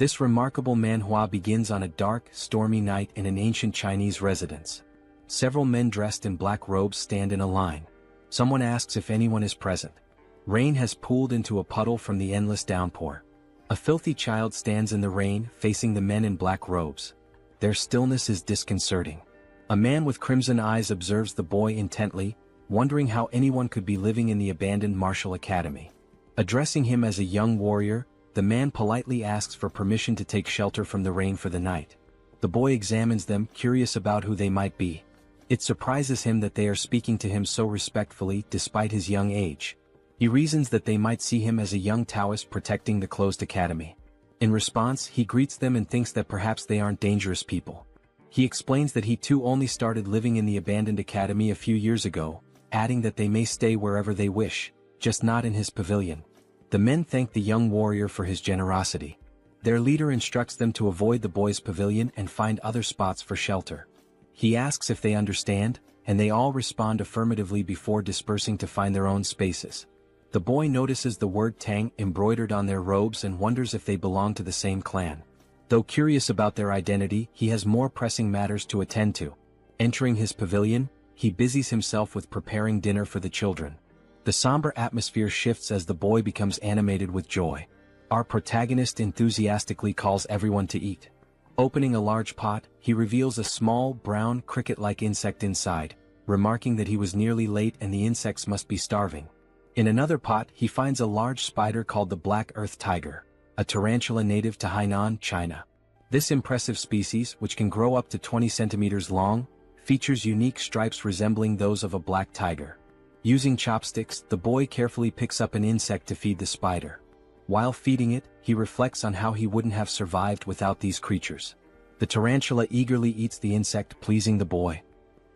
This remarkable manhua begins on a dark, stormy night in an ancient Chinese residence. Several men dressed in black robes stand in a line. Someone asks if anyone is present. Rain has pooled into a puddle from the endless downpour. A filthy child stands in the rain, facing the men in black robes. Their stillness is disconcerting. A man with crimson eyes observes the boy intently, wondering how anyone could be living in the abandoned martial academy. Addressing him as a young warrior, the man politely asks for permission to take shelter from the rain for the night. The boy examines them, curious about who they might be. It surprises him that they are speaking to him so respectfully despite his young age. He reasons that they might see him as a young Taoist protecting the closed academy. In response, he greets them and thinks that perhaps they aren't dangerous people. He explains that he too only started living in the abandoned academy a few years ago, adding that they may stay wherever they wish, just not in his pavilion. The men thank the young warrior for his generosity. Their leader instructs them to avoid the boy's pavilion and find other spots for shelter. He asks if they understand, and they all respond affirmatively before dispersing to find their own spaces. The boy notices the word Tang embroidered on their robes and wonders if they belong to the same clan. Though curious about their identity, he has more pressing matters to attend to. Entering his pavilion, he busies himself with preparing dinner for the children. The somber atmosphere shifts as the boy becomes animated with joy. Our protagonist enthusiastically calls everyone to eat. Opening a large pot, he reveals a small, brown, cricket-like insect inside, remarking that he was nearly late and the insects must be starving. In another pot, he finds a large spider called the black earth tiger, a tarantula native to Hainan, China. This impressive species, which can grow up to 20 centimeters long, features unique stripes resembling those of a black tiger. Using chopsticks, the boy carefully picks up an insect to feed the spider. While feeding it, he reflects on how he wouldn't have survived without these creatures. The tarantula eagerly eats the insect, pleasing the boy.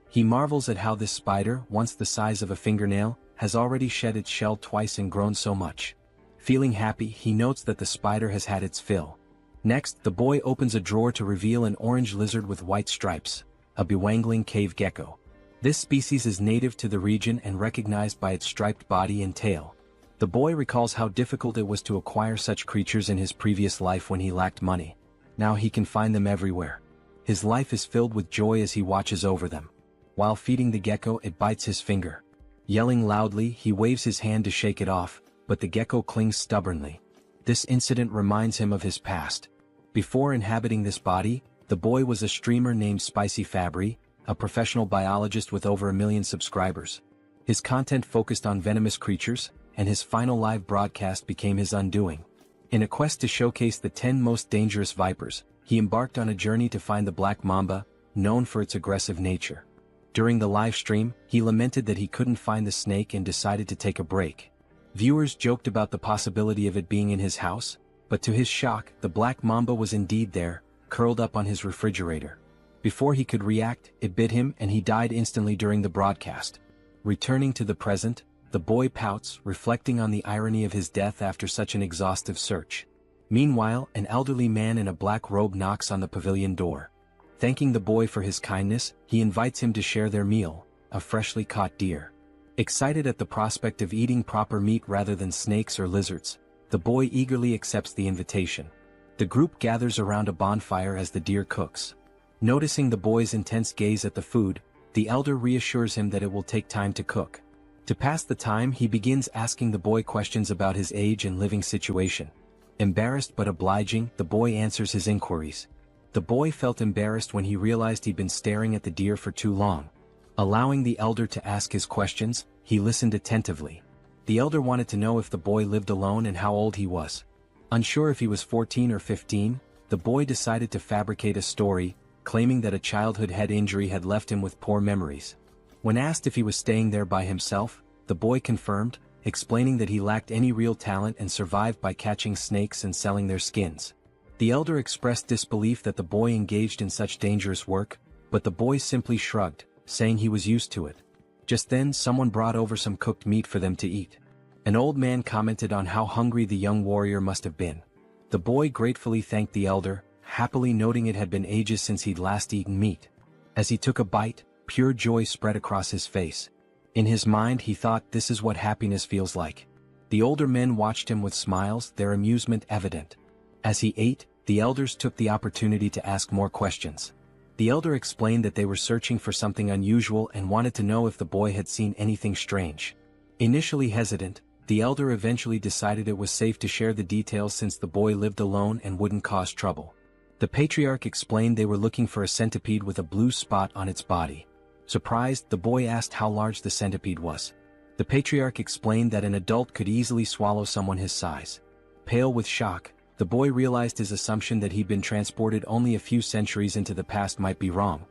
He marvels at how this spider, once the size of a fingernail, has already shed its shell twice and grown so much. Feeling happy, he notes that the spider has had its fill. Next, the boy opens a drawer to reveal an orange lizard with white stripes, a bewangling cave gecko. This species is native to the region and recognized by its striped body and tail. The boy recalls how difficult it was to acquire such creatures in his previous life when he lacked money. Now he can find them everywhere. His life is filled with joy as he watches over them. While feeding the gecko, it bites his finger. Yelling loudly, he waves his hand to shake it off, but the gecko clings stubbornly. This incident reminds him of his past. Before inhabiting this body, the boy was a streamer named Spicy Fabre, a professional biologist with over 1 million subscribers. His content focused on venomous creatures, and his final live broadcast became his undoing. In a quest to showcase the 10 most dangerous vipers, he embarked on a journey to find the black mamba, known for its aggressive nature. During the live stream, he lamented that he couldn't find the snake and decided to take a break. Viewers joked about the possibility of it being in his house, but to his shock, the black mamba was indeed there, curled up on his refrigerator. Before he could react, it bit him and he died instantly during the broadcast. Returning to the present, the boy pouts, reflecting on the irony of his death after such an exhaustive search. Meanwhile, an elderly man in a black robe knocks on the pavilion door. Thanking the boy for his kindness, he invites him to share their meal, a freshly caught deer. Excited at the prospect of eating proper meat rather than snakes or lizards, the boy eagerly accepts the invitation. The group gathers around a bonfire as the deer cooks. Noticing the boy's intense gaze at the food, the elder reassures him that it will take time to cook. To pass the time, he begins asking the boy questions about his age and living situation. Embarrassed but obliging, the boy answers his inquiries. The boy felt embarrassed when he realized he'd been staring at the deer for too long. Allowing the elder to ask his questions, he listened attentively. The elder wanted to know if the boy lived alone and how old he was. Unsure if he was 14 or 15, the boy decided to fabricate a story, claiming that a childhood head injury had left him with poor memories. When asked if he was staying there by himself, the boy confirmed, explaining that he lacked any real talent and survived by catching snakes and selling their skins. The elder expressed disbelief that the boy engaged in such dangerous work, but the boy simply shrugged, saying he was used to it. Just then, someone brought over some cooked meat for them to eat. An old man commented on how hungry the young warrior must have been. The boy gratefully thanked the elder, happily noting it had been ages since he'd last eaten meat. As he took a bite, pure joy spread across his face. In his mind, he thought, this is what happiness feels like. The older men watched him with smiles, their amusement evident. As he ate, the elders took the opportunity to ask more questions. The elder explained that they were searching for something unusual and wanted to know if the boy had seen anything strange. Initially hesitant, the elder eventually decided it was safe to share the details since the boy lived alone and wouldn't cause trouble. The patriarch explained they were looking for a centipede with a blue spot on its body. Surprised, the boy asked how large the centipede was. The patriarch explained that an adult could easily swallow someone his size. Pale with shock, the boy realized his assumption that he'd been transported only a few centuries into the past might be wrong.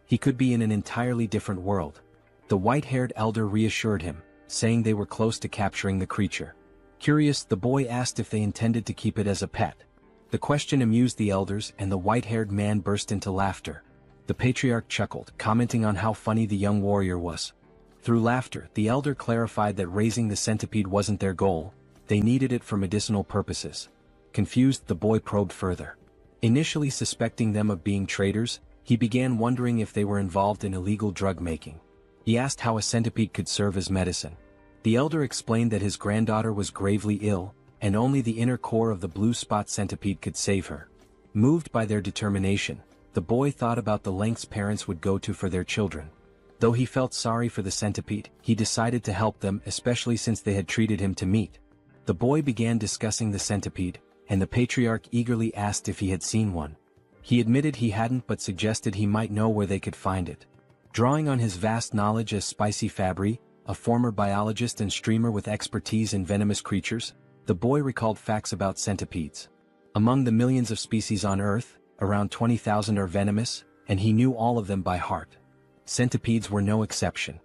He could be in an entirely different world. The white-haired elder reassured him, saying they were close to capturing the creature. Curious, the boy asked if they intended to keep it as a pet. The question amused the elders and the white-haired man burst into laughter. The patriarch chuckled, commenting on how funny the young warrior was. Through laughter, the elder clarified that raising the centipede wasn't their goal, they needed it for medicinal purposes. Confused, the boy probed further. Initially suspecting them of being traitors, he began wondering if they were involved in illegal drug making. He asked how a centipede could serve as medicine. The elder explained that his granddaughter was gravely ill, and only the inner core of the blue spot centipede could save her. Moved by their determination, the boy thought about the lengths parents would go to for their children. Though he felt sorry for the centipede, he decided to help them, especially since they had treated him to meat. The boy began discussing the centipede, and the patriarch eagerly asked if he had seen one. He admitted he hadn't but suggested he might know where they could find it. Drawing on his vast knowledge as Spicy Fabre, a former biologist and streamer with expertise in venomous creatures, the boy recalled facts about centipedes. Among the millions of species on Earth, around 20,000 are venomous, and he knew all of them by heart. Centipedes were no exception.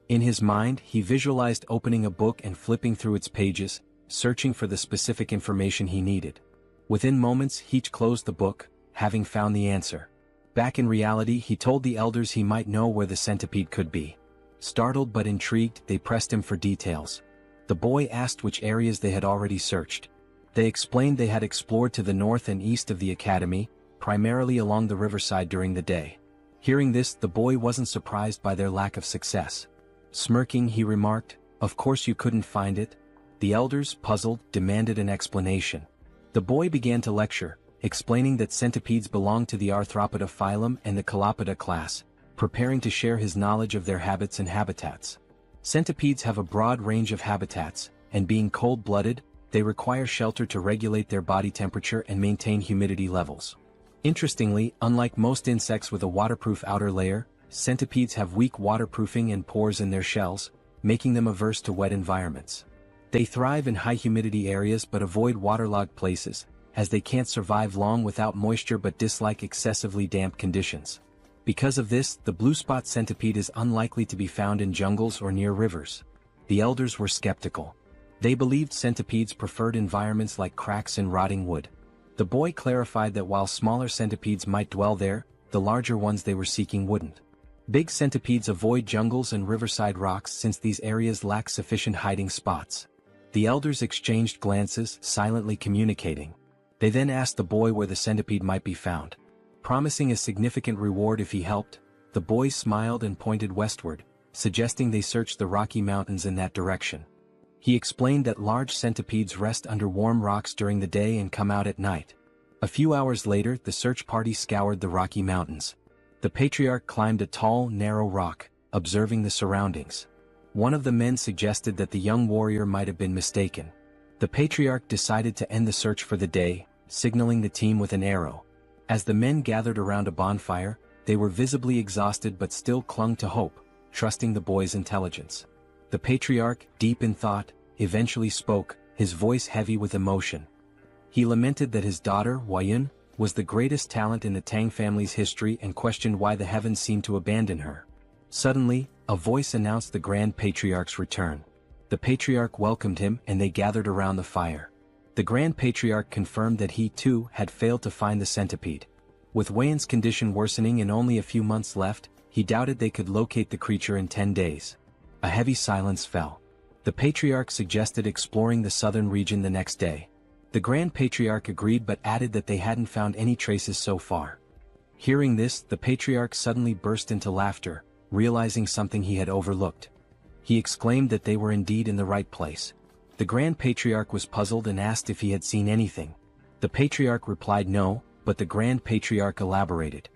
In his mind, he visualized opening a book and flipping through its pages, searching for the specific information he needed. Within moments, he closed the book, having found the answer. Back in reality, he told the elders he might know where the centipede could be. Startled but intrigued, they pressed him for details. The boy asked which areas they had already searched. They explained they had explored to the north and east of the academy, primarily along the riverside during the day. Hearing this, the boy wasn't surprised by their lack of success. Smirking, he remarked, "Of course you couldn't find it." The elders, puzzled, demanded an explanation. The boy began to lecture, explaining that centipedes belong to the Arthropoda phylum and the Chilopoda class, preparing to share his knowledge of their habits and habitats. Centipedes have a broad range of habitats, and being cold-blooded, they require shelter to regulate their body temperature and maintain humidity levels. Interestingly, unlike most insects with a waterproof outer layer, centipedes have weak waterproofing and pores in their shells, making them averse to wet environments. They thrive in high-humidity areas but avoid waterlogged places, as they can't survive long without moisture but dislike excessively damp conditions. Because of this, the blue spot centipede is unlikely to be found in jungles or near rivers. The elders were skeptical. They believed centipedes preferred environments like cracks in rotting wood. The boy clarified that while smaller centipedes might dwell there, the larger ones they were seeking wouldn't. Big centipedes avoid jungles and riverside rocks since these areas lack sufficient hiding spots. The elders exchanged glances, silently communicating. They then asked the boy where the centipede might be found. Promising a significant reward if he helped, the boy smiled and pointed westward, suggesting they search the Rocky Mountains in that direction. He explained that large centipedes rest under warm rocks during the day and come out at night. A few hours later, the search party scoured the Rocky Mountains. The patriarch climbed a tall, narrow rock, observing the surroundings. One of the men suggested that the young warrior might have been mistaken. The patriarch decided to end the search for the day, signaling the team with an arrow. As the men gathered around a bonfire, they were visibly exhausted but still clung to hope, trusting the boy's intelligence. The patriarch, deep in thought, eventually spoke, his voice heavy with emotion. He lamented that his daughter, Huayun, was the greatest talent in the Tang family's history and questioned why the heavens seemed to abandon her. Suddenly, a voice announced the Grand Patriarch's return. The patriarch welcomed him and they gathered around the fire. The Grand Patriarch confirmed that he too had failed to find the centipede. With Huayun's condition worsening and only a few months left, he doubted they could locate the creature in 10 days. A heavy silence fell. The patriarch suggested exploring the southern region the next day. The Grand Patriarch agreed but added that they hadn't found any traces so far. Hearing this, the patriarch suddenly burst into laughter, realizing something he had overlooked. He exclaimed that they were indeed in the right place. The Grand Patriarch was puzzled and asked if he had seen anything. The patriarch replied no, but the Grand Patriarch elaborated.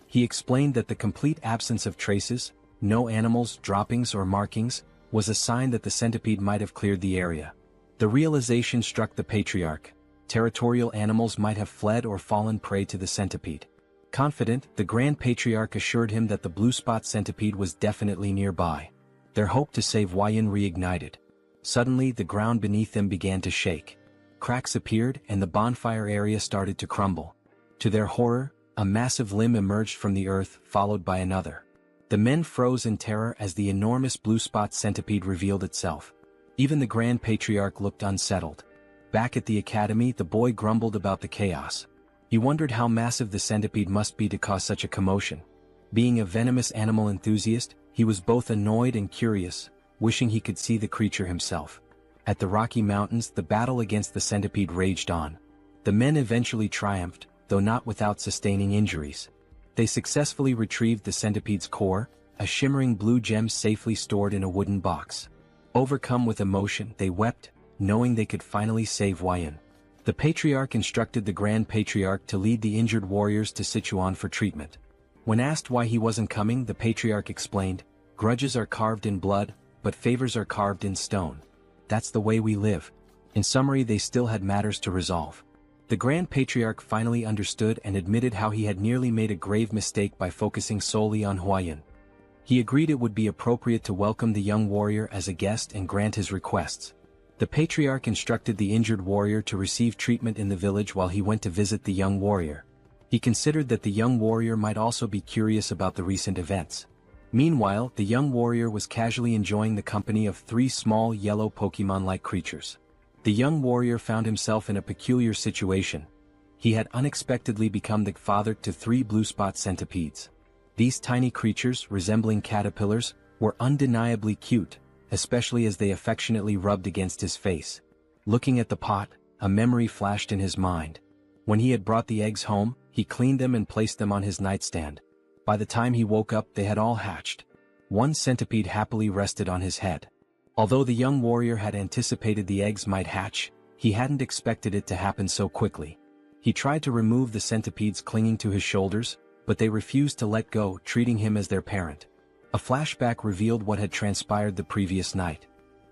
He explained that the complete absence of traces, no animals, droppings or markings, was a sign that the centipede might have cleared the area. The realization struck the patriarch. Territorial animals might have fled or fallen prey to the centipede. Confident, the Grand Patriarch assured him that the blue spot centipede was definitely nearby. Their hope to save Huayan reignited. Suddenly the ground beneath them began to shake. Cracks appeared and the bonfire area started to crumble. To their horror, a massive limb emerged from the earth, followed by another. The men froze in terror as the enormous blue spot centipede revealed itself. Even the Grand Patriarch looked unsettled. Back at the academy, the boy grumbled about the chaos. He wondered how massive the centipede must be to cause such a commotion. Being a venomous animal enthusiast, he was both annoyed and curious, wishing he could see the creature himself. At the Rocky Mountains, the battle against the centipede raged on. The men eventually triumphed, though not without sustaining injuries. They successfully retrieved the centipede's core, a shimmering blue gem safely stored in a wooden box. Overcome with emotion, they wept, knowing they could finally save Huayan. The Patriarch instructed the Grand Patriarch to lead the injured warriors to Sichuan for treatment. When asked why he wasn't coming, the Patriarch explained, "Grudges are carved in blood, but favors are carved in stone. That's the way we live." In summary, they still had matters to resolve. The Grand Patriarch finally understood and admitted how he had nearly made a grave mistake by focusing solely on Huayan. He agreed it would be appropriate to welcome the young warrior as a guest and grant his requests. The Patriarch instructed the injured warrior to receive treatment in the village while he went to visit the young warrior. He considered that the young warrior might also be curious about the recent events. Meanwhile, the young warrior was casually enjoying the company of 3 small yellow Pokemon-like creatures. The young warrior found himself in a peculiar situation. He had unexpectedly become the father to 3 blue spot centipedes. These tiny creatures, resembling caterpillars, were undeniably cute, especially as they affectionately rubbed against his face. Looking at the pot, a memory flashed in his mind. When he had brought the eggs home, he cleaned them and placed them on his nightstand. By the time he woke up, they had all hatched. One centipede happily rested on his head. Although the young warrior had anticipated the eggs might hatch, he hadn't expected it to happen so quickly. He tried to remove the centipedes clinging to his shoulders, but they refused to let go, treating him as their parent. A flashback revealed what had transpired the previous night.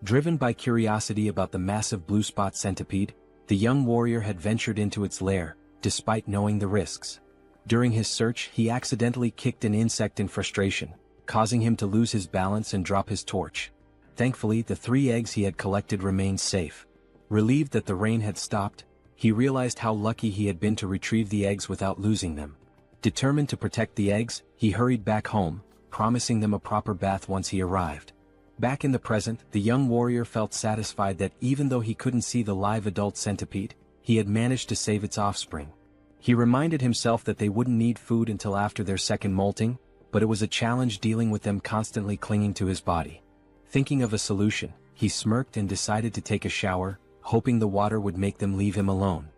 Driven by curiosity about the massive blue spot centipede, the young warrior had ventured into its lair, despite knowing the risks. During his search, he accidentally kicked an insect in frustration, causing him to lose his balance and drop his torch. Thankfully, the 3 eggs he had collected remained safe. Relieved that the rain had stopped, he realized how lucky he had been to retrieve the eggs without losing them. Determined to protect the eggs, he hurried back home, promising them a proper bath once he arrived. Back in the present, the young warrior felt satisfied that even though he couldn't see the live adult centipede, he had managed to save its offspring. He reminded himself that they wouldn't need food until after their second molting, but it was a challenge dealing with them constantly clinging to his body. Thinking of a solution, he smirked and decided to take a shower, hoping the water would make them leave him alone.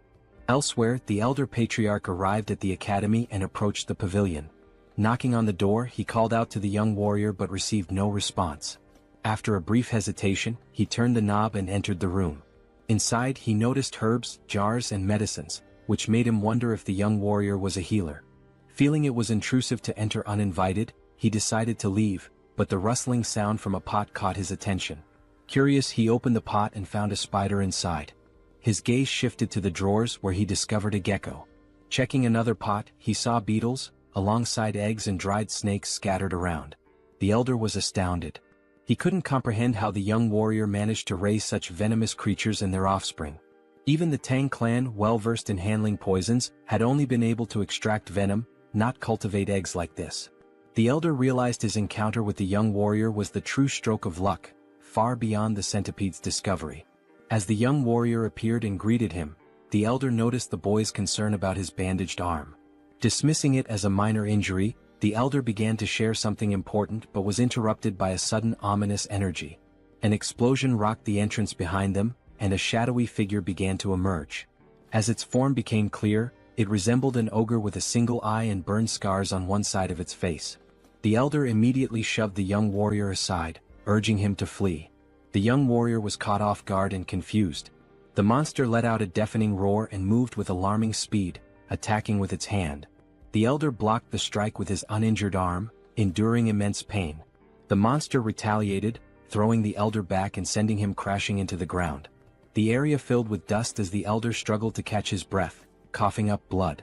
Elsewhere, the elder patriarch arrived at the academy and approached the pavilion. Knocking on the door, he called out to the young warrior but received no response. After a brief hesitation, he turned the knob and entered the room. Inside, he noticed herbs, jars and medicines, which made him wonder if the young warrior was a healer. Feeling it was intrusive to enter uninvited, he decided to leave, but the rustling sound from a pot caught his attention. Curious, he opened the pot and found a spider inside. His gaze shifted to the drawers where he discovered a gecko. Checking another pot, he saw beetles, alongside eggs and dried snakes scattered around. The elder was astounded. He couldn't comprehend how the young warrior managed to raise such venomous creatures and their offspring. Even the Tang clan, well-versed in handling poisons, had only been able to extract venom, not cultivate eggs like this. The elder realized his encounter with the young warrior was the true stroke of luck, far beyond the centipede's discovery. As the young warrior appeared and greeted him, the elder noticed the boy's concern about his bandaged arm. Dismissing it as a minor injury, the elder began to share something important but was interrupted by a sudden ominous energy. An explosion rocked the entrance behind them, and a shadowy figure began to emerge. As its form became clear, it resembled an ogre with a single eye and burned scars on one side of its face. The elder immediately shoved the young warrior aside, urging him to flee. The young warrior was caught off guard and confused. The monster let out a deafening roar and moved with alarming speed, attacking with its hand. The elder blocked the strike with his uninjured arm, enduring immense pain. The monster retaliated, throwing the elder back and sending him crashing into the ground. The area filled with dust as the elder struggled to catch his breath, coughing up blood.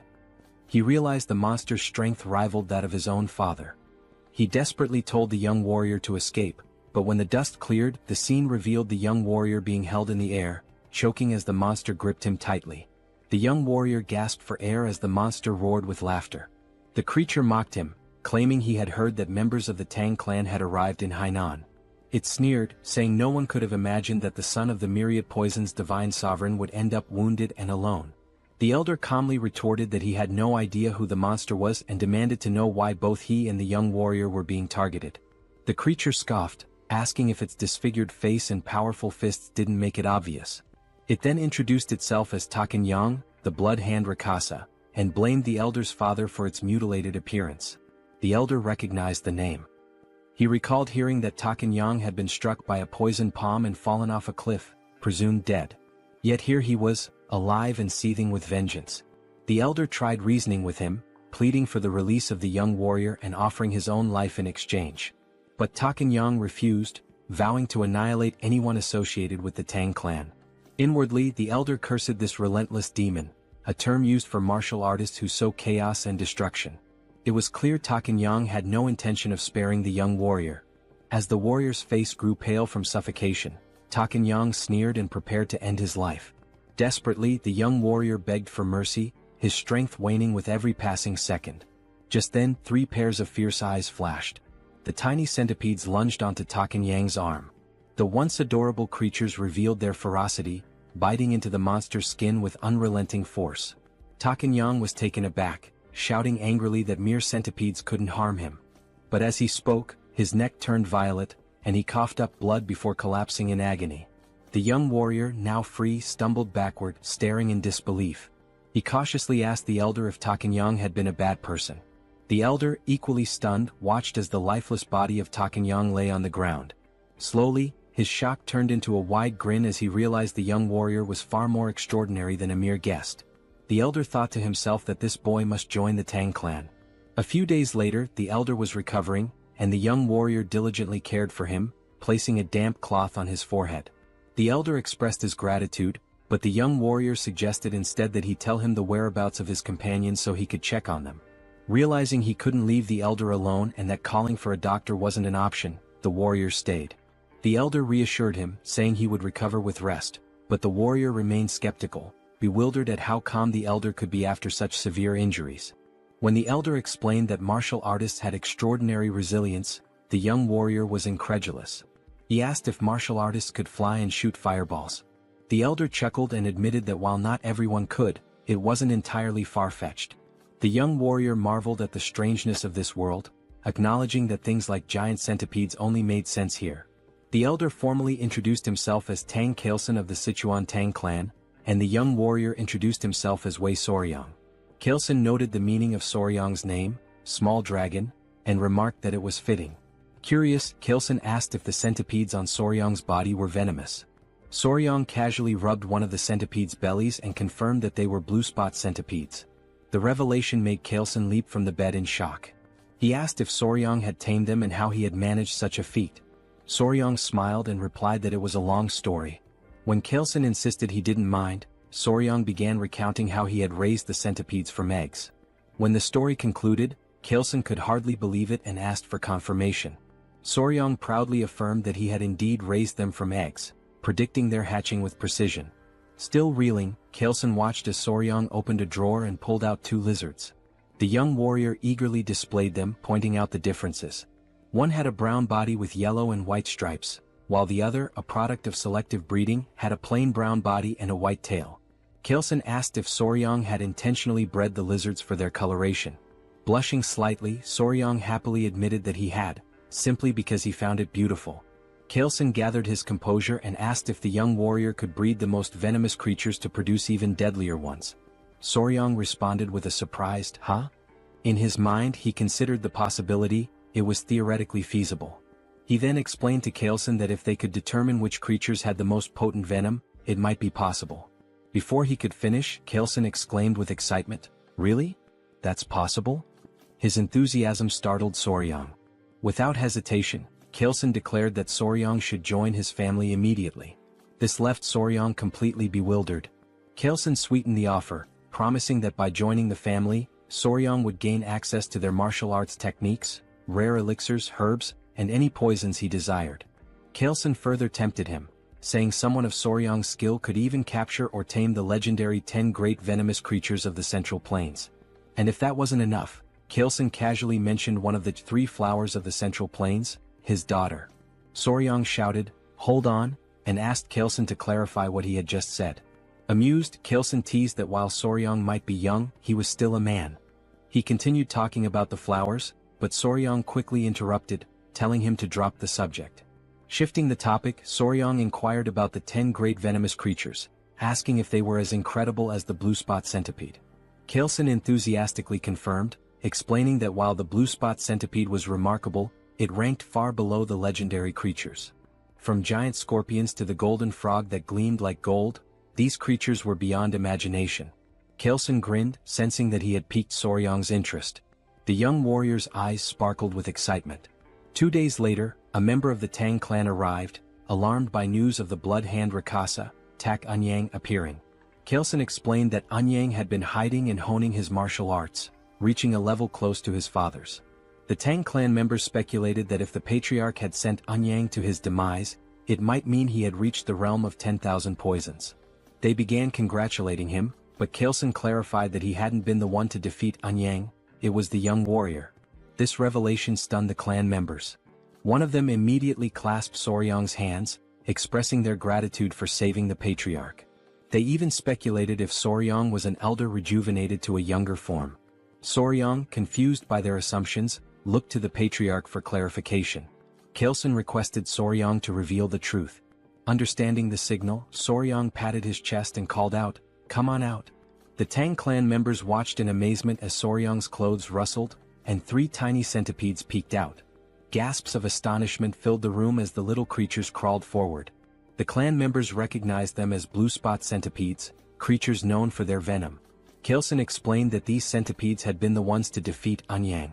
He realized the monster's strength rivaled that of his own father. He desperately told the young warrior to escape, but when the dust cleared, the scene revealed the young warrior being held in the air, choking as the monster gripped him tightly. The young warrior gasped for air as the monster roared with laughter. The creature mocked him, claiming he had heard that members of the Tang clan had arrived in Hainan. It sneered, saying no one could have imagined that the son of the myriad poison's divine sovereign would end up wounded and alone. The elder calmly retorted that he had no idea who the monster was and demanded to know why both he and the young warrior were being targeted. The creature scoffed, asking if its disfigured face and powerful fists didn't make it obvious. It then introduced itself as Takenyang, the blood hand Rakasa, and blamed the elder's father for its mutilated appearance. The elder recognized the name. He recalled hearing that Takenyang had been struck by a poison palm and fallen off a cliff, presumed dead. Yet here he was, alive and seething with vengeance. The elder tried reasoning with him, pleading for the release of the young warrior and offering his own life in exchange. But Takenyang refused, vowing to annihilate anyone associated with the Tang clan. Inwardly, the elder cursed this relentless demon, a term used for martial artists who sow chaos and destruction. It was clear Takenyang had no intention of sparing the young warrior. As the warrior's face grew pale from suffocation, Takenyang sneered and prepared to end his life. Desperately, the young warrior begged for mercy, his strength waning with every passing second. Just then, 3 pairs of fierce eyes flashed. The tiny centipedes lunged onto Takenyang's arm. The once adorable creatures revealed their ferocity, biting into the monster's skin with unrelenting force. Takenyang was taken aback, shouting angrily that mere centipedes couldn't harm him. But as he spoke, his neck turned violet, and he coughed up blood before collapsing in agony. The young warrior, now free, stumbled backward, staring in disbelief. He cautiously asked the elder if Takenyang had been a bad person. The elder, equally stunned, watched as the lifeless body of Takenyang lay on the ground. Slowly, his shock turned into a wide grin as he realized the young warrior was far more extraordinary than a mere guest. The elder thought to himself that this boy must join the Tang clan. A few days later, the elder was recovering, and the young warrior diligently cared for him, placing a damp cloth on his forehead. The elder expressed his gratitude, but the young warrior suggested instead that he tell him the whereabouts of his companions so he could check on them. Realizing he couldn't leave the elder alone and that calling for a doctor wasn't an option, the warrior stayed. The elder reassured him, saying he would recover with rest, but the warrior remained skeptical, bewildered at how calm the elder could be after such severe injuries. When the elder explained that martial artists had extraordinary resilience, the young warrior was incredulous. He asked if martial artists could fly and shoot fireballs. The elder chuckled and admitted that while not everyone could, it wasn't entirely far-fetched. The young warrior marveled at the strangeness of this world, acknowledging that things like giant centipedes only made sense here. The elder formally introduced himself as Tang Kailson of the Sichuan Tang Clan, and the young warrior introduced himself as Wei Soryang. Kailson noted the meaning of Soryang's name, small dragon, and remarked that it was fitting. Curious, Kailson asked if the centipedes on Soryang's body were venomous. Soryang casually rubbed one of the centipedes' bellies and confirmed that they were blue spot centipedes. The revelation made Kailson leap from the bed in shock. He asked if Soryang had tamed them and how he had managed such a feat. Soryang smiled and replied that it was a long story. When Kailson insisted he didn't mind, Soryang began recounting how he had raised the centipedes from eggs. When the story concluded, Kailson could hardly believe it and asked for confirmation. Soryang proudly affirmed that he had indeed raised them from eggs, predicting their hatching with precision. Still reeling, Kailson watched as Soryang opened a drawer and pulled out 2 lizards. The young warrior eagerly displayed them, pointing out the differences. One had a brown body with yellow and white stripes, while the other, a product of selective breeding, had a plain brown body and a white tail. Kailson asked if Soryang had intentionally bred the lizards for their coloration. Blushing slightly, Soryang happily admitted that he had, simply because he found it beautiful. Kailson gathered his composure and asked if the young warrior could breed the most venomous creatures to produce even deadlier ones. Soryang responded with a surprised, "Huh?" In his mind he considered the possibility, it was theoretically feasible. He then explained to Kailson that if they could determine which creatures had the most potent venom, it might be possible. Before he could finish, Kaelson exclaimed with excitement, "Really? That's possible?" His enthusiasm startled Soryang. Without hesitation, Kaelson declared that Soryang should join his family immediately. This left Soryang completely bewildered. Kaelson sweetened the offer, promising that by joining the family, Soryang would gain access to their martial arts techniques, rare elixirs, herbs, and any poisons he desired. Kaelson further tempted him, saying someone of Soryang's skill could even capture or tame the legendary 10 great venomous creatures of the Central Plains. And if that wasn't enough, Kaelson casually mentioned one of the 3 flowers of the Central Plains, his daughter. Soryang shouted, "Hold on," and asked Kaelson to clarify what he had just said. Amused, Kaelson teased that while Soryang might be young, he was still a man. He continued talking about the flowers, but Soryang quickly interrupted, telling him to drop the subject. Shifting the topic, Soryang inquired about the 10 great venomous creatures, asking if they were as incredible as the blue spot centipede. Kaelson enthusiastically confirmed, explaining that while the blue spot centipede was remarkable, it ranked far below the legendary creatures. From giant scorpions to the golden frog that gleamed like gold, these creatures were beyond imagination. Kaelson grinned, sensing that he had piqued Soryang's interest. The young warrior's eyes sparkled with excitement. 2 days later, a member of the Tang clan arrived, alarmed by news of the blood hand Rakasa, Tak Anyang appearing. Kaelson explained that Anyang had been hiding and honing his martial arts, reaching a level close to his father's. The Tang clan members speculated that if the patriarch had sent Anyang to his demise, it might mean he had reached the realm of 10,000 poisons. They began congratulating him, but Kaelson clarified that he hadn't been the one to defeat Anyang, it was the young warrior. This revelation stunned the clan members. One of them immediately clasped Soryang's hands, expressing their gratitude for saving the patriarch. They even speculated if Soryang was an elder rejuvenated to a younger form. Soryang, confused by their assumptions, looked to the patriarch for clarification. Kaelson requested Soryang to reveal the truth. Understanding the signal, Soryang patted his chest and called out, "Come on out." The Tang clan members watched in amazement as Soryang's clothes rustled, and 3 tiny centipedes peeked out. Gasps of astonishment filled the room as the little creatures crawled forward. The clan members recognized them as blue spot centipedes, creatures known for their venom. Kaelson explained that these centipedes had been the ones to defeat Anyang.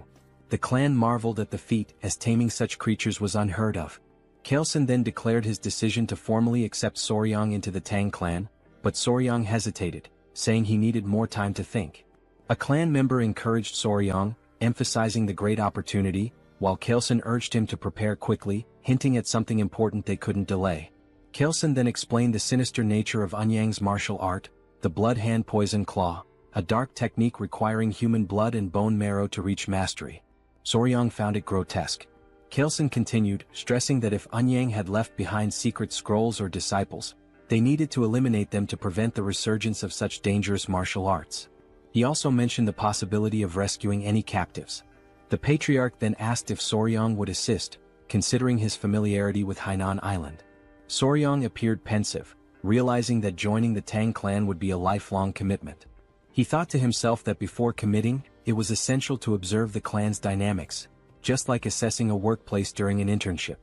The clan marveled at the feat, as taming such creatures was unheard of. Kaelson then declared his decision to formally accept Soryang into the Tang clan, but Soryang hesitated, saying he needed more time to think. A clan member encouraged Soryang, emphasizing the great opportunity, while Kaelson urged him to prepare quickly, hinting at something important they couldn't delay. Kaelson then explained the sinister nature of Anyang's martial art, the blood hand poison claw, a dark technique requiring human blood and bone marrow to reach mastery. Soryang found it grotesque. Kaelson continued, stressing that if Anyang had left behind secret scrolls or disciples, they needed to eliminate them to prevent the resurgence of such dangerous martial arts. He also mentioned the possibility of rescuing any captives. The patriarch then asked if Soryang would assist, considering his familiarity with Hainan Island. Soryang appeared pensive, realizing that joining the Tang clan would be a lifelong commitment. He thought to himself that before committing, it was essential to observe the clan's dynamics, just like assessing a workplace during an internship.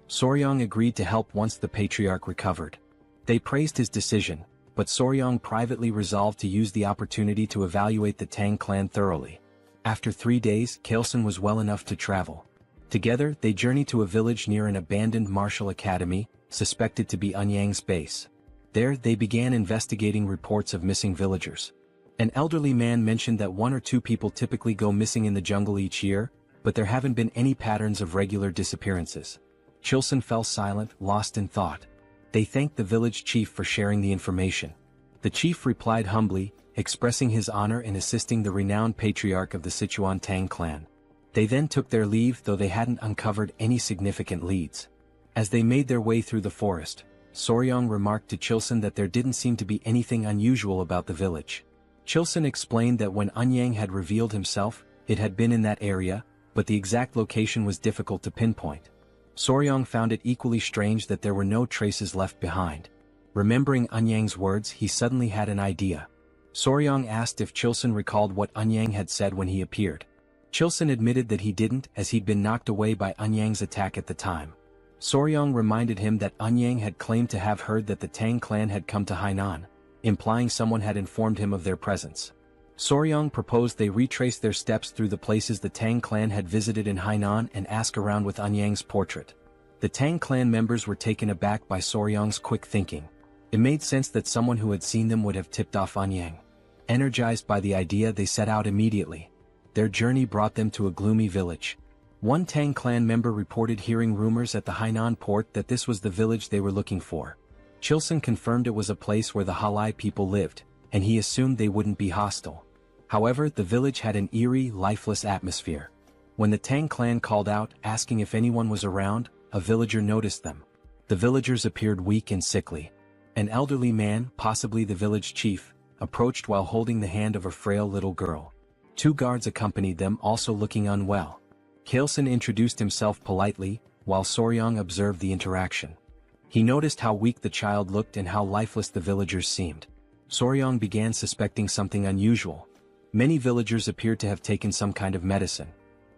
Soryang agreed to help once the patriarch recovered. They praised his decision, but Soryang privately resolved to use the opportunity to evaluate the Tang clan thoroughly. After 3 days, Kaelson was well enough to travel. Together, they journeyed to a village near an abandoned martial academy, suspected to be Anyang's base. There, they began investigating reports of missing villagers. An elderly man mentioned that 1 or 2 people typically go missing in the jungle each year, but there haven't been any patterns of regular disappearances. Chilson fell silent, lost in thought. They thanked the village chief for sharing the information. The chief replied humbly, expressing his honor in assisting the renowned patriarch of the Sichuan Tang Clan. They then took their leave, though they hadn't uncovered any significant leads. As they made their way through the forest, Soryang remarked to Chilson that there didn't seem to be anything unusual about the village. Chilson explained that when Anyang had revealed himself, it had been in that area, but the exact location was difficult to pinpoint. Soryang found it equally strange that there were no traces left behind. Remembering Anyang's words, he suddenly had an idea. Soryang asked if Chilson recalled what Anyang had said when he appeared. Chilson admitted that he didn't, as he'd been knocked away by Anyang's attack at the time. Soryang reminded him that Eunhyang had claimed to have heard that the Tang clan had come to Hainan, implying someone had informed him of their presence. Soryang proposed they retrace their steps through the places the Tang clan had visited in Hainan and ask around with Eunhyang's portrait. The Tang clan members were taken aback by Soryang's quick thinking. It made sense that someone who had seen them would have tipped off Eunhyang. Energized by the idea, they set out immediately. Their journey brought them to a gloomy village. One Tang clan member reported hearing rumors at the Hainan port that this was the village they were looking for. Chilson confirmed it was a place where the Halai people lived, and he assumed they wouldn't be hostile. However, the village had an eerie, lifeless atmosphere. When the Tang clan called out, asking if anyone was around, a villager noticed them. The villagers appeared weak and sickly. An elderly man, possibly the village chief, approached while holding the hand of a frail little girl. Two guards accompanied them, also looking unwell. Kaleson introduced himself politely, while Soryang observed the interaction. He noticed how weak the child looked and how lifeless the villagers seemed. Soryang began suspecting something unusual. Many villagers appeared to have taken some kind of medicine.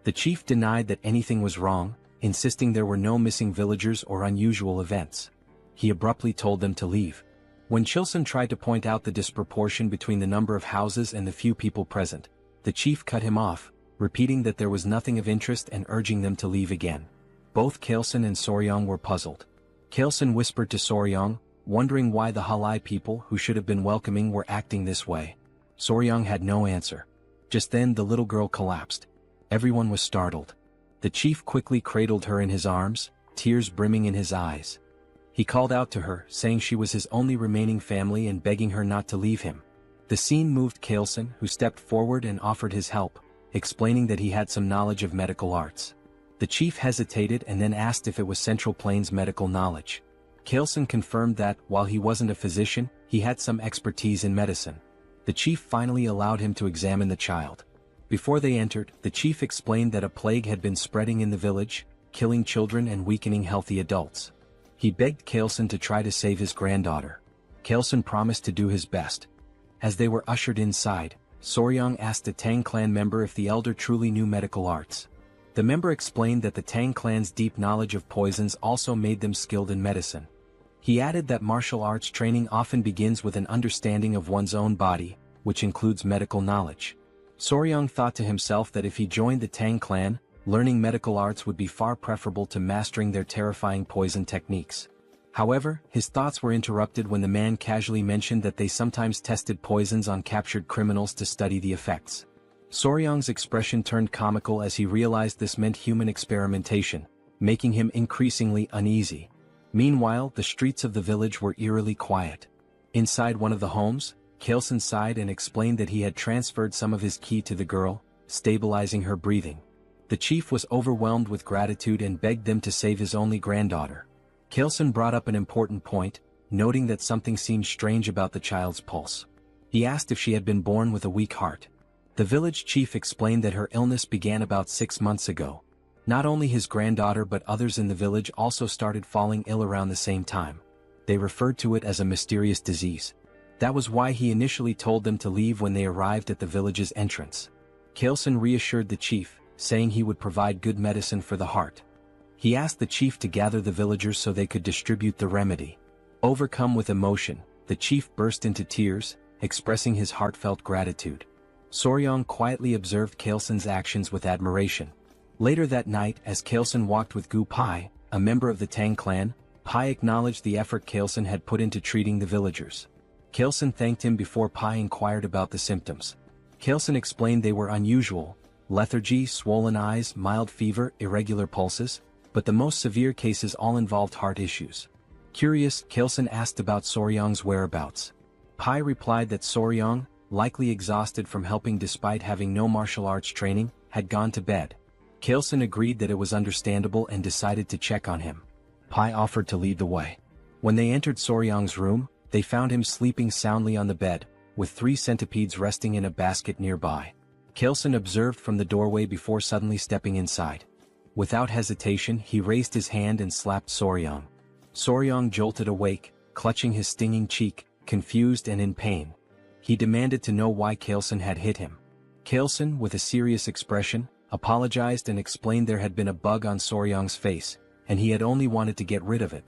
The chief denied that anything was wrong, insisting there were no missing villagers or unusual events. He abruptly told them to leave. When Chilson tried to point out the disproportion between the number of houses and the few people present, the chief cut him off, repeating that there was nothing of interest and urging them to leave again. Both Kaleson and Soryang were puzzled. Kaleson whispered to Soryang, wondering why the Halai people who should have been welcoming were acting this way. Soryang had no answer. Just then the little girl collapsed. Everyone was startled. The chief quickly cradled her in his arms, tears brimming in his eyes. He called out to her, saying she was his only remaining family and begging her not to leave him. The scene moved Kaleson, who stepped forward and offered his help, explaining that he had some knowledge of medical arts. The chief hesitated and then asked if it was Central Plains medical knowledge. Kaleson confirmed that, while he wasn't a physician, he had some expertise in medicine. The chief finally allowed him to examine the child. Before they entered, the chief explained that a plague had been spreading in the village, killing children and weakening healthy adults. He begged Kaleson to try to save his granddaughter. Kaleson promised to do his best. As they were ushered inside, Soryang asked a Tang clan member if the elder truly knew medical arts. The member explained that the Tang clan's deep knowledge of poisons also made them skilled in medicine. He added that martial arts training often begins with an understanding of one's own body, which includes medical knowledge. Soryang thought to himself that if he joined the Tang clan, learning medical arts would be far preferable to mastering their terrifying poison techniques. However, his thoughts were interrupted when the man casually mentioned that they sometimes tested poisons on captured criminals to study the effects. Soryang's expression turned comical as he realized this meant human experimentation, making him increasingly uneasy. Meanwhile, the streets of the village were eerily quiet. Inside one of the homes, Kaleson sighed and explained that he had transferred some of his ki to the girl, stabilizing her breathing. The chief was overwhelmed with gratitude and begged them to save his only granddaughter. Kaleson brought up an important point, noting that something seemed strange about the child's pulse. He asked if she had been born with a weak heart. The village chief explained that her illness began about 6 months ago. Not only his granddaughter but others in the village also started falling ill around the same time. They referred to it as a mysterious disease. That was why he initially told them to leave when they arrived at the village's entrance. Kaleson reassured the chief, saying he would provide good medicine for the heart. He asked the chief to gather the villagers so they could distribute the remedy. Overcome with emotion, the chief burst into tears, expressing his heartfelt gratitude. Soryang quietly observed Kaleson's actions with admiration. Later that night, as Kaleson walked with Gu Pai, a member of the Tang clan, Pai acknowledged the effort Kaleson had put into treating the villagers. Kaleson thanked him before Pai inquired about the symptoms. Kaleson explained they were unusual: lethargy, swollen eyes, mild fever, irregular pulses, but the most severe cases all involved heart issues. Curious, Kaleson asked about Soryang's whereabouts. Pai replied that Soryang, likely exhausted from helping despite having no martial arts training, had gone to bed. Kaleson agreed that it was understandable and decided to check on him. Pai offered to lead the way. When they entered Soryang's room, they found him sleeping soundly on the bed, with 3 centipedes resting in a basket nearby. Kaleson observed from the doorway before suddenly stepping inside. Without hesitation, he raised his hand and slapped Soryang. Soryang jolted awake, clutching his stinging cheek, confused and in pain. He demanded to know why Kaleson had hit him. Kaleson, with a serious expression, apologized and explained there had been a bug on Soryang's face, and he had only wanted to get rid of it.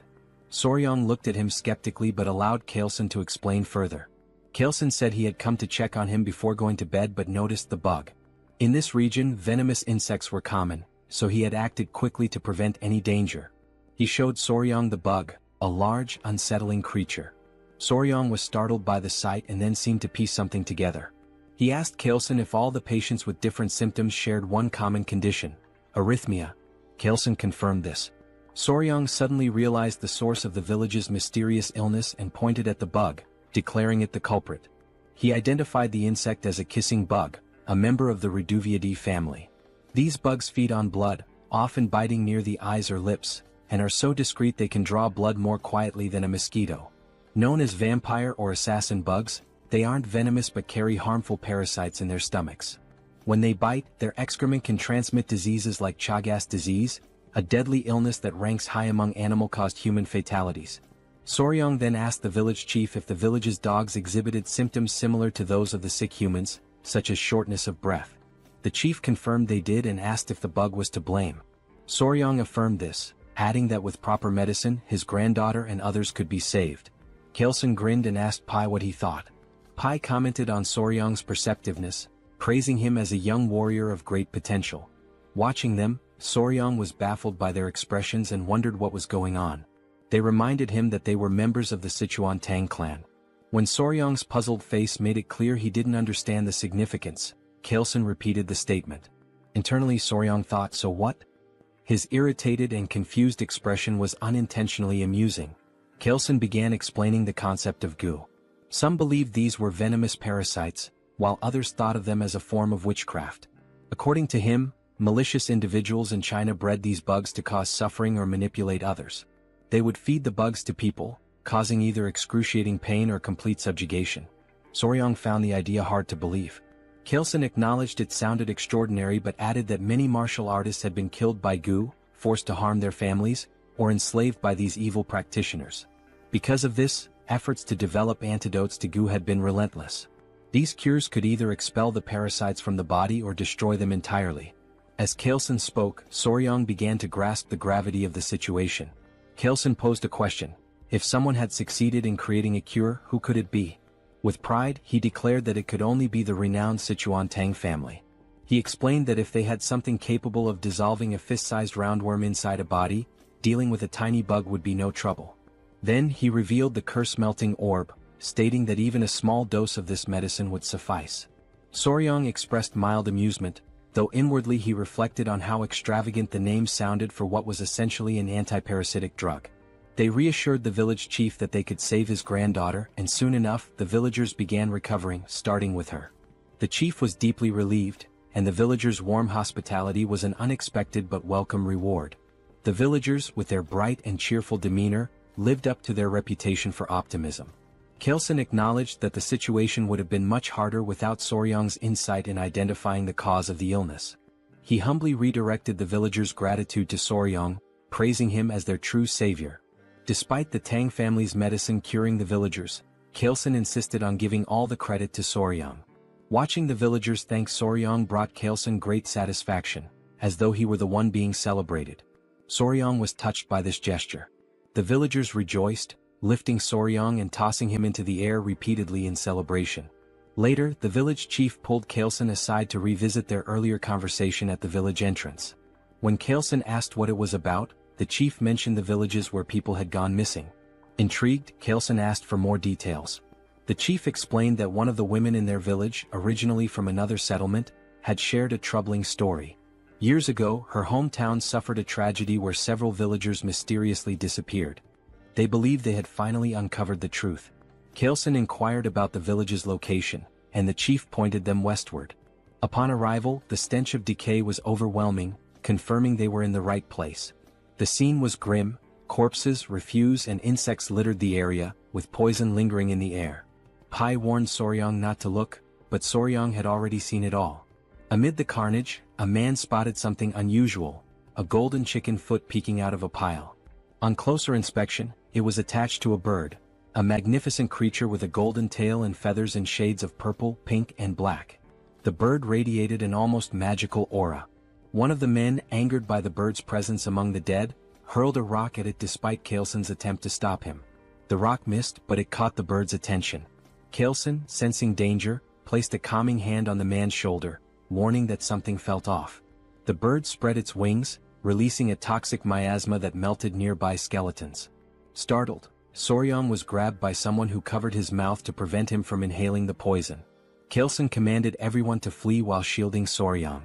Soryong looked at him skeptically but allowed Kaleson to explain further. Kaleson said he had come to check on him before going to bed but noticed the bug. In this region, venomous insects were common, so he had acted quickly to prevent any danger. He showed Soryong the bug, a large, unsettling creature. Soryong was startled by the sight and then seemed to piece something together. He asked Kaleson if all the patients with different symptoms shared one common condition: arrhythmia. Kaleson confirmed this. Soryong suddenly realized the source of the village's mysterious illness and pointed at the bug, declaring it the culprit. He identified the insect as a kissing bug, a member of the Reduviidae family. These bugs feed on blood, often biting near the eyes or lips, and are so discreet they can draw blood more quietly than a mosquito. Known as vampire or assassin bugs, they aren't venomous but carry harmful parasites in their stomachs. When they bite, their excrement can transmit diseases like Chagas disease, a deadly illness that ranks high among animal-caused human fatalities. Soryong then asked the village chief if the village's dogs exhibited symptoms similar to those of the sick humans, such as shortness of breath. The chief confirmed they did and asked if the bug was to blame. Soryong affirmed this, adding that with proper medicine, his granddaughter and others could be saved. Kaleson grinned and asked Pai what he thought. Pai commented on Soryong's perceptiveness, praising him as a young warrior of great potential. Watching them, Soryong was baffled by their expressions and wondered what was going on. They reminded him that they were members of the Sichuan Tang Clan. When Soryong's puzzled face made it clear he didn't understand the significance, Kaleson repeated the statement. Internally Soryong thought, so what? His irritated and confused expression was unintentionally amusing. Kaleson began explaining the concept of goo. Some believed these were venomous parasites, while others thought of them as a form of witchcraft. According to him, malicious individuals in China bred these bugs to cause suffering or manipulate others. They would feed the bugs to people, causing either excruciating pain or complete subjugation. Soryong found the idea hard to believe. Kaleson acknowledged it sounded extraordinary but added that many martial artists had been killed by goo, forced to harm their families, or enslaved by these evil practitioners. Because of this, efforts to develop antidotes to goo had been relentless. These cures could either expel the parasites from the body or destroy them entirely. As Kaleson spoke, Soryong began to grasp the gravity of the situation. Kaleson posed a question. If someone had succeeded in creating a cure, who could it be? With pride, he declared that it could only be the renowned Sichuan Tang family. He explained that if they had something capable of dissolving a fist-sized roundworm inside a body, dealing with a tiny bug would be no trouble. Then he revealed the curse-melting orb, stating that even a small dose of this medicine would suffice. Soryong expressed mild amusement, though inwardly he reflected on how extravagant the name sounded for what was essentially an anti-parasitic drug. They reassured the village chief that they could save his granddaughter, and soon enough the villagers began recovering, starting with her. The chief was deeply relieved, and the villagers' warm hospitality was an unexpected but welcome reward. The villagers, with their bright and cheerful demeanor, lived up to their reputation for optimism. Kaleson acknowledged that the situation would have been much harder without Soryong's insight in identifying the cause of the illness. He humbly redirected the villagers' gratitude to Soryong, praising him as their true savior. Despite the Tang family's medicine curing the villagers, Kaleson insisted on giving all the credit to Soryong. Watching the villagers thank Soryong brought Kaleson great satisfaction, as though he were the one being celebrated. Soryong was touched by this gesture. The villagers rejoiced, lifting Soryong and tossing him into the air repeatedly in celebration. Later, the village chief pulled Kaleson aside to revisit their earlier conversation at the village entrance. When Kaleson asked what it was about, the chief mentioned the villages where people had gone missing. Intrigued, Kaleson asked for more details. The chief explained that one of the women in their village, originally from another settlement, had shared a troubling story. Years ago, her hometown suffered a tragedy where several villagers mysteriously disappeared. They believed they had finally uncovered the truth. Kaleson inquired about the village's location, and the chief pointed them westward. Upon arrival, the stench of decay was overwhelming, confirming they were in the right place. The scene was grim. Corpses, refuse and insects littered the area, with poison lingering in the air. Pai warned Soryong not to look, but Soryong had already seen it all. Amid the carnage, a man spotted something unusual, a golden chicken foot peeking out of a pile. On closer inspection, it was attached to a bird, a magnificent creature with a golden tail and feathers in shades of purple, pink and black. The bird radiated an almost magical aura. One of the men, angered by the bird's presence among the dead, hurled a rock at it despite Kalesen's attempt to stop him. The rock missed, but it caught the bird's attention. Kalesen, sensing danger, placed a calming hand on the man's shoulder, warning that something felt off. The bird spread its wings, releasing a toxic miasma that melted nearby skeletons. Startled, Soryang was grabbed by someone who covered his mouth to prevent him from inhaling the poison. Kalesen commanded everyone to flee while shielding Soryang.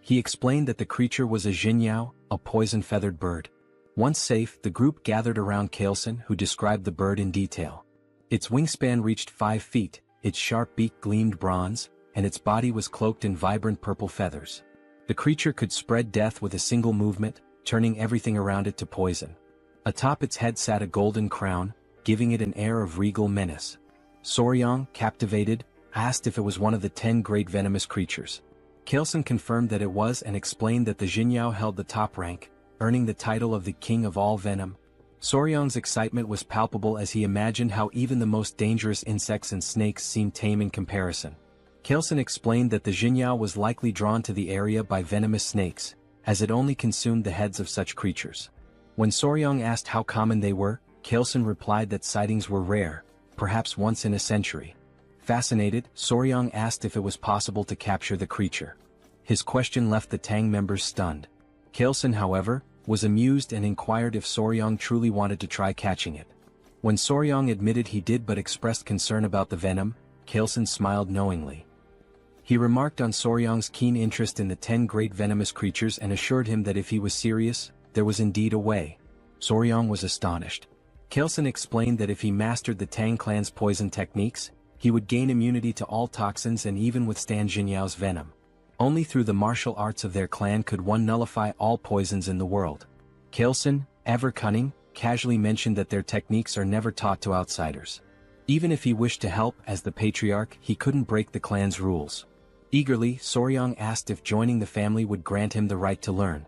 He explained that the creature was a jinyao, a poison-feathered bird. Once safe, the group gathered around Kalesen, who described the bird in detail. Its wingspan reached 5 feet, its sharp beak gleamed bronze, and its body was cloaked in vibrant purple feathers. The creature could spread death with a single movement, turning everything around it to poison. Atop its head sat a golden crown, giving it an air of regal menace. Soryang, captivated, asked if it was one of the 10 great venomous creatures. Kalesen confirmed that it was and explained that the jinyao held the top rank, earning the title of the king of all venom. Soryang's excitement was palpable as he imagined how even the most dangerous insects and snakes seemed tame in comparison. Kalesen explained that the jinyao was likely drawn to the area by venomous snakes, as it only consumed the heads of such creatures. When Soryang asked how common they were, Kalesen replied that sightings were rare, perhaps once in a century. Fascinated, Soryang asked if it was possible to capture the creature. His question left the Tang members stunned. Kalesen, however, was amused and inquired if Soryang truly wanted to try catching it. When Soryang admitted he did but expressed concern about the venom, Kalesen smiled knowingly. He remarked on Soryang's keen interest in the 10 great venomous creatures and assured him that if he was serious, there was indeed a way. Soryang was astonished. Kalesen explained that if he mastered the Tang clan's poison techniques, he would gain immunity to all toxins and even withstand Jinyao's venom. Only through the martial arts of their clan could one nullify all poisons in the world. Kalesen, ever cunning, casually mentioned that their techniques are never taught to outsiders. Even if he wished to help as the patriarch, he couldn't break the clan's rules. Eagerly, Soryang asked if joining the family would grant him the right to learn.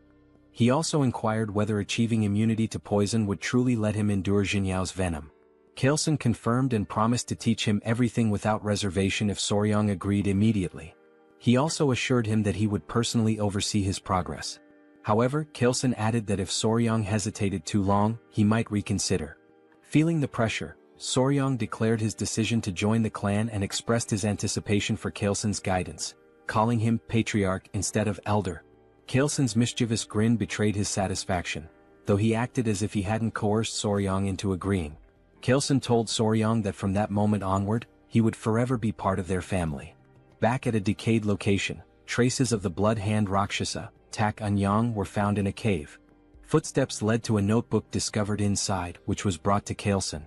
He also inquired whether achieving immunity to poison would truly let him endure Jinyao's venom. Kalesen confirmed and promised to teach him everything without reservation if Soryang agreed immediately. He also assured him that he would personally oversee his progress. However, Kalesen added that if Soryang hesitated too long, he might reconsider. Feeling the pressure, Soryang declared his decision to join the clan and expressed his anticipation for Kalesen's guidance, calling him patriarch instead of elder. Kalesen's mischievous grin betrayed his satisfaction, though he acted as if he hadn't coerced Soryang into agreeing. Kalesen told Soryang that from that moment onward, he would forever be part of their family. Back at a decayed location, traces of the blood hand Rakshasa, Tak Anyang, were found in a cave. Footsteps led to a notebook discovered inside, which was brought to Kalesen.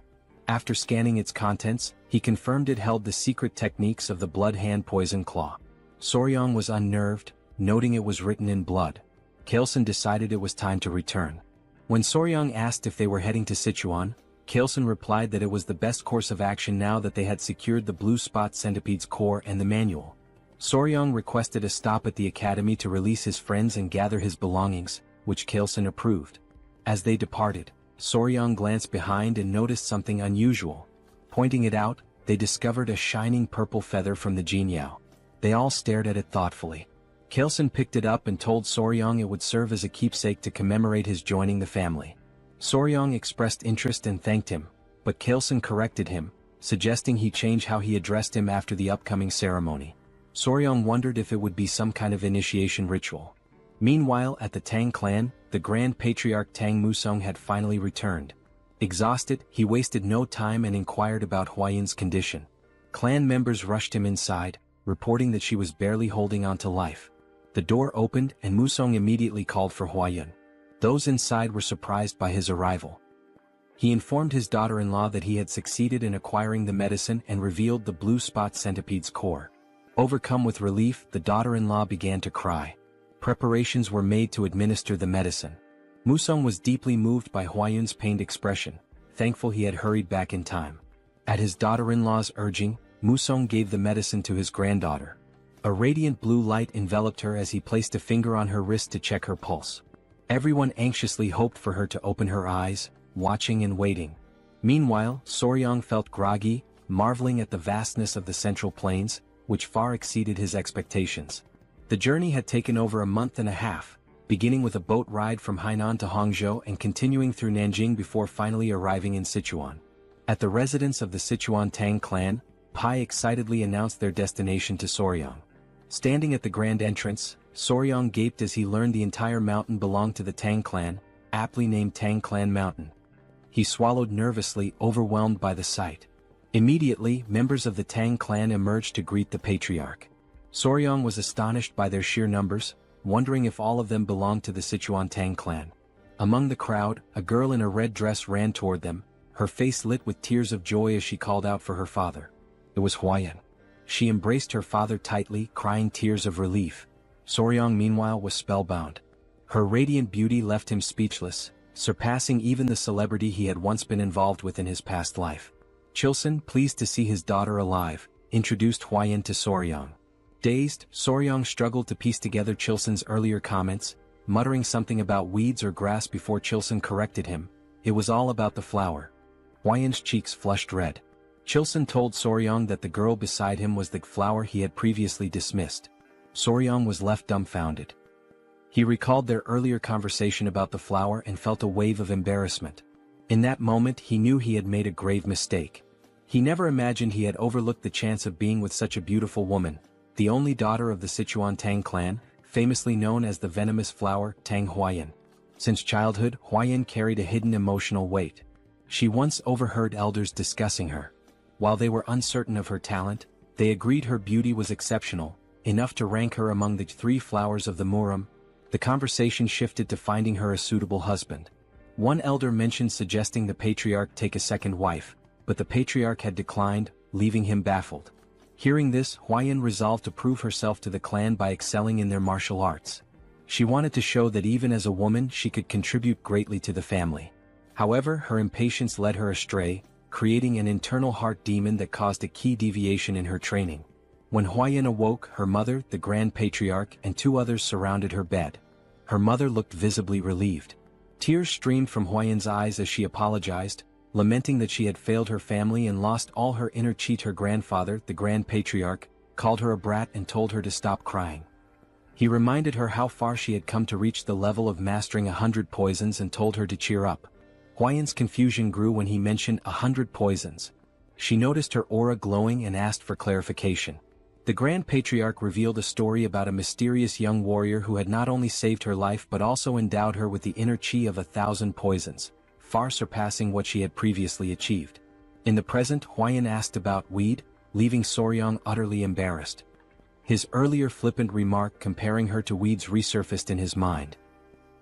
After scanning its contents, he confirmed it held the secret techniques of the blood hand poison claw. Soryang was unnerved, noting it was written in blood. Kalesen decided it was time to return. When Soryang asked if they were heading to Sichuan, Kalesen replied that it was the best course of action now that they had secured the blue spot centipede's core and the manual. Soryang requested a stop at the academy to release his friends and gather his belongings, which Kalesen approved. As they departed, Soryang glanced behind and noticed something unusual. Pointing it out, they discovered a shining purple feather from the jinyao. They all stared at it thoughtfully. Kalesen picked it up and told Soryang it would serve as a keepsake to commemorate his joining the family. Soryang expressed interest and thanked him, but Kalesen corrected him, suggesting he change how he addressed him after the upcoming ceremony. Soryang wondered if it would be some kind of initiation ritual. Meanwhile, at the Tang clan, the Grand Patriarch Tang Musong had finally returned. Exhausted, he wasted no time and inquired about Huayun's condition. Clan members rushed him inside, reporting that she was barely holding on to life. The door opened and Musong immediately called for Huayun. Those inside were surprised by his arrival. He informed his daughter-in-law that he had succeeded in acquiring the medicine and revealed the blue spot centipede's core. Overcome with relief, the daughter-in-law began to cry. Preparations were made to administer the medicine. Musong was deeply moved by Huayun's pained expression, thankful he had hurried back in time. At his daughter-in-law's urging, Musong gave the medicine to his granddaughter. A radiant blue light enveloped her as he placed a finger on her wrist to check her pulse. Everyone anxiously hoped for her to open her eyes, watching and waiting. Meanwhile, Soryang felt groggy, marveling at the vastness of the Central Plains, which far exceeded his expectations. The journey had taken over a month and a half, beginning with a boat ride from Hainan to Hangzhou and continuing through Nanjing before finally arriving in Sichuan. At the residence of the Sichuan Tang Clan, Pai excitedly announced their destination to Soryang. Standing at the grand entrance, Soryang gaped as he learned the entire mountain belonged to the Tang Clan, aptly named Tang Clan Mountain. He swallowed nervously, overwhelmed by the sight. Immediately, members of the Tang Clan emerged to greet the patriarch. Soryang was astonished by their sheer numbers, wondering if all of them belonged to the Sichuan Tang Clan. Among the crowd, a girl in a red dress ran toward them, her face lit with tears of joy as she called out for her father. It was Huayan. She embraced her father tightly, crying tears of relief. Soryang meanwhile was spellbound. Her radiant beauty left him speechless, surpassing even the celebrity he had once been involved with in his past life. Chilson, pleased to see his daughter alive, introduced Huayan to Soryang. Dazed, Soryang struggled to piece together Chilson's earlier comments, muttering something about weeds or grass before Chilson corrected him. It was all about the flower. Huayan's cheeks flushed red. Chilson told Soryang that the girl beside him was the flower he had previously dismissed. Soryang was left dumbfounded. He recalled their earlier conversation about the flower and felt a wave of embarrassment. In that moment he knew he had made a grave mistake. He never imagined he had overlooked the chance of being with such a beautiful woman, the only daughter of the Sichuan Tang Clan, famously known as the Venomous Flower, Tang Huayan. Since childhood, Huayan carried a hidden emotional weight. She once overheard elders discussing her. While they were uncertain of her talent, they agreed her beauty was exceptional, enough to rank her among the 3 flowers of the Murim. The conversation shifted to finding her a suitable husband. One elder mentioned suggesting the patriarch take a second wife, but the patriarch had declined, leaving him baffled. Hearing this, Huayan resolved to prove herself to the clan by excelling in their martial arts. She wanted to show that even as a woman she could contribute greatly to the family. However, her impatience led her astray, creating an internal heart demon that caused a key deviation in her training. When Huayan awoke, her mother, the Grand Patriarch, and 2 others surrounded her bed. Her mother looked visibly relieved. Tears streamed from Huayan's eyes as she apologized, lamenting that she had failed her family and lost all her inner chi. Her grandfather, the Grand Patriarch, called her a brat and told her to stop crying. He reminded her how far she had come to reach the level of mastering 100 poisons and told her to cheer up. Huayan's confusion grew when he mentioned 100 poisons. She noticed her aura glowing and asked for clarification. The Grand Patriarch revealed a story about a mysterious young warrior who had not only saved her life but also endowed her with the inner chi of 1,000 poisons, far surpassing what she had previously achieved. In the present, Huayan asked about weed, leaving Soryang utterly embarrassed. His earlier flippant remark comparing her to weeds resurfaced in his mind.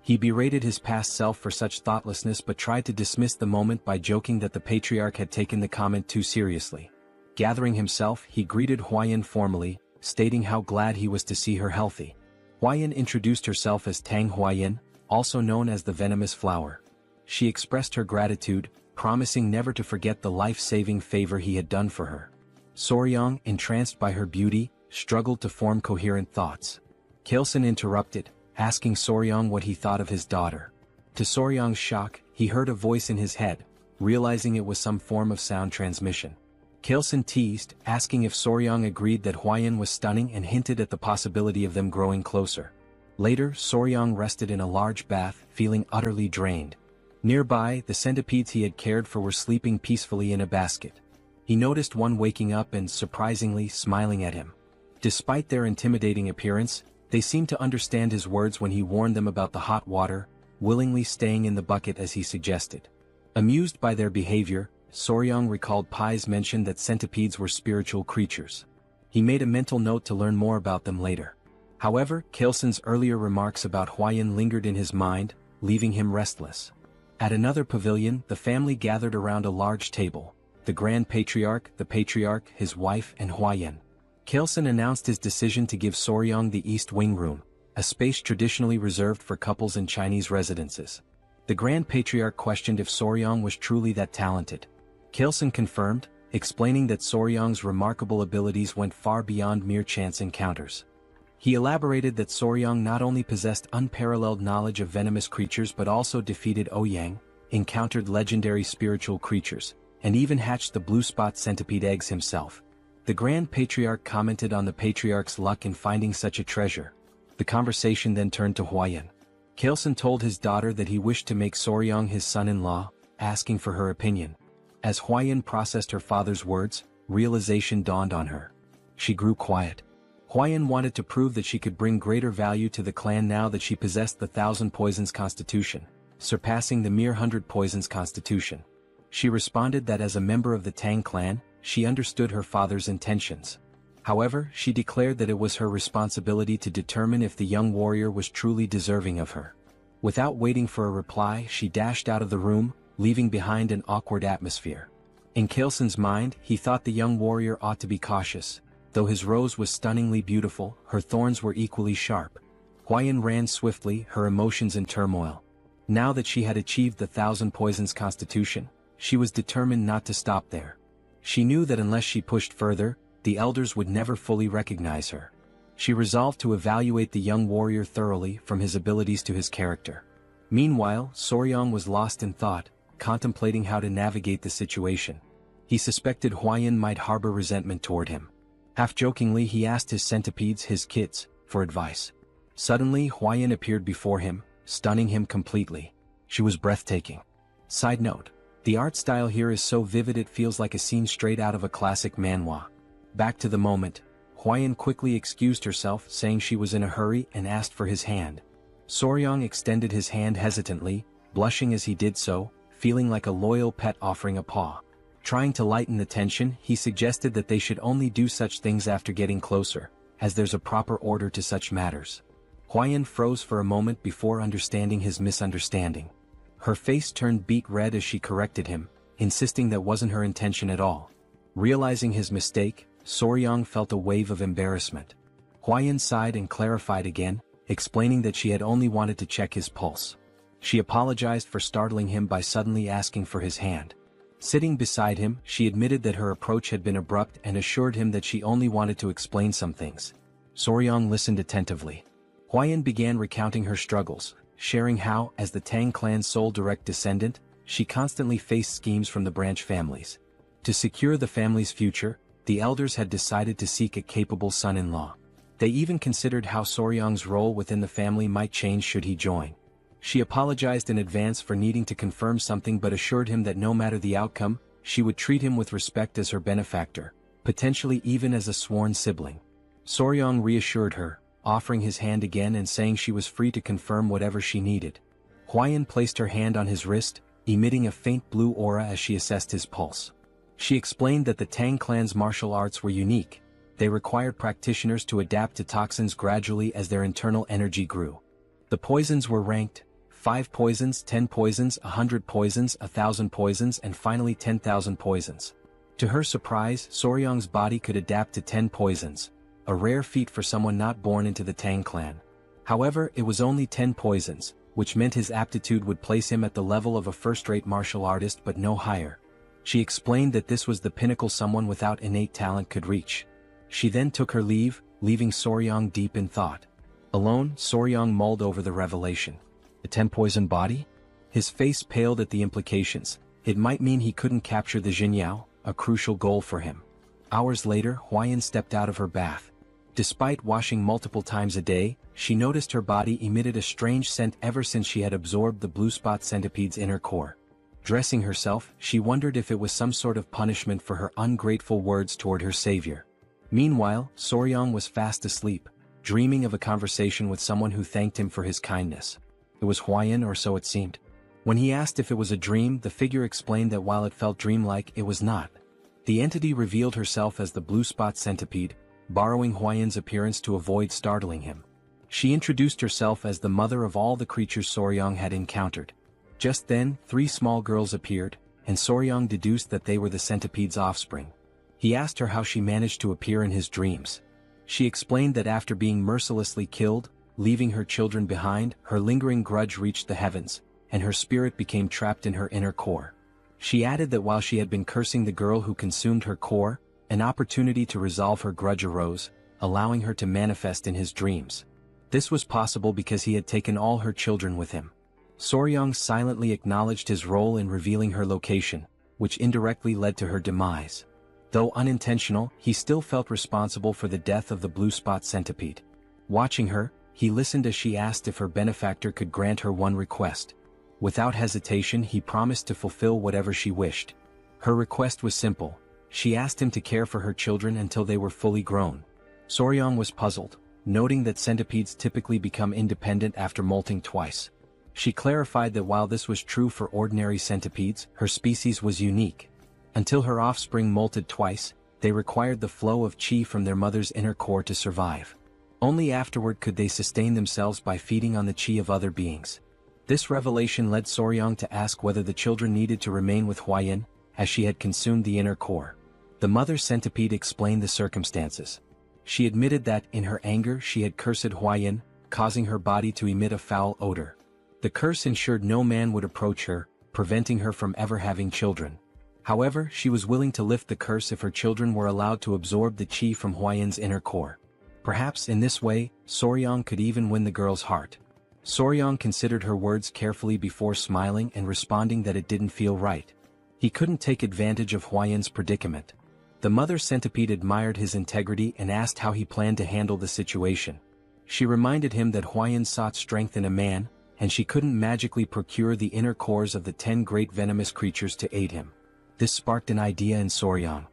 He berated his past self for such thoughtlessness but tried to dismiss the moment by joking that the patriarch had taken the comment too seriously. Gathering himself, he greeted Huayan formally, stating how glad he was to see her healthy. Huayan introduced herself as Tang Huayan, also known as the Venomous Flower. She expressed her gratitude, promising never to forget the life-saving favor he had done for her. Soryang, entranced by her beauty, struggled to form coherent thoughts. Kaleson interrupted, asking Soryang what he thought of his daughter. To Soryang's shock, he heard a voice in his head, realizing it was some form of sound transmission. Kaleson teased, asking if Soryang agreed that Huayan was stunning and hinted at the possibility of them growing closer. Later, Soryang rested in a large bath, feeling utterly drained. Nearby, the centipedes he had cared for were sleeping peacefully in a basket. He noticed one waking up and, surprisingly, smiling at him. Despite their intimidating appearance, they seemed to understand his words when he warned them about the hot water, willingly staying in the bucket as he suggested. Amused by their behavior, Soryang recalled Pai's mention that centipedes were spiritual creatures. He made a mental note to learn more about them later. However, Kaleson's earlier remarks about Huayan lingered in his mind, leaving him restless. At another pavilion, the family gathered around a large table. The Grand Patriarch, the Patriarch, his wife, and Huayan. Kaleson announced his decision to give Soryang the East Wing Room, a space traditionally reserved for couples in Chinese residences. The Grand Patriarch questioned if Soryang was truly that talented. Kaleson confirmed, explaining that Soryang's remarkable abilities went far beyond mere chance encounters. He elaborated that Soryang not only possessed unparalleled knowledge of venomous creatures but also defeated Ouyang, encountered legendary spiritual creatures, and even hatched the blue spot centipede eggs himself. The Grand Patriarch commented on the Patriarch's luck in finding such a treasure. The conversation then turned to Huayan. Kaleson told his daughter that he wished to make Soryang his son-in-law, asking for her opinion. As Huayan processed her father's words, realization dawned on her. She grew quiet. Huayan wanted to prove that she could bring greater value to the clan now that she possessed the 1,000 Poisons constitution, surpassing the mere 100 Poisons constitution. She responded that as a member of the Tang clan, she understood her father's intentions. However, she declared that it was her responsibility to determine if the young warrior was truly deserving of her. Without waiting for a reply, she dashed out of the room, leaving behind an awkward atmosphere. In Kaleson's mind, he thought the young warrior ought to be cautious. Though his rose was stunningly beautiful, her thorns were equally sharp. Huayan ran swiftly, her emotions in turmoil. Now that she had achieved the 1,000 Poisons constitution, she was determined not to stop there. She knew that unless she pushed further, the elders would never fully recognize her. She resolved to evaluate the young warrior thoroughly from his abilities to his character. Meanwhile, Soryang was lost in thought, contemplating how to navigate the situation. He suspected Huayan might harbor resentment toward him. Half-jokingly he asked his centipedes, his kids, for advice. Suddenly Huayan appeared before him, stunning him completely. She was breathtaking. Side note: the art style here is so vivid it feels like a scene straight out of a classic manhwa. Back to the moment, Huayan quickly excused herself, saying she was in a hurry, and asked for his hand. Soryang extended his hand hesitantly, blushing as he did so, feeling like a loyal pet offering a paw. Trying to lighten the tension, he suggested that they should only do such things after getting closer, as there's a proper order to such matters. Huayan froze for a moment before understanding his misunderstanding. Her face turned beet red as she corrected him, insisting that wasn't her intention at all. Realizing his mistake, Soryang felt a wave of embarrassment. Huayan sighed and clarified again, explaining that she had only wanted to check his pulse. She apologized for startling him by suddenly asking for his hand. Sitting beside him, she admitted that her approach had been abrupt and assured him that she only wanted to explain some things. Soryang listened attentively. Huayan began recounting her struggles, sharing how, as the Tang clan's sole direct descendant, she constantly faced schemes from the branch families. To secure the family's future, the elders had decided to seek a capable son-in-law. They even considered how Soryang's role within the family might change should he join. She apologized in advance for needing to confirm something but assured him that no matter the outcome, she would treat him with respect as her benefactor, potentially even as a sworn sibling. Soryang reassured her, offering his hand again and saying she was free to confirm whatever she needed. Huayan placed her hand on his wrist, emitting a faint blue aura as she assessed his pulse. She explained that the Tang clan's martial arts were unique. They required practitioners to adapt to toxins gradually as their internal energy grew. The poisons were ranked: 5 poisons, 10 poisons, 100 poisons, 1,000 poisons, and finally 10,000 poisons. To her surprise, Soryang's body could adapt to 10 poisons, a rare feat for someone not born into the Tang clan. However, it was only 10 poisons, which meant his aptitude would place him at the level of a first-rate martial artist but no higher. She explained that this was the pinnacle someone without innate talent could reach. She then took her leave, leaving Soryang deep in thought. Alone, Soryang mulled over the revelation. The 10-poison body? His face paled at the implications. It might mean he couldn't capture the Jinyao, a crucial goal for him. Hours later, Huayan stepped out of her bath. Despite washing multiple times a day, she noticed her body emitted a strange scent ever since she had absorbed the blue spot centipede's inner core. Dressing herself, she wondered if it was some sort of punishment for her ungrateful words toward her savior. Meanwhile, Soryang was fast asleep, dreaming of a conversation with someone who thanked him for his kindness. It was Huayan, or so it seemed. When he asked if it was a dream, the figure explained that while it felt dreamlike, it was not. The entity revealed herself as the blue spot centipede, borrowing Huayan's appearance to avoid startling him. She introduced herself as the mother of all the creatures Soryang had encountered. Just then, 3 small girls appeared, and Soryang deduced that they were the centipede's offspring. He asked her how she managed to appear in his dreams. She explained that after being mercilessly killed, leaving her children behind, her lingering grudge reached the heavens, and her spirit became trapped in her inner core. She added that while she had been cursing the girl who consumed her core, an opportunity to resolve her grudge arose, allowing her to manifest in his dreams. This was possible because he had taken all her children with him. Soryang silently acknowledged his role in revealing her location, which indirectly led to her demise. Though unintentional, he still felt responsible for the death of the blue spot centipede. Watching her, He listened as she asked if her benefactor could grant her one request. Without hesitation he promised to fulfill whatever she wished. Her request was simple. She asked him to care for her children until they were fully grown. Soryang was puzzled, noting that centipedes typically become independent after molting twice. She clarified that while this was true for ordinary centipedes, her species was unique. Until her offspring molted twice, they required the flow of qi from their mother's inner core to survive. Only afterward could they sustain themselves by feeding on the qi of other beings. This revelation led Soryang to ask whether the children needed to remain with Huayan, as she had consumed the inner core. The mother centipede explained the circumstances. She admitted that, in her anger, she had cursed Huayan, causing her body to emit a foul odor. The curse ensured no man would approach her, preventing her from ever having children. However, she was willing to lift the curse if her children were allowed to absorb the qi from Huayan's inner core. Perhaps in this way, Soryang could even win the girl's heart. Soryang considered her words carefully before smiling and responding that it didn't feel right. He couldn't take advantage of Huayan's predicament. The mother centipede admired his integrity and asked how he planned to handle the situation. She reminded him that Huayan sought strength in a man, and she couldn't magically procure the inner cores of the 10 great venomous creatures to aid him. This sparked an idea in Soryang.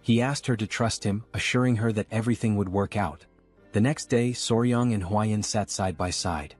He asked her to trust him, assuring her that everything would work out. The next day, Soryang and Huayan sat side by side.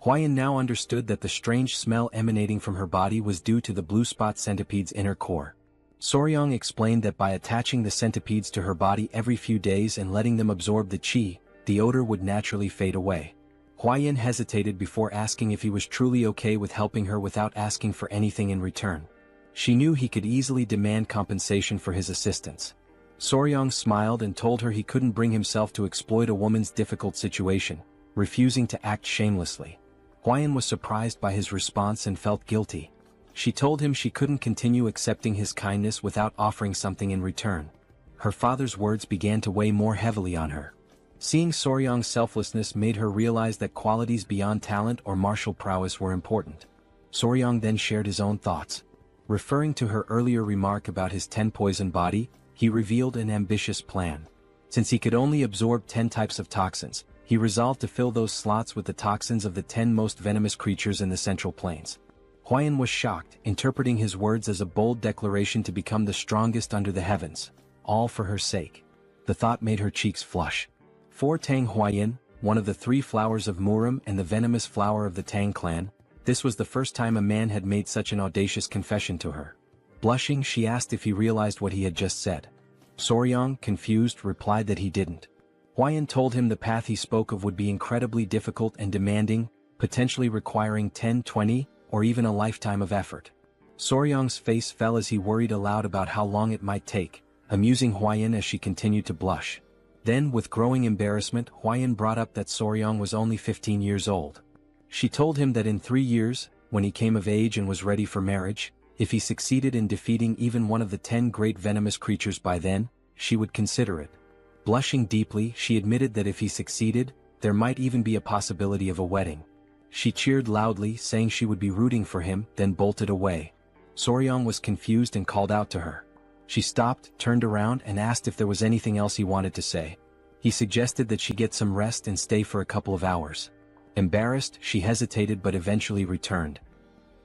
Huayan now understood that the strange smell emanating from her body was due to the blue spot centipede's inner core. Soryang explained that by attaching the centipedes to her body every few days and letting them absorb the qi, the odor would naturally fade away. Huayan hesitated before asking if he was truly okay with helping her without asking for anything in return. She knew he could easily demand compensation for his assistance. Soryang smiled and told her he couldn't bring himself to exploit a woman's difficult situation, refusing to act shamelessly. Huayan was surprised by his response and felt guilty. She told him she couldn't continue accepting his kindness without offering something in return. Her father's words began to weigh more heavily on her. Seeing Soryang's selflessness made her realize that qualities beyond talent or martial prowess were important. Soryang then shared his own thoughts. Referring to her earlier remark about his 10-poison body, he revealed an ambitious plan. Since he could only absorb 10 types of toxins, he resolved to fill those slots with the toxins of the 10 most venomous creatures in the Central Plains. Huayan was shocked, interpreting his words as a bold declaration to become the strongest under the heavens, all for her sake. The thought made her cheeks flush. For Tang Huayan, one of the 3 flowers of Murim and the venomous flower of the Tang Clan, this was the first time a man had made such an audacious confession to her. Blushing, she asked if he realized what he had just said. Soryang, confused, replied that he didn't. Huayan told him the path he spoke of would be incredibly difficult and demanding, potentially requiring 10, 20, or even a lifetime of effort. Soryang's face fell as he worried aloud about how long it might take, amusing Huayan as she continued to blush. Then, with growing embarrassment, Huayan brought up that Soryang was only 15 years old. She told him that in 3 years, when he came of age and was ready for marriage, if he succeeded in defeating even one of the 10 great venomous creatures by then, she would consider it. Blushing deeply, she admitted that if he succeeded, there might even be a possibility of a wedding. She cheered loudly, saying she would be rooting for him, then bolted away. Soryang was confused and called out to her. She stopped, turned around, and asked if there was anything else he wanted to say. He suggested that she get some rest and stay for a couple of hours. Embarrassed, she hesitated but eventually returned.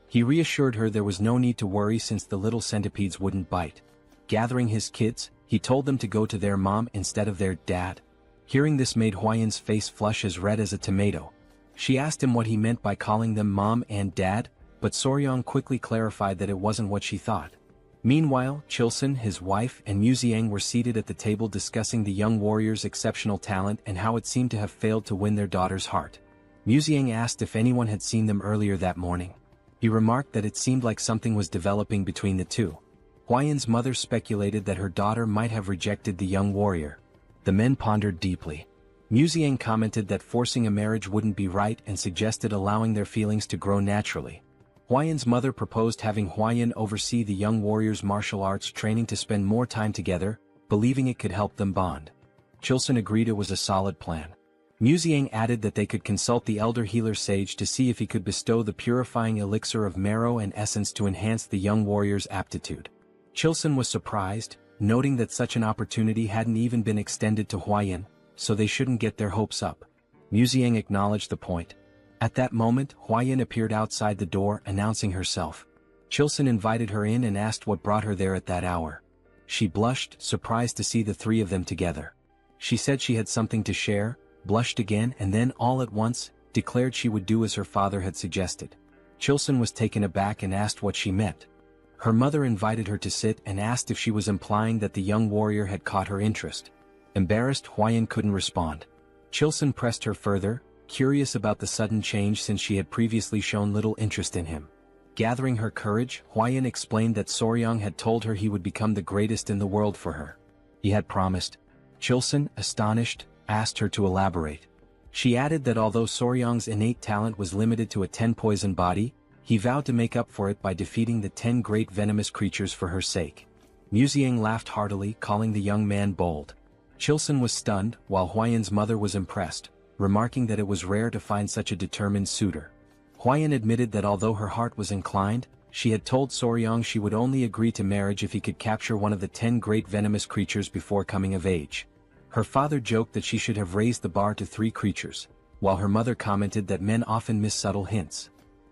He reassured her there was no need to worry since the little centipedes wouldn't bite. Gathering his kids, he told them to go to their mom instead of their dad. Hearing this made Huayan's face flush as red as a tomato. She asked him what he meant by calling them mom and dad, but Soryang quickly clarified that it wasn't what she thought. Meanwhile, Chilson, his wife, and Muziang were seated at the table discussing the young warrior's exceptional talent and how it seemed to have failed to win their daughter's heart. Muziang asked if anyone had seen them earlier that morning. He remarked that it seemed like something was developing between the two. Huayan's mother speculated that her daughter might have rejected the young warrior. The men pondered deeply. Muziang commented that forcing a marriage wouldn't be right and suggested allowing their feelings to grow naturally. Huayan's mother proposed having Huayan oversee the young warrior's martial arts training to spend more time together, believing it could help them bond. Chilson agreed it was a solid plan. Muziang added that they could consult the elder healer sage to see if he could bestow the purifying elixir of marrow and essence to enhance the young warrior's aptitude. Chilson was surprised, noting that such an opportunity hadn't even been extended to Huayan, so they shouldn't get their hopes up. Muziang acknowledged the point. At that moment, Huayan appeared outside the door announcing herself. Chilson invited her in and asked what brought her there at that hour. She blushed, surprised to see the three of them together. She said she had something to share, blushed again and then all at once, declared she would do as her father had suggested. Chilson was taken aback and asked what she meant. Her mother invited her to sit and asked if she was implying that the young warrior had caught her interest. Embarrassed, Huayan couldn't respond. Chilson pressed her further, curious about the sudden change since she had previously shown little interest in him. Gathering her courage, Huayan explained that Soryang had told her he would become the greatest in the world for her. He had promised. Chilson, astonished, asked her to elaborate. She added that although Soryang's innate talent was limited to a 10-poison body, he vowed to make up for it by defeating the 10 great venomous creatures for her sake. Muziang laughed heartily, calling the young man bold. Chilson was stunned, while Huayan's mother was impressed, remarking that it was rare to find such a determined suitor. Huayan admitted that although her heart was inclined, she had told Soryang she would only agree to marriage if he could capture one of the 10 great venomous creatures before coming of age. Her father joked that she should have raised the bar to 3 creatures, while her mother commented that men often miss subtle hints.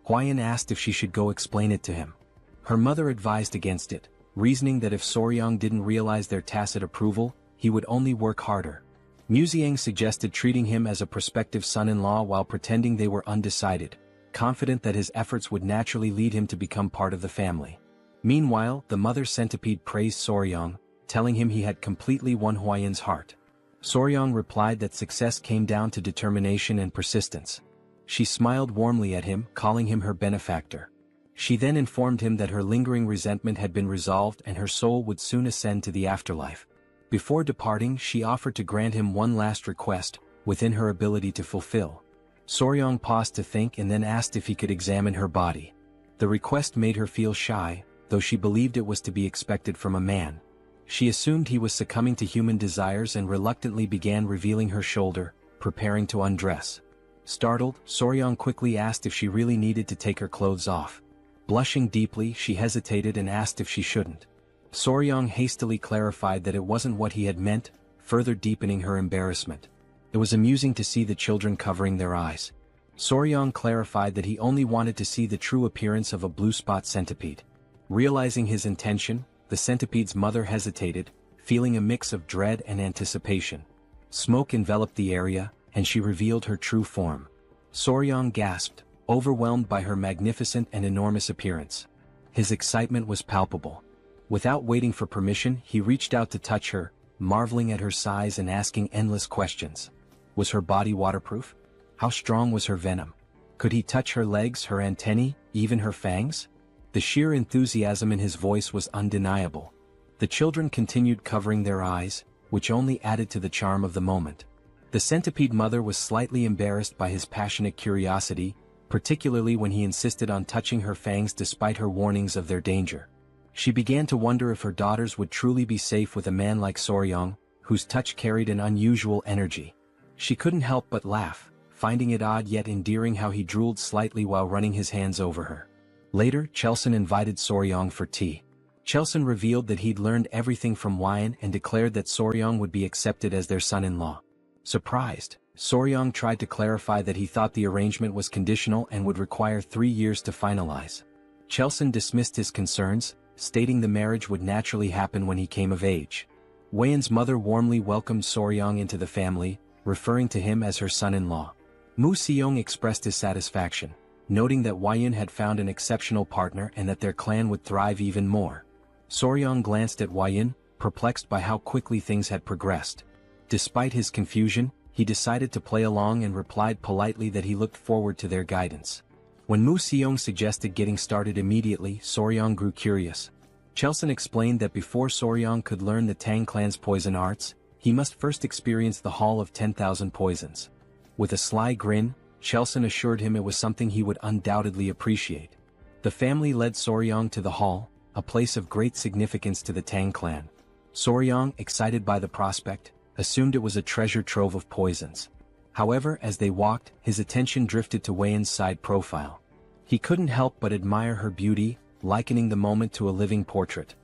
Huayan asked if she should go explain it to him. Her mother advised against it, reasoning that if Soryang didn't realize their tacit approval, he would only work harder. Muziang suggested treating him as a prospective son-in-law while pretending they were undecided, confident that his efforts would naturally lead him to become part of the family. Meanwhile, the mother centipede praised Soryang, telling him he had completely won Huayan's heart. Soryang replied that success came down to determination and persistence. She smiled warmly at him, calling him her benefactor. She then informed him that her lingering resentment had been resolved and her soul would soon ascend to the afterlife. Before departing, she offered to grant him one last request, within her ability to fulfill. Soryang paused to think and then asked if he could examine her body. The request made her feel shy, though she believed it was to be expected from a man. She assumed he was succumbing to human desires and reluctantly began revealing her shoulder, preparing to undress. Startled, Soryang quickly asked if she really needed to take her clothes off. Blushing deeply, she hesitated and asked if she shouldn't. Soryang hastily clarified that it wasn't what he had meant, further deepening her embarrassment. It was amusing to see the children covering their eyes. Soryang clarified that he only wanted to see the true appearance of a blue spot centipede. Realizing his intention, the centipede's mother hesitated, feeling a mix of dread and anticipation. Smoke enveloped the area, and she revealed her true form. Soryang gasped, overwhelmed by her magnificent and enormous appearance. His excitement was palpable. Without waiting for permission, he reached out to touch her, marveling at her size and asking endless questions. Was her body waterproof? How strong was her venom? Could he touch her legs, her antennae, even her fangs? The sheer enthusiasm in his voice was undeniable. The children continued covering their eyes, which only added to the charm of the moment. The centipede mother was slightly embarrassed by his passionate curiosity, particularly when he insisted on touching her fangs despite her warnings of their danger. She began to wonder if her daughters would truly be safe with a man like Soryang, whose touch carried an unusual energy. She couldn't help but laugh, finding it odd yet endearing how he drooled slightly while running his hands over her. Later, Chilson invited Soryang for tea. Chilson revealed that he'd learned everything from Huayan and declared that Soryang would be accepted as their son-in-law. Surprised, Soryang tried to clarify that he thought the arrangement was conditional and would require 3 years to finalize. Chilson dismissed his concerns, stating the marriage would naturally happen when he came of age. Huayan's mother warmly welcomed Soryang into the family, referring to him as her son-in-law. Mu Seong expressed his satisfaction, noting that Huayan had found an exceptional partner and that their clan would thrive even more. Soryang glanced at Huayan, perplexed by how quickly things had progressed. Despite his confusion, he decided to play along and replied politely that he looked forward to their guidance. When Mu Seong suggested getting started immediately, Soryang grew curious. Chilson explained that before Soryang could learn the Tang clan's poison arts, he must first experience the Hall of 10,000 Poisons. With a sly grin, Chilson assured him it was something he would undoubtedly appreciate. The family led Soryang to the hall, a place of great significance to the Tang clan. Soryang, excited by the prospect, assumed it was a treasure trove of poisons. However, as they walked, his attention drifted to Huayan's side profile. He couldn't help but admire her beauty, likening the moment to a living portrait.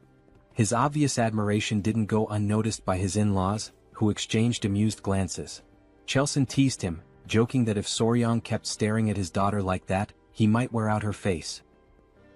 His obvious admiration didn't go unnoticed by his in-laws, who exchanged amused glances. Chilson teased him, joking that if Soryang kept staring at his daughter like that, he might wear out her face.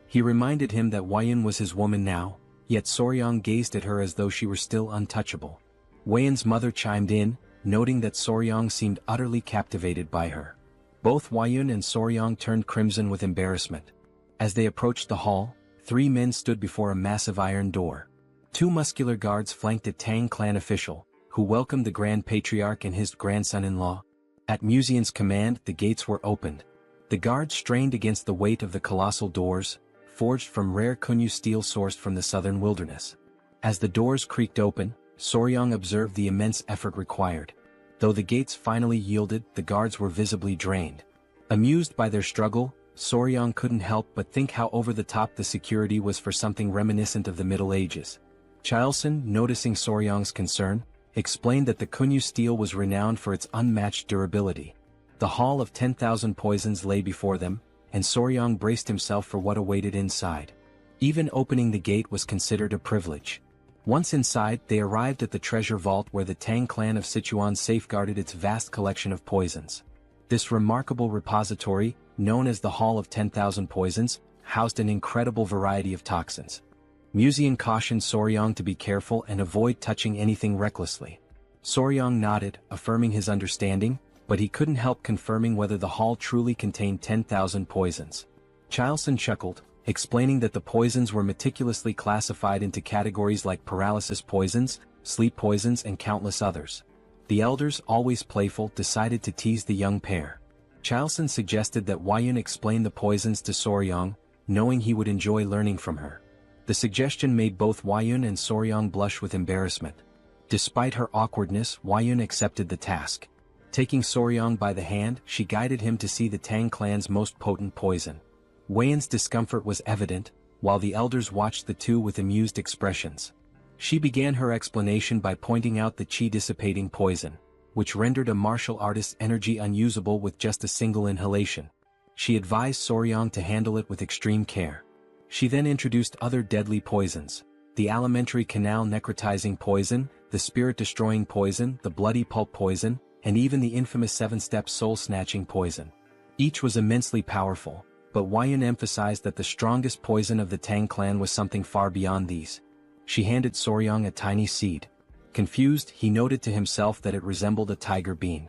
He reminded him that Wayun was his woman now, yet Soryang gazed at her as though she were still untouchable. Wayun's mother chimed in, noting that Soryang seemed utterly captivated by her. Both Wayun and Soryang turned crimson with embarrassment. As they approached the hall, 3 men stood before a massive iron door. 2 muscular guards flanked a Tang clan official, who welcomed the Grand Patriarch and his grandson-in-law. At Museon's command, the gates were opened. The guards strained against the weight of the colossal doors, forged from rare Kunyu steel sourced from the southern wilderness. As the doors creaked open, Soryang observed the immense effort required. Though the gates finally yielded, the guards were visibly drained. Amused by their struggle, Soryang couldn't help but think how over-the-top the security was for something reminiscent of the Middle Ages. Chilson, noticing Soryang's concern, explained that the Kunyu steel was renowned for its unmatched durability. The Hall of 10,000 Poisons lay before them, and Soryang braced himself for what awaited inside. Even opening the gate was considered a privilege. Once inside, they arrived at the treasure vault where the Tang clan of Sichuan safeguarded its vast collection of poisons. This remarkable repository, known as the Hall of 10,000 Poisons, housed an incredible variety of toxins. Museon cautioned Soryang to be careful and avoid touching anything recklessly. Soryang nodded, affirming his understanding, but he couldn't help confirming whether the hall truly contained 10,000 poisons. Chilson chuckled, explaining that the poisons were meticulously classified into categories like paralysis poisons, sleep poisons and countless others. The elders, always playful, decided to tease the young pair. Chilson suggested that Wayun explain the poisons to Soryang, knowing he would enjoy learning from her. The suggestion made both Wayun and Soryang blush with embarrassment. Despite her awkwardness, Wayun accepted the task. Taking Soryang by the hand, she guided him to see the Tang clan's most potent poison. Wayun's discomfort was evident, while the elders watched the two with amused expressions. She began her explanation by pointing out the chi-dissipating poison, which rendered a martial artist's energy unusable with just a single inhalation. She advised Soryang to handle it with extreme care. She then introduced other deadly poisons: the alimentary canal necrotizing poison, the spirit-destroying poison, the bloody pulp poison, and even the infamous 7-step soul-snatching poison. Each was immensely powerful, but Wayun emphasized that the strongest poison of the Tang clan was something far beyond these. She handed Soryang a tiny seed. Confused, he noted to himself that it resembled a tiger bean.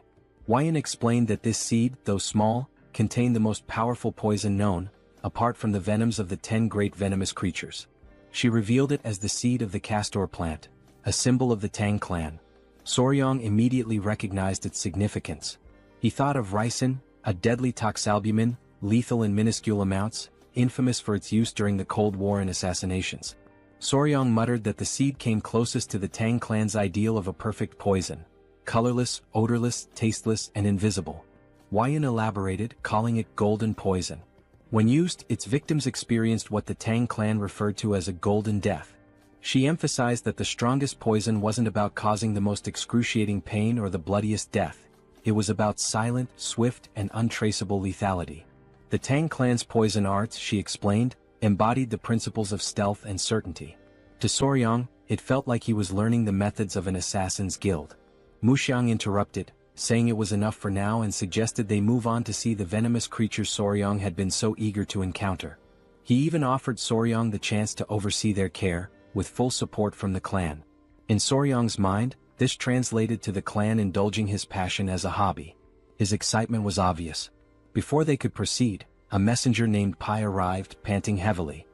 Wayun explained that this seed, though small, contained the most powerful poison known, apart from the venoms of the 10 great venomous creatures. She revealed it as the seed of the castor plant, a symbol of the Tang clan. Soryang immediately recognized its significance. He thought of ricin, a deadly toxalbumin, lethal in minuscule amounts, infamous for its use during the Cold War and assassinations. Soryang muttered that the seed came closest to the Tang clan's ideal of a perfect poison: colorless, odorless, tasteless, and invisible. Wayun elaborated, calling it golden poison. When used, its victims experienced what the Tang clan referred to as a golden death. She emphasized that the strongest poison wasn't about causing the most excruciating pain or the bloodiest death. It was about silent, swift, and untraceable lethality. The Tang clan's poison arts, she explained, embodied the principles of stealth and certainty. To Soryang, it felt like he was learning the methods of an assassin's guild. Muxiang interrupted, saying it was enough for now, and suggested they move on to see the venomous creatures Soryang had been so eager to encounter. He even offered Soryang the chance to oversee their care, with full support from the clan. In Soryang's mind, this translated to the clan indulging his passion as a hobby. His excitement was obvious. Before they could proceed, a messenger named Pai arrived, panting heavily.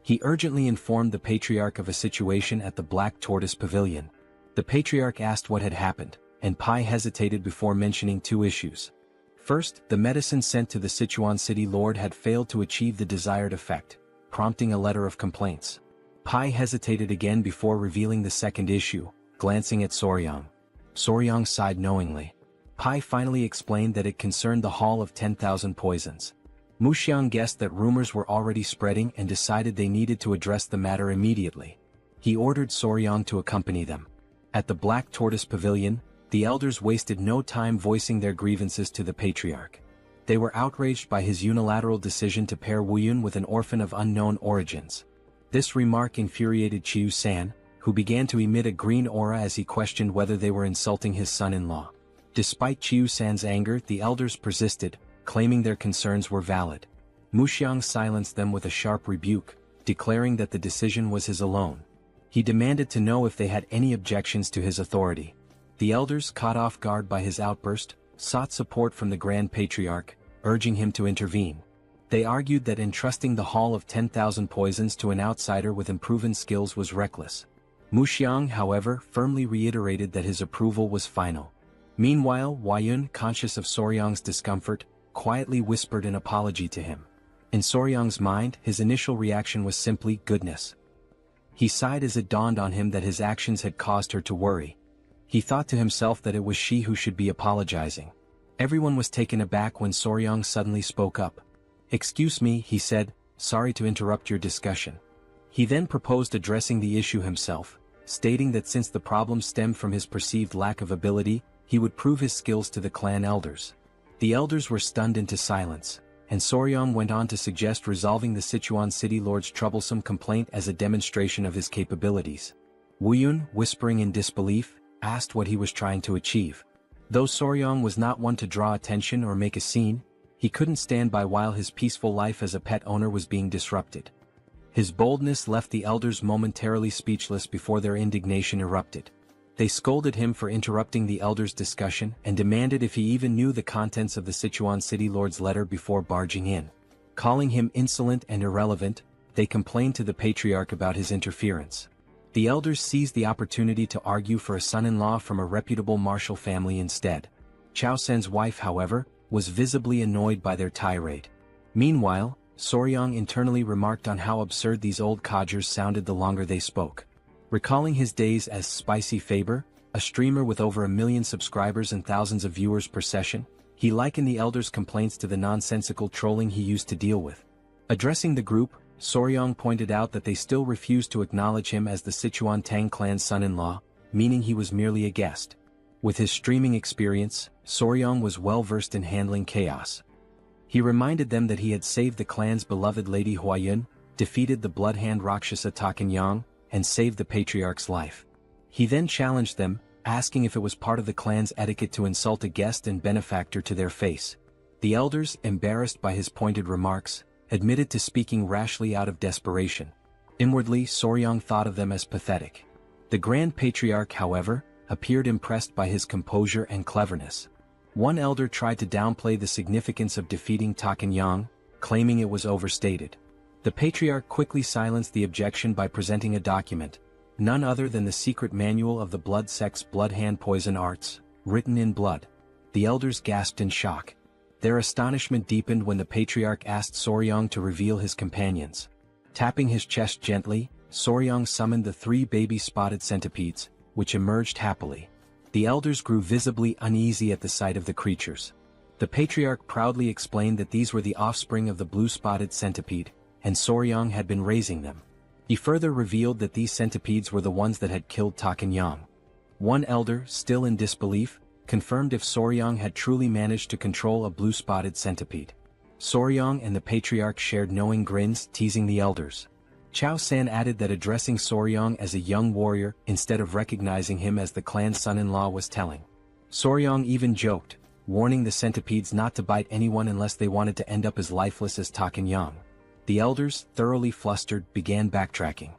He urgently informed the Patriarch of a situation at the Black Tortoise Pavilion. The Patriarch asked what had happened, and Pai hesitated before mentioning 2 issues. First, the medicine sent to the Sichuan city lord had failed to achieve the desired effect, prompting a letter of complaints. Pai hesitated again before revealing the second issue, glancing at Soryang. Soryang sighed knowingly. Pai finally explained that it concerned the Hall of 10,000 Poisons. Muxiang guessed that rumors were already spreading and decided they needed to address the matter immediately. He ordered Soryang to accompany them. At the Black Tortoise Pavilion, the elders wasted no time voicing their grievances to the Patriarch. They were outraged by his unilateral decision to pair Wuyun with an orphan of unknown origins. This remark infuriated Chiu-san, who began to emit a green aura as he questioned whether they were insulting his son-in-law. Despite Chiu San's anger, the elders persisted, claiming their concerns were valid. Muxiang silenced them with a sharp rebuke, declaring that the decision was his alone. He demanded to know if they had any objections to his authority. The elders, caught off guard by his outburst, sought support from the Grand Patriarch, urging him to intervene. They argued that entrusting the Hall of 10,000 Poisons to an outsider with unproven skills was reckless. Muxiang, however, firmly reiterated that his approval was final. Meanwhile, Huayun, conscious of Soryang's discomfort, quietly whispered an apology to him. In Soryang's mind, his initial reaction was simply goodness. He sighed as it dawned on him that his actions had caused her to worry. He thought to himself that it was she who should be apologizing. Everyone was taken aback when Soryang suddenly spoke up. "Excuse me," he said, "sorry to interrupt your discussion." He then proposed addressing the issue himself, stating that since the problem stemmed from his perceived lack of ability, he would prove his skills to the clan elders. The elders were stunned into silence, and Soryang went on to suggest resolving the Sichuan city lord's troublesome complaint as a demonstration of his capabilities. Wuyun, whispering in disbelief, asked what he was trying to achieve. Though Soryang was not one to draw attention or make a scene, he couldn't stand by while his peaceful life as a pet owner was being disrupted. His boldness left the elders momentarily speechless before their indignation erupted. They scolded him for interrupting the elders' discussion and demanded if he even knew the contents of the Sichuan city lord's letter before barging in. Calling him insolent and irrelevant, they complained to the patriarch about his interference. The elders seized the opportunity to argue for a son-in-law from a reputable martial family instead. Chao Sen's wife, however, was visibly annoyed by their tirade. Meanwhile, Soryang internally remarked on how absurd these old codgers sounded the longer they spoke. Recalling his days as Spicy Fabre, a streamer with over 1 million subscribers and thousands of viewers per session, he likened the elders' complaints to the nonsensical trolling he used to deal with. Addressing the group, Soryang pointed out that they still refused to acknowledge him as the Sichuan Tang Clan's son-in-law, meaning he was merely a guest. With his streaming experience, Soryang was well versed in handling chaos. He reminded them that he had saved the clan's beloved Lady Huayun, defeated the bloodhand Rakshasa Takanyang, and saved the patriarch's life. He then challenged them, asking if it was part of the clan's etiquette to insult a guest and benefactor to their face. The elders, embarrassed by his pointed remarks, admitted to speaking rashly out of desperation. Inwardly, Soryang thought of them as pathetic. The Grand Patriarch, however, appeared impressed by his composure and cleverness. One elder tried to downplay the significance of defeating Takanyang, claiming it was overstated. The Patriarch quickly silenced the objection by presenting a document, none other than the secret manual of the blood sect's bloodhand poison arts, written in blood. The elders gasped in shock. Their astonishment deepened when the Patriarch asked Soryang to reveal his companions. Tapping his chest gently, Soryang summoned the 3 baby spotted centipedes, which emerged happily. The elders grew visibly uneasy at the sight of the creatures. The Patriarch proudly explained that these were the offspring of the blue-spotted centipede, and Soryang had been raising them. He further revealed that these centipedes were the ones that had killed Takanyang. One elder, still in disbelief, confirmed if Soryang had truly managed to control a blue-spotted centipede. Soryang and the Patriarch shared knowing grins, teasing the elders. Chao San added that addressing Soryang as a young warrior instead of recognizing him as the clan's son-in-law was telling. Soryang even joked, warning the centipedes not to bite anyone unless they wanted to end up as lifeless as Takanyang. The elders, thoroughly flustered, began backtracking.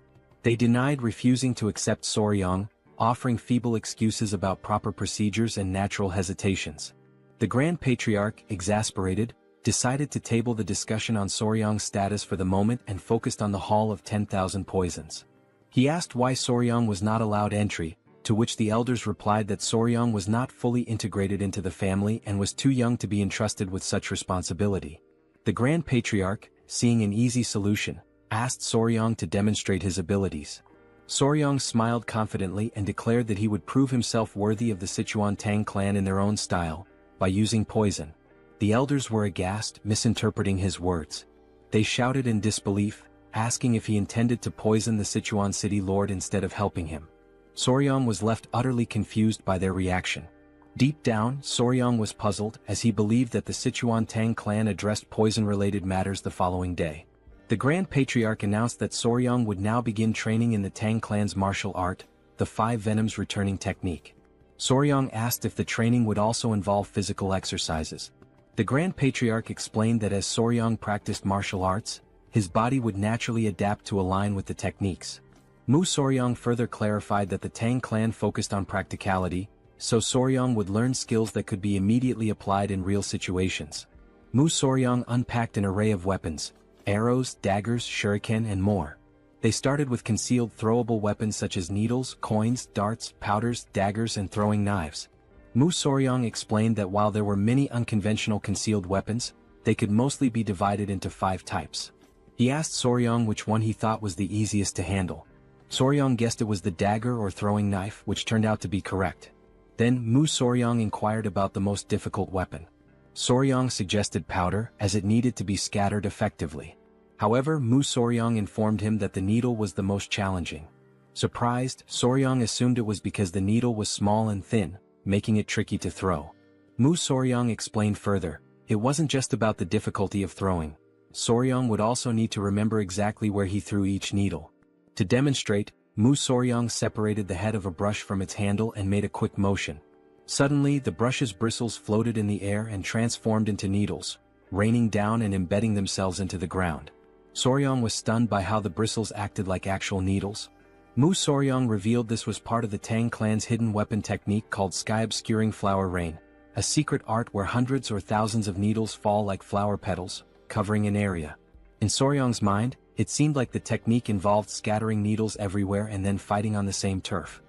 They denied refusing to accept Soryang, offering feeble excuses about proper procedures and natural hesitations. The Grand Patriarch, exasperated, decided to table the discussion on Soryang's status for the moment and focused on the Hall of 10,000 Poisons. He asked why Soryang was not allowed entry, to which the elders replied that Soryang was not fully integrated into the family and was too young to be entrusted with such responsibility. The Grand Patriarch, seeing an easy solution, asked Soryang to demonstrate his abilities. Soryang smiled confidently and declared that he would prove himself worthy of the Sichuan Tang Clan in their own style, by using poison. The elders were aghast, misinterpreting his words. They shouted in disbelief, asking if he intended to poison the Sichuan city lord instead of helping him. Soryang was left utterly confused by their reaction. Deep down, Soryang was puzzled as he believed that the Sichuan Tang Clan addressed poison-related matters the following day. The Grand Patriarch announced that Soryang would now begin training in the Tang Clan's martial art, the 5 Venoms returning technique. Soryong asked if the training would also involve physical exercises. The Grand Patriarch explained that as Soryong practiced martial arts, his body would naturally adapt to align with the techniques. Mu Soryong further clarified that the Tang clan focused on practicality, so Soryong would learn skills that could be immediately applied in real situations. Mu Soryong unpacked an array of weapons: arrows, daggers, shuriken and more. They started with concealed throwable weapons such as needles, coins, darts, powders, daggers and throwing knives. Mu Soryong explained that while there were many unconventional concealed weapons, they could mostly be divided into 5 types. He asked Soryong which one he thought was the easiest to handle. Soryong guessed it was the dagger or throwing knife, which turned out to be correct. Then Mu Soryong inquired about the most difficult weapon. Soryong suggested powder, as it needed to be scattered effectively. However, Mu Soryong informed him that the needle was the most challenging. Surprised, Soryong assumed it was because the needle was small and thin, making it tricky to throw. Mu Soryong explained further, it wasn't just about the difficulty of throwing. Soryong would also need to remember exactly where he threw each needle. To demonstrate, Mu Soryong separated the head of a brush from its handle and made a quick motion. Suddenly, the brush's bristles floated in the air and transformed into needles, raining down and embedding themselves into the ground. Soryong was stunned by how the bristles acted like actual needles. Mu Soryong revealed this was part of the Tang clan's hidden weapon technique called sky-obscuring flower rain, a secret art where hundreds or thousands of needles fall like flower petals, covering an area. In Soryong's mind, it seemed like the technique involved scattering needles everywhere and then fighting on the same turf.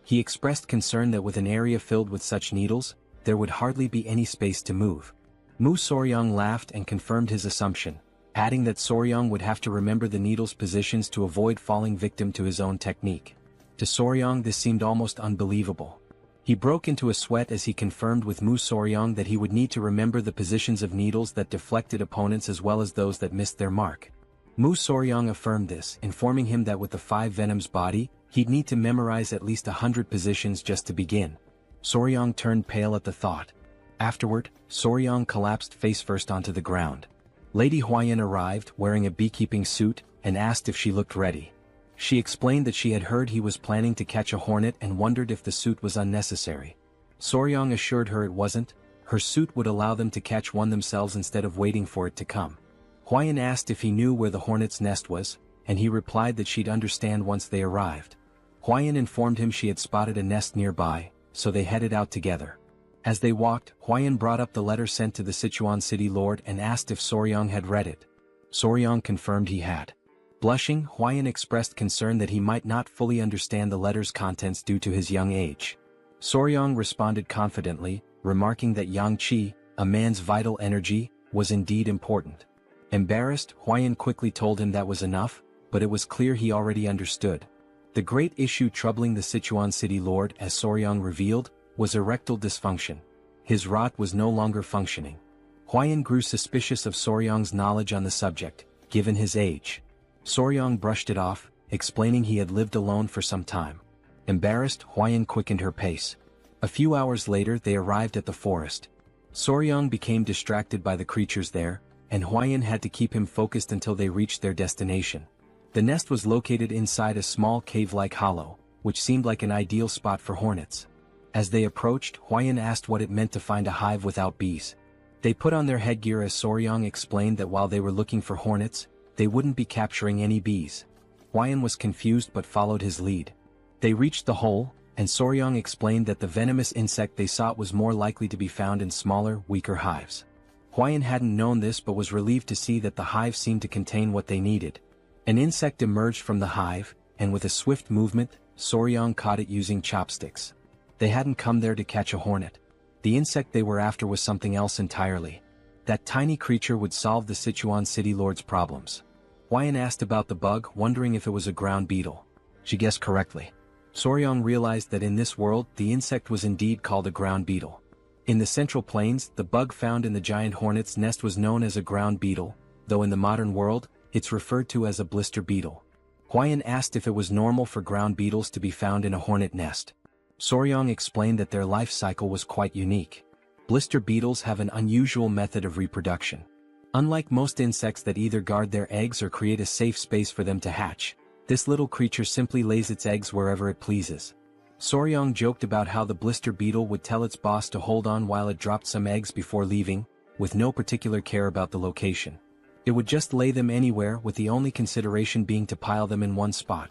He expressed concern that with an area filled with such needles, there would hardly be any space to move. Mu Soryong laughed and confirmed his assumption, adding that Soryong would have to remember the needles' positions to avoid falling victim to his own technique. To Soryong this seemed almost unbelievable. He broke into a sweat as he confirmed with Mu Soryong that he would need to remember the positions of needles that deflected opponents as well as those that missed their mark. Mu Soryong affirmed this, informing him that with the 5 Venom's body, he'd need to memorize at least 100 positions just to begin. Soryong turned pale at the thought. Afterward, Soryong collapsed face first onto the ground. Lady Huayan arrived, wearing a beekeeping suit, and asked if she looked ready. She explained that she had heard he was planning to catch a hornet and wondered if the suit was unnecessary. Soryong assured her it wasn't. Her suit would allow them to catch one themselves instead of waiting for it to come. Huayan asked if he knew where the hornet's nest was, and he replied that she'd understand once they arrived. Huayan informed him she had spotted a nest nearby, so they headed out together. As they walked, Huayan brought up the letter sent to the Sichuan city lord and asked if Soryong had read it. Soryong confirmed he had. Blushing, Huayan expressed concern that he might not fully understand the letter's contents due to his young age. Soryong responded confidently, remarking that yang qi, a man's vital energy, was indeed important. Embarrassed, Huayan quickly told him that was enough, but it was clear he already understood. The great issue troubling the Sichuan city lord, as Soryong revealed, was erectile dysfunction. His rod was no longer functioning. Huayan grew suspicious of Soryong's knowledge on the subject, given his age. Soryong brushed it off, explaining he had lived alone for some time. Embarrassed, Huayan quickened her pace. A few hours later they arrived at the forest. Soryong became distracted by the creatures there, and Huayan had to keep him focused until they reached their destination. The nest was located inside a small cave-like hollow, which seemed like an ideal spot for hornets. As they approached, Huayan asked what it meant to find a hive without bees. They put on their headgear as Soryong explained that while they were looking for hornets, they wouldn't be capturing any bees. Huayan was confused but followed his lead. They reached the hole, and Soryong explained that the venomous insect they sought was more likely to be found in smaller, weaker hives. Huayan hadn't known this but was relieved to see that the hive seemed to contain what they needed. An insect emerged from the hive, and with a swift movement, Soryong caught it using chopsticks. They hadn't come there to catch a hornet. The insect they were after was something else entirely. That tiny creature would solve the Sichuan city lord's problems. Huayan asked about the bug, wondering if it was a ground beetle. She guessed correctly. Soryong realized that in this world, the insect was indeed called a ground beetle. In the Central Plains, the bug found in the giant hornet's nest was known as a ground beetle, though in the modern world, it's referred to as a blister beetle. Huayan asked if it was normal for ground beetles to be found in a hornet nest. Soryong explained that their life cycle was quite unique. Blister beetles have an unusual method of reproduction. Unlike most insects that either guard their eggs or create a safe space for them to hatch, this little creature simply lays its eggs wherever it pleases. Soryong joked about how the blister beetle would tell its boss to hold on while it dropped some eggs before leaving, with no particular care about the location. It would just lay them anywhere, with the only consideration being to pile them in one spot.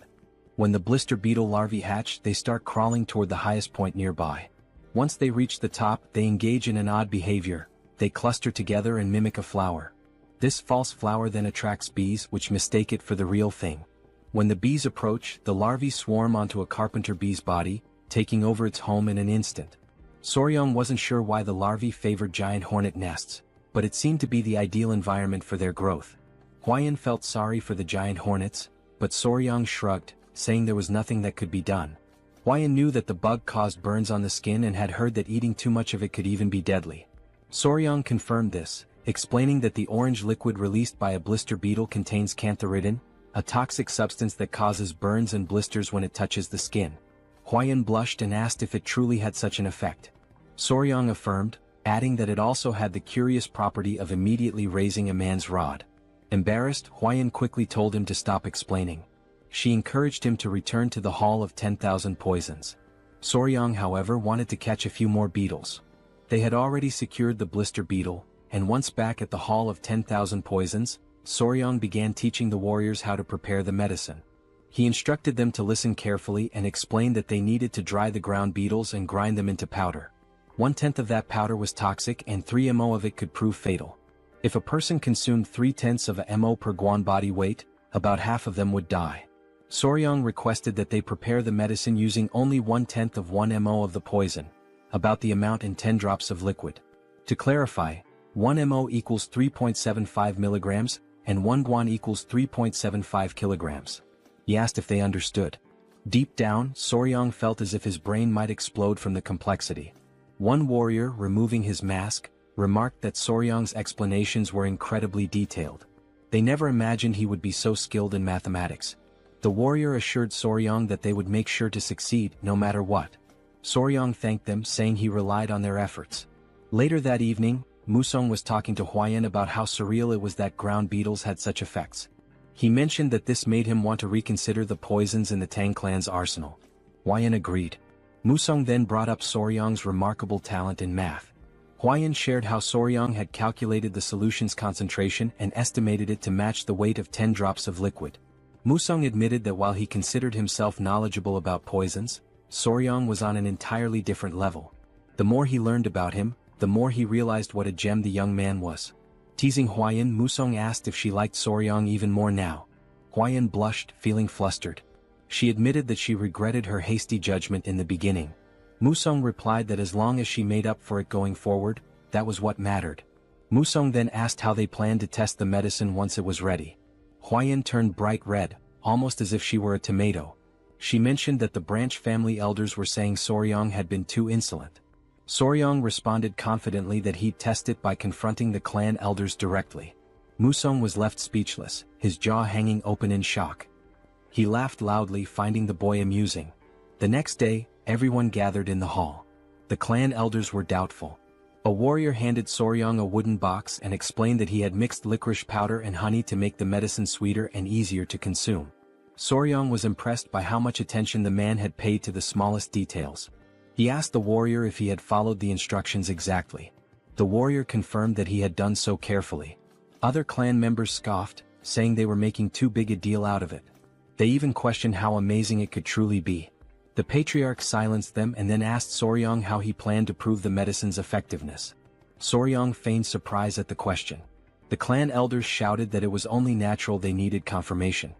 When the blister beetle larvae hatch, they start crawling toward the highest point nearby. Once they reach the top, they engage in an odd behavior. They cluster together and mimic a flower. This false flower then attracts bees, which mistake it for the real thing. When the bees approach, the larvae swarm onto a carpenter bee's body, taking over its home in an instant. Soryong wasn't sure why the larvae favored giant hornet nests, but it seemed to be the ideal environment for their growth. Hwayan felt sorry for the giant hornets, but Soryong shrugged, saying there was nothing that could be done. Hwayan knew that the bug caused burns on the skin and had heard that eating too much of it could even be deadly. Soryong confirmed this, explaining that the orange liquid released by a blister beetle contains cantharidin, a toxic substance that causes burns and blisters when it touches the skin. Hwayan blushed and asked if it truly had such an effect. Soryong affirmed, adding that it also had the curious property of immediately raising a man's rod. Embarrassed, Hwayan quickly told him to stop explaining. She encouraged him to return to the Hall of 10,000 Poisons. Soryong, however, wanted to catch a few more beetles. They had already secured the blister beetle, and once back at the Hall of 10,000 Poisons, Soryong began teaching the warriors how to prepare the medicine. He instructed them to listen carefully and explained that they needed to dry the ground beetles and grind them into powder. 1/10 of that powder was toxic and 3 mo of it could prove fatal. If a person consumed 3/10 of a mo per guan body weight, about half of them would die. Soryong requested that they prepare the medicine using only 1/10 of 1 mo of the poison, about the amount in 10 drops of liquid. To clarify, 1 mo equals 3.75 milligrams, and 1 guan equals 3.75 kilograms. He asked if they understood. Deep down, Soryong felt as if his brain might explode from the complexity. One warrior, removing his mask, remarked that Soryong's explanations were incredibly detailed. They never imagined he would be so skilled in mathematics. The warrior assured Soryong that they would make sure to succeed, no matter what. Soryong thanked them, saying he relied on their efforts. Later that evening, Musong was talking to Hwayan about how surreal it was that ground beetles had such effects. He mentioned that this made him want to reconsider the poisons in the Tang clan's arsenal. Hwayan agreed. Musong then brought up Soryong's remarkable talent in math. Hwayan shared how Soryong had calculated the solution's concentration and estimated it to match the weight of 10 drops of liquid. Musong admitted that while he considered himself knowledgeable about poisons, Soryong was on an entirely different level. The more he learned about him, the more he realized what a gem the young man was. Teasing Hwayan, Musong asked if she liked Soryong even more now. Hwayan blushed, feeling flustered. She admitted that she regretted her hasty judgment in the beginning. Musong replied that as long as she made up for it going forward, that was what mattered. Musong then asked how they planned to test the medicine once it was ready. Hwayan turned bright red, almost as if she were a tomato. She mentioned that the branch family elders were saying Soryong had been too insolent. Soryong responded confidently that he'd test it by confronting the clan elders directly. Musong was left speechless, his jaw hanging open in shock. He laughed loudly, finding the boy amusing. The next day, everyone gathered in the hall. The clan elders were doubtful. A warrior handed Soryong a wooden box and explained that he had mixed licorice powder and honey to make the medicine sweeter and easier to consume. Soryong was impressed by how much attention the man had paid to the smallest details. He asked the warrior if he had followed the instructions exactly. The warrior confirmed that he had done so carefully. Other clan members scoffed, saying they were making too big a deal out of it. They even questioned how amazing it could truly be. The patriarch silenced them and then asked Soryong how he planned to prove the medicine's effectiveness. Soryong feigned surprise at the question. The clan elders shouted that it was only natural they needed confirmation.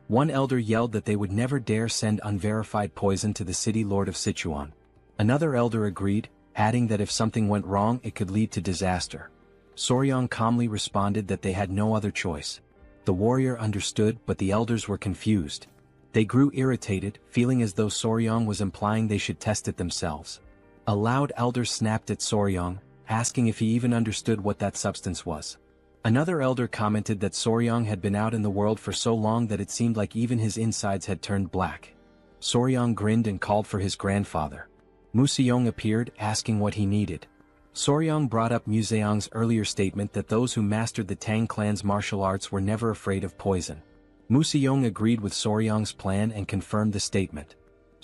One elder yelled that they would never dare send unverified poison to the city lord of Sichuan. Another elder agreed, adding that if something went wrong it could lead to disaster. Soryong calmly responded that they had no other choice. The warrior understood, but the elders were confused. They grew irritated, feeling as though Soryong was implying they should test it themselves. A loud elder snapped at Soryong, asking if he even understood what that substance was. Another elder commented that Soryong had been out in the world for so long that it seemed like even his insides had turned black. Soryong grinned and called for his grandfather. Museong appeared, asking what he needed. Soryong brought up Museong's earlier statement that those who mastered the Tang clan's martial arts were never afraid of poison. Museong agreed with Soryong's plan and confirmed the statement.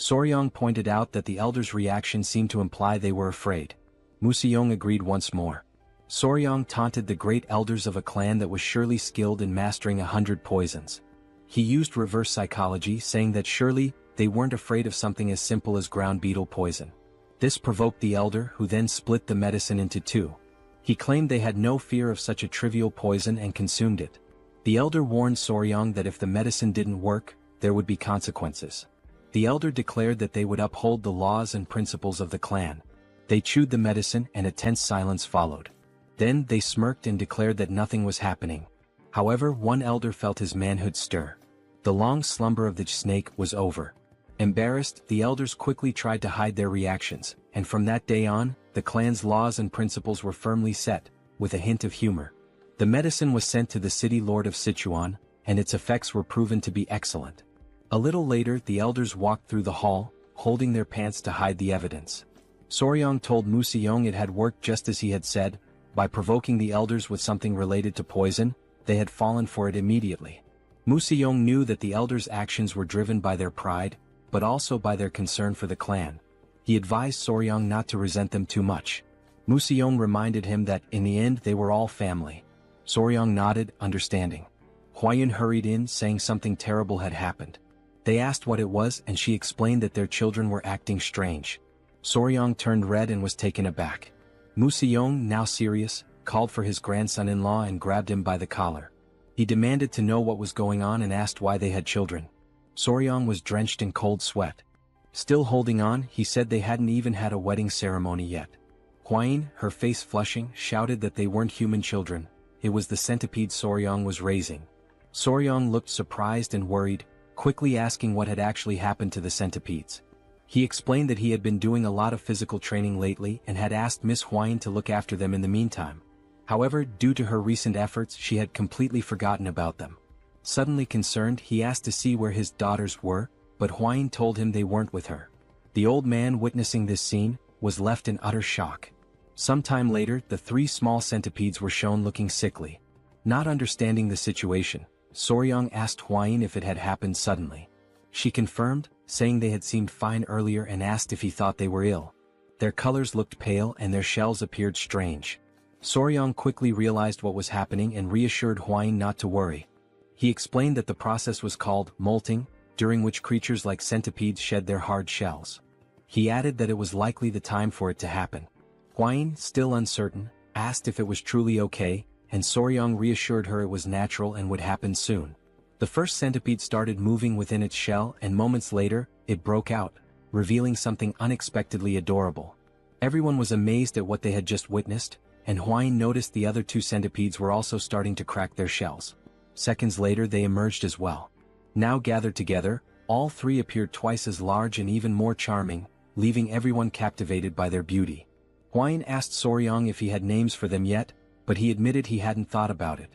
Soryong pointed out that the elders' reaction seemed to imply they were afraid. Museong agreed once more. Soryong taunted the great elders of a clan that was surely skilled in mastering 100 poisons. He used reverse psychology, saying that surely they weren't afraid of something as simple as ground beetle poison. This provoked the elder, who then split the medicine into two. He claimed they had no fear of such a trivial poison and consumed it. The elder warned Soryong that if the medicine didn't work, there would be consequences. The elder declared that they would uphold the laws and principles of the clan. They chewed the medicine and a tense silence followed. Then they smirked and declared that nothing was happening. However, one elder felt his manhood stir. The long slumber of the snake was over. Embarrassed, the elders quickly tried to hide their reactions, and from that day on, the clan's laws and principles were firmly set, with a hint of humor. The medicine was sent to the city lord of Sichuan, and its effects were proven to be excellent. A little later, the elders walked through the hall, holding their pants to hide the evidence. Soryong told Museong it had worked just as he had said. By provoking the elders with something related to poison, they had fallen for it immediately. Museong knew that the elders' actions were driven by their pride, but also by their concern for the clan. He advised Soryong not to resent them too much. Museong reminded him that, in the end, they were all family. Soryong nodded, understanding. Hwaeun hurried in, saying something terrible had happened. They asked what it was, and she explained that their children were acting strange. Soryong turned red and was taken aback. Museong, now serious, called for his grandson-in-law and grabbed him by the collar. He demanded to know what was going on and asked why they had children. Soryong was drenched in cold sweat. Still holding on, he said they hadn't even had a wedding ceremony yet. Hwaeun, her face flushing, shouted that they weren't human children. It was the centipede Soryong was raising. Soryong looked surprised and worried, quickly asking what had actually happened to the centipedes. He explained that he had been doing a lot of physical training lately and had asked Miss Hwaeun to look after them in the meantime. However, due to her recent efforts, she had completely forgotten about them. Suddenly concerned, he asked to see where his daughters were, but Hwaeun told him they weren't with her. The old man, witnessing this scene, was left in utter shock. Sometime later, the three small centipedes were shown looking sickly. Not understanding the situation, Soryong asked Hwaeun if it had happened suddenly. She confirmed, saying they had seemed fine earlier, and asked if he thought they were ill. Their colors looked pale and their shells appeared strange. Soryong quickly realized what was happening and reassured Hwaeun not to worry. He explained that the process was called molting, during which creatures like centipedes shed their hard shells. He added that it was likely the time for it to happen. Hwaeun, still uncertain, asked if it was truly okay, and Soryong reassured her it was natural and would happen soon. The first centipede started moving within its shell, and moments later, it broke out, revealing something unexpectedly adorable. Everyone was amazed at what they had just witnessed, and Hwaeun noticed the other two centipedes were also starting to crack their shells. Seconds later they emerged as well. Now gathered together, all three appeared twice as large and even more charming, leaving everyone captivated by their beauty. Hwaeun asked Soryong if he had names for them yet, but he admitted he hadn't thought about it.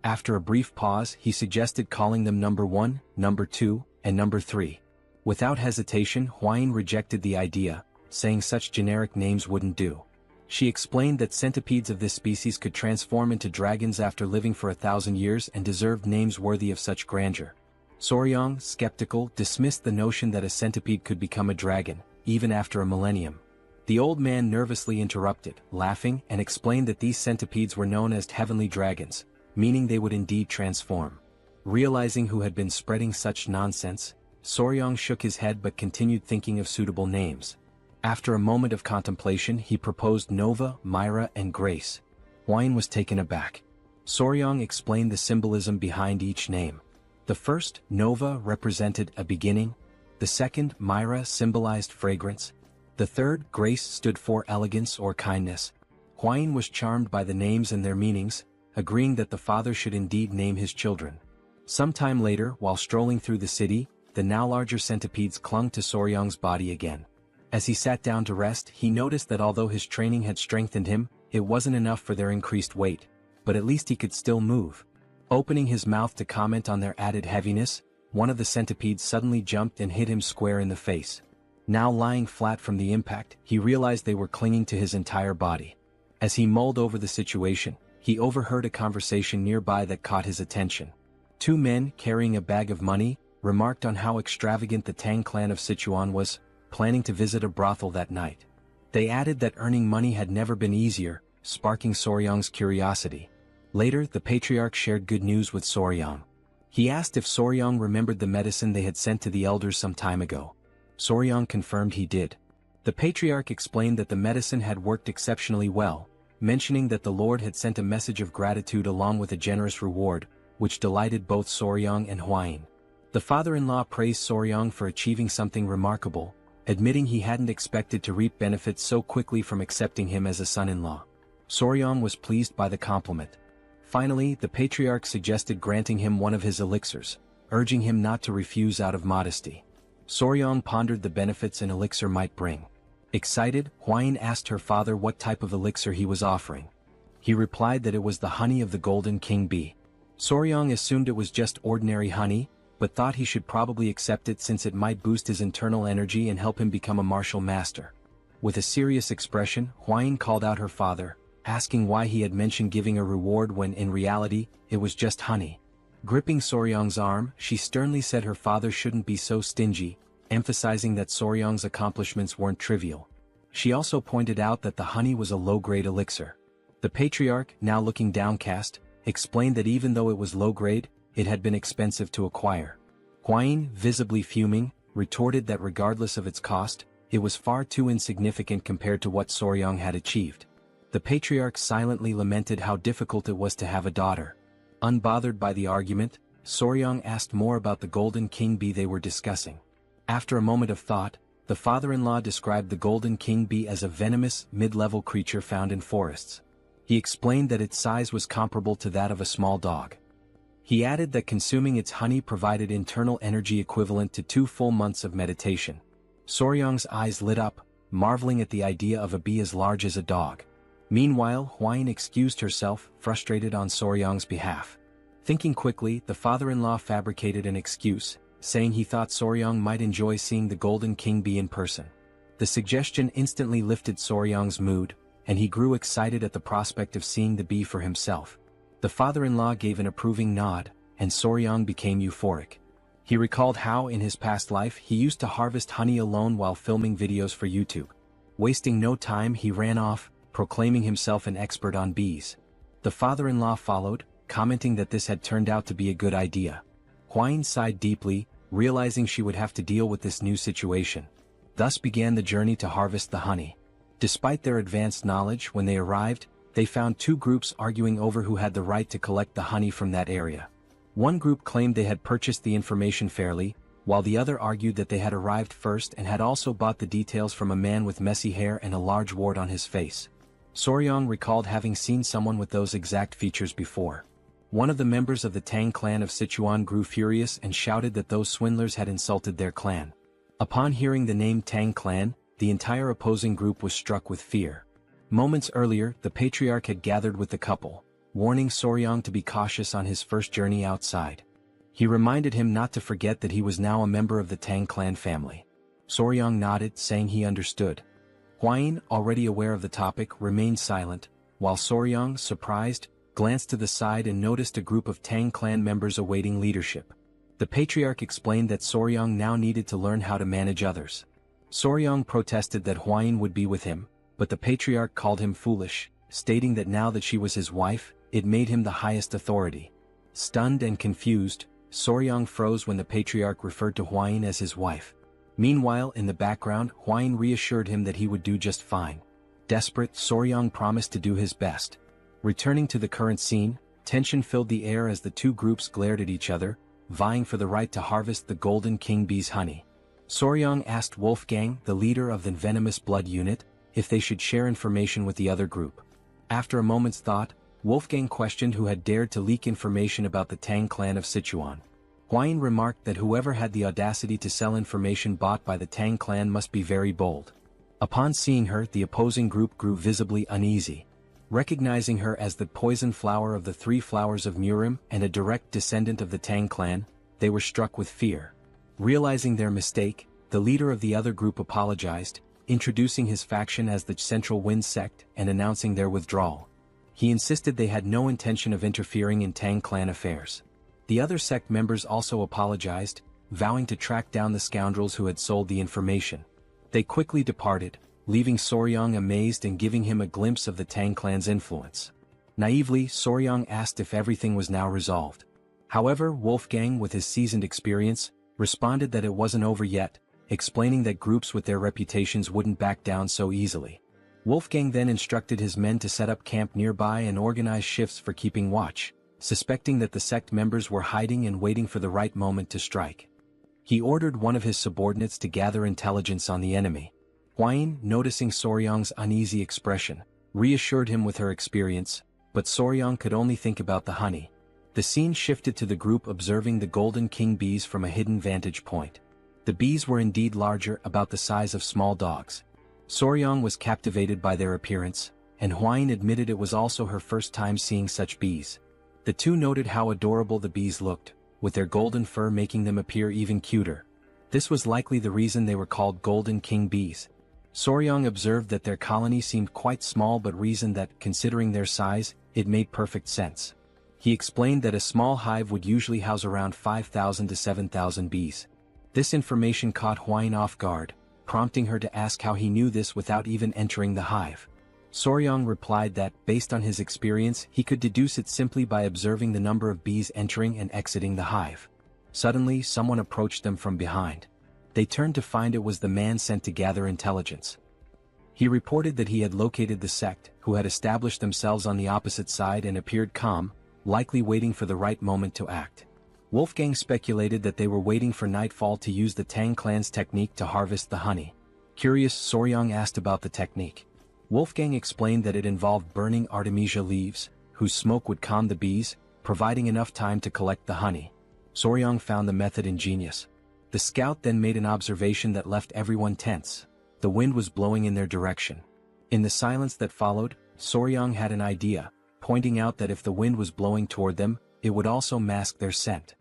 After a brief pause, he suggested calling them number 1, number 2, and number 3. Without hesitation, Hwaeun rejected the idea, saying such generic names wouldn't do. She explained that centipedes of this species could transform into dragons after living for 1,000 years and deserved names worthy of such grandeur. Soryong, skeptical, dismissed the notion that a centipede could become a dragon, even after a millennium. The old man nervously interrupted, laughing, and explained that these centipedes were known as heavenly dragons, meaning they would indeed transform. Realizing who had been spreading such nonsense, Soryong shook his head but continued thinking of suitable names. After a moment of contemplation, he proposed Nova, Myra, and Grace. Hwaeun was taken aback. Soryong explained the symbolism behind each name. The first, Nova, represented a beginning. The second, Myra, symbolized fragrance. The third, Grace, stood for elegance or kindness. Hwaeun was charmed by the names and their meanings, agreeing that the father should indeed name his children. Sometime later, while strolling through the city, the now larger centipedes clung to Soryong's body again. As he sat down to rest, he noticed that although his training had strengthened him, it wasn't enough for their increased weight, but at least he could still move. Opening his mouth to comment on their added heaviness, one of the centipedes suddenly jumped and hit him square in the face. Now lying flat from the impact, he realized they were clinging to his entire body. As he mulled over the situation, he overheard a conversation nearby that caught his attention. Two men, carrying a bag of money, remarked on how extravagant the Tang clan of Sichuan was, planning to visit a brothel that night. They added that earning money had never been easier, sparking Soryang's curiosity. Later, the patriarch shared good news with Soryang. He asked if Soryang remembered the medicine they had sent to the elders some time ago. Soryang confirmed he did. The patriarch explained that the medicine had worked exceptionally well, mentioning that the Lord had sent a message of gratitude along with a generous reward, which delighted both Soryang and Hwain. The father-in-law praised Soryang for achieving something remarkable, admitting he hadn't expected to reap benefits so quickly from accepting him as a son-in-law. Soryang was pleased by the compliment. Finally, the patriarch suggested granting him one of his elixirs, urging him not to refuse out of modesty. Soryang pondered the benefits an elixir might bring. Excited, Hwain asked her father what type of elixir he was offering. He replied that it was the honey of the golden king bee. Soryang assumed it was just ordinary honey, but thought he should probably accept it since it might boost his internal energy and help him become a martial master. With a serious expression, Hwain called out her father, asking why he had mentioned giving a reward when in reality, it was just honey. Gripping Soryang's arm, she sternly said her father shouldn't be so stingy, emphasizing that Soryang's accomplishments weren't trivial. She also pointed out that the honey was a low-grade elixir. The patriarch, now looking downcast, explained that even though it was low-grade, it had been expensive to acquire. Hwain, visibly fuming, retorted that regardless of its cost, it was far too insignificant compared to what Soryang had achieved. The patriarch silently lamented how difficult it was to have a daughter. Unbothered by the argument, Soryang asked more about the golden king bee they were discussing. After a moment of thought, the father-in-law described the golden king bee as a venomous, mid-level creature found in forests. He explained that its size was comparable to that of a small dog. He added that consuming its honey provided internal energy equivalent to 2 full months of meditation. Soryang's eyes lit up, marveling at the idea of a bee as large as a dog. Meanwhile, Hwain excused herself, frustrated on Soryang's behalf. Thinking quickly, the father-in-law fabricated an excuse, saying he thought Soryang might enjoy seeing the golden king bee in person. The suggestion instantly lifted Soryang's mood, and he grew excited at the prospect of seeing the bee for himself. The father-in-law gave an approving nod, and Soryang became euphoric. He recalled how in his past life he used to harvest honey alone while filming videos for YouTube. Wasting no time, he ran off, proclaiming himself an expert on bees. The father-in-law followed, commenting that this had turned out to be a good idea. Hwain sighed deeply, realizing she would have to deal with this new situation. Thus began the journey to harvest the honey. Despite their advanced knowledge, when they arrived, they found 2 groups arguing over who had the right to collect the honey from that area. One group claimed they had purchased the information fairly, while the other argued that they had arrived first and had also bought the details from a man with messy hair and a large wart on his face. Soryang recalled having seen someone with those exact features before. One of the members of the Tang clan of Sichuan grew furious and shouted that those swindlers had insulted their clan. Upon hearing the name Tang clan, the entire opposing group was struck with fear. Moments earlier, the patriarch had gathered with the couple, warning Soryang to be cautious on his first journey outside. He reminded him not to forget that he was now a member of the Tang clan family. Soryang nodded, saying he understood. Hwain, already aware of the topic, remained silent, while Soryang, surprised, glanced to the side and noticed a group of Tang clan members awaiting leadership. The patriarch explained that Soryang now needed to learn how to manage others. Soryang protested that Hwain would be with him, but the patriarch called him foolish, stating that now that she was his wife, it made him the highest authority. Stunned and confused, Soryang froze when the patriarch referred to Hwain as his wife. Meanwhile, in the background, Hwain reassured him that he would do just fine. Desperate, Soryang promised to do his best. Returning to the current scene, tension filled the air as the 2 groups glared at each other, vying for the right to harvest the golden king bee's honey. Soryang asked Wolfgang, the leader of the Venomous blood unit, if they should share information with the other group. After a moment's thought, Wolfgang questioned who had dared to leak information about the Tang clan of Sichuan. Hwain remarked that whoever had the audacity to sell information bought by the Tang clan must be very bold. Upon seeing her, the opposing group grew visibly uneasy. Recognizing her as the poison flower of the 3 flowers of Murim and a direct descendant of the Tang clan, they were struck with fear. Realizing their mistake, the leader of the other group apologized, introducing his faction as the Central Wind sect and announcing their withdrawal. He insisted they had no intention of interfering in Tang clan affairs. The other sect members also apologized, vowing to track down the scoundrels who had sold the information. They quickly departed, leaving Soryang amazed and giving him a glimpse of the Tang clan's influence. Naively, Soryang asked if everything was now resolved. However, Wolfgang, with his seasoned experience, responded that it wasn't over yet, explaining that groups with their reputations wouldn't back down so easily. Wolfgang then instructed his men to set up camp nearby and organize shifts for keeping watch, suspecting that the sect members were hiding and waiting for the right moment to strike. He ordered one of his subordinates to gather intelligence on the enemy. Huayin, noticing Soryang's uneasy expression, reassured him with her experience, but Soryang could only think about the honey. The scene shifted to the group observing the golden king bees from a hidden vantage point. The bees were indeed larger, about the size of small dogs. Soryang was captivated by their appearance, and Huayin admitted it was also her first time seeing such bees. The two noted how adorable the bees looked, with their golden fur making them appear even cuter. This was likely the reason they were called golden king bees. Soryang observed that their colony seemed quite small but reasoned that, considering their size, it made perfect sense. He explained that a small hive would usually house around 5,000 to 7,000 bees. This information caught Huayin off guard, prompting her to ask how he knew this without even entering the hive. Soryang replied that, based on his experience, he could deduce it simply by observing the number of bees entering and exiting the hive. Suddenly, someone approached them from behind. They turned to find it was the man sent to gather intelligence. He reported that he had located the sect, who had established themselves on the opposite side and appeared calm, likely waiting for the right moment to act. Wolfgang speculated that they were waiting for nightfall to use the Tang clan's technique to harvest the honey. Curious, Soryang asked about the technique. Wolfgang explained that it involved burning artemisia leaves, whose smoke would calm the bees, providing enough time to collect the honey. Soryang found the method ingenious. The scout then made an observation that left everyone tense. The wind was blowing in their direction. In the silence that followed, Soryang had an idea, pointing out that if the wind was blowing toward them, it would also mask their scent.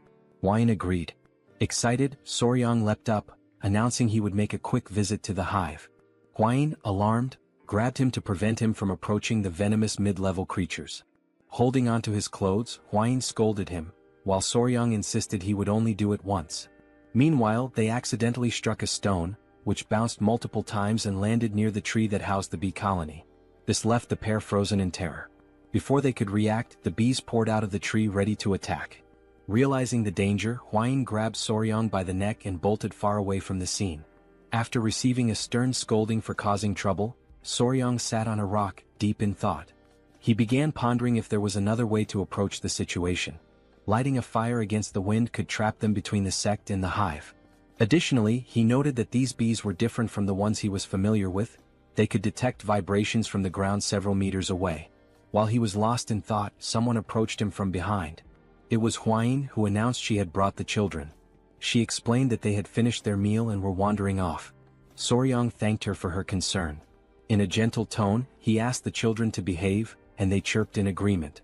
Huayin agreed. Excited, Soryang leapt up, announcing he would make a quick visit to the hive. Huayin, alarmed, grabbed him to prevent him from approaching the venomous mid-level creatures. Holding onto his clothes, Huayin scolded him, while Soryang insisted he would only do it once. Meanwhile, they accidentally struck a stone, which bounced multiple times and landed near the tree that housed the bee colony. This left the pair frozen in terror. Before they could react, the bees poured out of the tree ready to attack. Realizing the danger, Huayin grabbed Soryang by the neck and bolted far away from the scene. After receiving a stern scolding for causing trouble, Soryang sat on a rock, deep in thought. He began pondering if there was another way to approach the situation. Lighting a fire against the wind could trap them between the sect and the hive. Additionally, he noted that these bees were different from the ones he was familiar with. They could detect vibrations from the ground several meters away. While he was lost in thought, someone approached him from behind. It was Huayin, who announced she had brought the children. She explained that they had finished their meal and were wandering off. Soryang thanked her for her concern. In a gentle tone, he asked the children to behave, and they chirped in agreement.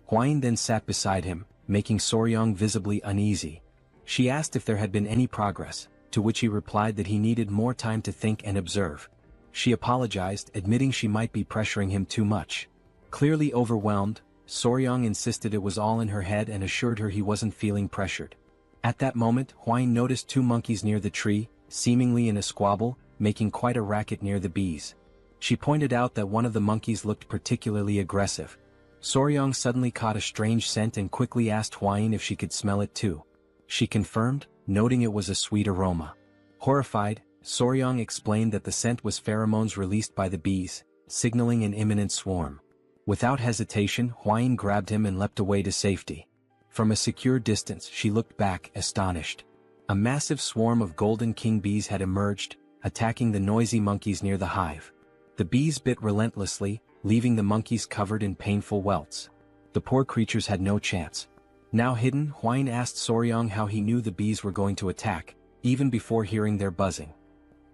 Huayin then sat beside him, making Soryang visibly uneasy. She asked if there had been any progress, to which he replied that he needed more time to think and observe. She apologized, admitting she might be pressuring him too much. Clearly overwhelmed, Soryang insisted it was all in her head and assured her he wasn't feeling pressured. At that moment, Huayin noticed two monkeys near the tree, seemingly in a squabble, making quite a racket near the bees. She pointed out that one of the monkeys looked particularly aggressive. Soryang suddenly caught a strange scent and quickly asked Huayin if she could smell it too. She confirmed, noting it was a sweet aroma. Horrified, Soryang explained that the scent was pheromones released by the bees, signaling an imminent swarm. Without hesitation, Huayin grabbed him and leapt away to safety. From a secure distance, she looked back, astonished. A massive swarm of golden king bees had emerged, attacking the noisy monkeys near the hive. The bees bit relentlessly, leaving the monkeys covered in painful welts. The poor creatures had no chance. Now hidden, Huayin asked Soryang how he knew the bees were going to attack, even before hearing their buzzing.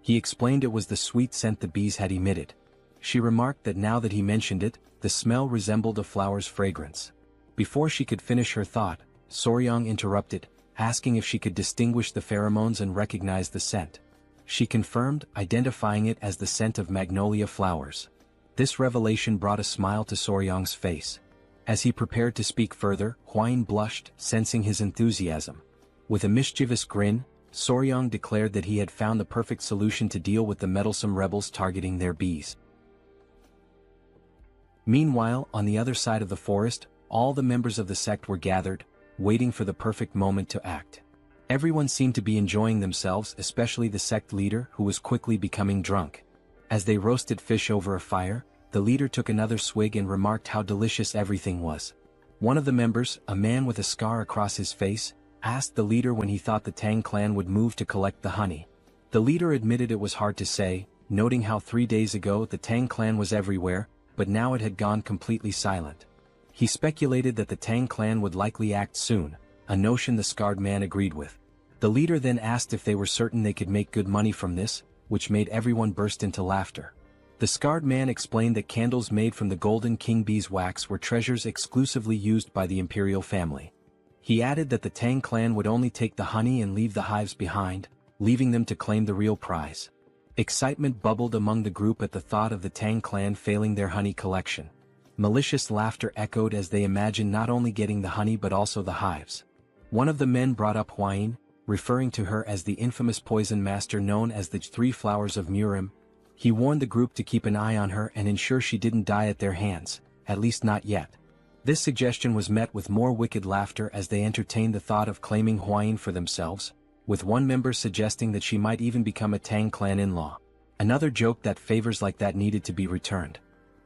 He explained it was the sweet scent the bees had emitted. She remarked that now that he mentioned it, the smell resembled a flower's fragrance. Before she could finish her thought, Soryang interrupted, asking if she could distinguish the pheromones and recognize the scent. She confirmed, identifying it as the scent of magnolia flowers. This revelation brought a smile to Soryang's face. As he prepared to speak further, Huayin blushed, sensing his enthusiasm. With a mischievous grin, Soryang declared that he had found the perfect solution to deal with the meddlesome rebels targeting their bees. Meanwhile, on the other side of the forest, all the members of the sect were gathered, waiting for the perfect moment to act. Everyone seemed to be enjoying themselves, especially the sect leader, who was quickly becoming drunk. As they roasted fish over a fire, the leader took another swig and remarked how delicious everything was. One of the members, a man with a scar across his face, asked the leader when he thought the Tang clan would move to collect the honey. The leader admitted it was hard to say, noting how 3 days ago the Tang clan was everywhere, but now it had gone completely silent. He speculated that the Tang clan would likely act soon, a notion the scarred man agreed with. The leader then asked if they were certain they could make good money from this, which made everyone burst into laughter. The scarred man explained that candles made from the golden king bee's wax were treasures exclusively used by the imperial family. He added that the Tang clan would only take the honey and leave the hives behind, leaving them to claim the real prize. Excitement bubbled among the group at the thought of the Tang clan failing their honey collection. Malicious laughter echoed as they imagined not only getting the honey but also the hives. One of the men brought up Huayin, referring to her as the infamous poison master known as the Three Flowers of Murim. He warned the group to keep an eye on her and ensure she didn't die at their hands, at least not yet. This suggestion was met with more wicked laughter as they entertained the thought of claiming Huayin for themselves, with one member suggesting that she might even become a Tang clan in-law. Another joked that favors like that needed to be returned.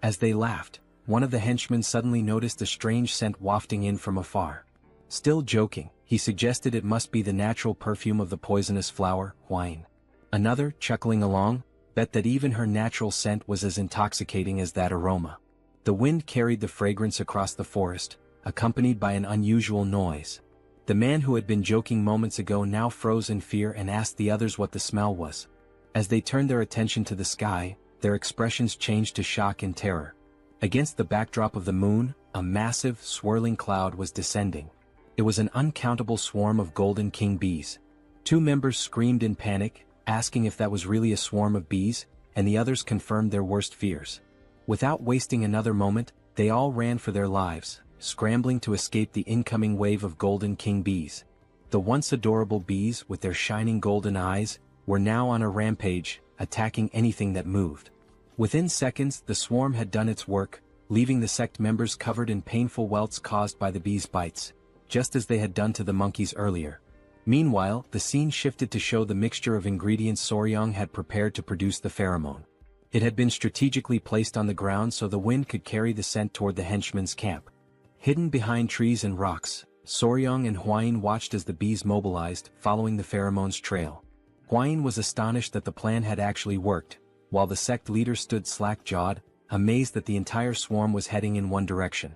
As they laughed, one of the henchmen suddenly noticed a strange scent wafting in from afar. Still joking, he suggested it must be the natural perfume of the poisonous flower, Huayin. Another, chuckling along, bet that even her natural scent was as intoxicating as that aroma. The wind carried the fragrance across the forest, accompanied by an unusual noise. The man who had been joking moments ago now froze in fear and asked the others what the smell was. As they turned their attention to the sky, their expressions changed to shock and terror. Against the backdrop of the moon, a massive, swirling cloud was descending. It was an uncountable swarm of golden king bees. 2 members screamed in panic, asking if that was really a swarm of bees, and the others confirmed their worst fears. Without wasting another moment, they all ran for their lives, scrambling to escape the incoming wave of golden king bees. The once adorable bees, with their shining golden eyes, were now on a rampage, attacking anything that moved. Within seconds, the swarm had done its work, leaving the sect members covered in painful welts caused by the bees' bites, just as they had done to the monkeys earlier. Meanwhile, the scene shifted to show the mixture of ingredients Soryang had prepared to produce the pheromone. It had been strategically placed on the ground so the wind could carry the scent toward the henchman's camp. Hidden behind trees and rocks, Soryang and Huayin watched as the bees mobilized, following the pheromone's trail. Huayin was astonished that the plan had actually worked, while the sect leader stood slack-jawed, amazed that the entire swarm was heading in one direction.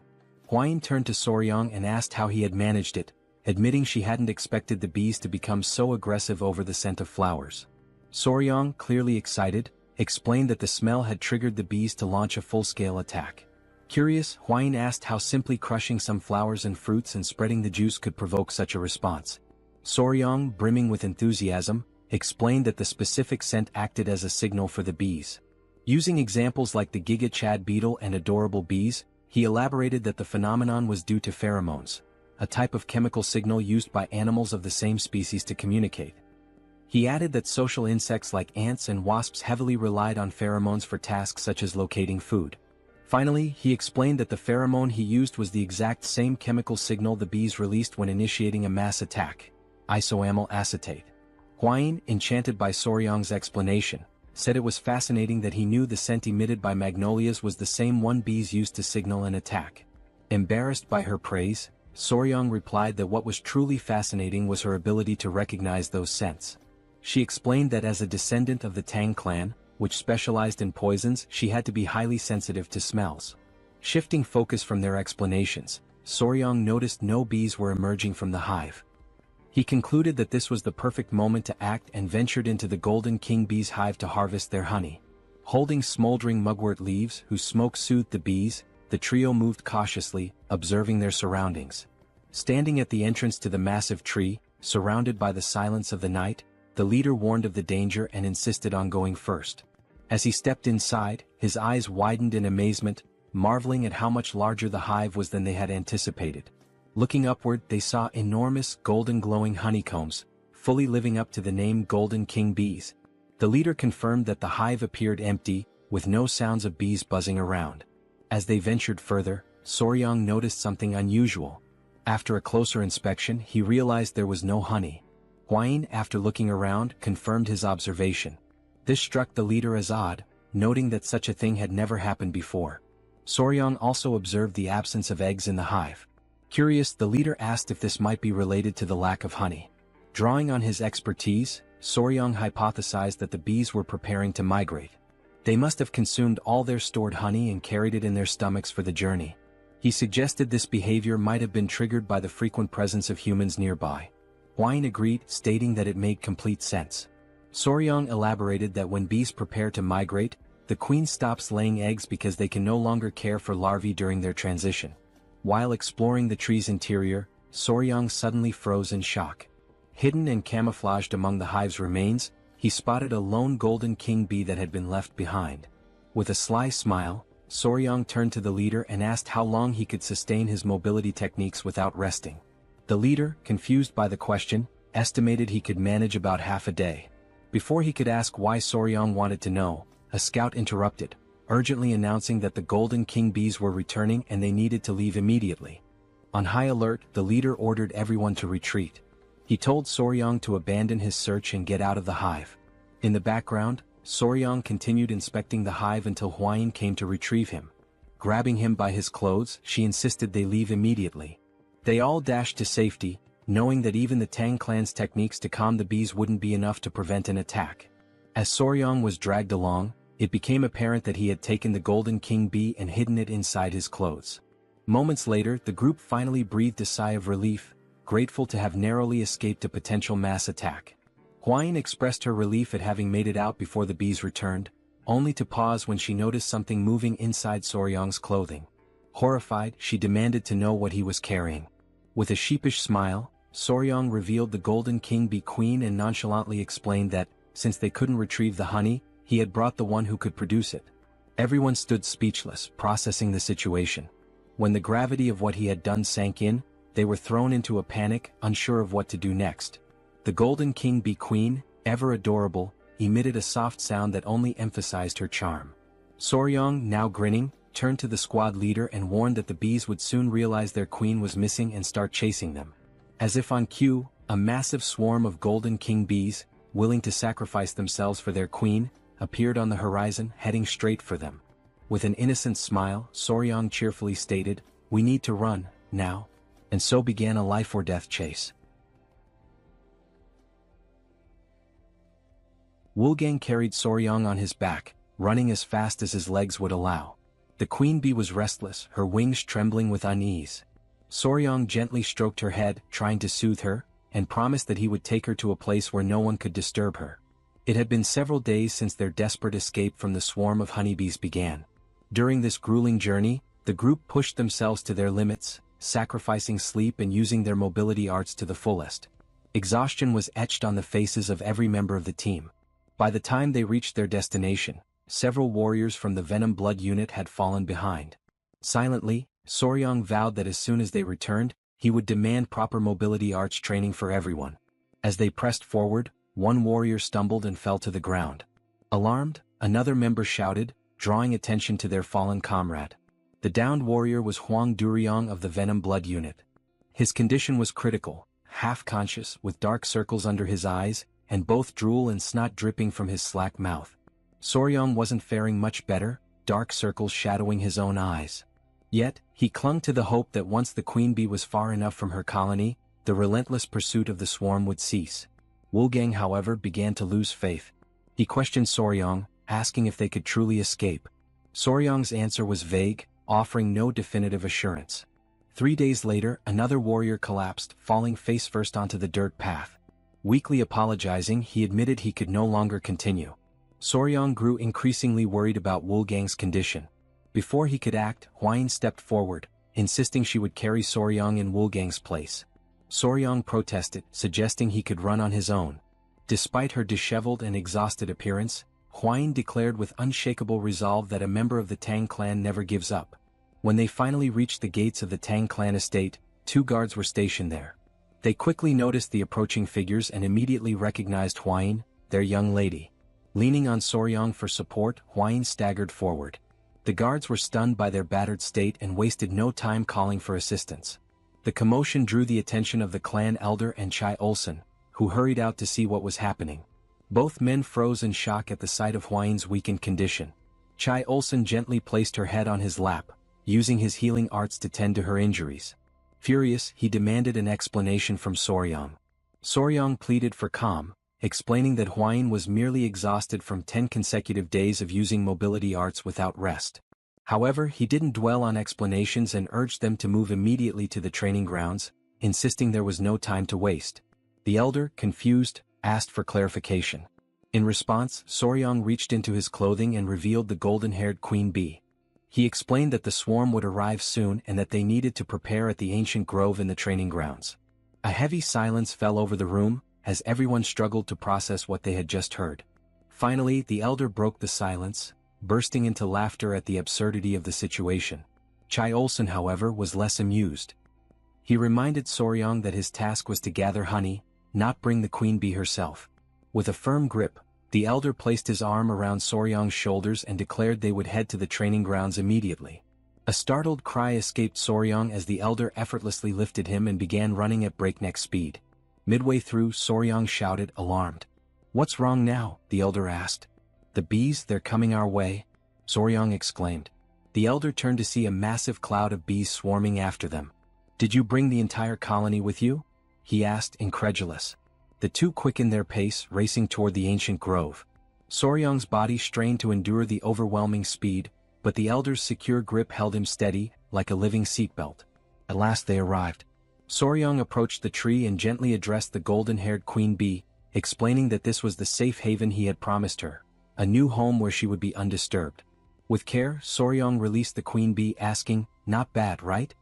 Huayin turned to Soryang and asked how he had managed it, admitting she hadn't expected the bees to become so aggressive over the scent of flowers. Soryang, clearly excited, explained that the smell had triggered the bees to launch a full-scale attack. Curious, Huayin asked how simply crushing some flowers and fruits and spreading the juice could provoke such a response. Soryang, brimming with enthusiasm, explained that the specific scent acted as a signal for the bees. Using examples like the Giga Chad beetle and adorable bees, he elaborated that the phenomenon was due to pheromones, a type of chemical signal used by animals of the same species to communicate. He added that social insects like ants and wasps heavily relied on pheromones for tasks such as locating food. Finally, he explained that the pheromone he used was the exact same chemical signal the bees released when initiating a mass attack, isoamyl acetate. Huayin, enchanted by Soryang's explanation, said it was fascinating that he knew the scent emitted by magnolias was the same one bees used to signal an attack. Embarrassed by her praise, Soryang replied that what was truly fascinating was her ability to recognize those scents. She explained that as a descendant of the Tang clan, which specialized in poisons, she had to be highly sensitive to smells. Shifting focus from their explanations, Soryang noticed no bees were emerging from the hive. He concluded that this was the perfect moment to act and ventured into the golden king bee's hive to harvest their honey. Holding smoldering mugwort leaves whose smoke soothed the bees, the trio moved cautiously, observing their surroundings. Standing at the entrance to the massive tree, surrounded by the silence of the night, the leader warned of the danger and insisted on going first. As he stepped inside, his eyes widened in amazement, marveling at how much larger the hive was than they had anticipated. Looking upward, they saw enormous, golden glowing honeycombs, fully living up to the name Golden King Bees. The leader confirmed that the hive appeared empty, with no sounds of bees buzzing around. As they ventured further, Soryang noticed something unusual. After a closer inspection, he realized there was no honey. Hwain, after looking around, confirmed his observation. This struck the leader as odd, noting that such a thing had never happened before. Soryang also observed the absence of eggs in the hive. Curious, the leader asked if this might be related to the lack of honey. Drawing on his expertise, Soryang hypothesized that the bees were preparing to migrate. They must have consumed all their stored honey and carried it in their stomachs for the journey. He suggested this behavior might have been triggered by the frequent presence of humans nearby. Hwain agreed, stating that it made complete sense. Soryang elaborated that when bees prepare to migrate, the queen stops laying eggs because they can no longer care for larvae during their transition. While exploring the tree's interior, Soryang suddenly froze in shock. Hidden and camouflaged among the hive's remains, he spotted a lone golden king bee that had been left behind. With a sly smile, Soryang turned to the leader and asked how long he could sustain his mobility techniques without resting. The leader, confused by the question, estimated he could manage about half a day. Before he could ask why Soryang wanted to know, a scout interrupted, urgently announcing that the golden king bees were returning and they needed to leave immediately. On high alert, the leader ordered everyone to retreat. He told Soryang to abandon his search and get out of the hive. In the background, Soryang continued inspecting the hive until Hwain came to retrieve him. Grabbing him by his clothes, she insisted they leave immediately. They all dashed to safety, knowing that even the Tang clan's techniques to calm the bees wouldn't be enough to prevent an attack. As Soryang was dragged along, it became apparent that he had taken the golden king bee and hidden it inside his clothes. Moments later, the group finally breathed a sigh of relief, grateful to have narrowly escaped a potential mass attack. Hwain expressed her relief at having made it out before the bees returned, only to pause when she noticed something moving inside Soryang's clothing. Horrified, she demanded to know what he was carrying. With a sheepish smile, Soryang revealed the golden king bee queen and nonchalantly explained that, since they couldn't retrieve the honey, he had brought the one who could produce it. Everyone stood speechless, processing the situation. When the gravity of what he had done sank in, they were thrown into a panic, unsure of what to do next. The golden king bee queen, ever adorable, emitted a soft sound that only emphasized her charm. Soryang, now grinning, turned to the squad leader and warned that the bees would soon realize their queen was missing and start chasing them. As if on cue, a massive swarm of golden king bees, willing to sacrifice themselves for their queen, appeared on the horizon, heading straight for them. With an innocent smile, Soryang cheerfully stated, "We need to run, now." And so began a life-or-death chase. Woolgang carried Soryang on his back, running as fast as his legs would allow. The queen bee was restless, her wings trembling with unease. Soryang gently stroked her head, trying to soothe her, and promised that he would take her to a place where no one could disturb her. It had been several days since their desperate escape from the swarm of honeybees began. During this grueling journey, the group pushed themselves to their limits, sacrificing sleep and using their mobility arts to the fullest. Exhaustion was etched on the faces of every member of the team. By the time they reached their destination, several warriors from the Venom Blood unit had fallen behind. Silently, Soryang vowed that as soon as they returned, he would demand proper mobility arts training for everyone. As they pressed forward, one warrior stumbled and fell to the ground. Alarmed, another member shouted, drawing attention to their fallen comrade. The downed warrior was Huang Duryong of the Venom Blood unit. His condition was critical, half-conscious, with dark circles under his eyes, and both drool and snot dripping from his slack mouth. Soryang wasn't faring much better, dark circles shadowing his own eyes. Yet, he clung to the hope that once the queen bee was far enough from her colony, the relentless pursuit of the swarm would cease. Woolgang, however, began to lose faith. He questioned Soryang, asking if they could truly escape. Soryang's answer was vague, offering no definitive assurance. 3 days later, another warrior collapsed, falling face-first onto the dirt path. Weakly apologizing, he admitted he could no longer continue. Soryang grew increasingly worried about Woolgang's condition. Before he could act, Hwain stepped forward, insisting she would carry Soryang in Woolgang's place. Soryang protested, suggesting he could run on his own. Despite her disheveled and exhausted appearance, Hwain declared with unshakable resolve that a member of the Tang clan never gives up. When they finally reached the gates of the Tang clan estate, 2 guards were stationed there. They quickly noticed the approaching figures and immediately recognized Huayin, their young lady. Leaning on Soryang for support, Huayin staggered forward. The guards were stunned by their battered state and wasted no time calling for assistance. The commotion drew the attention of the clan elder and Chai Olsen, who hurried out to see what was happening. Both men froze in shock at the sight of Huayin's weakened condition. Chai Olsen gently placed her head on his lap, using his healing arts to tend to her injuries. Furious, he demanded an explanation from Soryang. Soryang pleaded for calm, explaining that Huayin was merely exhausted from 10 consecutive days of using mobility arts without rest. However, he didn't dwell on explanations and urged them to move immediately to the training grounds, insisting there was no time to waste. The elder, confused, asked for clarification. In response, Soryang reached into his clothing and revealed the golden-haired queen bee. He explained that the swarm would arrive soon and that they needed to prepare at the ancient grove in the training grounds. A heavy silence fell over the room, as everyone struggled to process what they had just heard. Finally, the elder broke the silence, bursting into laughter at the absurdity of the situation. Chai Olsen, however, was less amused. He reminded Soryang that his task was to gather honey, not bring the queen bee herself. With a firm grip, the elder placed his arm around Soryang's shoulders and declared they would head to the training grounds immediately. A startled cry escaped Soryang as the elder effortlessly lifted him and began running at breakneck speed. Midway through, Soryang shouted, alarmed. "What's wrong now?" the elder asked. "The bees, they're coming our way," Soryang exclaimed. The elder turned to see a massive cloud of bees swarming after them. "Did you bring the entire colony with you?" he asked, incredulous. The two quickened their pace, racing toward the ancient grove. Soryang's body strained to endure the overwhelming speed, but the elder's secure grip held him steady, like a living seatbelt. At last they arrived. Soryang approached the tree and gently addressed the golden-haired queen bee, explaining that this was the safe haven he had promised her, a new home where she would be undisturbed. With care, Soryang released the queen bee, asking, "Not bad, right?"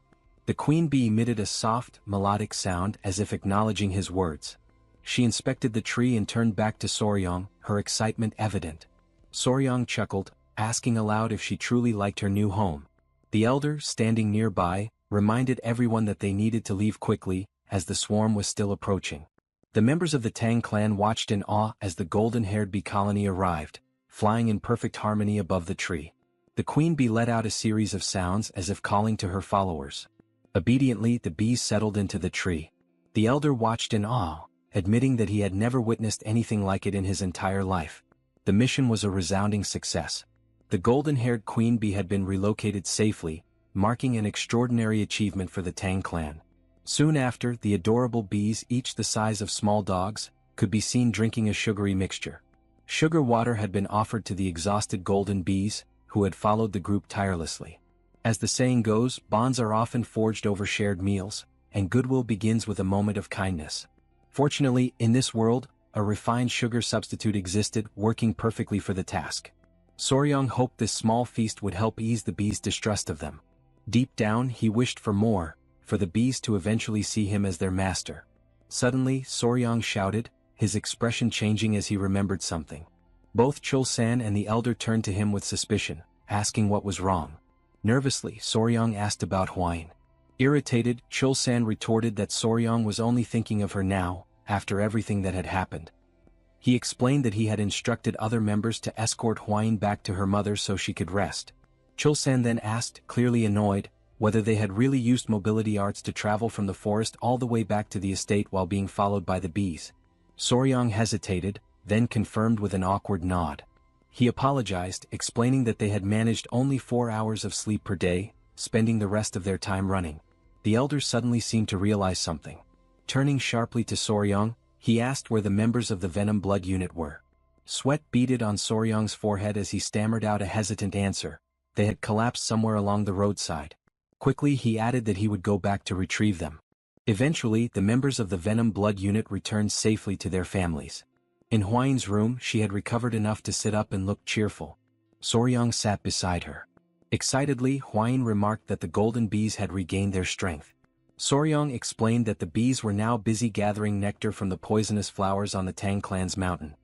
The queen bee emitted a soft, melodic sound as if acknowledging his words. She inspected the tree and turned back to Soryang, her excitement evident. Soryang chuckled, asking aloud if she truly liked her new home. The elder, standing nearby, reminded everyone that they needed to leave quickly, as the swarm was still approaching. The members of the Tang clan watched in awe as the golden-haired bee colony arrived, flying in perfect harmony above the tree. The queen bee let out a series of sounds as if calling to her followers. Obediently, the bees settled into the tree. The elder watched in awe, admitting that he had never witnessed anything like it in his entire life. The mission was a resounding success. The golden-haired queen bee had been relocated safely, marking an extraordinary achievement for the Tang clan. Soon after, the adorable bees, each the size of small dogs, could be seen drinking a sugary mixture. Sugar water had been offered to the exhausted golden bees, who had followed the group tirelessly. As the saying goes, bonds are often forged over shared meals, and goodwill begins with a moment of kindness. Fortunately, in this world, a refined sugar substitute existed, working perfectly for the task. Soryang hoped this small feast would help ease the bees' distrust of them. Deep down, he wished for more, for the bees to eventually see him as their master. Suddenly, Soryang shouted, his expression changing as he remembered something. Both Chul-san and the elder turned to him with suspicion, asking what was wrong. Nervously, Soryang asked about Huayin. Irritated, Chul-san retorted that Soryang was only thinking of her now, after everything that had happened. He explained that he had instructed other members to escort Huayin back to her mother so she could rest. Chul-san then asked, clearly annoyed, whether they had really used mobility arts to travel from the forest all the way back to the estate while being followed by the bees. Soryang hesitated, then confirmed with an awkward nod. He apologized, explaining that they had managed only 4 hours of sleep per day, spending the rest of their time running. The elder suddenly seemed to realize something. Turning sharply to Soryang, he asked where the members of the Venom blood unit were. Sweat beaded on Soryang's forehead as he stammered out a hesitant answer. They had collapsed somewhere along the roadside. Quickly he added that he would go back to retrieve them. Eventually, the members of the Venom blood unit returned safely to their families. In Huayin's room, she had recovered enough to sit up and look cheerful. Soryang sat beside her. Excitedly, Huayin remarked that the golden bees had regained their strength. Soryang explained that the bees were now busy gathering nectar from the poisonous flowers on the Tang clan's mountain.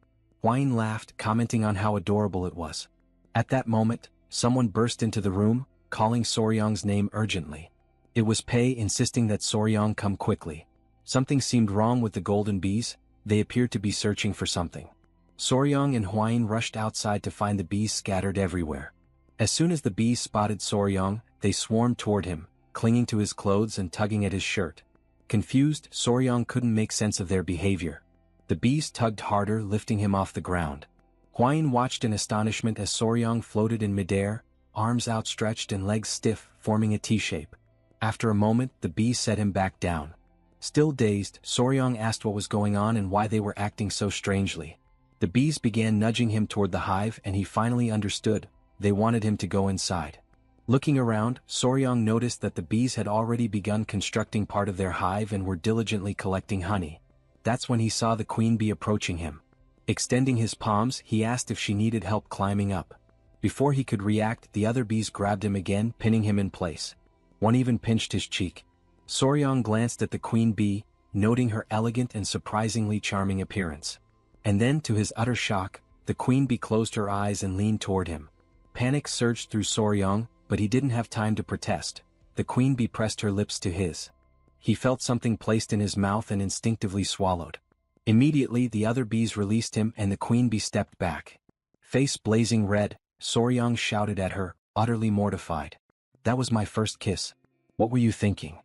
Huayin laughed, commenting on how adorable it was. At that moment, someone burst into the room, calling Soryang's name urgently. It was Pei, insisting that Soryang come quickly. Something seemed wrong with the golden bees, they appeared to be searching for something. Soryang and Hwain rushed outside to find the bees scattered everywhere. As soon as the bees spotted Soryang, they swarmed toward him, clinging to his clothes and tugging at his shirt. Confused, Soryang couldn't make sense of their behavior. The bees tugged harder, lifting him off the ground. Hwain watched in astonishment as Soryang floated in midair, arms outstretched and legs stiff, forming a T-shape. After a moment, the bees set him back down. Still dazed, Soryang asked what was going on and why they were acting so strangely. The bees began nudging him toward the hive and he finally understood. They wanted him to go inside. Looking around, Soryang noticed that the bees had already begun constructing part of their hive and were diligently collecting honey. That's when he saw the queen bee approaching him. Extending his palms, he asked if she needed help climbing up. Before he could react, the other bees grabbed him again, pinning him in place. One even pinched his cheek. Soryang glanced at the queen bee, noting her elegant and surprisingly charming appearance. And then, to his utter shock, the queen bee closed her eyes and leaned toward him. Panic surged through Soryang, but he didn't have time to protest. The queen bee pressed her lips to his. He felt something placed in his mouth and instinctively swallowed. Immediately, the other bees released him and the queen bee stepped back. Face blazing red, Soryang shouted at her, utterly mortified. "That was my first kiss. What were you thinking?"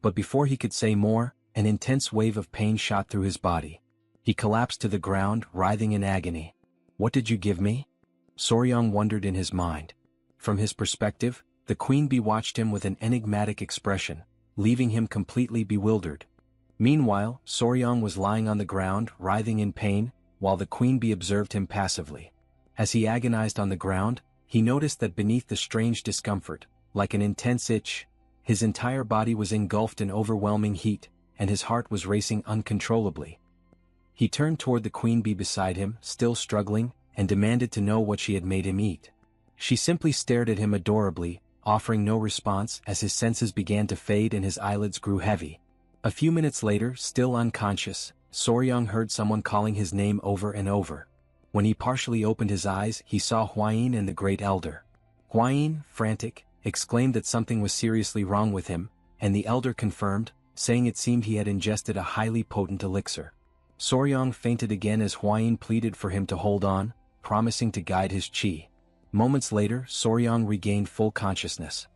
But before he could say more, an intense wave of pain shot through his body. He collapsed to the ground, writhing in agony. "What did you give me?" Soryang wondered in his mind. From his perspective, the queen bee watched him with an enigmatic expression, leaving him completely bewildered. Meanwhile, Soryang was lying on the ground, writhing in pain, while the queen bee observed him passively. As he agonized on the ground, he noticed that beneath the strange discomfort, like an intense itch, his entire body was engulfed in overwhelming heat, and his heart was racing uncontrollably. He turned toward the queen bee beside him, still struggling, and demanded to know what she had made him eat. She simply stared at him adorably, offering no response as his senses began to fade and his eyelids grew heavy. A few minutes later, still unconscious, Soryang heard someone calling his name over and over. When he partially opened his eyes, he saw Hwain and the Great Elder. Hwain, frantic, exclaimed that something was seriously wrong with him, and the Elder confirmed, saying it seemed he had ingested a highly potent elixir. Soryang fainted again as Hwain pleaded for him to hold on, promising to guide his chi. Moments later, Soryang regained full consciousness.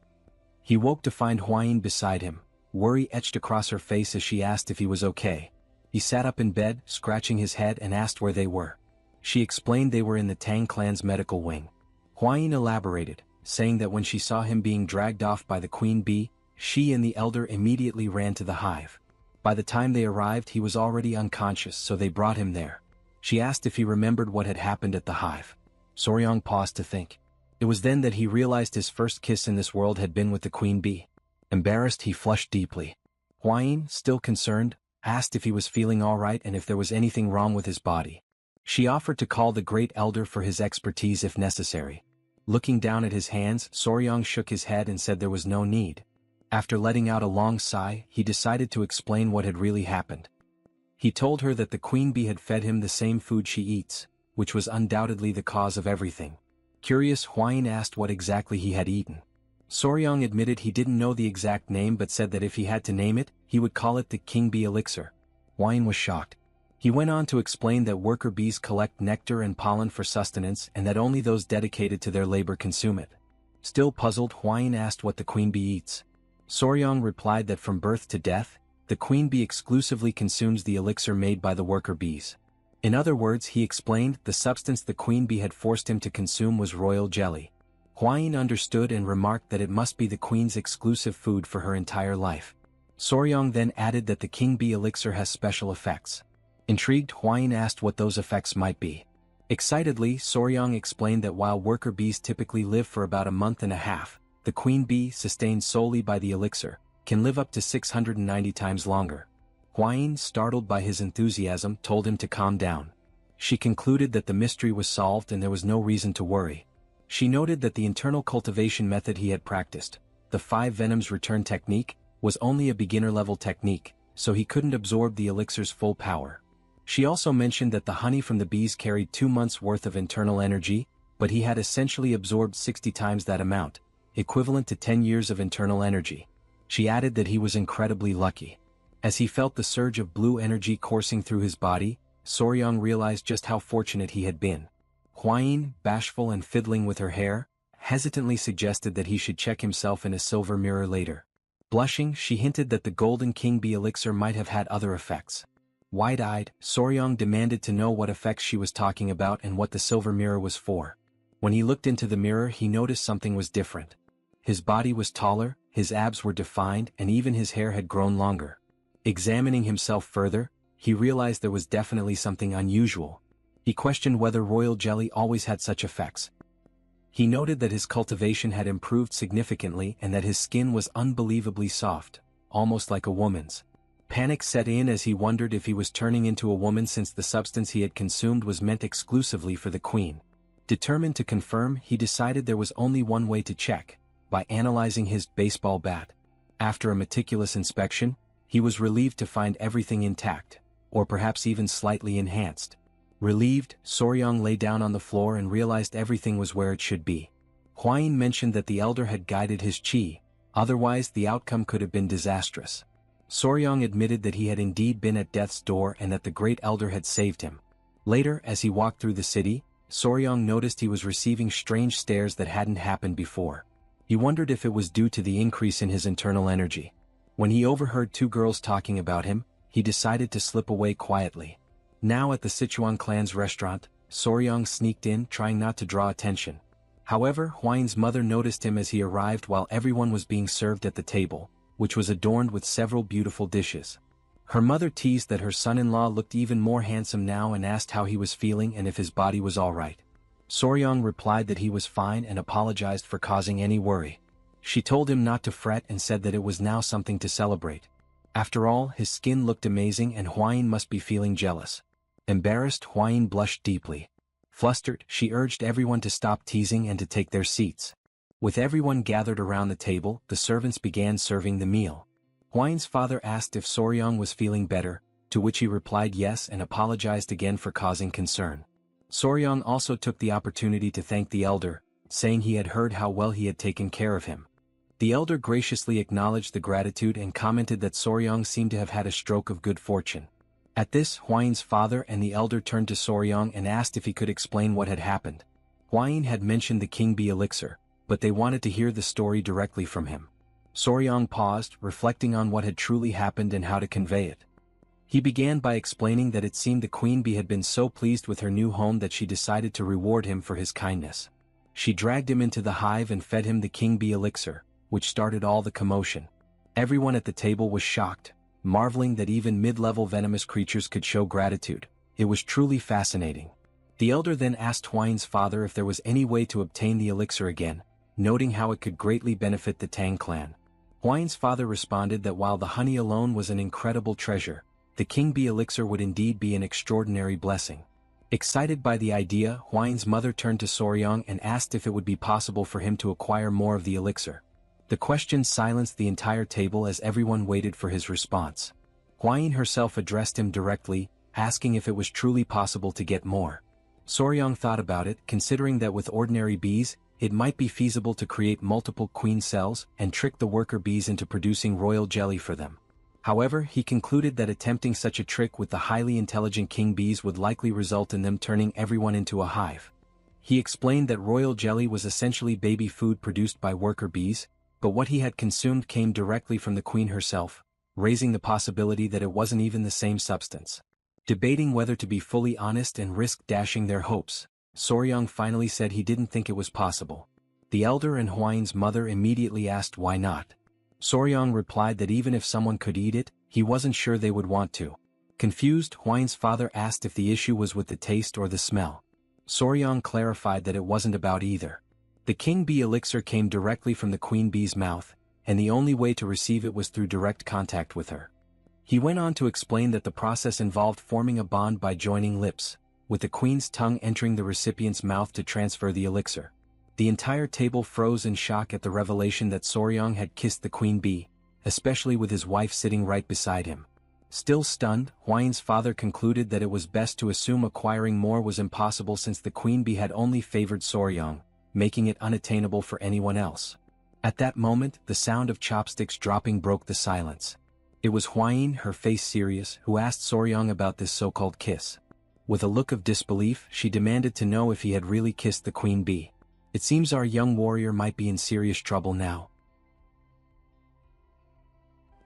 He woke to find Hwain beside him. Worry etched across her face as she asked if he was okay. He sat up in bed, scratching his head and asked where they were. She explained they were in the Tang clan's medical wing. Hwain elaborated, saying that when she saw him being dragged off by the queen bee, she and the elder immediately ran to the hive. By the time they arrived, he was already unconscious, so they brought him there. She asked if he remembered what had happened at the hive. Soryang paused to think. It was then that he realized his first kiss in this world had been with the queen bee. Embarrassed, he flushed deeply. Hwain, still concerned, asked if he was feeling all right and if there was anything wrong with his body. She offered to call the Great Elder for his expertise if necessary. Looking down at his hands, Soryang shook his head and said there was no need. After letting out a long sigh, he decided to explain what had really happened. He told her that the queen bee had fed him the same food she eats, which was undoubtedly the cause of everything. Curious, Hwain asked what exactly he had eaten. Soryang admitted he didn't know the exact name but said that if he had to name it, he would call it the king bee elixir. Hwain was shocked. He went on to explain that worker bees collect nectar and pollen for sustenance and that only those dedicated to their labor consume it. Still puzzled, Hwain asked what the queen bee eats. Soryang replied that from birth to death, the queen bee exclusively consumes the elixir made by the worker bees. In other words, he explained, the substance the queen bee had forced him to consume was royal jelly. Hwain understood and remarked that it must be the queen's exclusive food for her entire life. Soryang then added that the king bee elixir has special effects. Intrigued, Hwain asked what those effects might be. Excitedly, Soryang explained that while worker bees typically live for about a month and a half, the queen bee, sustained solely by the elixir, can live up to 690 times longer. Hwain, startled by his enthusiasm, told him to calm down. She concluded that the mystery was solved and there was no reason to worry. She noted that the internal cultivation method he had practiced, the 5 venoms return technique, was only a beginner-level technique, so he couldn't absorb the elixir's full power. She also mentioned that the honey from the bees carried 2 months' worth of internal energy, but he had essentially absorbed 60 times that amount, equivalent to 10 years of internal energy. She added that he was incredibly lucky. As he felt the surge of blue energy coursing through his body, Soryang realized just how fortunate he had been. Hwayin, bashful and fiddling with her hair, hesitantly suggested that he should check himself in a silver mirror later. Blushing, she hinted that the Golden King Bee elixir might have had other effects. Wide-eyed, Soryang demanded to know what effects she was talking about and what the silver mirror was for. When he looked into the mirror, he noticed something was different. His body was taller, his abs were defined, and even his hair had grown longer. Examining himself further, he realized there was definitely something unusual. He questioned whether royal jelly always had such effects. He noted that his cultivation had improved significantly and that his skin was unbelievably soft, almost like a woman's. Panic set in as he wondered if he was turning into a woman since the substance he had consumed was meant exclusively for the queen. Determined to confirm, he decided there was only one way to check, by analyzing his baseball bat. After a meticulous inspection, he was relieved to find everything intact, or perhaps even slightly enhanced. Relieved, Soryang lay down on the floor and realized everything was where it should be. Hwayin mentioned that the elder had guided his chi, otherwise the outcome could have been disastrous. Soryang admitted that he had indeed been at death's door and that the great elder had saved him. Later, as he walked through the city, Soryang noticed he was receiving strange stares that hadn't happened before. He wondered if it was due to the increase in his internal energy. When he overheard two girls talking about him, he decided to slip away quietly. Now at the Sichuan clan's restaurant, Soryang sneaked in, trying not to draw attention. However, Hwayin's mother noticed him as he arrived while everyone was being served at the table, which was adorned with several beautiful dishes. Her mother teased that her son-in-law looked even more handsome now and asked how he was feeling and if his body was all right. Soryang replied that he was fine and apologized for causing any worry. She told him not to fret and said that it was now something to celebrate. After all, his skin looked amazing and Hwayin must be feeling jealous. Embarrassed, Hwayin blushed deeply. Flustered, she urged everyone to stop teasing and to take their seats. With everyone gathered around the table, the servants began serving the meal. Hwayin's father asked if Soryang was feeling better, to which he replied yes and apologized again for causing concern. Soryang also took the opportunity to thank the elder, saying he had heard how well he had taken care of him. The elder graciously acknowledged the gratitude and commented that Soryang seemed to have had a stroke of good fortune. At this, Hwayin's father and the elder turned to Soryang and asked if he could explain what had happened. Hwayin had mentioned the King Bee elixir, but they wanted to hear the story directly from him. Soryang paused, reflecting on what had truly happened and how to convey it. He began by explaining that it seemed the queen bee had been so pleased with her new home that she decided to reward him for his kindness. She dragged him into the hive and fed him the King Bee elixir, which started all the commotion. Everyone at the table was shocked, marveling that even mid-level venomous creatures could show gratitude. It was truly fascinating. The elder then asked Hwayin's father if there was any way to obtain the elixir again, noting how it could greatly benefit the Tang clan. Hwayin's father responded that while the honey alone was an incredible treasure, the King Bee elixir would indeed be an extraordinary blessing. Excited by the idea, Hwayin's mother turned to Soryang and asked if it would be possible for him to acquire more of the elixir. The question silenced the entire table as everyone waited for his response. Hwayin herself addressed him directly, asking if it was truly possible to get more. Soryang thought about it, considering that with ordinary bees, it might be feasible to create multiple queen cells and trick the worker bees into producing royal jelly for them. However, he concluded that attempting such a trick with the highly intelligent king bees would likely result in them turning everyone into a hive. He explained that royal jelly was essentially baby food produced by worker bees, but what he had consumed came directly from the queen herself, raising the possibility that it wasn't even the same substance. Debating whether to be fully honest and risk dashing their hopes, Soryang finally said he didn't think it was possible. The elder and Hwayin's mother immediately asked why not. Soryang replied that even if someone could eat it, he wasn't sure they would want to. Confused, Hwayin's father asked if the issue was with the taste or the smell. Soryang clarified that it wasn't about either. The King Bee elixir came directly from the queen bee's mouth, and the only way to receive it was through direct contact with her. He went on to explain that the process involved forming a bond by joining lips, with the queen's tongue entering the recipient's mouth to transfer the elixir. The entire table froze in shock at the revelation that Soryang had kissed the queen bee, especially with his wife sitting right beside him. Still stunned, Hwayin's father concluded that it was best to assume acquiring more was impossible since the queen bee had only favored Soryang, making it unattainable for anyone else. At that moment, the sound of chopsticks dropping broke the silence. It was Huayin, her face serious, who asked Soryang about this so-called kiss. With a look of disbelief, she demanded to know if he had really kissed the queen bee. It seems our young warrior might be in serious trouble now.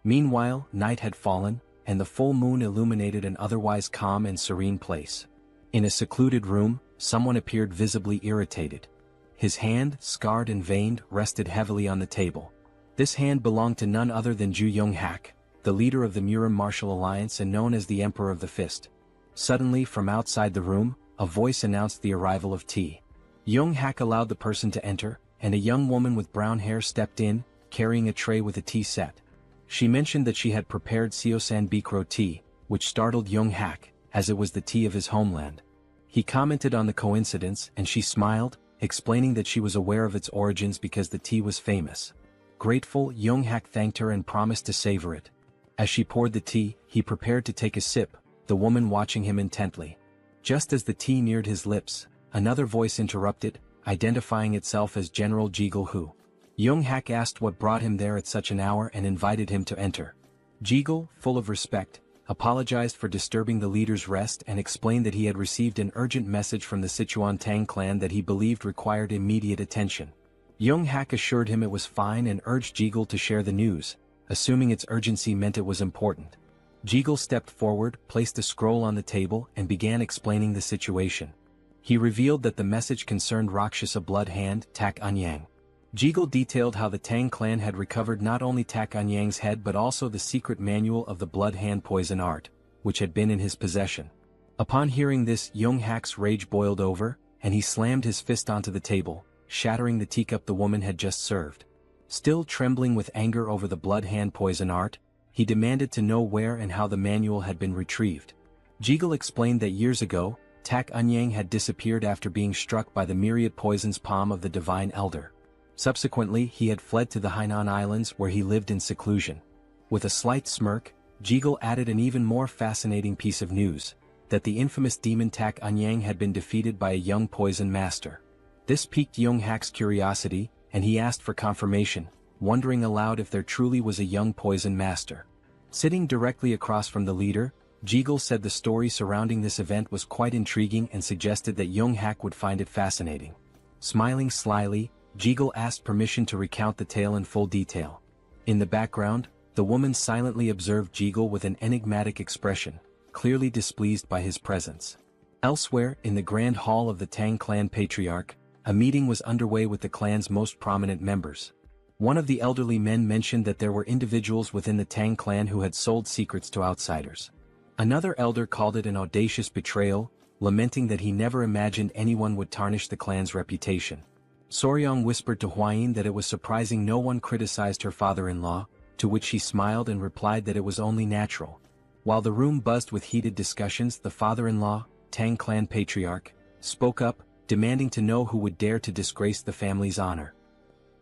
Meanwhile, night had fallen, and the full moon illuminated an otherwise calm and serene place. In a secluded room, someone appeared visibly irritated. His hand, scarred and veined, rested heavily on the table. This hand belonged to none other than Ju Young-hak, the leader of the Murim Martial Alliance and known as the Emperor of the Fist. Suddenly, from outside the room, a voice announced the arrival of tea. Young-hak allowed the person to enter, and a young woman with brown hair stepped in, carrying a tray with a tea set. She mentioned that she had prepared Seosan Bikro tea, which startled Young-hak, as it was the tea of his homeland. He commented on the coincidence and she smiled, explaining that she was aware of its origins because the tea was famous. Grateful, Young-hak thanked her and promised to savor it. As she poured the tea, he prepared to take a sip, the woman watching him intently. Just as the tea neared his lips, another voice interrupted, identifying itself as General Jiggle Hu. Young-hak asked what brought him there at such an hour and invited him to enter. Jiggle, full of respect, apologized for disturbing the leader's rest and explained that he had received an urgent message from the Sichuan Tang Clan that he believed required immediate attention. Young-hak assured him it was fine and urged Jiggle to share the news, assuming its urgency meant it was important. Jiggle stepped forward, placed a scroll on the table and began explaining the situation. He revealed that the message concerned Rakshasa blood hand Tak Anyang. Jiggle detailed how the Tang clan had recovered not only Tak Anyang's head but also the secret manual of the blood hand poison art, which had been in his possession. Upon hearing this, Young-hak's rage boiled over, and he slammed his fist onto the table, shattering the teacup the woman had just served. Still trembling with anger over the blood hand poison art, he demanded to know where and how the manual had been retrieved. Jiggle explained that years ago, Tak Anyang had disappeared after being struck by the myriad poison's palm of the Divine Elder. Subsequently, he had fled to the Hainan Islands where he lived in seclusion. With a slight smirk, Jiggle added an even more fascinating piece of news, that the infamous demon Tak Anyang had been defeated by a young poison master. This piqued Young-hak's curiosity, and he asked for confirmation, wondering aloud if there truly was a young poison master. Sitting directly across from the leader, Jiggle said the story surrounding this event was quite intriguing and suggested that Young-hak would find it fascinating. Smiling slyly, Jiggle asked permission to recount the tale in full detail. In the background, the woman silently observed Jiggle with an enigmatic expression, clearly displeased by his presence. Elsewhere, in the grand hall of the Tang clan patriarch, a meeting was underway with the clan's most prominent members. One of the elderly men mentioned that there were individuals within the Tang clan who had sold secrets to outsiders. Another elder called it an audacious betrayal, lamenting that he never imagined anyone would tarnish the clan's reputation. Soryang whispered to Huayin that it was surprising no one criticized her father-in-law, to which he smiled and replied that it was only natural. While the room buzzed with heated discussions, the father-in-law, Tang clan patriarch, spoke up, demanding to know who would dare to disgrace the family's honor.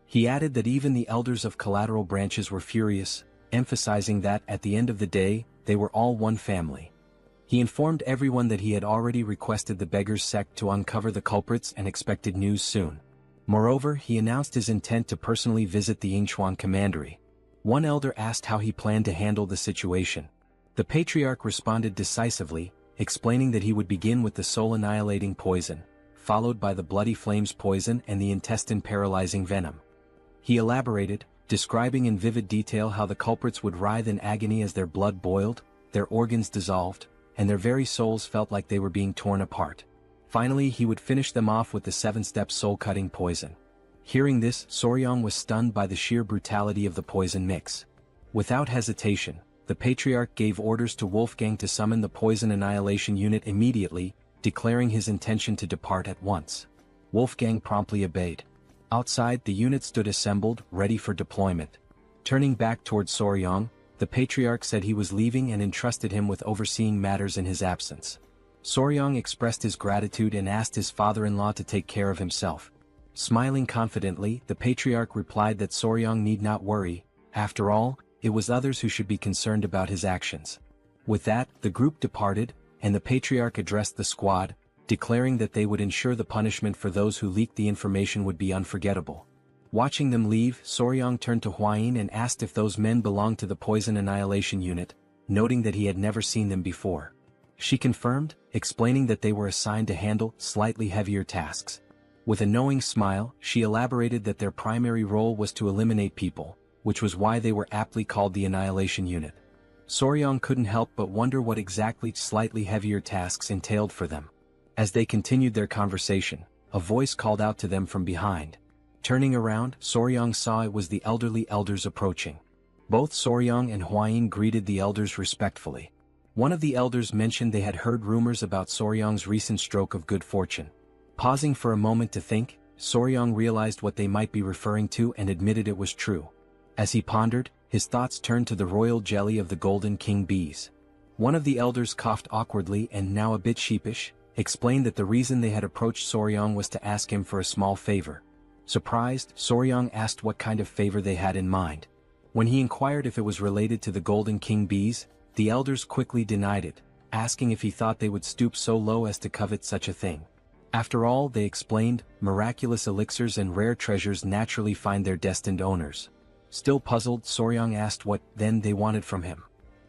He added that even the elders of collateral branches were furious, emphasizing that, at the end of the day, they were all one family. He informed everyone that he had already requested the Beggars sect to uncover the culprits and expected news soon. Moreover, he announced his intent to personally visit the Yingchuan commandery. One elder asked how he planned to handle the situation. The patriarch responded decisively, explaining that he would begin with the soul-annihilating poison, followed by the bloody flames poison and the intestine-paralyzing venom. He elaborated, describing in vivid detail how the culprits would writhe in agony as their blood boiled, their organs dissolved, and their very souls felt like they were being torn apart. Finally, he would finish them off with the 7-step soul-cutting poison. Hearing this, Soryang was stunned by the sheer brutality of the poison mix. Without hesitation, the patriarch gave orders to Wolfgang to summon the poison annihilation unit immediately, declaring his intention to depart at once. Wolfgang promptly obeyed. Outside, the unit stood assembled, ready for deployment. Turning back towards Soryang, the patriarch said he was leaving and entrusted him with overseeing matters in his absence. Soryang expressed his gratitude and asked his father-in-law to take care of himself. Smiling confidently, the patriarch replied that Soryang need not worry, after all, it was others who should be concerned about his actions. With that, the group departed, and the patriarch addressed the squad, declaring that they would ensure the punishment for those who leaked the information would be unforgettable. Watching them leave, Soryang turned to Hwayin and asked if those men belonged to the Poison Annihilation Unit, noting that he had never seen them before. She confirmed, explaining that they were assigned to handle slightly heavier tasks. With a knowing smile, she elaborated that their primary role was to eliminate people, which was why they were aptly called the Annihilation Unit. Soryang couldn't help but wonder what exactly slightly heavier tasks entailed for them. As they continued their conversation, a voice called out to them from behind. Turning around, Soryang saw it was the elderly elders approaching. Both Soryang and Hwayin greeted the elders respectfully. One of the elders mentioned they had heard rumors about Soryang's recent stroke of good fortune. Pausing for a moment to think, Soryang realized what they might be referring to and admitted it was true. As he pondered, his thoughts turned to the royal jelly of the Golden King bees. One of the elders coughed awkwardly and, now a bit sheepish, explained that the reason they had approached Soryang was to ask him for a small favor. Surprised, Soryang asked what kind of favor they had in mind. When he inquired if it was related to the Golden King bees, the elders quickly denied it, asking if he thought they would stoop so low as to covet such a thing. After all, they explained, miraculous elixirs and rare treasures naturally find their destined owners. Still puzzled, Soryang asked what, then, they wanted from him.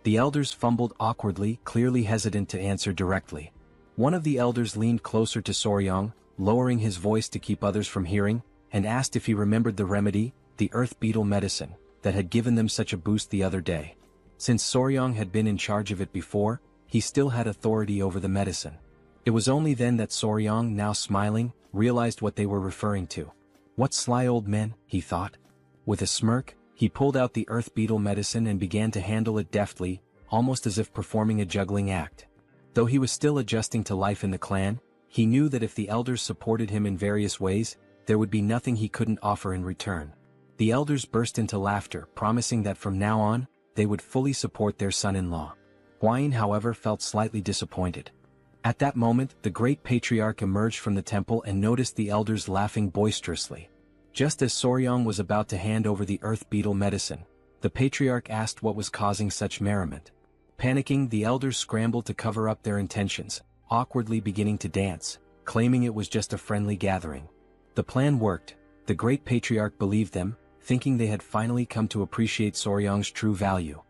The elders fumbled awkwardly, clearly hesitant to answer directly. One of the elders leaned closer to Soryang, lowering his voice to keep others from hearing, and asked if he remembered the remedy, the earth beetle medicine, that had given them such a boost the other day. Since Soryang had been in charge of it before, he still had authority over the medicine. It was only then that Soryang, now smiling, realized what they were referring to. What sly old men, he thought. With a smirk, he pulled out the earth beetle medicine and began to handle it deftly, almost as if performing a juggling act. Though he was still adjusting to life in the clan, he knew that if the elders supported him in various ways, there would be nothing he couldn't offer in return. The elders burst into laughter, promising that from now on, they would fully support their son-in-law. Hwayin, however, felt slightly disappointed. At that moment, the great patriarch emerged from the temple and noticed the elders laughing boisterously. Just as Soryang was about to hand over the earth beetle medicine, the patriarch asked what was causing such merriment. Panicking, the elders scrambled to cover up their intentions, awkwardly beginning to dance, claiming it was just a friendly gathering. The plan worked. The great patriarch believed them, thinking they had finally come to appreciate Soryang's true value.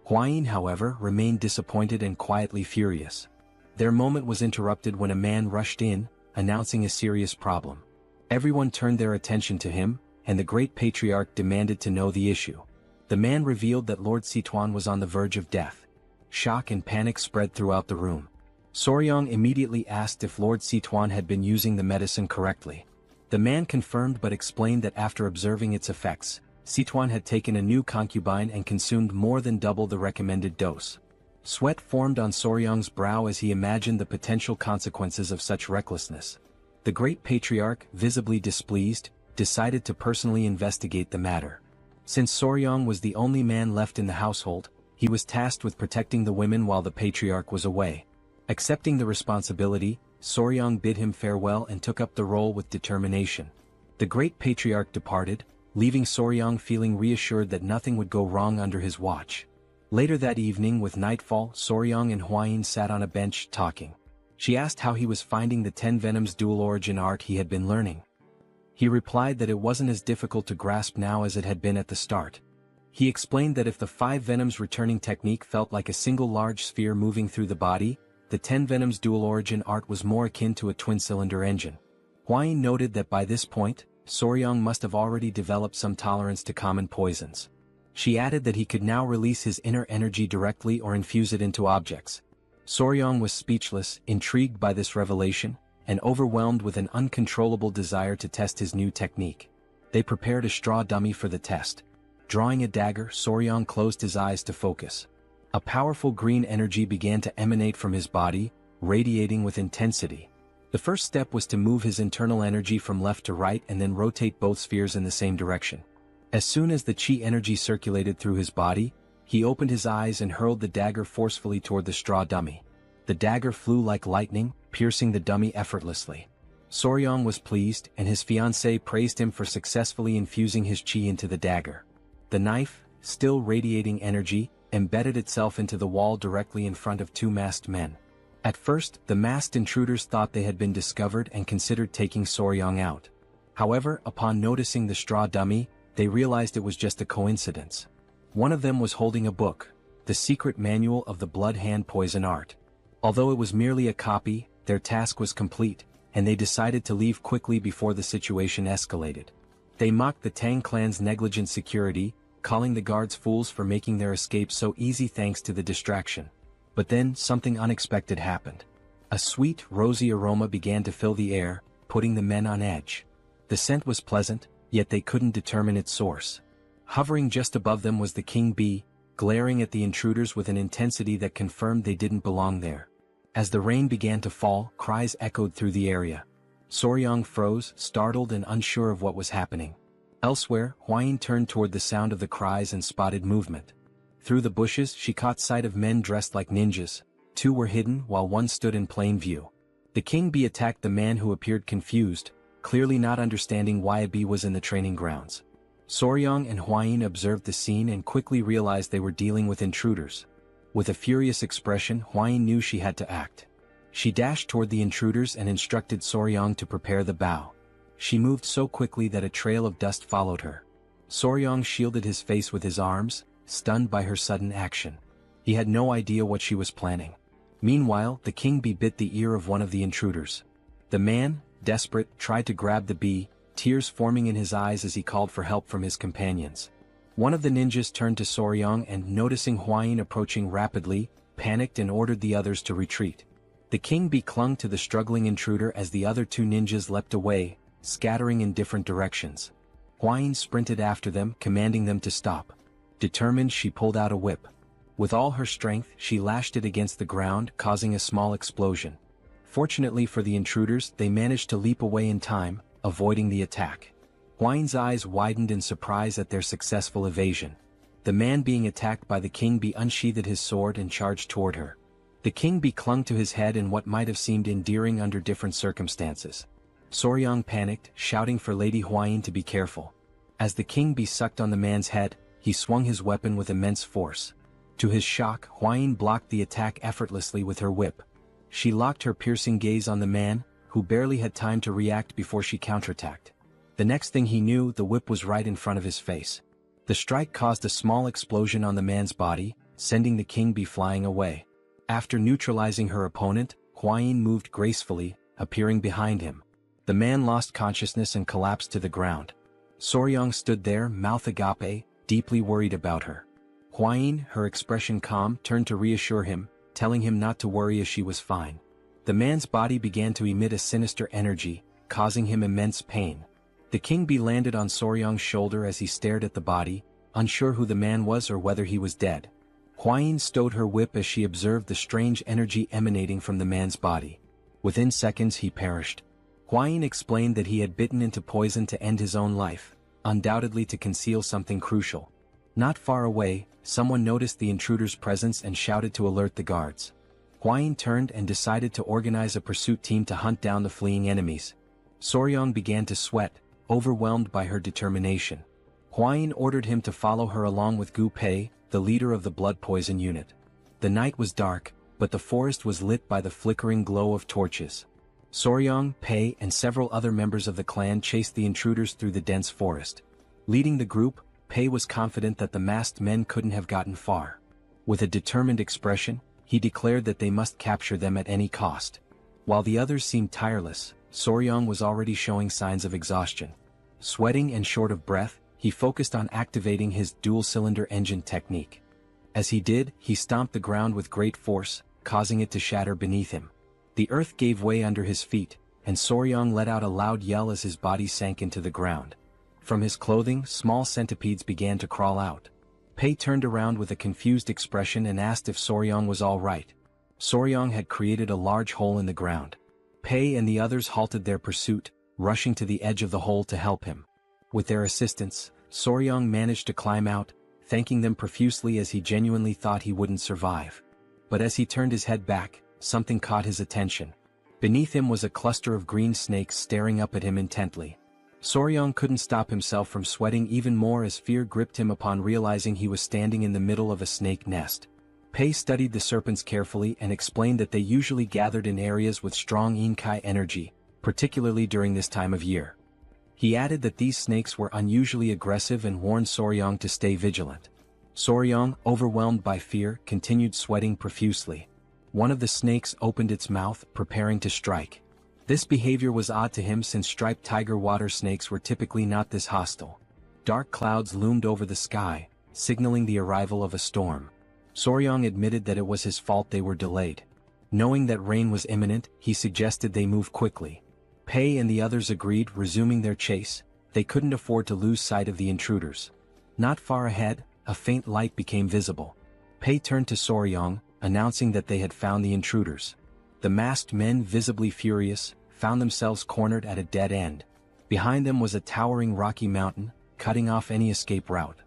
Hwayin, however, remained disappointed and quietly furious. Their moment was interrupted when a man rushed in, announcing a serious problem. Everyone turned their attention to him, and the great patriarch demanded to know the issue. The man revealed that Lord Sichuan was on the verge of death. Shock and panic spread throughout the room. Soryang immediately asked if Lord Sichuan had been using the medicine correctly. The man confirmed but explained that after observing its effects, Sichuan had taken a new concubine and consumed more than double the recommended dose. Sweat formed on Soryang's brow as he imagined the potential consequences of such recklessness. The great patriarch, visibly displeased, decided to personally investigate the matter. Since Soryang was the only man left in the household, he was tasked with protecting the women while the patriarch was away. Accepting the responsibility, Soryang bid him farewell and took up the role with determination. The great patriarch departed, leaving Soryang feeling reassured that nothing would go wrong under his watch. Later that evening, with nightfall, Soryang and Hwayin sat on a bench talking. She asked how he was finding the 10 Venoms dual origin art he had been learning. He replied that it wasn't as difficult to grasp now as it had been at the start. He explained that if the 5 Venoms returning technique felt like a single large sphere moving through the body, the 10 Venoms dual origin art was more akin to a twin-cylinder engine. Hwayin noted that by this point, Soryang must have already developed some tolerance to common poisons. She added that he could now release his inner energy directly or infuse it into objects. Soryang was speechless, intrigued by this revelation, and overwhelmed with an uncontrollable desire to test his new technique. They prepared a straw dummy for the test. Drawing a dagger, Soryang closed his eyes to focus. A powerful green energy began to emanate from his body, radiating with intensity. The first step was to move his internal energy from left to right and then rotate both spheres in the same direction. As soon as the chi energy circulated through his body, he opened his eyes and hurled the dagger forcefully toward the straw dummy. The dagger flew like lightning, piercing the dummy effortlessly. Soryang was pleased, and his fiancée praised him for successfully infusing his chi into the dagger. The knife, still radiating energy, embedded itself into the wall directly in front of 2 masked men. At first, the masked intruders thought they had been discovered and considered taking Soryang out. However, upon noticing the straw dummy, they realized it was just a coincidence. One of them was holding a book, the secret manual of the blood hand poison art. Although it was merely a copy, their task was complete, and they decided to leave quickly before the situation escalated. They mocked the Tang clan's negligent security, calling the guards fools for making their escape so easy thanks to the distraction. But then, something unexpected happened. A sweet, rosy aroma began to fill the air, putting the men on edge. The scent was pleasant, yet they couldn't determine its source. Hovering just above them was the king bee, glaring at the intruders with an intensity that confirmed they didn't belong there. As the rain began to fall, cries echoed through the area. Soryang froze, startled and unsure of what was happening. Elsewhere, Hwayin turned toward the sound of the cries and spotted movement. Through the bushes she caught sight of men dressed like ninjas. Two were hidden while one stood in plain view. The king bee attacked the man who appeared confused, clearly not understanding why a bee was in the training grounds. Soryang and Hwayin observed the scene and quickly realized they were dealing with intruders. With a furious expression, Hwayin knew she had to act. She dashed toward the intruders and instructed Soryang to prepare the bow. She moved so quickly that a trail of dust followed her. Soryang shielded his face with his arms, stunned by her sudden action. He had no idea what she was planning. Meanwhile, the king bee bit the ear of one of the intruders. The man, desperate, tried to grab the bee, tears forming in his eyes as he called for help from his companions. One of the ninjas turned to Soryang and, noticing Hwayin approaching rapidly, panicked and ordered the others to retreat. The king bee clung to the struggling intruder as the other two ninjas leapt away, scattering in different directions. Hwayin sprinted after them, commanding them to stop. Determined, she pulled out a whip. With all her strength, she lashed it against the ground, causing a small explosion. Fortunately for the intruders, they managed to leap away in time, avoiding the attack. Hwayin's eyes widened in surprise at their successful evasion. The man being attacked by the king bee unsheathed his sword and charged toward her. The king bee clung to his head in what might have seemed endearing under different circumstances. Soryang panicked, shouting for Lady Hwayin to be careful. As the king bee sucked on the man's head, he swung his weapon with immense force. To his shock, Hwayin blocked the attack effortlessly with her whip. She locked her piercing gaze on the man, who barely had time to react before she counterattacked. The next thing he knew, the whip was right in front of his face. The strike caused a small explosion on the man's body, sending the king bee flying away. After neutralizing her opponent, Hwayin moved gracefully, appearing behind him. The man lost consciousness and collapsed to the ground. Soryang stood there, mouth agape, deeply worried about her. Hwayin, her expression calm, turned to reassure him, telling him not to worry as she was fine. The man's body began to emit a sinister energy, causing him immense pain. The king bee landed on Soryang's shoulder as he stared at the body, unsure who the man was or whether he was dead. Hwayin stowed her whip as she observed the strange energy emanating from the man's body. Within seconds he perished. Hwayin explained that he had bitten into poison to end his own life, undoubtedly to conceal something crucial. Not far away, someone noticed the intruder's presence and shouted to alert the guards. Hwayin turned and decided to organize a pursuit team to hunt down the fleeing enemies. Soryang began to sweat, overwhelmed by her determination. Hwayin ordered him to follow her along with Gu Pei, the leader of the blood poison unit. The night was dark, but the forest was lit by the flickering glow of torches. Soryang, Pei and several other members of the clan chased the intruders through the dense forest. Leading the group, Pei was confident that the masked men couldn't have gotten far. With a determined expression, he declared that they must capture them at any cost. While the others seemed tireless, Soryang was already showing signs of exhaustion. Sweating and short of breath, he focused on activating his dual-cylinder engine technique. As he did, he stomped the ground with great force, causing it to shatter beneath him. The earth gave way under his feet, and Soryang let out a loud yell as his body sank into the ground. From his clothing, small centipedes began to crawl out. Pei turned around with a confused expression and asked if Soryang was all right. Soryang had created a large hole in the ground. Pei and the others halted their pursuit, rushing to the edge of the hole to help him. With their assistance, Soryang managed to climb out, thanking them profusely as he genuinely thought he wouldn't survive. But as he turned his head back, something caught his attention. Beneath him was a cluster of green snakes staring up at him intently. Soryang couldn't stop himself from sweating even more as fear gripped him upon realizing he was standing in the middle of a snake nest. Pei studied the serpents carefully and explained that they usually gathered in areas with strong Inkai energy, particularly during this time of year. He added that these snakes were unusually aggressive and warned Soryong to stay vigilant. Soryong, overwhelmed by fear, continued sweating profusely. One of the snakes opened its mouth, preparing to strike. This behavior was odd to him since striped tiger water snakes were typically not this hostile. Dark clouds loomed over the sky, signaling the arrival of a storm. Soryong admitted that it was his fault they were delayed. Knowing that rain was imminent, he suggested they move quickly. Pei and the others agreed, resuming their chase. They couldn't afford to lose sight of the intruders. Not far ahead, a faint light became visible. Pei turned to Soryong, announcing that they had found the intruders. The masked men, visibly furious, found themselves cornered at a dead end. Behind them was a towering rocky mountain, cutting off any escape route.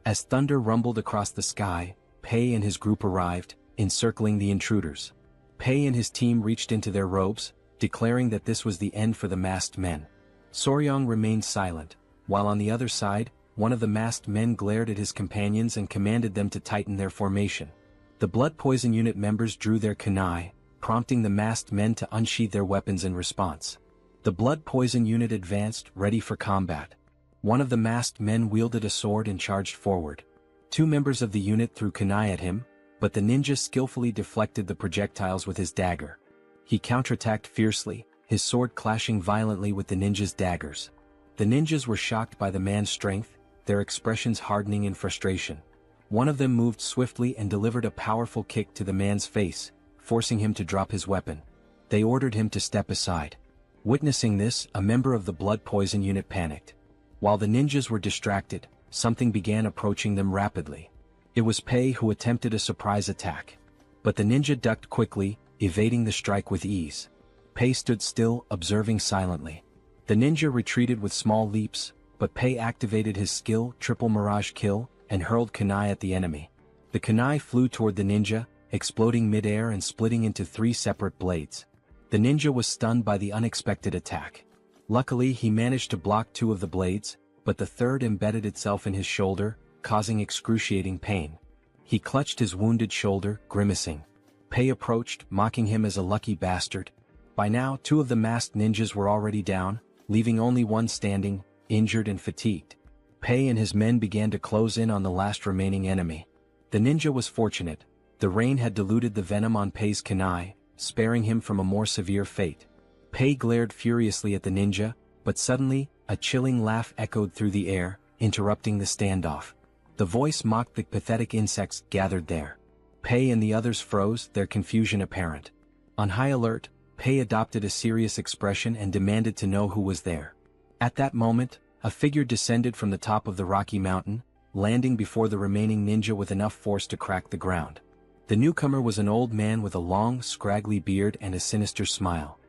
As thunder rumbled across the sky, Pei and his group arrived, encircling the intruders. Pei and his team reached into their robes, declaring that this was the end for the masked men. Soryong remained silent, while on the other side, one of the masked men glared at his companions and commanded them to tighten their formation. The blood poison unit members drew their kunai, prompting the masked men to unsheath their weapons in response. The blood poison unit advanced, ready for combat. One of the masked men wielded a sword and charged forward. Two members of the unit threw kunai at him, but the ninja skillfully deflected the projectiles with his dagger. He counterattacked fiercely, his sword clashing violently with the ninja's daggers. The ninjas were shocked by the man's strength, their expressions hardening in frustration. One of them moved swiftly and delivered a powerful kick to the man's face, forcing him to drop his weapon. They ordered him to step aside. Witnessing this, a member of the blood poison unit panicked. While the ninjas were distracted, something began approaching them rapidly. It was Pei who attempted a surprise attack. But the ninja ducked quickly, evading the strike with ease. Pei stood still, observing silently. The ninja retreated with small leaps, but Pei activated his skill, Triple Mirage Kill, and hurled kunai at the enemy. The kunai flew toward the ninja, exploding mid-air and splitting into 3 separate blades. The ninja was stunned by the unexpected attack. Luckily, he managed to block 2 of the blades, but the third embedded itself in his shoulder, causing excruciating pain. He clutched his wounded shoulder, grimacing. Pei approached, mocking him as a lucky bastard. By now, 2 of the masked ninjas were already down, leaving only one standing, injured and fatigued. Pei and his men began to close in on the last remaining enemy. The ninja was fortunate. The rain had diluted the venom on Pei's kunai, sparing him from a more severe fate. Pei glared furiously at the ninja, but suddenly, a chilling laugh echoed through the air, interrupting the standoff. The voice mocked the pathetic insects gathered there. Pei and the others froze, their confusion apparent. On high alert, Pei adopted a serious expression and demanded to know who was there. At that moment, a figure descended from the top of the rocky mountain, landing before the remaining ninja with enough force to crack the ground. The newcomer was an old man with a long, scraggly beard and a sinister smile.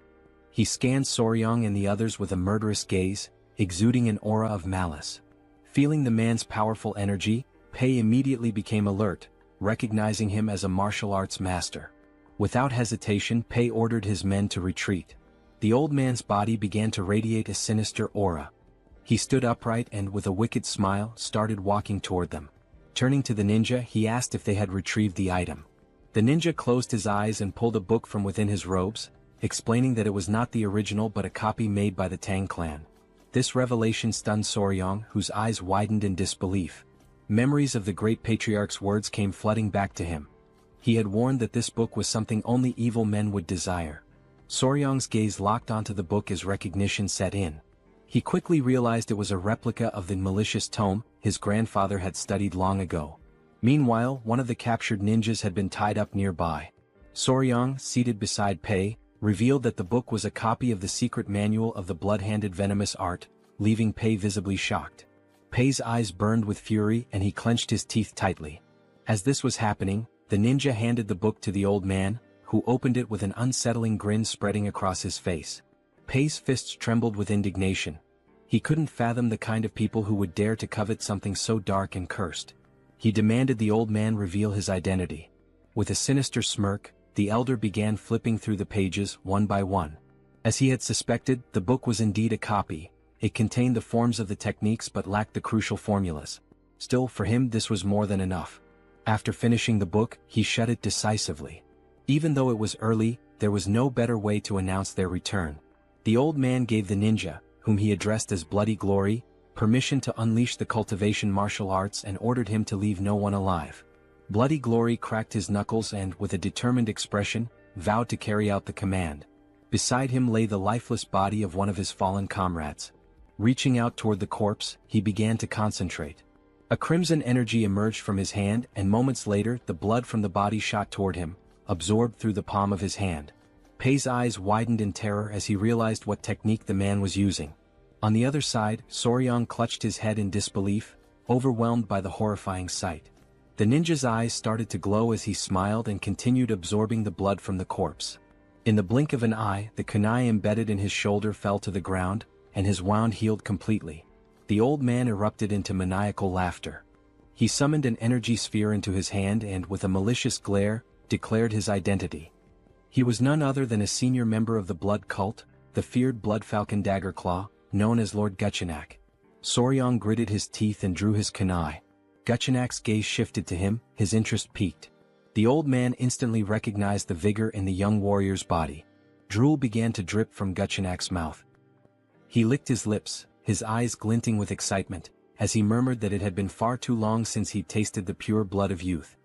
He scanned Soryong and the others with a murderous gaze, exuding an aura of malice. Feeling the man's powerful energy, Pei immediately became alert, recognizing him as a martial arts master. Without hesitation, Pei ordered his men to retreat. The old man's body began to radiate a sinister aura. He stood upright and, with a wicked smile, started walking toward them. Turning to the ninja, he asked if they had retrieved the item. The ninja closed his eyes and pulled a book from within his robes, explaining that it was not the original but a copy made by the Tang Clan. This revelation stunned Soryong, whose eyes widened in disbelief. Memories of the great patriarch's words came flooding back to him. He had warned that this book was something only evil men would desire. Soryong's gaze locked onto the book as recognition set in. He quickly realized it was a replica of the malicious tome his grandfather had studied long ago. Meanwhile, one of the captured ninjas had been tied up nearby. Soryong, seated beside Pei, revealed that the book was a copy of the secret manual of the blood-handed venomous art, leaving Pei visibly shocked. Pei's eyes burned with fury and he clenched his teeth tightly. As this was happening, the ninja handed the book to the old man, who opened it with an unsettling grin spreading across his face. Pei's fists trembled with indignation. He couldn't fathom the kind of people who would dare to covet something so dark and cursed. He demanded the old man reveal his identity. With a sinister smirk, the elder began flipping through the pages one by one. As he had suspected, the book was indeed a copy. It contained the forms of the techniques but lacked the crucial formulas. Still, for him this was more than enough. After finishing the book, he shut it decisively. Even though it was early, there was no better way to announce their return. The old man gave the ninja, whom he addressed as Bloody Glory, permission to unleash the cultivation martial arts and ordered him to leave no one alive. Bloody Glory cracked his knuckles and, with a determined expression, vowed to carry out the command. Beside him lay the lifeless body of one of his fallen comrades. Reaching out toward the corpse, he began to concentrate. A crimson energy emerged from his hand, and moments later the blood from the body shot toward him, absorbed through the palm of his hand. Pei's eyes widened in terror as he realized what technique the man was using. On the other side, Soryang clutched his head in disbelief, overwhelmed by the horrifying sight. The ninja's eyes started to glow as he smiled and continued absorbing the blood from the corpse. In the blink of an eye, the kunai embedded in his shoulder fell to the ground, and his wound healed completely. The old man erupted into maniacal laughter. He summoned an energy sphere into his hand and, with a malicious glare, declared his identity. He was none other than a senior member of the blood cult, the feared Blood Falcon Daggerclaw, known as Lord Guchenak. Soryang gritted his teeth and drew his kunai. Guchenak's gaze shifted to him, his interest piqued. The old man instantly recognized the vigor in the young warrior's body. Drool began to drip from Guchenak's mouth. He licked his lips, his eyes glinting with excitement, as he murmured that it had been far too long since he'd tasted the pure blood of youth.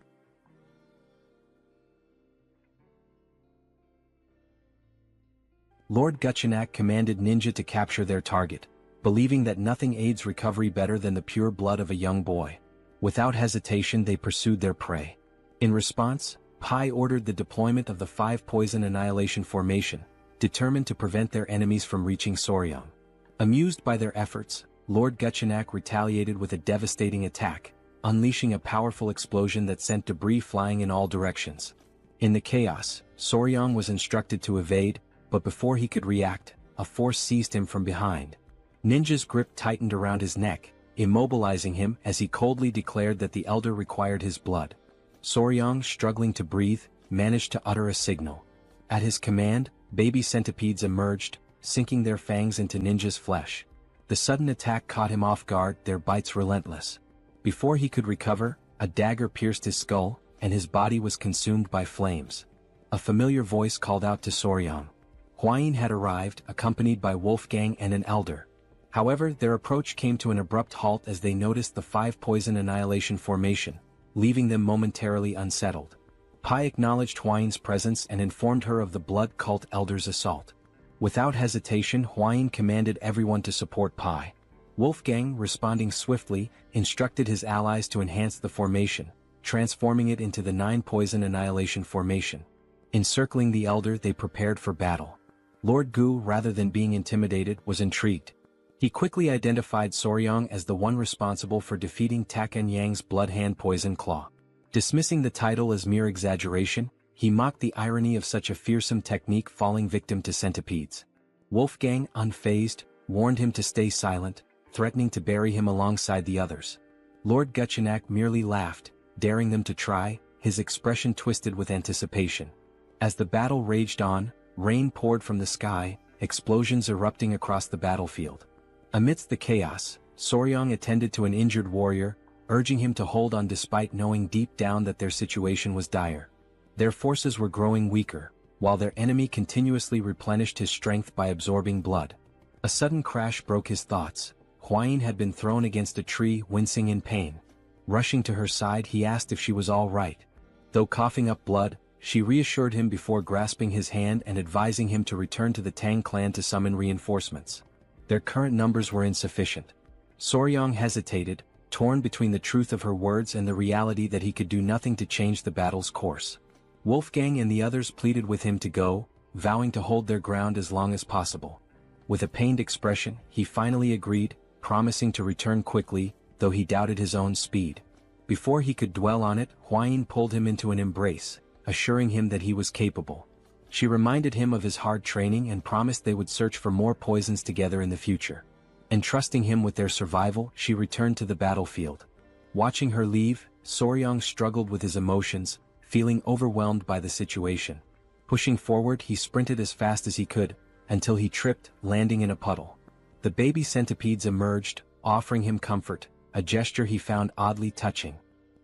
Lord Guchenak commanded Ninja to capture their target, believing that nothing aids recovery better than the pure blood of a young boy. Without hesitation they pursued their prey. In response, Pai ordered the deployment of the 5 Poison Annihilation Formation, determined to prevent their enemies from reaching Soryang. Amused by their efforts, Lord Guchenak retaliated with a devastating attack, unleashing a powerful explosion that sent debris flying in all directions. In the chaos, Soryang was instructed to evade, but before he could react, a force seized him from behind. Ninja's grip tightened around his neck, immobilizing him as he coldly declared that the elder required his blood. Soryang, struggling to breathe, managed to utter a signal. At his command, baby centipedes emerged, sinking their fangs into Ninja's flesh. The sudden attack caught him off guard, their bites relentless. Before he could recover, a dagger pierced his skull, and his body was consumed by flames. A familiar voice called out to Soryang. Hwayin had arrived, accompanied by Wolfgang and an elder. However, their approach came to an abrupt halt as they noticed the 5 Poison Annihilation Formation, leaving them momentarily unsettled. Pai acknowledged Hwayin's presence and informed her of the blood cult elder's assault. Without hesitation, Hwayin commanded everyone to support Pai. Wolfgang, responding swiftly, instructed his allies to enhance the formation, transforming it into the 9 Poison Annihilation Formation. Encircling the elder, they prepared for battle. Lord Gu, rather than being intimidated, was intrigued. He quickly identified Soryang as the one responsible for defeating Taken Yang's Bloodhand Poison Claw. Dismissing the title as mere exaggeration, he mocked the irony of such a fearsome technique falling victim to centipedes. Wolfgang, unfazed, warned him to stay silent, threatening to bury him alongside the others. Lord Guchenak merely laughed, daring them to try, his expression twisted with anticipation. As the battle raged on, rain poured from the sky, explosions erupting across the battlefield. Amidst the chaos, Soryang attended to an injured warrior, urging him to hold on despite knowing deep down that their situation was dire. Their forces were growing weaker, while their enemy continuously replenished his strength by absorbing blood. A sudden crash broke his thoughts. Hwayin had been thrown against a tree, wincing in pain. Rushing to her side, he asked if she was all right. Though coughing up blood, she reassured him before grasping his hand and advising him to return to the Tang clan to summon reinforcements. Their current numbers were insufficient. Soryang hesitated, torn between the truth of her words and the reality that he could do nothing to change the battle's course. Wolfgang and the others pleaded with him to go, vowing to hold their ground as long as possible. With a pained expression, he finally agreed, promising to return quickly, though he doubted his own speed. Before he could dwell on it, Hwayin pulled him into an embrace, assuring him that he was capable. She reminded him of his hard training and promised they would search for more poisons together in the future. Entrusting him with their survival, she returned to the battlefield. Watching her leave, Soryang struggled with his emotions, feeling overwhelmed by the situation. Pushing forward, he sprinted as fast as he could, until he tripped, landing in a puddle. The baby centipedes emerged, offering him comfort, a gesture he found oddly touching.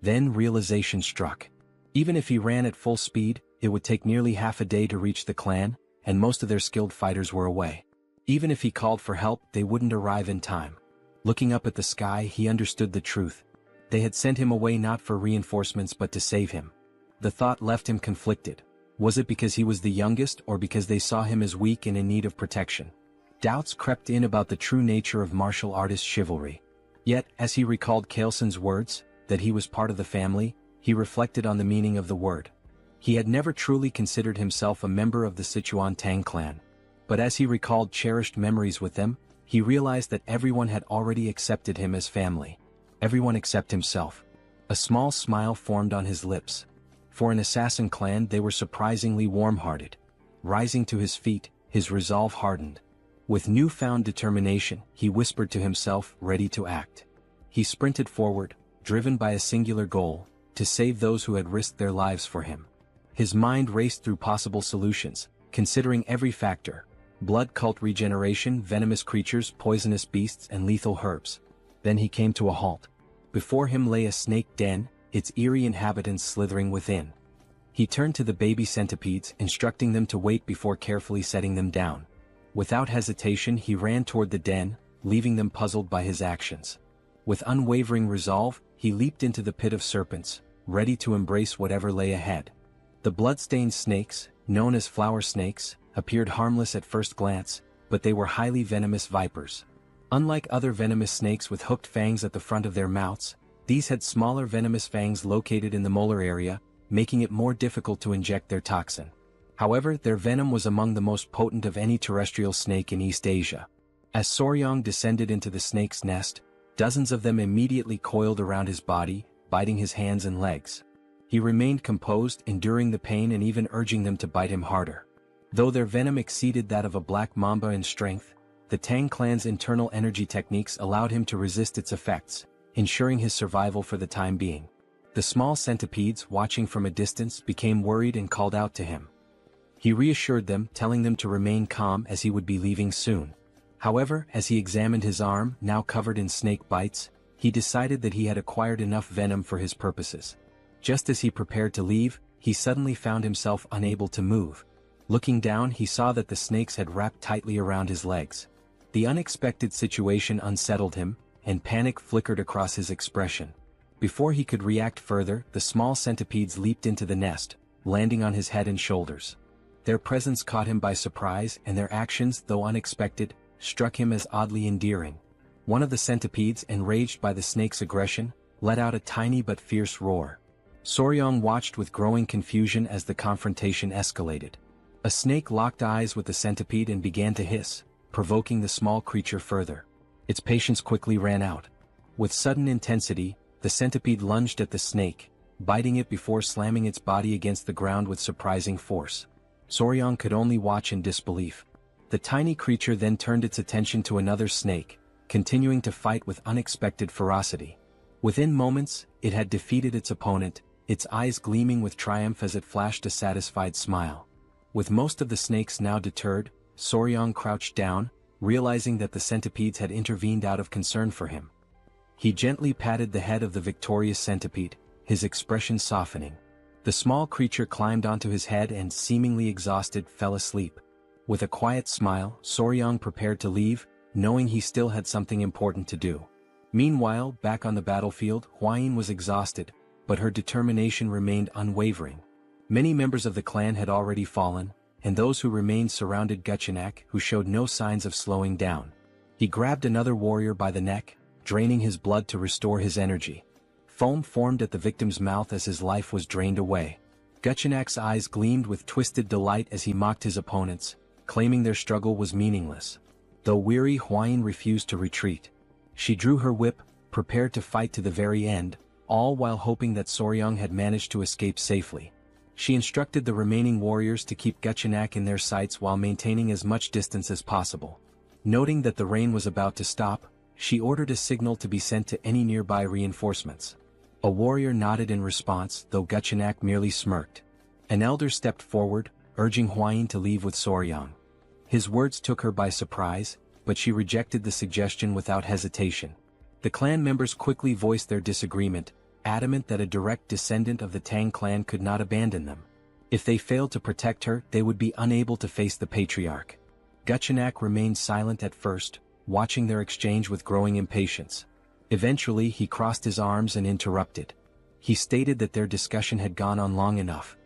Then realization struck. Even if he ran at full speed, it would take nearly half a day to reach the clan, and most of their skilled fighters were away. Even if he called for help, they wouldn't arrive in time. Looking up at the sky, he understood the truth. They had sent him away not for reinforcements but to save him. The thought left him conflicted. Was it because he was the youngest or because they saw him as weak and in need of protection? Doubts crept in about the true nature of martial artist chivalry. Yet, as he recalled Kaelson's words, that he was part of the family, he reflected on the meaning of the word. He had never truly considered himself a member of the Sichuan Tang Clan. But as he recalled cherished memories with them, he realized that everyone had already accepted him as family. Everyone except himself. A small smile formed on his lips. For an assassin clan they were surprisingly warm-hearted. Rising to his feet, his resolve hardened. With newfound determination, he whispered to himself, ready to act. He sprinted forward, driven by a singular goal, to save those who had risked their lives for him. His mind raced through possible solutions, considering every factor: blood cult regeneration, venomous creatures, poisonous beasts, and lethal herbs. Then he came to a halt. Before him lay a snake den, its eerie inhabitants slithering within. He turned to the baby centipedes, instructing them to wait before carefully setting them down. Without hesitation he ran toward the den, leaving them puzzled by his actions. With unwavering resolve, he leaped into the pit of serpents, ready to embrace whatever lay ahead. The blood-stained snakes, known as flower snakes, appeared harmless at first glance, but they were highly venomous vipers. Unlike other venomous snakes with hooked fangs at the front of their mouths, these had smaller venomous fangs located in the molar area, making it more difficult to inject their toxin. However, their venom was among the most potent of any terrestrial snake in East Asia. As Soryong descended into the snake's nest, dozens of them immediately coiled around his body, biting his hands and legs. He remained composed, enduring the pain and even urging them to bite him harder. Though their venom exceeded that of a black mamba in strength, the Tang clan's internal energy techniques allowed him to resist its effects, ensuring his survival for the time being. The small centipedes, watching from a distance, became worried and called out to him. He reassured them, telling them to remain calm as he would be leaving soon. However, as he examined his arm, now covered in snake bites, he decided that he had acquired enough venom for his purposes. Just as he prepared to leave, he suddenly found himself unable to move. Looking down, he saw that the snakes had wrapped tightly around his legs. The unexpected situation unsettled him, and panic flickered across his expression. Before he could react further, the small centipedes leaped into the nest, landing on his head and shoulders. Their presence caught him by surprise, and their actions, though unexpected, struck him as oddly endearing. One of the centipedes, enraged by the snake's aggression, let out a tiny but fierce roar. Soryong watched with growing confusion as the confrontation escalated. A snake locked eyes with the centipede and began to hiss, provoking the small creature further. Its patience quickly ran out. With sudden intensity, the centipede lunged at the snake, biting it before slamming its body against the ground with surprising force. Soryong could only watch in disbelief. The tiny creature then turned its attention to another snake, continuing to fight with unexpected ferocity. Within moments, it had defeated its opponent, its eyes gleaming with triumph as it flashed a satisfied smile. With most of the snakes now deterred, Soryong crouched down, realizing that the centipedes had intervened out of concern for him. He gently patted the head of the victorious centipede, his expression softening. The small creature climbed onto his head and, seemingly exhausted, fell asleep. With a quiet smile, Soryong prepared to leave, knowing he still had something important to do. Meanwhile, back on the battlefield, Hwayin was exhausted, but her determination remained unwavering. Many members of the clan had already fallen, and those who remained surrounded Guchenak, who showed no signs of slowing down. He grabbed another warrior by the neck, draining his blood to restore his energy. Foam formed at the victim's mouth as his life was drained away. Guchenak's eyes gleamed with twisted delight as he mocked his opponents, claiming their struggle was meaningless. Though weary, Hwayin refused to retreat. She drew her whip, prepared to fight to the very end, all while hoping that Soryong had managed to escape safely. She instructed the remaining warriors to keep Guchenak in their sights while maintaining as much distance as possible. Noting that the rain was about to stop, she ordered a signal to be sent to any nearby reinforcements. A warrior nodded in response, though Guchenak merely smirked. An elder stepped forward, urging Hwayin to leave with Soryong. His words took her by surprise, but she rejected the suggestion without hesitation. The clan members quickly voiced their disagreement, adamant that a direct descendant of the Tang clan could not abandon them. If they failed to protect her, they would be unable to face the patriarch. Guchenak remained silent at first, watching their exchange with growing impatience. Eventually he crossed his arms and interrupted. He stated that their discussion had gone on long enough.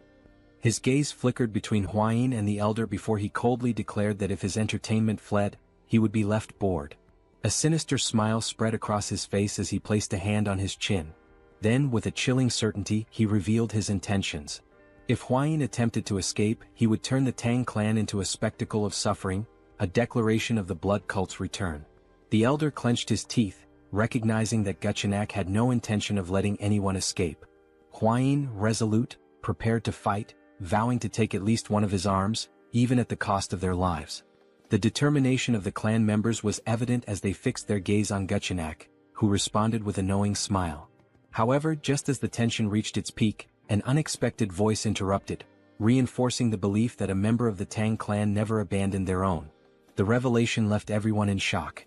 His gaze flickered between Huayin and the elder before he coldly declared that if his entertainment fled, he would be left bored. A sinister smile spread across his face as he placed a hand on his chin. Then, with a chilling certainty, he revealed his intentions. If Huayin attempted to escape, he would turn the Tang clan into a spectacle of suffering, a declaration of the blood cult's return. The elder clenched his teeth, recognizing that Guchenak had no intention of letting anyone escape. Huayin, resolute, prepared to fight, vowing to take at least one of his arms, even at the cost of their lives. The determination of the clan members was evident as they fixed their gaze on Guchenak, who responded with a knowing smile. However, just as the tension reached its peak, an unexpected voice interrupted, reinforcing the belief that a member of the Tang clan never abandoned their own. The revelation left everyone in shock.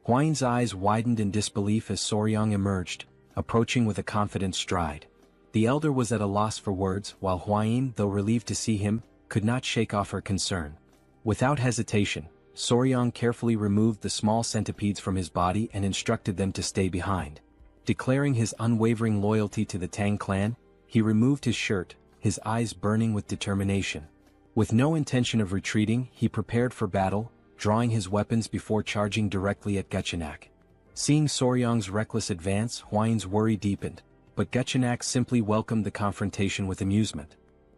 Huayin's eyes widened in disbelief as Soryang emerged, approaching with a confident stride. The elder was at a loss for words, while Huayin, though relieved to see him, could not shake off her concern. Without hesitation, Soryang carefully removed the small centipedes from his body and instructed them to stay behind. Declaring his unwavering loyalty to the Tang clan, he removed his shirt, his eyes burning with determination. With no intention of retreating, he prepared for battle, drawing his weapons before charging directly at Guchenak. Seeing Soryang's reckless advance, Huayin's worry deepened, but Guchenak simply welcomed the confrontation with amusement.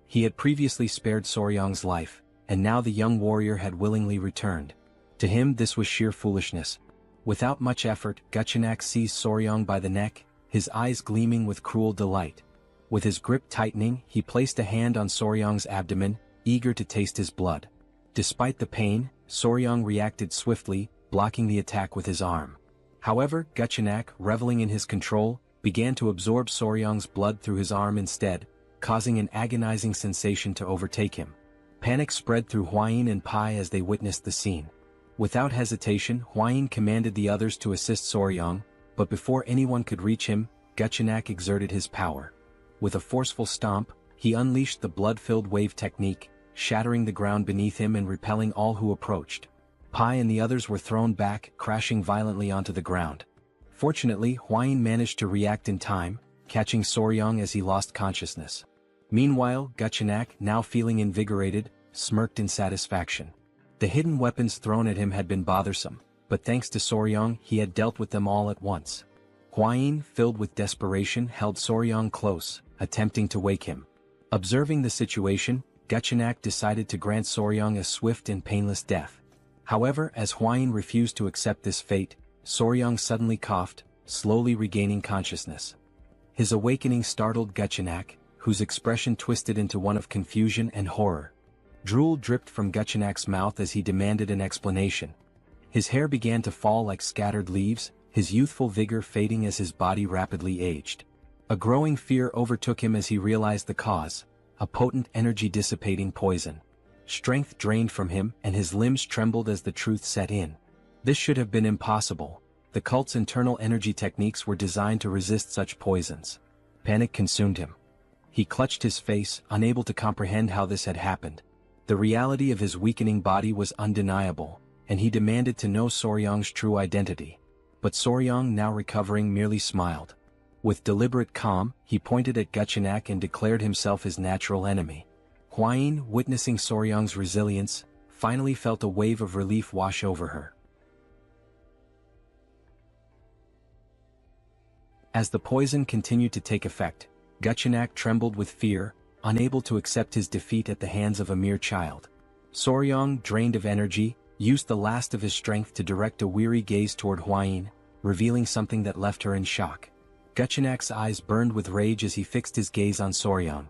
He had previously spared Soryang's life, and now the young warrior had willingly returned. To him this was sheer foolishness. Without much effort, Guchenak seized Soryang by the neck, his eyes gleaming with cruel delight. With his grip tightening, he placed a hand on Soryang's abdomen, eager to taste his blood. Despite the pain, Soryang reacted swiftly, blocking the attack with his arm. However, Guchenak, reveling in his control, began to absorb Soryang's blood through his arm instead, causing an agonizing sensation to overtake him. Panic spread through Huayin and Pai as they witnessed the scene. Without hesitation, Huayin commanded the others to assist Soryang, but before anyone could reach him, Guchenak exerted his power. With a forceful stomp, he unleashed the blood-filled wave technique, shattering the ground beneath him and repelling all who approached. Pai and the others were thrown back, crashing violently onto the ground. Fortunately, Huayin managed to react in time, catching Soryang as he lost consciousness. Meanwhile, Guchenak, now feeling invigorated, smirked in satisfaction. The hidden weapons thrown at him had been bothersome, but thanks to Soryang he had dealt with them all at once. Huayin, filled with desperation, held Soryang close, attempting to wake him. Observing the situation, Guchenak decided to grant Soryang a swift and painless death. However, as Huayin refused to accept this fate, Soryang suddenly coughed, slowly regaining consciousness. His awakening startled Guchenak, whose expression twisted into one of confusion and horror. Drool dripped from Guchenak's mouth as he demanded an explanation. His hair began to fall like scattered leaves, his youthful vigor fading as his body rapidly aged. A growing fear overtook him as he realized the cause, a potent energy-dissipating poison. Strength drained from him and his limbs trembled as the truth set in. This should have been impossible. The cult's internal energy techniques were designed to resist such poisons. Panic consumed him. He clutched his face, unable to comprehend how this had happened. The reality of his weakening body was undeniable, and he demanded to know Soryang's true identity. But Soryang, now recovering, merely smiled. With deliberate calm, he pointed at Guchenak and declared himself his natural enemy. Huayin, witnessing Soryang's resilience, finally felt a wave of relief wash over her. As the poison continued to take effect, Guchenak trembled with fear, unable to accept his defeat at the hands of a mere child. Soryang, drained of energy, used the last of his strength to direct a weary gaze toward Huayin, revealing something that left her in shock. Guchenak's eyes burned with rage as he fixed his gaze on Soryang.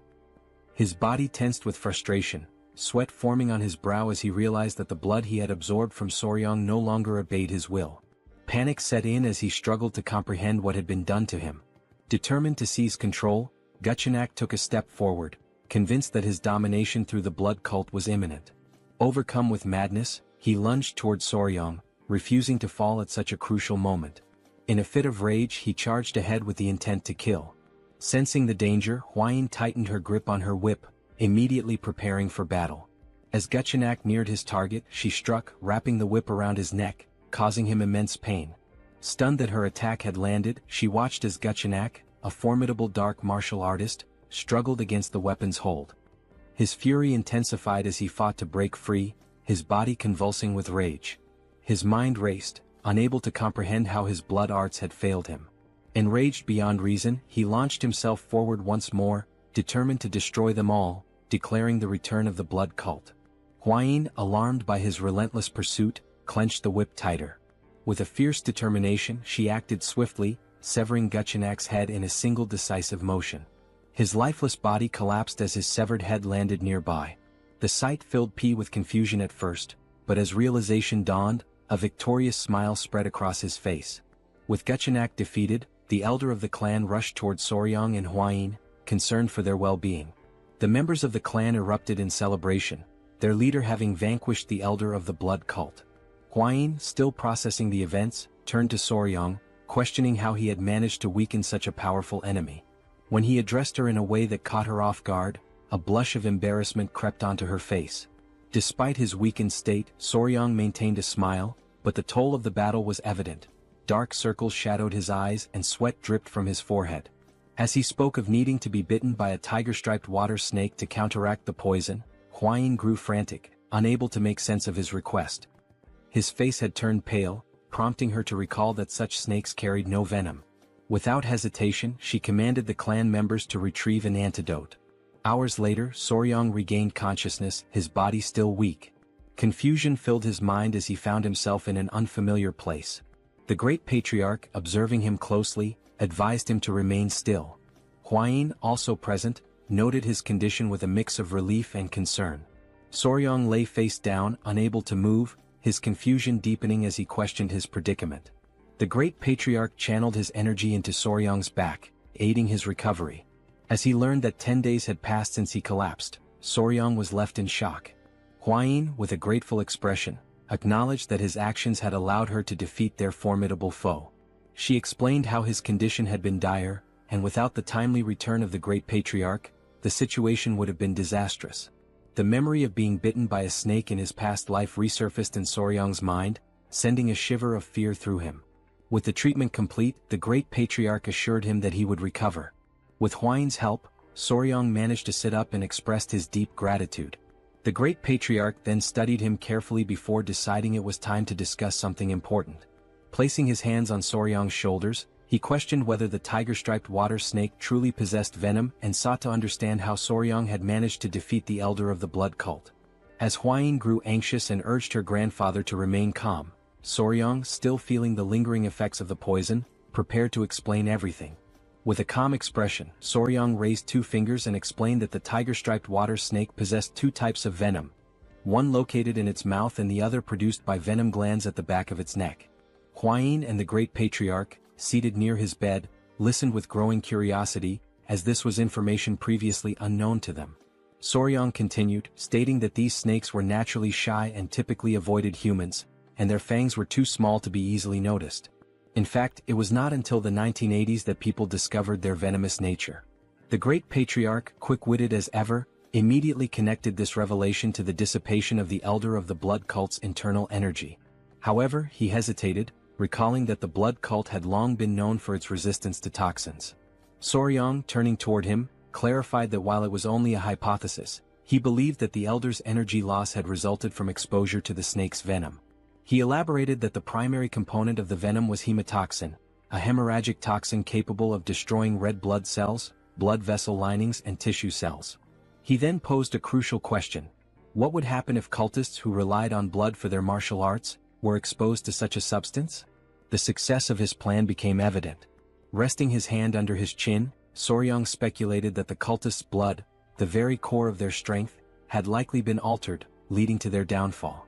His body tensed with frustration, sweat forming on his brow as he realized that the blood he had absorbed from Soryang no longer obeyed his will. Panic set in as he struggled to comprehend what had been done to him. Determined to seize control, Guchenak took a step forward, convinced that his domination through the blood cult was imminent. Overcome with madness, he lunged toward Soryang, refusing to fall at such a crucial moment. In a fit of rage he charged ahead with the intent to kill. Sensing the danger, Huayin tightened her grip on her whip, immediately preparing for battle. As Guchenak neared his target, she struck, wrapping the whip around his neck, causing him immense pain. Stunned that her attack had landed, she watched as Guchenak, a formidable dark martial artist, struggled against the weapon's hold. His fury intensified as he fought to break free, his body convulsing with rage. His mind raced, unable to comprehend how his blood arts had failed him. Enraged beyond reason, he launched himself forward once more, determined to destroy them all, declaring the return of the blood cult. Huayin, alarmed by his relentless pursuit, clenched the whip tighter. With a fierce determination, she acted swiftly, severing Guchenak's head in a single decisive motion. His lifeless body collapsed as his severed head landed nearby. The sight filled P with confusion at first, but as realization dawned, a victorious smile spread across his face. With Guchenak defeated, the elder of the clan rushed toward Soryang and Huayin, concerned for their well-being. The members of the clan erupted in celebration, their leader having vanquished the elder of the blood cult. Huayin, still processing the events, turned to Soryang, questioning how he had managed to weaken such a powerful enemy. When he addressed her in a way that caught her off guard, a blush of embarrassment crept onto her face. Despite his weakened state, Soryang maintained a smile, but the toll of the battle was evident. Dark circles shadowed his eyes and sweat dripped from his forehead. As he spoke of needing to be bitten by a tiger-striped water snake to counteract the poison, Huayin grew frantic, unable to make sense of his request. His face had turned pale, prompting her to recall that such snakes carried no venom. Without hesitation, she commanded the clan members to retrieve an antidote. Hours later, Soryang regained consciousness, his body still weak. Confusion filled his mind as he found himself in an unfamiliar place. The great patriarch, observing him closely, advised him to remain still. Huayin, also present, noted his condition with a mix of relief and concern. Soryang lay face down, unable to move, his confusion deepening as he questioned his predicament. The great patriarch channeled his energy into Soryang's back, aiding his recovery. As he learned that 10 days had passed since he collapsed, Soryang was left in shock. Huayin, with a grateful expression, acknowledged that his actions had allowed her to defeat their formidable foe. She explained how his condition had been dire, and without the timely return of the great patriarch, the situation would have been disastrous. The memory of being bitten by a snake in his past life resurfaced in Soryang's mind, sending a shiver of fear through him. With the treatment complete, the great patriarch assured him that he would recover. With Huayin's help, Soryang managed to sit up and expressed his deep gratitude. The great patriarch then studied him carefully before deciding it was time to discuss something important. Placing his hands on Soryang's shoulders, he questioned whether the tiger-striped water snake truly possessed venom and sought to understand how Soryang had managed to defeat the elder of the blood cult. As Huayin grew anxious and urged her grandfather to remain calm, Soryang, still feeling the lingering effects of the poison, prepared to explain everything. With a calm expression, Soryang raised 2 fingers and explained that the tiger-striped water snake possessed 2 types of venom, one located in its mouth and the other produced by venom glands at the back of its neck. Huayin and the great patriarch, seated near his bed, listened with growing curiosity, as this was information previously unknown to them. Soryang continued, stating that these snakes were naturally shy and typically avoided humans, and their fangs were too small to be easily noticed. In fact, it was not until the 1980s that people discovered their venomous nature. The great patriarch, quick-witted as ever, immediately connected this revelation to the dissipation of the elder of the blood cult's internal energy. However, he hesitated, recalling that the blood cult had long been known for its resistance to toxins. Soryang, turning toward him, clarified that while it was only a hypothesis, he believed that the elder's energy loss had resulted from exposure to the snake's venom. He elaborated that the primary component of the venom was hemotoxin, a hemorrhagic toxin capable of destroying red blood cells, blood vessel linings and tissue cells. He then posed a crucial question. What would happen if cultists who relied on blood for their martial arts were exposed to such a substance? The success of his plan became evident. Resting his hand under his chin, Soryang speculated that the cultists' blood, the very core of their strength, had likely been altered, leading to their downfall.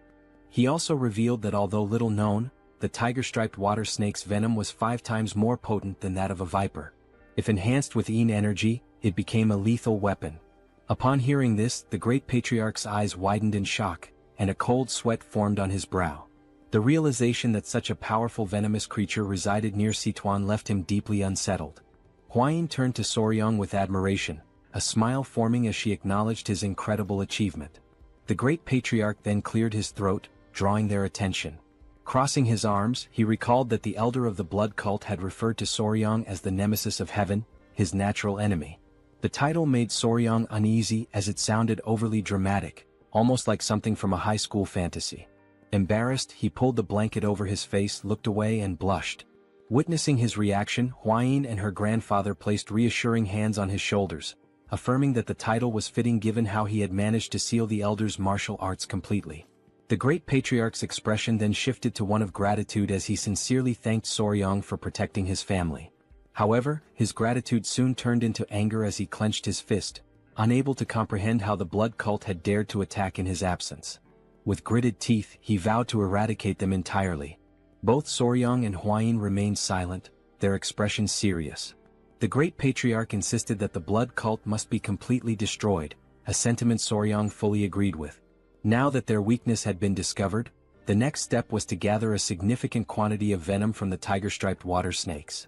He also revealed that although little known, the tiger-striped water snake's venom was 5 times more potent than that of a viper. If enhanced with yin energy, it became a lethal weapon. Upon hearing this, the great patriarch's eyes widened in shock, and a cold sweat formed on his brow. The realization that such a powerful venomous creature resided near Sichuan left him deeply unsettled. Huayin turned to Soryang with admiration, a smile forming as she acknowledged his incredible achievement. The great patriarch then cleared his throat, drawing their attention. Crossing his arms, he recalled that the elder of the blood cult had referred to Soryang as the nemesis of heaven, his natural enemy. The title made Soryang uneasy as it sounded overly dramatic, almost like something from a high school fantasy. Embarrassed, he pulled the blanket over his face, looked away and blushed. Witnessing his reaction, Huayin and her grandfather placed reassuring hands on his shoulders, affirming that the title was fitting given how he had managed to seal the elder's martial arts completely. The great patriarch's expression then shifted to one of gratitude as he sincerely thanked Soryang for protecting his family. However, his gratitude soon turned into anger as he clenched his fist, unable to comprehend how the blood cult had dared to attack in his absence. With gritted teeth, he vowed to eradicate them entirely. Both Soryang and Huayin remained silent, their expressions serious. The great patriarch insisted that the blood cult must be completely destroyed, a sentiment Soryang fully agreed with. Now that their weakness had been discovered, the next step was to gather a significant quantity of venom from the tiger-striped water snakes.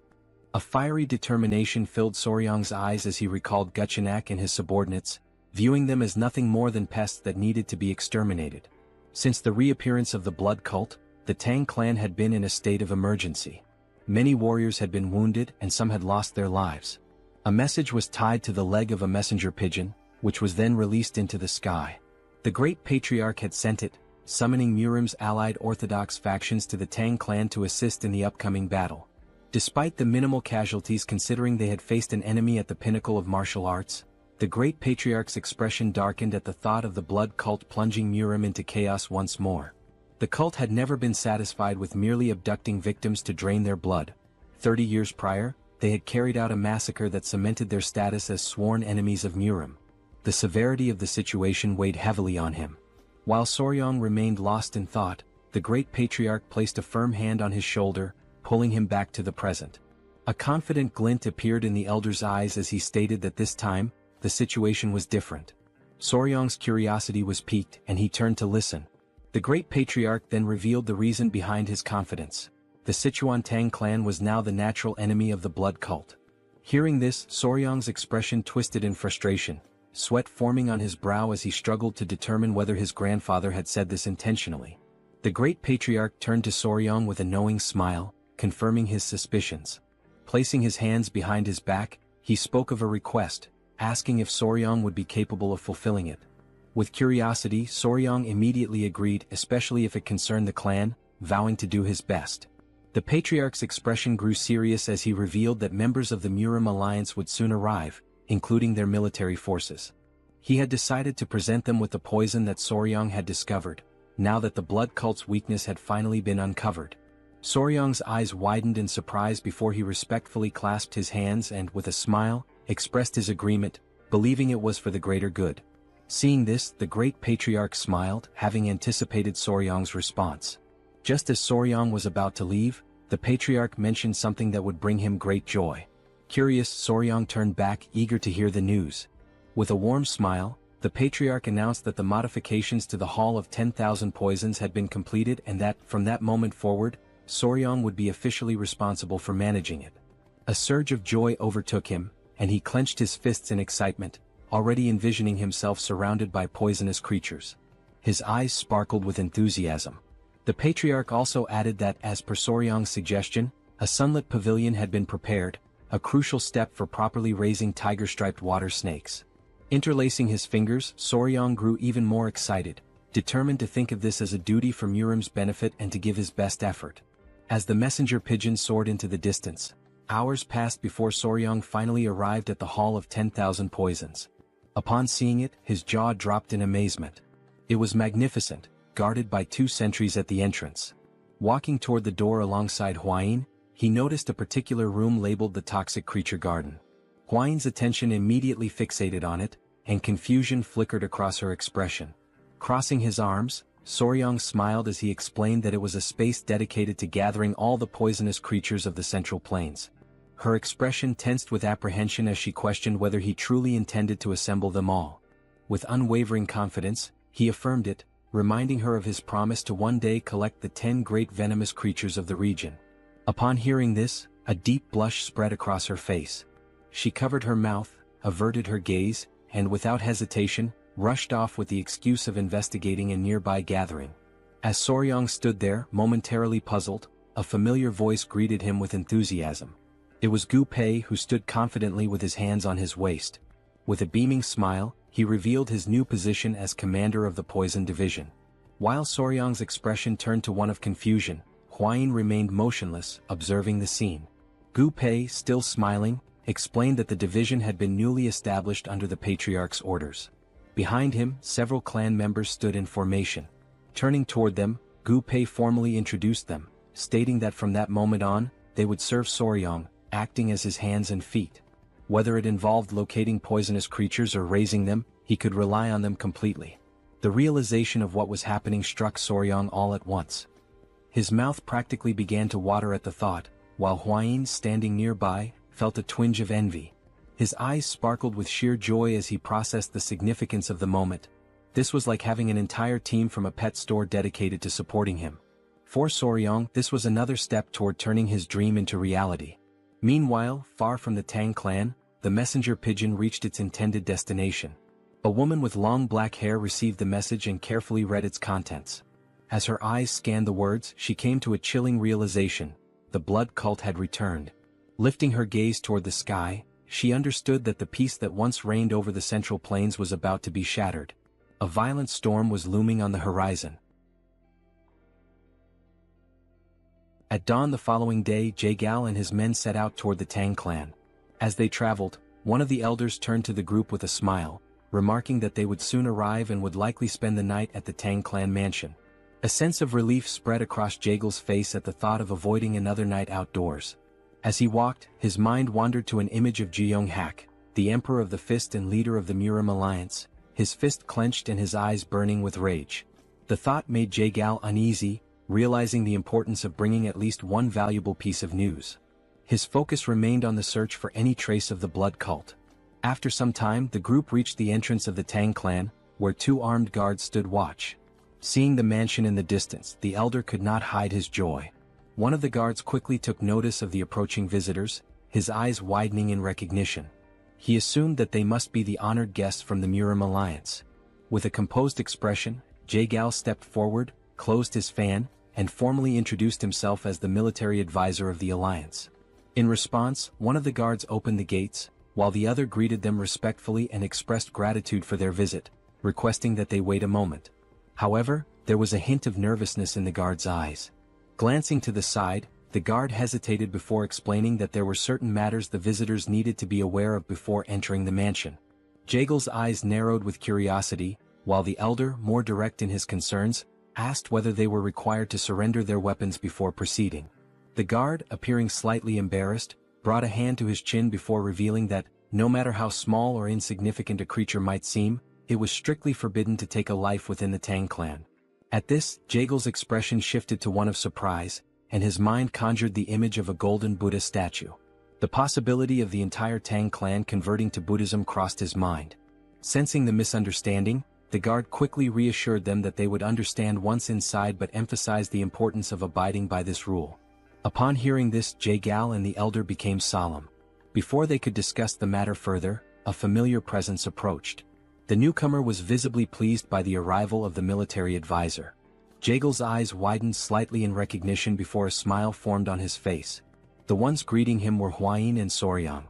A fiery determination filled Soryang's eyes as he recalled Guchenak and his subordinates, viewing them as nothing more than pests that needed to be exterminated. Since the reappearance of the blood cult, the Tang clan had been in a state of emergency. Many warriors had been wounded and some had lost their lives. A message was tied to the leg of a messenger pigeon, which was then released into the sky. The great patriarch had sent it, summoning Murim's allied orthodox factions to the Tang clan to assist in the upcoming battle. Despite the minimal casualties considering they had faced an enemy at the pinnacle of martial arts, the great patriarch's expression darkened at the thought of the blood cult plunging Murim into chaos once more. The cult had never been satisfied with merely abducting victims to drain their blood. 30 years prior, they had carried out a massacre that cemented their status as sworn enemies of Murim. The severity of the situation weighed heavily on him. While Soryang remained lost in thought, the great patriarch placed a firm hand on his shoulder, pulling him back to the present. A confident glint appeared in the elder's eyes as he stated that this time, the situation was different. Soryang's curiosity was piqued and he turned to listen. The great patriarch then revealed the reason behind his confidence. The Sichuan Tang Clan was now the natural enemy of the blood cult. Hearing this, Soryang's expression twisted in frustration, sweat forming on his brow as he struggled to determine whether his grandfather had said this intentionally. The great patriarch turned to Soryang with a knowing smile, confirming his suspicions. Placing his hands behind his back, he spoke of a request, asking if Soryang would be capable of fulfilling it. With curiosity, Soryang immediately agreed, especially if it concerned the clan, vowing to do his best. The patriarch's expression grew serious as he revealed that members of the Murim alliance would soon arrive, including their military forces. He had decided to present them with the poison that Soryang had discovered, now that the blood cult's weakness had finally been uncovered. Soryang's eyes widened in surprise before he respectfully clasped his hands and, with a smile, expressed his agreement, believing it was for the greater good. Seeing this, the great patriarch smiled, having anticipated Soryang's response. Just as Soryang was about to leave, the patriarch mentioned something that would bring him great joy. Curious, Soryang turned back, eager to hear the news. With a warm smile, the patriarch announced that the modifications to the Hall of 10,000 Poisons had been completed and that, from that moment forward, Soryang would be officially responsible for managing it. A surge of joy overtook him, and he clenched his fists in excitement, already envisioning himself surrounded by poisonous creatures. His eyes sparkled with enthusiasm. The patriarch also added that, as per Soryang's suggestion, a sunlit pavilion had been prepared, a crucial step for properly raising tiger-striped water snakes. Interlacing his fingers, Soryang grew even more excited, determined to think of this as a duty for Murim's benefit and to give his best effort. As the messenger pigeon soared into the distance, hours passed before Soryang finally arrived at the Hall of 10,000 Poisons. Upon seeing it, his jaw dropped in amazement. It was magnificent, guarded by 2 sentries at the entrance. Walking toward the door alongside Huayin, he noticed a particular room labeled the Toxic Creature Garden. Huayin's attention immediately fixated on it, and confusion flickered across her expression. Crossing his arms, Soryang smiled as he explained that it was a space dedicated to gathering all the poisonous creatures of the Central Plains. Her expression tensed with apprehension as she questioned whether he truly intended to assemble them all. With unwavering confidence, he affirmed it, reminding her of his promise to one day collect the 10 great venomous creatures of the region. Upon hearing this, a deep blush spread across her face. She covered her mouth, averted her gaze, and without hesitation, rushed off with the excuse of investigating a nearby gathering. As Soryang stood there, momentarily puzzled, a familiar voice greeted him with enthusiasm. It was Gu Pei, who stood confidently with his hands on his waist. With a beaming smile, he revealed his new position as commander of the Poison Division. While Soryang's expression turned to one of confusion, Huayin remained motionless, observing the scene. Gu Pei, still smiling, explained that the division had been newly established under the Patriarch's orders. Behind him, several clan members stood in formation. Turning toward them, Gu Pei formally introduced them, stating that from that moment on, they would serve Soryang, acting as his hands and feet. Whether it involved locating poisonous creatures or raising them, he could rely on them completely. The realization of what was happening struck Soryang all at once. His mouth practically began to water at the thought, while Huayin, standing nearby, felt a twinge of envy. His eyes sparkled with sheer joy as he processed the significance of the moment. This was like having an entire team from a pet store dedicated to supporting him. For Soryang, this was another step toward turning his dream into reality. Meanwhile, far from the Tang clan, the messenger pigeon reached its intended destination. A woman with long black hair received the message and carefully read its contents. As her eyes scanned the words, she came to a chilling realization: the blood cult had returned. Lifting her gaze toward the sky, she understood that the peace that once reigned over the Central Plains was about to be shattered. A violent storm was looming on the horizon. At dawn the following day, Jaegal and his men set out toward the Tang clan. As they traveled, one of the elders turned to the group with a smile, remarking that they would soon arrive and would likely spend the night at the Tang clan mansion. A sense of relief spread across Jaegal's face at the thought of avoiding another night outdoors. As he walked, his mind wandered to an image of Jeong-hak, the Emperor of the Fist and leader of the Murim alliance, his fist clenched and his eyes burning with rage. The thought made Jaegal uneasy, realizing the importance of bringing at least one valuable piece of news. His focus remained on the search for any trace of the blood cult. After some time, the group reached the entrance of the Tang clan, where two armed guards stood watch. Seeing the mansion in the distance, the elder could not hide his joy. One of the guards quickly took notice of the approaching visitors, his eyes widening in recognition. He assumed that they must be the honored guests from the Murim alliance. With a composed expression, Jaegal stepped forward, closed his fan, and formally introduced himself as the military advisor of the alliance. In response, one of the guards opened the gates, while the other greeted them respectfully and expressed gratitude for their visit, requesting that they wait a moment. However, there was a hint of nervousness in the guard's eyes. Glancing to the side, the guard hesitated before explaining that there were certain matters the visitors needed to be aware of before entering the mansion. Jaegal's eyes narrowed with curiosity, while the elder, more direct in his concerns, asked whether they were required to surrender their weapons before proceeding. The guard, appearing slightly embarrassed, brought a hand to his chin before revealing that, no matter how small or insignificant a creature might seem, it was strictly forbidden to take a life within the Tang clan. At this, Jaegal's expression shifted to one of surprise, and his mind conjured the image of a golden Buddha statue. The possibility of the entire Tang clan converting to Buddhism crossed his mind. Sensing the misunderstanding, the guard quickly reassured them that they would understand once inside but emphasized the importance of abiding by this rule. Upon hearing this, Jaegal and the elder became solemn. Before they could discuss the matter further, a familiar presence approached. The newcomer was visibly pleased by the arrival of the military advisor. Jaegal's eyes widened slightly in recognition before a smile formed on his face. The ones greeting him were Huayin and Soryang.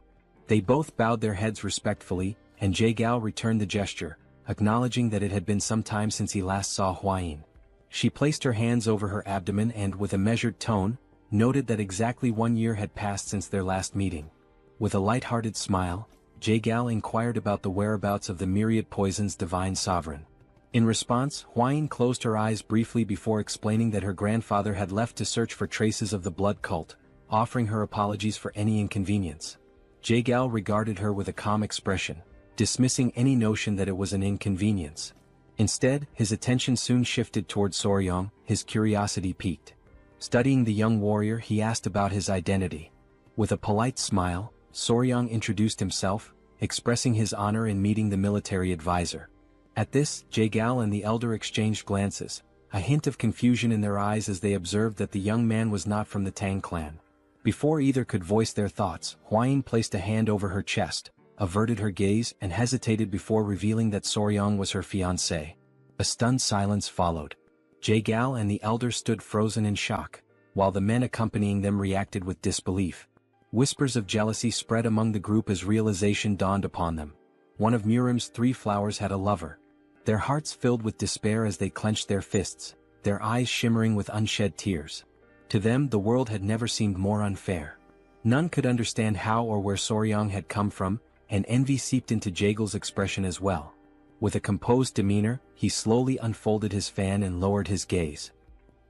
They both bowed their heads respectfully, and Jaegal returned the gesture, acknowledging that it had been some time since he last saw Huayin. She placed her hands over her abdomen and, with a measured tone, noted that exactly 1 year had passed since their last meeting. With a light-hearted smile, Jaegal inquired about the whereabouts of the myriad poison's divine sovereign. In response, Huayin closed her eyes briefly before explaining that her grandfather had left to search for traces of the blood cult, offering her apologies for any inconvenience. Jaegal regarded her with a calm expression, dismissing any notion that it was an inconvenience. Instead, his attention soon shifted toward Soryang, his curiosity piqued. Studying the young warrior, he asked about his identity. With a polite smile, Soryang introduced himself, expressing his honor in meeting the military advisor. At this, Jaegal and the elder exchanged glances, a hint of confusion in their eyes as they observed that the young man was not from the Tang clan. Before either could voice their thoughts, Huayin placed a hand over her chest, averted her gaze and hesitated before revealing that Soryong was her fiancé. A stunned silence followed. Jae-gal and the elder stood frozen in shock, while the men accompanying them reacted with disbelief. Whispers of jealousy spread among the group as realization dawned upon them. One of Murim's 3 flowers had a lover. Their hearts filled with despair as they clenched their fists, their eyes shimmering with unshed tears. To them the world had never seemed more unfair. None could understand how or where Soryong had come from, and envy seeped into Jae-gal's expression as well. With a composed demeanor, he slowly unfolded his fan and lowered his gaze.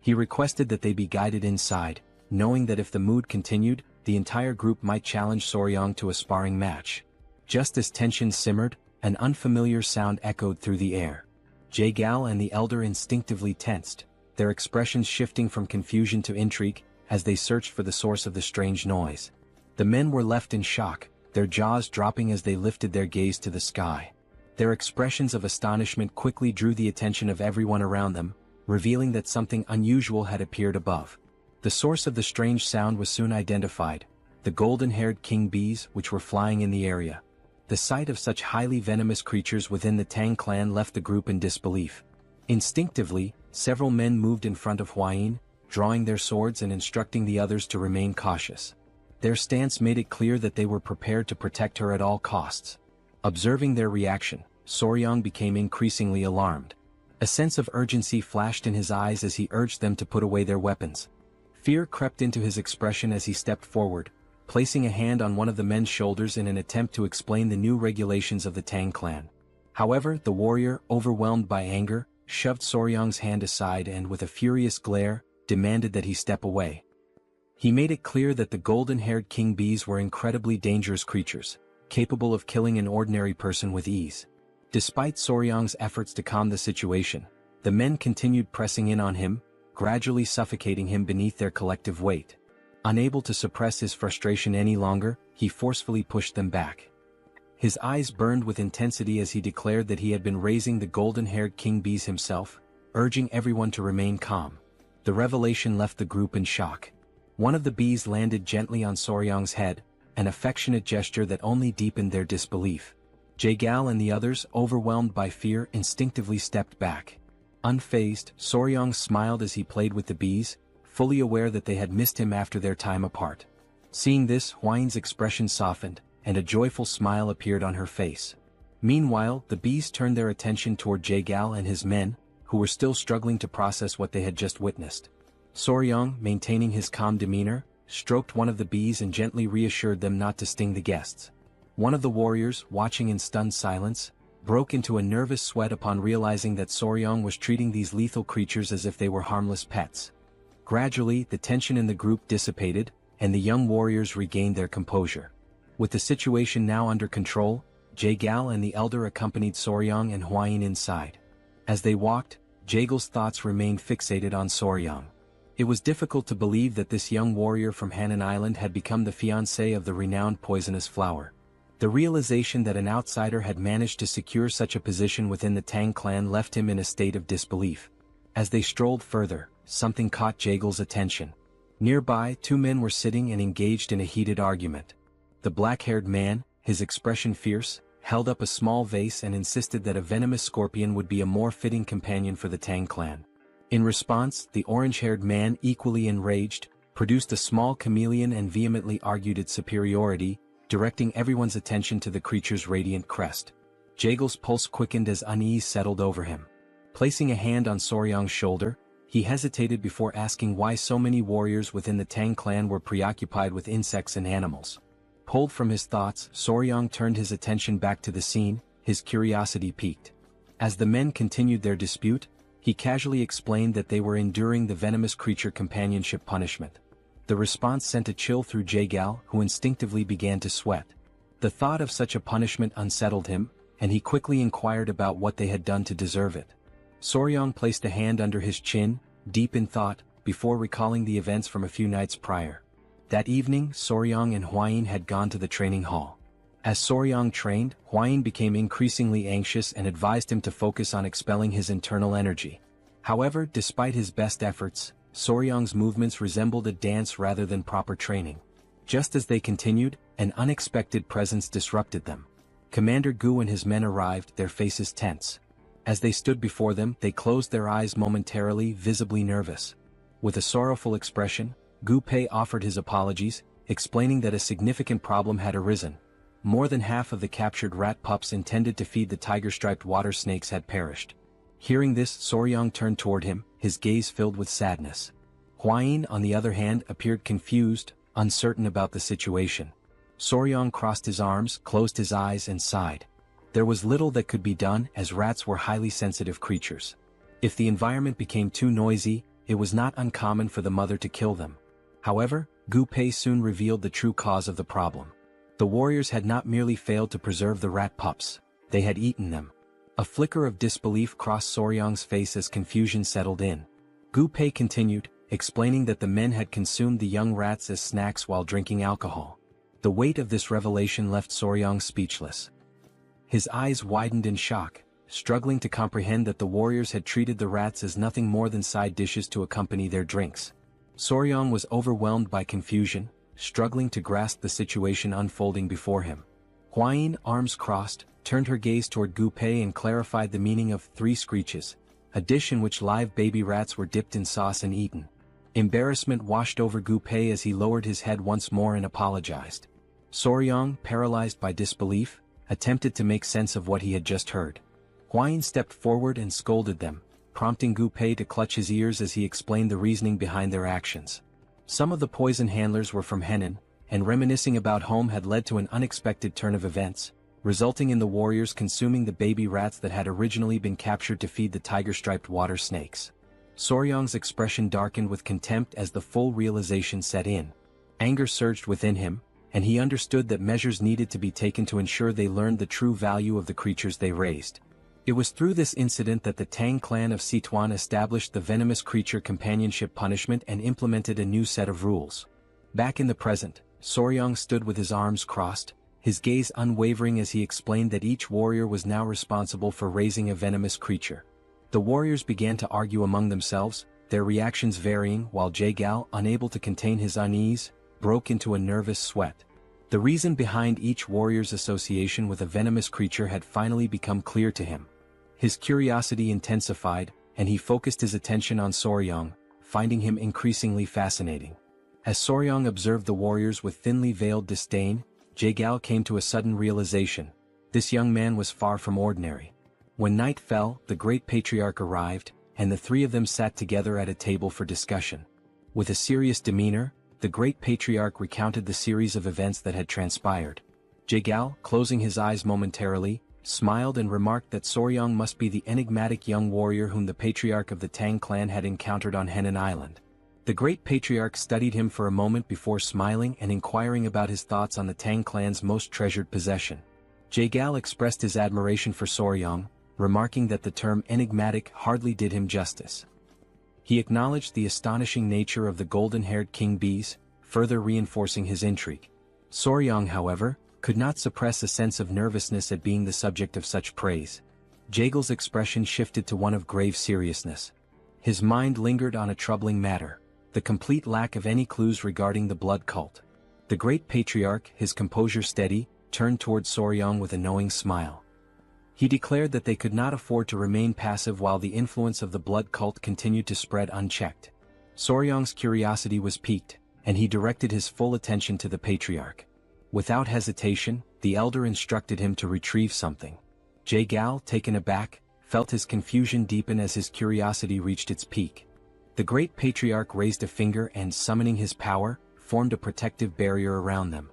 He requested that they be guided inside, knowing that if the mood continued, the entire group might challenge Soryong to a sparring match. Just as tension simmered, an unfamiliar sound echoed through the air. Jae-gal and the elder instinctively tensed, their expressions shifting from confusion to intrigue, as they searched for the source of the strange noise. The men were left in shock, their jaws dropping as they lifted their gaze to the sky. Their expressions of astonishment quickly drew the attention of everyone around them, revealing that something unusual had appeared above. The source of the strange sound was soon identified, the golden-haired king bees which were flying in the area. The sight of such highly venomous creatures within the Tang clan left the group in disbelief. Instinctively, several men moved in front of Hwayin, drawing their swords and instructing the others to remain cautious. Their stance made it clear that they were prepared to protect her at all costs. Observing their reaction, Soryong became increasingly alarmed. A sense of urgency flashed in his eyes as he urged them to put away their weapons. Fear crept into his expression as he stepped forward, placing a hand on one of the men's shoulders in an attempt to explain the new regulations of the Tang clan. However, the warrior, overwhelmed by anger, shoved Soryong's hand aside and, with a furious glare, demanded that he step away. He made it clear that the golden-haired king bees were incredibly dangerous creatures, capable of killing an ordinary person with ease. Despite Soryong's efforts to calm the situation, the men continued pressing in on him, gradually suffocating him beneath their collective weight. Unable to suppress his frustration any longer, he forcefully pushed them back. His eyes burned with intensity as he declared that he had been raising the golden-haired king bees himself, urging everyone to remain calm. The revelation left the group in shock. One of the bees landed gently on Soryong's head, an affectionate gesture that only deepened their disbelief. Jae-gal and the others, overwhelmed by fear, instinctively stepped back. Unfazed, Soryong smiled as he played with the bees, fully aware that they had missed him after their time apart. Seeing this, Hwayin's expression softened, and a joyful smile appeared on her face. Meanwhile, the bees turned their attention toward Jae-gal and his men, who were still struggling to process what they had just witnessed. Soryong, maintaining his calm demeanor, stroked one of the bees and gently reassured them not to sting the guests. One of the warriors, watching in stunned silence, broke into a nervous sweat upon realizing that Soryong was treating these lethal creatures as if they were harmless pets. Gradually, the tension in the group dissipated, and the young warriors regained their composure. With the situation now under control, Jae-gal and the elder accompanied Soryong and Hwayin inside. As they walked, Jae-gal's thoughts remained fixated on Soryong. It was difficult to believe that this young warrior from Hanan Island had become the fiancé of the renowned poisonous flower. The realization that an outsider had managed to secure such a position within the Tang clan left him in a state of disbelief. As they strolled further, something caught Jae-gal's attention. Nearby, 2 men were sitting and engaged in a heated argument. The black-haired man, his expression fierce, held up a small vase and insisted that a venomous scorpion would be a more fitting companion for the Tang clan. In response, the orange-haired man, equally enraged, produced a small chameleon and vehemently argued its superiority, directing everyone's attention to the creature's radiant crest. Jae-gal's pulse quickened as unease settled over him. Placing a hand on Soryong's shoulder, he hesitated before asking why so many warriors within the Tang clan were preoccupied with insects and animals. Pulled from his thoughts, Soryong turned his attention back to the scene, his curiosity piqued. As the men continued their dispute, he casually explained that they were enduring the venomous creature companionship punishment. The response sent a chill through Jae-gal, who instinctively began to sweat. The thought of such a punishment unsettled him, and he quickly inquired about what they had done to deserve it. Soryong placed a hand under his chin, deep in thought, before recalling the events from a few nights prior. That evening, Soryong and Hwayin had gone to the training hall. As Soryong trained, Hwayin became increasingly anxious and advised him to focus on expelling his internal energy. However, despite his best efforts, Soryong's movements resembled a dance rather than proper training. Just as they continued, an unexpected presence disrupted them. Commander Gu and his men arrived, their faces tense. As they stood before them, they closed their eyes momentarily, visibly nervous. With a sorrowful expression, Gu Pei offered his apologies, explaining that a significant problem had arisen. More than half of the captured rat pups intended to feed the tiger-striped water snakes had perished. Hearing this, Soryang turned toward him, his gaze filled with sadness. Huayin, on the other hand, appeared confused, uncertain about the situation. Soryang crossed his arms, closed his eyes and sighed. There was little that could be done, as rats were highly sensitive creatures. If the environment became too noisy, it was not uncommon for the mother to kill them. However, Gu Pei soon revealed the true cause of the problem. The warriors had not merely failed to preserve the rat pups, they had eaten them. A flicker of disbelief crossed Soryang's face as confusion settled in. Gu Pei continued, explaining that the men had consumed the young rats as snacks while drinking alcohol. The weight of this revelation left Soryang speechless. His eyes widened in shock, struggling to comprehend that the warriors had treated the rats as nothing more than side dishes to accompany their drinks. Soryang was overwhelmed by confusion, struggling to grasp the situation unfolding before him. Huayin, arms crossed, turned her gaze toward Gu Pei and clarified the meaning of 3 screeches, a dish in which live baby rats were dipped in sauce and eaten. Embarrassment washed over Gu Pei as he lowered his head once more and apologized. Soryang, paralyzed by disbelief, attempted to make sense of what he had just heard. Huayin stepped forward and scolded them, prompting Gu Pei to clutch his ears as he explained the reasoning behind their actions. Some of the poison handlers were from Henan, and reminiscing about home had led to an unexpected turn of events, resulting in the warriors consuming the baby rats that had originally been captured to feed the tiger-striped water snakes. Soryang's expression darkened with contempt as the full realization set in. Anger surged within him, and he understood that measures needed to be taken to ensure they learned the true value of the creatures they raised. It was through this incident that the Tang clan of Sichuan established the venomous creature companionship punishment and implemented a new set of rules. Back in the present, Soryang stood with his arms crossed, his gaze unwavering as he explained that each warrior was now responsible for raising a venomous creature. The warriors began to argue among themselves, their reactions varying, while Jaegal, unable to contain his unease, broke into a nervous sweat. The reason behind each warrior's association with a venomous creature had finally become clear to him. His curiosity intensified, and he focused his attention on Soryang, finding him increasingly fascinating. As Soryang observed the warriors with thinly veiled disdain, Jaegal came to a sudden realization. This young man was far from ordinary. When night fell, the great patriarch arrived, and the 3 of them sat together at a table for discussion. With a serious demeanor, the great patriarch recounted the series of events that had transpired. Jaegal, closing his eyes momentarily, smiled and remarked that Soryang must be the enigmatic young warrior whom the patriarch of the Tang clan had encountered on Henan Island. The great patriarch studied him for a moment before smiling and inquiring about his thoughts on the Tang clan's most treasured possession. Jaegal expressed his admiration for Soryang, remarking that the term enigmatic hardly did him justice. He acknowledged the astonishing nature of the golden-haired king bees, further reinforcing his intrigue. Soryang, however, could not suppress a sense of nervousness at being the subject of such praise. Jaegal's expression shifted to one of grave seriousness. His mind lingered on a troubling matter, the complete lack of any clues regarding the blood cult. The great patriarch, his composure steady, turned toward Soryang with a knowing smile. He declared that they could not afford to remain passive while the influence of the blood cult continued to spread unchecked. Soryang's curiosity was piqued, and he directed his full attention to the patriarch. Without hesitation, the elder instructed him to retrieve something. Jaegal, taken aback, felt his confusion deepen as his curiosity reached its peak. The great patriarch raised a finger and, summoning his power, formed a protective barrier around them.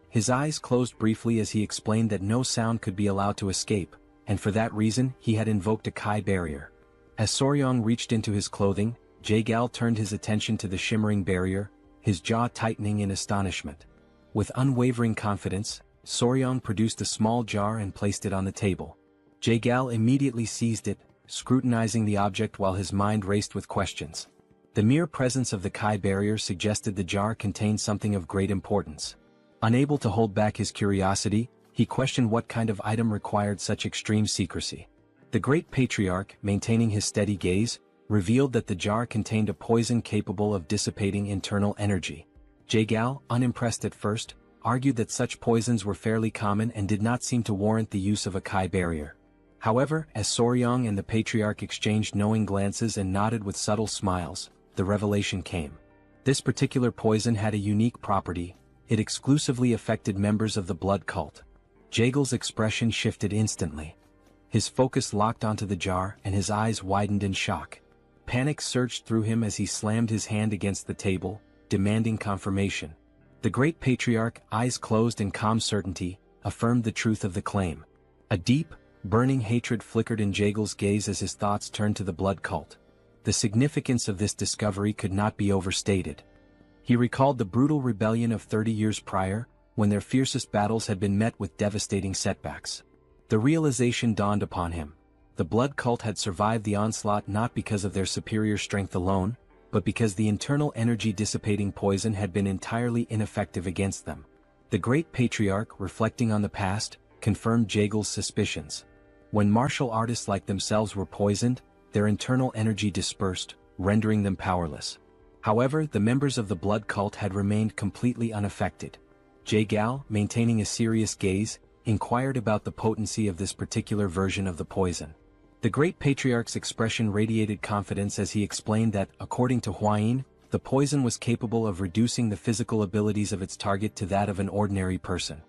His eyes closed briefly as he explained that no sound could be allowed to escape, and for that reason he had invoked a Kai barrier. As Soryang reached into his clothing, Jaegal turned his attention to the shimmering barrier, his jaw tightening in astonishment. With unwavering confidence, Soryang produced a small jar and placed it on the table. Jaegal immediately seized it, scrutinizing the object while his mind raced with questions. The mere presence of the Kai barrier suggested the jar contained something of great importance. Unable to hold back his curiosity, he questioned what kind of item required such extreme secrecy. The great patriarch, maintaining his steady gaze, revealed that the jar contained a poison capable of dissipating internal energy. Jaegal, unimpressed at first, argued that such poisons were fairly common and did not seem to warrant the use of a Kai barrier. However, as Soryong and the patriarch exchanged knowing glances and nodded with subtle smiles, the revelation came. This particular poison had a unique property: it exclusively affected members of the blood cult. Jaegel's expression shifted instantly. His focus locked onto the jar and his eyes widened in shock. Panic surged through him as he slammed his hand against the table, demanding confirmation. The great patriarch, eyes closed in calm certainty, affirmed the truth of the claim. A deep, burning hatred flickered in Jaegel's gaze as his thoughts turned to the blood cult. The significance of this discovery could not be overstated. He recalled the brutal rebellion of 30 years prior, when their fiercest battles had been met with devastating setbacks. The realization dawned upon him. The blood cult had survived the onslaught not because of their superior strength alone, but because the internal energy-dissipating poison had been entirely ineffective against them. The great patriarch, reflecting on the past, confirmed Jaegel's suspicions. When martial artists like themselves were poisoned, their internal energy dispersed, rendering them powerless. However, the members of the blood cult had remained completely unaffected. Jaegal, maintaining a serious gaze, inquired about the potency of this particular version of the poison. The great patriarch's expression radiated confidence as he explained that, according to Huayin, the poison was capable of reducing the physical abilities of its target to that of an ordinary person.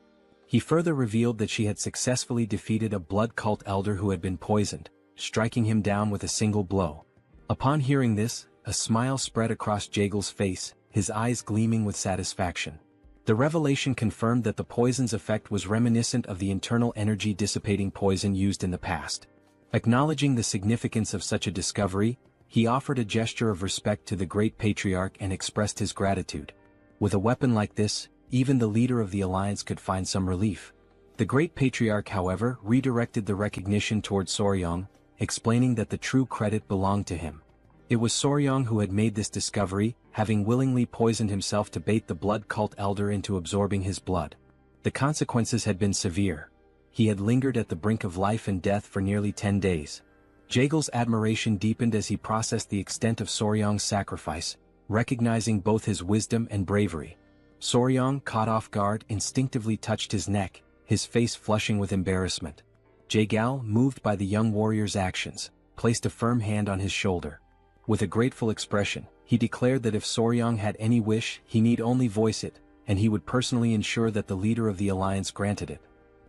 He further revealed that she had successfully defeated a blood cult elder who had been poisoned, striking him down with a single blow. Upon hearing this, a smile spread across Jaegel's face, his eyes gleaming with satisfaction. The revelation confirmed that the poison's effect was reminiscent of the internal energy-dissipating poison used in the past. Acknowledging the significance of such a discovery, he offered a gesture of respect to the great patriarch and expressed his gratitude. With a weapon like this, even the leader of the alliance could find some relief. The great patriarch, however, redirected the recognition toward Soryong, explaining that the true credit belonged to him. It was Soryong who had made this discovery, having willingly poisoned himself to bait the blood cult elder into absorbing his blood. The consequences had been severe. He had lingered at the brink of life and death for nearly 10 days. Jaegel's admiration deepened as he processed the extent of Soryong's sacrifice, recognizing both his wisdom and bravery. Soryong, caught off guard, instinctively touched his neck, his face flushing with embarrassment. Jaegal, moved by the young warrior's actions, placed a firm hand on his shoulder. With a grateful expression, he declared that if Soryong had any wish, he need only voice it, and he would personally ensure that the leader of the alliance granted it.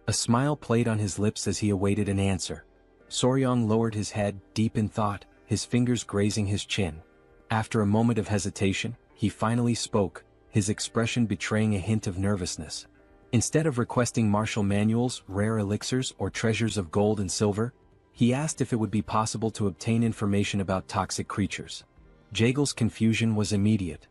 A smile played on his lips as he awaited an answer. Soryong lowered his head, deep in thought, his fingers grazing his chin. After a moment of hesitation, he finally spoke, his expression betraying a hint of nervousness. Instead of requesting martial manuals, rare elixirs, or treasures of gold and silver, he asked if it would be possible to obtain information about toxic creatures. Jaegel's confusion was immediate.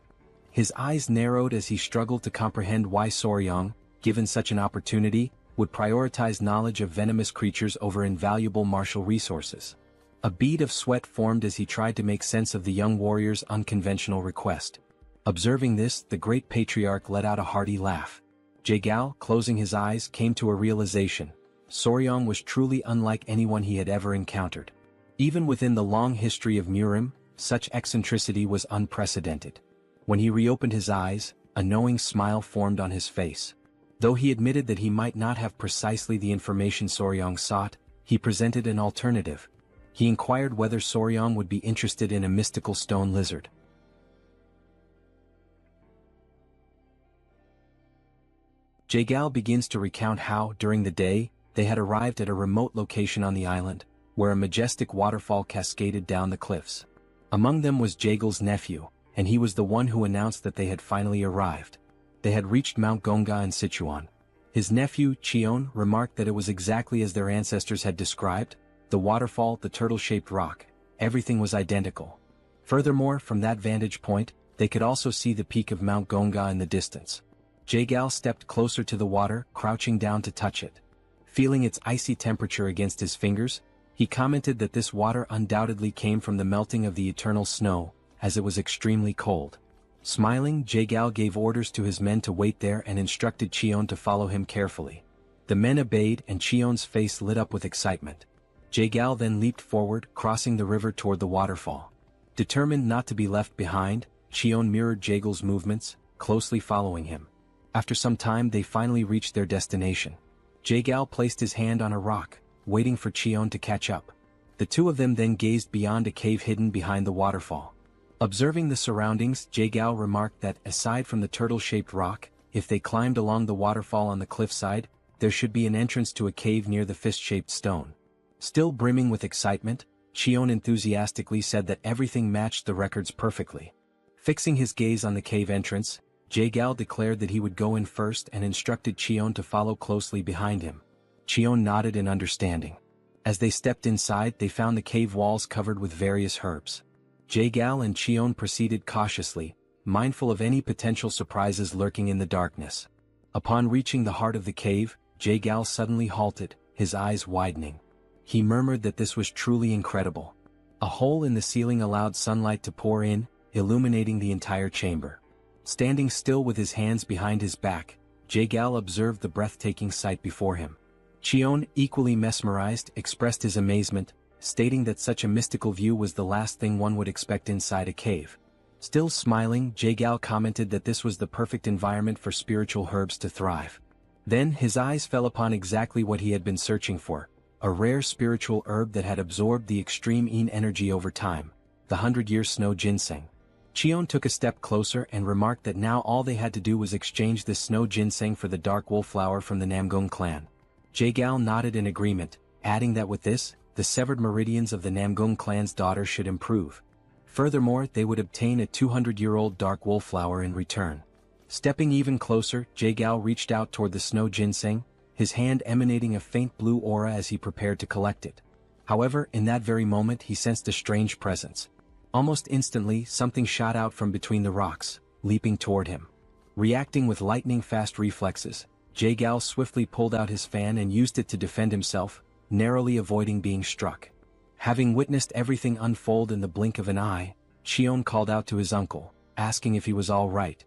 His eyes narrowed as he struggled to comprehend why Soryong, given such an opportunity, would prioritize knowledge of venomous creatures over invaluable martial resources. A bead of sweat formed as he tried to make sense of the young warrior's unconventional request. Observing this, the great patriarch let out a hearty laugh. Jaegal, closing his eyes, came to a realization. Soryong was truly unlike anyone he had ever encountered. Even within the long history of Murim, such eccentricity was unprecedented. When he reopened his eyes, a knowing smile formed on his face. Though he admitted that he might not have precisely the information Soryong sought, he presented an alternative. He inquired whether Soryong would be interested in a mystical stone lizard. Jaegal begins to recount how, during the day, they had arrived at a remote location on the island, where a majestic waterfall cascaded down the cliffs. Among them was Jaegel's nephew, and he was the one who announced that they had finally arrived. They had reached Mount Gonga in Sichuan. His nephew, Cheon, remarked that it was exactly as their ancestors had described: the waterfall, the turtle-shaped rock, everything was identical. Furthermore, from that vantage point, they could also see the peak of Mount Gonga in the distance. Jaegal stepped closer to the water, crouching down to touch it. Feeling its icy temperature against his fingers, he commented that this water undoubtedly came from the melting of the eternal snow, as it was extremely cold. Smiling, Jaegal gave orders to his men to wait there and instructed Cheon to follow him carefully. The men obeyed, and Cheon's face lit up with excitement. Jaegal then leaped forward, crossing the river toward the waterfall. Determined not to be left behind, Cheon mirrored Jaegal's movements, closely following him. After some time they finally reached their destination. Jaegal placed his hand on a rock, waiting for Cheon to catch up. The two of them then gazed beyond a cave hidden behind the waterfall. Observing the surroundings, Jaegal remarked that, aside from the turtle-shaped rock, if they climbed along the waterfall on the cliffside, there should be an entrance to a cave near the fist-shaped stone. Still brimming with excitement, Cheon enthusiastically said that everything matched the records perfectly. Fixing his gaze on the cave entrance, Jaegal declared that he would go in first and instructed Cheon to follow closely behind him. Cheon nodded in understanding. As they stepped inside, they found the cave walls covered with various herbs. Jaegal and Cheon proceeded cautiously, mindful of any potential surprises lurking in the darkness. Upon reaching the heart of the cave, Jaegal suddenly halted, his eyes widening. He murmured that this was truly incredible. A hole in the ceiling allowed sunlight to pour in, illuminating the entire chamber. Standing still with his hands behind his back, Jaegal observed the breathtaking sight before him. Cheon, equally mesmerized, expressed his amazement, stating that such a mystical view was the last thing one would expect inside a cave. Still smiling, Jaegal commented that this was the perfect environment for spiritual herbs to thrive. Then his eyes fell upon exactly what he had been searching for, a rare spiritual herb that had absorbed the extreme yin energy over time, the 100-year snow ginseng. Cheon took a step closer and remarked that now all they had to do was exchange this snow ginseng for the dark wool flower from the Namgung clan. Jaegal nodded in agreement, adding that with this, the severed meridians of the Namgung clan's daughter should improve. Furthermore, they would obtain a 200-year-old dark wool flower in return. Stepping even closer, Jaegal reached out toward the snow ginseng, his hand emanating a faint blue aura as he prepared to collect it. However, in that very moment he sensed a strange presence. Almost instantly, something shot out from between the rocks, leaping toward him. Reacting with lightning-fast reflexes, Jaegal swiftly pulled out his fan and used it to defend himself, narrowly avoiding being struck. Having witnessed everything unfold in the blink of an eye, Cheon called out to his uncle, asking if he was all right.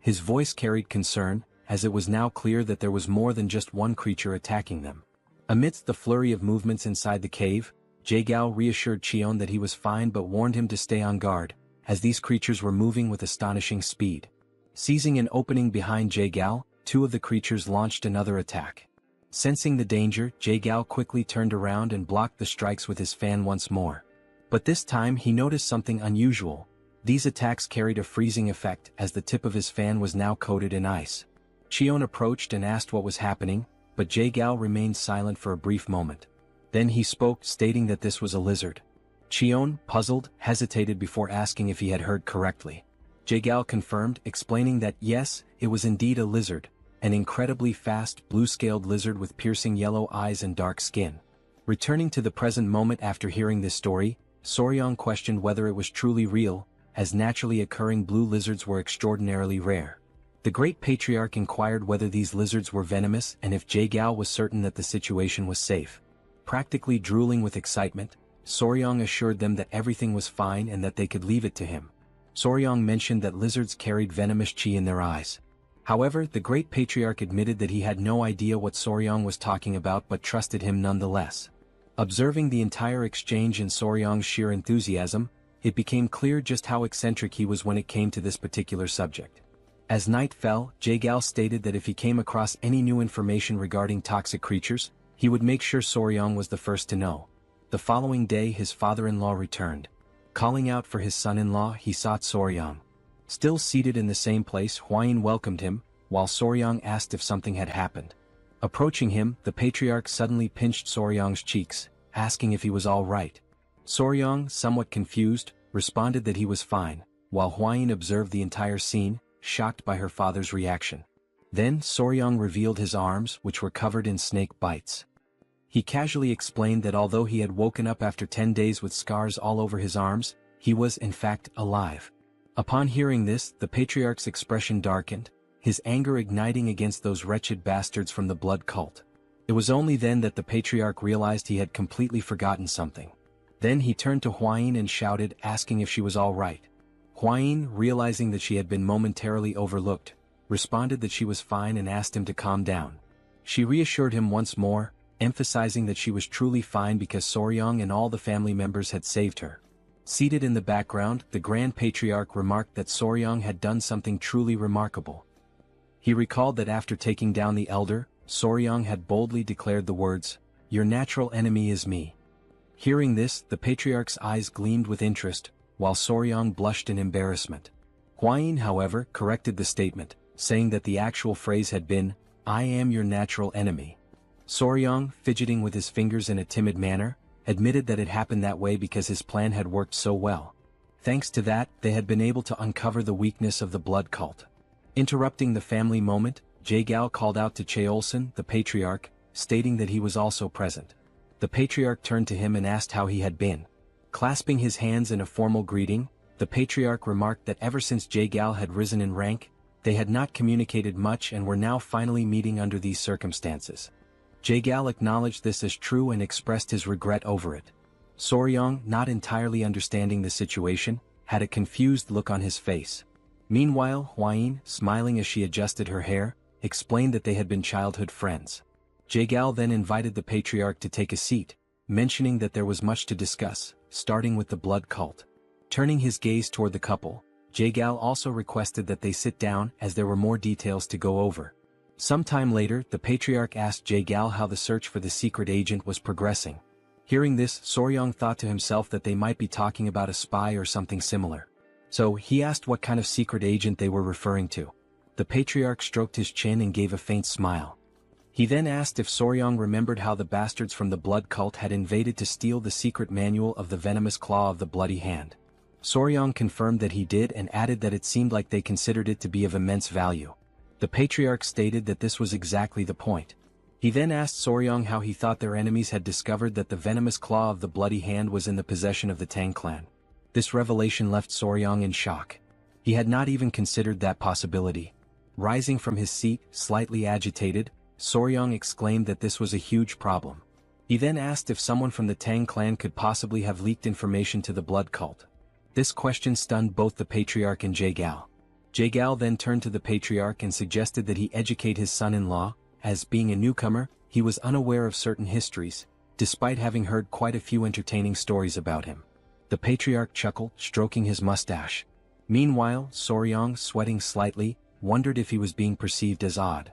His voice carried concern, as it was now clear that there was more than just one creature attacking them. Amidst the flurry of movements inside the cave, Jaegal reassured Cheon that he was fine but warned him to stay on guard, as these creatures were moving with astonishing speed. Seizing an opening behind Jaegal, two of the creatures launched another attack. Sensing the danger, Jaegal quickly turned around and blocked the strikes with his fan once more. But this time he noticed something unusual. These attacks carried a freezing effect as the tip of his fan was now coated in ice. Cheon approached and asked what was happening, but Jaegal remained silent for a brief moment. Then he spoke, stating that this was a lizard. Cheon, puzzled, hesitated before asking if he had heard correctly. Jaegal confirmed, explaining that yes, it was indeed a lizard, an incredibly fast, blue-scaled lizard with piercing yellow eyes and dark skin. Returning to the present moment after hearing this story, Soryong questioned whether it was truly real, as naturally occurring blue lizards were extraordinarily rare. The Great Patriarch inquired whether these lizards were venomous and if Jaegal was certain that the situation was safe. Practically drooling with excitement, Soryong assured them that everything was fine and that they could leave it to him. Soryong mentioned that lizards carried venomous chi in their eyes. However, the Great Patriarch admitted that he had no idea what Soryong was talking about but trusted him nonetheless. Observing the entire exchange and Soryong's sheer enthusiasm, it became clear just how eccentric he was when it came to this particular subject. As night fell, Jaegal stated that if he came across any new information regarding toxic creatures, he would make sure Soryong was the first to know. The following day his father-in-law returned. Calling out for his son-in-law, he sought Soryong. Still seated in the same place, Hwayin welcomed him, while Soryong asked if something had happened. Approaching him, the patriarch suddenly pinched Soryong's cheeks, asking if he was all right. Soryong, somewhat confused, responded that he was fine, while Hwayin observed the entire scene, shocked by her father's reaction. Then Soryong revealed his arms, which were covered in snake bites. He casually explained that although he had woken up after 10 days with scars all over his arms, he was in fact alive. Upon hearing this, the patriarch's expression darkened, his anger igniting against those wretched bastards from the blood cult. It was only then that the patriarch realized he had completely forgotten something. Then he turned to Hwayin and shouted, asking if she was all right. Hwayin, realizing that she had been momentarily overlooked, responded that she was fine and asked him to calm down. She reassured him once more, emphasizing that she was truly fine because Soryong and all the family members had saved her. Seated in the background, the Grand Patriarch remarked that Soryong had done something truly remarkable. He recalled that after taking down the elder, Soryang had boldly declared the words, "Your natural enemy is me." Hearing this, the patriarch's eyes gleamed with interest, while Soryang blushed in embarrassment. Hwayin, however, corrected the statement, saying that the actual phrase had been, "I am your natural enemy." Soryang, fidgeting with his fingers in a timid manner, admitted that it happened that way because his plan had worked so well. Thanks to that, they had been able to uncover the weakness of the blood cult. Interrupting the family moment, Jae-gal called out to Cheolson, the patriarch, stating that he was also present. The patriarch turned to him and asked how he had been. Clasping his hands in a formal greeting, the patriarch remarked that ever since Jae-gal had risen in rank, they had not communicated much and were now finally meeting under these circumstances. Jae-gal acknowledged this as true and expressed his regret over it. Soryang, not entirely understanding the situation, had a confused look on his face. Meanwhile, Hwayin, smiling as she adjusted her hair, explained that they had been childhood friends. Jae-gal then invited the patriarch to take a seat, mentioning that there was much to discuss, starting with the blood cult. Turning his gaze toward the couple, Jae-gal also requested that they sit down as there were more details to go over. Sometime later, the patriarch asked Jae-gal how the search for the secret agent was progressing. Hearing this, Soryang thought to himself that they might be talking about a spy or something similar. So, he asked what kind of secret agent they were referring to. The patriarch stroked his chin and gave a faint smile. He then asked if Soryang remembered how the bastards from the blood cult had invaded to steal the secret manual of the venomous claw of the bloody hand. Soryang confirmed that he did and added that it seemed like they considered it to be of immense value. The patriarch stated that this was exactly the point. He then asked Soryang how he thought their enemies had discovered that the venomous claw of the bloody hand was in the possession of the Tang clan. This revelation left Soryang in shock. He had not even considered that possibility. Rising from his seat, slightly agitated, Soryang exclaimed that this was a huge problem. He then asked if someone from the Tang clan could possibly have leaked information to the blood cult. This question stunned both the patriarch and Jae-gal. Jae-gal then turned to the patriarch and suggested that he educate his son-in-law, as being a newcomer, he was unaware of certain histories, despite having heard quite a few entertaining stories about him. The patriarch chuckled, stroking his mustache. Meanwhile, Soryang, sweating slightly, wondered if he was being perceived as odd.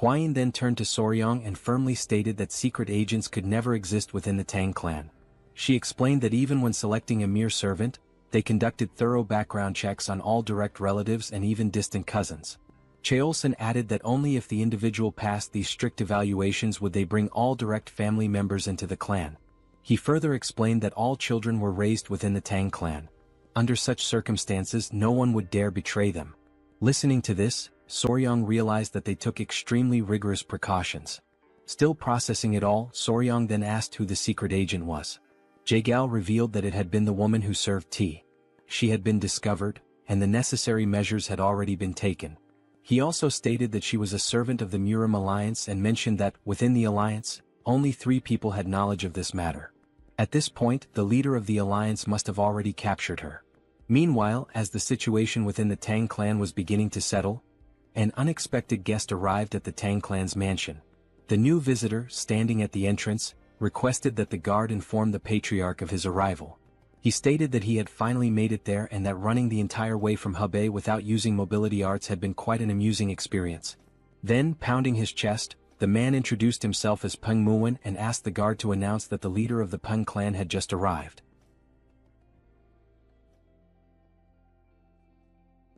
Hwayin then turned to Soryang and firmly stated that secret agents could never exist within the Tang clan. She explained that even when selecting a mere servant, they conducted thorough background checks on all direct relatives and even distant cousins. Cheolson added that only if the individual passed these strict evaluations would they bring all direct family members into the clan. He further explained that all children were raised within the Tang clan. Under such circumstances, no one would dare betray them. Listening to this, Soryang realized that they took extremely rigorous precautions. Still processing it all, Soryang then asked who the secret agent was. Jae-gal revealed that it had been the woman who served tea. She had been discovered, and the necessary measures had already been taken. He also stated that she was a servant of the Murim alliance and mentioned that, within the alliance, only 3 people had knowledge of this matter. At this point, the leader of the alliance must have already captured her. Meanwhile, as the situation within the Tang clan was beginning to settle, an unexpected guest arrived at the Tang clan's mansion. The new visitor, standing at the entrance, requested that the guard inform the patriarch of his arrival. He stated that he had finally made it there and that running the entire way from Hebei without using mobility arts had been quite an amusing experience. Then, pounding his chest, the man introduced himself as Peng Muwen and asked the guard to announce that the leader of the Peng clan had just arrived.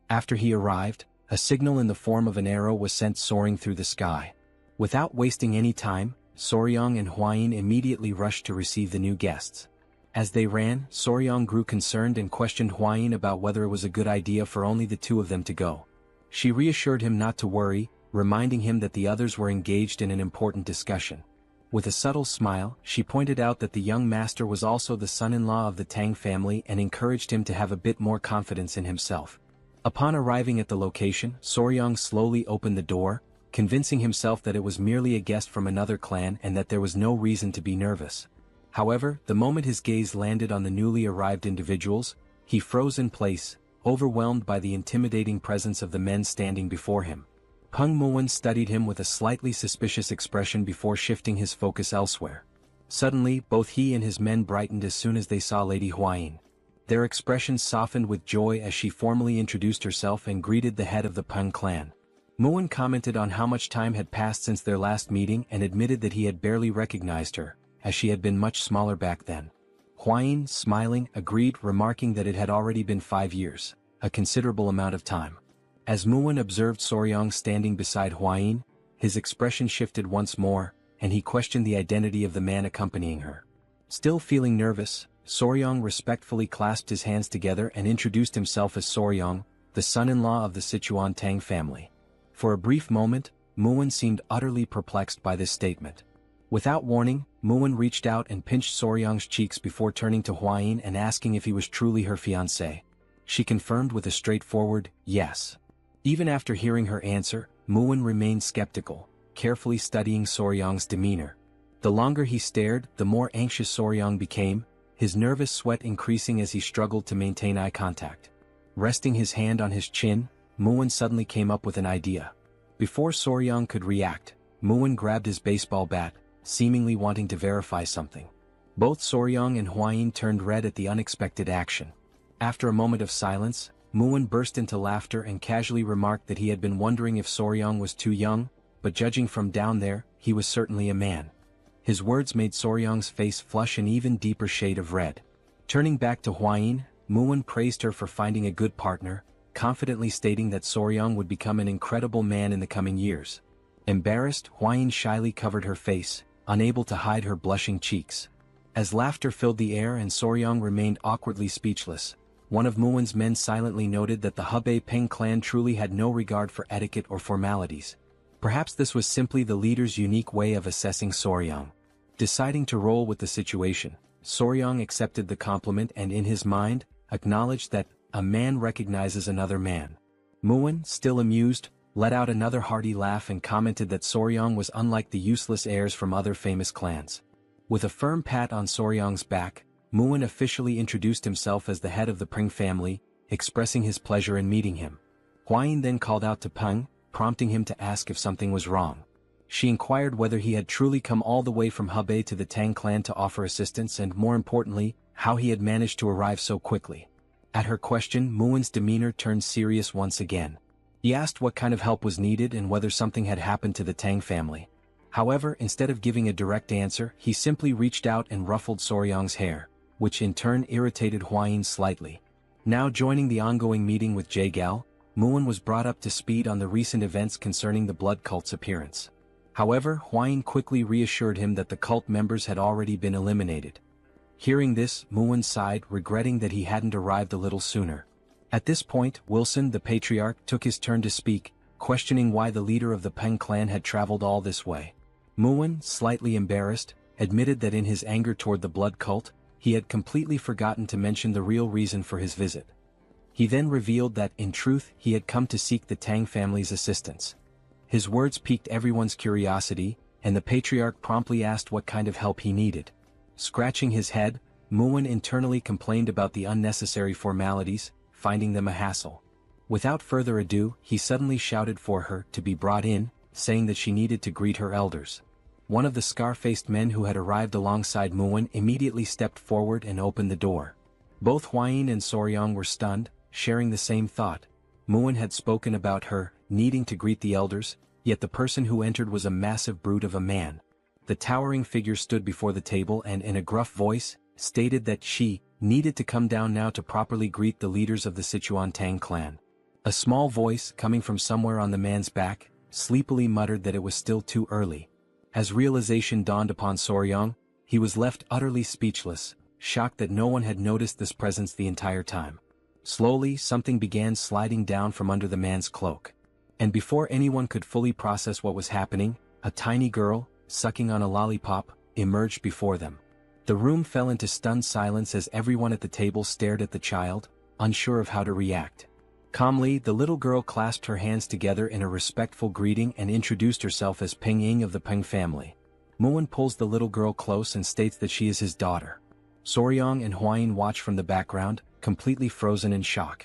After he arrived, a signal in the form of an arrow was sent soaring through the sky. Without wasting any time, Soryang and Hwayin immediately rushed to receive the new guests. As they ran, Soryang grew concerned and questioned Hwayin about whether it was a good idea for only the 2 of them to go. She reassured him not to worry, reminding him that the others were engaged in an important discussion. With a subtle smile, she pointed out that the young master was also the son-in-law of the Tang family and encouraged him to have a bit more confidence in himself. Upon arriving at the location, Soryang slowly opened the door, convincing himself that it was merely a guest from another clan and that there was no reason to be nervous. However, the moment his gaze landed on the newly arrived individuals, he froze in place, overwhelmed by the intimidating presence of the men standing before him. Peng Muwen studied him with a slightly suspicious expression before shifting his focus elsewhere. Suddenly, both he and his men brightened as soon as they saw Lady Hwayin. Their expressions softened with joy as she formally introduced herself and greeted the head of the Peng clan. Muin commented on how much time had passed since their last meeting and admitted that he had barely recognized her, as she had been much smaller back then. Huayin, smiling, agreed, remarking that it had already been 5 years, a considerable amount of time. As Muin observed Soryong standing beside Huayin, his expression shifted once more, and he questioned the identity of the man accompanying her. Still feeling nervous, Soryong respectfully clasped his hands together and introduced himself as Soryong, the son-in-law of the Sichuan Tang family. For a brief moment, Muin seemed utterly perplexed by this statement. Without warning, Muin reached out and pinched Soryong's cheeks before turning to Huayin and asking if he was truly her fiancé. She confirmed with a straightforward, yes. Even after hearing her answer, Muin remained skeptical, carefully studying Soryong's demeanor. The longer he stared, the more anxious Soryong became, his nervous sweat increasing as he struggled to maintain eye contact. Resting his hand on his chin, Muin suddenly came up with an idea. Before Soryong could react, Muin grabbed his baseball bat, seemingly wanting to verify something. Both Soryong and Huayin turned red at the unexpected action. After a moment of silence, Muin burst into laughter and casually remarked that he had been wondering if Soryong was too young, but judging from down there, he was certainly a man. His words made Soryong's face flush an even deeper shade of red. Turning back to Huayin, Muin praised her for finding a good partner, confidently stating that Soryong would become an incredible man in the coming years. Embarrassed, Huayin shyly covered her face, unable to hide her blushing cheeks. As laughter filled the air and Soryong remained awkwardly speechless, one of Muin's men silently noted that the Hebei Peng clan truly had no regard for etiquette or formalities. Perhaps this was simply the leader's unique way of assessing Soryong. Deciding to roll with the situation, Soryong accepted the compliment and in his mind, acknowledged that a man recognizes another man. Muin, still amused, let out another hearty laugh and commented that Soryong was unlike the useless heirs from other famous clans. With a firm pat on Soryong's back, Muin officially introduced himself as the head of the Peng family, expressing his pleasure in meeting him. Huayin then called out to Peng, prompting him to ask if something was wrong. She inquired whether he had truly come all the way from Hebei to the Tang clan to offer assistance and, more importantly, how he had managed to arrive so quickly. At her question, Muin's demeanor turned serious once again. He asked what kind of help was needed and whether something had happened to the Tang family. However, instead of giving a direct answer, he simply reached out and ruffled Soryong's hair, which in turn irritated Huayin slightly. Now joining the ongoing meeting with Jaegal, Muin was brought up to speed on the recent events concerning the blood cult's appearance. However, Huayin quickly reassured him that the cult members had already been eliminated. Hearing this, Muin sighed, regretting that he hadn't arrived a little sooner. At this point, Wilson, the patriarch, took his turn to speak, questioning why the leader of the Peng clan had traveled all this way. Muin, slightly embarrassed, admitted that in his anger toward the blood cult, he had completely forgotten to mention the real reason for his visit. He then revealed that, in truth, he had come to seek the Tang family's assistance. His words piqued everyone's curiosity, and the patriarch promptly asked what kind of help he needed. Scratching his head, Muin internally complained about the unnecessary formalities, finding them a hassle. Without further ado, he suddenly shouted for her to be brought in, saying that she needed to greet her elders. One of the scar-faced men who had arrived alongside Muin immediately stepped forward and opened the door. Both Huayin and Soryong were stunned, sharing the same thought. Muin had spoken about her needing to greet the elders, yet the person who entered was a massive brute of a man. The towering figure stood before the table and in a gruff voice, stated that she needed to come down now to properly greet the leaders of the Sichuan Tang Clan. A small voice, coming from somewhere on the man's back, sleepily muttered that it was still too early. As realization dawned upon Soryong, he was left utterly speechless, shocked that no one had noticed this presence the entire time. Slowly, something began sliding down from under the man's cloak. And before anyone could fully process what was happening, a tiny girl, sucking on a lollipop, emerged before them. The room fell into stunned silence as everyone at the table stared at the child, unsure of how to react. Calmly, the little girl clasped her hands together in a respectful greeting and introduced herself as Peng Ying of the Peng family. Muin pulls the little girl close and states that she is his daughter. Soryong and Huayin watch from the background, completely frozen in shock.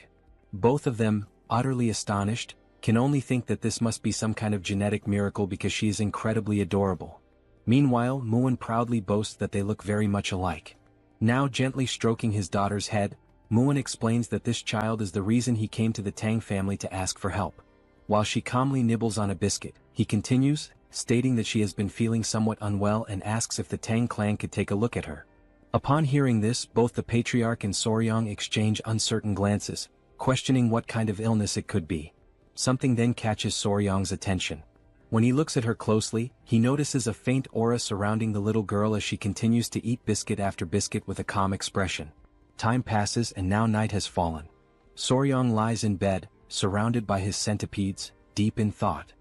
Both of them, utterly astonished, can only think that this must be some kind of genetic miracle because she is incredibly adorable. Meanwhile, Muin proudly boasts that they look very much alike. Now gently stroking his daughter's head, Muin explains that this child is the reason he came to the Tang family to ask for help. While she calmly nibbles on a biscuit, he continues, stating that she has been feeling somewhat unwell and asks if the Tang clan could take a look at her. Upon hearing this, both the patriarch and Soryong exchange uncertain glances, questioning what kind of illness it could be. Something then catches Soryong's attention. When he looks at her closely, he notices a faint aura surrounding the little girl as she continues to eat biscuit after biscuit with a calm expression. Time passes and now night has fallen. Soryong lies in bed, surrounded by his centipedes, deep in thought.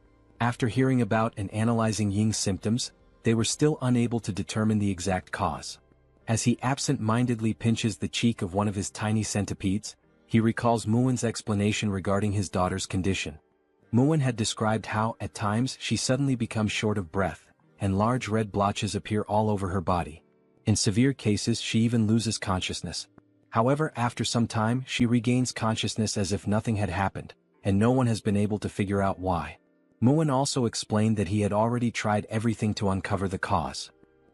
After hearing about and analyzing Ying's symptoms, they were still unable to determine the exact cause. As he absent-mindedly pinches the cheek of one of his tiny centipedes, he recalls Muin's explanation regarding his daughter's condition. Muin had described how, at times, she suddenly becomes short of breath, and large red blotches appear all over her body. In severe cases she even loses consciousness. However, after some time she regains consciousness as if nothing had happened, and no one has been able to figure out why. Muin also explained that he had already tried everything to uncover the cause.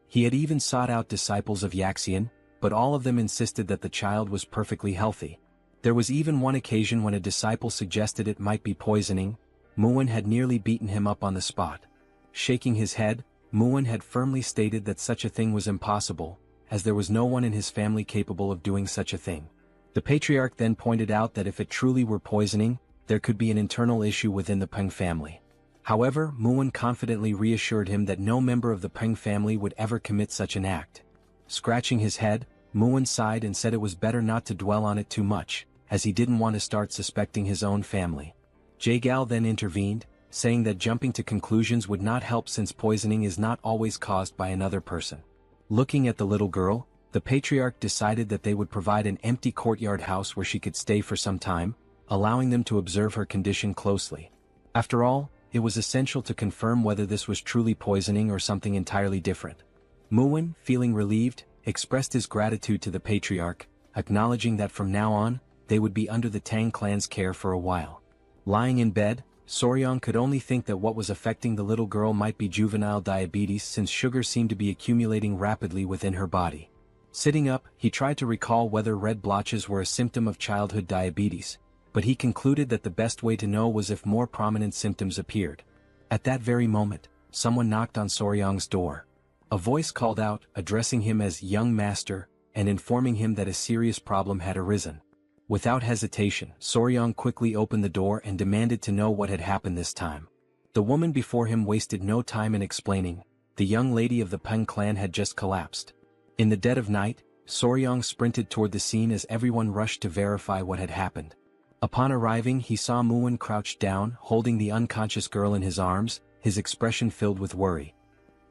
He had even sought out disciples of Yaxian, but all of them insisted that the child was perfectly healthy. There was even one occasion when a disciple suggested it might be poisoning. Muin had nearly beaten him up on the spot. Shaking his head, Muin had firmly stated that such a thing was impossible, as there was no one in his family capable of doing such a thing. The patriarch then pointed out that if it truly were poisoning, there could be an internal issue within the Peng family. However, Muin confidently reassured him that no member of the Peng family would ever commit such an act. Scratching his head, Muin sighed and said it was better not to dwell on it too much, as he didn't want to start suspecting his own family. Jagal then intervened, saying that jumping to conclusions would not help since poisoning is not always caused by another person. Looking at the little girl, the patriarch decided that they would provide an empty courtyard house where she could stay for some time, allowing them to observe her condition closely. After all, it was essential to confirm whether this was truly poisoning or something entirely different. Muin, feeling relieved, expressed his gratitude to the patriarch, acknowledging that from now on, they would be under the Tang clan's care for a while. Lying in bed, Soryong could only think that what was affecting the little girl might be juvenile diabetes since sugar seemed to be accumulating rapidly within her body. Sitting up, he tried to recall whether red blotches were a symptom of childhood diabetes, but he concluded that the best way to know was if more prominent symptoms appeared. At that very moment, someone knocked on Soryong's door. A voice called out, addressing him as young master, and informing him that a serious problem had arisen. Without hesitation, Soryong quickly opened the door and demanded to know what had happened this time. The woman before him wasted no time in explaining. The young lady of the Peng clan had just collapsed. In the dead of night, Soryong sprinted toward the scene as everyone rushed to verify what had happened. Upon arriving, he saw Muin crouched down, holding the unconscious girl in his arms, his expression filled with worry.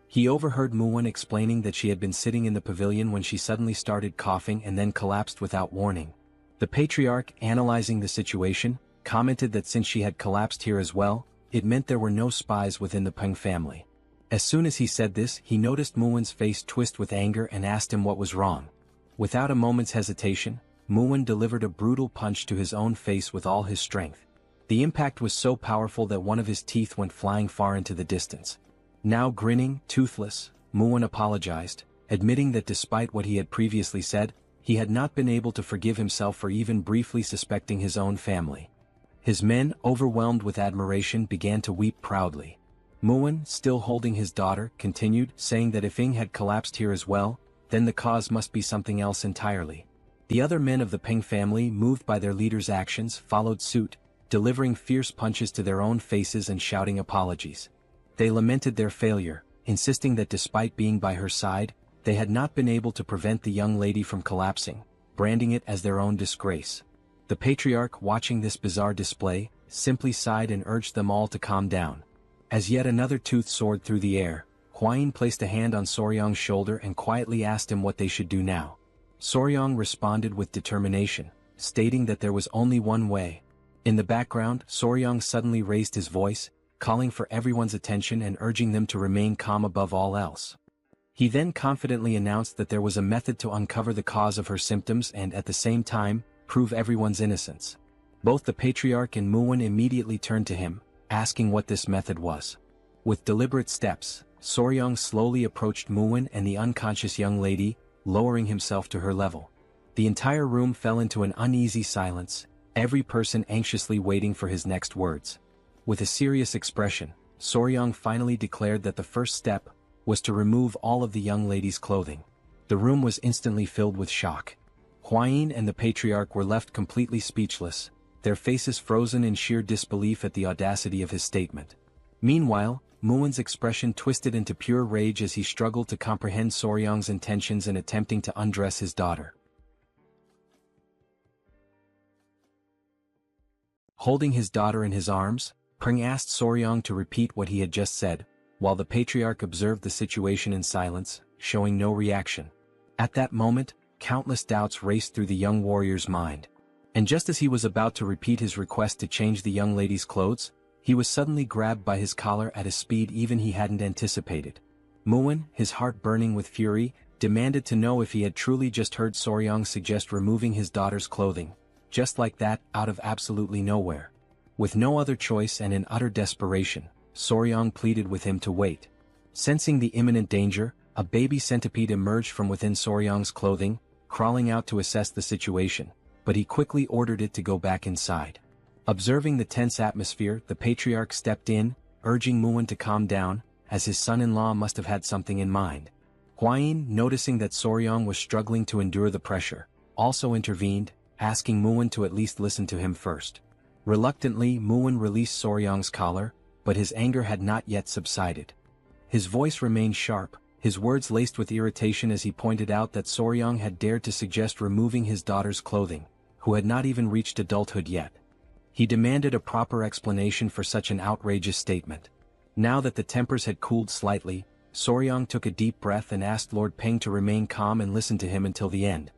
He overheard Muin explaining that she had been sitting in the pavilion when she suddenly started coughing and then collapsed without warning. The patriarch, analyzing the situation, commented that since she had collapsed here as well, it meant there were no spies within the Peng family. As soon as he said this, he noticed Muin's face twist with anger and asked him what was wrong. Without a moment's hesitation, Muin delivered a brutal punch to his own face with all his strength. The impact was so powerful that one of his teeth went flying far into the distance. Now grinning, toothless, Muin apologized, admitting that despite what he had previously said, he had not been able to forgive himself for even briefly suspecting his own family. His men, overwhelmed with admiration, began to weep proudly. Muin, still holding his daughter, continued, saying that if Ying had collapsed here as well, then the cause must be something else entirely. The other men of the Peng family, moved by their leader's actions, followed suit, delivering fierce punches to their own faces and shouting apologies. They lamented their failure, insisting that despite being by her side, they had not been able to prevent the young lady from collapsing, branding it as their own disgrace. The patriarch, watching this bizarre display, simply sighed and urged them all to calm down. As yet another tooth soared through the air, Huayin placed a hand on Soryong's shoulder and quietly asked him what they should do now. Soryong responded with determination, stating that there was only one way. In the background, Soryong suddenly raised his voice, calling for everyone's attention and urging them to remain calm above all else. He then confidently announced that there was a method to uncover the cause of her symptoms and at the same time, prove everyone's innocence. Both the patriarch and Muin immediately turned to him, asking what this method was. With deliberate steps, Soryong slowly approached Muin and the unconscious young lady, lowering himself to her level. The entire room fell into an uneasy silence, every person anxiously waiting for his next words. With a serious expression, Soryang finally declared that the first step was to remove all of the young lady's clothing. The room was instantly filled with shock. Hwayin and the patriarch were left completely speechless, their faces frozen in sheer disbelief at the audacity of his statement. Meanwhile, Muin's expression twisted into pure rage as he struggled to comprehend Soryang's intentions in attempting to undress his daughter. Holding his daughter in his arms, Pring asked Soryang to repeat what he had just said, while the patriarch observed the situation in silence, showing no reaction. At that moment, countless doubts raced through the young warrior's mind. And just as he was about to repeat his request to change the young lady's clothes, he was suddenly grabbed by his collar at a speed even he hadn't anticipated. Muin, his heart burning with fury, demanded to know if he had truly just heard Soryang suggest removing his daughter's clothing, just like that, out of absolutely nowhere. With no other choice and in utter desperation, Soryang pleaded with him to wait. Sensing the imminent danger, a baby centipede emerged from within Soryang's clothing, crawling out to assess the situation, but he quickly ordered it to go back inside. Observing the tense atmosphere, the patriarch stepped in, urging Muin to calm down, as his son-in-law must have had something in mind. Hwayin, noticing that Soryang was struggling to endure the pressure, also intervened, asking Muin to at least listen to him first. Reluctantly, Muin released Soryang's collar, but his anger had not yet subsided. His voice remained sharp, his words laced with irritation as he pointed out that Soryang had dared to suggest removing his daughter's clothing, who had not even reached adulthood yet. He demanded a proper explanation for such an outrageous statement. Now that the tempers had cooled slightly, Soryang took a deep breath and asked Lord Peng to remain calm and listen to him until the end.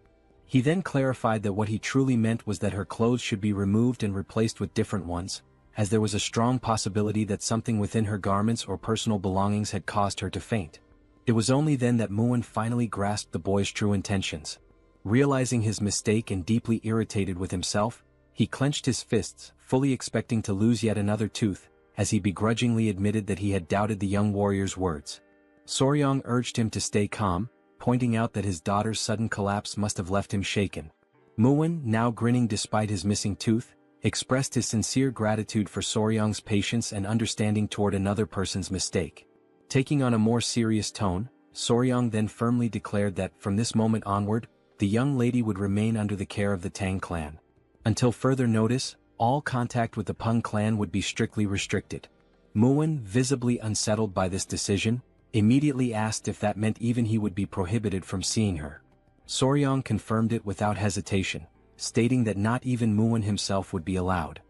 He then clarified that what he truly meant was that her clothes should be removed and replaced with different ones, as there was a strong possibility that something within her garments or personal belongings had caused her to faint. It was only then that Muin finally grasped the boy's true intentions. Realizing his mistake and deeply irritated with himself, he clenched his fists, fully expecting to lose yet another tooth, as he begrudgingly admitted that he had doubted the young warrior's words. Soryang urged him to stay calm, pointing out that his daughter's sudden collapse must have left him shaken. Muin, now grinning despite his missing tooth, expressed his sincere gratitude for Soryang's patience and understanding toward another person's mistake. Taking on a more serious tone, Soryang then firmly declared that, from this moment onward, the young lady would remain under the care of the Tang clan. Until further notice, all contact with the Peng clan would be strictly restricted. Muin, visibly unsettled by this decision, immediately asked if that meant even he would be prohibited from seeing her. Soryang confirmed it without hesitation, stating that not even Muin himself would be allowed.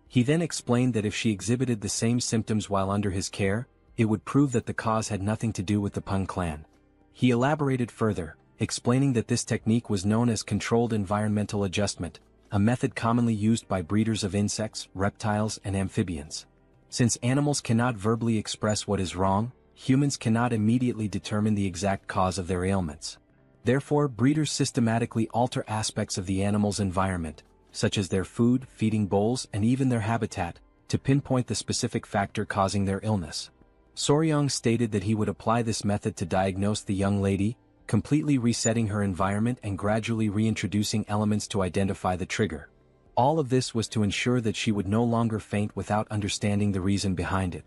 He then explained that if she exhibited the same symptoms while under his care, it would prove that the cause had nothing to do with the Peng clan. He elaborated further, explaining that this technique was known as controlled environmental adjustment, a method commonly used by breeders of insects, reptiles, and amphibians. Since animals cannot verbally express what is wrong, humans cannot immediately determine the exact cause of their ailments. Therefore, breeders systematically alter aspects of the animal's environment, such as their food, feeding bowls, and even their habitat, to pinpoint the specific factor causing their illness. Soryang stated that he would apply this method to diagnose the young lady, completely resetting her environment and gradually reintroducing elements to identify the trigger. All of this was to ensure that she would no longer faint without understanding the reason behind it.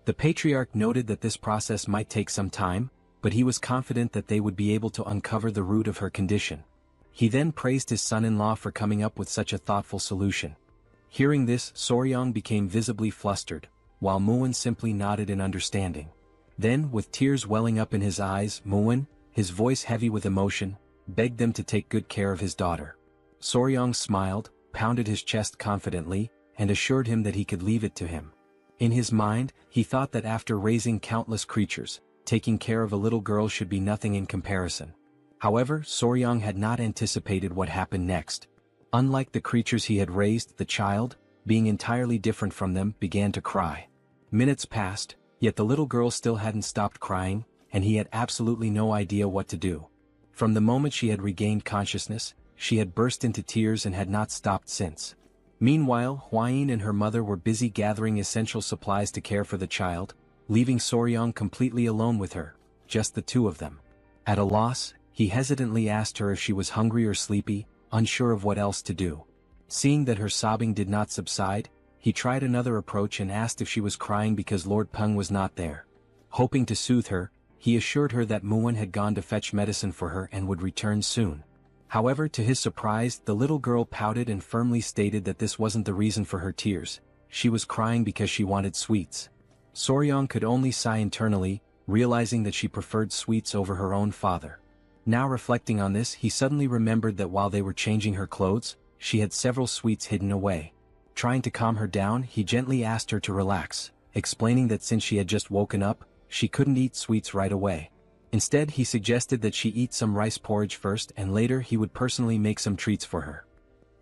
The patriarch noted that this process might take some time, but he was confident that they would be able to uncover the root of her condition. He then praised his son-in-law for coming up with such a thoughtful solution. Hearing this, Soryang became visibly flustered, while Muin simply nodded in understanding. Then, with tears welling up in his eyes, Muin, his voice heavy with emotion, begged them to take good care of his daughter. Soryang smiled, pounded his chest confidently, and assured him that he could leave it to him. In his mind, he thought that after raising countless creatures, taking care of a little girl should be nothing in comparison. However, Soryang had not anticipated what happened next. Unlike the creatures he had raised, the child, being entirely different from them, began to cry. Minutes passed, yet the little girl still hadn't stopped crying, and he had absolutely no idea what to do. From the moment she had regained consciousness, she had burst into tears and had not stopped since. Meanwhile, Hwayin and her mother were busy gathering essential supplies to care for the child, leaving Soryang completely alone with her, just the two of them. At a loss, he hesitantly asked her if she was hungry or sleepy, unsure of what else to do. Seeing that her sobbing did not subside, he tried another approach and asked if she was crying because Lord Peng was not there. Hoping to soothe her, he assured her that Muon had gone to fetch medicine for her and would return soon. However, to his surprise, the little girl pouted and firmly stated that this wasn't the reason for her tears. She was crying because she wanted sweets. Soryong could only sigh internally, realizing that she preferred sweets over her own father. Now reflecting on this, he suddenly remembered that while they were changing her clothes, she had several sweets hidden away. Trying to calm her down, he gently asked her to relax, explaining that since she had just woken up, she couldn't eat sweets right away. Instead, he suggested that she eat some rice porridge first and later he would personally make some treats for her.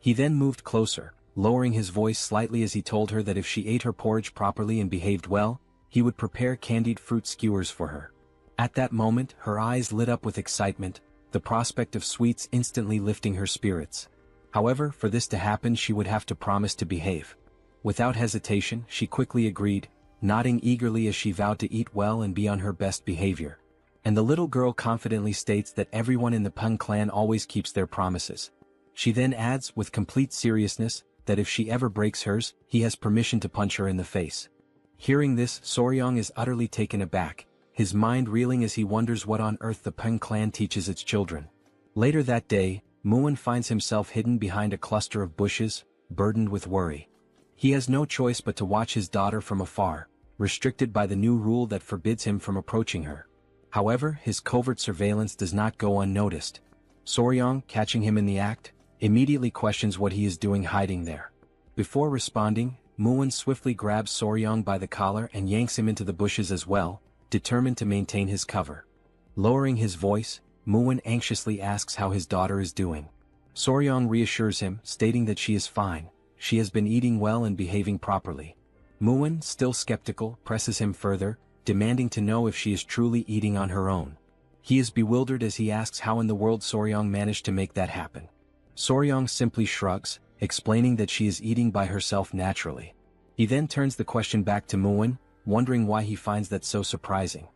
He then moved closer, lowering his voice slightly as he told her that if she ate her porridge properly and behaved well, he would prepare candied fruit skewers for her. At that moment, her eyes lit up with excitement, the prospect of sweets instantly lifting her spirits. However, for this to happen she would have to promise to behave. Without hesitation, she quickly agreed, nodding eagerly as she vowed to eat well and be on her best behavior. And the little girl confidently states that everyone in the Peng clan always keeps their promises. She then adds, with complete seriousness, that if she ever breaks hers, he has permission to punch her in the face. Hearing this, Soryong is utterly taken aback, his mind reeling as he wonders what on earth the Peng clan teaches its children. Later that day, Muon finds himself hidden behind a cluster of bushes, burdened with worry. He has no choice but to watch his daughter from afar, restricted by the new rule that forbids him from approaching her. However, his covert surveillance does not go unnoticed. Soryong, catching him in the act, immediately questions what he is doing hiding there. Before responding, Muon swiftly grabs Soryong by the collar and yanks him into the bushes as well, determined to maintain his cover. Lowering his voice, Muon anxiously asks how his daughter is doing. Soryong reassures him, stating that she is fine, she has been eating well and behaving properly. Muon, still skeptical, presses him further, demanding to know if she is truly eating on her own. He is bewildered as he asks how in the world Soryong managed to make that happen. Soryong simply shrugs, explaining that she is eating by herself naturally. He then turns the question back to Muon, wondering why he finds that so surprising.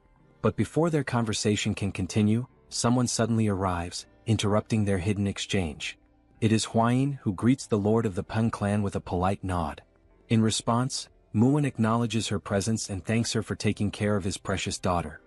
But before their conversation can continue, someone suddenly arrives, interrupting their hidden exchange. It is Hwayin, who greets the lord of the Peng clan with a polite nod. In response, Muon acknowledges her presence and thanks her for taking care of his precious daughter.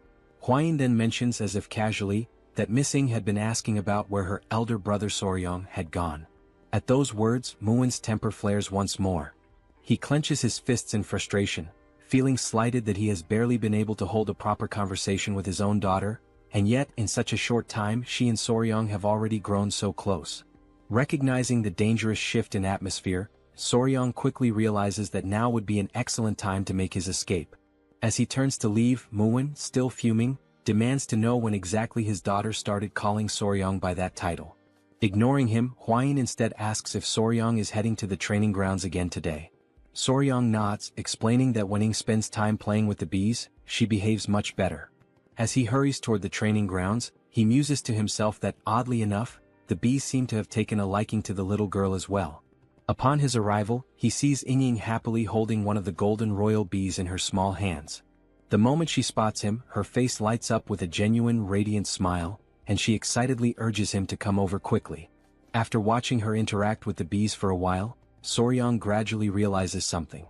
Hwayin then mentions as if casually, that Miss Ing had been asking about where her elder brother Soryong had gone. At those words, Muon's temper flares once more. He clenches his fists in frustration, feeling slighted that he has barely been able to hold a proper conversation with his own daughter, and yet in such a short time she and Soryong have already grown so close. Recognizing the dangerous shift in atmosphere, Soryong quickly realizes that now would be an excellent time to make his escape. As he turns to leave, Muon, still fuming, demands to know when exactly his daughter started calling Soryong by that title. Ignoring him, Hwayin instead asks if Soryong is heading to the training grounds again today. Soryong nods, explaining that when Ing spends time playing with the bees, she behaves much better. As he hurries toward the training grounds, he muses to himself that, oddly enough, the bees seem to have taken a liking to the little girl as well. Upon his arrival, he sees Ing happily holding one of the golden royal bees in her small hands. The moment she spots him, her face lights up with a genuine radiant smile, and she excitedly urges him to come over quickly. After watching her interact with the bees for a while, Soryong gradually realizes something.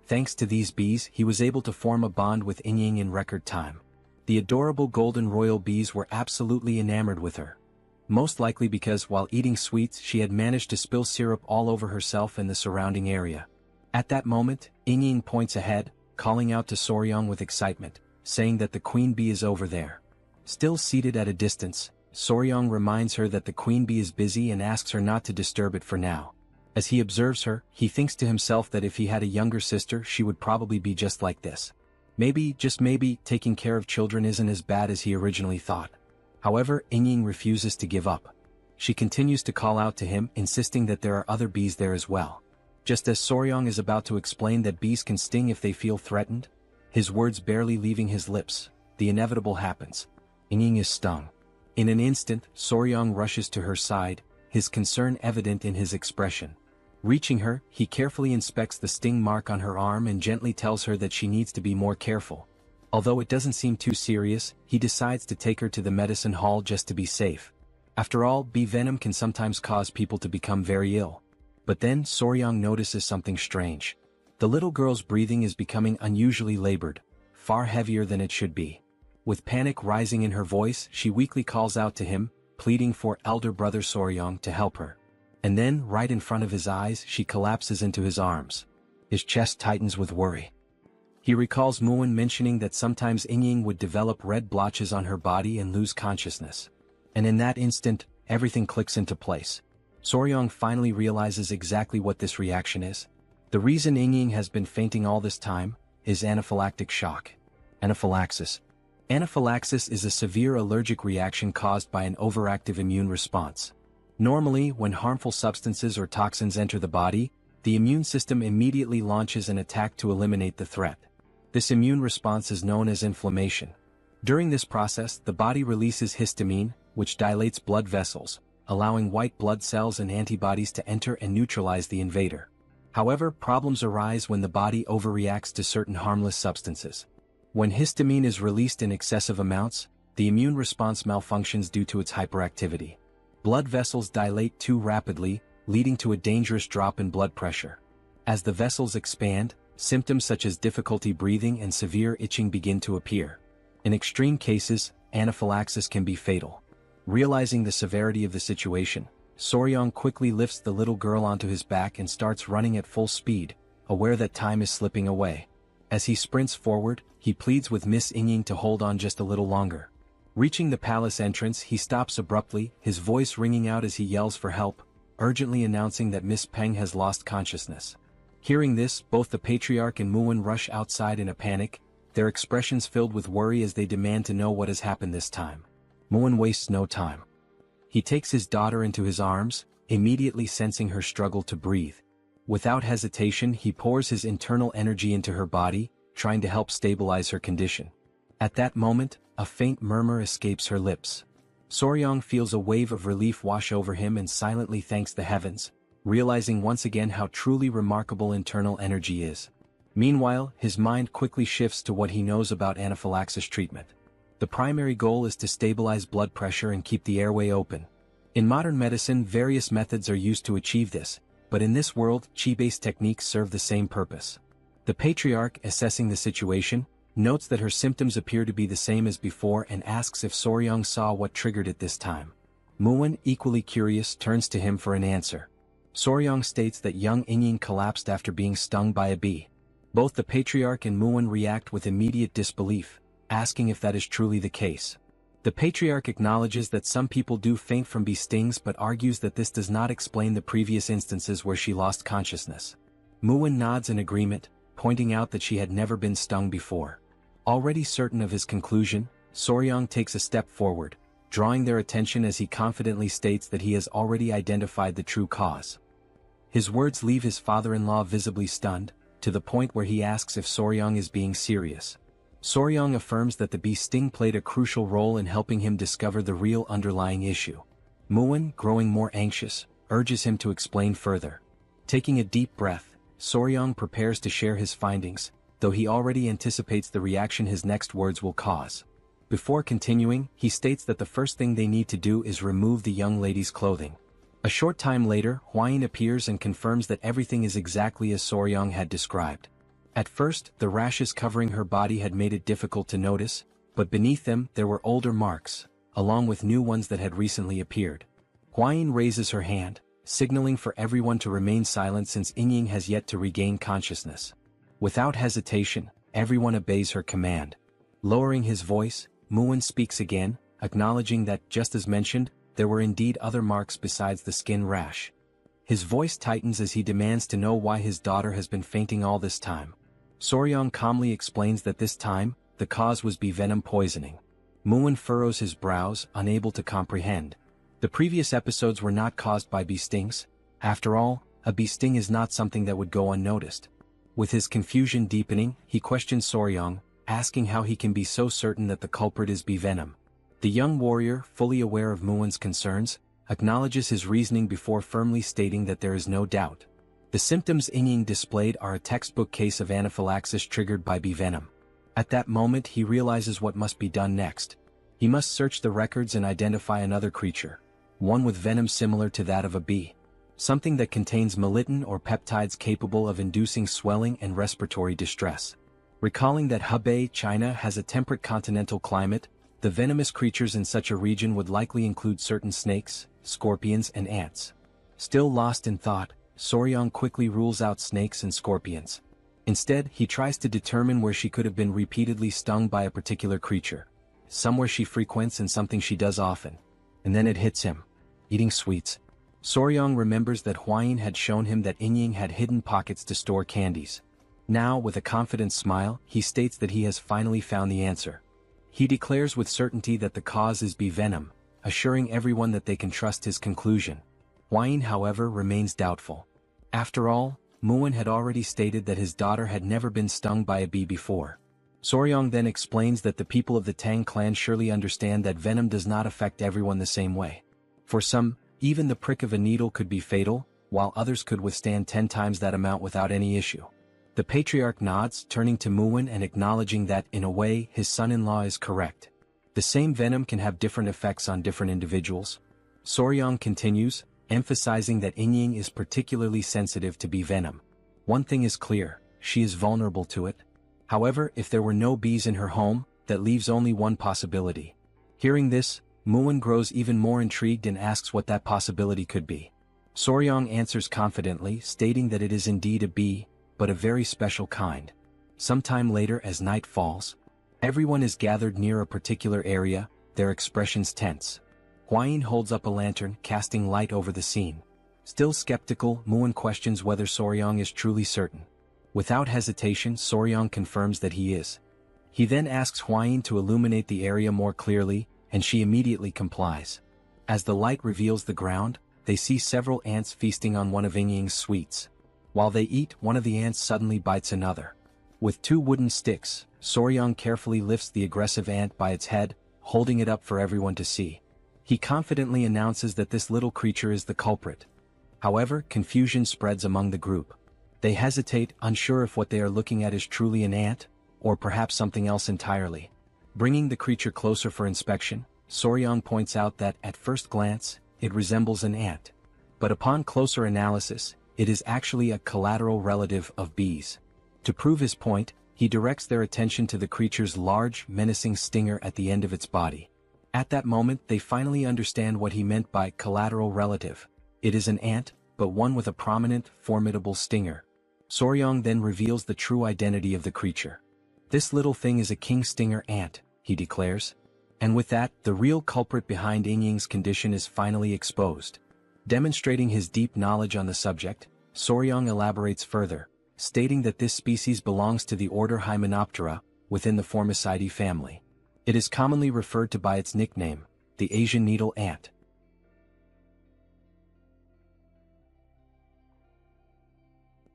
Thanks to these bees, he was able to form a bond with Ing in record time. The adorable golden royal bees were absolutely enamored with her. Most likely because while eating sweets she had managed to spill syrup all over herself and the surrounding area. At that moment, Ing points ahead, calling out to Soryong with excitement, saying that the queen bee is over there. Still seated at a distance, Soryong reminds her that the queen bee is busy and asks her not to disturb it for now. As he observes her, he thinks to himself that if he had a younger sister she would probably be just like this. Maybe, just maybe, taking care of children isn't as bad as he originally thought. However, Ing refuses to give up. She continues to call out to him, insisting that there are other bees there as well. Just as Soryong is about to explain that bees can sting if they feel threatened, his words barely leaving his lips, the inevitable happens. Ing is stung. In an instant, Soryong rushes to her side, his concern evident in his expression. Reaching her, he carefully inspects the sting mark on her arm and gently tells her that she needs to be more careful. Although it doesn't seem too serious, he decides to take her to the medicine hall just to be safe. After all, bee venom can sometimes cause people to become very ill. But then Soryong notices something strange. The little girl's breathing is becoming unusually labored, far heavier than it should be. With panic rising in her voice, she weakly calls out to him, pleading for elder brother Soryong to help her. And then, right in front of his eyes, she collapses into his arms. His chest tightens with worry. He recalls Muin mentioning that sometimes Inying would develop red blotches on her body and lose consciousness. And in that instant, everything clicks into place. Soryong finally realizes exactly what this reaction is. The reason Inying has been fainting all this time is anaphylactic shock. Anaphylaxis. Anaphylaxis is a severe allergic reaction caused by an overactive immune response. Normally, when harmful substances or toxins enter the body, the immune system immediately launches an attack to eliminate the threat. This immune response is known as inflammation. During this process, the body releases histamine, which dilates blood vessels, allowing white blood cells and antibodies to enter and neutralize the invader. However, problems arise when the body overreacts to certain harmless substances. When histamine is released in excessive amounts, the immune response malfunctions due to its hyperactivity. Blood vessels dilate too rapidly, leading to a dangerous drop in blood pressure. As the vessels expand, symptoms such as difficulty breathing and severe itching begin to appear. In extreme cases, anaphylaxis can be fatal. Realizing the severity of the situation, Soryong quickly lifts the little girl onto his back and starts running at full speed, aware that time is slipping away. As he sprints forward, he pleads with Miss Inying to hold on just a little longer. Reaching the palace entrance, he stops abruptly, his voice ringing out as he yells for help, urgently announcing that Miss Peng has lost consciousness. Hearing this, both the patriarch and Muin rush outside in a panic, their expressions filled with worry as they demand to know what has happened this time. Muin wastes no time. He takes his daughter into his arms, immediately sensing her struggle to breathe. Without hesitation, he pours his internal energy into her body, trying to help stabilize her condition. At that moment, a faint murmur escapes her lips. Soryong feels a wave of relief wash over him and silently thanks the heavens, realizing once again how truly remarkable internal energy is. Meanwhile, his mind quickly shifts to what he knows about anaphylaxis treatment. The primary goal is to stabilize blood pressure and keep the airway open. In modern medicine, various methods are used to achieve this, but in this world, qi-based techniques serve the same purpose. The patriarch, assessing the situation, notes that her symptoms appear to be the same as before and asks if Soryong saw what triggered it this time. Muin, equally curious, turns to him for an answer. Soryong states that young Inying collapsed after being stung by a bee. Both the patriarch and Muin react with immediate disbelief, asking if that is truly the case. The patriarch acknowledges that some people do faint from bee stings but argues that this does not explain the previous instances where she lost consciousness. Muin nods in agreement, pointing out that she had never been stung before. Already certain of his conclusion, Soryong takes a step forward, drawing their attention as he confidently states that he has already identified the true cause. His words leave his father-in-law visibly stunned, to the point where he asks if Soryong is being serious. Soryong affirms that the bee sting played a crucial role in helping him discover the real underlying issue. Muin, growing more anxious, urges him to explain further. Taking a deep breath, Soryong prepares to share his findings, though he already anticipates the reaction his next words will cause. Before continuing, he states that the first thing they need to do is remove the young lady's clothing. A short time later, Hwain appears and confirms that everything is exactly as Soryong had described. At first, the rashes covering her body had made it difficult to notice, but beneath them there were older marks, along with new ones that had recently appeared. Hwain raises her hand, signaling for everyone to remain silent since Inying has yet to regain consciousness. Without hesitation, everyone obeys her command. Lowering his voice, Muin speaks again, acknowledging that, just as mentioned, there were indeed other marks besides the skin rash. His voice tightens as he demands to know why his daughter has been fainting all this time. Soryong calmly explains that this time, the cause was bee venom poisoning. Muin furrows his brows, unable to comprehend. The previous episodes were not caused by bee stings. After all, a bee sting is not something that would go unnoticed. With his confusion deepening, he questions Soryong, asking how he can be so certain that the culprit is bee venom. The young warrior, fully aware of Muin's concerns, acknowledges his reasoning before firmly stating that there is no doubt. The symptoms Inying displayed are a textbook case of anaphylaxis triggered by bee venom. At that moment he realizes what must be done next. He must search the records and identify another creature, one with venom similar to that of a bee. something that contains melittin or peptides capable of inducing swelling and respiratory distress. Recalling that Hebei, China has a temperate continental climate, the venomous creatures in such a region would likely include certain snakes, scorpions and ants. Still lost in thought, Soryong quickly rules out snakes and scorpions. Instead, he tries to determine where she could have been repeatedly stung by a particular creature. Somewhere she frequents and something she does often. And then it hits him. Eating sweets. Soryong remembers that Huayin had shown him that Inying had hidden pockets to store candies. Now, with a confident smile, he states that he has finally found the answer. He declares with certainty that the cause is bee venom, assuring everyone that they can trust his conclusion. Huayin, however, remains doubtful. After all, Muin had already stated that his daughter had never been stung by a bee before. Soryong then explains that the people of the Tang clan surely understand that venom does not affect everyone the same way. For some, even the prick of a needle could be fatal, while others could withstand 10 times that amount without any issue. The patriarch nods, turning to Muin and acknowledging that, in a way, his son-in-law is correct. The same venom can have different effects on different individuals. Soryong continues, emphasizing that Inying is particularly sensitive to bee venom. One thing is clear, she is vulnerable to it. However, if there were no bees in her home, that leaves only one possibility. Hearing this, Muin grows even more intrigued and asks what that possibility could be. Soryong answers confidently, stating that it is indeed a bee, but a very special kind. Sometime later, as night falls, everyone is gathered near a particular area, their expressions tense. Huayin holds up a lantern, casting light over the scene. Still skeptical, Muin questions whether Soryong is truly certain. Without hesitation, Soryong confirms that he is. He then asks Huayin to illuminate the area more clearly, and she immediately complies. As the light reveals the ground, they see several ants feasting on one of Inying's sweets. While they eat, one of the ants suddenly bites another. With 2 wooden sticks, Soryong carefully lifts the aggressive ant by its head, holding it up for everyone to see. He confidently announces that this little creature is the culprit. However, confusion spreads among the group. They hesitate, unsure if what they are looking at is truly an ant, or perhaps something else entirely. Bringing the creature closer for inspection, Soryong points out that, at first glance, it resembles an ant. But upon closer analysis, it is actually a collateral relative of bees. To prove his point, he directs their attention to the creature's large, menacing stinger at the end of its body. At that moment, they finally understand what he meant by collateral relative. It is an ant, but one with a prominent, formidable stinger. Soryong then reveals the true identity of the creature. This little thing is a king stinger ant, he declares. And with that, the real culprit behind Inying's condition is finally exposed. Demonstrating his deep knowledge on the subject, Soryong elaborates further, stating that this species belongs to the order Hymenoptera, within the Formicidae family. It is commonly referred to by its nickname, the Asian needle ant.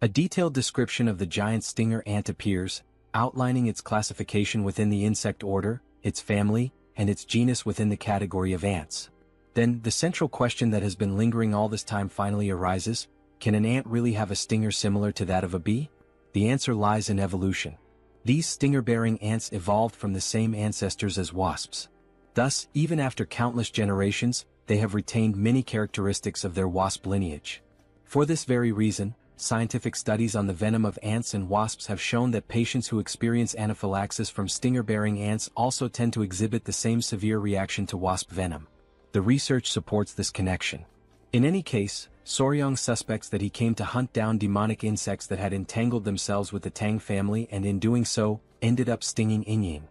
A detailed description of the giant stinger ant appears, outlining its classification within the insect order, its family, and its genus within the category of ants. Then, the central question that has been lingering all this time finally arises: can an ant really have a stinger similar to that of a bee? The answer lies in evolution. These stinger-bearing ants evolved from the same ancestors as wasps. Thus, even after countless generations, they have retained many characteristics of their wasp lineage. For this very reason, scientific studies on the venom of ants and wasps have shown that patients who experience anaphylaxis from stinger-bearing ants also tend to exhibit the same severe reaction to wasp venom. The research supports this connection. In any case, Soryong suspects that he came to hunt down demonic insects that had entangled themselves with the Tang family and in doing so, ended up stinging Inying.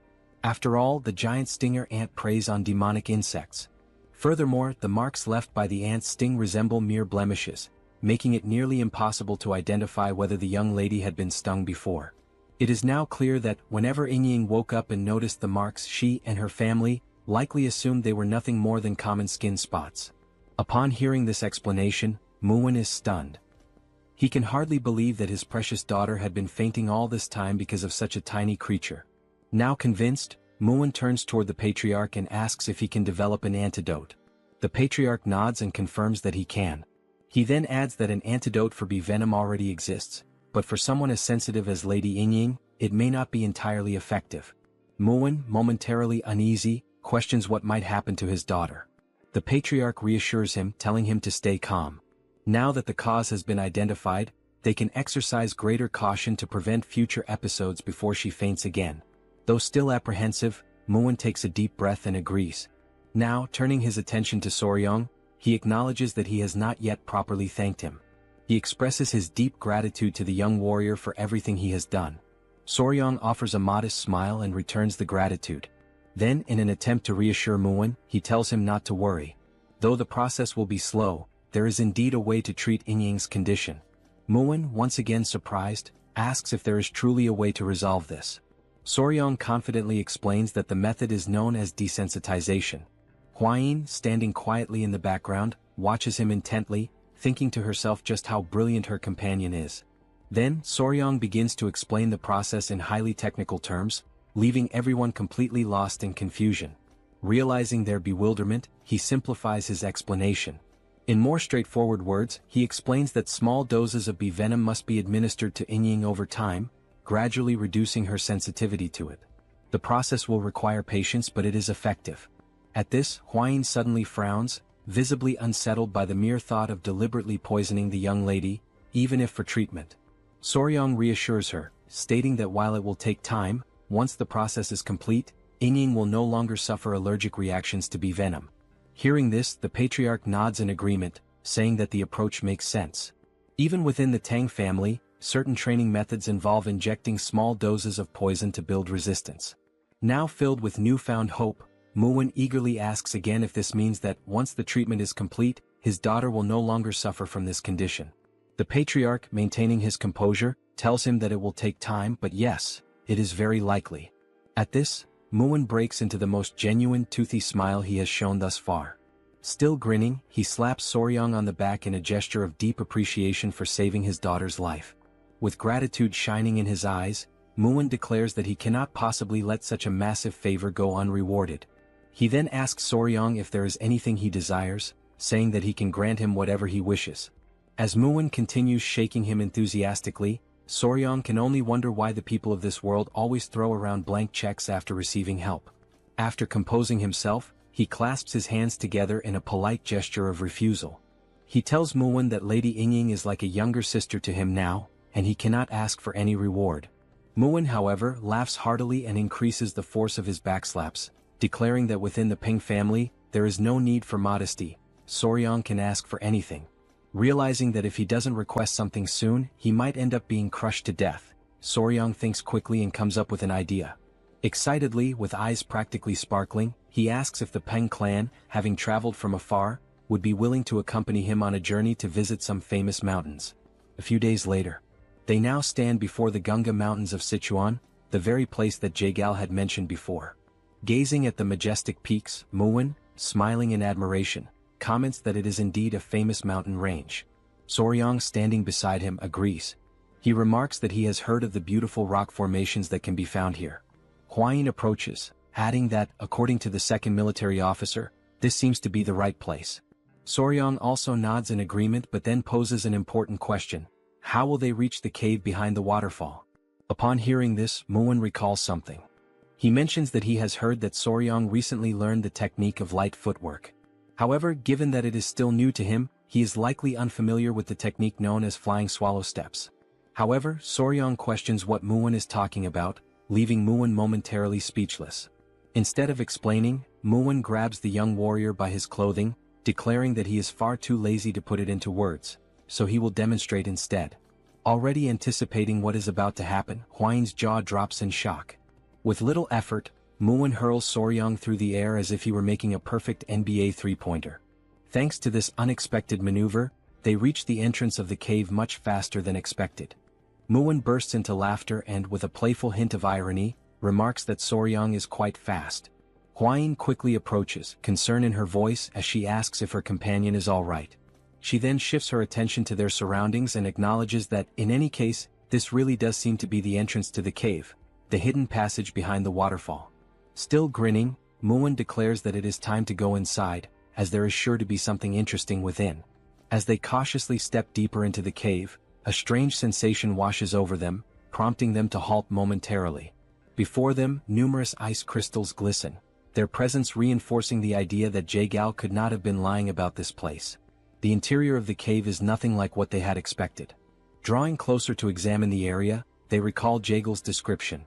After all, the giant stinger ant preys on demonic insects. Furthermore, the marks left by the ant's sting resemble mere blemishes, making it nearly impossible to identify whether the young lady had been stung before. It is now clear that, whenever Inying woke up and noticed the marks, she and her family likely assumed they were nothing more than common skin spots. Upon hearing this explanation, Muin is stunned. He can hardly believe that his precious daughter had been fainting all this time because of such a tiny creature. Now convinced, Muin turns toward the patriarch and asks if he can develop an antidote. The patriarch nods and confirms that he can. He then adds that an antidote for bee venom already exists, but for someone as sensitive as Lady Inying, it may not be entirely effective. Muin, momentarily uneasy, questions what might happen to his daughter. The patriarch reassures him, telling him to stay calm. Now that the cause has been identified, they can exercise greater caution to prevent future episodes before she faints again. Though still apprehensive, Muin takes a deep breath and agrees. Now, turning his attention to Soryong, he acknowledges that he has not yet properly thanked him. He expresses his deep gratitude to the young warrior for everything he has done. Soryong offers a modest smile and returns the gratitude. Then, in an attempt to reassure Muin, he tells him not to worry. Though the process will be slow, there is indeed a way to treat Inying's condition. Muin, once again surprised, asks if there is truly a way to resolve this. Soryong confidently explains that the method is known as desensitization. Hwayin, standing quietly in the background, watches him intently, thinking to herself just how brilliant her companion is. Then, Soryong begins to explain the process in highly technical terms, leaving everyone completely lost in confusion. Realizing their bewilderment, he simplifies his explanation. In more straightforward words, he explains that small doses of bee venom must be administered to Inying over time, gradually reducing her sensitivity to it. The process will require patience, but it is effective. At this, Hwayin suddenly frowns, visibly unsettled by the mere thought of deliberately poisoning the young lady, even if for treatment. Soryong reassures her, stating that while it will take time, once the process is complete, Inying will no longer suffer allergic reactions to bee venom. Hearing this, the patriarch nods in agreement, saying that the approach makes sense. Even within the Tang family, certain training methods involve injecting small doses of poison to build resistance. Now filled with newfound hope, Muin eagerly asks again if this means that, once the treatment is complete, his daughter will no longer suffer from this condition. The patriarch, maintaining his composure, tells him that it will take time, but yes, it is very likely. At this, Muin breaks into the most genuine toothy smile he has shown thus far. Still grinning, he slaps Soryong on the back in a gesture of deep appreciation for saving his daughter's life. With gratitude shining in his eyes, Muin declares that he cannot possibly let such a massive favor go unrewarded. He then asks Soryong if there is anything he desires, saying that he can grant him whatever he wishes. As Muin continues shaking him enthusiastically, Soryong can only wonder why the people of this world always throw around blank checks after receiving help. After composing himself, he clasps his hands together in a polite gesture of refusal. He tells Muin that Lady Inying is like a younger sister to him now, and he cannot ask for any reward. Muin, however, laughs heartily and increases the force of his backslaps, declaring that within the Ping family, there is no need for modesty. Soryong can ask for anything. Realizing that if he doesn't request something soon, he might end up being crushed to death, Soryong thinks quickly and comes up with an idea. Excitedly, with eyes practically sparkling, he asks if the Peng clan, having traveled from afar, would be willing to accompany him on a journey to visit some famous mountains. A few days later, they now stand before the Gunga Mountains of Sichuan, the very place that Jaegal had mentioned before. Gazing at the majestic peaks, Muin, smiling in admiration, comments that it is indeed a famous mountain range. Soryong, standing beside him, agrees. He remarks that he has heard of the beautiful rock formations that can be found here. Hwayin approaches, adding that, according to the second military officer, this seems to be the right place. Soryong also nods in agreement but then poses an important question. How will they reach the cave behind the waterfall? Upon hearing this, Muin recalls something. He mentions that he has heard that Soryong recently learned the technique of light footwork. However, given that it is still new to him, he is likely unfamiliar with the technique known as flying swallow steps. However, Soryong questions what Muin is talking about, leaving Muin momentarily speechless. Instead of explaining, Muin grabs the young warrior by his clothing, declaring that he is far too lazy to put it into words, so he will demonstrate instead. Already anticipating what is about to happen, Hwayin's jaw drops in shock. With little effort, Muin hurls Soryong through the air as if he were making a perfect NBA three-pointer. Thanks to this unexpected maneuver, they reach the entrance of the cave much faster than expected. Muin bursts into laughter and, with a playful hint of irony, remarks that Soryong is quite fast. Hwayin quickly approaches, concern in her voice as she asks if her companion is all right. She then shifts her attention to their surroundings and acknowledges that, in any case, this really does seem to be the entrance to the cave, the hidden passage behind the waterfall. Still grinning, Muin declares that it is time to go inside, as there is sure to be something interesting within. As they cautiously step deeper into the cave, a strange sensation washes over them, prompting them to halt momentarily. Before them, numerous ice crystals glisten, their presence reinforcing the idea that Jaegal could not have been lying about this place. The interior of the cave is nothing like what they had expected. Drawing closer to examine the area, they recall Jagel's description.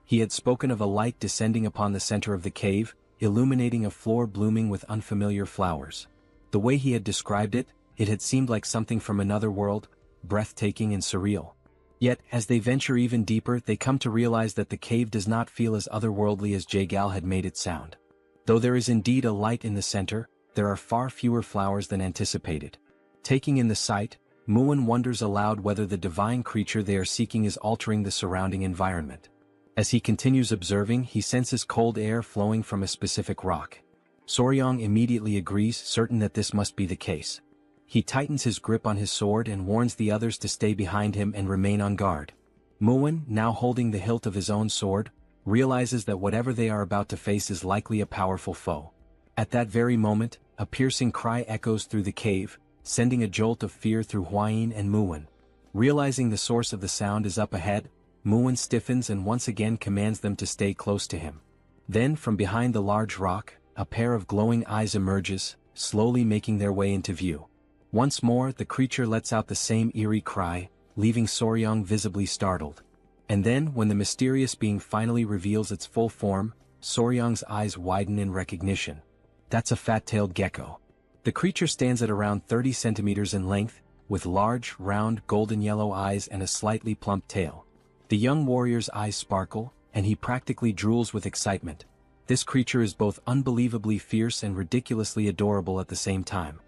He had spoken of a light descending upon the center of the cave, illuminating a floor blooming with unfamiliar flowers. The way he had described it, it had seemed like something from another world, breathtaking and surreal. Yet, as they venture even deeper, they come to realize that the cave does not feel as otherworldly as Jagal had made it sound. Though there is indeed a light in the center, there are far fewer flowers than anticipated. Taking in the sight, Muin wonders aloud whether the divine creature they are seeking is altering the surrounding environment. As he continues observing, he senses cold air flowing from a specific rock. Soryong immediately agrees, certain that this must be the case. He tightens his grip on his sword and warns the others to stay behind him and remain on guard. Muin, now holding the hilt of his own sword, realizes that whatever they are about to face is likely a powerful foe. At that very moment, a piercing cry echoes through the cave, sending a jolt of fear through Huayin and Muin. Realizing the source of the sound is up ahead, Muin stiffens and once again commands them to stay close to him. Then from behind the large rock, a pair of glowing eyes emerges, slowly making their way into view. Once more the creature lets out the same eerie cry, leaving Soryong visibly startled. And then, when the mysterious being finally reveals its full form, Soryong's eyes widen in recognition. That's a fat-tailed gecko. The creature stands at around 30 centimeters in length, with large, round, golden-yellow eyes and a slightly plump tail. The young warrior's eyes sparkle, and he practically drools with excitement. This creature is both unbelievably fierce and ridiculously adorable at the same time.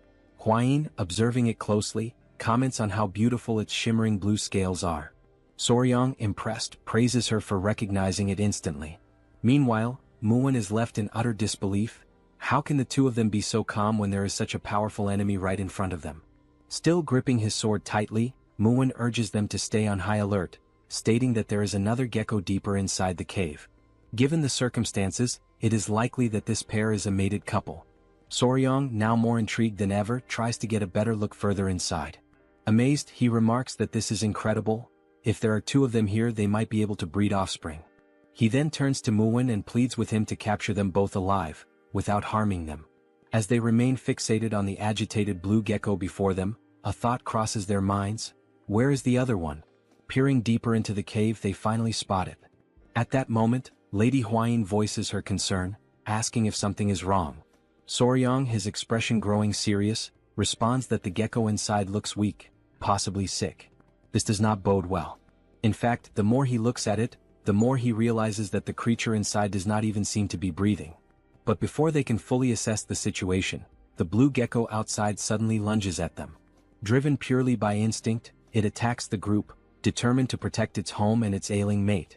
Huayin, observing it closely, comments on how beautiful its shimmering blue scales are. Soryong, impressed, praises her for recognizing it instantly. Meanwhile, Muin is left in utter disbelief. How can the two of them be so calm when there is such a powerful enemy right in front of them? Still gripping his sword tightly, Muin urges them to stay on high alert, stating that there is another gecko deeper inside the cave. Given the circumstances, it is likely that this pair is a mated couple. Soryong, now more intrigued than ever, tries to get a better look further inside. Amazed, he remarks that this is incredible. If there are two of them here, they might be able to breed offspring. He then turns to Muin and pleads with him to capture them both alive, without harming them. As they remain fixated on the agitated blue gecko before them, a thought crosses their minds. Where is the other one? Peering deeper into the cave, they finally spot it. At that moment, Lady Huayin voices her concern, asking if something is wrong. Soryong, his expression growing serious, responds that the gecko inside looks weak, possibly sick. This does not bode well. In fact, the more he looks at it, the more he realizes that the creature inside does not even seem to be breathing. But before they can fully assess the situation, the blue gecko outside suddenly lunges at them. Driven purely by instinct, it attacks the group, determined to protect its home and its ailing mate.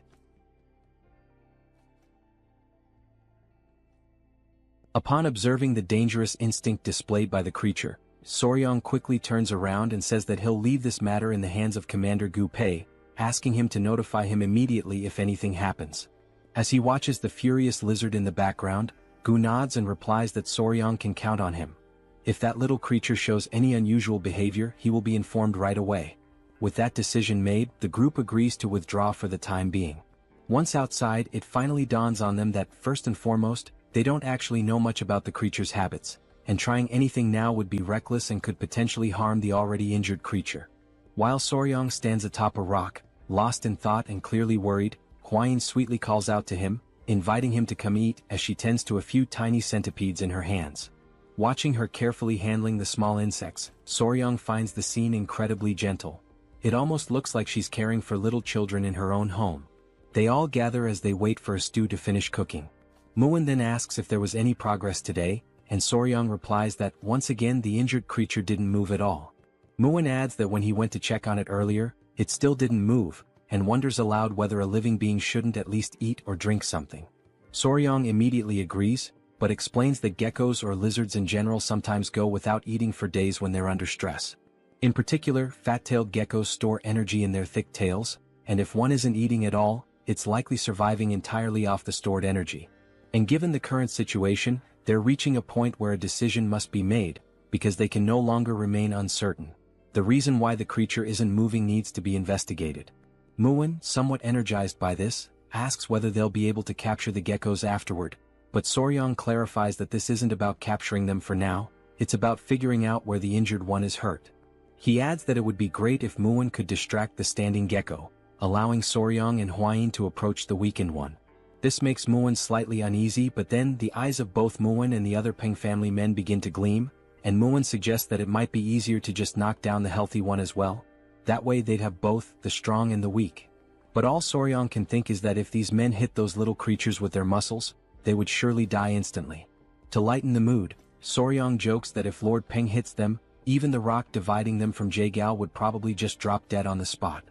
Upon observing the dangerous instinct displayed by the creature, Soryong quickly turns around and says that he'll leave this matter in the hands of Commander Gu Pei, asking him to notify him immediately if anything happens. As he watches the furious lizard in the background, Gu nods and replies that Soryong can count on him. If that little creature shows any unusual behavior, he will be informed right away. With that decision made, the group agrees to withdraw for the time being. Once outside, it finally dawns on them that, first and foremost, they don't actually know much about the creature's habits, and trying anything now would be reckless and could potentially harm the already injured creature. While Soryong stands atop a rock, lost in thought and clearly worried, Huayin sweetly calls out to him, inviting him to come eat as she tends to a few tiny centipedes in her hands. Watching her carefully handling the small insects, Soryong finds the scene incredibly gentle. It almost looks like she's caring for little children in her own home. They all gather as they wait for a stew to finish cooking. Muin then asks if there was any progress today, and Soryong replies that once again the injured creature didn't move at all. Muin adds that when he went to check on it earlier, it still didn't move, and wonders aloud whether a living being shouldn't at least eat or drink something. Soryong immediately agrees, but explains that geckos or lizards in general sometimes go without eating for days when they're under stress. In particular, fat-tailed geckos store energy in their thick tails, and if one isn't eating at all, it's likely surviving entirely off the stored energy. And given the current situation, they're reaching a point where a decision must be made, because they can no longer remain uncertain. The reason why the creature isn't moving needs to be investigated. Muin, somewhat energized by this, asks whether they'll be able to capture the geckos afterward, but Soryong clarifies that this isn't about capturing them for now, it's about figuring out where the injured one is hurt. He adds that it would be great if Muin could distract the standing gecko, allowing Soryong and Hwain to approach the weakened one. This makes Muin slightly uneasy, but then the eyes of both Muin and the other Peng family men begin to gleam, and Muin suggests that it might be easier to just knock down the healthy one as well. That way they'd have both, the strong and the weak. But all Soryong can think is that if these men hit those little creatures with their muscles, they would surely die instantly. To lighten the mood, Soryong jokes that if Lord Peng hits them, even the rock dividing them from Jaegal would probably just drop dead on the spot.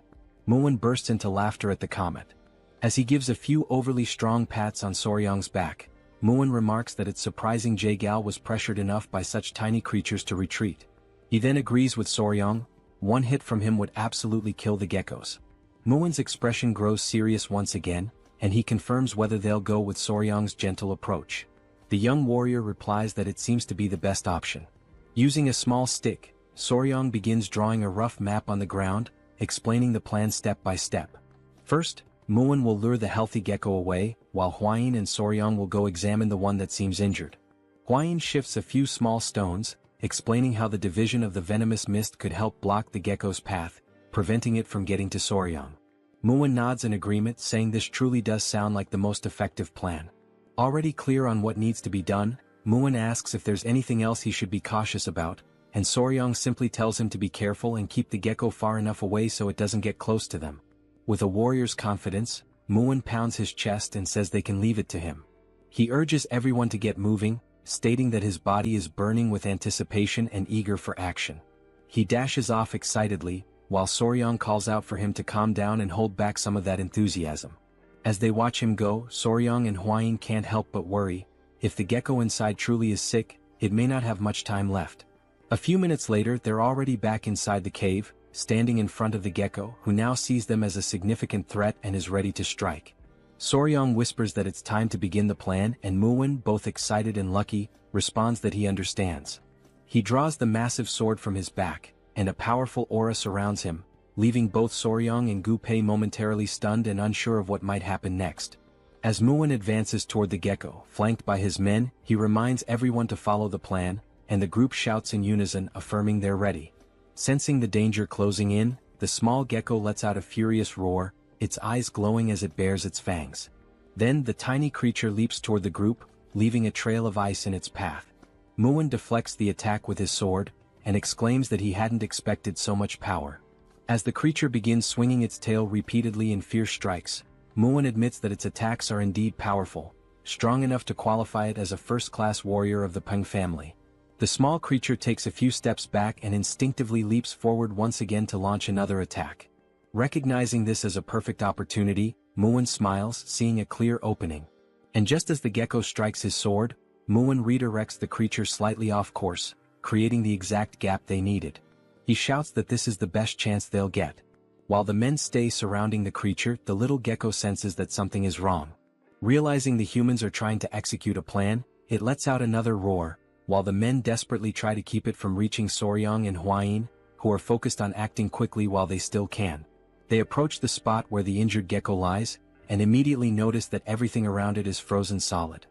Muin bursts into laughter at the comment. As he gives a few overly strong pats on Soryong's back, Muin remarks that it's surprising Jaegal was pressured enough by such tiny creatures to retreat. He then agrees with Soryong. One hit from him would absolutely kill the geckos. Muin's expression grows serious once again, and he confirms whether they'll go with Soryong's gentle approach. The young warrior replies that it seems to be the best option. Using a small stick, Soryong begins drawing a rough map on the ground, explaining the plan step by step. First, Muin will lure the healthy gecko away, while Hwain and Soryong will go examine the one that seems injured. Hwain shifts a few small stones, explaining how the division of the venomous mist could help block the gecko's path, preventing it from getting to Soryong. Muin nods in agreement, saying this truly does sound like the most effective plan. Already clear on what needs to be done, Muin asks if there's anything else he should be cautious about, and Soryong simply tells him to be careful and keep the gecko far enough away so it doesn't get close to them. With a warrior's confidence, Muin pounds his chest and says they can leave it to him. He urges everyone to get moving, stating that his body is burning with anticipation and eager for action. He dashes off excitedly, while Soryong calls out for him to calm down and hold back some of that enthusiasm. As they watch him go, Soryong and Hwain can't help but worry. If the gecko inside truly is sick, it may not have much time left. A few minutes later, they're already back inside the cave, standing in front of the gecko, who now sees them as a significant threat and is ready to strike. Soryong whispers that it's time to begin the plan, and Muin, both excited and lucky, responds that he understands. He draws the massive sword from his back, and a powerful aura surrounds him, leaving both Soryong and Gu Pei momentarily stunned and unsure of what might happen next. As Muin advances toward the gecko, flanked by his men, he reminds everyone to follow the plan, and the group shouts in unison, affirming they're ready. Sensing the danger closing in, the small gecko lets out a furious roar, its eyes glowing as it bares its fangs. Then the tiny creature leaps toward the group, leaving a trail of ice in its path. Muin deflects the attack with his sword, and exclaims that he hadn't expected so much power. As the creature begins swinging its tail repeatedly in fierce strikes, Muin admits that its attacks are indeed powerful, strong enough to qualify it as a first-class warrior of the Peng family. The small creature takes a few steps back and instinctively leaps forward once again to launch another attack. Recognizing this as a perfect opportunity, Muin smiles, seeing a clear opening. And just as the gecko strikes his sword, Muin redirects the creature slightly off course, creating the exact gap they needed. He shouts that this is the best chance they'll get. While the men stay surrounding the creature, the little gecko senses that something is wrong. Realizing the humans are trying to execute a plan, it lets out another roar, while the men desperately try to keep it from reaching Soryong and Hwain, who are focused on acting quickly while they still can. They approach the spot where the injured gecko lies, and immediately notice that everything around it is frozen solid.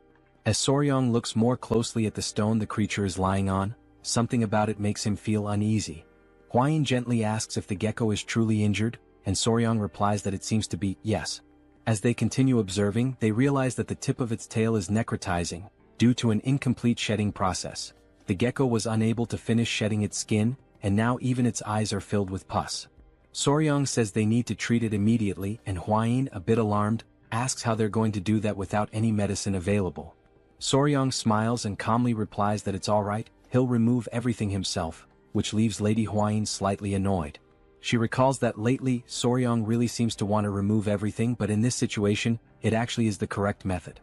As Soryong looks more closely at the stone the creature is lying on, something about it makes him feel uneasy. Hwain gently asks if the gecko is truly injured, and Soryong replies that it seems to be, yes. As they continue observing, they realize that the tip of its tail is necrotizing, due to an incomplete shedding process. The gecko was unable to finish shedding its skin, and now even its eyes are filled with pus. Soryong says they need to treat it immediately, and Hwain, a bit alarmed, asks how they're going to do that without any medicine available. Soryong smiles and calmly replies that it's alright, he'll remove everything himself, which leaves Lady Hwain slightly annoyed. She recalls that lately, Soryong really seems to want to remove everything, but in this situation, it actually is the correct method.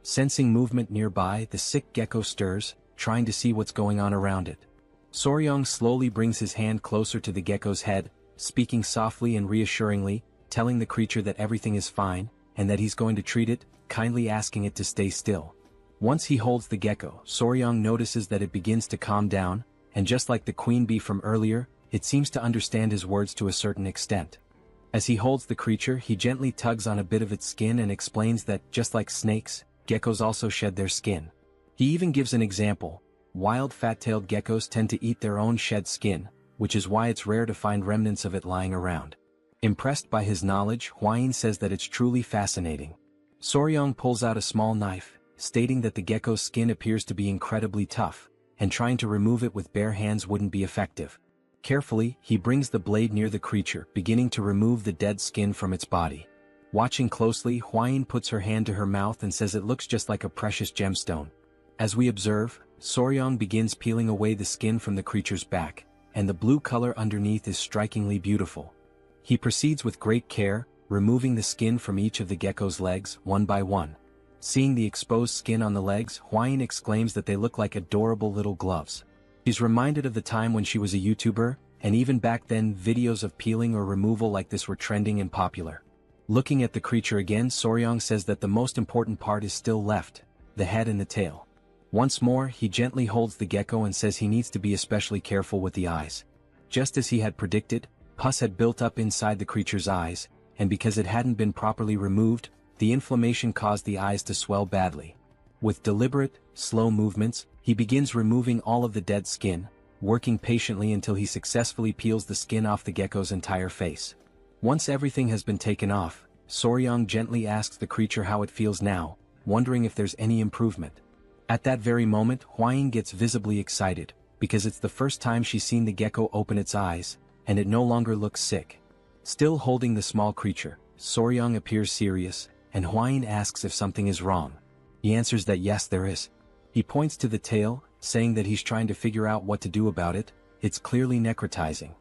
Sensing movement nearby, the sick gecko stirs, trying to see what's going on around it. Soryong slowly brings his hand closer to the gecko's head, speaking softly and reassuringly, telling the creature that everything is fine, and that he's going to treat it, kindly asking it to stay still. Once he holds the gecko, Soryong notices that it begins to calm down, and just like the queen bee from earlier, it seems to understand his words to a certain extent. As he holds the creature, he gently tugs on a bit of its skin and explains that, just like snakes, geckos also shed their skin. He even gives an example, Wild fat-tailed geckos tend to eat their own shed skin, which is why it's rare to find remnants of it lying around. Impressed by his knowledge, Hwain says that it's truly fascinating. Soryong pulls out a small knife, stating that the gecko's skin appears to be incredibly tough, and trying to remove it with bare hands wouldn't be effective. Carefully, he brings the blade near the creature, beginning to remove the dead skin from its body. Watching closely, Hwain puts her hand to her mouth and says it looks just like a precious gemstone. As we observe, Soryong begins peeling away the skin from the creature's back, and the blue color underneath is strikingly beautiful. He proceeds with great care, removing the skin from each of the gecko's legs, one by one. Seeing the exposed skin on the legs, Hwain exclaims that they look like adorable little gloves. She's reminded of the time when she was a YouTuber, and even back then videos of peeling or removal like this were trending and popular. Looking at the creature again, Soryong says that the most important part is still left, the head and the tail. Once more, he gently holds the gecko and says he needs to be especially careful with the eyes. Just as he had predicted, pus had built up inside the creature's eyes, and because it hadn't been properly removed, the inflammation caused the eyes to swell badly. With deliberate, slow movements, he begins removing all of the dead skin, working patiently until he successfully peels the skin off the gecko's entire face. Once everything has been taken off, Soryong gently asks the creature how it feels now, wondering if there's any improvement. At that very moment, Hwain gets visibly excited, because it's the first time she's seen the gecko open its eyes, and it no longer looks sick. Still holding the small creature, Soryong appears serious, and Hwain asks if something is wrong. He answers that yes, there is. He points to the tail, saying that he's trying to figure out what to do about it. It's clearly necrotizing.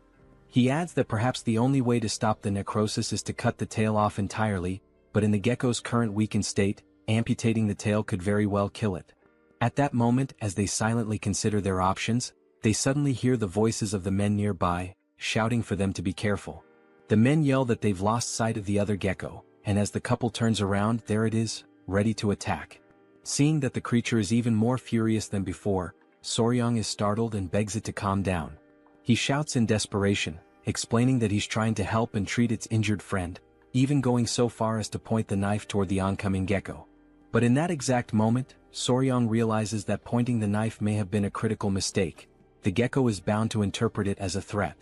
He adds that perhaps the only way to stop the necrosis is to cut the tail off entirely, but in the gecko's current weakened state, amputating the tail could very well kill it. At that moment, as they silently consider their options, they suddenly hear the voices of the men nearby, shouting for them to be careful. The men yell that they've lost sight of the other gecko, and as the couple turns around, there it is, ready to attack. Seeing that the creature is even more furious than before, Soryong is startled and begs it to calm down. He shouts in desperation, explaining that he's trying to help and treat its injured friend, even going so far as to point the knife toward the oncoming gecko. But in that exact moment, Soryong realizes that pointing the knife may have been a critical mistake. The gecko is bound to interpret it as a threat.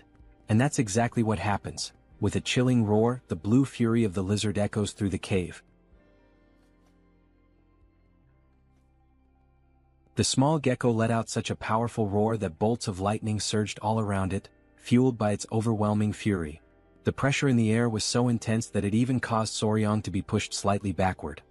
And that's exactly what happens. With a chilling roar, the blue fury of the lizard echoes through the cave. The small gecko let out such a powerful roar that bolts of lightning surged all around it, fueled by its overwhelming fury. The pressure in the air was so intense that it even caused Soryong to be pushed slightly backward.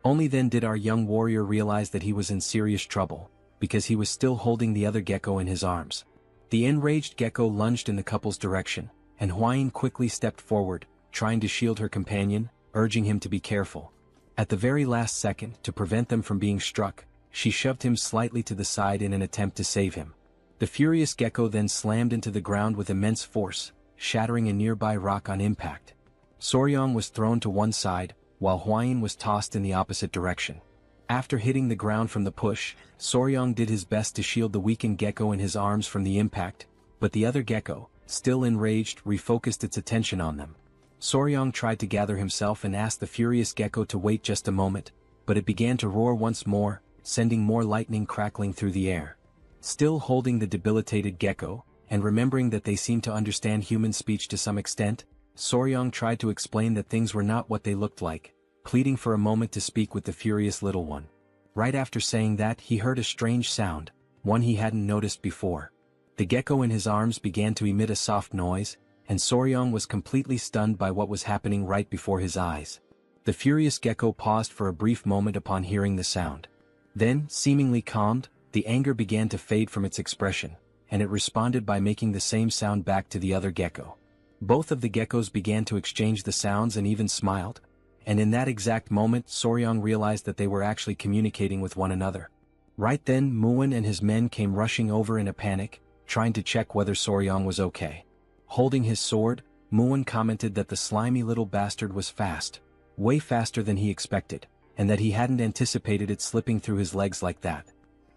Only then did our young warrior realize that he was in serious trouble, because he was still holding the other gecko in his arms. The enraged gecko lunged in the couple's direction, and Hwain quickly stepped forward, trying to shield her companion, urging him to be careful. At the very last second, to prevent them from being struck, she shoved him slightly to the side in an attempt to save him. The furious gecko then slammed into the ground with immense force, shattering a nearby rock on impact. Soryong was thrown to one side, while Hwain was tossed in the opposite direction. After hitting the ground from the push, Soryong did his best to shield the weakened gecko in his arms from the impact, but the other gecko, still enraged, refocused its attention on them. Soryong tried to gather himself and asked the furious gecko to wait just a moment, but it began to roar once more, sending more lightning crackling through the air. Still holding the debilitated gecko, and remembering that they seemed to understand human speech to some extent, Soryong tried to explain that things were not what they looked like, pleading for a moment to speak with the furious little one. Right after saying that, he heard a strange sound, one he hadn't noticed before. The gecko in his arms began to emit a soft noise, and Soryong was completely stunned by what was happening right before his eyes. The furious gecko paused for a brief moment upon hearing the sound. Then, seemingly calmed, the anger began to fade from its expression, and it responded by making the same sound back to the other gecko. Both of the geckos began to exchange the sounds and even smiled, and in that exact moment Soryong realized that they were actually communicating with one another. Right then, Muin and his men came rushing over in a panic, trying to check whether Soryong was okay. Holding his sword, Muin commented that the slimy little bastard was fast, way faster than he expected, and that he hadn't anticipated it slipping through his legs like that.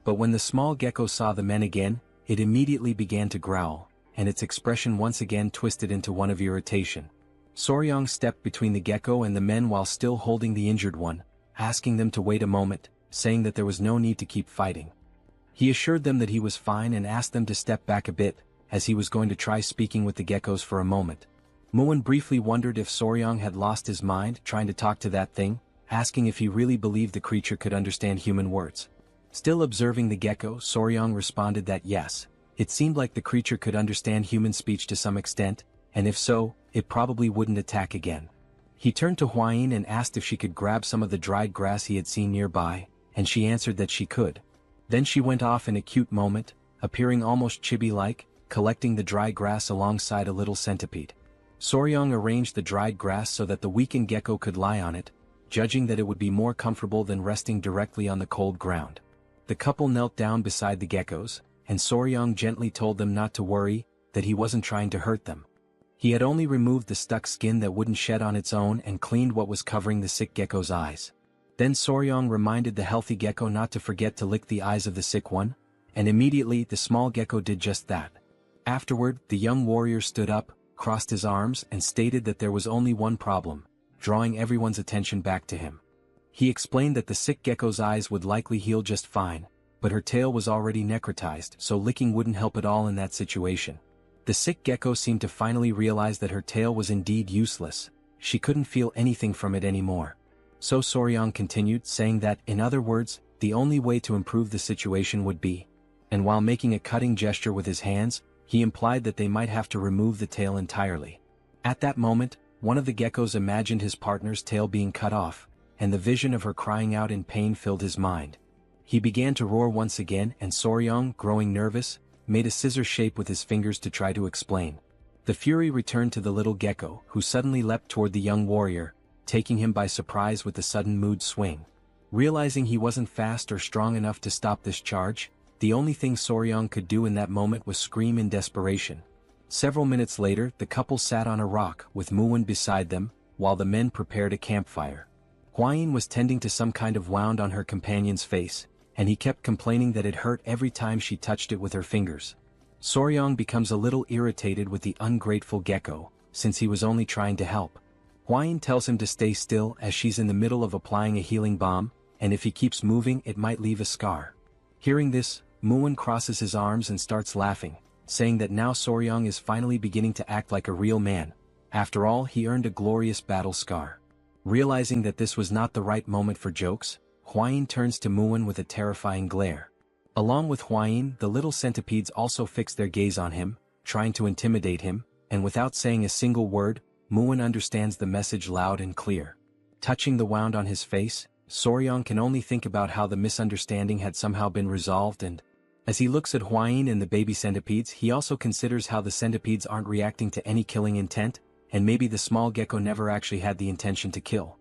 But when the small gecko saw the men again, it immediately began to growl, and its expression once again twisted into one of irritation. Soryong stepped between the gecko and the men while still holding the injured one, asking them to wait a moment, saying that there was no need to keep fighting. He assured them that he was fine and asked them to step back a bit, as he was going to try speaking with the geckos for a moment. Muin briefly wondered if Soryong had lost his mind trying to talk to that thing, asking if he really believed the creature could understand human words. Still observing the gecko, Soryong responded that yes, it seemed like the creature could understand human speech to some extent, and if so, it probably wouldn't attack again. He turned to Huayin and asked if she could grab some of the dried grass he had seen nearby, and she answered that she could. Then she went off in a cute moment, appearing almost chibi-like, collecting the dry grass alongside a little centipede. Soryong arranged the dried grass so that the weakened gecko could lie on it, judging that it would be more comfortable than resting directly on the cold ground. The couple knelt down beside the geckos, and Soryong gently told them not to worry, that he wasn't trying to hurt them. He had only removed the stuck skin that wouldn't shed on its own and cleaned what was covering the sick gecko's eyes. Then Soryong reminded the healthy gecko not to forget to lick the eyes of the sick one, and immediately the small gecko did just that. Afterward, the young warrior stood up, crossed his arms and stated that there was only one problem, drawing everyone's attention back to him. He explained that the sick gecko's eyes would likely heal just fine, but her tail was already necrotized, so licking wouldn't help at all in that situation. The sick gecko seemed to finally realize that her tail was indeed useless. She couldn't feel anything from it anymore. So Soryong continued, saying that, in other words, the only way to improve the situation would be, and while making a cutting gesture with his hands, he implied that they might have to remove the tail entirely. At that moment, one of the geckos imagined his partner's tail being cut off, and the vision of her crying out in pain filled his mind. He began to roar once again, and Soryong, growing nervous, made a scissor shape with his fingers to try to explain. The fury returned to the little gecko, who suddenly leapt toward the young warrior, taking him by surprise with a sudden mood swing. Realizing he wasn't fast or strong enough to stop this charge, the only thing Soryong could do in that moment was scream in desperation. Several minutes later, the couple sat on a rock with Muin beside them, while the men prepared a campfire. Huayin was tending to some kind of wound on her companion's face, and he kept complaining that it hurt every time she touched it with her fingers. Soryong becomes a little irritated with the ungrateful gecko, since he was only trying to help. Huayin tells him to stay still as she's in the middle of applying a healing balm, and if he keeps moving it might leave a scar. Hearing this, Muin crosses his arms and starts laughing, saying that now Soryong is finally beginning to act like a real man. After all, he earned a glorious battle scar. Realizing that this was not the right moment for jokes, Huayin turns to Muin with a terrifying glare. Along with Huayin, the little centipedes also fix their gaze on him, trying to intimidate him, and without saying a single word, Muin understands the message loud and clear. Touching the wound on his face, Soryong can only think about how the misunderstanding had somehow been resolved, and as he looks at Huayin and the baby centipedes, he also considers how the centipedes aren't reacting to any killing intent, and maybe the small gecko never actually had the intention to kill.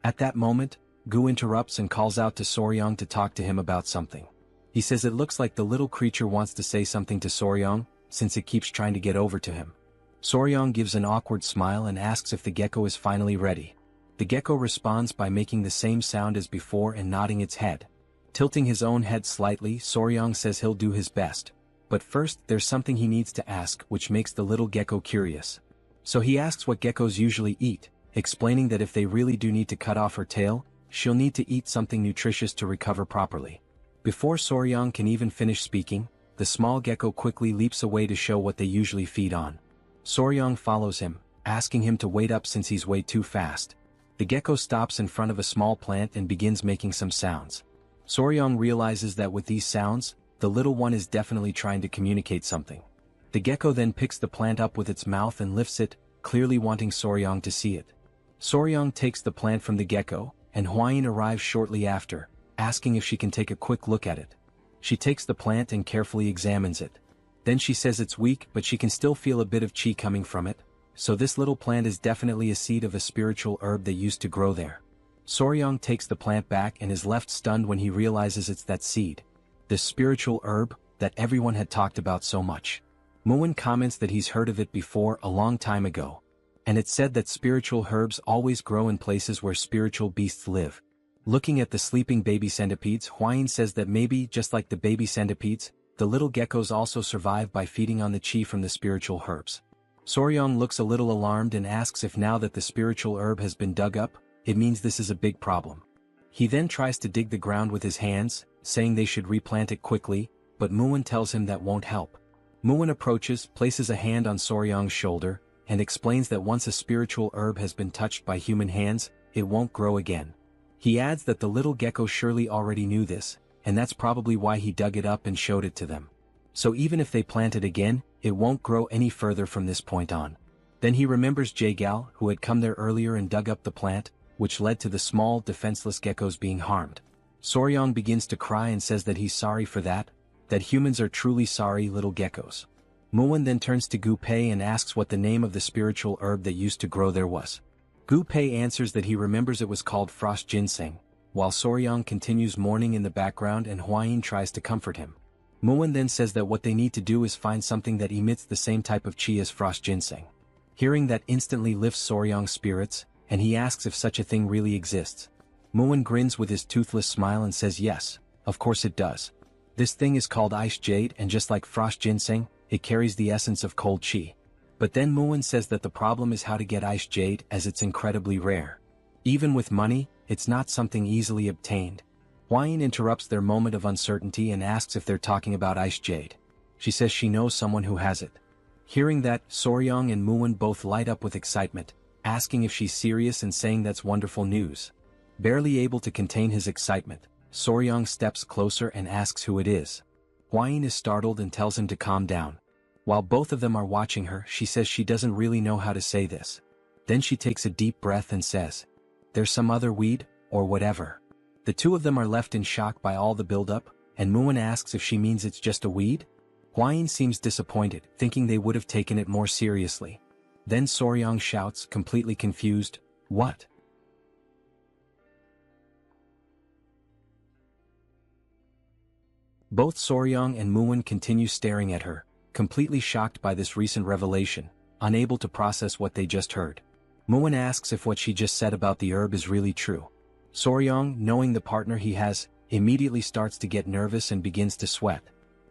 At that moment, Gu interrupts and calls out to Soryong to talk to him about something. He says it looks like the little creature wants to say something to Soryong, since it keeps trying to get over to him. Soryong gives an awkward smile and asks if the gecko is finally ready. The gecko responds by making the same sound as before and nodding its head. Tilting his own head slightly, Soryong says he'll do his best. But first, there's something he needs to ask, which makes the little gecko curious. So he asks what geckos usually eat, explaining that if they really do need to cut off her tail, she'll need to eat something nutritious to recover properly. Before Soryong can even finish speaking, the small gecko quickly leaps away to show what they usually feed on. Soryong follows him, asking him to wait up since he's way too fast. The gecko stops in front of a small plant and begins making some sounds. Soryong realizes that with these sounds, the little one is definitely trying to communicate something. The gecko then picks the plant up with its mouth and lifts it, clearly wanting Soryong to see it. Soryong takes the plant from the gecko, and Huayin arrives shortly after, asking if she can take a quick look at it. She takes the plant and carefully examines it. Then she says it's weak, but she can still feel a bit of chi coming from it, so this little plant is definitely a seed of a spiritual herb that used to grow there. Soryong takes the plant back and is left stunned when he realizes it's that seed. This spiritual herb, that everyone had talked about so much. Muin comments that he's heard of it before a long time ago. And it's said that spiritual herbs always grow in places where spiritual beasts live. Looking at the sleeping baby centipedes, Huayin says that maybe, just like the baby centipedes, the little geckos also survive by feeding on the chi from the spiritual herbs. Soryong looks a little alarmed and asks if now that the spiritual herb has been dug up, it means this is a big problem. He then tries to dig the ground with his hands, saying they should replant it quickly, but Muin tells him that won't help. Muin approaches, places a hand on Soryang's shoulder, and explains that once a spiritual herb has been touched by human hands, it won't grow again. He adds that the little gecko surely already knew this, and that's probably why he dug it up and showed it to them. So even if they plant it again, it won't grow any further from this point on. Then he remembers Jaegal, who had come there earlier and dug up the plant, which led to the small, defenseless geckos being harmed. Soryang begins to cry and says that he's sorry for that humans are truly sorry little geckos. Muin then turns to Gu Pei and asks what the name of the spiritual herb that used to grow there was. Gu Pei answers that he remembers it was called frost ginseng, while Soryang continues mourning in the background and Hwayin tries to comfort him. Muin then says that what they need to do is find something that emits the same type of chi as frost ginseng. Hearing that instantly lifts Soryang's spirits, and he asks if such a thing really exists. Muin grins with his toothless smile and says yes, of course it does. This thing is called ice jade, and just like frost ginseng, it carries the essence of cold chi. But then Muin says that the problem is how to get ice jade, as it's incredibly rare. Even with money, it's not something easily obtained. Hwayin interrupts their moment of uncertainty and asks if they're talking about ice jade. She says she knows someone who has it. Hearing that, Soryang and Muin both light up with excitement, asking if she's serious and saying that's wonderful news. Barely able to contain his excitement, Soryang steps closer and asks who it is. Hwayin is startled and tells him to calm down. While both of them are watching her, she says she doesn't really know how to say this. Then she takes a deep breath and says, "There's some other weed, or whatever." The two of them are left in shock by all the buildup, and Muin asks if she means it's just a weed. Hwayin seems disappointed, thinking they would have taken it more seriously. Then Soryang shouts, completely confused, "What?" Both Soryang and Muin continue staring at her, completely shocked by this recent revelation, unable to process what they just heard. Muin asks if what she just said about the herb is really true. Soryang, knowing the partner he has, immediately starts to get nervous and begins to sweat.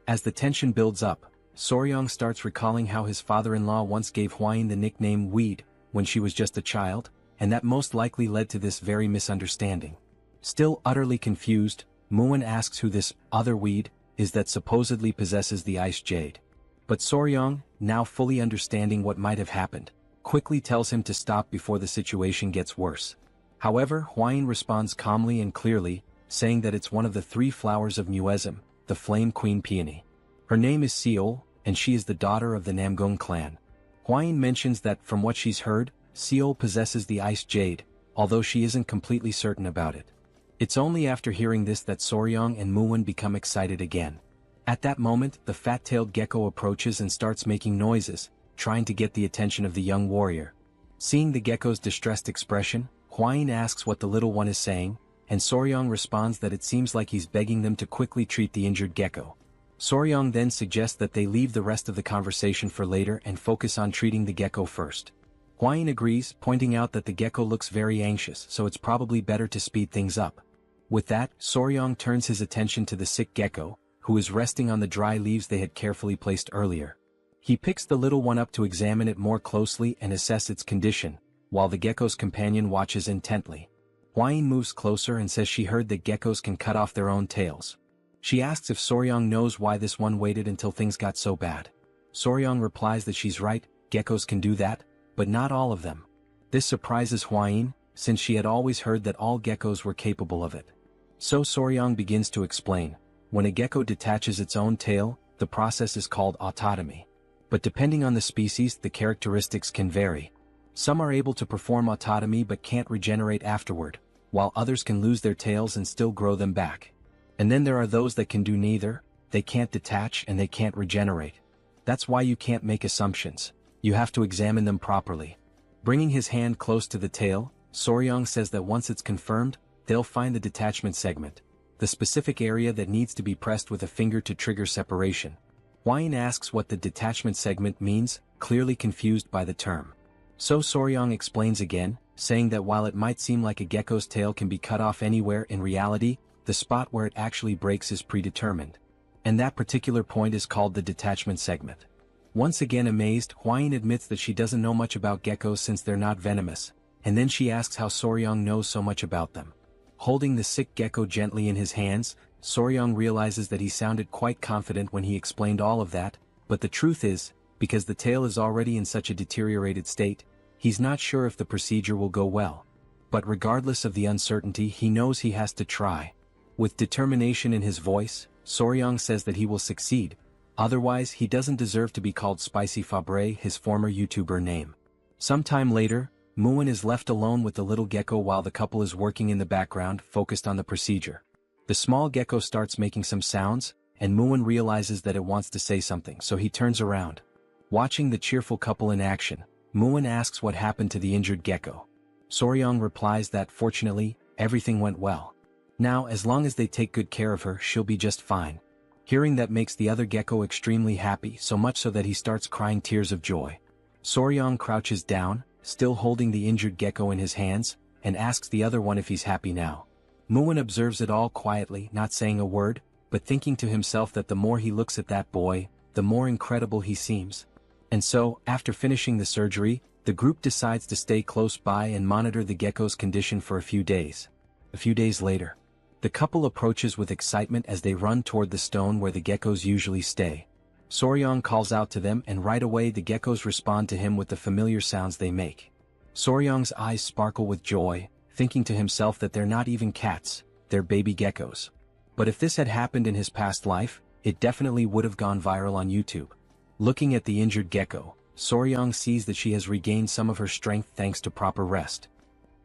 As the tension builds up, Soryang starts recalling how his father-in-law once gave Hwayin the nickname Weed when she was just a child, and that most likely led to this very misunderstanding. Still utterly confused, Muin asks who this other weed is that supposedly possesses the ice jade. But Soryang, now fully understanding what might have happened, quickly tells him to stop before the situation gets worse. However, Hwayin responds calmly and clearly, saying that it's one of the 3 flowers of Muezzim, the Flame Queen Peony. Her name is Seol, and she is the daughter of the Namgung clan. Hwayin mentions that from what she's heard, Seol possesses the ice jade, although she isn't completely certain about it. It's only after hearing this that Soryang and Muin become excited again. At that moment, the fat-tailed gecko approaches and starts making noises, trying to get the attention of the young warrior. Seeing the gecko's distressed expression, Hwayin asks what the little one is saying, and Soryang responds that it seems like he's begging them to quickly treat the injured gecko. Soryang then suggests that they leave the rest of the conversation for later and focus on treating the gecko first. Hwayin agrees, pointing out that the gecko looks very anxious, so it's probably better to speed things up. With that, Soryang turns his attention to the sick gecko, who is resting on the dry leaves they had carefully placed earlier. He picks the little one up to examine it more closely and assess its condition, while the gecko's companion watches intently. Hwayin moves closer and says she heard that geckos can cut off their own tails. She asks if Soryang knows why this one waited until things got so bad. Soryang replies that she's right, geckos can do that, but not all of them. This surprises Hwayin, since she had always heard that all geckos were capable of it. So Soryang begins to explain. When a gecko detaches its own tail, the process is called autotomy. But depending on the species, the characteristics can vary. Some are able to perform autotomy but can't regenerate afterward, while others can lose their tails and still grow them back. And then there are those that can do neither, they can't detach and they can't regenerate. That's why you can't make assumptions. You have to examine them properly. Bringing his hand close to the tail, Soryang says that once it's confirmed, they'll find the detachment segment, the specific area that needs to be pressed with a finger to trigger separation. Hwayin asks what the detachment segment means, clearly confused by the term. So Soryang explains again, saying that while it might seem like a gecko's tail can be cut off anywhere, in reality, the spot where it actually breaks is predetermined. And that particular point is called the detachment segment. Once again amazed, Hwayin admits that she doesn't know much about geckos since they're not venomous, and then she asks how Soryang knows so much about them. Holding the sick gecko gently in his hands, Soryang realizes that he sounded quite confident when he explained all of that, but the truth is, because the tail is already in such a deteriorated state, he's not sure if the procedure will go well. But regardless of the uncertainty, he knows he has to try. With determination in his voice, Soryang says that he will succeed, otherwise he doesn't deserve to be called Spicy Fabre, his former YouTuber name. Sometime later, Muin is left alone with the little gecko while the couple is working in the background, focused on the procedure. The small gecko starts making some sounds, and Muin realizes that it wants to say something, so he turns around. Watching the cheerful couple in action, Muin asks what happened to the injured gecko. Soryang replies that fortunately, everything went well. Now as long as they take good care of her, she'll be just fine. Hearing that makes the other gecko extremely happy, so much so that he starts crying tears of joy. Soryang crouches down, still holding the injured gecko in his hands, and asks the other one if he's happy now. Muin observes it all quietly, not saying a word, but thinking to himself that the more he looks at that boy, the more incredible he seems. And so, after finishing the surgery, the group decides to stay close by and monitor the gecko's condition for a few days. A few days later, the couple approaches with excitement as they run toward the stone where the geckos usually stay. Soryang calls out to them, and right away the geckos respond to him with the familiar sounds they make. Soryang's eyes sparkle with joy, thinking to himself that they're not even cats, they're baby geckos. But if this had happened in his past life, it definitely would have gone viral on YouTube. Looking at the injured gecko, Soryang sees that she has regained some of her strength thanks to proper rest.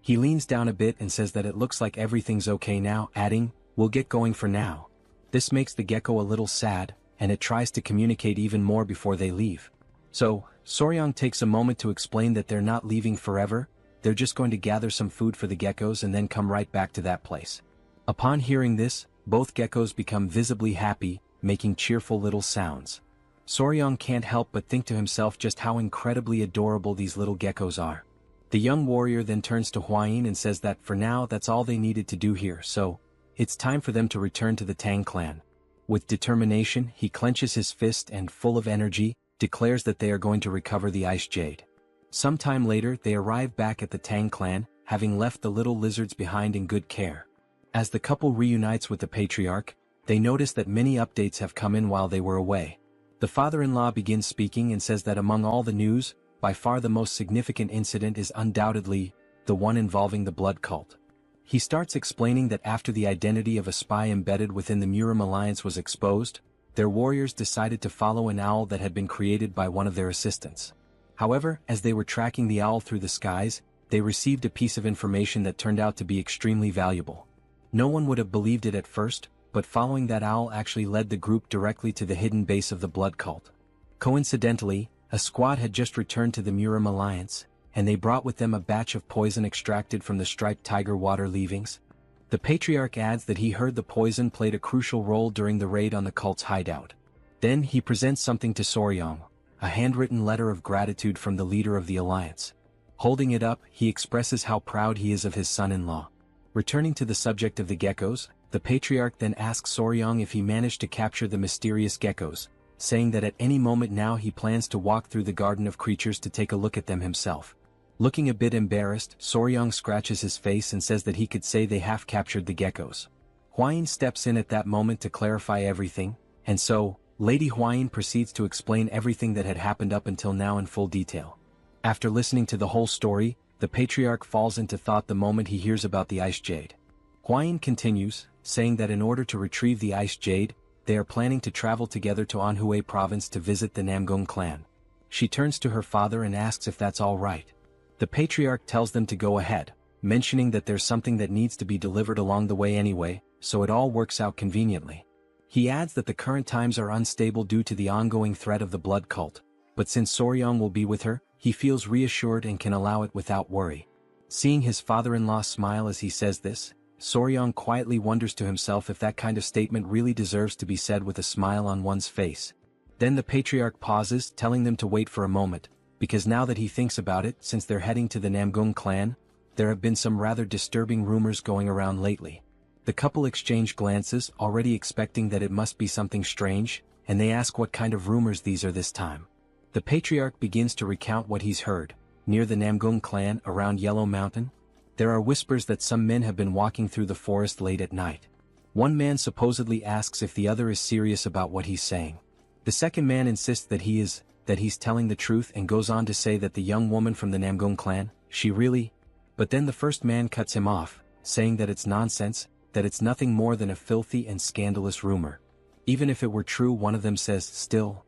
He leans down a bit and says that it looks like everything's okay now, adding, "We'll get going for now." This makes the gecko a little sad, and it tries to communicate even more before they leave. So, Soryang takes a moment to explain that they're not leaving forever, they're just going to gather some food for the geckos and then come right back to that place. Upon hearing this, both geckos become visibly happy, making cheerful little sounds. Soryang can't help but think to himself just how incredibly adorable these little geckos are. The young warrior then turns to Hwayin and says that for now that's all they needed to do here, so it's time for them to return to the Tang Clan. With determination, he clenches his fist and, full of energy, declares that they are going to recover the Ice Jade. Sometime later they arrive back at the Tang Clan, having left the little lizards behind in good care. As the couple reunites with the patriarch, they notice that many updates have come in while they were away. The father-in-law begins speaking and says that among all the news, by far the most significant incident is undoubtedly the one involving the blood cult. He starts explaining that after the identity of a spy embedded within the Murim alliance was exposed, their warriors decided to follow an owl that had been created by one of their assistants. However, as they were tracking the owl through the skies, they received a piece of information that turned out to be extremely valuable. No one would have believed it at first, but following that owl actually led the group directly to the hidden base of the blood cult. Coincidentally, a squad had just returned to the Murim alliance, and they brought with them a batch of poison extracted from the striped tiger water leavings. The patriarch adds that he heard the poison played a crucial role during the raid on the cult's hideout. Then he presents something to Soryang, a handwritten letter of gratitude from the leader of the alliance. Holding it up, he expresses how proud he is of his son-in-law. Returning to the subject of the geckos, the patriarch then asks Soryang if he managed to capture the mysterious geckos, saying that at any moment now he plans to walk through the garden of creatures to take a look at them himself. Looking a bit embarrassed, Soryang scratches his face and says that he could say they half-captured the geckos. Hwayin steps in at that moment to clarify everything, and so, Lady Hwayin proceeds to explain everything that had happened up until now in full detail. After listening to the whole story, the patriarch falls into thought the moment he hears about the Ice Jade. Hwayin continues, saying that in order to retrieve the Ice Jade, they are planning to travel together to Anhui province to visit the Namgung clan. She turns to her father and asks if that's all right. The patriarch tells them to go ahead, mentioning that there's something that needs to be delivered along the way anyway, so it all works out conveniently. He adds that the current times are unstable due to the ongoing threat of the blood cult, but since Soryang will be with her, he feels reassured and can allow it without worry. Seeing his father-in-law smile as he says this, Soryang quietly wonders to himself if that kind of statement really deserves to be said with a smile on one's face. Then the patriarch pauses, telling them to wait for a moment, because now that he thinks about it, since they're heading to the Namgung clan, there have been some rather disturbing rumors going around lately. The couple exchange glances, already expecting that it must be something strange, and they ask what kind of rumors these are this time. The patriarch begins to recount what he's heard. Near the Namgung clan, around Yellow Mountain, there are whispers that some men have been walking through the forest late at night. One man supposedly asks if the other is serious about what he's saying. The second man insists that he's telling the truth and goes on to say that the young woman from the Namgung clan, she really... But then the first man cuts him off, saying that it's nonsense, that it's nothing more than a filthy and scandalous rumor. Even if it were true, one of them says, still.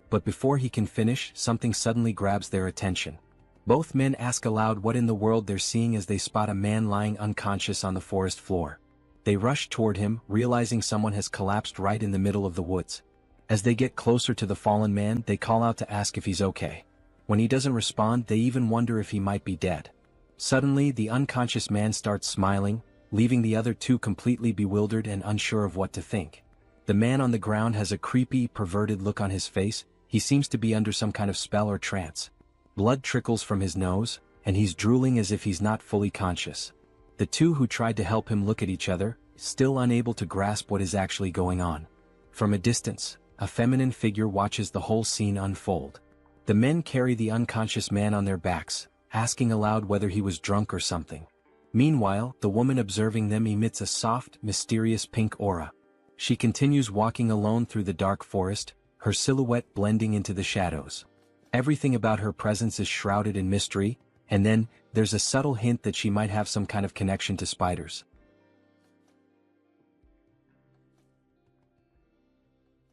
But before he can finish, something suddenly grabs their attention. Both men ask aloud what in the world they're seeing as they spot a man lying unconscious on the forest floor. They rush toward him, realizing someone has collapsed right in the middle of the woods. As they get closer to the fallen man, they call out to ask if he's okay. When he doesn't respond, they even wonder if he might be dead. Suddenly, the unconscious man starts smiling, leaving the other two completely bewildered and unsure of what to think. The man on the ground has a creepy, perverted look on his face. He seems to be under some kind of spell or trance. Blood trickles from his nose, and he's drooling as if he's not fully conscious. The two who tried to help him look at each other, still unable to grasp what is actually going on. From a distance, a feminine figure watches the whole scene unfold. The men carry the unconscious man on their backs, asking aloud whether he was drunk or something. Meanwhile, the woman observing them emits a soft, mysterious pink aura. She continues walking alone through the dark forest, her silhouette blending into the shadows. Everything about her presence is shrouded in mystery, and then, there's a subtle hint that she might have some kind of connection to spiders.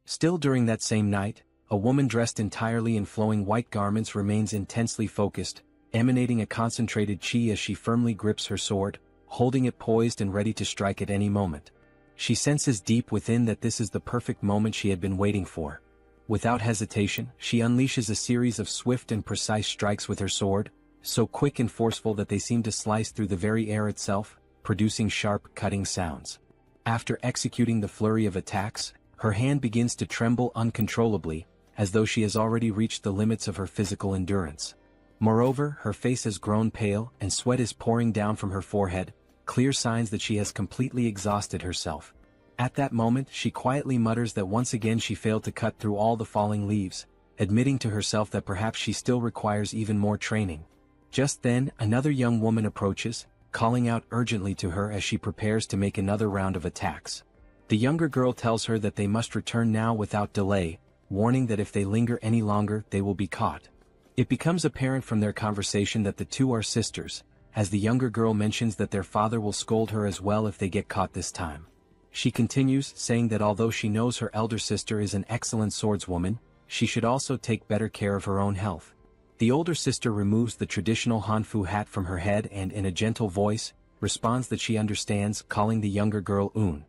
Still during that same night, a woman dressed entirely in flowing white garments remains intensely focused, emanating a concentrated chi as she firmly grips her sword, holding it poised and ready to strike at any moment. She senses deep within that this is the perfect moment she had been waiting for. Without hesitation, she unleashes a series of swift and precise strikes with her sword, so quick and forceful that they seem to slice through the very air itself, producing sharp, cutting sounds. After executing the flurry of attacks, her hand begins to tremble uncontrollably, as though she has already reached the limits of her physical endurance. Moreover, her face has grown pale, and sweat is pouring down from her forehead, clear signs that she has completely exhausted herself. At that moment, she quietly mutters that once again she failed to cut through all the falling leaves, admitting to herself that perhaps she still requires even more training. Just then, another young woman approaches, calling out urgently to her as she prepares to make another round of attacks. The younger girl tells her that they must return now without delay, warning that if they linger any longer, they will be caught. It becomes apparent from their conversation that the two are sisters, as the younger girl mentions that their father will scold her as well if they get caught this time. She continues, saying that although she knows her elder sister is an excellent swordswoman, she should also take better care of her own health. The older sister removes the traditional Hanfu hat from her head and in a gentle voice, responds that she understands, calling the younger girl Un.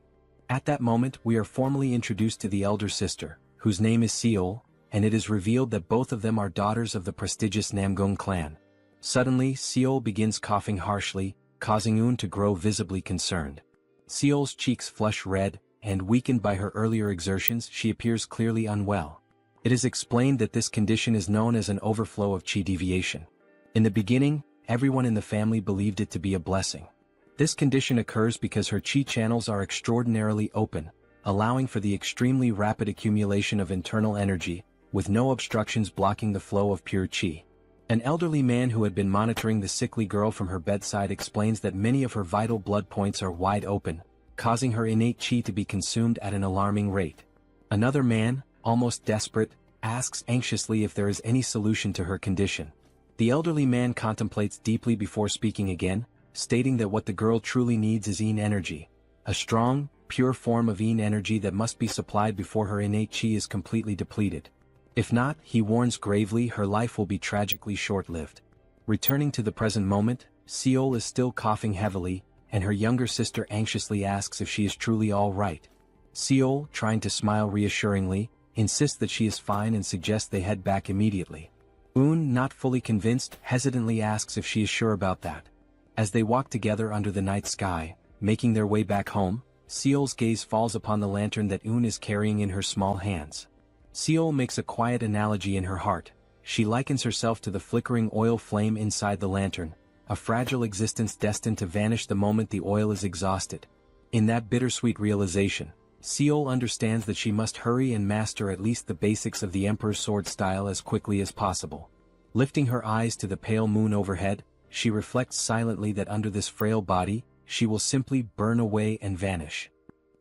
At that moment we are formally introduced to the elder sister, whose name is Seol, and it is revealed that both of them are daughters of the prestigious Namgung clan. Suddenly, Seol begins coughing harshly, causing Un to grow visibly concerned. Seol's cheeks flush red, and weakened by her earlier exertions, she appears clearly unwell. It is explained that this condition is known as an overflow of chi deviation. In the beginning, everyone in the family believed it to be a blessing. This condition occurs because her chi channels are extraordinarily open, allowing for the extremely rapid accumulation of internal energy, with no obstructions blocking the flow of pure chi. An elderly man who had been monitoring the sickly girl from her bedside explains that many of her vital blood points are wide open, causing her innate chi to be consumed at an alarming rate. Another man, almost desperate, asks anxiously if there is any solution to her condition. The elderly man contemplates deeply before speaking again, stating that what the girl truly needs is yin energy, a strong, pure form of yin energy that must be supplied before her innate chi is completely depleted. If not, he warns gravely, her life will be tragically short-lived. Returning to the present moment, Seol is still coughing heavily, and her younger sister anxiously asks if she is truly all right. Seol, trying to smile reassuringly, insists that she is fine and suggests they head back immediately. Un, not fully convinced, hesitantly asks if she is sure about that. As they walk together under the night sky, making their way back home, Seol's gaze falls upon the lantern that Un is carrying in her small hands. Seol makes a quiet analogy in her heart. She likens herself to the flickering oil flame inside the lantern, a fragile existence destined to vanish the moment the oil is exhausted. In that bittersweet realization, Seol understands that she must hurry and master at least the basics of the Emperor's sword style as quickly as possible. Lifting her eyes to the pale moon overhead, she reflects silently that under this frail body, she will simply burn away and vanish.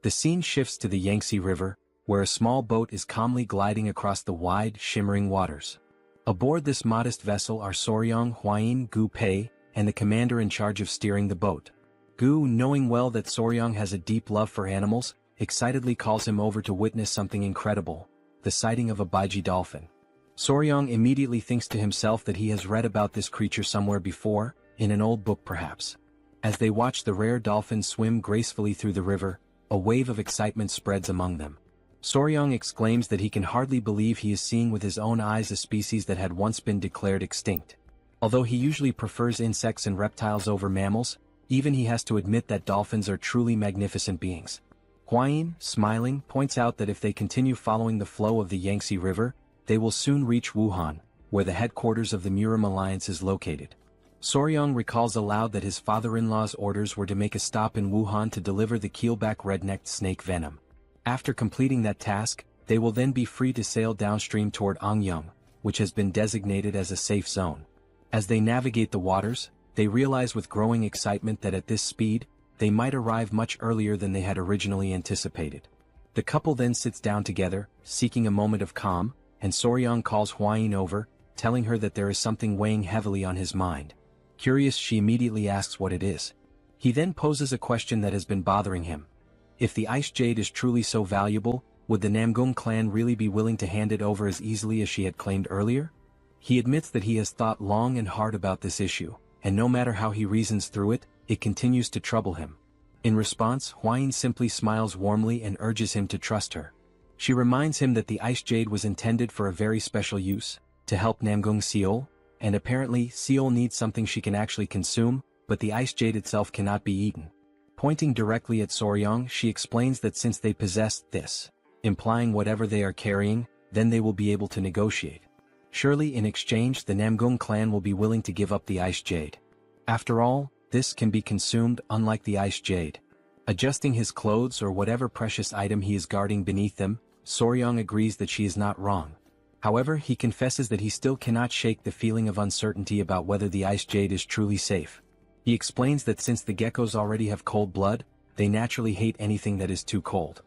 The scene shifts to the Yangtze River, where a small boat is calmly gliding across the wide, shimmering waters. Aboard this modest vessel are Soryong, Huayin, Gu Pei, and the commander in charge of steering the boat. Gu, knowing well that Soryong has a deep love for animals, excitedly calls him over to witness something incredible, the sighting of a baiji dolphin. Soryong immediately thinks to himself that he has read about this creature somewhere before, in an old book perhaps. As they watch the rare dolphin swim gracefully through the river, a wave of excitement spreads among them. Soryong exclaims that he can hardly believe he is seeing with his own eyes a species that had once been declared extinct. Although he usually prefers insects and reptiles over mammals, even he has to admit that dolphins are truly magnificent beings. Huayin, smiling, points out that if they continue following the flow of the Yangtze River, they will soon reach Wuhan, where the headquarters of the Murim alliance is located. Soryong recalls aloud that his father-in-law's orders were to make a stop in Wuhan to deliver the keelback red-necked snake venom. After completing that task, they will then be free to sail downstream toward Angyang, which has been designated as a safe zone. As they navigate the waters, they realize with growing excitement that at this speed, they might arrive much earlier than they had originally anticipated. The couple then sits down together, seeking a moment of calm, and Soryong calls Huayin over, telling her that there is something weighing heavily on his mind. Curious, she immediately asks what it is. He then poses a question that has been bothering him. If the ice jade is truly so valuable, would the Namgung clan really be willing to hand it over as easily as she had claimed earlier? He admits that he has thought long and hard about this issue, and no matter how he reasons through it, it continues to trouble him. In response, Huayin simply smiles warmly and urges him to trust her. She reminds him that the ice jade was intended for a very special use, to help Namgung Seol, and apparently Seol needs something she can actually consume, but the ice jade itself cannot be eaten. Pointing directly at Soryong, she explains that since they possess this, implying whatever they are carrying, then they will be able to negotiate. Surely in exchange the Namgung clan will be willing to give up the ice jade. After all, this can be consumed unlike the ice jade. Adjusting his clothes or whatever precious item he is guarding beneath them, Soryong agrees that she is not wrong. However, he confesses that he still cannot shake the feeling of uncertainty about whether the ice jade is truly safe. He explains that since the geckos already have cold blood, they naturally hate anything that is too cold.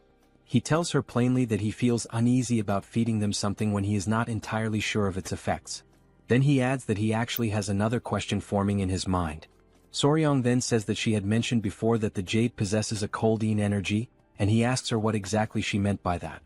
He tells her plainly that he feels uneasy about feeding them something when he is not entirely sure of its effects. Then he adds that he actually has another question forming in his mind. Soryong then says that she had mentioned before that the jade possesses a cold yin energy, and he asks her what exactly she meant by that.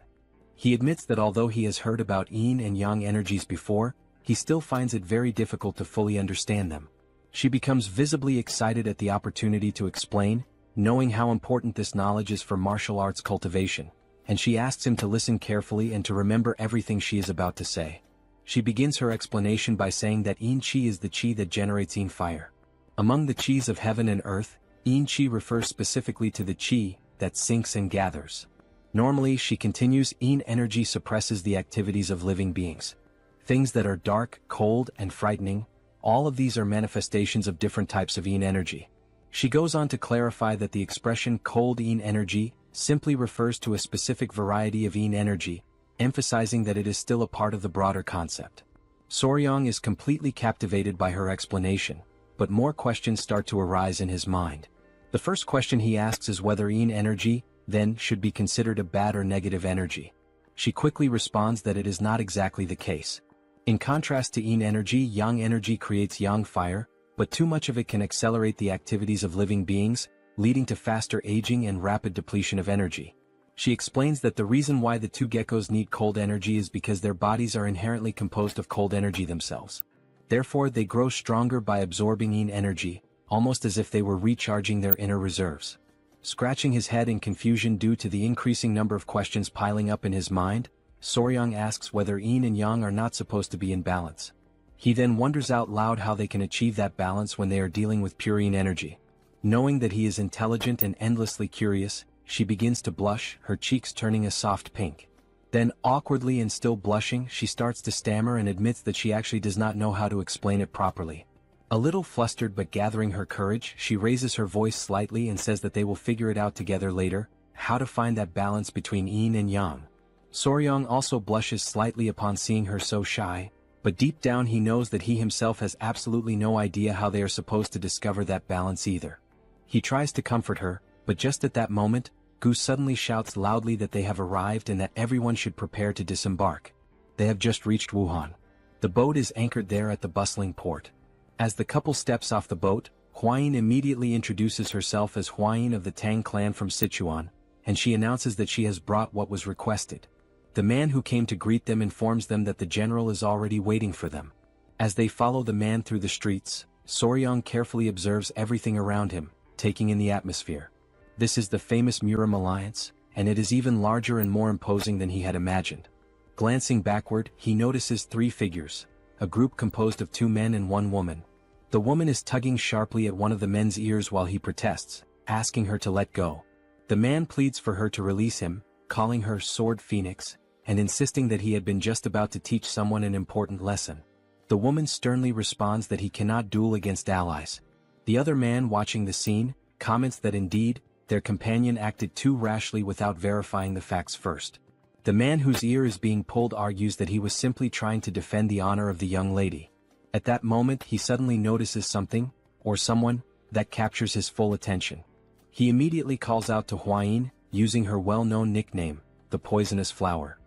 He admits that although he has heard about yin and yang energies before, he still finds it very difficult to fully understand them. She becomes visibly excited at the opportunity to explain, knowing how important this knowledge is for martial arts cultivation, and she asks him to listen carefully and to remember everything she is about to say. She begins her explanation by saying that yin qi is the qi that generates yin fire. Among the qis of heaven and earth, yin qi refers specifically to the qi that sinks and gathers. Normally, she continues, yin energy suppresses the activities of living beings. Things that are dark, cold, and frightening, all of these are manifestations of different types of yin energy. She goes on to clarify that the expression cold yin energy simply refers to a specific variety of yin energy, emphasizing that it is still a part of the broader concept. Soryong is completely captivated by her explanation, but more questions start to arise in his mind. The first question he asks is whether yin energy, then, should be considered a bad or negative energy. She quickly responds that it is not exactly the case. In contrast to yin energy, yang energy creates yang fire, but too much of it can accelerate the activities of living beings, leading to faster aging and rapid depletion of energy. She explains that the reason why the two geckos need cold energy is because their bodies are inherently composed of cold energy themselves. Therefore, they grow stronger by absorbing yin energy, almost as if they were recharging their inner reserves. Scratching his head in confusion due to the increasing number of questions piling up in his mind, Soryong asks whether yin and yang are not supposed to be in balance. He then wonders out loud how they can achieve that balance when they are dealing with pure yin energy. Knowing that he is intelligent and endlessly curious, she begins to blush, her cheeks turning a soft pink. Then, awkwardly and still blushing, she starts to stammer and admits that she actually does not know how to explain it properly. A little flustered but gathering her courage, she raises her voice slightly and says that they will figure it out together later, how to find that balance between yin and yang. Soryong also blushes slightly upon seeing her so shy, but deep down he knows that he himself has absolutely no idea how they are supposed to discover that balance either. He tries to comfort her, but just at that moment, Gu suddenly shouts loudly that they have arrived and that everyone should prepare to disembark. They have just reached Wuhan. The boat is anchored there at the bustling port. As the couple steps off the boat, Huayin immediately introduces herself as Huayin of the Tang clan from Sichuan, and she announces that she has brought what was requested. The man who came to greet them informs them that the general is already waiting for them. As they follow the man through the streets, Soryong carefully observes everything around him, taking in the atmosphere. This is the famous Murim alliance, and it is even larger and more imposing than he had imagined. Glancing backward, he notices 3 figures, a group composed of 2 men and 1 woman. The woman is tugging sharply at one of the men's ears while he protests, asking her to let go. The man pleads for her to release him, calling her Sword Phoenix, and insisting that he had been just about to teach someone an important lesson. The woman sternly responds that he cannot duel against allies. The other man watching the scene, comments that indeed, their companion acted too rashly without verifying the facts first. The man whose ear is being pulled argues that he was simply trying to defend the honor of the young lady. At that moment he suddenly notices something, or someone, that captures his full attention. He immediately calls out to Huayin, using her well-known nickname, the Poisonous Flower.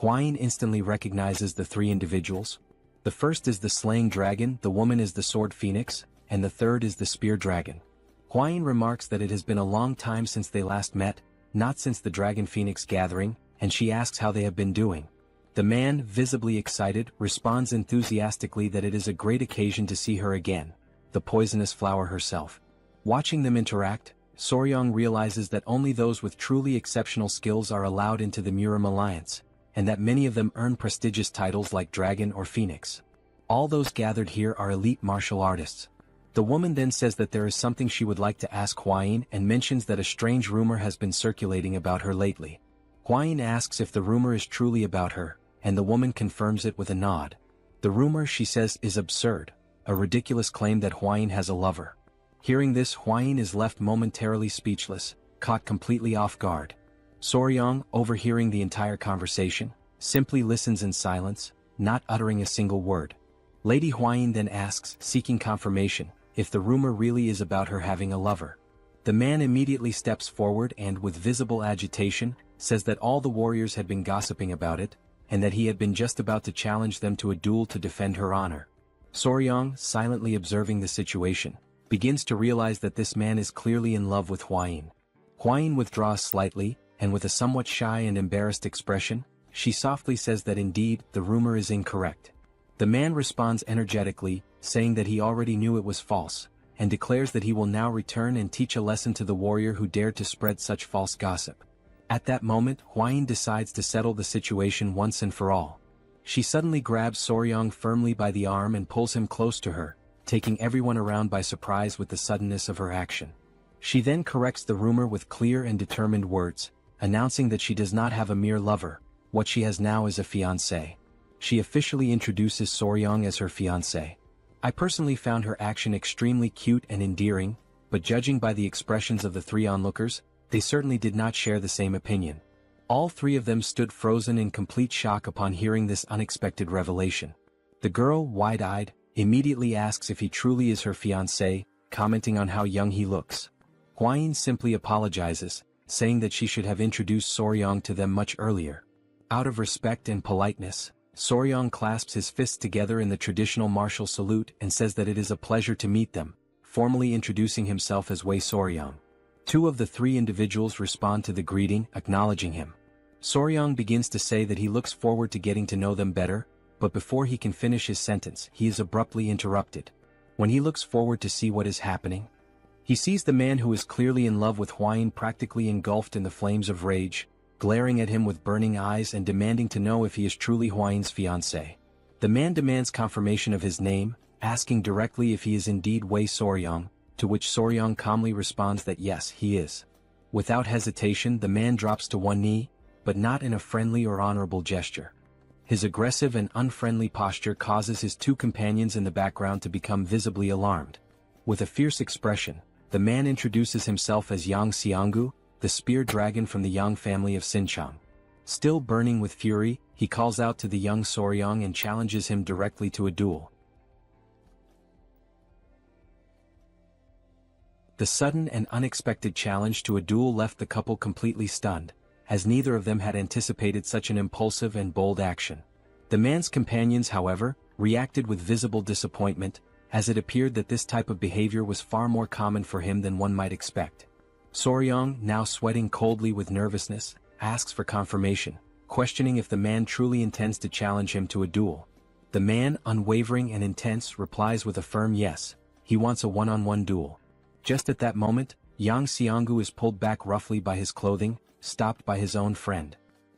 Huayin instantly recognizes the 3 individuals. The first is the Slaying Dragon, the woman is the Sword Phoenix, and the third is the Spear Dragon. Huayin remarks that it has been a long time since they last met, not since the Dragon Phoenix gathering, and she asks how they have been doing. The man, visibly excited, responds enthusiastically that it is a great occasion to see her again, the Poisonous Flower herself. Watching them interact, Soryong realizes that only those with truly exceptional skills are allowed into the Murim alliance, and that many of them earn prestigious titles like Dragon or Phoenix. All those gathered here are elite martial artists. The woman then says that there is something she would like to ask Huayin and mentions that a strange rumor has been circulating about her lately. Huayin asks if the rumor is truly about her, and the woman confirms it with a nod. The rumor, she says, is absurd, a ridiculous claim that Huayin has a lover. Hearing this, Huayin is left momentarily speechless, caught completely off guard. Soryong, overhearing the entire conversation, simply listens in silence, not uttering a single word. Lady Huayin then asks, seeking confirmation, if the rumor really is about her having a lover. The man immediately steps forward and, with visible agitation, says that all the warriors had been gossiping about it, and that he had been just about to challenge them to a duel to defend her honor. Soryong, silently observing the situation, begins to realize that this man is clearly in love with Huayin. Huayin withdraws slightly, and with a somewhat shy and embarrassed expression, she softly says that indeed, the rumor is incorrect. The man responds energetically, saying that he already knew it was false, and declares that he will now return and teach a lesson to the warrior who dared to spread such false gossip. At that moment, Huayin decides to settle the situation once and for all. She suddenly grabs Soryong firmly by the arm and pulls him close to her, taking everyone around by surprise with the suddenness of her action. She then corrects the rumor with clear and determined words, announcing that she does not have a mere lover, what she has now is a fiancé. She officially introduces Soryong as her fiancé. I personally found her action extremely cute and endearing, but judging by the expressions of the 3 onlookers, they certainly did not share the same opinion. All 3 of them stood frozen in complete shock upon hearing this unexpected revelation. The girl, wide-eyed, immediately asks if he truly is her fiancé, commenting on how young he looks. Huayin simply apologizes, saying that she should have introduced Soryong to them much earlier. Out of respect and politeness, Soryong clasps his fists together in the traditional martial salute and says that it is a pleasure to meet them, formally introducing himself as Wei Soryong. 2 of the 3 individuals respond to the greeting, acknowledging him. Soryong begins to say that he looks forward to getting to know them better, but before he can finish his sentence, he is abruptly interrupted. When he looks forward to see what is happening, he sees the man who is clearly in love with Huayin practically engulfed in the flames of rage, glaring at him with burning eyes and demanding to know if he is truly Huayin's fiancé. The man demands confirmation of his name, asking directly if he is indeed Wei Soryong, to which Soryong calmly responds that yes, he is. Without hesitation, the man drops to one knee, but not in a friendly or honorable gesture. His aggressive and unfriendly posture causes his 2 companions in the background to become visibly alarmed. With a fierce expression, the man introduces himself as Yang Xianggu, the spear dragon from the Yang family of Xinjiang. Still burning with fury, he calls out to the young Soryong and challenges him directly to a duel. The sudden and unexpected challenge to a duel left the couple completely stunned, as neither of them had anticipated such an impulsive and bold action. The man's companions, however, reacted with visible disappointment, as it appeared that this type of behavior was far more common for him than one might expect. Soryong, now sweating coldly with nervousness, asks for confirmation, questioning if the man truly intends to challenge him to a duel. The man, unwavering and intense, replies with a firm yes, he wants a one-on-one duel. Just at that moment, Yang Xianggu is pulled back roughly by his clothing, stopped by his own friend.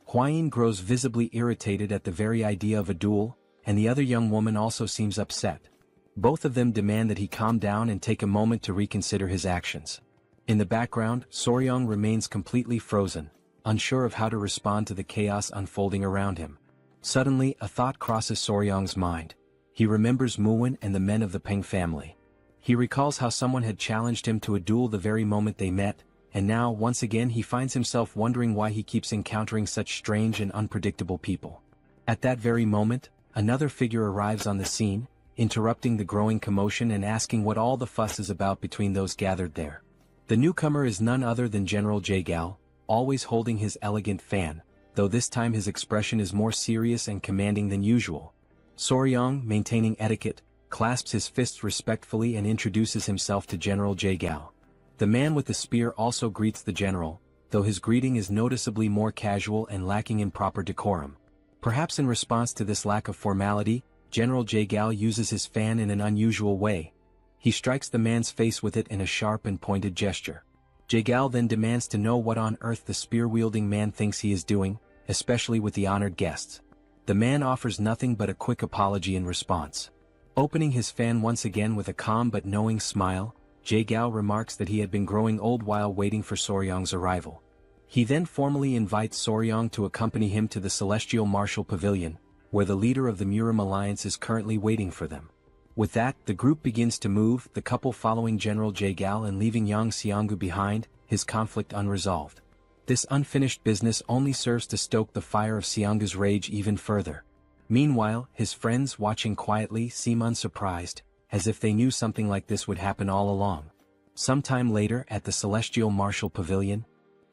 Huayin grows visibly irritated at the very idea of a duel, and the other young woman also seems upset. Both of them demand that he calm down and take a moment to reconsider his actions. In the background, Soryong remains completely frozen, unsure of how to respond to the chaos unfolding around him. Suddenly, a thought crosses Soryong's mind. He remembers Muin and the men of the Peng family. He recalls how someone had challenged him to a duel the very moment they met, and now once again he finds himself wondering why he keeps encountering such strange and unpredictable people. At that very moment, another figure arrives on the scene, interrupting the growing commotion and asking what all the fuss is about between those gathered there. The newcomer is none other than General Jagal, always holding his elegant fan, though this time his expression is more serious and commanding than usual. Soryong, maintaining etiquette, clasps his fists respectfully and introduces himself to General Jagal. The man with the spear also greets the general, though his greeting is noticeably more casual and lacking in proper decorum. Perhaps in response to this lack of formality, General Jagal uses his fan in an unusual way. He strikes the man's face with it in a sharp and pointed gesture. Jagal then demands to know what on earth the spear-wielding man thinks he is doing, especially with the honored guests. The man offers nothing but a quick apology in response. Opening his fan once again with a calm but knowing smile, Jagal remarks that he had been growing old while waiting for Soryong's arrival. He then formally invites Soryong to accompany him to the Celestial Martial Pavilion, where the leader of the Murim alliance is currently waiting for them. With that, the group begins to move, the couple following General Jagal and leaving Yang Xianggu behind, his conflict unresolved. This unfinished business only serves to stoke the fire of Xianggu's rage even further. Meanwhile, his friends watching quietly seem unsurprised, as if they knew something like this would happen all along. Sometime later at the Celestial Martial Pavilion,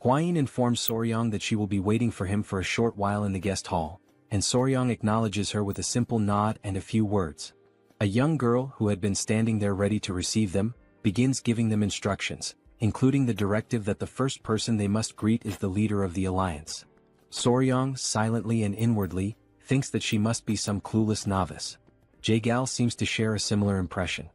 Huayin informs Soryong that she will be waiting for him for a short while in the guest hall, and Soryong acknowledges her with a simple nod and a few words. A young girl who had been standing there ready to receive them, begins giving them instructions, including the directive that the first person they must greet is the leader of the alliance. Soryong, silently and inwardly, thinks that she must be some clueless novice. Jagal seems to share a similar impression.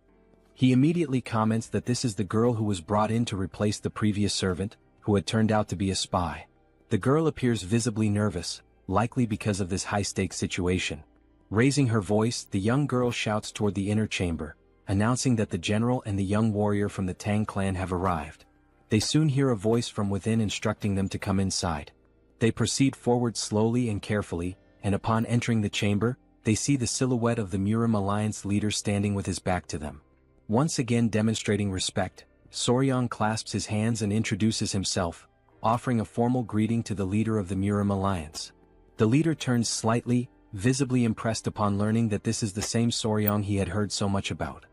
He immediately comments that this is the girl who was brought in to replace the previous servant, who had turned out to be a spy. The girl appears visibly nervous, likely because of this high-stakes situation. Raising her voice, the young girl shouts toward the inner chamber, announcing that the general and the young warrior from the Tang clan have arrived. They soon hear a voice from within instructing them to come inside. They proceed forward slowly and carefully, and upon entering the chamber, they see the silhouette of the Murim alliance leader standing with his back to them. Once again demonstrating respect, Soryong clasps his hands and introduces himself, offering a formal greeting to the leader of the Murim alliance. The leader turns slightly, visibly impressed upon learning that this is the same Soryong he had heard so much about.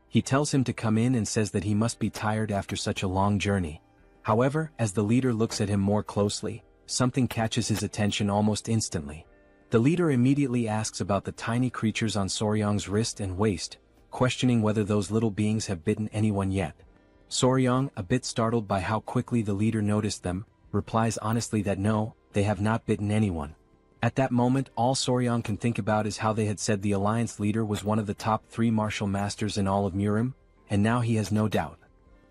He tells him to come in and says that he must be tired after such a long journey. However, as the leader looks at him more closely, something catches his attention almost instantly. The leader immediately asks about the tiny creatures on Soryong's wrist and waist, questioning whether those little beings have bitten anyone yet. Soryong, a bit startled by how quickly the leader noticed them, replies honestly that no, they have not bitten anyone. At that moment, all Soryong can think about is how they had said the alliance leader was one of the top 3 martial masters in all of Murim, and now he has no doubt.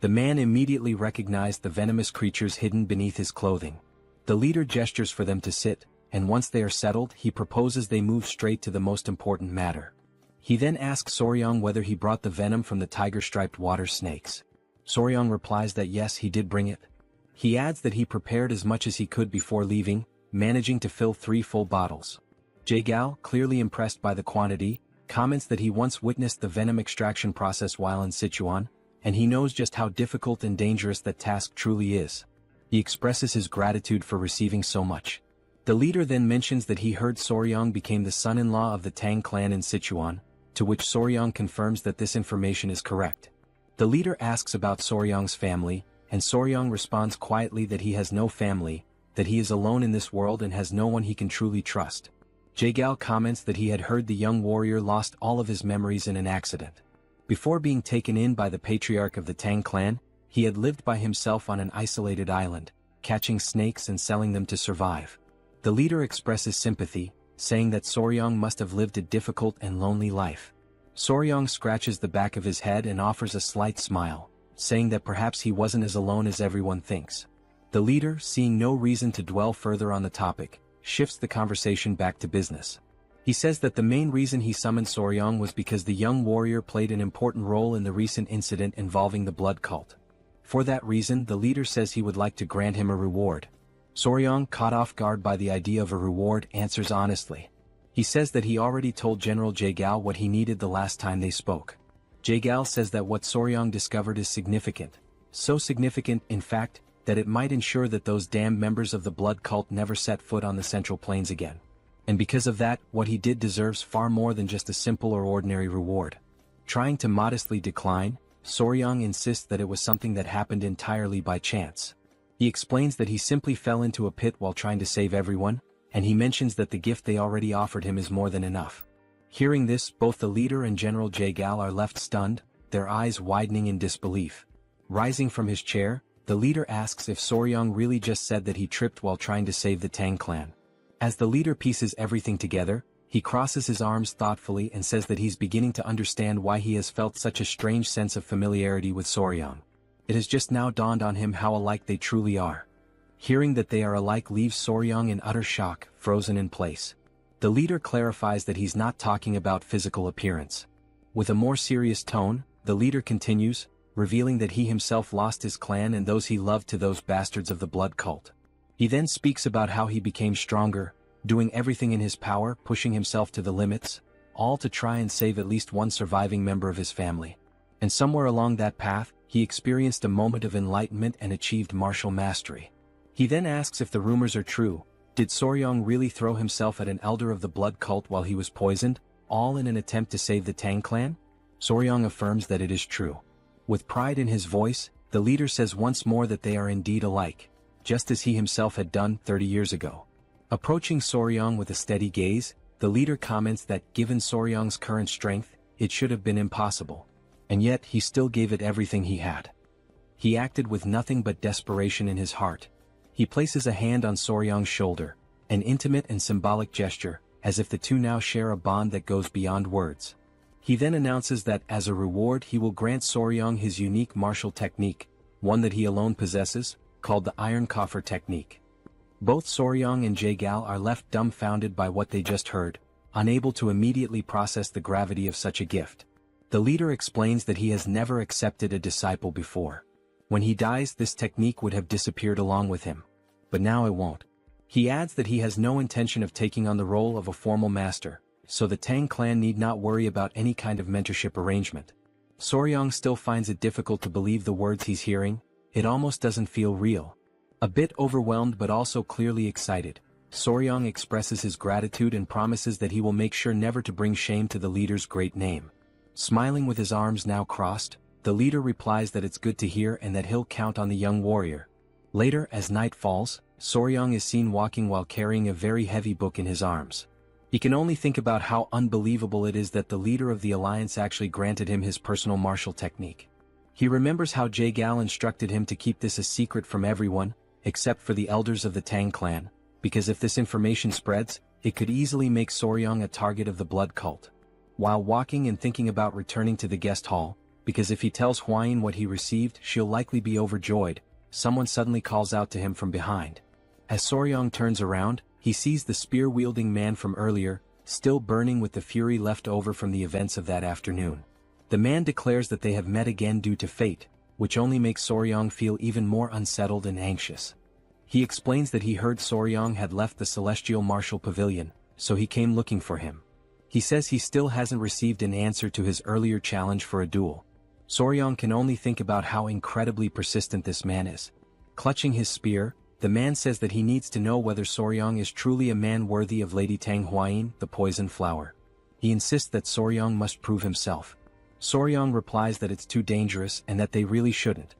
The man immediately recognized the venomous creatures hidden beneath his clothing. The leader gestures for them to sit, and once they are settled, he proposes they move straight to the most important matter. He then asks Soryong whether he brought the venom from the tiger-striped water snakes. Soryong replies that yes, he did bring it. He adds that he prepared as much as he could before leaving, managing to fill 3 full bottles. Jagal, clearly impressed by the quantity, comments that he once witnessed the venom extraction process while in Sichuan, and he knows just how difficult and dangerous that task truly is. He expresses his gratitude for receiving so much. The leader then mentions that he heard Soryong became the son-in-law of the Tang clan in Sichuan, to which Soryong confirms that this information is correct. The leader asks about Soryang's family, and Soryang responds quietly that he has no family, that he is alone in this world and has no one he can truly trust. Jaegal comments that he had heard the young warrior lost all of his memories in an accident. Before being taken in by the patriarch of the Tang clan, he had lived by himself on an isolated island, catching snakes and selling them to survive. The leader expresses sympathy, saying that Soryang must have lived a difficult and lonely life. Soryang scratches the back of his head and offers a slight smile, saying that perhaps he wasn't as alone as everyone thinks. The leader, seeing no reason to dwell further on the topic, shifts the conversation back to business. He says that the main reason he summoned Soryang was because the young warrior played an important role in the recent incident involving the blood cult. For that reason, the leader says he would like to grant him a reward. Soryang, caught off guard by the idea of a reward, answers honestly. He says that he already told General Jaegal what he needed the last time they spoke. Jaegal says that what Soryang discovered is significant. So significant, in fact, that it might ensure that those damned members of the blood cult never set foot on the Central Plains again. And because of that, what he did deserves far more than just a simple or ordinary reward. Trying to modestly decline, Soryang insists that it was something that happened entirely by chance. He explains that he simply fell into a pit while trying to save everyone, and he mentions that the gift they already offered him is more than enough. Hearing this, both the leader and General Jaegal are left stunned, their eyes widening in disbelief. Rising from his chair, the leader asks if Soryang really just said that he tripped while trying to save the Tang clan. As the leader pieces everything together, he crosses his arms thoughtfully and says that he's beginning to understand why he has felt such a strange sense of familiarity with Soryang. It has just now dawned on him how alike they truly are. Hearing that they are alike leaves Soryang in utter shock, frozen in place. The leader clarifies that he's not talking about physical appearance. With a more serious tone, the leader continues, revealing that he himself lost his clan and those he loved to those bastards of the blood cult. He then speaks about how he became stronger, doing everything in his power, pushing himself to the limits, all to try and save at least one surviving member of his family. And somewhere along that path, he experienced a moment of enlightenment and achieved martial mastery. He then asks if the rumors are true. Did Soryang really throw himself at an elder of the blood cult while he was poisoned, all in an attempt to save the Tang clan? Soryang affirms that it is true. With pride in his voice, the leader says once more that they are indeed alike, just as he himself had done 30 years ago. Approaching Soryang with a steady gaze, the leader comments that given Soryang's current strength, it should have been impossible. And yet he still gave it everything he had. He acted with nothing but desperation in his heart. He places a hand on Soryang's shoulder, an intimate and symbolic gesture, as if the two now share a bond that goes beyond words. He then announces that as a reward he will grant Soryang his unique martial technique, one that he alone possesses, called the Iron Coffer technique. Both Soryang and Jaegal are left dumbfounded by what they just heard, unable to immediately process the gravity of such a gift. The leader explains that he has never accepted a disciple before. When he dies, this technique would have disappeared along with him. But now it won't. He adds that he has no intention of taking on the role of a formal master, so the Tang clan need not worry about any kind of mentorship arrangement. Soryang still finds it difficult to believe the words he's hearing. It almost doesn't feel real. A bit overwhelmed but also clearly excited, Soryang expresses his gratitude and promises that he will make sure never to bring shame to the leader's great name. Smiling with his arms now crossed, the leader replies that it's good to hear and that he'll count on the young warrior. Later, as night falls, Soryang is seen walking while carrying a very heavy book in his arms. He can only think about how unbelievable it is that the leader of the alliance actually granted him his personal martial technique. He remembers how Jaegal instructed him to keep this a secret from everyone, except for the elders of the Tang clan, because if this information spreads, it could easily make Soryang a target of the blood cult. While walking and thinking about returning to the guest hall, because if he tells Hwayin what he received, she'll likely be overjoyed, someone suddenly calls out to him from behind. As Soryang turns around, he sees the spear-wielding man from earlier, still burning with the fury left over from the events of that afternoon. The man declares that they have met again due to fate, which only makes Soryang feel even more unsettled and anxious. He explains that he heard Soryang had left the Celestial Martial Pavilion, so he came looking for him. He says he still hasn't received an answer to his earlier challenge for a duel. Soryang can only think about how incredibly persistent this man is. Clutching his spear, the man says that he needs to know whether Soryang is truly a man worthy of Lady Tang Hwayin, the poison flower. He insists that Soryang must prove himself. Soryang replies that it's too dangerous and that they really shouldn't.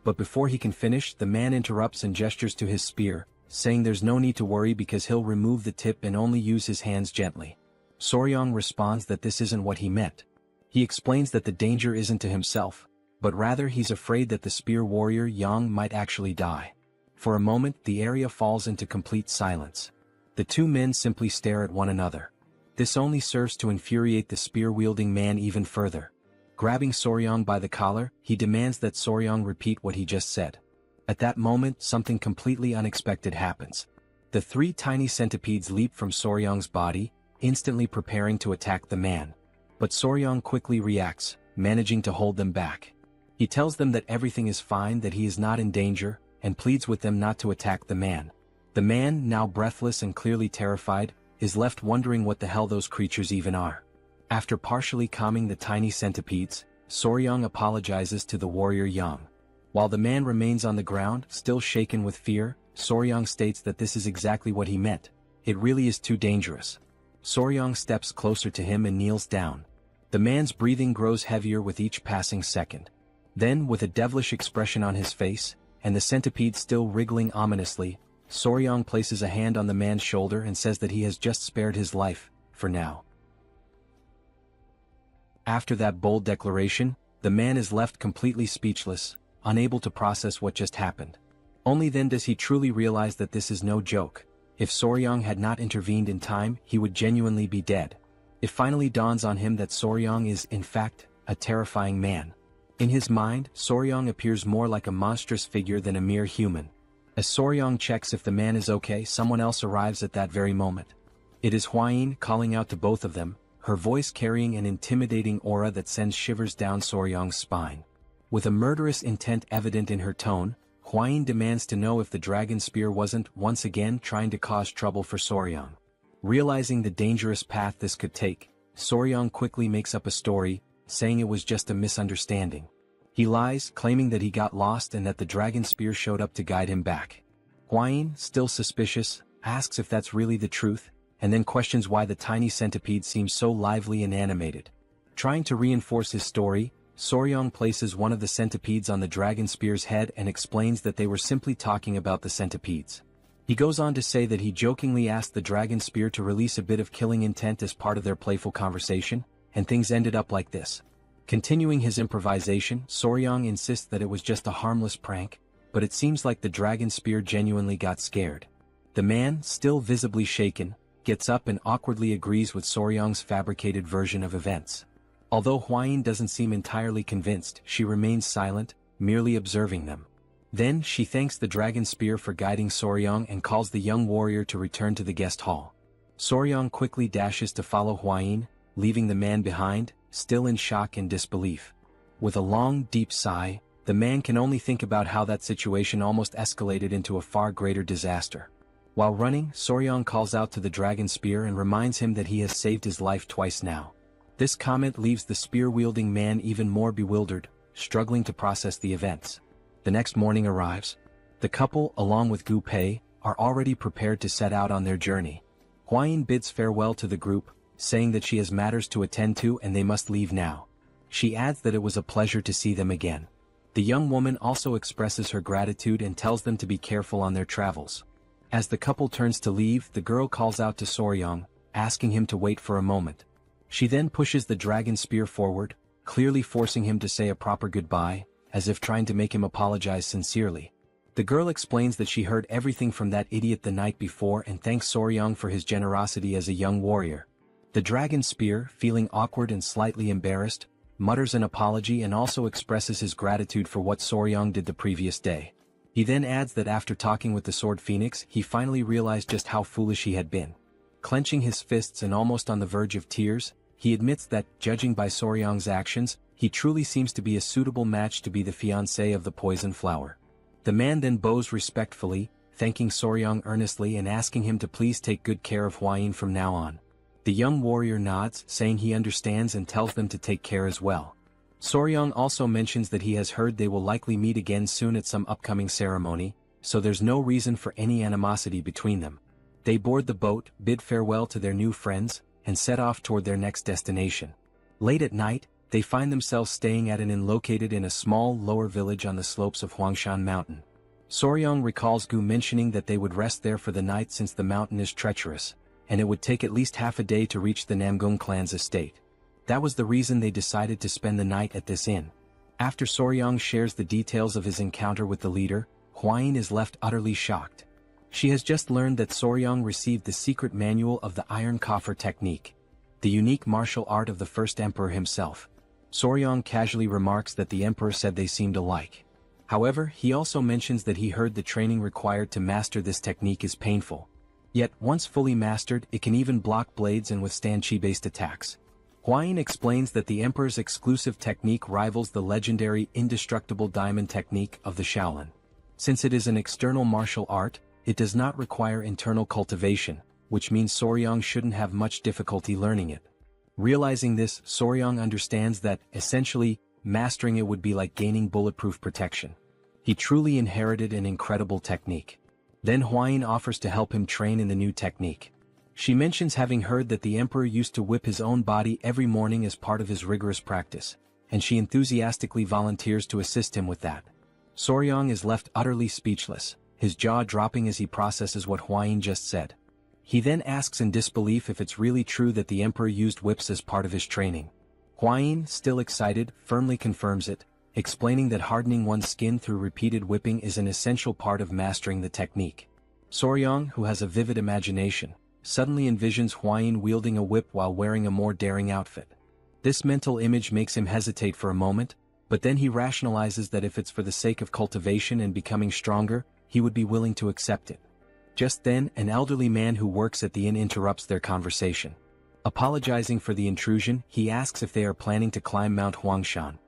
But before he can finish, the man interrupts and gestures to his spear, saying there's no need to worry because he'll remove the tip and only use his hands gently. Soryang responds that this isn't what he meant. He explains that the danger isn't to himself, but rather he's afraid that the spear warrior Yang might actually die. For a moment, the area falls into complete silence. The two men simply stare at one another. This only serves to infuriate the spear-wielding man even further. Grabbing Soryang by the collar, he demands that Soryang repeat what he just said. At that moment, something completely unexpected happens. The three tiny centipedes leap from Soryang's body, instantly preparing to attack the man. But Soryang quickly reacts, managing to hold them back. He tells them that everything is fine, that he is not in danger, and pleads with them not to attack the man. The man, now breathless and clearly terrified, is left wondering what the hell those creatures even are. After partially calming the tiny centipedes, Soryang apologizes to the warrior Yang. While the man remains on the ground, still shaken with fear, Soryang states that this is exactly what he meant. It really is too dangerous. Soryang steps closer to him and kneels down. The man's breathing grows heavier with each passing second. Then, with a devilish expression on his face, and the centipede still wriggling ominously, Soryang places a hand on the man's shoulder and says that he has just spared his life, for now. After that bold declaration, the man is left completely speechless, unable to process what just happened. Only then does he truly realize that this is no joke. If Soryang had not intervened in time, he would genuinely be dead. It finally dawns on him that Soryang is, in fact, a terrifying man. In his mind, Soryang appears more like a monstrous figure than a mere human. As Soryang checks if the man is okay, someone else arrives at that very moment. It is Hwayin calling out to both of them, her voice carrying an intimidating aura that sends shivers down Soryang's spine. With a murderous intent evident in her tone, Hwayin demands to know if the dragon spear wasn't, once again, trying to cause trouble for Soryang. Realizing the dangerous path this could take, Soryang quickly makes up a story, saying it was just a misunderstanding. He lies, claiming that he got lost and that the dragon spear showed up to guide him back. Hwayin, still suspicious, asks if that's really the truth, and then questions why the tiny centipede seems so lively and animated. Trying to reinforce his story, Soryang places one of the centipedes on the dragon spear's head and explains that they were simply talking about the centipedes. He goes on to say that he jokingly asked the dragon spear to release a bit of killing intent as part of their playful conversation, and things ended up like this. Continuing his improvisation, Soryang insists that it was just a harmless prank, but it seems like the dragon spear genuinely got scared. The man, still visibly shaken, gets up and awkwardly agrees with Soryang's fabricated version of events. Although Hwayin doesn't seem entirely convinced, she remains silent, merely observing them. Then she thanks the dragon spear for guiding Soryang and calls the young warrior to return to the guest hall. Soryang quickly dashes to follow Hwayin, leaving the man behind, still in shock and disbelief. With a long, deep sigh, the man can only think about how that situation almost escalated into a far greater disaster. While running, Soryang calls out to the dragon spear and reminds him that he has saved his life twice now. This comment leaves the spear-wielding man even more bewildered, struggling to process the events. The next morning arrives. The couple, along with Gu Pei, are already prepared to set out on their journey. Hwayin bids farewell to the group, saying that she has matters to attend to and they must leave now. She adds that it was a pleasure to see them again. The young woman also expresses her gratitude and tells them to be careful on their travels. As the couple turns to leave, the girl calls out to Soryang, asking him to wait for a moment. She then pushes the dragon spear forward, clearly forcing him to say a proper goodbye, as if trying to make him apologize sincerely. The girl explains that she heard everything from that idiot the night before and thanks Soryang for his generosity as a young warrior. The dragon spear, feeling awkward and slightly embarrassed, mutters an apology and also expresses his gratitude for what Soryang did the previous day. He then adds that after talking with the Sword Phoenix, he finally realized just how foolish he had been. Clenching his fists and almost on the verge of tears, he admits that, judging by Soryang's actions, he truly seems to be a suitable match to be the fiancé of the poison flower. The man then bows respectfully, thanking Soryang earnestly and asking him to please take good care of Hwayin from now on. The young warrior nods, saying he understands and tells them to take care as well. Soryang also mentions that he has heard they will likely meet again soon at some upcoming ceremony, so there's no reason for any animosity between them. They board the boat, bid farewell to their new friends, and set off toward their next destination. Late at night, They find themselves staying at an inn located in a small lower village on the slopes of Huangshan Mountain. Soryong recalls Gu mentioning that they would rest there for the night since the mountain is treacherous, and it would take at least half a day to reach the Namgung clan's estate. That was the reason they decided to spend the night at this inn. After Soryong shares the details of his encounter with the leader, Hwayin is left utterly shocked. She has just learned that Soryong received the secret manual of the Iron Coffer technique, the unique martial art of the first emperor himself. Soryong casually remarks that the emperor said they seemed alike. However, he also mentions that he heard the training required to master this technique is painful. Yet, once fully mastered, it can even block blades and withstand chi-based attacks. Hwayin explains that the emperor's exclusive technique rivals the legendary indestructible diamond technique of the Shaolin. Since it is an external martial art, it does not require internal cultivation, which means Soryong shouldn't have much difficulty learning it. Realizing this, Soryong understands that, essentially, mastering it would be like gaining bulletproof protection. He truly inherited an incredible technique. Then Hwayin offers to help him train in the new technique. She mentions having heard that the emperor used to whip his own body every morning as part of his rigorous practice, and she enthusiastically volunteers to assist him with that. Soryong is left utterly speechless, his jaw dropping as he processes what Hwayin just said. He then asks in disbelief if it's really true that the emperor used whips as part of his training. Hwayin, still excited, firmly confirms it, explaining that hardening one's skin through repeated whipping is an essential part of mastering the technique. Soryong, who has a vivid imagination, suddenly envisions Hwayin wielding a whip while wearing a more daring outfit. This mental image makes him hesitate for a moment, but then he rationalizes that if it's for the sake of cultivation and becoming stronger, he would be willing to accept it. Just then, an elderly man who works at the inn interrupts their conversation. Apologizing for the intrusion, he asks if they are planning to climb Mount Huangshan.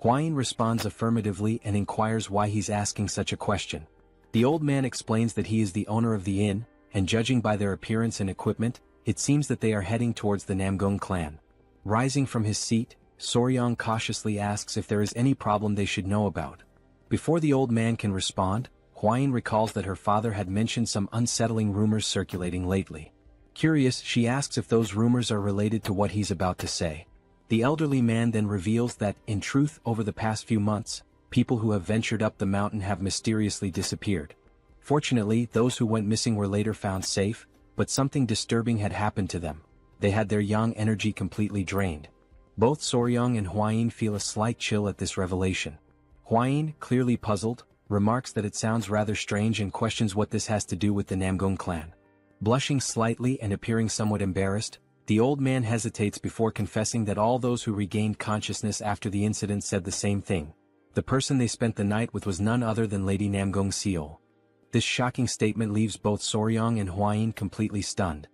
Hwayin responds affirmatively and inquires why he's asking such a question. The old man explains that he is the owner of the inn, and judging by their appearance and equipment, it seems that they are heading towards the Namgung clan. Rising from his seat, Soryong cautiously asks if there is any problem they should know about. Before the old man can respond, Hwayin recalls that her father had mentioned some unsettling rumors circulating lately. Curious, she asks if those rumors are related to what he's about to say. The elderly man then reveals that, in truth, over the past few months, people who have ventured up the mountain have mysteriously disappeared. Fortunately, those who went missing were later found safe, but something disturbing had happened to them. They had their yang energy completely drained. Both Soryong and Hwayin feel a slight chill at this revelation. Hwayin, clearly puzzled, remarks that it sounds rather strange and questions what this has to do with the Namgung clan. Blushing slightly and appearing somewhat embarrassed, the old man hesitates before confessing that all those who regained consciousness after the incident said the same thing. The person they spent the night with was none other than Lady Namgung Seol. This shocking statement leaves both Soryong and Hwayin completely stunned.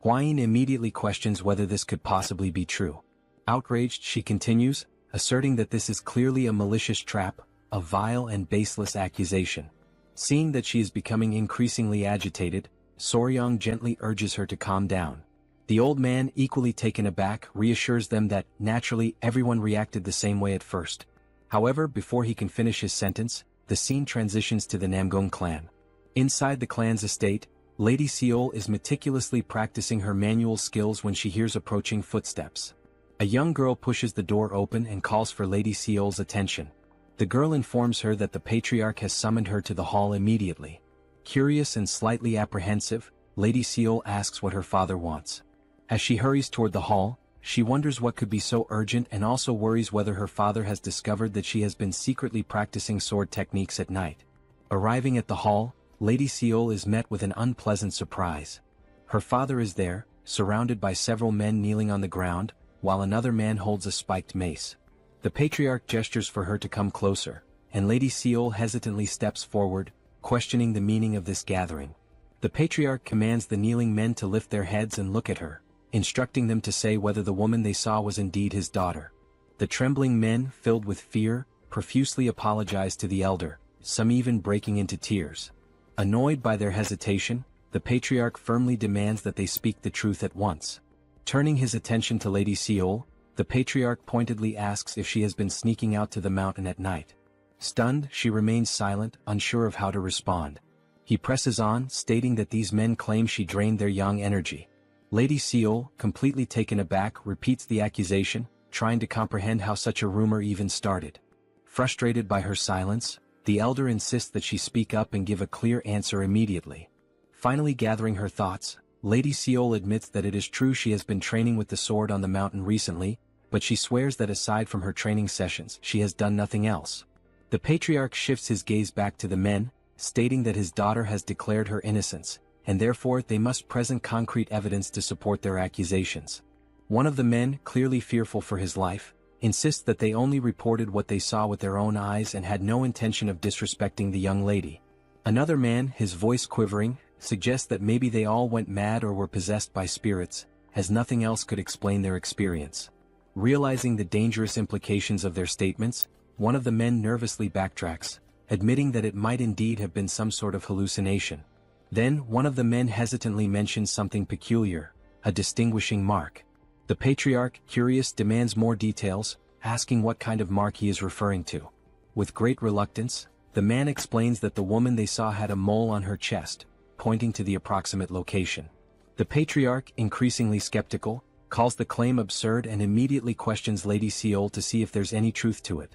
Hwayin immediately questions whether this could possibly be true. Outraged, she continues, asserting that this is clearly a malicious trap, a vile and baseless accusation. Seeing that she is becoming increasingly agitated, Soryong gently urges her to calm down. The old man, equally taken aback, reassures them that, naturally, everyone reacted the same way at first. However, before he can finish his sentence, the scene transitions to the Namgung clan. Inside the clan's estate, Lady Seol is meticulously practicing her manual skills when she hears approaching footsteps. A young girl pushes the door open and calls for Lady Seol's attention. The girl informs her that the patriarch has summoned her to the hall immediately. Curious and slightly apprehensive, Lady Seol asks what her father wants. As she hurries toward the hall, she wonders what could be so urgent and also worries whether her father has discovered that she has been secretly practicing sword techniques at night. Arriving at the hall, Lady Seol is met with an unpleasant surprise. Her father is there, surrounded by several men kneeling on the ground, while another man holds a spiked mace. The patriarch gestures for her to come closer, and Lady Seol hesitantly steps forward, questioning the meaning of this gathering. The patriarch commands the kneeling men to lift their heads and look at her, instructing them to say whether the woman they saw was indeed his daughter. The trembling men, filled with fear, profusely apologize to the elder, some even breaking into tears. Annoyed by their hesitation, the patriarch firmly demands that they speak the truth at once. Turning his attention to Lady Seol, the patriarch pointedly asks if she has been sneaking out to the mountain at night. Stunned, she remains silent, unsure of how to respond. He presses on, stating that these men claim she drained their yang energy. Lady Seol, completely taken aback, repeats the accusation, trying to comprehend how such a rumor even started. Frustrated by her silence, the elder insists that she speak up and give a clear answer immediately. Finally gathering her thoughts, Lady Seol admits that it is true she has been training with the sword on the mountain recently, but she swears that aside from her training sessions she has done nothing else. The patriarch shifts his gaze back to the men, stating that his daughter has declared her innocence, and therefore they must present concrete evidence to support their accusations. One of the men, clearly fearful for his life, insists that they only reported what they saw with their own eyes and had no intention of disrespecting the young lady. Another man, his voice quivering, suggests that maybe they all went mad or were possessed by spirits, as nothing else could explain their experience. Realizing the dangerous implications of their statements, one of the men nervously backtracks, admitting that it might indeed have been some sort of hallucination. Then one of the men hesitantly mentions something peculiar, a distinguishing mark. The patriarch, curious, demands more details, asking what kind of mark he is referring to. With great reluctance, the man explains that the woman they saw had a mole on her chest, pointing to the approximate location. The patriarch, increasingly skeptical, calls the claim absurd and immediately questions Lady Seol to see if there's any truth to it.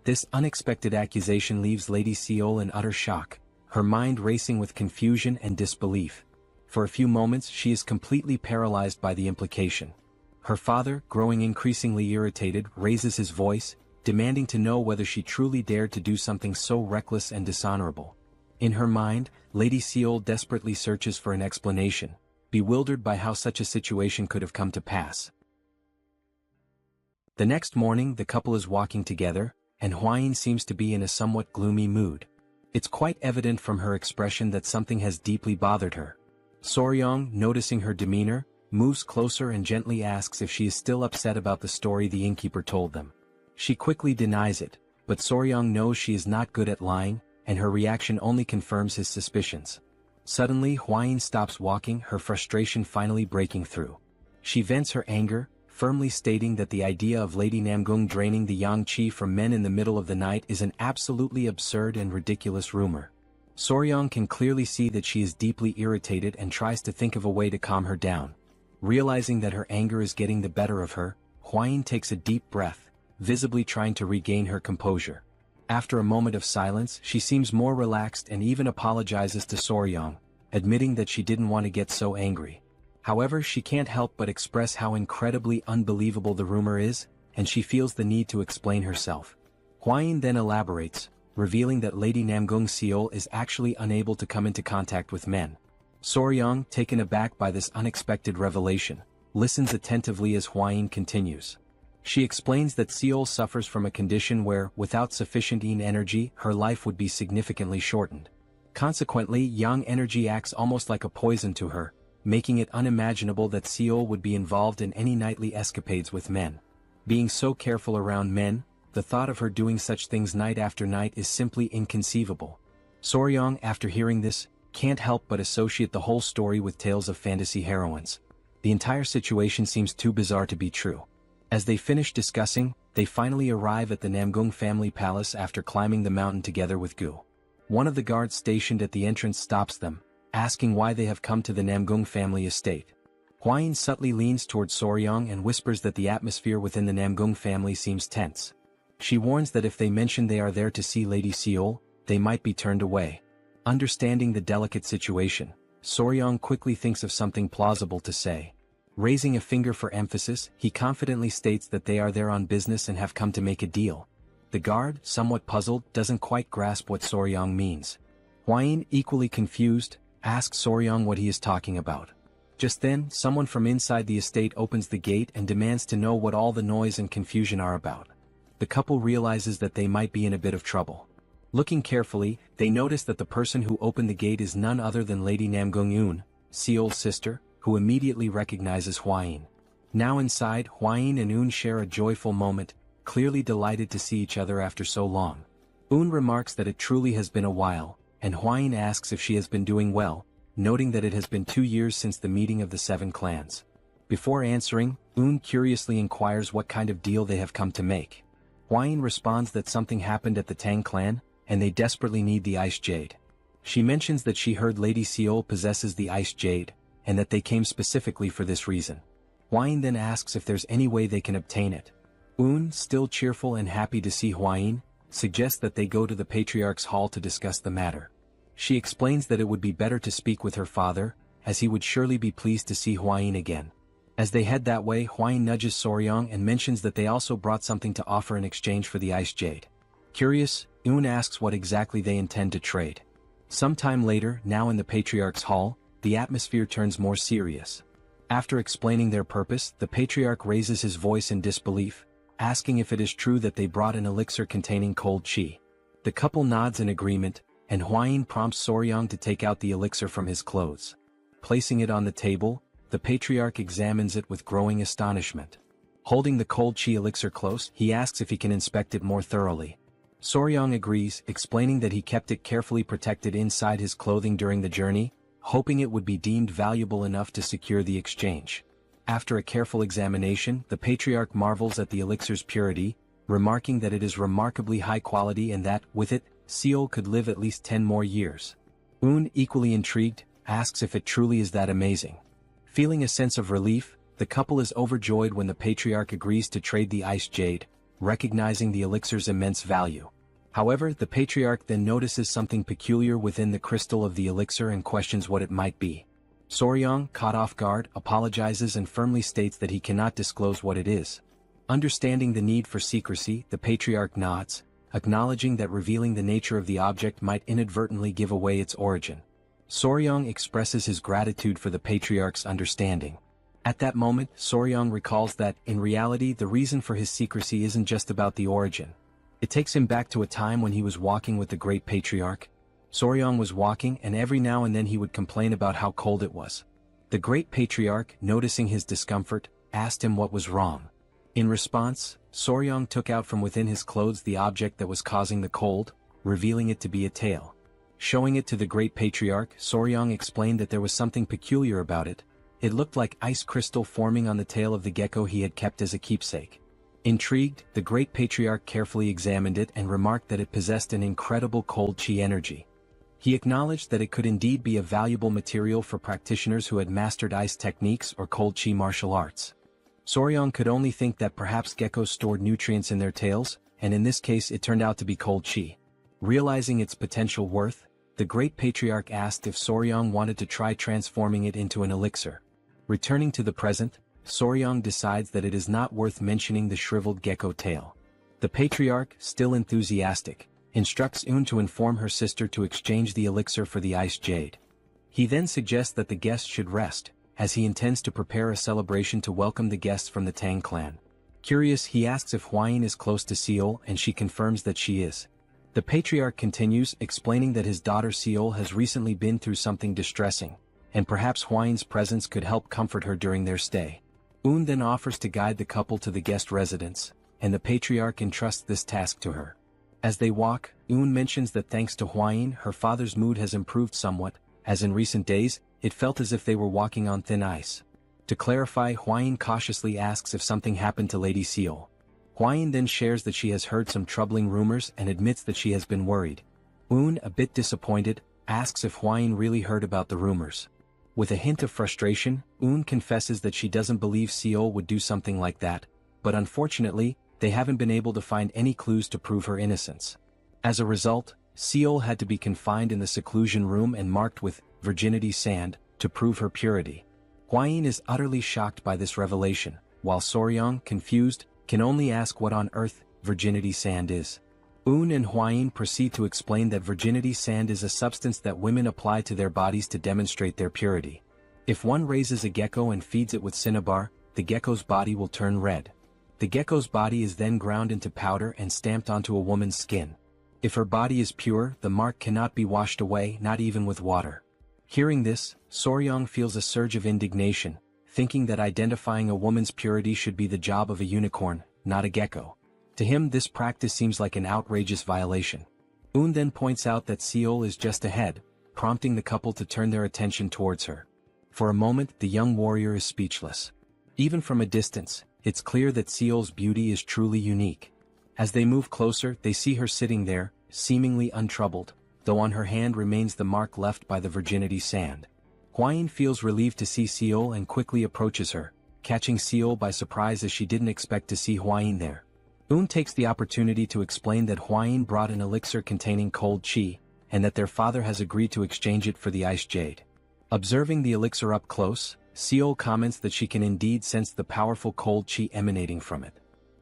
This unexpected accusation leaves Lady Seol in utter shock, her mind racing with confusion and disbelief. For a few moments she is completely paralyzed by the implication. Her father, growing increasingly irritated, raises his voice, demanding to know whether she truly dared to do something so reckless and dishonorable. In her mind, Lady Seol desperately searches for an explanation, bewildered by how such a situation could have come to pass. The next morning the couple is walking together, and Hwain seems to be in a somewhat gloomy mood. It's quite evident from her expression that something has deeply bothered her. Soryong, noticing her demeanor, moves closer and gently asks if she is still upset about the story the innkeeper told them. She quickly denies it, but Soryong knows she is not good at lying, and her reaction only confirms his suspicions. Suddenly Hwain stops walking, her frustration finally breaking through. She vents her anger, firmly stating that the idea of Lady Namgung draining the yang qi from men in the middle of the night is an absolutely absurd and ridiculous rumor. Soryong can clearly see that she is deeply irritated and tries to think of a way to calm her down. Realizing that her anger is getting the better of her, Hwain takes a deep breath, visibly trying to regain her composure. After a moment of silence she seems more relaxed and even apologizes to Soryong, admitting that she didn't want to get so angry. However, she can't help but express how incredibly unbelievable the rumor is, and she feels the need to explain herself. Hwain then elaborates, revealing that Lady Namgung Seol is actually unable to come into contact with men. Soryong, taken aback by this unexpected revelation, listens attentively as Hwain continues. She explains that Seol suffers from a condition where, without sufficient yin energy, her life would be significantly shortened. Consequently, yang energy acts almost like a poison to her, making it unimaginable that Seol would be involved in any nightly escapades with men. Being so careful around men, the thought of her doing such things night after night is simply inconceivable. Soryong, after hearing this, can't help but associate the whole story with tales of fantasy heroines. The entire situation seems too bizarre to be true. As they finish discussing, they finally arrive at the Namgung family palace after climbing the mountain together with Gu. One of the guards stationed at the entrance stops them, asking why they have come to the Namgung family estate. Hwain subtly leans towards Soryong and whispers that the atmosphere within the Namgung family seems tense. She warns that if they mention they are there to see Lady Seol, they might be turned away. Understanding the delicate situation, Soryong quickly thinks of something plausible to say. Raising a finger for emphasis, he confidently states that they are there on business and have come to make a deal. The guard, somewhat puzzled, doesn't quite grasp what Soryong means. Hwain, equally confused, asks Soryong what he is talking about. Just then, someone from inside the estate opens the gate and demands to know what all the noise and confusion are about. The couple realizes that they might be in a bit of trouble. Looking carefully, they notice that the person who opened the gate is none other than Lady Namgung Eun, Seol's sister, who immediately recognizes Hwain. Now inside, Hwain and Eun share a joyful moment, clearly delighted to see each other after so long. Eun remarks that it truly has been a while, and Hwain asks if she has been doing well, noting that it has been 2 years since the meeting of the 7 clans. Before answering, Eun curiously inquires what kind of deal they have come to make. Hwain responds that something happened at the Tang clan, and they desperately need the Ice Jade. She mentions that she heard Lady Seol possesses the Ice Jade, and that they came specifically for this reason. Hwain then asks if there's any way they can obtain it. Un, still cheerful and happy to see Huayin, suggests that they go to the Patriarch's hall to discuss the matter. She explains that it would be better to speak with her father, as he would surely be pleased to see Huayin again. As they head that way, Huayin nudges Soryong and mentions that they also brought something to offer in exchange for the ice jade. Curious, Un asks what exactly they intend to trade. Sometime later, now in the Patriarch's hall, the atmosphere turns more serious. After explaining their purpose, the Patriarch raises his voice in disbelief, asking if it is true that they brought an elixir containing cold chi. The couple nods in agreement, and Huayin prompts Soryong to take out the elixir from his clothes. Placing it on the table, the Patriarch examines it with growing astonishment. Holding the cold chi elixir close, he asks if he can inspect it more thoroughly. Soryong agrees, explaining that he kept it carefully protected inside his clothing during the journey, hoping it would be deemed valuable enough to secure the exchange. After a careful examination, the Patriarch marvels at the elixir's purity, remarking that it is remarkably high quality and that, with it, Seol could live at least 10 more years. Un, equally intrigued, asks if it truly is that amazing. Feeling a sense of relief, the couple is overjoyed when the Patriarch agrees to trade the ice jade, recognizing the elixir's immense value. However, the Patriarch then notices something peculiar within the crystal of the elixir and questions what it might be. Soryong, caught off guard, apologizes and firmly states that he cannot disclose what it is. Understanding the need for secrecy, the Patriarch nods, acknowledging that revealing the nature of the object might inadvertently give away its origin. Soryong expresses his gratitude for the Patriarch's understanding. At that moment, Soryong recalls that, in reality, the reason for his secrecy isn't just about the origin. It takes him back to a time when he was walking with the Great Patriarch. Soryong was walking, and every now and then he would complain about how cold it was. The Great Patriarch, noticing his discomfort, asked him what was wrong. In response, Soryong took out from within his clothes the object that was causing the cold, revealing it to be a tail. Showing it to the Great Patriarch, Soryong explained that there was something peculiar about it. It looked like ice crystal forming on the tail of the gecko he had kept as a keepsake. Intrigued, the Great Patriarch carefully examined it and remarked that it possessed an incredible cold chi energy. He acknowledged that it could indeed be a valuable material for practitioners who had mastered ice techniques or cold chi martial arts. Soryong could only think that perhaps geckos stored nutrients in their tails, and in this case it turned out to be cold chi. Realizing its potential worth, the Great Patriarch asked if Soryong wanted to try transforming it into an elixir. Returning to the present, Soryong decides that it is not worth mentioning the shriveled gecko tail. The Patriarch, still enthusiastic, instructs Un to inform her sister to exchange the elixir for the ice jade. He then suggests that the guests should rest, as he intends to prepare a celebration to welcome the guests from the Tang Clan. Curious, he asks if Huayin is close to Seol, and she confirms that she is. The Patriarch continues, explaining that his daughter Seol has recently been through something distressing, and perhaps Huayin's presence could help comfort her during their stay. Un then offers to guide the couple to the guest residence, and the Patriarch entrusts this task to her. As they walk, Un mentions that thanks to Huayin, her father's mood has improved somewhat, as in recent days, it felt as if they were walking on thin ice. To clarify, Huayin cautiously asks if something happened to Lady Seol. Huayin then shares that she has heard some troubling rumors and admits that she has been worried. Un, a bit disappointed, asks if Huayin really heard about the rumors. With a hint of frustration, Un confesses that she doesn't believe Seol would do something like that, but unfortunately, they haven't been able to find any clues to prove her innocence. As a result, Seol had to be confined in the seclusion room and marked with virginity sand to prove her purity. Huayin is utterly shocked by this revelation, while Soryong, confused, can only ask what on earth virginity sand is. Un and Huayin proceed to explain that virginity sand is a substance that women apply to their bodies to demonstrate their purity. If one raises a gecko and feeds it with cinnabar, the gecko's body will turn red. The gecko's body is then ground into powder and stamped onto a woman's skin. If her body is pure, the mark cannot be washed away, not even with water. Hearing this, Soryong feels a surge of indignation, thinking that identifying a woman's purity should be the job of a unicorn, not a gecko. To him, this practice seems like an outrageous violation. Un then points out that Seol is just ahead, prompting the couple to turn their attention towards her. For a moment, the young warrior is speechless. Even from a distance, it's clear that Seol's beauty is truly unique. As they move closer, they see her sitting there, seemingly untroubled, though on her hand remains the mark left by the virginity sand. Huayin feels relieved to see Seol and quickly approaches her, catching Seol by surprise as she didn't expect to see Huayin there. Un takes the opportunity to explain that Huayin brought an elixir containing cold qi, and that their father has agreed to exchange it for the ice jade. Observing the elixir up close, Seol comments that she can indeed sense the powerful cold qi emanating from it.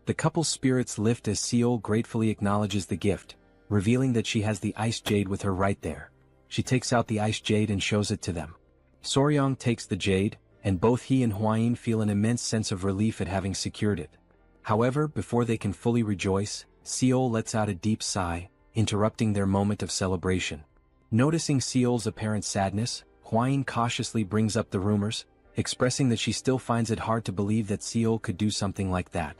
The couple's spirits lift as Seol gratefully acknowledges the gift, revealing that she has the ice jade with her right there. She takes out the ice jade and shows it to them. Soryong takes the jade, and both he and Huayin feel an immense sense of relief at having secured it. However, before they can fully rejoice, Seol lets out a deep sigh, interrupting their moment of celebration. Noticing Seol's apparent sadness, Huayin cautiously brings up the rumors, expressing that she still finds it hard to believe that Seol could do something like that.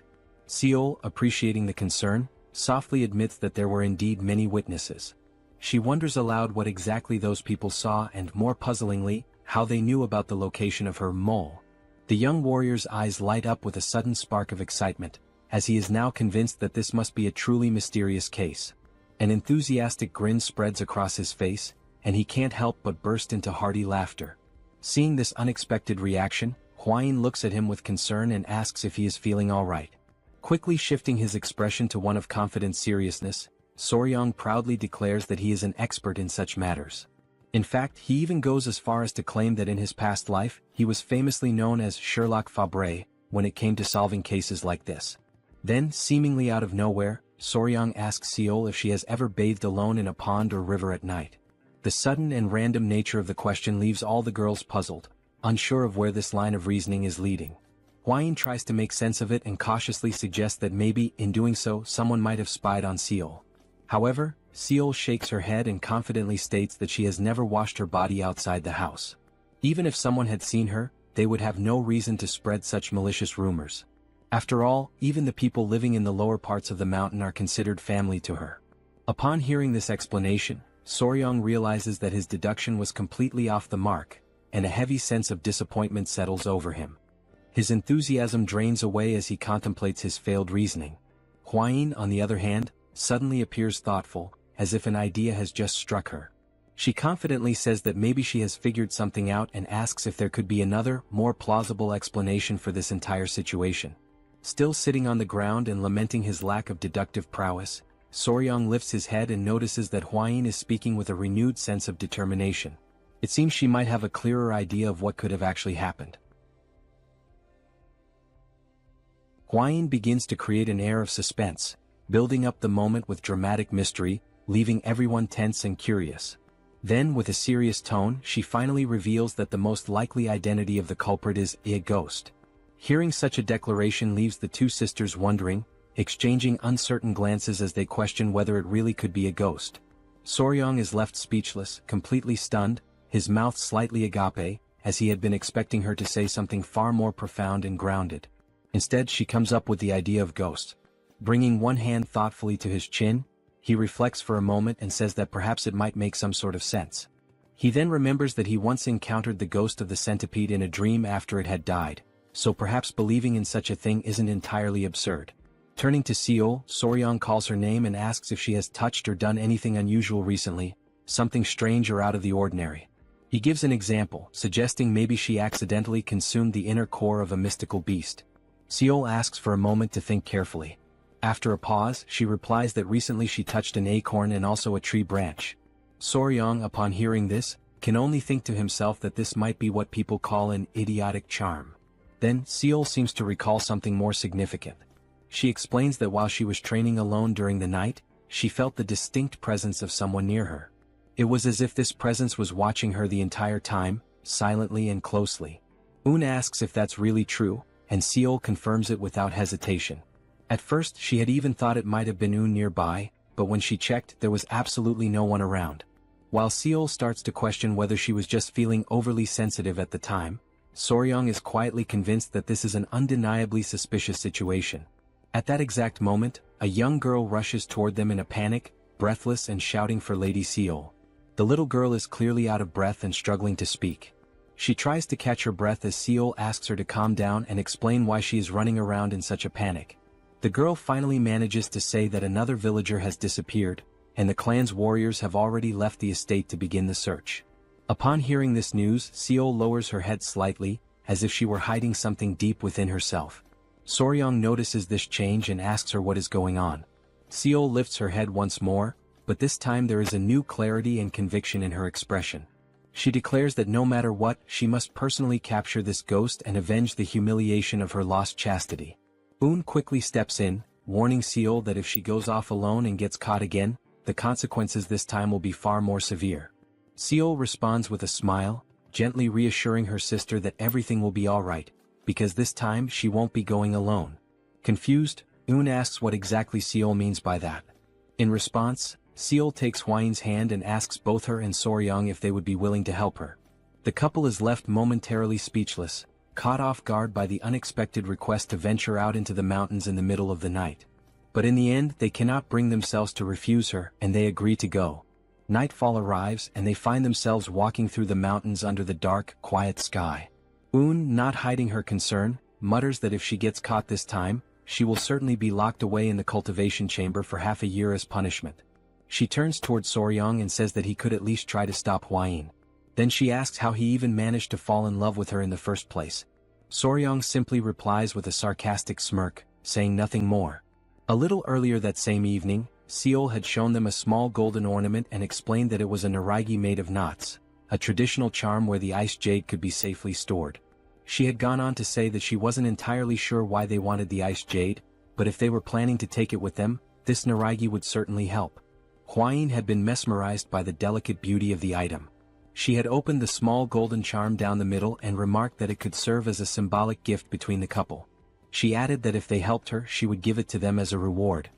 Seol, appreciating the concern, softly admits that there were indeed many witnesses. She wonders aloud what exactly those people saw and, more puzzlingly, how they knew about the location of her mole. The young warrior's eyes light up with a sudden spark of excitement, as he is now convinced that this must be a truly mysterious case. An enthusiastic grin spreads across his face, and he can't help but burst into hearty laughter. Seeing this unexpected reaction, Huayin looks at him with concern and asks if he is feeling all right. Quickly shifting his expression to one of confident seriousness, Soryong proudly declares that he is an expert in such matters. In fact, he even goes as far as to claim that in his past life, he was famously known as Sherlock Fabre when it came to solving cases like this. Then, seemingly out of nowhere, Soryong asks Seol if she has ever bathed alone in a pond or river at night. The sudden and random nature of the question leaves all the girls puzzled, unsure of where this line of reasoning is leading. Huayin tries to make sense of it and cautiously suggests that maybe, in doing so, someone might have spied on Seol. However, Seol shakes her head and confidently states that she has never washed her body outside the house. Even if someone had seen her, they would have no reason to spread such malicious rumors. After all, even the people living in the lower parts of the mountain are considered family to her. Upon hearing this explanation, Soryong realizes that his deduction was completely off the mark, and a heavy sense of disappointment settles over him. His enthusiasm drains away as he contemplates his failed reasoning. Huayin, on the other hand, suddenly appears thoughtful, as if an idea has just struck her. She confidently says that maybe she has figured something out and asks if there could be another, more plausible explanation for this entire situation. Still sitting on the ground and lamenting his lack of deductive prowess, Soryong lifts his head and notices that Huayin is speaking with a renewed sense of determination. It seems she might have a clearer idea of what could have actually happened. Huayin begins to create an air of suspense, building up the moment with dramatic mystery, leaving everyone tense and curious. Then, with a serious tone, she finally reveals that the most likely identity of the culprit is a ghost. Hearing such a declaration leaves the two sisters wondering, exchanging uncertain glances as they question whether it really could be a ghost. Soryong is left speechless, completely stunned, his mouth slightly agape, as he had been expecting her to say something far more profound and grounded. Instead, she comes up with the idea of ghost. Bringing one hand thoughtfully to his chin, he reflects for a moment and says that perhaps it might make some sort of sense. He then remembers that he once encountered the ghost of the centipede in a dream after it had died, so perhaps believing in such a thing isn't entirely absurd. Turning to Seol, Soryong calls her name and asks if she has touched or done anything unusual recently, something strange or out of the ordinary. He gives an example, suggesting maybe she accidentally consumed the inner core of a mystical beast. Seol asks for a moment to think carefully. After a pause, she replies that recently she touched an acorn and also a tree branch. Soryong, upon hearing this, can only think to himself that this might be what people call an idiotic charm. Then, Seol seems to recall something more significant. She explains that while she was training alone during the night, she felt the distinct presence of someone near her. It was as if this presence was watching her the entire time, silently and closely. Un asks if that's really true, and Seol confirms it without hesitation. At first, she had even thought it might have been Un nearby, but when she checked, there was absolutely no one around. While Seol starts to question whether she was just feeling overly sensitive at the time, Soryong is quietly convinced that this is an undeniably suspicious situation. At that exact moment, a young girl rushes toward them in a panic, breathless and shouting for Lady Seol. The little girl is clearly out of breath and struggling to speak. She tries to catch her breath as Seol asks her to calm down and explain why she is running around in such a panic. The girl finally manages to say that another villager has disappeared, and the clan's warriors have already left the estate to begin the search. Upon hearing this news, Seol lowers her head slightly, as if she were hiding something deep within herself. Soryong notices this change and asks her what is going on. Seol lifts her head once more, but this time there is a new clarity and conviction in her expression. She declares that no matter what, she must personally capture this ghost and avenge the humiliation of her lost chastity. Un quickly steps in, warning Seol that if she goes off alone and gets caught again, the consequences this time will be far more severe. Seol responds with a smile, gently reassuring her sister that everything will be alright, because this time she won't be going alone. Confused, Un asks what exactly Seol means by that. In response, Seol takes Hwain's hand and asks both her and Soryong if they would be willing to help her. The couple is left momentarily speechless, caught off guard by the unexpected request to venture out into the mountains in the middle of the night. But in the end they cannot bring themselves to refuse her, and they agree to go. Nightfall arrives and they find themselves walking through the mountains under the dark, quiet sky. Un, not hiding her concern, mutters that if she gets caught this time, she will certainly be locked away in the cultivation chamber for half a year as punishment. She turns towards Soryong and says that he could at least try to stop Hwain. Then she asks how he even managed to fall in love with her in the first place. Soryong simply replies with a sarcastic smirk, saying nothing more. A little earlier that same evening, Seol had shown them a small golden ornament and explained that it was a naragi made of knots, a traditional charm where the ice jade could be safely stored. She had gone on to say that she wasn't entirely sure why they wanted the ice jade, but if they were planning to take it with them, this naragi would certainly help. Hwain had been mesmerized by the delicate beauty of the item. She had opened the small golden charm down the middle and remarked that it could serve as a symbolic gift between the couple. She added that if they helped her she would give it to them as a reward.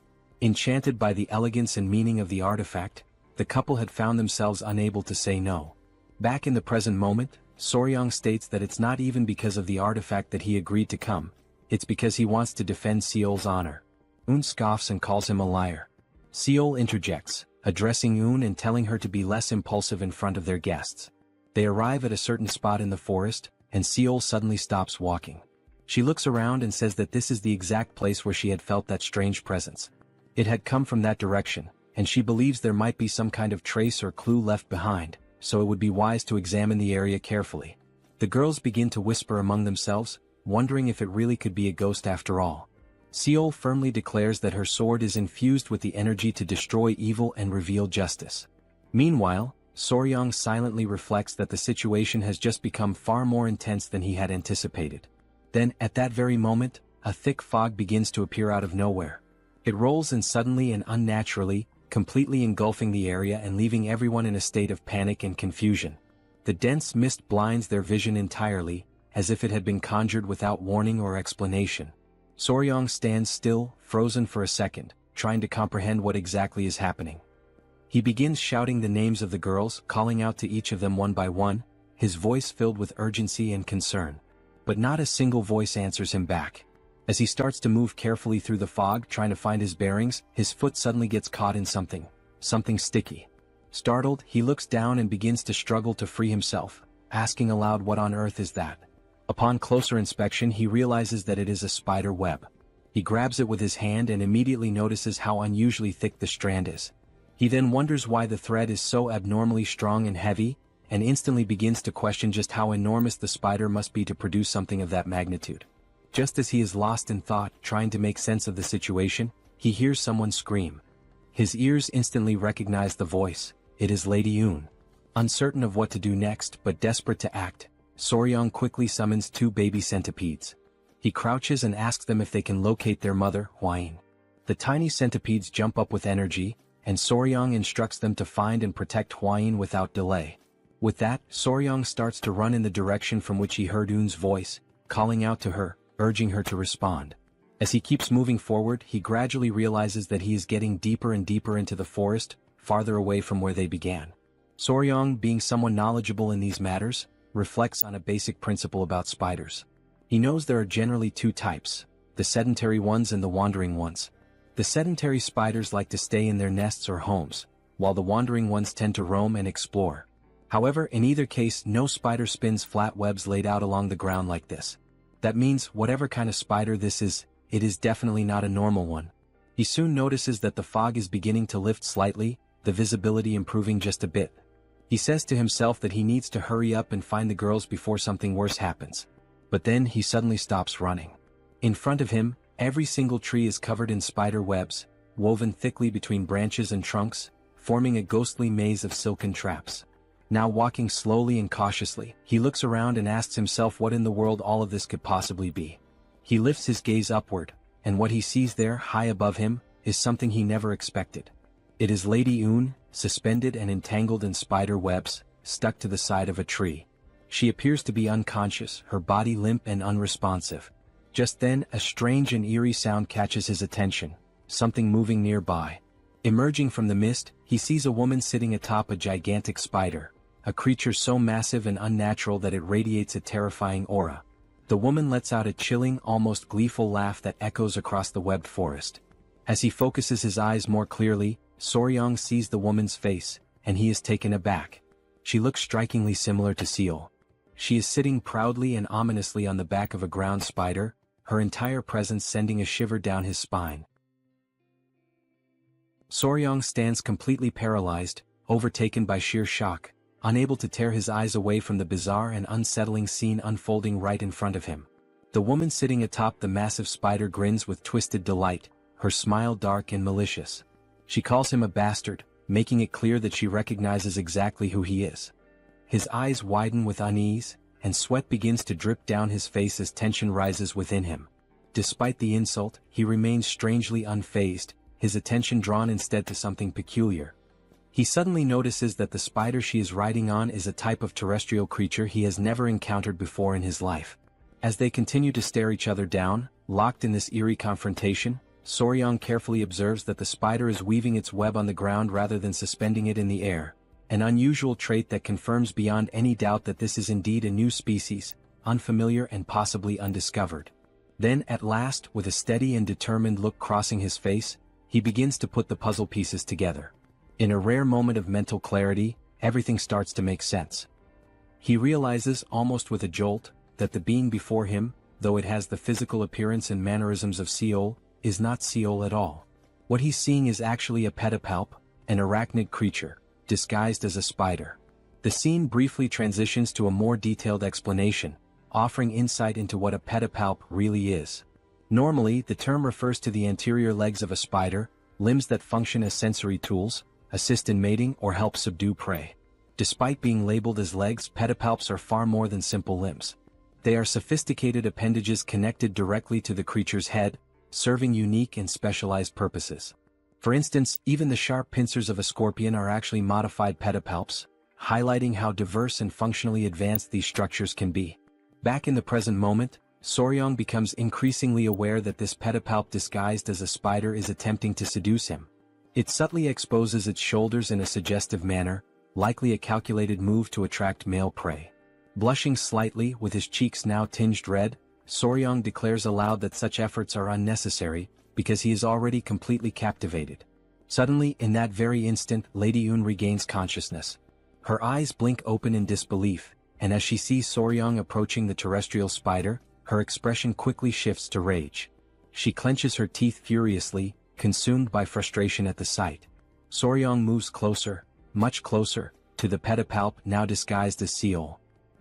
Enchanted by the elegance and meaning of the artifact, the couple had found themselves unable to say no. Back in the present moment, Soryong states that it's not even because of the artifact that he agreed to come, it's because he wants to defend Seol's honor. Un scoffs and calls him a liar. Seol interjects, addressing Un and telling her to be less impulsive in front of their guests. They arrive at a certain spot in the forest, and Seol suddenly stops walking. She looks around and says that this is the exact place where she had felt that strange presence. It had come from that direction, and she believes there might be some kind of trace or clue left behind, so it would be wise to examine the area carefully. The girls begin to whisper among themselves, wondering if it really could be a ghost after all. Seol firmly declares that her sword is infused with the energy to destroy evil and reveal justice. Meanwhile, Soryong silently reflects that the situation has just become far more intense than he had anticipated. Then, at that very moment, a thick fog begins to appear out of nowhere. It rolls in suddenly and unnaturally, completely engulfing the area and leaving everyone in a state of panic and confusion. The dense mist blinds their vision entirely, as if it had been conjured without warning or explanation. Soryong stands still, frozen for a second, trying to comprehend what exactly is happening. He begins shouting the names of the girls, calling out to each of them one by one, his voice filled with urgency and concern. But not a single voice answers him back. As he starts to move carefully through the fog trying to find his bearings, his foot suddenly gets caught in something sticky. Startled, he looks down and begins to struggle to free himself, asking aloud what on earth is that. Upon closer inspection he realizes that it is a spider web. He grabs it with his hand and immediately notices how unusually thick the strand is. He then wonders why the thread is so abnormally strong and heavy, and instantly begins to question just how enormous the spider must be to produce something of that magnitude. Just as he is lost in thought, trying to make sense of the situation, he hears someone scream. His ears instantly recognize the voice. It is Lady Un. Uncertain of what to do next but desperate to act, Soryong quickly summons 2 baby centipedes. He crouches and asks them if they can locate their mother, Hwain. The tiny centipedes jump up with energy, and Soryong instructs them to find and protect Hwain without delay. With that, Soryong starts to run in the direction from which he heard Un's voice, calling out to her, urging her to respond. As he keeps moving forward, he gradually realizes that he is getting deeper and deeper into the forest, farther away from where they began. Soryong, being someone knowledgeable in these matters, reflects on a basic principle about spiders. He knows there are generally 2 types, the sedentary ones and the wandering ones. The sedentary spiders like to stay in their nests or homes, while the wandering ones tend to roam and explore. However, in either case, no spider spins flat webs laid out along the ground like this. That means, whatever kind of spider this is, it is definitely not a normal one. He soon notices that the fog is beginning to lift slightly, the visibility improving just a bit. He says to himself that he needs to hurry up and find the girls before something worse happens. But then he suddenly stops running. In front of him, every single tree is covered in spider webs, woven thickly between branches and trunks, forming a ghostly maze of silken traps. Now walking slowly and cautiously, he looks around and asks himself what in the world all of this could possibly be. He lifts his gaze upward, and what he sees there, high above him, is something he never expected. It is Lady Une, suspended and entangled in spider webs, stuck to the side of a tree. She appears to be unconscious, her body limp and unresponsive. Just then, a strange and eerie sound catches his attention, something moving nearby. Emerging from the mist, he sees a woman sitting atop a gigantic spider, a creature so massive and unnatural that it radiates a terrifying aura. The woman lets out a chilling, almost gleeful laugh that echoes across the webbed forest. As he focuses his eyes more clearly, Soryong sees the woman's face, and he is taken aback. She looks strikingly similar to Seal. She is sitting proudly and ominously on the back of a ground spider, her entire presence sending a shiver down his spine. Soryong stands completely paralyzed, overtaken by sheer shock, unable to tear his eyes away from the bizarre and unsettling scene unfolding right in front of him. The woman sitting atop the massive spider grins with twisted delight, her smile dark and malicious. She calls him a bastard, making it clear that she recognizes exactly who he is. His eyes widen with unease, and sweat begins to drip down his face as tension rises within him. Despite the insult, he remains strangely unfazed, his attention drawn instead to something peculiar. He suddenly notices that the spider she is riding on is a type of terrestrial creature he has never encountered before in his life. As they continue to stare each other down, locked in this eerie confrontation, Soryong carefully observes that the spider is weaving its web on the ground rather than suspending it in the air, an unusual trait that confirms beyond any doubt that this is indeed a new species, unfamiliar and possibly undiscovered. Then, at last, with a steady and determined look crossing his face, he begins to put the puzzle pieces together. In a rare moment of mental clarity, everything starts to make sense. He realizes, almost with a jolt, that the being before him, though it has the physical appearance and mannerisms of Seol, is not Seol at all. What he's seeing is actually a pedipalp, an arachnid creature, disguised as a spider. The scene briefly transitions to a more detailed explanation, offering insight into what a pedipalp really is. Normally, the term refers to the anterior legs of a spider, limbs that function as sensory tools, assist in mating or help subdue prey. Despite being labeled as legs, pedipalps are far more than simple limbs. They are sophisticated appendages connected directly to the creature's head, serving unique and specialized purposes. For instance, even the sharp pincers of a scorpion are actually modified pedipalps, highlighting how diverse and functionally advanced these structures can be. Back in the present moment, Soryong becomes increasingly aware that this pedipalp disguised as a spider is attempting to seduce him. It subtly exposes its shoulders in a suggestive manner, likely a calculated move to attract male prey. Blushing slightly, with his cheeks now tinged red, Soryong declares aloud that such efforts are unnecessary, because he is already completely captivated. Suddenly, in that very instant, Lady Une regains consciousness. Her eyes blink open in disbelief, and as she sees Soryong approaching the terrestrial spider, her expression quickly shifts to rage. She clenches her teeth furiously, consumed by frustration at the sight. Soryong moves closer, much closer, to the pedipalp now disguised as Seol.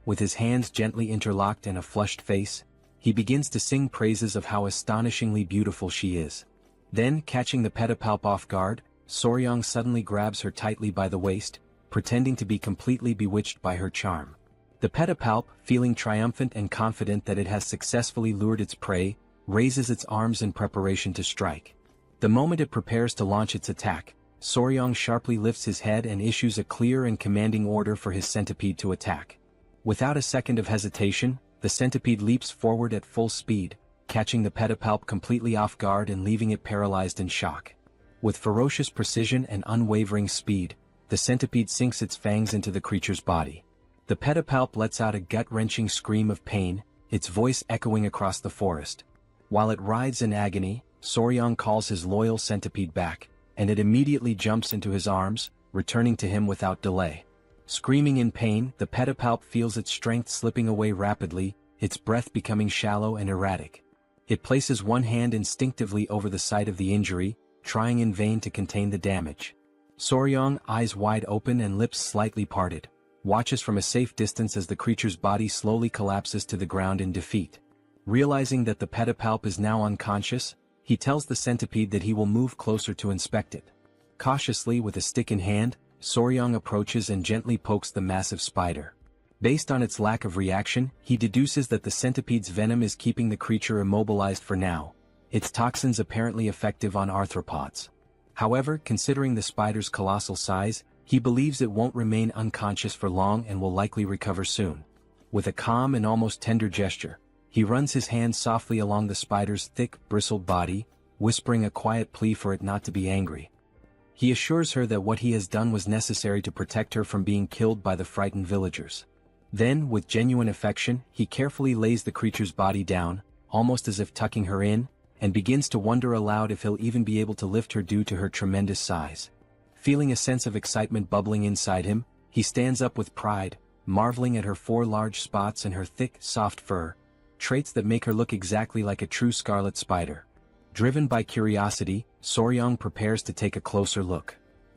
With his hands gently interlocked and a flushed face, he begins to sing praises of how astonishingly beautiful she is. Then, catching the pedipalp off guard, Soryong suddenly grabs her tightly by the waist, pretending to be completely bewitched by her charm. The pedipalp, feeling triumphant and confident that it has successfully lured its prey, raises its arms in preparation to strike. The moment it prepares to launch its attack, Soryong sharply lifts his head and issues a clear and commanding order for his centipede to attack. Without a second of hesitation, the centipede leaps forward at full speed, catching the pedipalp completely off guard and leaving it paralyzed in shock. With ferocious precision and unwavering speed, the centipede sinks its fangs into the creature's body. The pedipalp lets out a gut-wrenching scream of pain, its voice echoing across the forest. While it writhes in agony, Soryong calls his loyal centipede back, and it immediately jumps into his arms, returning to him without delay. Screaming in pain, the pedipalp feels its strength slipping away rapidly, its breath becoming shallow and erratic. It places one hand instinctively over the site of the injury, trying in vain to contain the damage. Soryong, eyes wide open and lips slightly parted, watches from a safe distance as the creature's body slowly collapses to the ground in defeat. Realizing that the pedipalp is now unconscious, he tells the centipede that he will move closer to inspect it. Cautiously with a stick in hand, Soryang approaches and gently pokes the massive spider. Based on its lack of reaction, he deduces that the centipede's venom is keeping the creature immobilized for now, its toxins apparently effective on arthropods. However, considering the spider's colossal size, he believes it won't remain unconscious for long and will likely recover soon. With a calm and almost tender gesture, he runs his hand softly along the spider's thick, bristled body, whispering a quiet plea for it not to be angry. He assures her that what he has done was necessary to protect her from being killed by the frightened villagers. Then, with genuine affection, he carefully lays the creature's body down, almost as if tucking her in, and begins to wonder aloud if he'll even be able to lift her due to her tremendous size. Feeling a sense of excitement bubbling inside him, he stands up with pride, marveling at her 4 large spots and her thick, soft fur, traits that make her look exactly like a true scarlet spider. Driven by curiosity, Soryang prepares to take a closer look.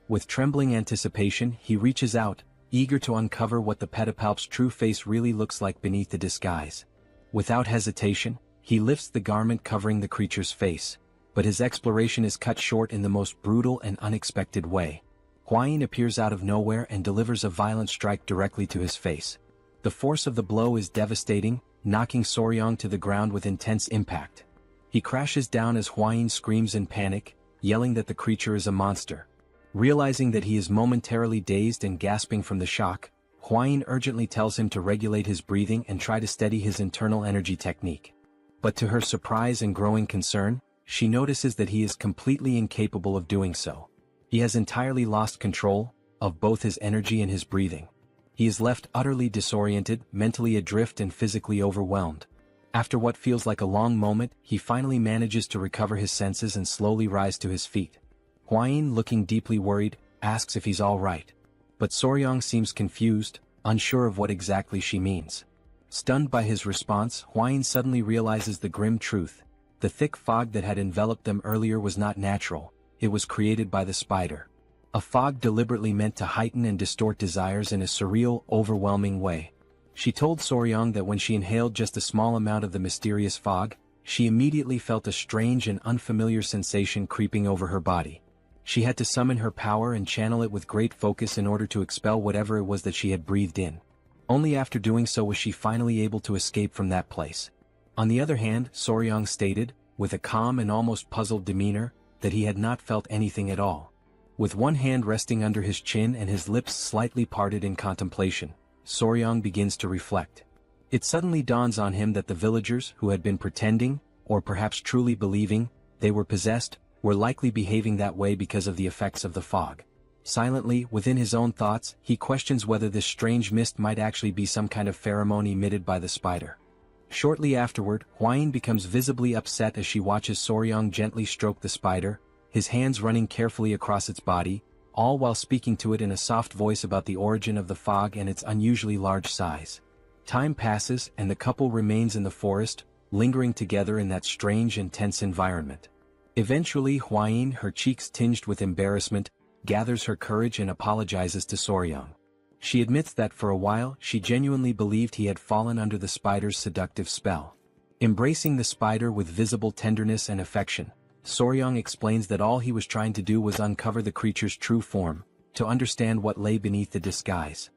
With trembling anticipation, he reaches out, eager to uncover what the pedipalp's true face really looks like beneath the disguise. Without hesitation, he lifts the garment covering the creature's face, but his exploration is cut short in the most brutal and unexpected way. Hwayin appears out of nowhere and delivers a violent strike directly to his face. The force of the blow is devastating, knocking Soryang to the ground with intense impact. He crashes down as Hwayin screams in panic, yelling that the creature is a monster. Realizing that he is momentarily dazed and gasping from the shock, Hwayin urgently tells him to regulate his breathing and try to steady his internal energy technique. But to her surprise and growing concern, she notices that he is completely incapable of doing so. He has entirely lost control of both his energy and his breathing. He is left utterly disoriented, mentally adrift and physically overwhelmed. After what feels like a long moment, he finally manages to recover his senses and slowly rise to his feet. Hwayin, looking deeply worried, asks if he's all right. But Soryang seems confused, unsure of what exactly she means. Stunned by his response, Hwayin suddenly realizes the grim truth. The thick fog that had enveloped them earlier was not natural, it was created by the spider. A fog deliberately meant to heighten and distort desires in a surreal, overwhelming way. She told Soryang that when she inhaled just a small amount of the mysterious fog, she immediately felt a strange and unfamiliar sensation creeping over her body. She had to summon her power and channel it with great focus in order to expel whatever it was that she had breathed in. Only after doing so was she finally able to escape from that place. On the other hand, Soryang stated, with a calm and almost puzzled demeanor, that he had not felt anything at all. With one hand resting under his chin and his lips slightly parted in contemplation, Soryang begins to reflect. It suddenly dawns on him that the villagers who had been pretending, or perhaps truly believing, they were possessed, were likely behaving that way because of the effects of the fog. Silently, within his own thoughts, he questions whether this strange mist might actually be some kind of pheromone emitted by the spider. Shortly afterward, Hwayin becomes visibly upset as she watches Soryang gently stroke the spider, his hands running carefully across its body, all while speaking to it in a soft voice about the origin of the fog and its unusually large size. Time passes and the couple remains in the forest, lingering together in that strange and tense environment. Eventually Hwayin, her cheeks tinged with embarrassment, gathers her courage and apologizes to Soryang. She admits that for a while she genuinely believed he had fallen under the spider's seductive spell. Embracing the spider with visible tenderness and affection, Soryang explains that all he was trying to do was uncover the creature's true form, to understand what lay beneath the disguise.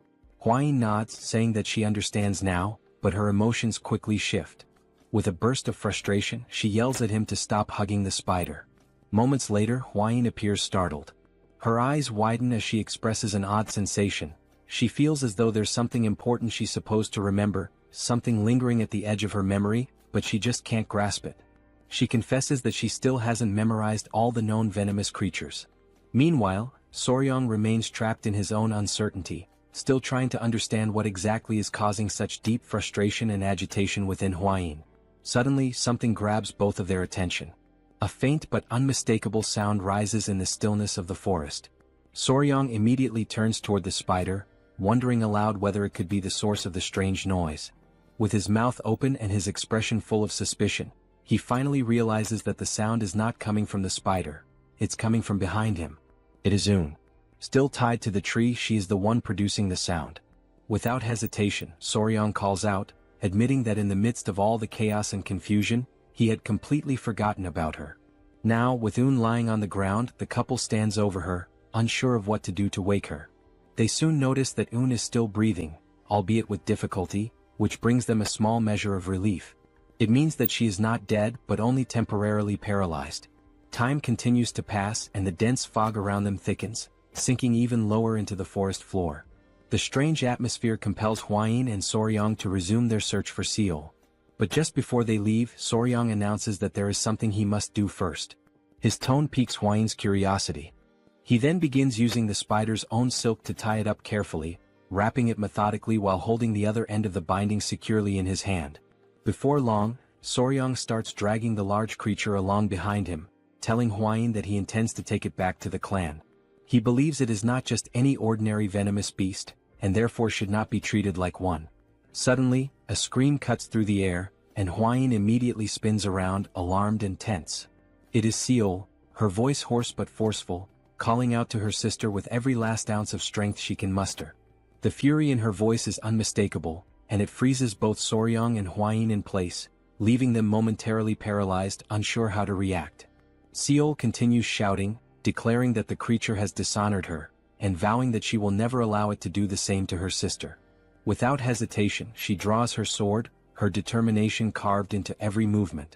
Hwayin nods, saying that she understands now, but her emotions quickly shift. With a burst of frustration, she yells at him to stop hugging the spider. Moments later, Hwayin appears startled. Her eyes widen as she expresses an odd sensation. She feels as though there's something important she's supposed to remember, something lingering at the edge of her memory, but she just can't grasp it. She confesses that she still hasn't memorized all the known venomous creatures. Meanwhile, Soryang remains trapped in his own uncertainty, still trying to understand what exactly is causing such deep frustration and agitation within Hwayin. Suddenly, something grabs both of their attention. A faint but unmistakable sound rises in the stillness of the forest. Soryang immediately turns toward the spider, wondering aloud whether it could be the source of the strange noise. With his mouth open and his expression full of suspicion, he finally realizes that the sound is not coming from the spider, it's coming from behind him. It is Un. Still tied to the tree, she is the one producing the sound. Without hesitation, Soryang calls out, admitting that in the midst of all the chaos and confusion, he had completely forgotten about her. Now, with Un lying on the ground, the couple stands over her, unsure of what to do to wake her. They soon notice that Un is still breathing, albeit with difficulty, which brings them a small measure of relief. It means that she is not dead but only temporarily paralyzed. Time continues to pass and the dense fog around them thickens, sinking even lower into the forest floor. The strange atmosphere compels Huayin and Soryang to resume their search for Seol. But just before they leave, Soryang announces that there is something he must do first. His tone piques Huayin's curiosity. He then begins using the spider's own silk to tie it up carefully, wrapping it methodically while holding the other end of the binding securely in his hand. Before long, Soryang starts dragging the large creature along behind him, telling Huayin that he intends to take it back to the clan. He believes it is not just any ordinary venomous beast, and therefore should not be treated like one. Suddenly, a scream cuts through the air, and Huayin immediately spins around, alarmed and tense. It is Seol, her voice hoarse but forceful, calling out to her sister with every last ounce of strength she can muster. The fury in her voice is unmistakable, and it freezes both Soryang and Huayin in place, leaving them momentarily paralyzed, unsure how to react. Seol continues shouting, declaring that the creature has dishonored her, and vowing that she will never allow it to do the same to her sister. Without hesitation, she draws her sword, her determination carved into every movement.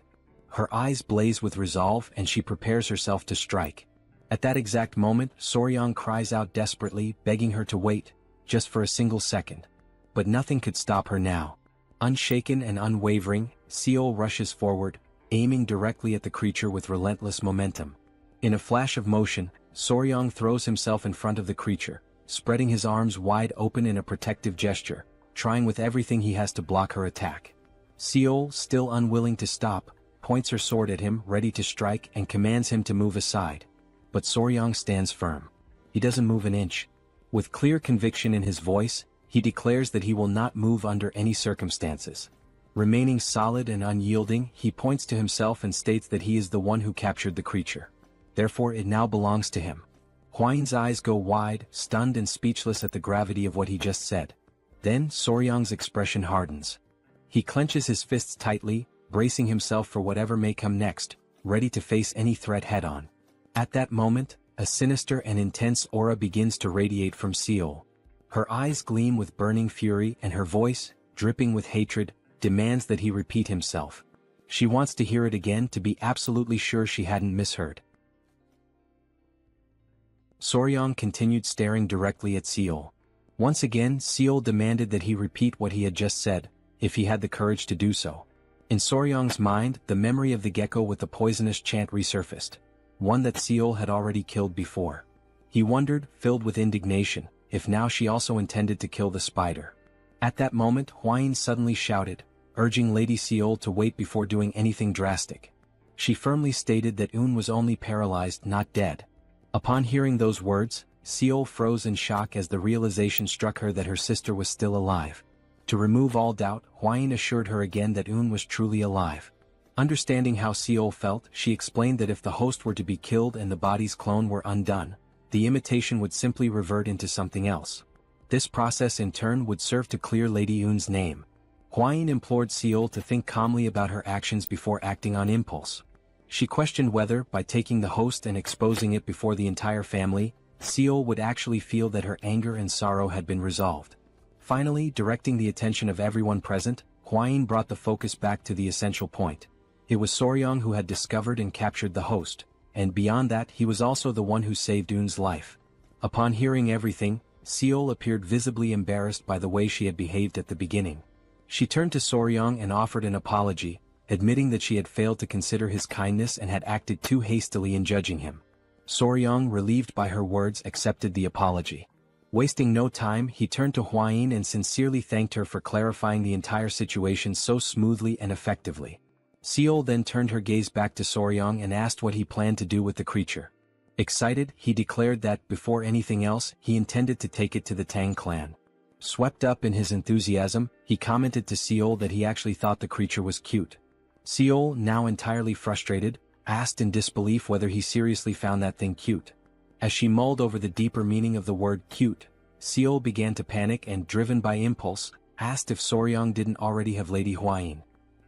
Her eyes blaze with resolve and she prepares herself to strike. At that exact moment, Soryang cries out desperately, begging her to wait, just for a single second. But nothing could stop her now. Unshaken and unwavering, Seol rushes forward, aiming directly at the creature with relentless momentum. In a flash of motion, Soryang throws himself in front of the creature, spreading his arms wide open in a protective gesture, trying with everything he has to block her attack. Seol, still unwilling to stop, points her sword at him, ready to strike, and commands him to move aside. But Soryang stands firm. He doesn't move an inch. With clear conviction in his voice, he declares that he will not move under any circumstances. Remaining solid and unyielding, he points to himself and states that he is the one who captured the creature. Therefore it now belongs to him. Huayin's eyes go wide, stunned and speechless at the gravity of what he just said. Then Soryang's expression hardens. He clenches his fists tightly, bracing himself for whatever may come next, ready to face any threat head-on. At that moment, a sinister and intense aura begins to radiate from Seol. Her eyes gleam with burning fury and her voice, dripping with hatred, demands that he repeat himself. She wants to hear it again to be absolutely sure she hadn't misheard. Soryang continued staring directly at Seol. Once again, Seol demanded that he repeat what he had just said, if he had the courage to do so. In Soryang's mind, the memory of the gecko with the poisonous chant resurfaced, one that Seol had already killed before. He wondered, filled with indignation, if now she also intended to kill the spider. At that moment, Huayin suddenly shouted, urging Lady Seol to wait before doing anything drastic. She firmly stated that Un was only paralyzed, not dead. Upon hearing those words, Seol froze in shock as the realization struck her that her sister was still alive. To remove all doubt, Huayin assured her again that Un was truly alive. Understanding how Seol felt, she explained that if the host were to be killed and the body's clone were undone, the imitation would simply revert into something else. This process in turn would serve to clear Lady Un's name. Huayin implored Seol to think calmly about her actions before acting on impulse. She questioned whether, by taking the host and exposing it before the entire family, Seol would actually feel that her anger and sorrow had been resolved. Finally, directing the attention of everyone present, Huayin brought the focus back to the essential point. It was Soryang who had discovered and captured the host, and beyond that he was also the one who saved Un's life. Upon hearing everything, Seol appeared visibly embarrassed by the way she had behaved at the beginning. She turned to Soryang and offered an apology, admitting that she had failed to consider his kindness and had acted too hastily in judging him. Soryang, relieved by her words, accepted the apology. Wasting no time, he turned to Huayin and sincerely thanked her for clarifying the entire situation so smoothly and effectively. Seol then turned her gaze back to Soryang and asked what he planned to do with the creature. Excited, he declared that, before anything else, he intended to take it to the Tang clan. Swept up in his enthusiasm, he commented to Seol that he actually thought the creature was cute. Seol, now entirely frustrated, asked in disbelief whether he seriously found that thing cute. As she mulled over the deeper meaning of the word cute, Seol began to panic and, driven by impulse, asked if Soryang didn't already have Lady Huayin.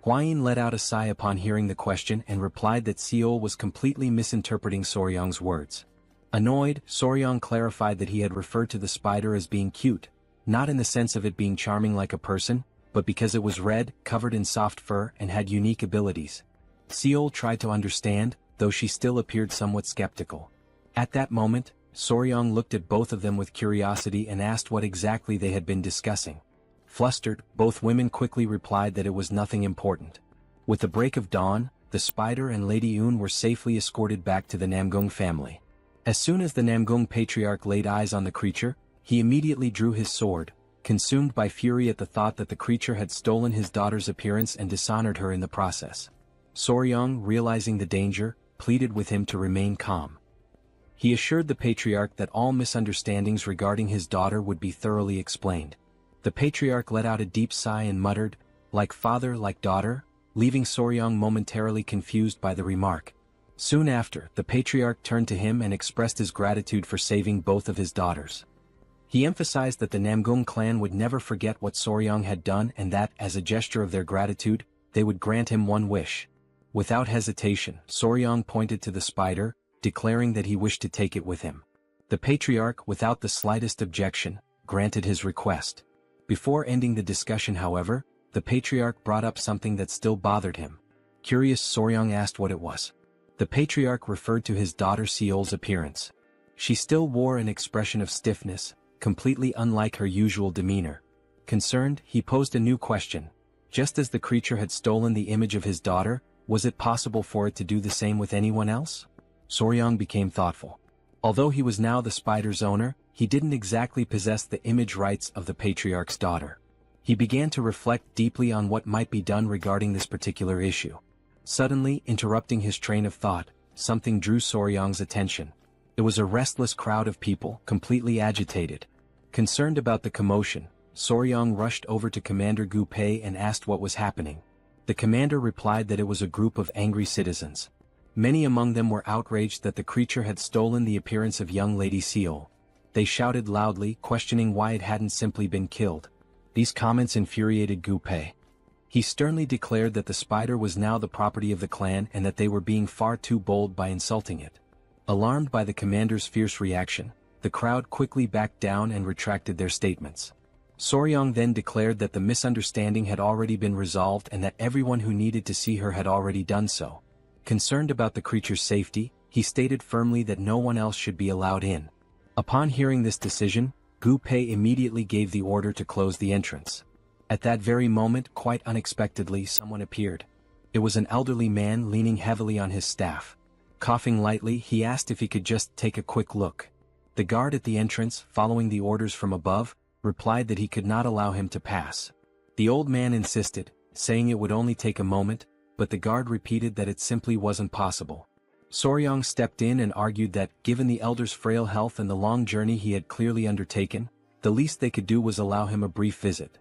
Huayin let out a sigh upon hearing the question and replied that Seol was completely misinterpreting Soryang's words. Annoyed, Soryang clarified that he had referred to the spider as being cute, not in the sense of it being charming like a person, but because it was red, covered in soft fur, and had unique abilities. Seol tried to understand, though she still appeared somewhat skeptical. At that moment, Soryang looked at both of them with curiosity and asked what exactly they had been discussing. Flustered, both women quickly replied that it was nothing important. With the break of dawn, the spider and Lady Yoon were safely escorted back to the Namgung family. As soon as the Namgung patriarch laid eyes on the creature, he immediately drew his sword, consumed by fury at the thought that the creature had stolen his daughter's appearance and dishonored her in the process. Soryang, realizing the danger, pleaded with him to remain calm. He assured the patriarch that all misunderstandings regarding his daughter would be thoroughly explained. The patriarch let out a deep sigh and muttered, "Like father, like daughter," leaving Soryang momentarily confused by the remark. Soon after, the patriarch turned to him and expressed his gratitude for saving both of his daughters. He emphasized that the Namgung clan would never forget what Soryang had done and that, as a gesture of their gratitude, they would grant him one wish. Without hesitation, Soryang pointed to the spider, declaring that he wished to take it with him. The patriarch, without the slightest objection, granted his request. Before ending the discussion, however, the patriarch brought up something that still bothered him. Curious, Soryang asked what it was. The patriarch referred to his daughter Seol's appearance. She still wore an expression of stiffness, completely unlike her usual demeanor. Concerned, he posed a new question. Just as the creature had stolen the image of his daughter, was it possible for it to do the same with anyone else? Soryang became thoughtful. Although he was now the spider's owner, he didn't exactly possess the image rights of the patriarch's daughter. He began to reflect deeply on what might be done regarding this particular issue. Suddenly, interrupting his train of thought, something drew Soryang's attention. It was a restless crowd of people, completely agitated. Concerned about the commotion, Soryang rushed over to Commander Gu Pei and asked what was happening. The commander replied that it was a group of angry citizens. Many among them were outraged that the creature had stolen the appearance of young Lady Seol. They shouted loudly, questioning why it hadn't simply been killed. These comments infuriated Gu Pei. He sternly declared that the spider was now the property of the clan and that they were being far too bold by insulting it. Alarmed by the commander's fierce reaction, the crowd quickly backed down and retracted their statements. Soryang then declared that the misunderstanding had already been resolved and that everyone who needed to see her had already done so. Concerned about the creature's safety, he stated firmly that no one else should be allowed in. Upon hearing this decision, Gu Pei immediately gave the order to close the entrance. At that very moment, quite unexpectedly, someone appeared. It was an elderly man leaning heavily on his staff. Coughing lightly, he asked if he could just take a quick look. The guard at the entrance, following the orders from above, replied that he could not allow him to pass. The old man insisted, saying it would only take a moment, but the guard repeated that it simply wasn't possible. Soryang stepped in and argued that, given the elder's frail health and the long journey he had clearly undertaken, the least they could do was allow him a brief visit.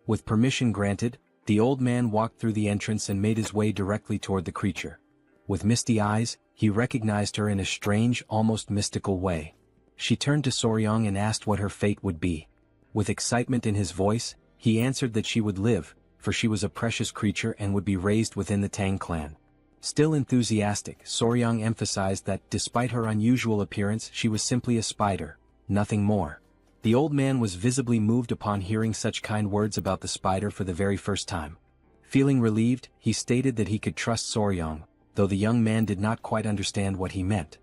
With permission granted, the old man walked through the entrance and made his way directly toward the creature. With misty eyes, he recognized her in a strange, almost mystical way. She turned to Soryang and asked what her fate would be. With excitement in his voice, he answered that she would live, for she was a precious creature and would be raised within the Tang clan. Still enthusiastic, Soryang emphasized that, despite her unusual appearance, she was simply a spider, nothing more. The old man was visibly moved upon hearing such kind words about the spider for the very first time. Feeling relieved, he stated that he could trust Soryang, though the young man did not quite understand what he meant.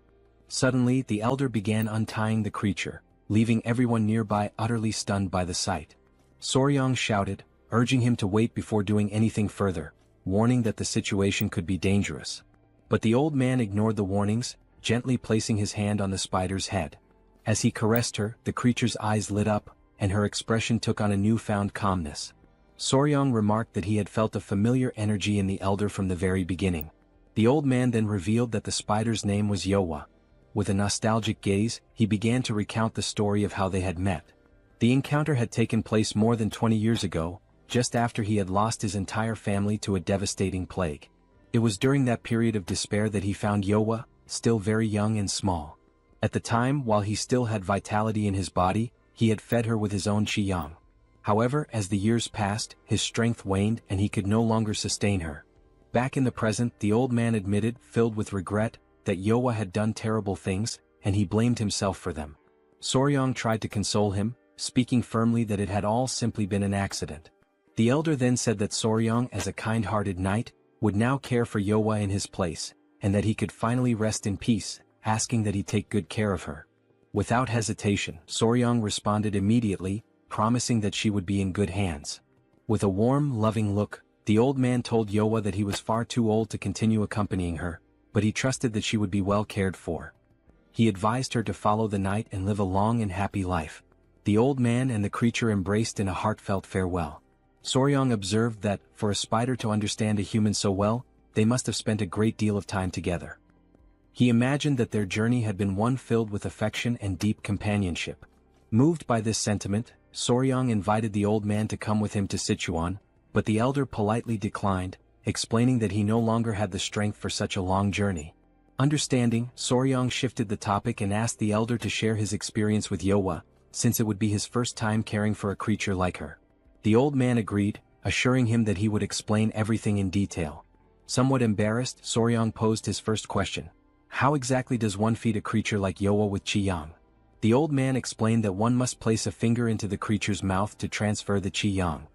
Suddenly, the elder began untying the creature, leaving everyone nearby utterly stunned by the sight. Soryang shouted, urging him to wait before doing anything further, warning that the situation could be dangerous. But the old man ignored the warnings, gently placing his hand on the spider's head. As he caressed her, the creature's eyes lit up, and her expression took on a newfound calmness. Soryang remarked that he had felt a familiar energy in the elder from the very beginning. The old man then revealed that the spider's name was Yowa. With a nostalgic gaze, he began to recount the story of how they had met. The encounter had taken place more than 20 years ago, just after he had lost his entire family to a devastating plague. It was during that period of despair that he found Yowa, still very young and small. At the time, while he still had vitality in his body, he had fed her with his own qi yang. However, as the years passed, his strength waned and he could no longer sustain her. Back in the present, the old man admitted, filled with regret, that Yowa had done terrible things, and he blamed himself for them. Soryong tried to console him, speaking firmly that it had all simply been an accident. The elder then said that Soryong, as a kind-hearted knight, would now care for Yowa in his place, and that he could finally rest in peace, asking that he take good care of her. Without hesitation, Soryong responded immediately, promising that she would be in good hands. With a warm, loving look, the old man told Yowa that he was far too old to continue accompanying her, but he trusted that she would be well cared for. He advised her to follow the knight and live a long and happy life. The old man and the creature embraced in a heartfelt farewell. Soryong observed that, for a spider to understand a human so well, they must have spent a great deal of time together. He imagined that their journey had been one filled with affection and deep companionship. Moved by this sentiment, Soryong invited the old man to come with him to Sichuan, but the elder politely declined, explaining that he no longer had the strength for such a long journey. Understanding, Soryong shifted the topic and asked the elder to share his experience with Yowa, since it would be his first time caring for a creature like her. The old man agreed, assuring him that he would explain everything in detail. Somewhat embarrassed, Soryong posed his first question. How exactly does one feed a creature like Yowa with qi-yang? The old man explained that one must place a finger into the creature's mouth to transfer the qi-yang.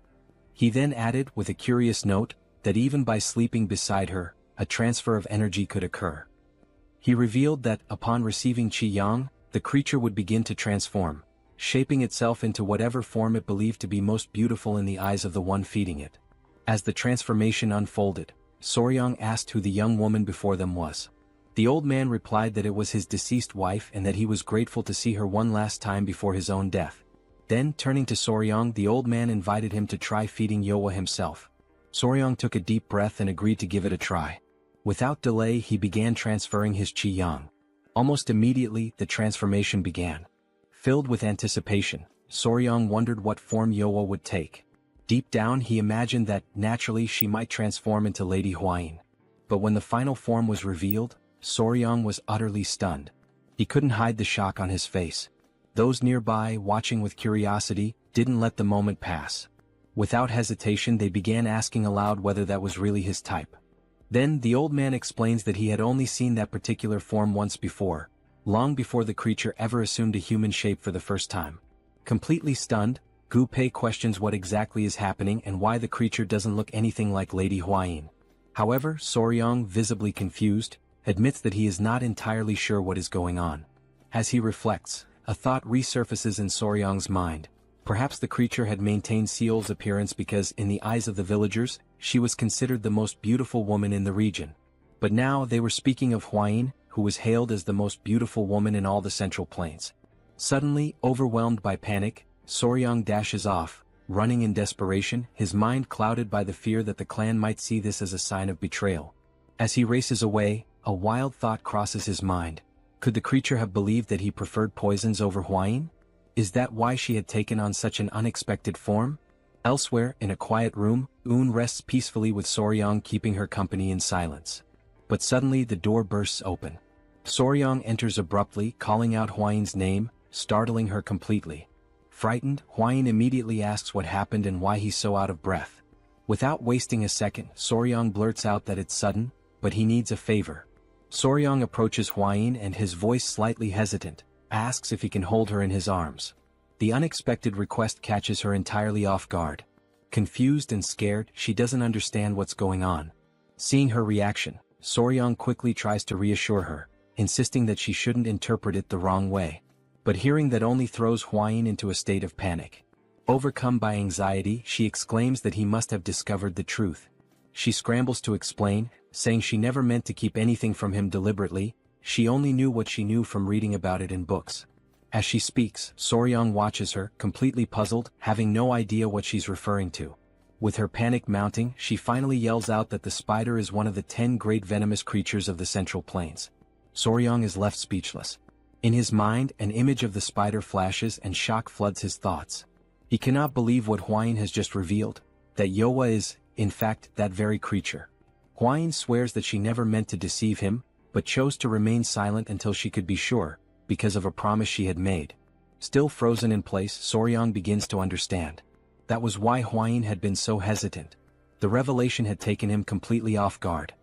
He then added, with a curious note, that even by sleeping beside her, a transfer of energy could occur. He revealed that, upon receiving qi-yang, the creature would begin to transform, shaping itself into whatever form it believed to be most beautiful in the eyes of the one feeding it. As the transformation unfolded, Soryong asked who the young woman before them was. The old man replied that it was his deceased wife and that he was grateful to see her one last time before his own death. Then, turning to Soryong, the old man invited him to try feeding Yowa himself. Soryong took a deep breath and agreed to give it a try. Without delay, he began transferring his qi-yang. Almost immediately, the transformation began. Filled with anticipation, Soryong wondered what form Yowa would take. Deep down, he imagined that, naturally, she might transform into Lady Huayin. But when the final form was revealed, Soryong was utterly stunned. He couldn't hide the shock on his face. Those nearby, watching with curiosity, didn't let the moment pass. Without hesitation, they began asking aloud whether that was really his type. Then, the old man explains that he had only seen that particular form once before, long before the creature ever assumed a human shape for the first time. Completely stunned, Gu Pei questions what exactly is happening and why the creature doesn't look anything like Lady Huayin. However, Soryong, visibly confused, admits that he is not entirely sure what is going on. As he reflects, a thought resurfaces in Soryong's mind. Perhaps the creature had maintained Seol's appearance because, in the eyes of the villagers, she was considered the most beautiful woman in the region. But now they were speaking of Huayin, who was hailed as the most beautiful woman in all the Central Plains. Suddenly, overwhelmed by panic, Soryong dashes off, running in desperation, his mind clouded by the fear that the clan might see this as a sign of betrayal. As he races away, a wild thought crosses his mind. Could the creature have believed that he preferred poisons over Huayin? Is that why she had taken on such an unexpected form? Elsewhere, in a quiet room, Un rests peacefully with Soryong keeping her company in silence. But suddenly the door bursts open. Soryong enters abruptly, calling out Huayin's name, startling her completely. Frightened, Huayin immediately asks what happened and why he's so out of breath. Without wasting a second, Soryong blurts out that it's sudden, but he needs a favor. Soryong approaches Huayin and, his voice slightly hesitant, asks if he can hold her in his arms. The unexpected request catches her entirely off guard. Confused and scared, she doesn't understand what's going on. Seeing her reaction, Soryong quickly tries to reassure her, insisting that she shouldn't interpret it the wrong way. But hearing that only throws Huayin into a state of panic. Overcome by anxiety, she exclaims that he must have discovered the truth. She scrambles to explain, saying she never meant to keep anything from him deliberately, she only knew what she knew from reading about it in books. As she speaks, Soryong watches her, completely puzzled, having no idea what she's referring to. With her panic mounting, she finally yells out that the spider is one of the 10 great venomous creatures of the Central Plains. Soryong is left speechless. In his mind, an image of the spider flashes and shock floods his thoughts. He cannot believe what Huayin has just revealed, that Yowa is, in fact, that very creature. Huayin swears that she never meant to deceive him, but chose to remain silent until she could be sure, because of a promise she had made. Still frozen in place, Soryong begins to understand. That was why Huayin had been so hesitant. The revelation had taken him completely off guard.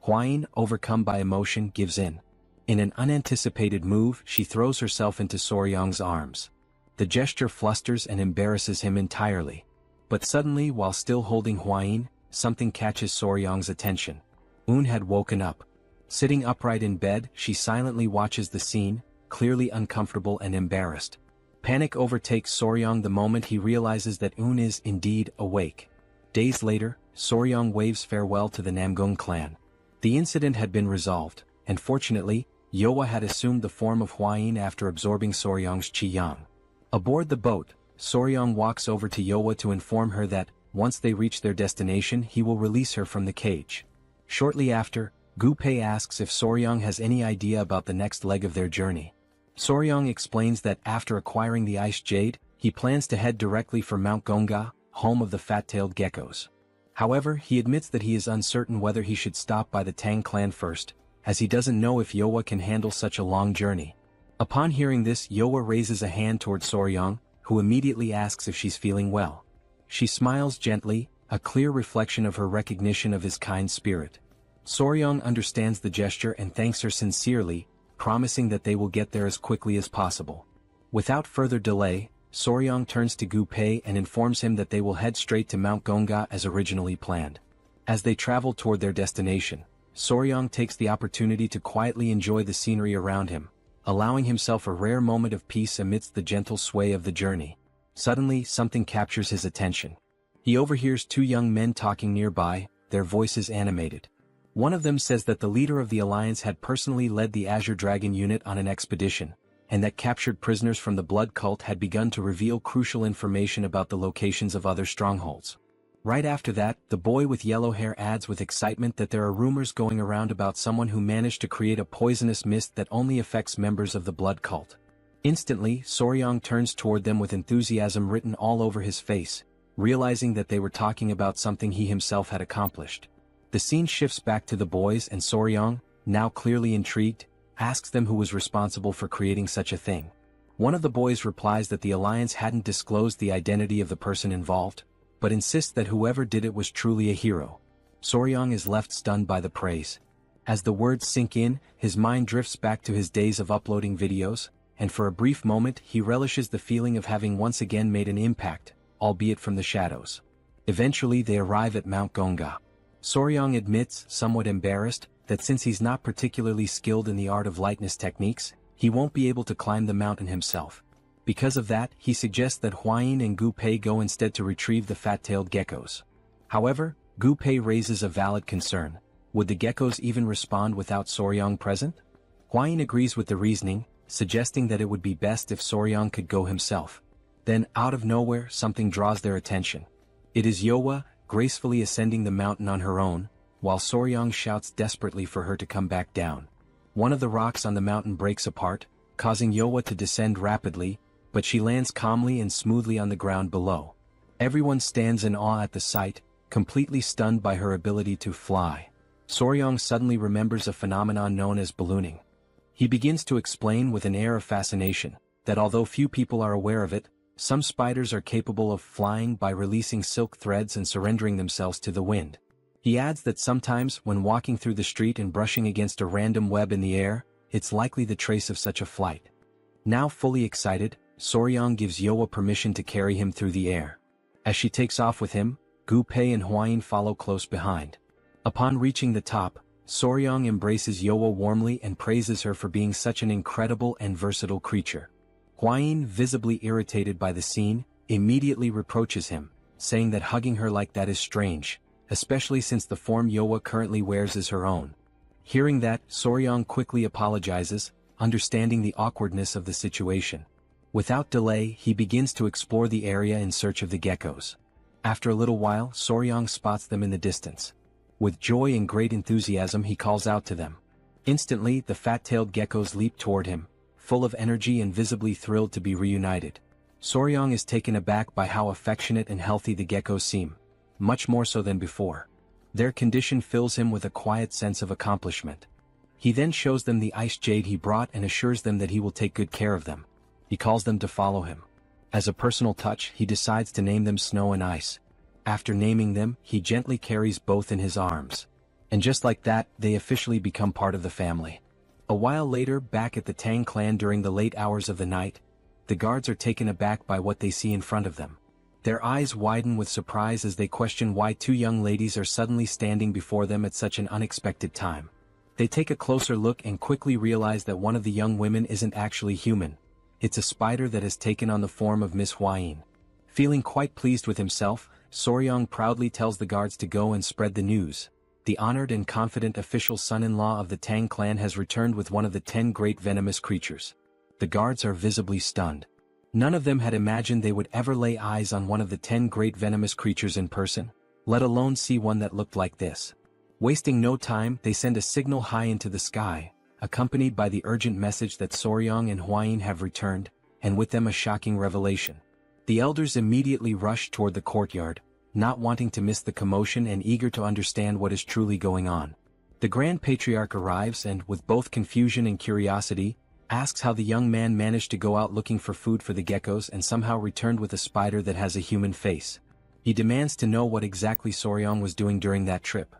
Huayin, overcome by emotion, gives in. In an unanticipated move, she throws herself into Soryang's arms. The gesture flusters and embarrasses him entirely. But suddenly, while still holding Huayin, something catches Soryang's attention. Un had woken up. Sitting upright in bed, she silently watches the scene, clearly uncomfortable and embarrassed. Panic overtakes Soryang the moment he realizes that Un is indeed awake. Days later, Soryang waves farewell to the Namgung clan. The incident had been resolved, and fortunately, Yowa had assumed the form of Huayin after absorbing Soryang's qi-yang. Aboard the boat, Soryang walks over to Yowa to inform her that, once they reach their destination, he will release her from the cage. Shortly after, Gu Pei asks if Soryang has any idea about the next leg of their journey. Soryang explains that after acquiring the ice jade, he plans to head directly for Mount Gonga, home of the fat-tailed geckos. However, he admits that he is uncertain whether he should stop by the Tang clan first, as he doesn't know if Yowa can handle such a long journey. Upon hearing this, Yowa raises a hand toward Soryang, who immediately asks if she's feeling well. She smiles gently, a clear reflection of her recognition of his kind spirit. Soryang understands the gesture and thanks her sincerely, promising that they will get there as quickly as possible. Without further delay, Soryang turns to Gu Pei and informs him that they will head straight to Mount Gonga as originally planned. As they travel toward their destination, Soryang takes the opportunity to quietly enjoy the scenery around him, allowing himself a rare moment of peace amidst the gentle sway of the journey. Suddenly, something captures his attention. He overhears two young men talking nearby, their voices animated. One of them says that the leader of the alliance had personally led the Azure Dragon unit on an expedition, and that captured prisoners from the Blood Cult had begun to reveal crucial information about the locations of other strongholds. Right after that, the boy with yellow hair adds with excitement that there are rumors going around about someone who managed to create a poisonous mist that only affects members of the Blood Cult. Instantly, Soryang turns toward them with enthusiasm written all over his face, realizing that they were talking about something he himself had accomplished. The scene shifts back to the boys and Soryang, now clearly intrigued, asks them who was responsible for creating such a thing. One of the boys replies that the alliance hadn't disclosed the identity of the person involved, but insists that whoever did it was truly a hero. Soryang is left stunned by the praise. As the words sink in, his mind drifts back to his days of uploading videos, and for a brief moment he relishes the feeling of having once again made an impact, albeit from the shadows. Eventually they arrive at Mount Gonga. Soryang admits, somewhat embarrassed, that since he's not particularly skilled in the art of lightness techniques, he won't be able to climb the mountain himself. Because of that, he suggests that Huayin and Gu Pei go instead to retrieve the fat-tailed geckos. However, Gu Pei raises a valid concern. Would the geckos even respond without Soryang present? Huayin agrees with the reasoning, suggesting that it would be best if Soryang could go himself. Then, out of nowhere, something draws their attention. It is Yowa, gracefully ascending the mountain on her own, while Soryang shouts desperately for her to come back down. One of the rocks on the mountain breaks apart, causing Yowa to descend rapidly, but she lands calmly and smoothly on the ground below. Everyone stands in awe at the sight, completely stunned by her ability to fly. Soryang suddenly remembers a phenomenon known as ballooning. He begins to explain with an air of fascination, that although few people are aware of it, some spiders are capable of flying by releasing silk threads and surrendering themselves to the wind. He adds that sometimes when walking through the street and brushing against a random web in the air, it's likely the trace of such a flight. Now fully excited, Soryang gives Yowa permission to carry him through the air. As she takes off with him, Gu Pei and Huayin follow close behind. Upon reaching the top, Soryang embraces Yowa warmly and praises her for being such an incredible and versatile creature. Huayin, visibly irritated by the scene, immediately reproaches him, saying that hugging her like that is strange, especially since the form Yowa currently wears is her own. Hearing that, Soryang quickly apologizes, understanding the awkwardness of the situation. Without delay, he begins to explore the area in search of the geckos. After a little while, Soryang spots them in the distance. With joy and great enthusiasm he calls out to them. Instantly, the fat-tailed geckos leap toward him, full of energy and visibly thrilled to be reunited. Soryang is taken aback by how affectionate and healthy the geckos seem, much more so than before. Their condition fills him with a quiet sense of accomplishment. He then shows them the ice jade he brought and assures them that he will take good care of them. He calls them to follow him. As a personal touch, he decides to name them Snow and Ice. After naming them, he gently carries both in his arms. And just like that, they officially become part of the family. A while later, back at the Tang clan during the late hours of the night, the guards are taken aback by what they see in front of them. Their eyes widen with surprise as they question why two young ladies are suddenly standing before them at such an unexpected time. They take a closer look and quickly realize that one of the young women isn't actually human. It's a spider that has taken on the form of Miss Huayin. Feeling quite pleased with himself, Soryong proudly tells the guards to go and spread the news. The honored and confident official son-in-law of the Tang clan has returned with one of the 10 great venomous creatures. The guards are visibly stunned. None of them had imagined they would ever lay eyes on one of the 10 great venomous creatures in person, let alone see one that looked like this. Wasting no time, they send a signal high into the sky, accompanied by the urgent message that Soryong and Huayin have returned, and with them a shocking revelation. The elders immediately rush toward the courtyard, not wanting to miss the commotion and eager to understand what is truly going on. The Grand Patriarch arrives and, with both confusion and curiosity, asks how the young man managed to go out looking for food for the geckos and somehow returned with a spider that has a human face. He demands to know what exactly Soryong was doing during that trip.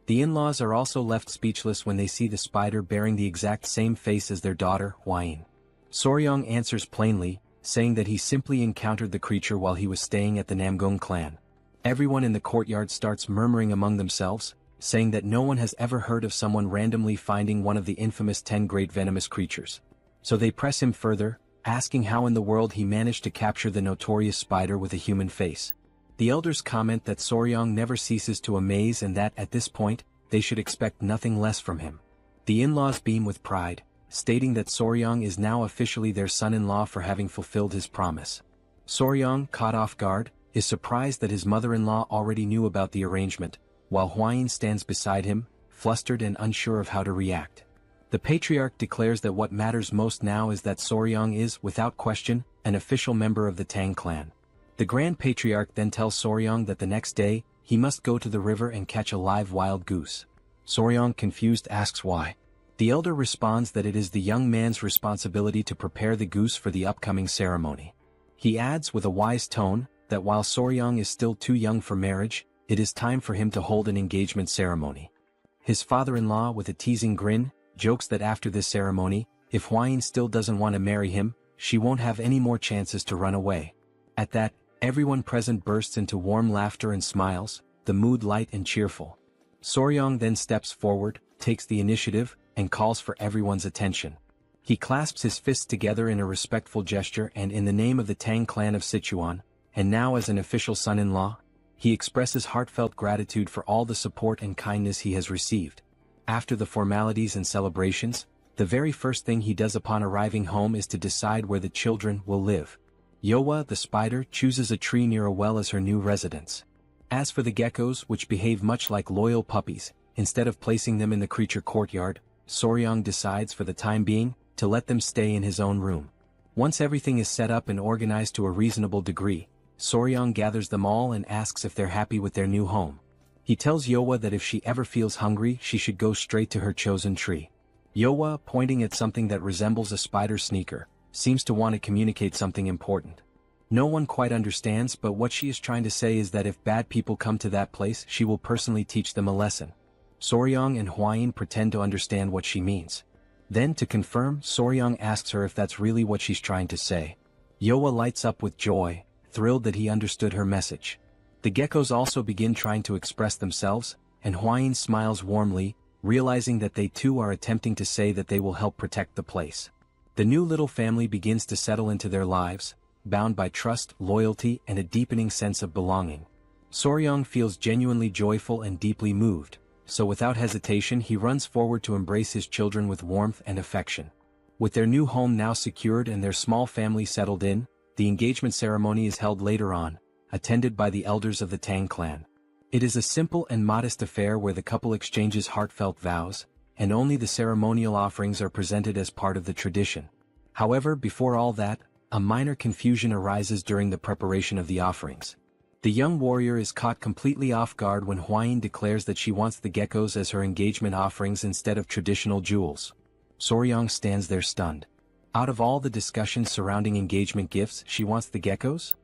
The in-laws are also left speechless when they see the spider bearing the exact same face as their daughter, Huayin. Soryong answers plainly, saying that he simply encountered the creature while he was staying at the Namgong clan. Everyone in the courtyard starts murmuring among themselves, saying that no one has ever heard of someone randomly finding one of the infamous 10 great venomous creatures. So they press him further, asking how in the world he managed to capture the notorious spider with a human face. The elders comment that Soryong never ceases to amaze and that at this point, they should expect nothing less from him. The in-laws beam with pride, stating that Soryong is now officially their son-in-law for having fulfilled his promise. Soryong, caught off guard, is surprised that his mother-in-law already knew about the arrangement, while Huayin stands beside him, flustered and unsure of how to react. The patriarch declares that what matters most now is that Soryong is, without question, an official member of the Tang clan. The Grand Patriarch then tells Soryong that the next day, he must go to the river and catch a live wild goose. Soryong, confused, asks why. The elder responds that it is the young man's responsibility to prepare the goose for the upcoming ceremony. He adds with a wise tone, that while Soryong is still too young for marriage, it is time for him to hold an engagement ceremony. His father-in-law, with a teasing grin, jokes that after this ceremony, if Huayin still doesn't want to marry him, she won't have any more chances to run away. At that, everyone present bursts into warm laughter and smiles, the mood light and cheerful. Soryong then steps forward, takes the initiative, and calls for everyone's attention. He clasps his fists together in a respectful gesture and in the name of the Tang clan of Sichuan, and now as an official son-in-law, he expresses heartfelt gratitude for all the support and kindness he has received. After the formalities and celebrations, the very first thing he does upon arriving home is to decide where the children will live. Yowa, the spider, chooses a tree near a well as her new residence. As for the geckos, which behave much like loyal puppies, instead of placing them in the creature courtyard, Soryong decides for the time being, to let them stay in his own room. Once everything is set up and organized to a reasonable degree, Soryong gathers them all and asks if they're happy with their new home. He tells Yowa that if she ever feels hungry, she should go straight to her chosen tree. Yowa, pointing at something that resembles a spider sneaker, seems to want to communicate something important. No one quite understands, but what she is trying to say is that if bad people come to that place, she will personally teach them a lesson. Soryong and Huayin pretend to understand what she means. Then, to confirm, Soryong asks her if that's really what she's trying to say. Yowa lights up with joy, thrilled that he understood her message. The geckos also begin trying to express themselves, and Huayin smiles warmly, realizing that they too are attempting to say that they will help protect the place. The new little family begins to settle into their lives, bound by trust, loyalty, and a deepening sense of belonging. Soryong feels genuinely joyful and deeply moved, so without hesitation he runs forward to embrace his children with warmth and affection. With their new home now secured and their small family settled in, the engagement ceremony is held later on, attended by the elders of the Tang clan. It is a simple and modest affair where the couple exchanges heartfelt vows, and only the ceremonial offerings are presented as part of the tradition. However, before all that, a minor confusion arises during the preparation of the offerings. The young warrior is caught completely off guard when Huayin declares that she wants the geckos as her engagement offerings instead of traditional jewels. Soryong stands there stunned. Out of all the discussions surrounding engagement gifts, she wants the geckos?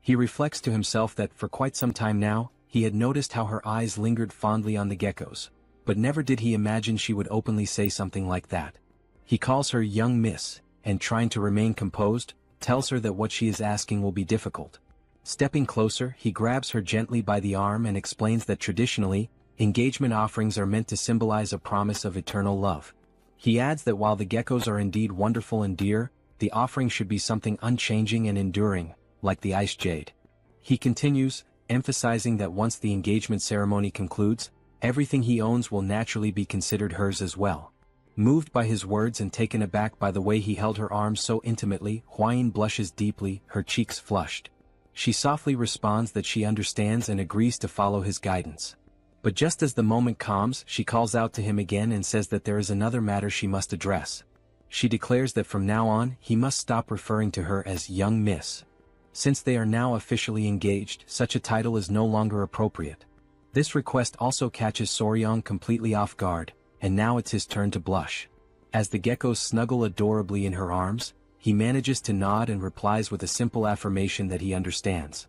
He reflects to himself that for quite some time now, he had noticed how her eyes lingered fondly on the geckos, but never did he imagine she would openly say something like that. He calls her young miss, and trying to remain composed, tells her that what she is asking will be difficult. Stepping closer, he grabs her gently by the arm and explains that traditionally, engagement offerings are meant to symbolize a promise of eternal love. He adds that while the geckos are indeed wonderful and dear, the offering should be something unchanging and enduring, like the ice jade. He continues, emphasizing that once the engagement ceremony concludes, everything he owns will naturally be considered hers as well. Moved by his words and taken aback by the way he held her arms so intimately, Huayin blushes deeply, her cheeks flushed. She softly responds that she understands and agrees to follow his guidance. But just as the moment calms, she calls out to him again and says that there is another matter she must address. She declares that from now on, he must stop referring to her as young miss. Since they are now officially engaged, such a title is no longer appropriate. This request also catches Soryong completely off guard, and now it's his turn to blush. As the geckos snuggle adorably in her arms, he manages to nod and replies with a simple affirmation that he understands.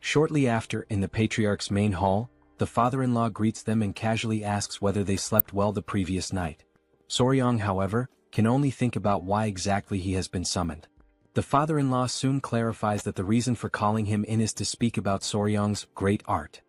Shortly after, in the patriarch's main hall, the father-in-law greets them and casually asks whether they slept well the previous night. Soryong, however, can only think about why exactly he has been summoned. The father-in-law soon clarifies that the reason for calling him in is to speak about Soryong's great art.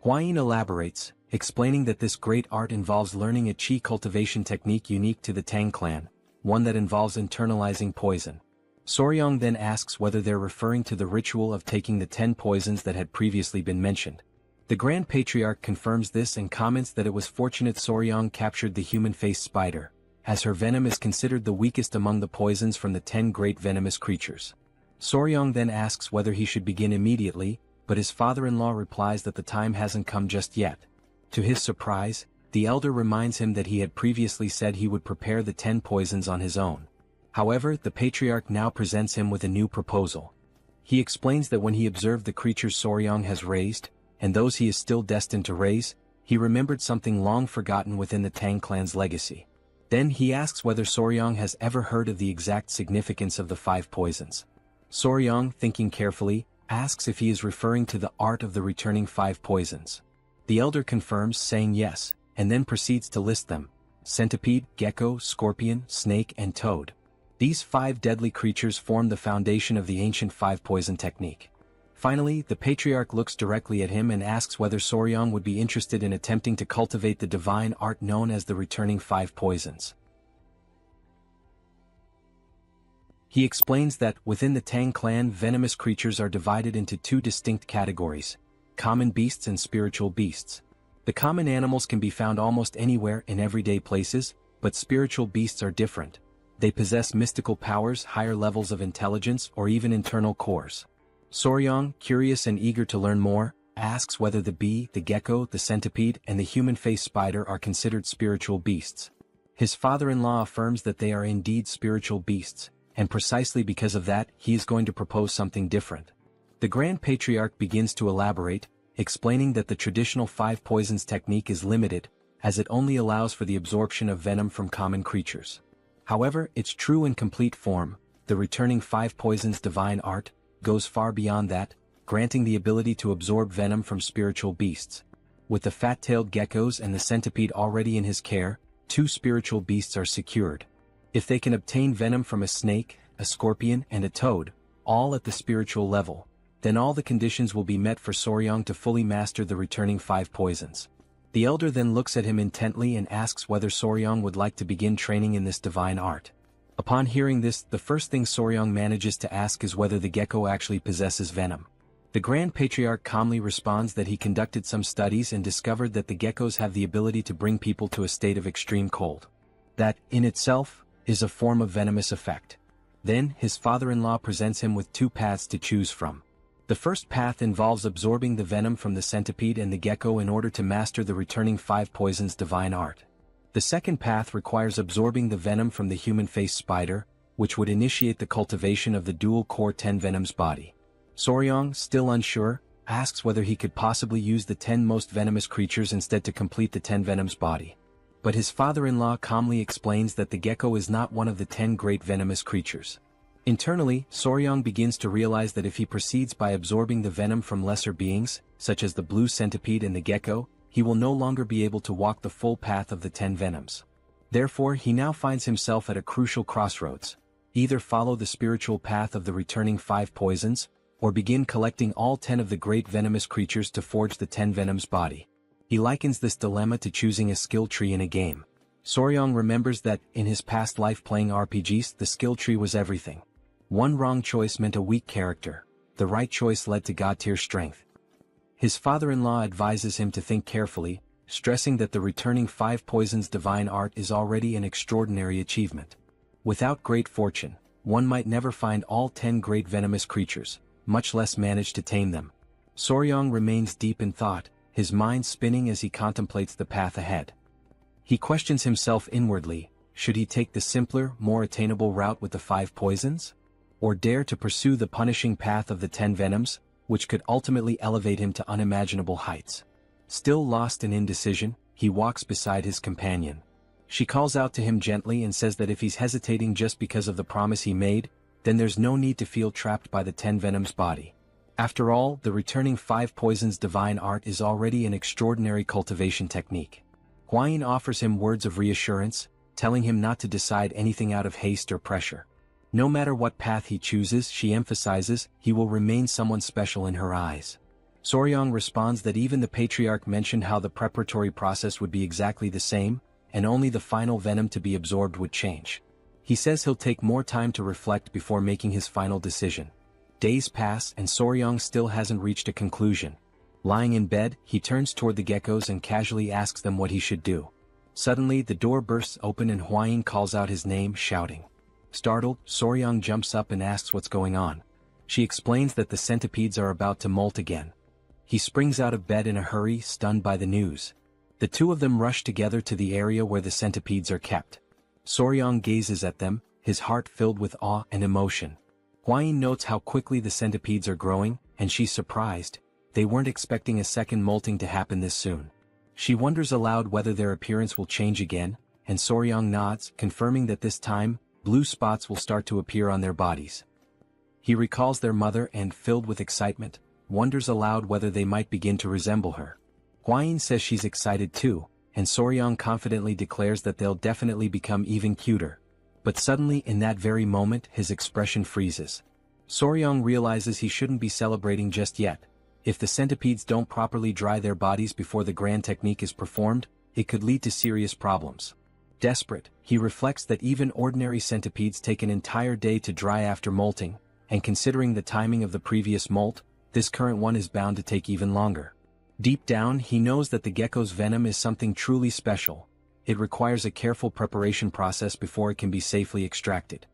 Huayin elaborates, explaining that this great art involves learning a qi cultivation technique unique to the Tang Clan, one that involves internalizing poison. Soryong then asks whether they're referring to the ritual of taking the 10 poisons that had previously been mentioned. The Grand Patriarch confirms this and comments that it was fortunate Soryong captured the human-faced spider, as her venom is considered the weakest among the poisons from the 10 great venomous creatures. Soryong then asks whether he should begin immediately, but his father-in-law replies that the time hasn't come just yet. To his surprise, the elder reminds him that he had previously said he would prepare the 10 poisons on his own. However, the patriarch now presents him with a new proposal. He explains that when he observed the creatures Soryong has raised, and those he is still destined to raise, he remembered something long forgotten within the Tang clan's legacy. Then he asks whether Soryong has ever heard of the exact significance of the 5 poisons. Soryong, thinking carefully, asks if he is referring to the art of the returning 5 poisons. The elder confirms, saying yes, and then proceeds to list them: centipede, gecko, scorpion, snake, and toad. These 5 deadly creatures form the foundation of the ancient 5 poison technique. Finally, the patriarch looks directly at him and asks whether Soryong would be interested in attempting to cultivate the divine art known as the returning 5 poisons. He explains that, within the Tang clan, venomous creatures are divided into 2 distinct categories: common beasts and spiritual beasts. The common animals can be found almost anywhere in everyday places, but spiritual beasts are different. They possess mystical powers, higher levels of intelligence, or even internal cores. Soryong, curious and eager to learn more, asks whether the bee, the gecko, the centipede, and the human-faced spider are considered spiritual beasts. His father-in-law affirms that they are indeed spiritual beasts, and precisely because of that, he is going to propose something different. The Grand Patriarch begins to elaborate, explaining that the traditional 5 poisons technique is limited, as it only allows for the absorption of venom from common creatures. However, its true and complete form, the returning 5 poisons divine art, goes far beyond that, granting the ability to absorb venom from spiritual beasts. With the fat-tailed geckos and the centipede already in his care, 2 spiritual beasts are secured. If they can obtain venom from a snake, a scorpion, and a toad, all at the spiritual level, then all the conditions will be met for Soryong to fully master the returning 5 poisons. The elder then looks at him intently and asks whether Soryong would like to begin training in this divine art. Upon hearing this, the first thing Soryong manages to ask is whether the gecko actually possesses venom. The Grand Patriarch calmly responds that he conducted some studies and discovered that the geckos have the ability to bring people to a state of extreme cold. That, in itself, is a form of venomous effect. Then, his father-in-law presents him with 2 paths to choose from. The first path involves absorbing the venom from the centipede and the gecko in order to master the returning 5 poisons divine art. The second path requires absorbing the venom from the human-faced spider, which would initiate the cultivation of the dual-core 10 venoms body. Soryong, still unsure, asks whether he could possibly use the 10 most venomous creatures instead to complete the 10 venoms body. but his father-in-law calmly explains that the gecko is not one of the 10 great venomous creatures. Internally, Soryong begins to realize that if he proceeds by absorbing the venom from lesser beings, such as the blue centipede and the gecko, he will no longer be able to walk the full path of the 10 venoms. Therefore, he now finds himself at a crucial crossroads: either follow the spiritual path of the returning 5 poisons, or begin collecting all 10 of the great venomous creatures to forge the 10 venoms body. He likens this dilemma to choosing a skill tree in a game. Soryong remembers that, in his past life playing RPGs, the skill tree was everything. One wrong choice meant a weak character. The right choice led to god-tier strength. His father-in-law advises him to think carefully, stressing that the returning 5 poisons divine art is already an extraordinary achievement. Without great fortune, one might never find all 10 great venomous creatures, much less manage to tame them. Soryong remains deep in thought, his mind spinning as he contemplates the path ahead. He questions himself inwardly: should he take the simpler, more attainable route with the 5 poisons? Or dare to pursue the punishing path of the 10 venoms, which could ultimately elevate him to unimaginable heights? Still lost in indecision, he walks beside his companion. She calls out to him gently and says that if he's hesitating just because of the promise he made, then there's no need to feel trapped by the 10 venoms body. After all, the returning 5 poisons divine art is already an extraordinary cultivation technique. Hwain offers him words of reassurance, telling him not to decide anything out of haste or pressure. No matter what path he chooses, she emphasizes, he will remain someone special in her eyes. Soryong responds that even the patriarch mentioned how the preparatory process would be exactly the same, and only the final venom to be absorbed would change. He says he'll take more time to reflect before making his final decision. Days pass and Soryong still hasn't reached a conclusion. Lying in bed, he turns toward the geckos and casually asks them what he should do. Suddenly, the door bursts open and Hwain calls out his name, shouting. Startled, Soryong jumps up and asks what's going on. She explains that the centipedes are about to molt again. He springs out of bed in a hurry, stunned by the news. The two of them rush together to the area where the centipedes are kept. Soryong gazes at them, his heart filled with awe and emotion. Hwain notes how quickly the centipedes are growing, and she's surprised. They weren't expecting a second molting to happen this soon. She wonders aloud whether their appearance will change again, and Soryong nods, confirming that this time, blue spots will start to appear on their bodies. He recalls their mother and, filled with excitement, wonders aloud whether they might begin to resemble her. Hwain says she's excited too, and Soryong confidently declares that they'll definitely become even cuter. But suddenly, in that very moment, his expression freezes. Soryong realizes he shouldn't be celebrating just yet. If the centipedes don't properly dry their bodies before the grand technique is performed, it could lead to serious problems. Desperate, he reflects that even ordinary centipedes take an entire day to dry after molting, and considering the timing of the previous molt, this current one is bound to take even longer. Deep down, he knows that the gecko's venom is something truly special. It requires a careful preparation process before it can be safely extracted.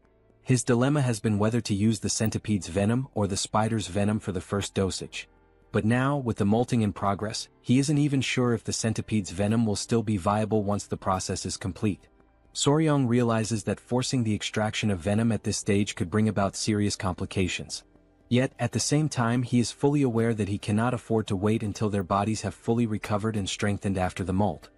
His dilemma has been whether to use the centipede's venom or the spider's venom for the first dosage. But now, with the molting in progress, he isn't even sure if the centipede's venom will still be viable once the process is complete. Soryong realizes that forcing the extraction of venom at this stage could bring about serious complications. Yet, at the same time, he is fully aware that he cannot afford to wait until their bodies have fully recovered and strengthened after the molt.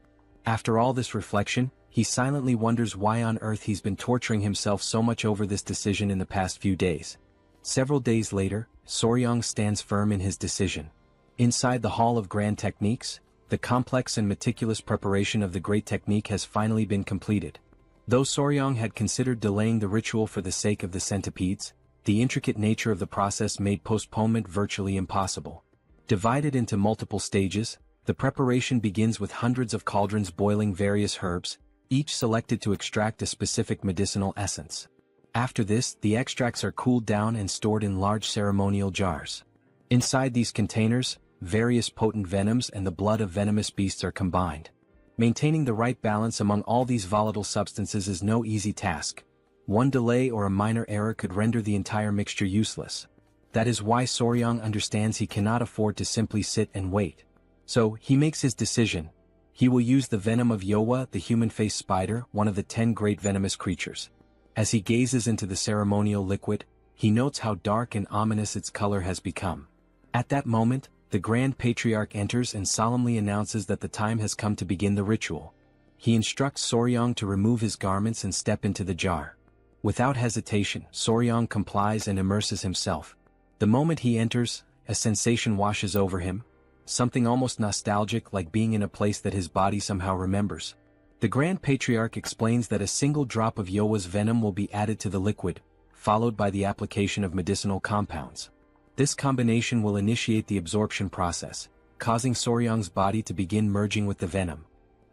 After all this reflection, he silently wonders why on earth he's been torturing himself so much over this decision in the past few days. Several days later, Soryong stands firm in his decision. Inside the Hall of Grand Techniques, the complex and meticulous preparation of the great technique has finally been completed. Though Soryong had considered delaying the ritual for the sake of the centipedes, the intricate nature of the process made postponement virtually impossible. Divided into multiple stages, the preparation begins with hundreds of cauldrons boiling various herbs, each selected to extract a specific medicinal essence. After this, the extracts are cooled down and stored in large ceremonial jars. Inside these containers, various potent venoms and the blood of venomous beasts are combined. Maintaining the right balance among all these volatile substances is no easy task. One delay or a minor error could render the entire mixture useless. That is why Soryong understands he cannot afford to simply sit and wait. So, he makes his decision. He will use the venom of Yowa, the human-faced spider, one of the 10 great venomous creatures. As he gazes into the ceremonial liquid, he notes how dark and ominous its color has become. At that moment, the Grand Patriarch enters and solemnly announces that the time has come to begin the ritual. He instructs Soryang to remove his garments and step into the jar. Without hesitation, Soryang complies and immerses himself. The moment he enters, a sensation washes over him, something almost nostalgic like being in a place that his body somehow remembers. The Grand Patriarch explains that a single drop of Yowa's venom will be added to the liquid, followed by the application of medicinal compounds. This combination will initiate the absorption process, causing Soryang's body to begin merging with the venom.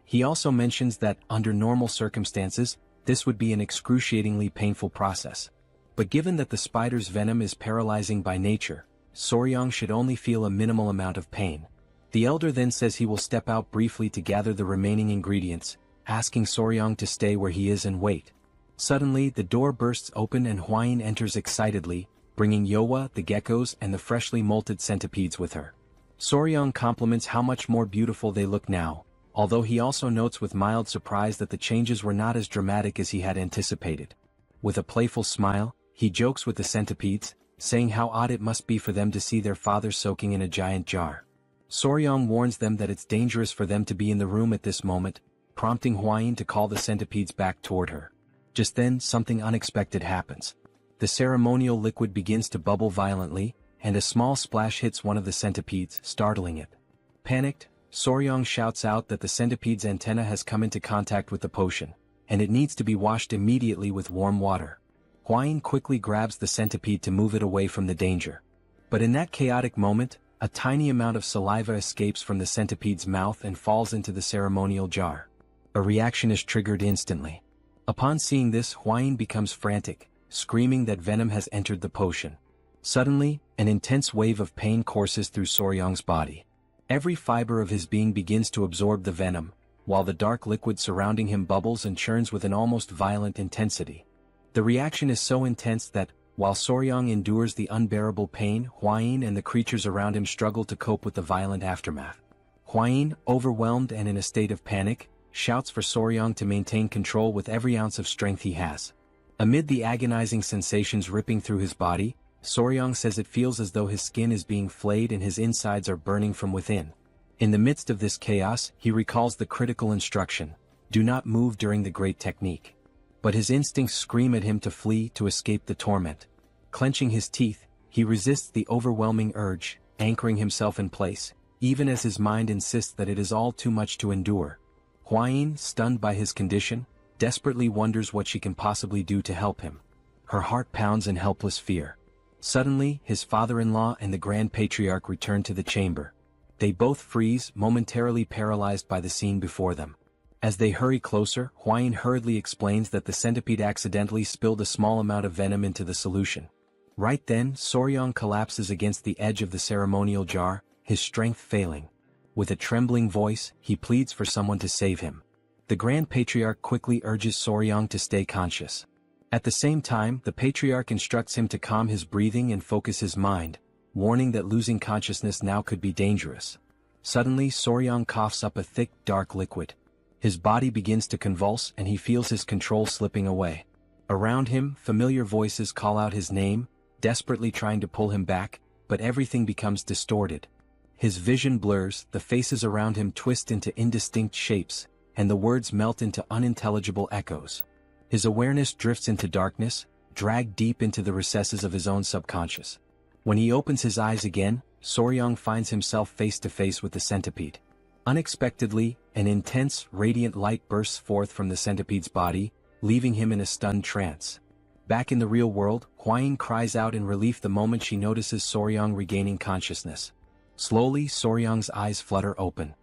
He also mentions that, under normal circumstances, this would be an excruciatingly painful process. But given that the spider's venom is paralyzing by nature, Soryang should only feel a minimal amount of pain. The elder then says he will step out briefly to gather the remaining ingredients, asking Soryang to stay where he is and wait. Suddenly, the door bursts open and Hwain enters excitedly, bringing Yowa, the geckos, and the freshly molted centipedes with her. Soryang compliments how much more beautiful they look now, although he also notes with mild surprise that the changes were not as dramatic as he had anticipated. With a playful smile, he jokes with the centipedes, saying how odd it must be for them to see their father soaking in a giant jar. Soryang warns them that it's dangerous for them to be in the room at this moment, prompting Hwain to call the centipedes back toward her. Just then, something unexpected happens. The ceremonial liquid begins to bubble violently, and a small splash hits one of the centipedes, startling it. Panicked, Soryang shouts out that the centipede's antenna has come into contact with the potion, and it needs to be washed immediately with warm water. Hwain quickly grabs the centipede to move it away from the danger. But in that chaotic moment, a tiny amount of saliva escapes from the centipede's mouth and falls into the ceremonial jar. A reaction is triggered instantly. Upon seeing this, Hwain becomes frantic, screaming that venom has entered the potion. Suddenly, an intense wave of pain courses through Soryang's body. Every fiber of his being begins to absorb the venom, while the dark liquid surrounding him bubbles and churns with an almost violent intensity. The reaction is so intense that, while Soryang endures the unbearable pain, Hwain and the creatures around him struggle to cope with the violent aftermath. Hwain, overwhelmed and in a state of panic, shouts for Soryang to maintain control with every ounce of strength he has. Amid the agonizing sensations ripping through his body, Soryang says it feels as though his skin is being flayed and his insides are burning from within. In the midst of this chaos, he recalls the critical instruction, "Do not move during the great technique." But his instincts scream at him to flee to escape the torment. Clenching his teeth, he resists the overwhelming urge, anchoring himself in place, even as his mind insists that it is all too much to endure. Hwain, stunned by his condition, desperately wonders what she can possibly do to help him. Her heart pounds in helpless fear. Suddenly, his father-in-law and the Grand Patriarch return to the chamber. They both freeze, momentarily paralyzed by the scene before them. As they hurry closer, Hwain hurriedly explains that the centipede accidentally spilled a small amount of venom into the solution. Right then, Soryang collapses against the edge of the ceremonial jar, his strength failing. With a trembling voice, he pleads for someone to save him. The Grand Patriarch quickly urges Soryang to stay conscious. At the same time, the Patriarch instructs him to calm his breathing and focus his mind, warning that losing consciousness now could be dangerous. Suddenly, Soryang coughs up a thick, dark liquid. His body begins to convulse and he feels his control slipping away. Around him, familiar voices call out his name, desperately trying to pull him back, but everything becomes distorted. His vision blurs, the faces around him twist into indistinct shapes, and the words melt into unintelligible echoes. His awareness drifts into darkness, dragged deep into the recesses of his own subconscious. When he opens his eyes again, Soryang finds himself face to face with the centipede. Unexpectedly, an intense, radiant light bursts forth from the centipede's body, leaving him in a stunned trance. Back in the real world, Hwain cries out in relief the moment she notices Soryang regaining consciousness. Slowly, Soryang's eyes flutter open.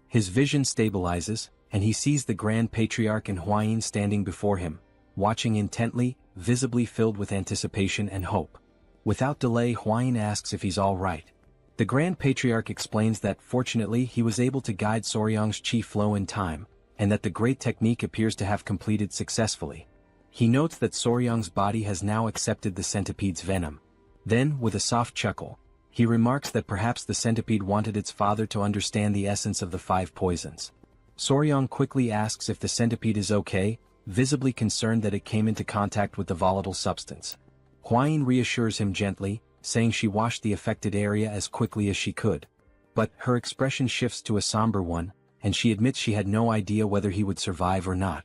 His vision stabilizes, and he sees the Grand Patriarch and Hwain standing before him, watching intently, visibly filled with anticipation and hope. Without delay, Hwain asks if he's all right. The Grand Patriarch explains that, fortunately, he was able to guide Soryang's chi flow in time, and that the great technique appears to have completed successfully. He notes that Soryang's body has now accepted the centipede's venom. Then, with a soft chuckle, he remarks that perhaps the centipede wanted its father to understand the essence of the 5 poisons. Soryang quickly asks if the centipede is okay, visibly concerned that it came into contact with the volatile substance. Hwain reassures him gently, saying she washed the affected area as quickly as she could. But her expression shifts to a somber one, and she admits she had no idea whether he would survive or not.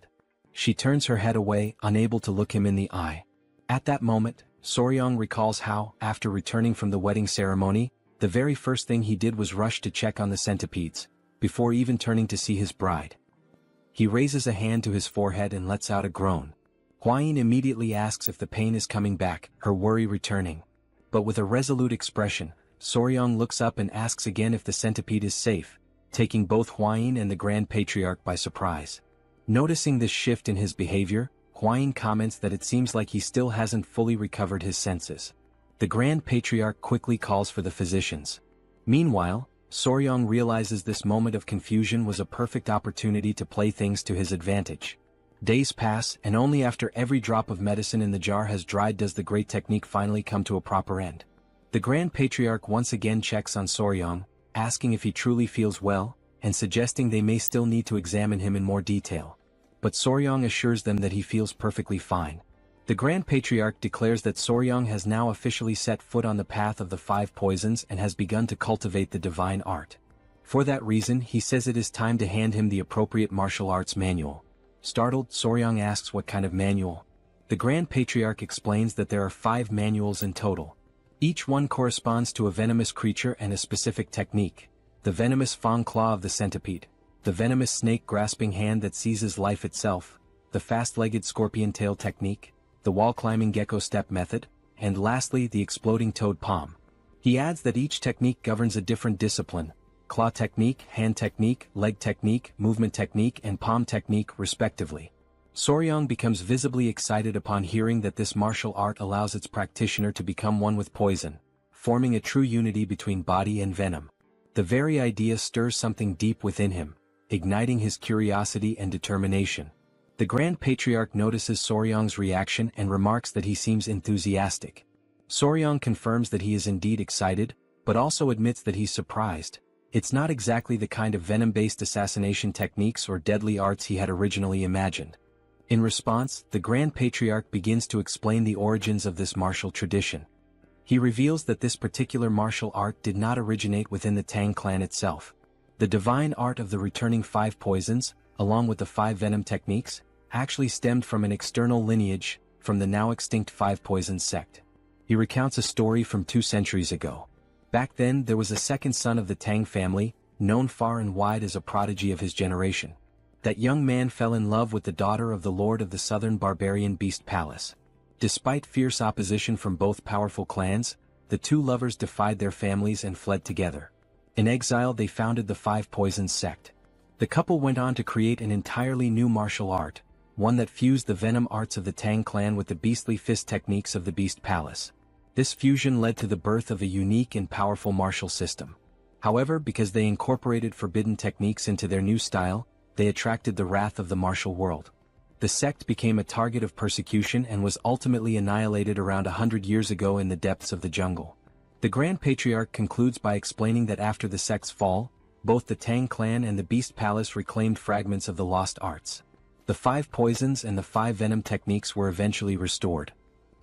She turns her head away, unable to look him in the eye. At that moment, Soryong recalls how, after returning from the wedding ceremony, the very first thing he did was rush to check on the centipedes, before even turning to see his bride. He raises a hand to his forehead and lets out a groan. Hwayin immediately asks if the pain is coming back, her worry returning. But with a resolute expression, Soryong looks up and asks again if the centipede is safe, taking both Hwayin and the Grand Patriarch by surprise. Noticing this shift in his behavior, Hwayin comments that it seems like he still hasn't fully recovered his senses. The Grand Patriarch quickly calls for the physicians. Meanwhile, Soryong realizes this moment of confusion was a perfect opportunity to play things to his advantage. Days pass, and only after every drop of medicine in the jar has dried does the great technique finally come to a proper end. The Grand Patriarch once again checks on Soryong, asking if he truly feels well, and suggesting they may still need to examine him in more detail. But Soryong assures them that he feels perfectly fine. The Grand Patriarch declares that Soryong has now officially set foot on the path of the 5 poisons and has begun to cultivate the divine art. For that reason, he says it is time to hand him the appropriate martial arts manual. Startled, Soryong asks what kind of manual. The Grand Patriarch explains that there are 5 manuals in total. Each one corresponds to a venomous creature and a specific technique: the venomous fang claw of the centipede, the venomous snake grasping hand that seizes life itself, the fast-legged scorpion tail technique, the wall-climbing gecko step method, and lastly the exploding toad palm. He adds that each technique governs a different discipline: claw technique, hand technique, leg technique, movement technique, and palm technique, respectively. Soryong becomes visibly excited upon hearing that this martial art allows its practitioner to become one with poison, forming a true unity between body and venom. The very idea stirs something deep within him, igniting his curiosity and determination. The Grand Patriarch notices Soryong's reaction and remarks that he seems enthusiastic. Soryong confirms that he is indeed excited, but also admits that he's surprised. It's not exactly the kind of venom-based assassination techniques or deadly arts he had originally imagined. In response, the Grand Patriarch begins to explain the origins of this martial tradition. He reveals that this particular martial art did not originate within the Tang clan itself. The divine art of the returning 5 poisons, along with the 5 venom techniques, actually stemmed from an external lineage, from the now extinct 5 poisons sect. He recounts a story from 2 centuries ago. Back then there was a second son of the Tang family, known far and wide as a prodigy of his generation. That young man fell in love with the daughter of the lord of the southern barbarian Beast Palace. Despite fierce opposition from both powerful clans, the 2 lovers defied their families and fled together. In exile they founded the 5 Poisons sect. The couple went on to create an entirely new martial art, one that fused the venom arts of the Tang clan with the beastly fist techniques of the Beast Palace. This fusion led to the birth of a unique and powerful martial system. However, because they incorporated forbidden techniques into their new style, they attracted the wrath of the martial world. The sect became a target of persecution and was ultimately annihilated around 100 years ago in the depths of the jungle. The Grand Patriarch concludes by explaining that after the sect's fall, both the Tang clan and the Beast Palace reclaimed fragments of the lost arts. The 5 poisons and the 5 venom techniques were eventually restored.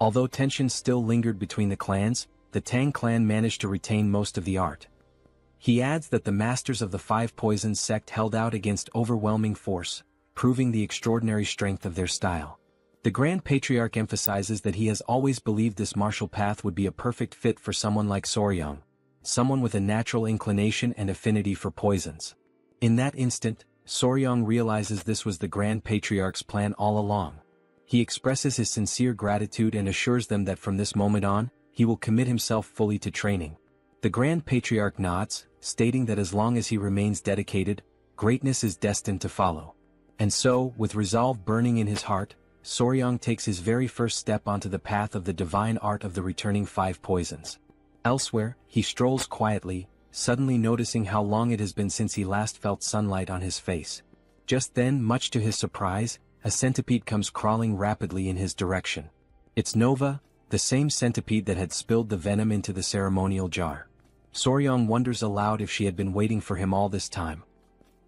Although tensions still lingered between the clans, the Tang clan managed to retain most of the art. He adds that the masters of the 5 Poisons sect held out against overwhelming force, proving the extraordinary strength of their style. The Grand Patriarch emphasizes that he has always believed this martial path would be a perfect fit for someone like Soryong, someone with a natural inclination and affinity for poisons. In that instant, Soryong realizes this was the Grand Patriarch's plan all along. He expresses his sincere gratitude and assures them that from this moment on, he will commit himself fully to training. The Grand Patriarch nods, stating that as long as he remains dedicated, greatness is destined to follow. And so, with resolve burning in his heart, Soryong takes his very first step onto the path of the divine art of the returning 5 poisons. Elsewhere, he strolls quietly, suddenly noticing how long it has been since he last felt sunlight on his face. Just then, much to his surprise, a centipede comes crawling rapidly in his direction. It's Nova, the same centipede that had spilled the venom into the ceremonial jar. Soryong wonders aloud if she had been waiting for him all this time.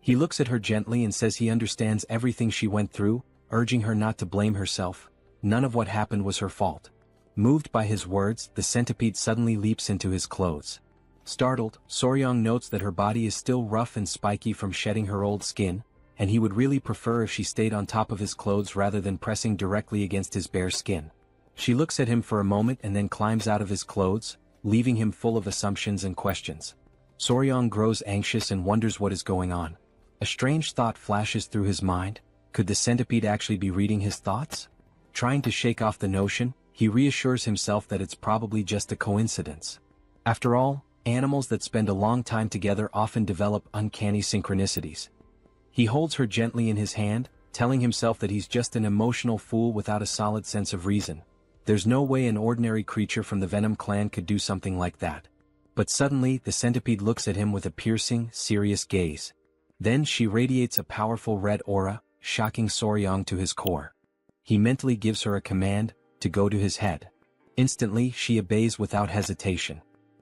He looks at her gently and says he understands everything she went through, urging her not to blame herself. None of what happened was her fault. Moved by his words, the centipede suddenly leaps into his clothes. Startled, Soryang notes that her body is still rough and spiky from shedding her old skin, and he would really prefer if she stayed on top of his clothes rather than pressing directly against his bare skin. She looks at him for a moment and then climbs out of his clothes, leaving him full of assumptions and questions. Soryang grows anxious and wonders what is going on. A strange thought flashes through his mind. Could the centipede actually be reading his thoughts? Trying to shake off the notion, he reassures himself that it's probably just a coincidence. After all, animals that spend a long time together often develop uncanny synchronicities. He holds her gently in his hand, telling himself that he's just an emotional fool without a solid sense of reason. There's no way an ordinary creature from the Venom clan could do something like that. But suddenly, the centipede looks at him with a piercing, serious gaze. Then she radiates a powerful red aura, shocking Soryang to his core. He mentally gives her a command, to go to his head. Instantly, she obeys without hesitation.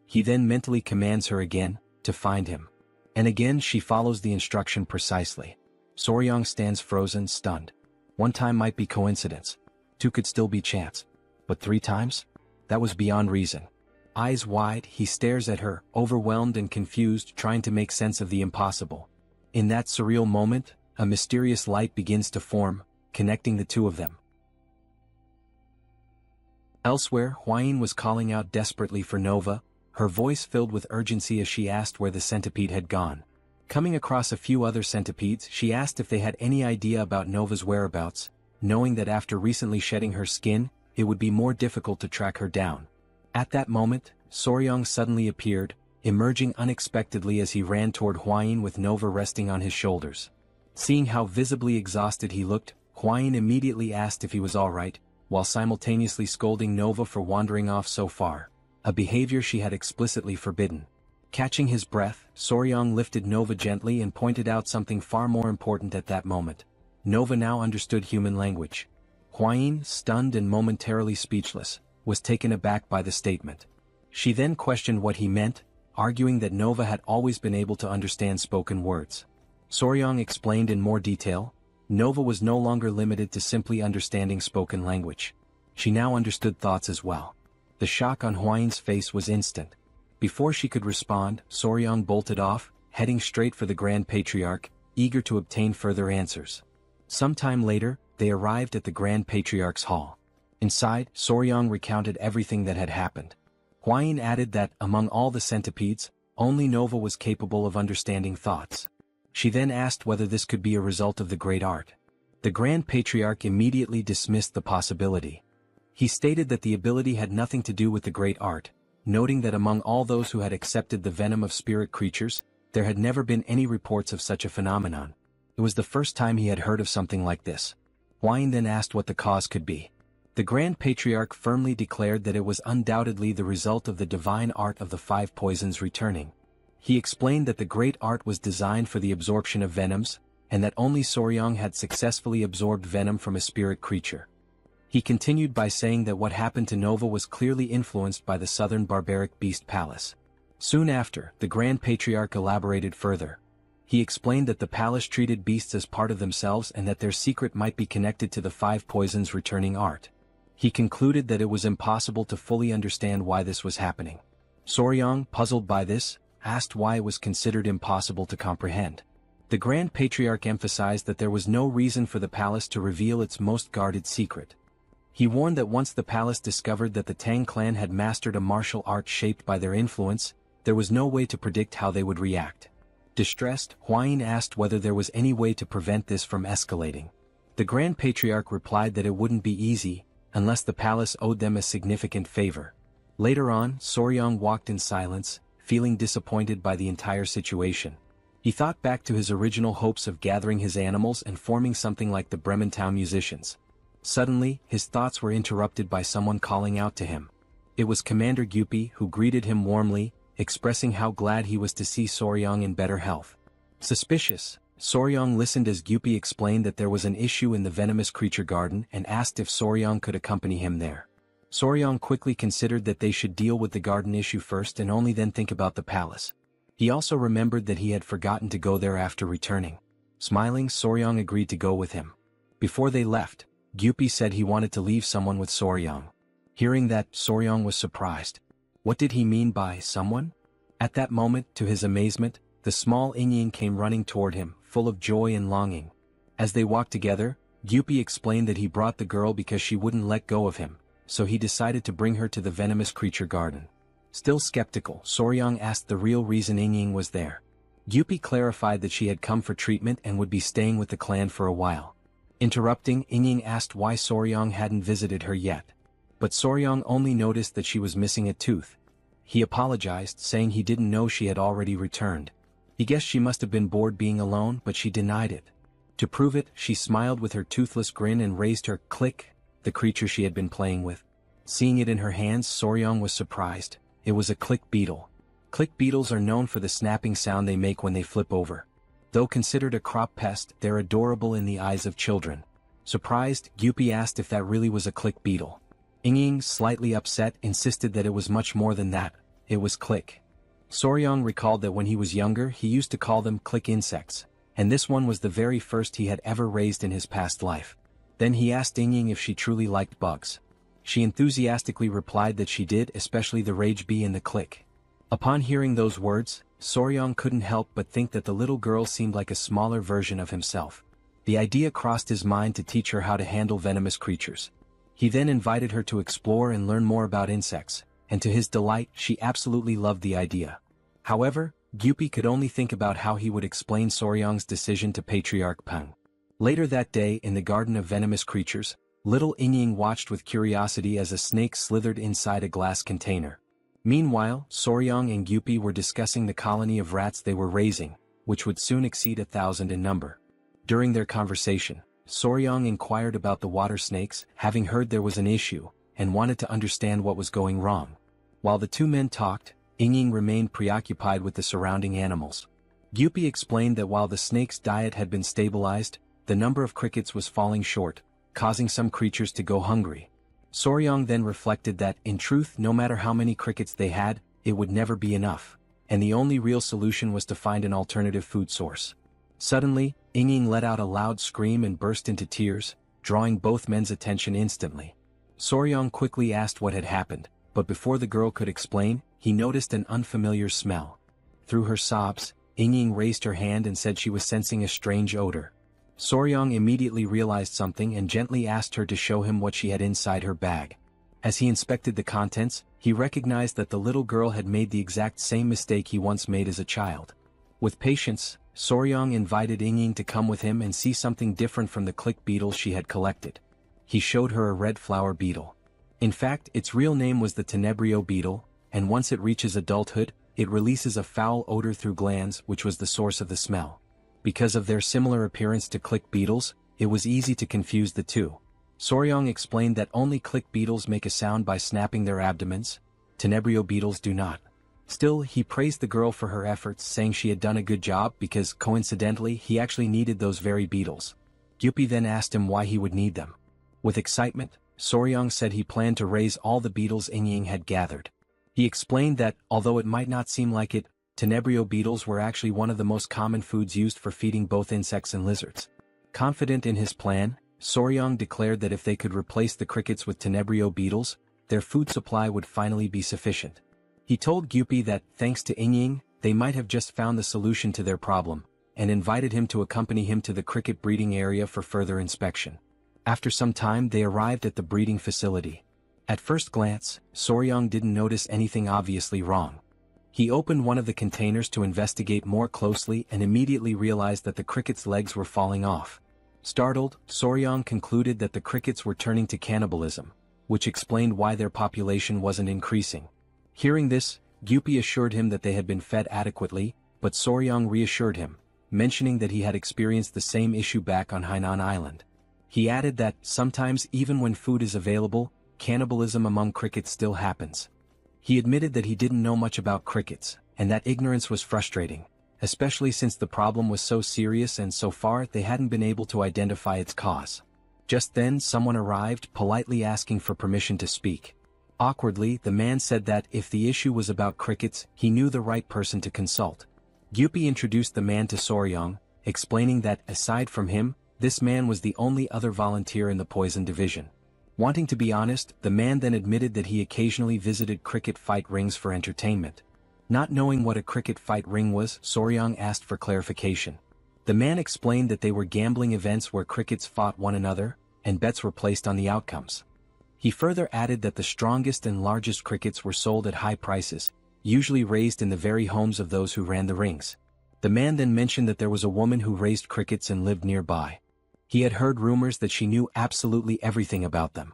He then mentally commands her again, to find him. And again she follows the instruction precisely. Soryang stands frozen, stunned. One time might be coincidence. Two could still be chance. But 3 times? That was beyond reason. Eyes wide, he stares at her, overwhelmed and confused, trying to make sense of the impossible. In that surreal moment, a mysterious light begins to form, connecting the two of them. Elsewhere, Hwayin was calling out desperately for Nova, her voice filled with urgency as she asked where the centipede had gone. Coming across a few other centipedes, she asked if they had any idea about Nova's whereabouts, knowing that after recently shedding her skin, it would be more difficult to track her down. At that moment, Soryang suddenly appeared, emerging unexpectedly as he ran toward Hwayin with Nova resting on his shoulders. Seeing how visibly exhausted he looked, Hwayin immediately asked if he was alright, while simultaneously scolding Nova for wandering off so far, a behavior she had explicitly forbidden. Catching his breath, Soryang lifted Nova gently and pointed out something far more important at that moment. Nova now understood human language. Hwayin, stunned and momentarily speechless, was taken aback by the statement. She then questioned what he meant, arguing that Nova had always been able to understand spoken words. Soryang explained in more detail. Nova was no longer limited to simply understanding spoken language. She now understood thoughts as well. The shock on Hwayin's face was instant. Before she could respond, Soryang bolted off, heading straight for the Grand Patriarch, eager to obtain further answers. Sometime later, they arrived at the Grand Patriarch's hall. Inside, Soryang recounted everything that had happened. Hwayin added that, among all the centipedes, only Nova was capable of understanding thoughts. She then asked whether this could be a result of the great art. The Grand Patriarch immediately dismissed the possibility. He stated that the ability had nothing to do with the great art, noting that among all those who had accepted the venom of spirit creatures, there had never been any reports of such a phenomenon. It was the first time he had heard of something like this. Hwayin then asked what the cause could be. The Grand Patriarch firmly declared that it was undoubtedly the result of the divine art of the 5 poisons returning. He explained that the great art was designed for the absorption of venoms, and that only Soryang had successfully absorbed venom from a spirit creature. He continued by saying that what happened to Nova was clearly influenced by the southern barbaric beast palace. Soon after, the Grand Patriarch elaborated further. He explained that the palace treated beasts as part of themselves and that their secret might be connected to the 5 poisons returning art. He concluded that it was impossible to fully understand why this was happening. Soryang, puzzled by this, asked why it was considered impossible to comprehend. The Grand Patriarch emphasized that there was no reason for the palace to reveal its most guarded secret. He warned that once the palace discovered that the Tang clan had mastered a martial art shaped by their influence, there was no way to predict how they would react. Distressed, Hwayin asked whether there was any way to prevent this from escalating. The Grand Patriarch replied that it wouldn't be easy, unless the palace owed them a significant favor. Later on, Soryang walked in silence, feeling disappointed by the entire situation. He thought back to his original hopes of gathering his animals and forming something like the Brementown musicians. Suddenly, his thoughts were interrupted by someone calling out to him. It was Commander Gyupi who greeted him warmly, expressing how glad he was to see Soryang in better health. Suspicious, Soryang listened as Gyupi explained that there was an issue in the venomous creature garden and asked if Soryang could accompany him there. Soryang quickly considered that they should deal with the garden issue first and only then think about the palace. He also remembered that he had forgotten to go there after returning. Smiling, Soryang agreed to go with him. Before they left, Gyupi said he wanted to leave someone with Soryang. Hearing that, Soryang was surprised. What did he mean by someone? At that moment, to his amazement, the small Inying came running toward him, full of joy and longing. As they walked together, Gyupi explained that he brought the girl because she wouldn't let go of him, so he decided to bring her to the venomous creature garden. Still skeptical, Soryang asked the real reason Inying was there. Gyupi clarified that she had come for treatment and would be staying with the clan for a while. Interrupting, Inying asked why Soryang hadn't visited her yet. But Soryang only noticed that she was missing a tooth. He apologized, saying he didn't know she had already returned. He guessed she must have been bored being alone, but she denied it. To prove it, she smiled with her toothless grin and raised her click, the creature she had been playing with. Seeing it in her hands, Soryang was surprised. It was a click beetle. Click beetles are known for the snapping sound they make when they flip over. Though considered a crop pest, they're adorable in the eyes of children. Surprised, Gyupi asked if that really was a click beetle. Inying, slightly upset, insisted that it was much more than that. It was click. Soryang recalled that when he was younger he used to call them click insects, and this one was the very first he had ever raised in his past life. Then he asked Inying if she truly liked bugs. She enthusiastically replied that she did, especially the rage bee and the click. Upon hearing those words, Soryang couldn't help but think that the little girl seemed like a smaller version of himself. The idea crossed his mind to teach her how to handle venomous creatures. He then invited her to explore and learn more about insects, and to his delight she absolutely loved the idea. However, Gyupi could only think about how he would explain Soryang's decision to Patriarch Peng. Later that day in the Garden of Venomous Creatures, little Inying watched with curiosity as a snake slithered inside a glass container. Meanwhile, Soryang and Gyupi were discussing the colony of rats they were raising, which would soon exceed 1,000 in number. During their conversation, Soryang inquired about the water snakes, having heard there was an issue, and wanted to understand what was going wrong. While the two men talked, Inying remained preoccupied with the surrounding animals. Gyupi explained that while the snake's diet had been stabilized, the number of crickets was falling short, causing some creatures to go hungry. Soryang then reflected that, in truth, no matter how many crickets they had, it would never be enough, and the only real solution was to find an alternative food source. Suddenly, Inying let out a loud scream and burst into tears, drawing both men's attention instantly. Soryang quickly asked what had happened, but before the girl could explain, he noticed an unfamiliar smell. Through her sobs, Inying raised her hand and said she was sensing a strange odor. Soryang immediately realized something and gently asked her to show him what she had inside her bag. As he inspected the contents, he recognized that the little girl had made the exact same mistake he once made as a child. With patience, Soryang invited Inying to come with him and see something different from the click beetles she had collected. He showed her a red flower beetle. In fact, its real name was the tenebrio beetle, and once it reaches adulthood, it releases a foul odor through glands, which was the source of the smell. Because of their similar appearance to click beetles, it was easy to confuse the two. Soryang explained that only click beetles make a sound by snapping their abdomens. Tenebrio beetles do not. Still, he praised the girl for her efforts, saying she had done a good job because, coincidentally, he actually needed those very beetles. Gyupi then asked him why he would need them. With excitement, Soryang said he planned to raise all the beetles Inying had gathered. He explained that, although it might not seem like it, tenebrio beetles were actually one of the most common foods used for feeding both insects and lizards. Confident in his plan, Soryang declared that if they could replace the crickets with tenebrio beetles, their food supply would finally be sufficient. He told Gyupi that, thanks to Inying, they might have just found the solution to their problem, and invited him to accompany him to the cricket breeding area for further inspection. After some time they arrived at the breeding facility. At first glance, Soryang didn't notice anything obviously wrong. He opened one of the containers to investigate more closely and immediately realized that the crickets' legs were falling off. Startled, Soryang concluded that the crickets were turning to cannibalism, which explained why their population wasn't increasing. Hearing this, Gyupi assured him that they had been fed adequately, but Soryang reassured him, mentioning that he had experienced the same issue back on Hainan Island. He added that, sometimes even when food is available, cannibalism among crickets still happens. He admitted that he didn't know much about crickets, and that ignorance was frustrating, especially since the problem was so serious and so far they hadn't been able to identify its cause. Just then someone arrived, politely asking for permission to speak. Awkwardly, the man said that if the issue was about crickets, he knew the right person to consult. Gyupi introduced the man to Soryang, explaining that, aside from him, this man was the only other volunteer in the poison division. Wanting to be honest, the man then admitted that he occasionally visited cricket fight rings for entertainment. Not knowing what a cricket fight ring was, Soryang asked for clarification. The man explained that they were gambling events where crickets fought one another, and bets were placed on the outcomes. He further added that the strongest and largest crickets were sold at high prices, usually raised in the very homes of those who ran the rings. The man then mentioned that there was a woman who raised crickets and lived nearby. He had heard rumors that she knew absolutely everything about them.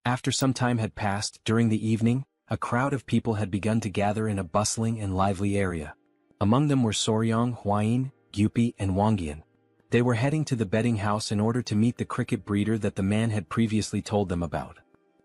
After some time had passed, during the evening, a crowd of people had begun to gather in a bustling and lively area. Among them were Soryang, Hwayin, Gyupi, and Wangyan. They were heading to the betting house in order to meet the cricket breeder that the man had previously told them about.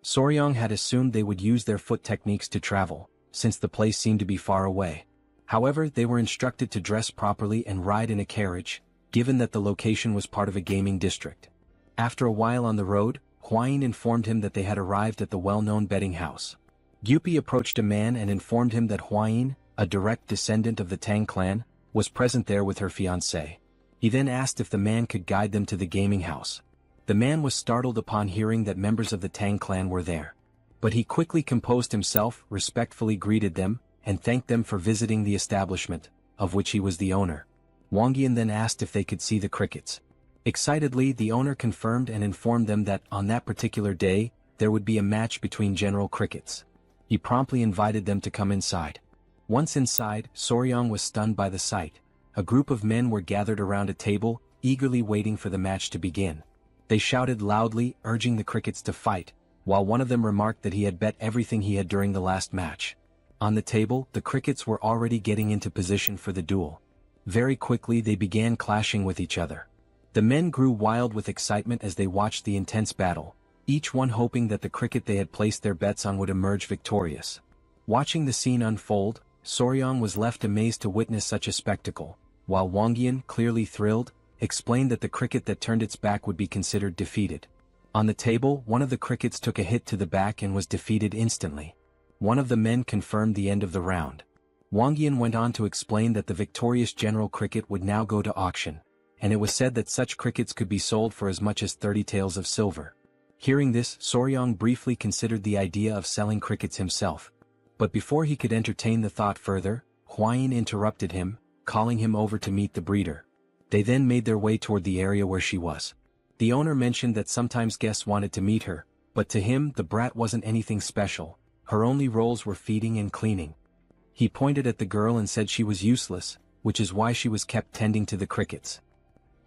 Soryang had assumed they would use their foot techniques to travel, since the place seemed to be far away. However, they were instructed to dress properly and ride in a carriage, given that the location was part of a gaming district. After a while on the road, Hwayin informed him that they had arrived at the well-known betting house. Gyupi approached a man and informed him that Hwayin, a direct descendant of the Tang clan, was present there with her fiancé. He then asked if the man could guide them to the gaming house. The man was startled upon hearing that members of the Tang clan were there. But he quickly composed himself, respectfully greeted them, and thanked them for visiting the establishment, of which he was the owner. Wangyan then asked if they could see the crickets. Excitedly, the owner confirmed and informed them that on that particular day, there would be a match between general crickets. He promptly invited them to come inside. Once inside, Soryang was stunned by the sight. A group of men were gathered around a table, eagerly waiting for the match to begin. They shouted loudly, urging the crickets to fight, while one of them remarked that he had bet everything he had during the last match. On the table, the crickets were already getting into position for the duel. Very quickly they began clashing with each other. The men grew wild with excitement as they watched the intense battle, each one hoping that the cricket they had placed their bets on would emerge victorious. Watching the scene unfold, Soryang was left amazed to witness such a spectacle, while Wangyan, clearly thrilled, explained that the cricket that turned its back would be considered defeated. On the table, one of the crickets took a hit to the back and was defeated instantly. One of the men confirmed the end of the round. Wangyan went on to explain that the victorious general cricket would now go to auction, and it was said that such crickets could be sold for as much as 30 taels of silver. Hearing this, Soryang briefly considered the idea of selling crickets himself. But before he could entertain the thought further, Hwayin interrupted him, calling him over to meet the breeder. They then made their way toward the area where she was. The owner mentioned that sometimes guests wanted to meet her, but to him the brat wasn't anything special. Her only roles were feeding and cleaning. He pointed at the girl and said she was useless, which is why she was kept tending to the crickets.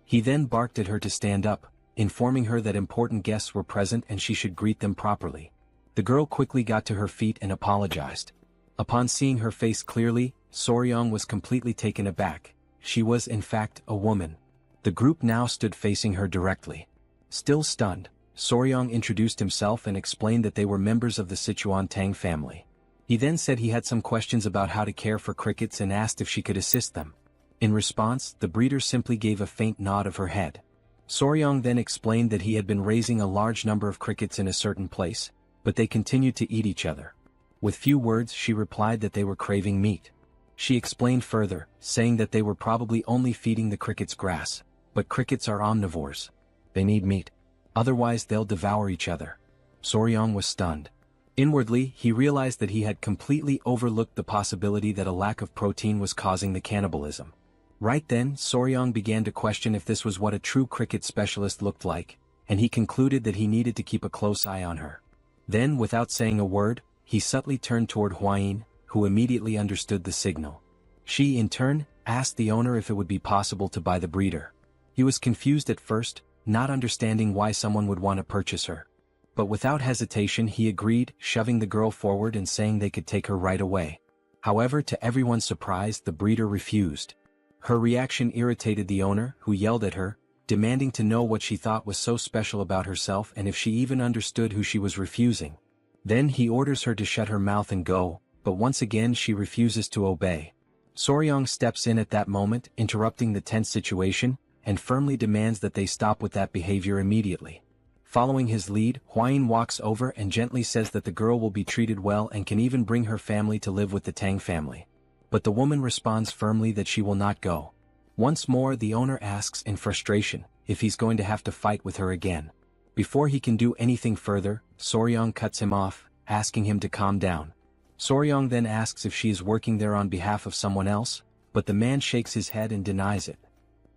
He then barked at her to stand up, informing her that important guests were present and she should greet them properly. The girl quickly got to her feet and apologized. Upon seeing her face clearly, Soryang was completely taken aback. She was in fact a woman. The group now stood facing her directly. Still stunned, Soryang introduced himself and explained that they were members of the Sichuan Tang family. He then said he had some questions about how to care for crickets and asked if she could assist them. In response, the breeder simply gave a faint nod of her head. Soryang then explained that he had been raising a large number of crickets in a certain place, but they continued to eat each other. With few words she replied that they were craving meat. She explained further, saying that they were probably only feeding the crickets grass, but crickets are omnivores. They need meat. Otherwise they'll devour each other. Soryang was stunned. Inwardly, he realized that he had completely overlooked the possibility that a lack of protein was causing the cannibalism. Right then, Soryang began to question if this was what a true cricket specialist looked like, and he concluded that he needed to keep a close eye on her. Then, without saying a word, he subtly turned toward Hwayin, who immediately understood the signal. She, in turn, asked the owner if it would be possible to buy the breeder. He was confused at first, not understanding why someone would want to purchase her. But without hesitation he agreed, shoving the girl forward and saying they could take her right away. However, to everyone's surprise, the breeder refused. Her reaction irritated the owner, who yelled at her, demanding to know what she thought was so special about herself and if she even understood who she was refusing. Then he orders her to shut her mouth and go, but once again she refuses to obey. Soryang steps in at that moment, interrupting the tense situation, and firmly demands that they stop with that behavior immediately. Following his lead, Hwayin walks over and gently says that the girl will be treated well and can even bring her family to live with the Tang family. But the woman responds firmly that she will not go. Once more the owner asks in frustration if he's going to have to fight with her again. Before he can do anything further, Soryang cuts him off, asking him to calm down. Soryong then asks if she is working there on behalf of someone else, but the man shakes his head and denies it.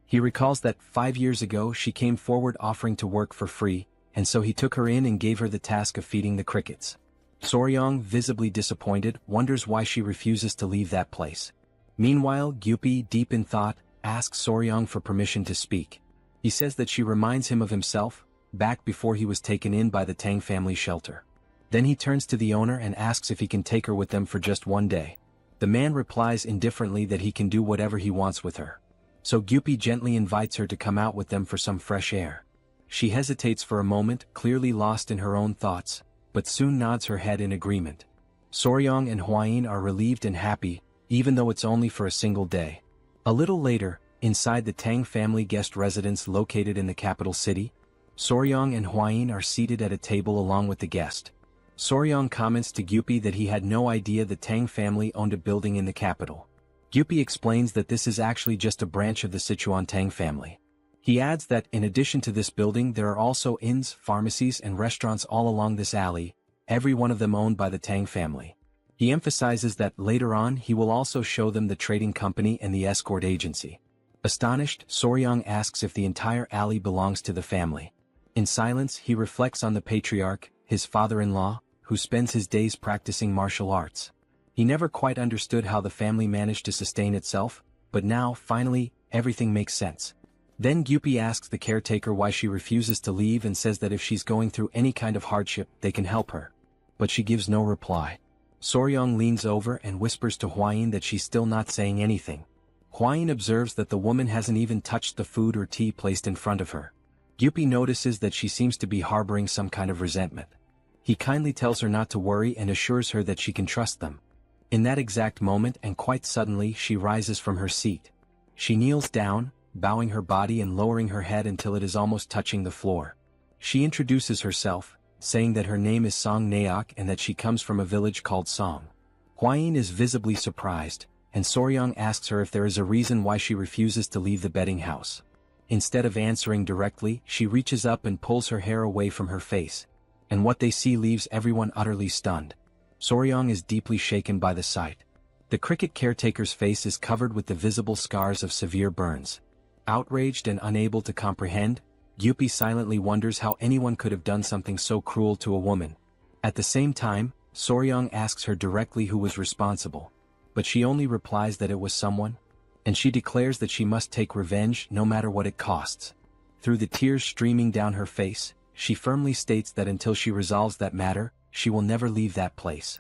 He recalls that 5 years ago she came forward offering to work for free, and so he took her in and gave her the task of feeding the crickets. Soryong, visibly disappointed, wonders why she refuses to leave that place. Meanwhile, Gyupi, deep in thought, asks Soryong for permission to speak. He says that she reminds him of himself, back before he was taken in by the Tang family shelter. Then he turns to the owner and asks if he can take her with them for just one day. The man replies indifferently that he can do whatever he wants with her. So Gyupi gently invites her to come out with them for some fresh air. She hesitates for a moment, clearly lost in her own thoughts, but soon nods her head in agreement. Soryong and Hwain are relieved and happy, even though it's only for a single day. A little later, inside the Tang family guest residence located in the capital city, Soryong and Hwain are seated at a table along with the guest. Soryong comments to Gyupi that he had no idea the Tang family owned a building in the capital. Gyupi explains that this is actually just a branch of the Sichuan Tang family. He adds that in addition to this building there are also inns, pharmacies and restaurants all along this alley, every one of them owned by the Tang family. He emphasizes that later on he will also show them the trading company and the escort agency. Astonished, Soryong asks if the entire alley belongs to the family. In silence he reflects on the patriarch, his father-in-law, who spends his days practicing martial arts. He never quite understood how the family managed to sustain itself, but now, finally, everything makes sense. Then Gyupi asks the caretaker why she refuses to leave and says that if she's going through any kind of hardship, they can help her. But she gives no reply. Soryong leans over and whispers to Hwain that she's still not saying anything. Hwain observes that the woman hasn't even touched the food or tea placed in front of her. Gyupi notices that she seems to be harboring some kind of resentment. He kindly tells her not to worry and assures her that she can trust them. In that exact moment and quite suddenly she rises from her seat. She kneels down, bowing her body and lowering her head until it is almost touching the floor. She introduces herself, saying that her name is Song Naok and that she comes from a village called Song. Hwain is visibly surprised, and Soryong asks her if there is a reason why she refuses to leave the betting house. Instead of answering directly, she reaches up and pulls her hair away from her face, and what they see leaves everyone utterly stunned. Soryong is deeply shaken by the sight. The cricket caretaker's face is covered with the visible scars of severe burns. Outraged and unable to comprehend, Gyupi silently wonders how anyone could have done something so cruel to a woman. At the same time, Soryong asks her directly who was responsible, but she only replies that it was someone, and she declares that she must take revenge no matter what it costs. Through the tears streaming down her face, she firmly states that until she resolves that matter, she will never leave that place.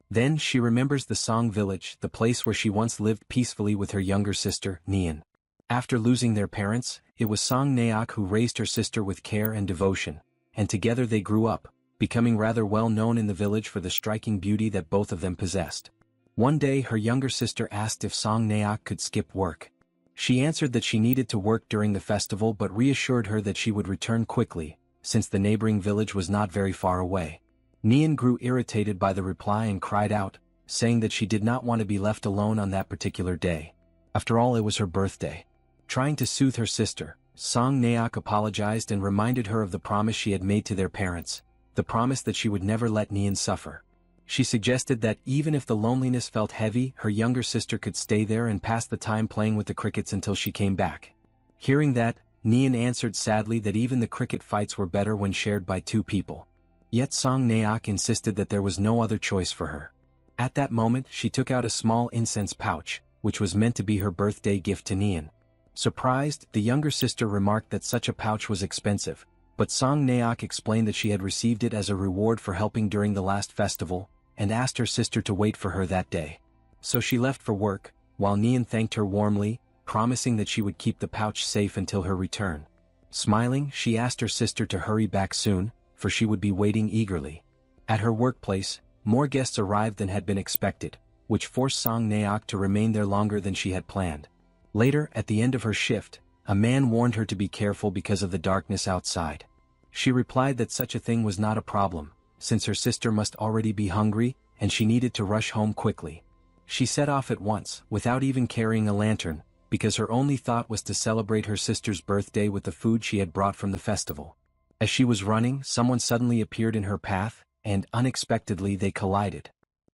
Then she remembers the Song village, the place where she once lived peacefully with her younger sister, Nian. After losing their parents, it was Song Naok who raised her sister with care and devotion, and together they grew up, becoming rather well known in the village for the striking beauty that both of them possessed. One day her younger sister asked if Song Naok could skip work. She answered that she needed to work during the festival but reassured her that she would return quickly, since the neighboring village was not very far away. Nian grew irritated by the reply and cried out, saying that she did not want to be left alone on that particular day. After all, it was her birthday. Trying to soothe her sister, Song Naok apologized and reminded her of the promise she had made to their parents, the promise that she would never let Nian suffer. She suggested that even if the loneliness felt heavy, her younger sister could stay there and pass the time playing with the crickets until she came back. Hearing that, Nian answered sadly that even the cricket fights were better when shared by two people. Yet Song Naok insisted that there was no other choice for her. At that moment she took out a small incense pouch, which was meant to be her birthday gift to Nian. Surprised, the younger sister remarked that such a pouch was expensive, but Song Naok explained that she had received it as a reward for helping during the last festival, and asked her sister to wait for her that day. So she left for work, while Nian thanked her warmly, promising that she would keep the pouch safe until her return. Smiling, she asked her sister to hurry back soon, for she would be waiting eagerly. At her workplace, more guests arrived than had been expected, which forced Song Naok to remain there longer than she had planned. Later, at the end of her shift, a man warned her to be careful because of the darkness outside. She replied that such a thing was not a problem, since her sister must already be hungry, and she needed to rush home quickly. She set off at once, without even carrying a lantern, because her only thought was to celebrate her sister's birthday with the food she had brought from the festival. As she was running, someone suddenly appeared in her path, and unexpectedly they collided.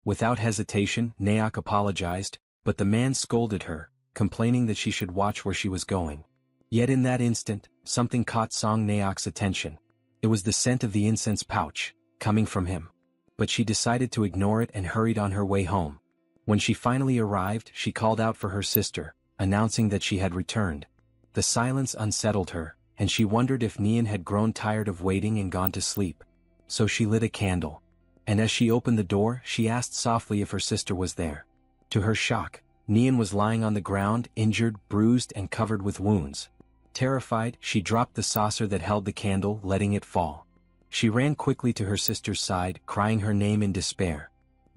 Without hesitation, Naok apologized, but the man scolded her, complaining that she should watch where she was going. Yet in that instant, something caught Song Naok's attention. It was the scent of the incense pouch, coming from him. But she decided to ignore it and hurried on her way home. When she finally arrived, she called out for her sister, announcing that she had returned. The silence unsettled her, and she wondered if Nian had grown tired of waiting and gone to sleep. So she lit a candle. And as she opened the door, she asked softly if her sister was there. To her shock, Nian was lying on the ground, injured, bruised, and covered with wounds. Terrified, she dropped the saucer that held the candle, letting it fall. She ran quickly to her sister's side, crying her name in despair.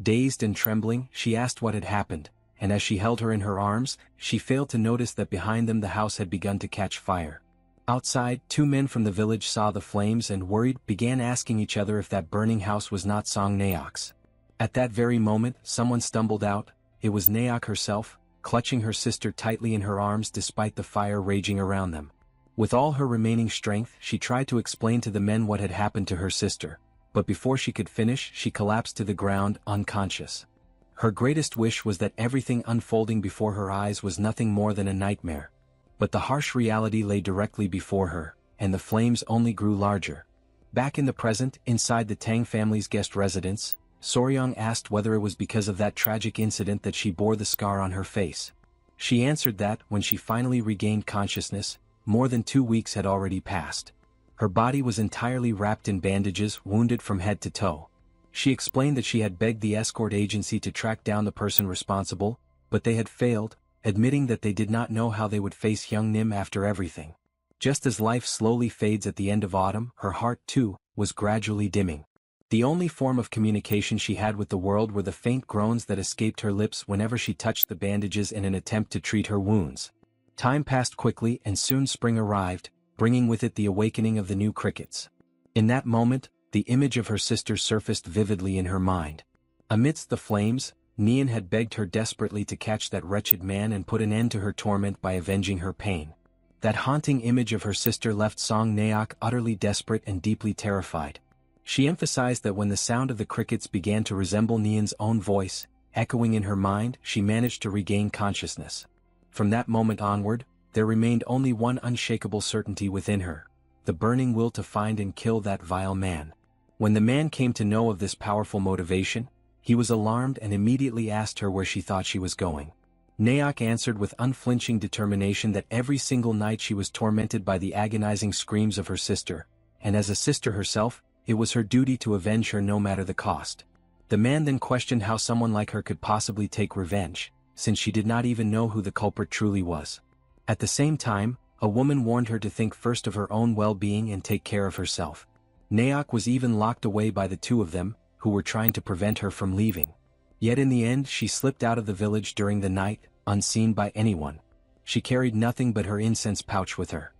Dazed and trembling, she asked what had happened, and as she held her in her arms, she failed to notice that behind them the house had begun to catch fire. Outside, two men from the village saw the flames and worried, began asking each other if that burning house was not Song Naok's. At that very moment, someone stumbled out. It was Naok herself, clutching her sister tightly in her arms despite the fire raging around them. With all her remaining strength, she tried to explain to the men what had happened to her sister, but before she could finish, she collapsed to the ground, unconscious. Her greatest wish was that everything unfolding before her eyes was nothing more than a nightmare. But the harsh reality lay directly before her, and the flames only grew larger. Back in the present, inside the Tang family's guest residence, Soryong asked whether it was because of that tragic incident that she bore the scar on her face. She answered that, when she finally regained consciousness, more than 2 weeks had already passed. Her body was entirely wrapped in bandages, wounded from head to toe. She explained that she had begged the escort agency to track down the person responsible, but they had failed, admitting that they did not know how they would face young Nim after everything. Just as life slowly fades at the end of autumn, her heart, too, was gradually dimming. The only form of communication she had with the world were the faint groans that escaped her lips whenever she touched the bandages in an attempt to treat her wounds. Time passed quickly and soon spring arrived, bringing with it the awakening of the new crickets. In that moment, the image of her sister surfaced vividly in her mind. Amidst the flames, Nian had begged her desperately to catch that wretched man and put an end to her torment by avenging her pain. That haunting image of her sister left Song Naok utterly desperate and deeply terrified. She emphasized that when the sound of the crickets began to resemble Nian's own voice, echoing in her mind, she managed to regain consciousness. From that moment onward, there remained only one unshakable certainty within her: the burning will to find and kill that vile man. When the man came to know of this powerful motivation, he was alarmed and immediately asked her where she thought she was going. Naok answered with unflinching determination that every single night she was tormented by the agonizing screams of her sister, and as a sister herself, it was her duty to avenge her no matter the cost. The man then questioned how someone like her could possibly take revenge, since she did not even know who the culprit truly was. At the same time, a woman warned her to think first of her own well-being and take care of herself. Naok was even locked away by the two of them, who were trying to prevent her from leaving. Yet in the end she slipped out of the village during the night, unseen by anyone. She carried nothing but her incense pouch with her.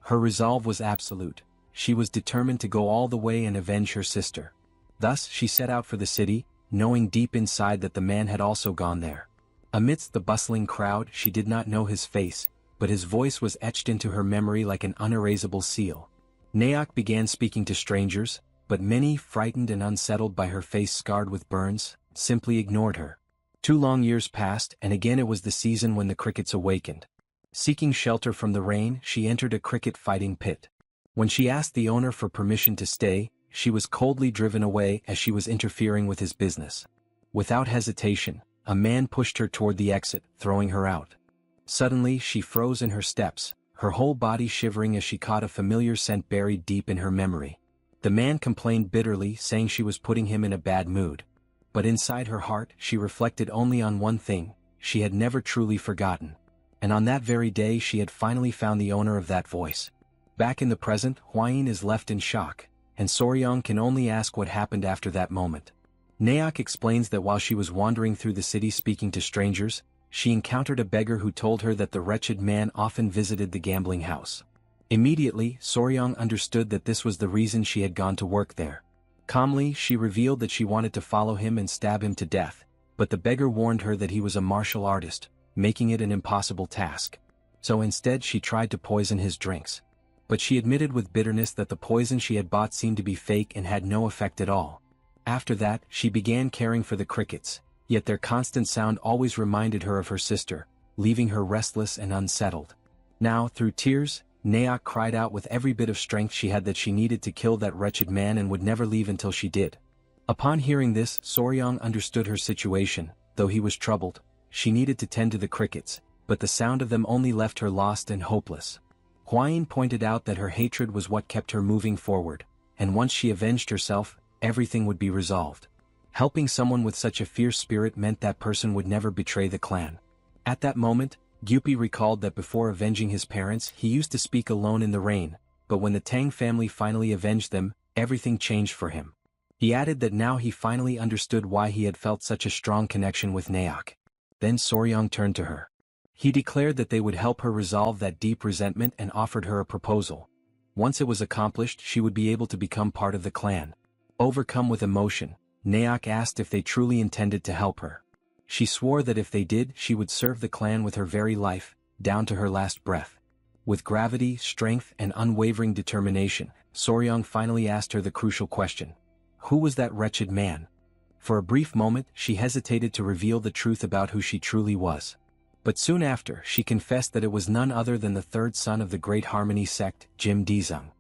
Her resolve was absolute. She was determined to go all the way and avenge her sister. Thus she set out for the city, knowing deep inside that the man had also gone there. Amidst the bustling crowd, she did not know his face, but his voice was etched into her memory like an unerasable seal. Naok began speaking to strangers, but many, frightened and unsettled by her face scarred with burns, simply ignored her. 2 long years passed, and again it was the season when the crickets awakened. Seeking shelter from the rain, she entered a cricket fighting pit. When she asked the owner for permission to stay, she was coldly driven away as she was interfering with his business. Without hesitation, a man pushed her toward the exit, throwing her out. Suddenly she froze in her steps, her whole body shivering as she caught a familiar scent buried deep in her memory. The man complained bitterly, saying she was putting him in a bad mood. But inside her heart, she reflected only on one thing: she had never truly forgotten. And on that very day she had finally found the owner of that voice. Back in the present, Hwain is left in shock, and Soryong can only ask what happened after that moment. Naok explains that while she was wandering through the city speaking to strangers, she encountered a beggar who told her that the wretched man often visited the gambling house. Immediately, Soryong understood that this was the reason she had gone to work there. Calmly, she revealed that she wanted to follow him and stab him to death, but the beggar warned her that he was a martial artist, making it an impossible task. So instead she tried to poison his drinks. But she admitted with bitterness that the poison she had bought seemed to be fake and had no effect at all. After that, she began caring for the crickets, yet their constant sound always reminded her of her sister, leaving her restless and unsettled. Now, through tears, Naok cried out with every bit of strength she had that she needed to kill that wretched man and would never leave until she did. Upon hearing this, Soryang understood her situation. Though he was troubled, she needed to tend to the crickets, but the sound of them only left her lost and hopeless. Hwain pointed out that her hatred was what kept her moving forward, and once she avenged herself, everything would be resolved. Helping someone with such a fierce spirit meant that person would never betray the clan. At that moment, Gyupi recalled that before avenging his parents he used to speak alone in the rain, but when the Tang family finally avenged them, everything changed for him. He added that now he finally understood why he had felt such a strong connection with Naok. Then Soryang turned to her. He declared that they would help her resolve that deep resentment and offered her a proposal. Once it was accomplished, she would be able to become part of the clan. Overcome with emotion, Naok asked if they truly intended to help her. She swore that if they did, she would serve the clan with her very life, down to her last breath. With gravity, strength, and unwavering determination, Soryang finally asked her the crucial question. Who was that wretched man? For a brief moment, she hesitated to reveal the truth about who she truly was. But soon after, she confessed that it was none other than the third son of the Great Harmony sect, Jim Dizung.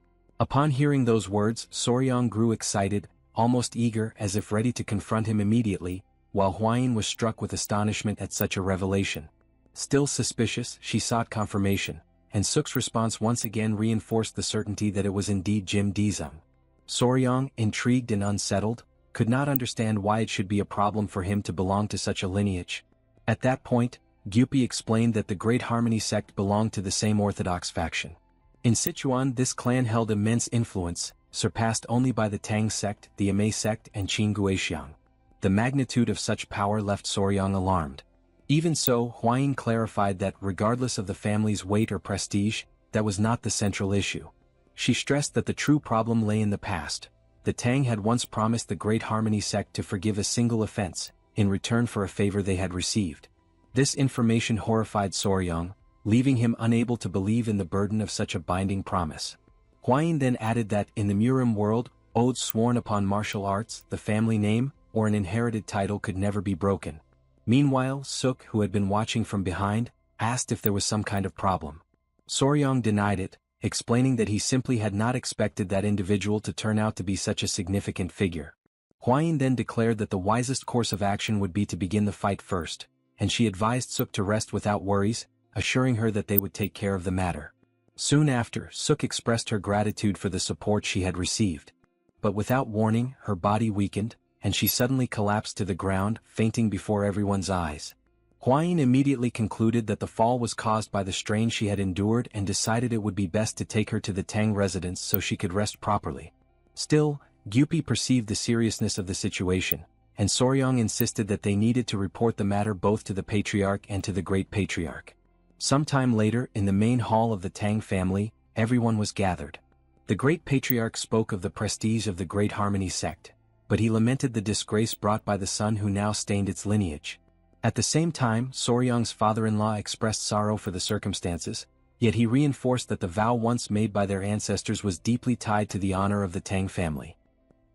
Upon hearing those words, Soryang grew excited, almost eager, as if ready to confront him immediately, while Hwain was struck with astonishment at such a revelation. Still suspicious, she sought confirmation, and Suk's response once again reinforced the certainty that it was indeed Jim Dizung. Soryang, intrigued and unsettled, could not understand why it should be a problem for him to belong to such a lineage. At that point, Gyupi explained that the Great Harmony sect belonged to the same orthodox faction. In Sichuan, this clan held immense influence, surpassed only by the Tang sect, the Amei sect, and Qingguixiang. The magnitude of such power left Soryang alarmed. Even so, Hwain clarified that, regardless of the family's weight or prestige, that was not the central issue. She stressed that the true problem lay in the past. The Tang had once promised the Great Harmony sect to forgive a single offense, in return for a favor they had received. This information horrified Soryang, leaving him unable to believe in the burden of such a binding promise. Hwain then added that, in the Murim world, oaths sworn upon martial arts, the family name, or an inherited title could never be broken. Meanwhile, Suk, who had been watching from behind, asked if there was some kind of problem. Soryang denied it, explaining that he simply had not expected that individual to turn out to be such a significant figure. Hwain then declared that the wisest course of action would be to begin the fight first, and she advised Suk to rest without worries, assuring her that they would take care of the matter. Soon after, Suk expressed her gratitude for the support she had received. But without warning, her body weakened, and she suddenly collapsed to the ground, fainting before everyone's eyes. Hwain immediately concluded that the fall was caused by the strain she had endured and decided it would be best to take her to the Tang residence so she could rest properly. Still, Gyupi perceived the seriousness of the situation, and Soryang insisted that they needed to report the matter both to the Patriarch and to the Great Patriarch. Sometime later, in the main hall of the Tang family, everyone was gathered. The Great Patriarch spoke of the prestige of the Great Harmony sect, but he lamented the disgrace brought by the son who now stained its lineage. At the same time, Soryang's father-in-law expressed sorrow for the circumstances, yet he reinforced that the vow once made by their ancestors was deeply tied to the honor of the Tang family.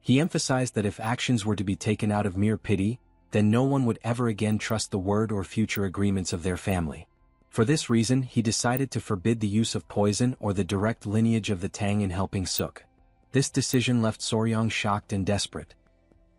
He emphasized that if actions were to be taken out of mere pity, then no one would ever again trust the word or future agreements of their family. For this reason, he decided to forbid the use of poison or the direct lineage of the Tang in helping Suk. This decision left Soryang shocked and desperate.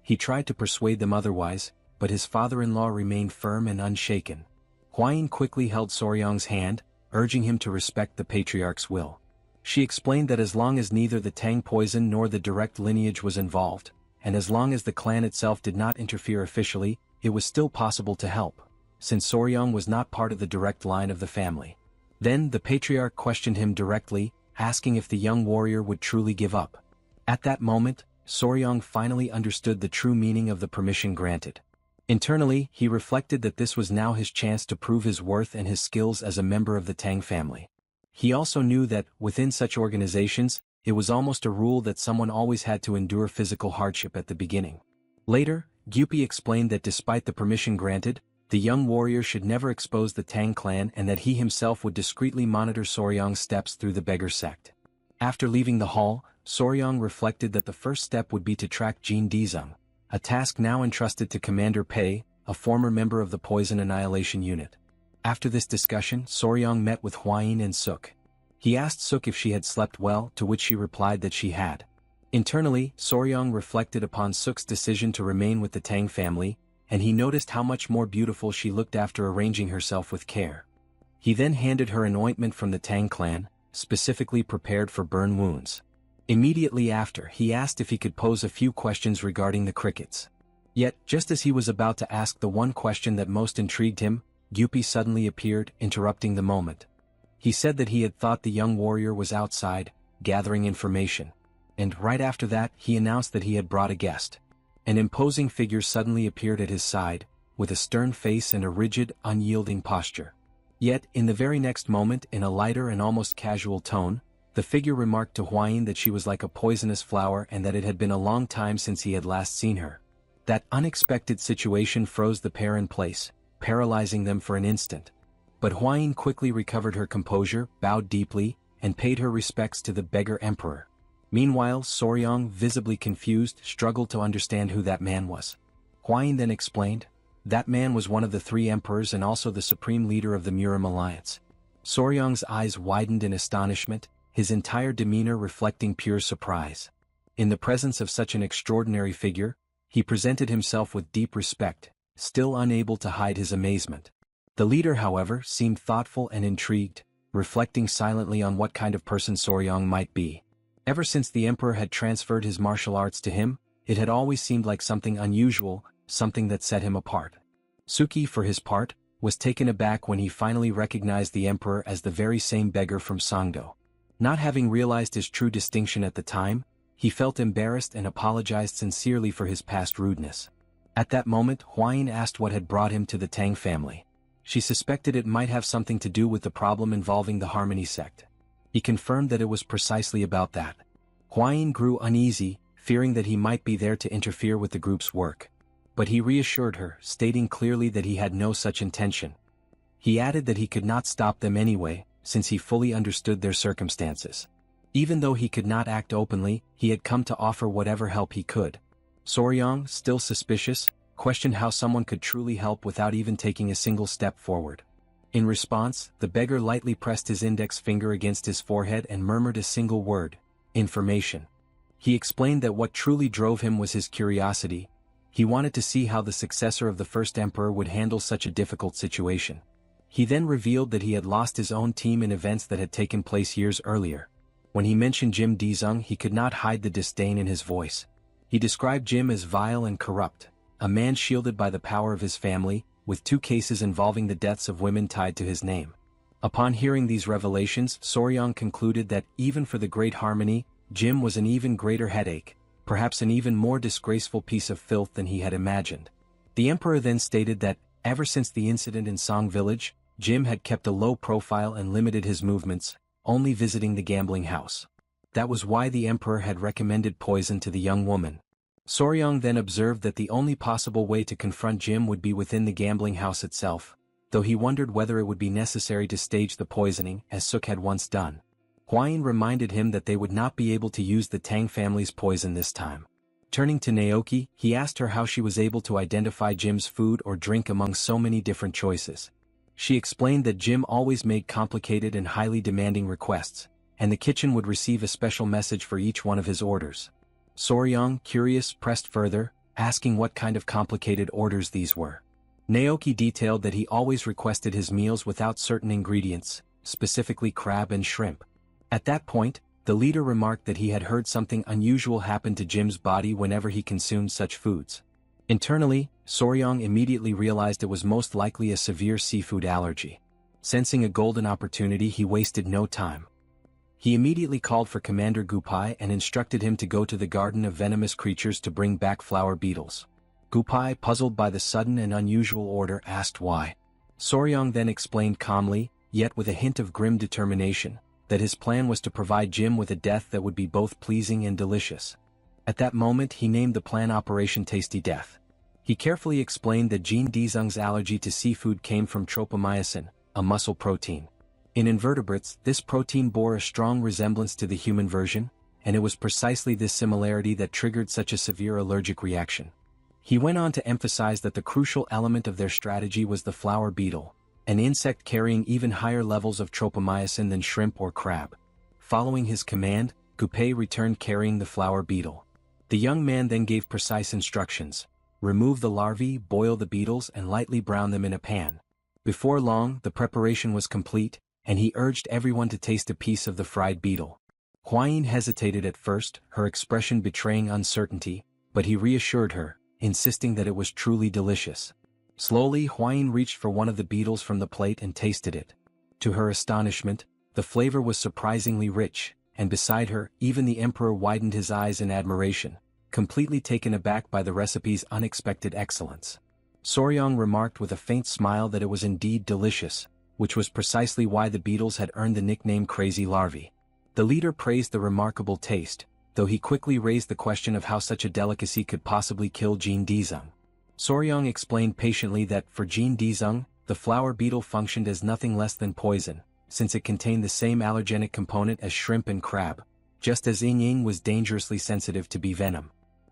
He tried to persuade them otherwise, but his father-in-law remained firm and unshaken. Hwain quickly held Soryang's hand, urging him to respect the patriarch's will. She explained that as long as neither the Tang poison nor the direct lineage was involved, and as long as the clan itself did not interfere officially, it was still possible to help, since Soryang was not part of the direct line of the family. Then the patriarch questioned him directly, asking if the young warrior would truly give up. At that moment, Soryang finally understood the true meaning of the permission granted. Internally, he reflected that this was now his chance to prove his worth and his skills as a member of the Tang family. He also knew that, within such organizations, it was almost a rule that someone always had to endure physical hardship at the beginning. Later, Gyupi explained that despite the permission granted, the young warrior should never expose the Tang clan and that he himself would discreetly monitor Soryang's steps through the beggar sect. After leaving the hall, Soryang reflected that the first step would be to track Jin Dizung, a task now entrusted to Commander Pei, a former member of the Poison Annihilation Unit. After this discussion, Soryong met with Hwayin and Suk. He asked Suk if she had slept well, to which she replied that she had. Internally, Soryong reflected upon Suk's decision to remain with the Tang family, and he noticed how much more beautiful she looked after arranging herself with care. He then handed her an ointment from the Tang clan, specifically prepared for burn wounds. Immediately after, he asked if he could pose a few questions regarding the crickets. Yet, just as he was about to ask the one question that most intrigued him, Gyupi suddenly appeared, interrupting the moment. He said that he had thought the young warrior was outside, gathering information. And right after that, he announced that he had brought a guest. An imposing figure suddenly appeared at his side, with a stern face and a rigid, unyielding posture. Yet, in the very next moment, in a lighter and almost casual tone, the figure remarked to Hwayin that she was like a poisonous flower and that it had been a long time since he had last seen her. That unexpected situation froze the pair in place, paralyzing them for an instant. But Hwayin quickly recovered her composure, bowed deeply, and paid her respects to the beggar emperor. Meanwhile, Soryong, visibly confused, struggled to understand who that man was. Hwayin then explained, that man was one of the three emperors and also the supreme leader of the Murim alliance. Soryong's eyes widened in astonishment, his entire demeanor reflecting pure surprise. In the presence of such an extraordinary figure, he presented himself with deep respect, still unable to hide his amazement. The leader, however, seemed thoughtful and intrigued, reflecting silently on what kind of person Soryong might be. Ever since the emperor had transferred his martial arts to him, it had always seemed like something unusual, something that set him apart. Suki, for his part, was taken aback when he finally recognized the emperor as the very same beggar from Songdo. Not having realized his true distinction at the time, he felt embarrassed and apologized sincerely for his past rudeness. At that moment, Hwayin asked what had brought him to the Tang family. She suspected it might have something to do with the problem involving the Harmony sect. He confirmed that it was precisely about that. Hwayin grew uneasy, fearing that he might be there to interfere with the group's work. But he reassured her, stating clearly that he had no such intention. He added that he could not stop them anyway, since he fully understood their circumstances. Even though he could not act openly, he had come to offer whatever help he could. Soryong, still suspicious, questioned how someone could truly help without even taking a single step forward. In response, the beggar lightly pressed his index finger against his forehead and murmured a single word: information. He explained that what truly drove him was his curiosity. He wanted to see how the successor of the first emperor would handle such a difficult situation. He then revealed that he had lost his own team in events that had taken place years earlier. When he mentioned Jim Dizung, he could not hide the disdain in his voice. He described Jim as vile and corrupt, a man shielded by the power of his family, with 2 cases involving the deaths of women tied to his name. Upon hearing these revelations, Soryong concluded that, even for the Great Harmony, Jim was an even greater headache, perhaps an even more disgraceful piece of filth than he had imagined. The emperor then stated that, ever since the incident in Song Village, Jim had kept a low profile and limited his movements, only visiting the gambling house. That was why the emperor had recommended poison to the young woman. Soryong then observed that the only possible way to confront Jim would be within the gambling house itself, though he wondered whether it would be necessary to stage the poisoning, as Suk had once done. Hwayin reminded him that they would not be able to use the Tang family's poison this time. Turning to Naoki, he asked her how she was able to identify Jim's food or drink among so many different choices. She explained that Jim always made complicated and highly demanding requests, and the kitchen would receive a special message for each one of his orders. Soryong, curious, pressed further, asking what kind of complicated orders these were. Naoki detailed that he always requested his meals without certain ingredients, specifically crab and shrimp. At that point, the leader remarked that he had heard something unusual happen to Jim's body whenever he consumed such foods. Internally, Soryong immediately realized it was most likely a severe seafood allergy. Sensing a golden opportunity, he wasted no time. He immediately called for Commander Gupai and instructed him to go to the garden of venomous creatures to bring back flower beetles. Gupai, puzzled by the sudden and unusual order, asked why. Soryong then explained calmly, yet with a hint of grim determination, that his plan was to provide Jim with a death that would be both pleasing and delicious. At that moment, he named the plan Operation Tasty Death. He carefully explained that Jean Dizung's allergy to seafood came from tropomyosin, a muscle protein. In invertebrates, this protein bore a strong resemblance to the human version, and it was precisely this similarity that triggered such a severe allergic reaction. He went on to emphasize that the crucial element of their strategy was the flower beetle, an insect carrying even higher levels of tropomyosin than shrimp or crab. Following his command, Gupe returned carrying the flower beetle. The young man then gave precise instructions. Remove the larvae, boil the beetles and lightly brown them in a pan. Before long, the preparation was complete, and he urged everyone to taste a piece of the fried beetle. Huayin hesitated at first, her expression betraying uncertainty, but he reassured her, insisting that it was truly delicious. Slowly, Huayin reached for one of the beetles from the plate and tasted it. To her astonishment, the flavor was surprisingly rich, and beside her, even the emperor widened his eyes in admiration, completely taken aback by the recipe's unexpected excellence. Soryong remarked with a faint smile that it was indeed delicious, which was precisely why the beetles had earned the nickname Crazy Larvae. The leader praised the remarkable taste, though he quickly raised the question of how such a delicacy could possibly kill Jin Dizung. Soryong explained patiently that for Jin Dizung, the flower beetle functioned as nothing less than poison, since it contained the same allergenic component as shrimp and crab, just as Ying was dangerously sensitive to bee venom.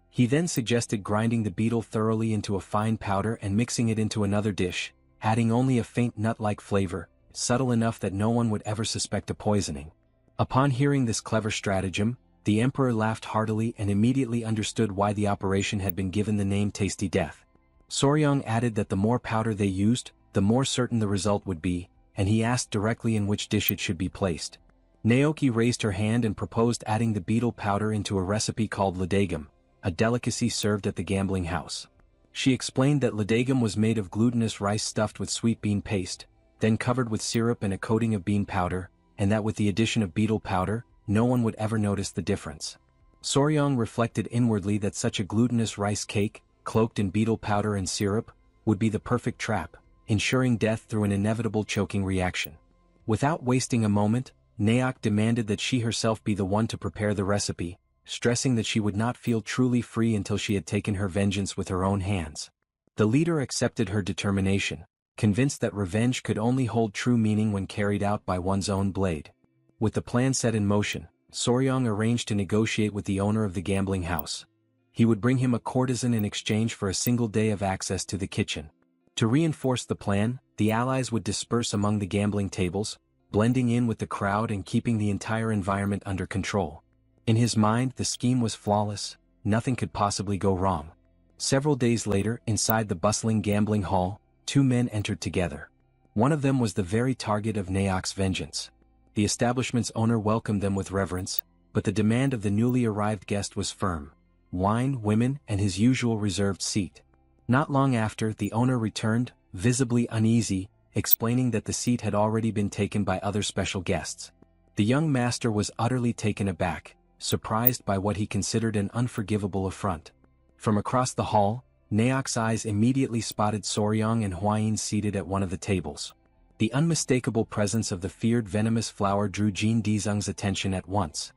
He then suggested grinding the beetle thoroughly into a fine powder and mixing it into another dish, adding only a faint nut-like flavor, subtle enough that no one would ever suspect a poisoning. Upon hearing this clever stratagem, the emperor laughed heartily and immediately understood why the operation had been given the name Tasty Death. Soryong added that the more powder they used, the more certain the result would be, and he asked directly in which dish it should be placed. Naoki raised her hand and proposed adding the beetle powder into a recipe called ladagum, a delicacy served at the gambling house. She explained that ladagum was made of glutinous rice stuffed with sweet bean paste, then covered with syrup and a coating of bean powder, and that with the addition of beetle powder, no one would ever notice the difference. Soryong reflected inwardly that such a glutinous rice cake, cloaked in beetle powder and syrup, would be the perfect trap, ensuring death through an inevitable choking reaction. Without wasting a moment, Naok demanded that she herself be the one to prepare the recipe, stressing that she would not feel truly free until she had taken her vengeance with her own hands. The leader accepted her determination, convinced that revenge could only hold true meaning when carried out by one's own blade. With the plan set in motion, Soryong arranged to negotiate with the owner of the gambling house. He would bring him a courtesan in exchange for a single day of access to the kitchen. To reinforce the plan, the allies would disperse among the gambling tables, blending in with the crowd and keeping the entire environment under control. In his mind, the scheme was flawless, nothing could possibly go wrong. Several days later, inside the bustling gambling hall, two men entered together. One of them was the very target of Naok's vengeance. The establishment's owner welcomed them with reverence, but the demand of the newly arrived guest was firm: wine, women, and his usual reserved seat. Not long after, the owner returned, visibly uneasy, explaining that the seat had already been taken by other special guests. The young master was utterly taken aback, surprised by what he considered an unforgivable affront. From across the hall, Naok's eyes immediately spotted Soryong and Huayin seated at one of the tables. The unmistakable presence of the feared venomous flower drew Jin Dizung's attention at once.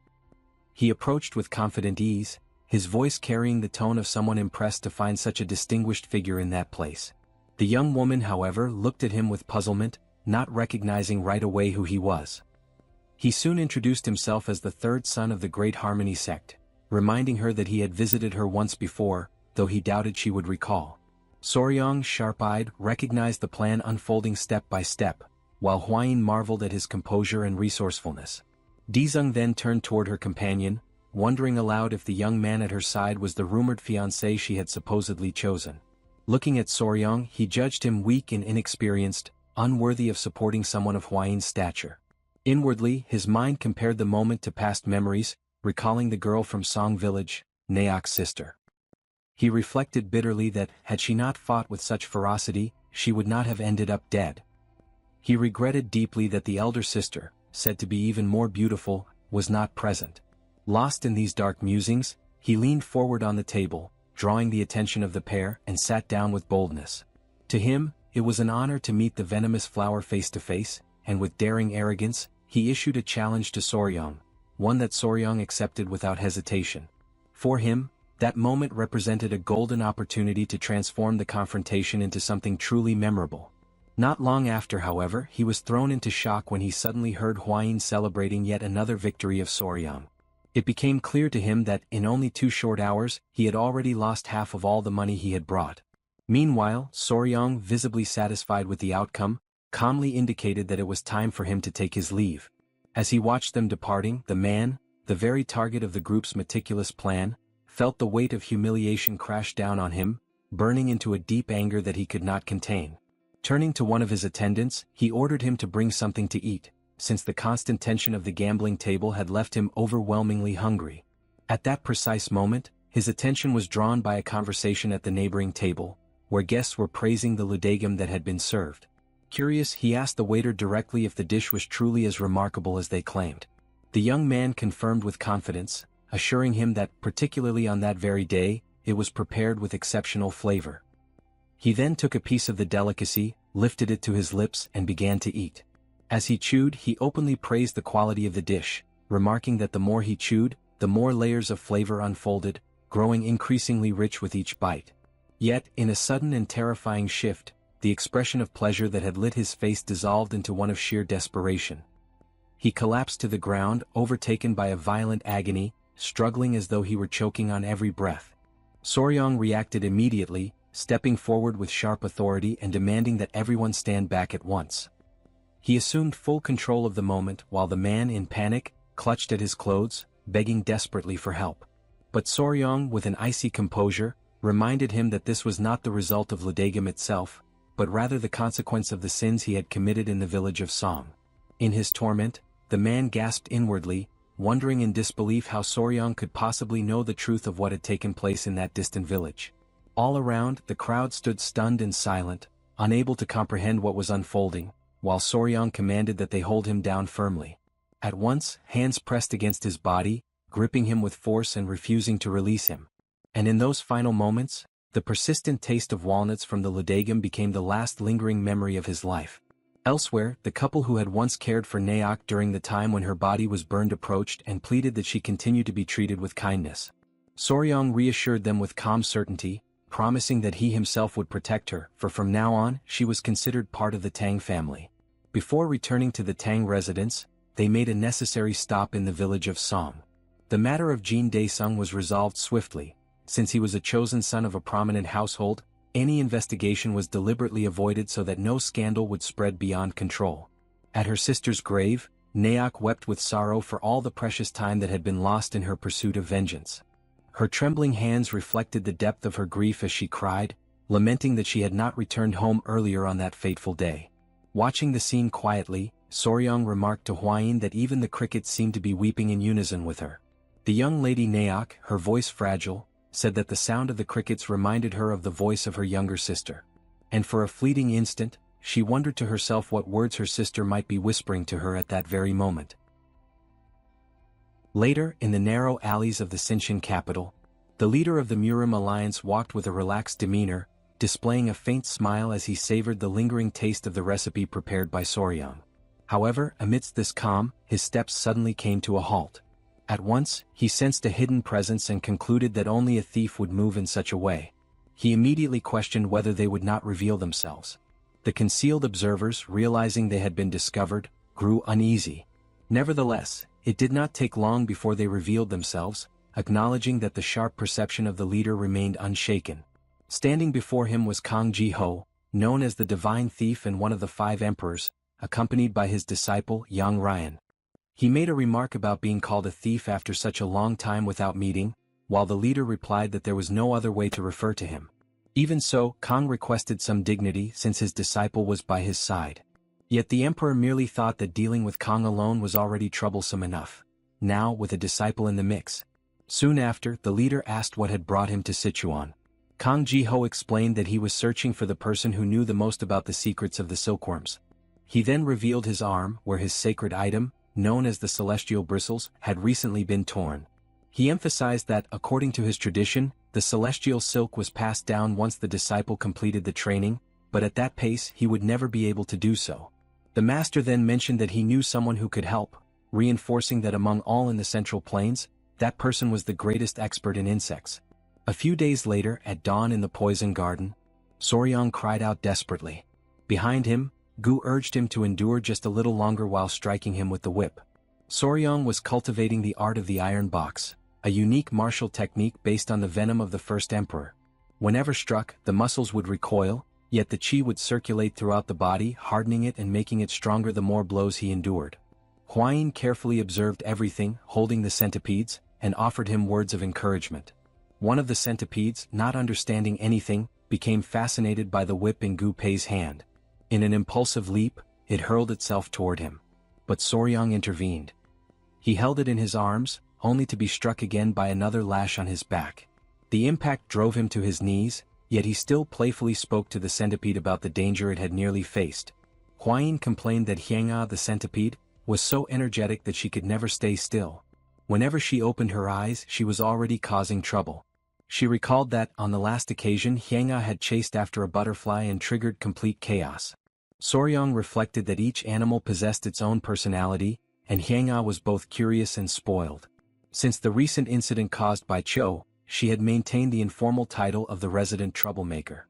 He approached with confident ease, his voice carrying the tone of someone impressed to find such a distinguished figure in that place. The young woman, however, looked at him with puzzlement, not recognizing right away who he was. He soon introduced himself as the third son of the Great Harmony sect, reminding her that he had visited her once before, though he doubted she would recall. Soryong, sharp-eyed, recognized the plan unfolding step by step, while Huayin marveled at his composure and resourcefulness. Dizung then turned toward her companion, wondering aloud if the young man at her side was the rumored fiancé she had supposedly chosen. Looking at Soryong, he judged him weak and inexperienced, unworthy of supporting someone of Huayin's stature. Inwardly, his mind compared the moment to past memories, recalling the girl from Song Village, Naok's sister. He reflected bitterly that, had she not fought with such ferocity, she would not have ended up dead. He regretted deeply that the elder sister, said to be even more beautiful, was not present. Lost in these dark musings, he leaned forward on the table, drawing the attention of the pair, and sat down with boldness. To him, it was an honor to meet the venomous flower face to face, and with daring arrogance, he issued a challenge to Soryong, one that Soryong accepted without hesitation. For him, that moment represented a golden opportunity to transform the confrontation into something truly memorable. Not long after, however, he was thrown into shock when he suddenly heard Huayin celebrating yet another victory of Soryong. It became clear to him that in only 2 short hours, he had already lost half of all the money he had brought. Meanwhile, Soryong, visibly satisfied with the outcome, calmly indicated that it was time for him to take his leave. As he watched them departing, the man, the very target of the group's meticulous plan, felt the weight of humiliation crash down on him, burning into a deep anger that he could not contain. Turning to one of his attendants, he ordered him to bring something to eat, since the constant tension of the gambling table had left him overwhelmingly hungry. At that precise moment, his attention was drawn by a conversation at the neighboring table, where guests were praising the ludegam that had been served. Curious, he asked the waiter directly if the dish was truly as remarkable as they claimed. The young man confirmed with confidence, assuring him that, particularly on that very day, it was prepared with exceptional flavor. He then took a piece of the delicacy, lifted it to his lips and began to eat. As he chewed, he openly praised the quality of the dish, remarking that the more he chewed, the more layers of flavor unfolded, growing increasingly rich with each bite. Yet, in a sudden and terrifying shift, the expression of pleasure that had lit his face dissolved into one of sheer desperation. He collapsed to the ground, overtaken by a violent agony, struggling as though he were choking on every breath. Soryong reacted immediately, stepping forward with sharp authority and demanding that everyone stand back at once. He assumed full control of the moment while the man, in panic, clutched at his clothes, begging desperately for help. But Soryong, with an icy composure, reminded him that this was not the result of ludegam itself, but rather the consequence of the sins he had committed in the village of Song. In his torment, the man gasped inwardly, wondering in disbelief how Soryong could possibly know the truth of what had taken place in that distant village. All around, the crowd stood stunned and silent, unable to comprehend what was unfolding, while Soryong commanded that they hold him down firmly. At once, hands pressed against his body, gripping him with force and refusing to release him. And in those final moments, the persistent taste of walnuts from the ludegam became the last lingering memory of his life. Elsewhere, the couple who had once cared for Naok during the time when her body was burned approached and pleaded that she continue to be treated with kindness. Soryong reassured them with calm certainty, promising that he himself would protect her, for from now on, she was considered part of the Tang family. Before returning to the Tang residence, they made a necessary stop in the village of Song. The matter of Jin Daesung was resolved swiftly. Since he was a chosen son of a prominent household, any investigation was deliberately avoided so that no scandal would spread beyond control. At her sister's grave, Naok wept with sorrow for all the precious time that had been lost in her pursuit of vengeance. Her trembling hands reflected the depth of her grief as she cried, lamenting that she had not returned home earlier on that fateful day. Watching the scene quietly, Soryong remarked to Hwain that even the crickets seemed to be weeping in unison with her. The young lady Naok, her voice fragile, said that the sound of the crickets reminded her of the voice of her younger sister. And for a fleeting instant, she wondered to herself what words her sister might be whispering to her at that very moment. Later, in the narrow alleys of the Sichuan capital, the leader of the Murim alliance walked with a relaxed demeanor, displaying a faint smile as he savored the lingering taste of the recipe prepared by Soryong. However, amidst this calm, his steps suddenly came to a halt. At once, he sensed a hidden presence and concluded that only a thief would move in such a way. He immediately questioned whether they would not reveal themselves. The concealed observers, realizing they had been discovered, grew uneasy. Nevertheless, it did not take long before they revealed themselves, acknowledging that the sharp perception of the leader remained unshaken. Standing before him was Kang Ji-ho, known as the Divine Thief and one of the 5 emperors, accompanied by his disciple Yang Ryan. He made a remark about being called a thief after such a long time without meeting, while the leader replied that there was no other way to refer to him. Even so, Kang requested some dignity since his disciple was by his side. Yet the emperor merely thought that dealing with Kang alone was already troublesome enough. Now, with a disciple in the mix. Soon after, the leader asked what had brought him to Sichuan. Kang Ji-ho explained that he was searching for the person who knew the most about the secrets of the silkworms. He then revealed his arm, where his sacred item, known as the celestial bristles, had recently been torn. He emphasized that, according to his tradition, the celestial silk was passed down once the disciple completed the training, but at that pace he would never be able to do so. The master then mentioned that he knew someone who could help, reinforcing that among all in the Central Plains, that person was the greatest expert in insects. A few days later, at dawn in the poison garden, Soryong cried out desperately. Behind him, Gu urged him to endure just a little longer while striking him with the whip. Soryong was cultivating the art of the iron box, a unique martial technique based on the venom of the first emperor. Whenever struck, the muscles would recoil, yet the chi would circulate throughout the body, hardening it and making it stronger the more blows he endured. Huayin carefully observed everything, holding the centipedes, and offered him words of encouragement. One of the centipedes, not understanding anything, became fascinated by the whip in Gu Pei's hand. In an impulsive leap, it hurled itself toward him. But Soryong intervened. He held it in his arms, only to be struck again by another lash on his back. The impact drove him to his knees, yet he still playfully spoke to the centipede about the danger it had nearly faced. Huayin complained that Hyanga the centipede was so energetic that she could never stay still. Whenever she opened her eyes, she was already causing trouble. She recalled that, on the last occasion, Hyanga had chased after a butterfly and triggered complete chaos. Soryong reflected that each animal possessed its own personality, and Hyanga was both curious and spoiled. Since the recent incident caused by Cho, she had maintained the informal title of the resident troublemaker.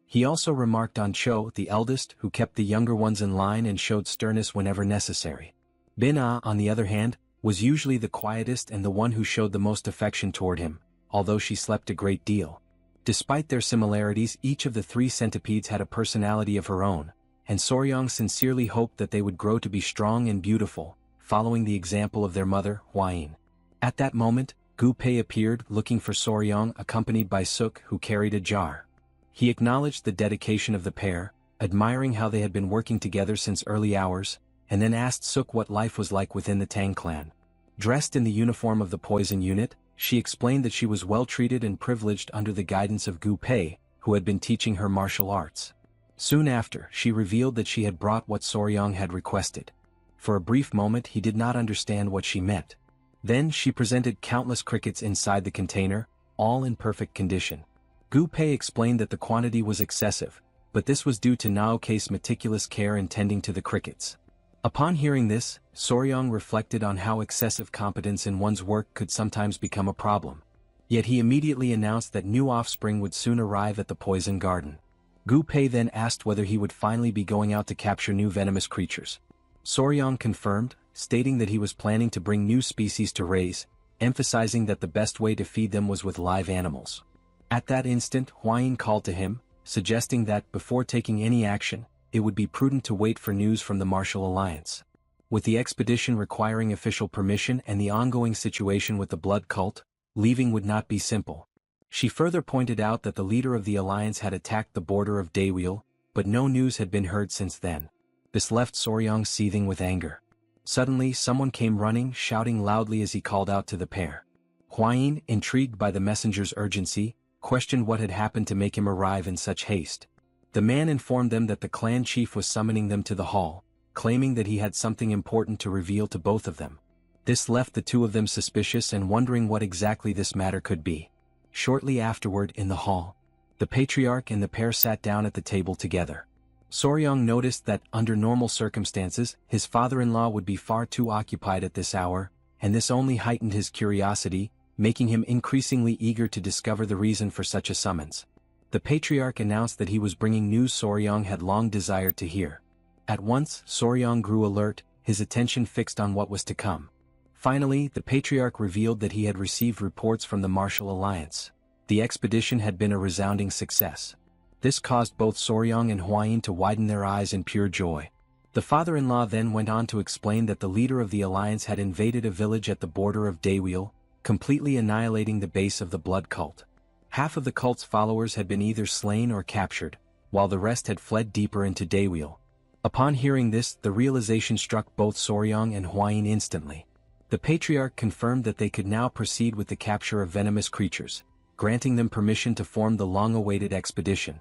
He also remarked on Cho, the eldest, who kept the younger ones in line and showed sternness whenever necessary. Bin-ah, on the other hand, was usually the quietest and the one who showed the most affection toward him, although she slept a great deal. Despite their similarities, each of the three centipedes had a personality of her own, and Soryong sincerely hoped that they would grow to be strong and beautiful, following the example of their mother, Huayin. At that moment, Gu Pei appeared, looking for Soryong, accompanied by Suk, who carried a jar. He acknowledged the dedication of the pair, admiring how they had been working together since early hours, and then asked Suk what life was like within the Tang clan. Dressed in the uniform of the poison unit, she explained that she was well treated and privileged under the guidance of Gu Pei, who had been teaching her martial arts. Soon after, she revealed that she had brought what Soryong had requested. For a brief moment he did not understand what she meant. Then she presented countless crickets inside the container, all in perfect condition. Gu Pei explained that the quantity was excessive, but this was due to Naoke's meticulous care in tending to the crickets. Upon hearing this, Soryong reflected on how excessive competence in one's work could sometimes become a problem. Yet he immediately announced that new offspring would soon arrive at the poison garden. Gu Pei then asked whether he would finally be going out to capture new venomous creatures. Soryong confirmed, stating that he was planning to bring new species to raise, emphasizing that the best way to feed them was with live animals. At that instant, Huayin called to him, suggesting that, before taking any action, it would be prudent to wait for news from the Martial Alliance. With the expedition requiring official permission and the ongoing situation with the blood cult, leaving would not be simple. She further pointed out that the leader of the alliance had attacked the border of Daewil, but no news had been heard since then. This left Soryong seething with anger. Suddenly someone came running, shouting loudly as he called out to the pair. Huayin, intrigued by the messenger's urgency, questioned what had happened to make him arrive in such haste. The man informed them that the clan chief was summoning them to the hall, claiming that he had something important to reveal to both of them. This left the two of them suspicious and wondering what exactly this matter could be. Shortly afterward, in the hall, the patriarch and the pair sat down at the table together. Soryong noticed that, under normal circumstances, his father-in-law would be far too occupied at this hour, and this only heightened his curiosity, making him increasingly eager to discover the reason for such a summons. The patriarch announced that he was bringing news Soryong had long desired to hear. At once, Soryong grew alert, his attention fixed on what was to come. Finally, the patriarch revealed that he had received reports from the Martial Alliance. The expedition had been a resounding success. This caused both Soryong and Huayin to widen their eyes in pure joy. The father-in-law then went on to explain that the leader of the alliance had invaded a village at the border of Daewil, completely annihilating the base of the blood cult. Half of the cult's followers had been either slain or captured, while the rest had fled deeper into Daewil. Upon hearing this, the realization struck both Soryong and Huayin instantly. The patriarch confirmed that they could now proceed with the capture of venomous creatures, granting them permission to form the long-awaited expedition.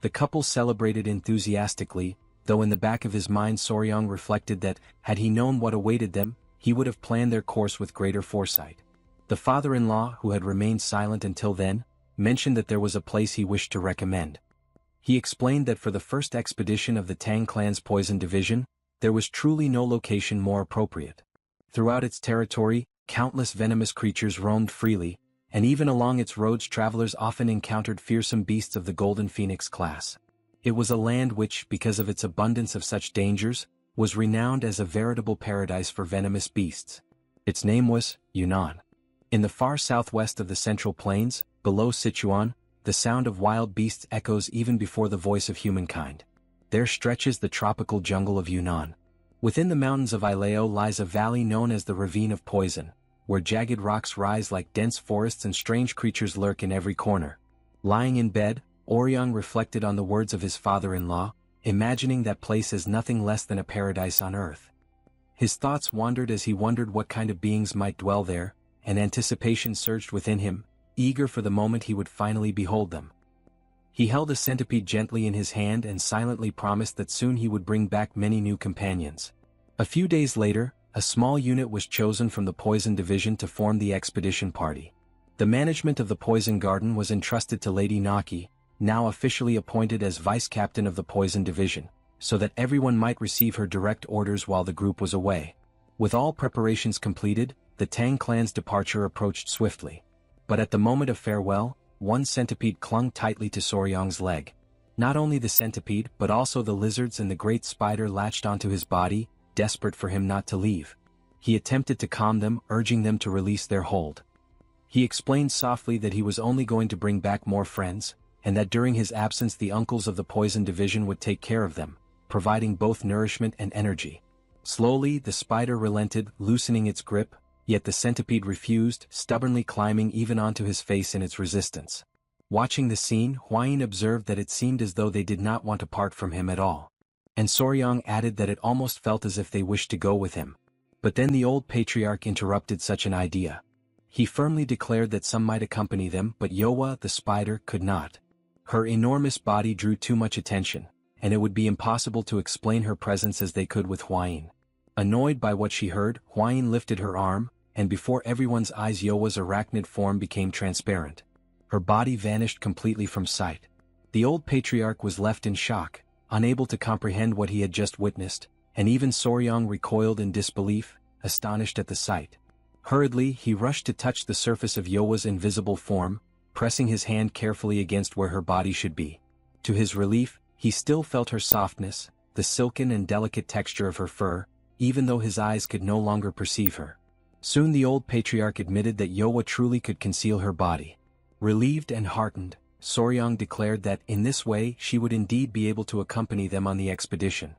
The couple celebrated enthusiastically, though in the back of his mind Soryong reflected that, had he known what awaited them, he would have planned their course with greater foresight. The father-in-law, who had remained silent until then, mentioned that there was a place he wished to recommend. He explained that for the first expedition of the Tang clan's poison division, there was truly no location more appropriate. Throughout its territory, countless venomous creatures roamed freely, and even along its roads travelers often encountered fearsome beasts of the Golden Phoenix class. It was a land which, because of its abundance of such dangers, was renowned as a veritable paradise for venomous beasts. Its name was Yunnan. In the far southwest of the Central Plains, below Sichuan, the sound of wild beasts echoes even before the voice of humankind. There stretches the tropical jungle of Yunnan. Within the mountains of Ileo lies a valley known as the Ravine of Poison, where jagged rocks rise like dense forests and strange creatures lurk in every corner. Lying in bed, Oryang reflected on the words of his father-in-law, imagining that place as nothing less than a paradise on earth. His thoughts wandered as he wondered what kind of beings might dwell there, and anticipation surged within him, eager for the moment he would finally behold them. He held a centipede gently in his hand and silently promised that soon he would bring back many new companions. A few days later, a small unit was chosen from the Poison Division to form the expedition party. The management of the Poison Garden was entrusted to Lady Naki, now officially appointed as vice-captain of the Poison Division, so that everyone might receive her direct orders while the group was away. With all preparations completed, the Tang clan's departure approached swiftly. But at the moment of farewell, one centipede clung tightly to Soryang's leg. Not only the centipede but also the lizards and the great spider latched onto his body, desperate for him not to leave. He attempted to calm them, urging them to release their hold. He explained softly that he was only going to bring back more friends, and that during his absence the uncles of the Poison Division would take care of them, providing both nourishment and energy. Slowly the spider relented, loosening its grip, yet the centipede refused, stubbornly climbing even onto his face in its resistance. Watching the scene, Hwayin observed that it seemed as though they did not want to part from him at all. And Soryang added that it almost felt as if they wished to go with him. But then the old patriarch interrupted such an idea. He firmly declared that some might accompany them, but Yowa, the spider, could not. Her enormous body drew too much attention, and it would be impossible to explain her presence as they could with Hwayin. Annoyed by what she heard, Hwayin lifted her arm, and before everyone's eyes Yowa's arachnid form became transparent. Her body vanished completely from sight. The old patriarch was left in shock, unable to comprehend what he had just witnessed, and even Soryang recoiled in disbelief, astonished at the sight. Hurriedly he rushed to touch the surface of Yowa's invisible form, pressing his hand carefully against where her body should be. To his relief, he still felt her softness, the silken and delicate texture of her fur, even though his eyes could no longer perceive her. Soon the old patriarch admitted that Yowa truly could conceal her body. Relieved and heartened, Soryang declared that in this way she would indeed be able to accompany them on the expedition.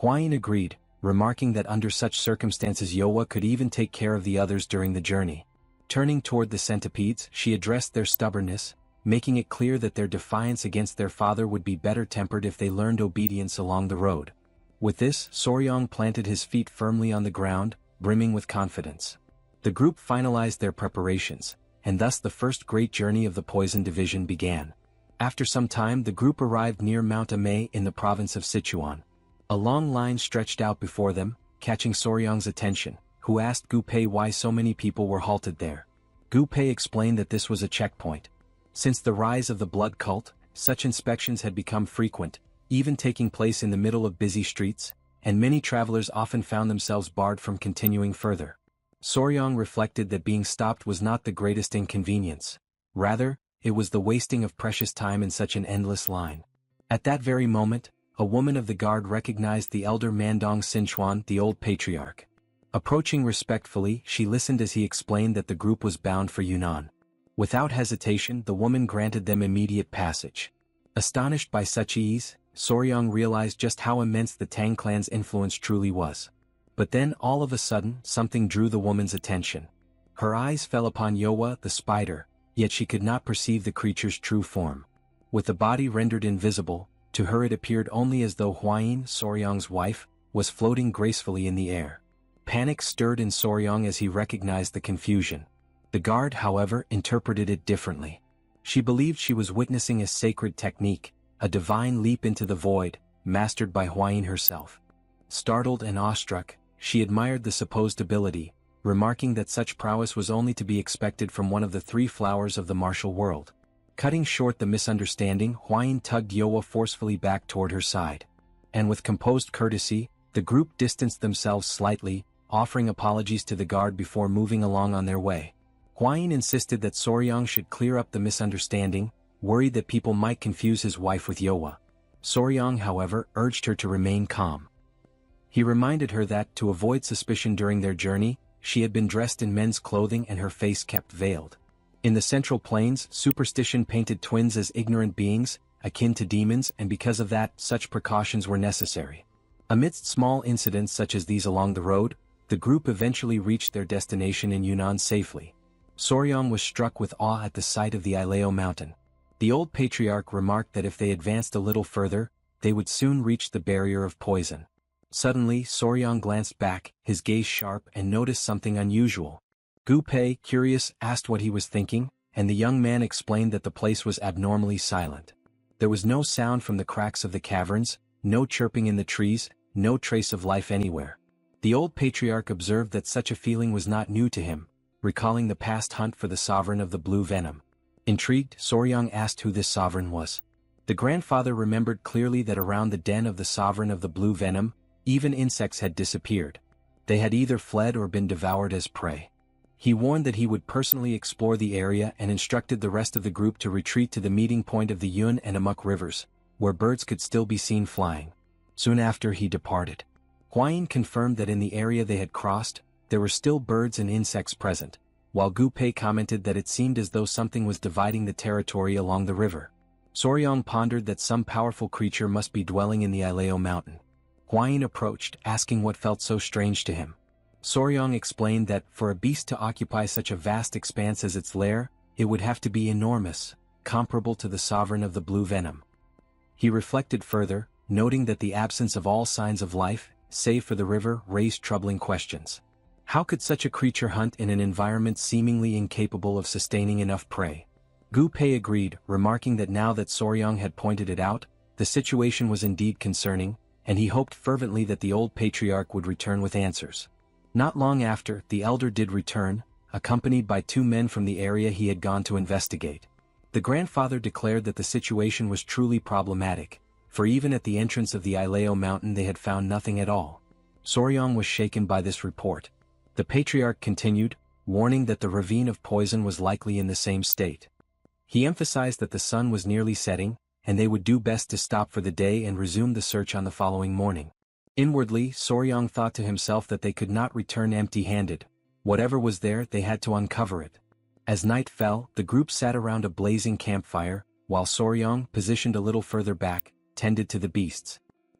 Hwayin agreed, remarking that under such circumstances Yowa could even take care of the others during the journey. Turning toward the centipedes, she addressed their stubbornness, making it clear that their defiance against their father would be better tempered if they learned obedience along the road. With this, Soryang planted his feet firmly on the ground, brimming with confidence. The group finalized their preparations, and thus the first great journey of the Poison Division began. After some time the group arrived near Mount Amei in the province of Sichuan. A long line stretched out before them, catching Soryang's attention, who asked Gu-pei why so many people were halted there. Gu-pei explained that this was a checkpoint. Since the rise of the blood cult, such inspections had become frequent, even taking place in the middle of busy streets, and many travelers often found themselves barred from continuing further. Soryang reflected that being stopped was not the greatest inconvenience. Rather, it was the wasting of precious time in such an endless line. At that very moment, a woman of the guard recognized the elder Mandong Sinchuan, the old patriarch. Approaching respectfully, she listened as he explained that the group was bound for Yunnan. Without hesitation, the woman granted them immediate passage. Astonished by such ease, Soryang realized just how immense the Tang clan's influence truly was. But then, all of a sudden, something drew the woman's attention. Her eyes fell upon Yowa, the spider, yet she could not perceive the creature's true form. With the body rendered invisible, to her it appeared only as though Hwayin, Soryang's wife, was floating gracefully in the air. Panic stirred in Soryang as he recognized the confusion. The guard, however, interpreted it differently. She believed she was witnessing a sacred technique, a divine leap into the void, mastered by Hwayin herself. Startled and awestruck, she admired the supposed ability, remarking that such prowess was only to be expected from one of the three flowers of the martial world. Cutting short the misunderstanding, Hwayin tugged Yowa forcefully back toward her side. And with composed courtesy, the group distanced themselves slightly, offering apologies to the guard before moving along on their way. Hwayin insisted that Soryang should clear up the misunderstanding, worried that people might confuse his wife with Yowa. Soryang, however, urged her to remain calm. He reminded her that, to avoid suspicion during their journey, she had been dressed in men's clothing and her face kept veiled. In the Central Plains, superstition painted twins as ignorant beings, akin to demons, and because of that, such precautions were necessary. Amidst small incidents such as these along the road, the group eventually reached their destination in Yunnan safely. Soryong was struck with awe at the sight of the Ileo mountain. The old patriarch remarked that if they advanced a little further, they would soon reach the barrier of poison. Suddenly, Soryong glanced back, his gaze sharp, and noticed something unusual. Gu Pei, curious, asked what he was thinking, and the young man explained that the place was abnormally silent. There was no sound from the cracks of the caverns, no chirping in the trees, no trace of life anywhere. The old patriarch observed that such a feeling was not new to him, recalling the past hunt for the sovereign of the blue venom. Intrigued, Soryong asked who this sovereign was. The grandfather remembered clearly that around the den of the sovereign of the blue venom, even insects had disappeared. They had either fled or been devoured as prey. He warned that he would personally explore the area and instructed the rest of the group to retreat to the meeting point of the Yun and Amuk rivers, where birds could still be seen flying. Soon after he departed. Huayin confirmed that in the area they had crossed, there were still birds and insects present, while Gu Pei commented that it seemed as though something was dividing the territory along the river. Soryong pondered that some powerful creature must be dwelling in the Ileo mountain. Huayin approached, asking what felt so strange to him. Soryong explained that, for a beast to occupy such a vast expanse as its lair, it would have to be enormous, comparable to the sovereign of the blue venom. He reflected further, noting that the absence of all signs of life, save for the river, raised troubling questions. How could such a creature hunt in an environment seemingly incapable of sustaining enough prey? Gu Pei agreed, remarking that now that Soryong had pointed it out, the situation was indeed concerning, and he hoped fervently that the old patriarch would return with answers. Not long after, the elder did return, accompanied by 2 men from the area he had gone to investigate. The grandfather declared that the situation was truly problematic, for even at the entrance of the Ileo mountain they had found nothing at all. Soryong was shaken by this report. The patriarch continued, warning that the ravine of poison was likely in the same state. He emphasized that the sun was nearly setting, and they would do best to stop for the day and resume the search on the following morning. Inwardly, Soryong thought to himself that they could not return empty-handed. Whatever was there, they had to uncover it. As night fell, the group sat around a blazing campfire, while Soryong, positioned a little further back, tended to the beasts.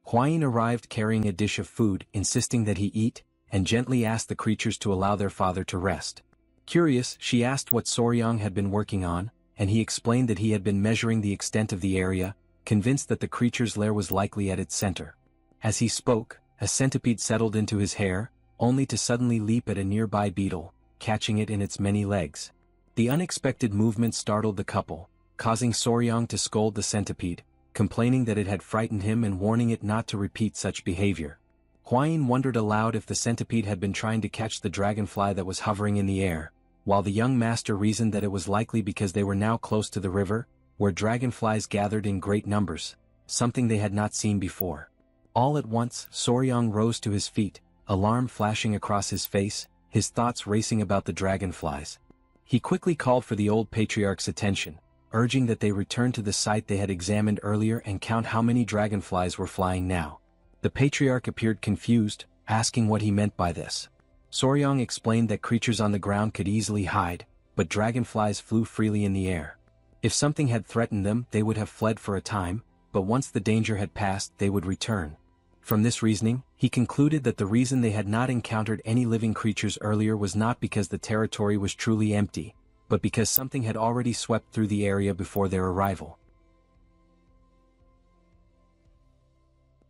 Huayin arrived carrying a dish of food, insisting that he eat, and gently asked the creatures to allow their father to rest. Curious, she asked what Soryong had been working on, and he explained that he had been measuring the extent of the area, convinced that the creature's lair was likely at its center. As he spoke, a centipede settled into his hair, only to suddenly leap at a nearby beetle, catching it in its many legs. The unexpected movement startled the couple, causing Soryong to scold the centipede, complaining that it had frightened him and warning it not to repeat such behavior. Huayin wondered aloud if the centipede had been trying to catch the dragonfly that was hovering in the air, while the young master reasoned that it was likely because they were now close to the river, where dragonflies gathered in great numbers, something they had not seen before. All at once, Soryong rose to his feet, alarm flashing across his face, his thoughts racing about the dragonflies. He quickly called for the old patriarch's attention, urging that they return to the site they had examined earlier and count how many dragonflies were flying now. The patriarch appeared confused, asking what he meant by this. Soryong explained that creatures on the ground could easily hide, but dragonflies flew freely in the air. If something had threatened them, they would have fled for a time, but once the danger had passed, they would return. From this reasoning, he concluded that the reason they had not encountered any living creatures earlier was not because the territory was truly empty, but because something had already swept through the area before their arrival.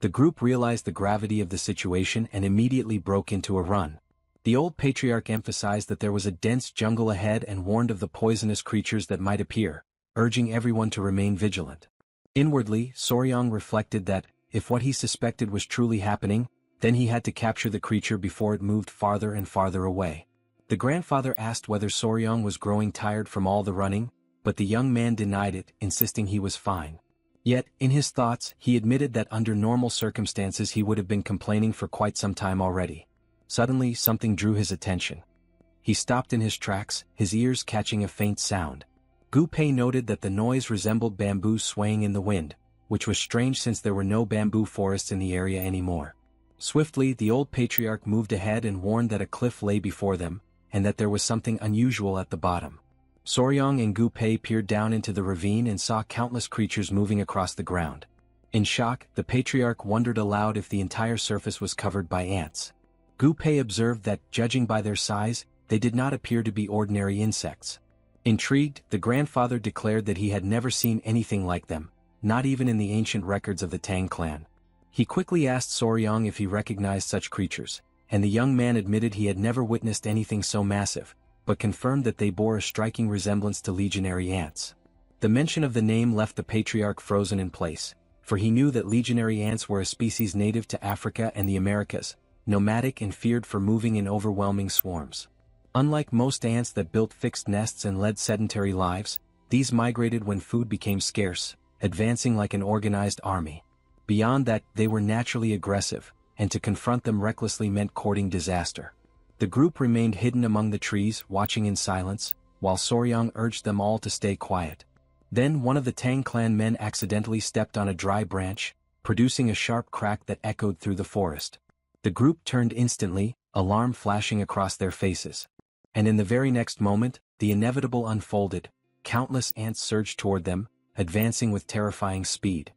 The group realized the gravity of the situation and immediately broke into a run. The old patriarch emphasized that there was a dense jungle ahead and warned of the poisonous creatures that might appear, urging everyone to remain vigilant. Inwardly, Soryong reflected that, if what he suspected was truly happening, then he had to capture the creature before it moved farther and farther away. The grandfather asked whether Soryong was growing tired from all the running, but the young man denied it, insisting he was fine. Yet, in his thoughts, he admitted that under normal circumstances he would have been complaining for quite some time already. Suddenly, something drew his attention. He stopped in his tracks, his ears catching a faint sound. Gu Pei noted that the noise resembled bamboo swaying in the wind, which was strange since there were no bamboo forests in the area anymore. Swiftly, the old patriarch moved ahead and warned that a cliff lay before them, and that there was something unusual at the bottom. Soryong and Gu Pei peered down into the ravine and saw countless creatures moving across the ground. In shock, the patriarch wondered aloud if the entire surface was covered by ants. Gu Pei observed that, judging by their size, they did not appear to be ordinary insects. Intrigued, the grandfather declared that he had never seen anything like them, not even in the ancient records of the Tang clan. He quickly asked Soryong if he recognized such creatures, and the young man admitted he had never witnessed anything so massive, but confirmed that they bore a striking resemblance to legionary ants. The mention of the name left the patriarch frozen in place, for he knew that legionary ants were a species native to Africa and the Americas, nomadic and feared for moving in overwhelming swarms. Unlike most ants that built fixed nests and led sedentary lives, these migrated when food became scarce, advancing like an organized army. Beyond that, they were naturally aggressive, and to confront them recklessly meant courting disaster. The group remained hidden among the trees, watching in silence, while Soryong urged them all to stay quiet. Then one of the Tang clan men accidentally stepped on a dry branch, producing a sharp crack that echoed through the forest. The group turned instantly, alarm flashing across their faces. And in the very next moment, the inevitable unfolded. Countless ants surged toward them, advancing with terrifying speed.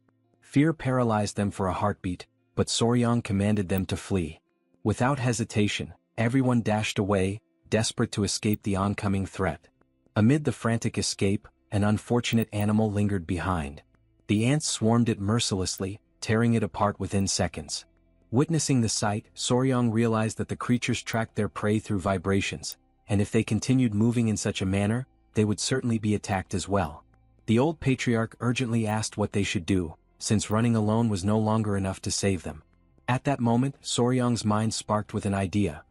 Fear paralyzed them for a heartbeat, but Soryong commanded them to flee. Without hesitation, everyone dashed away, desperate to escape the oncoming threat. Amid the frantic escape, an unfortunate animal lingered behind. The ants swarmed it mercilessly, tearing it apart within seconds. Witnessing the sight, Soryong realized that the creatures tracked their prey through vibrations, and if they continued moving in such a manner, they would certainly be attacked as well. The old patriarch urgently asked what they should do, since running alone was no longer enough to save them. At that moment, Soryong's mind sparked with an idea.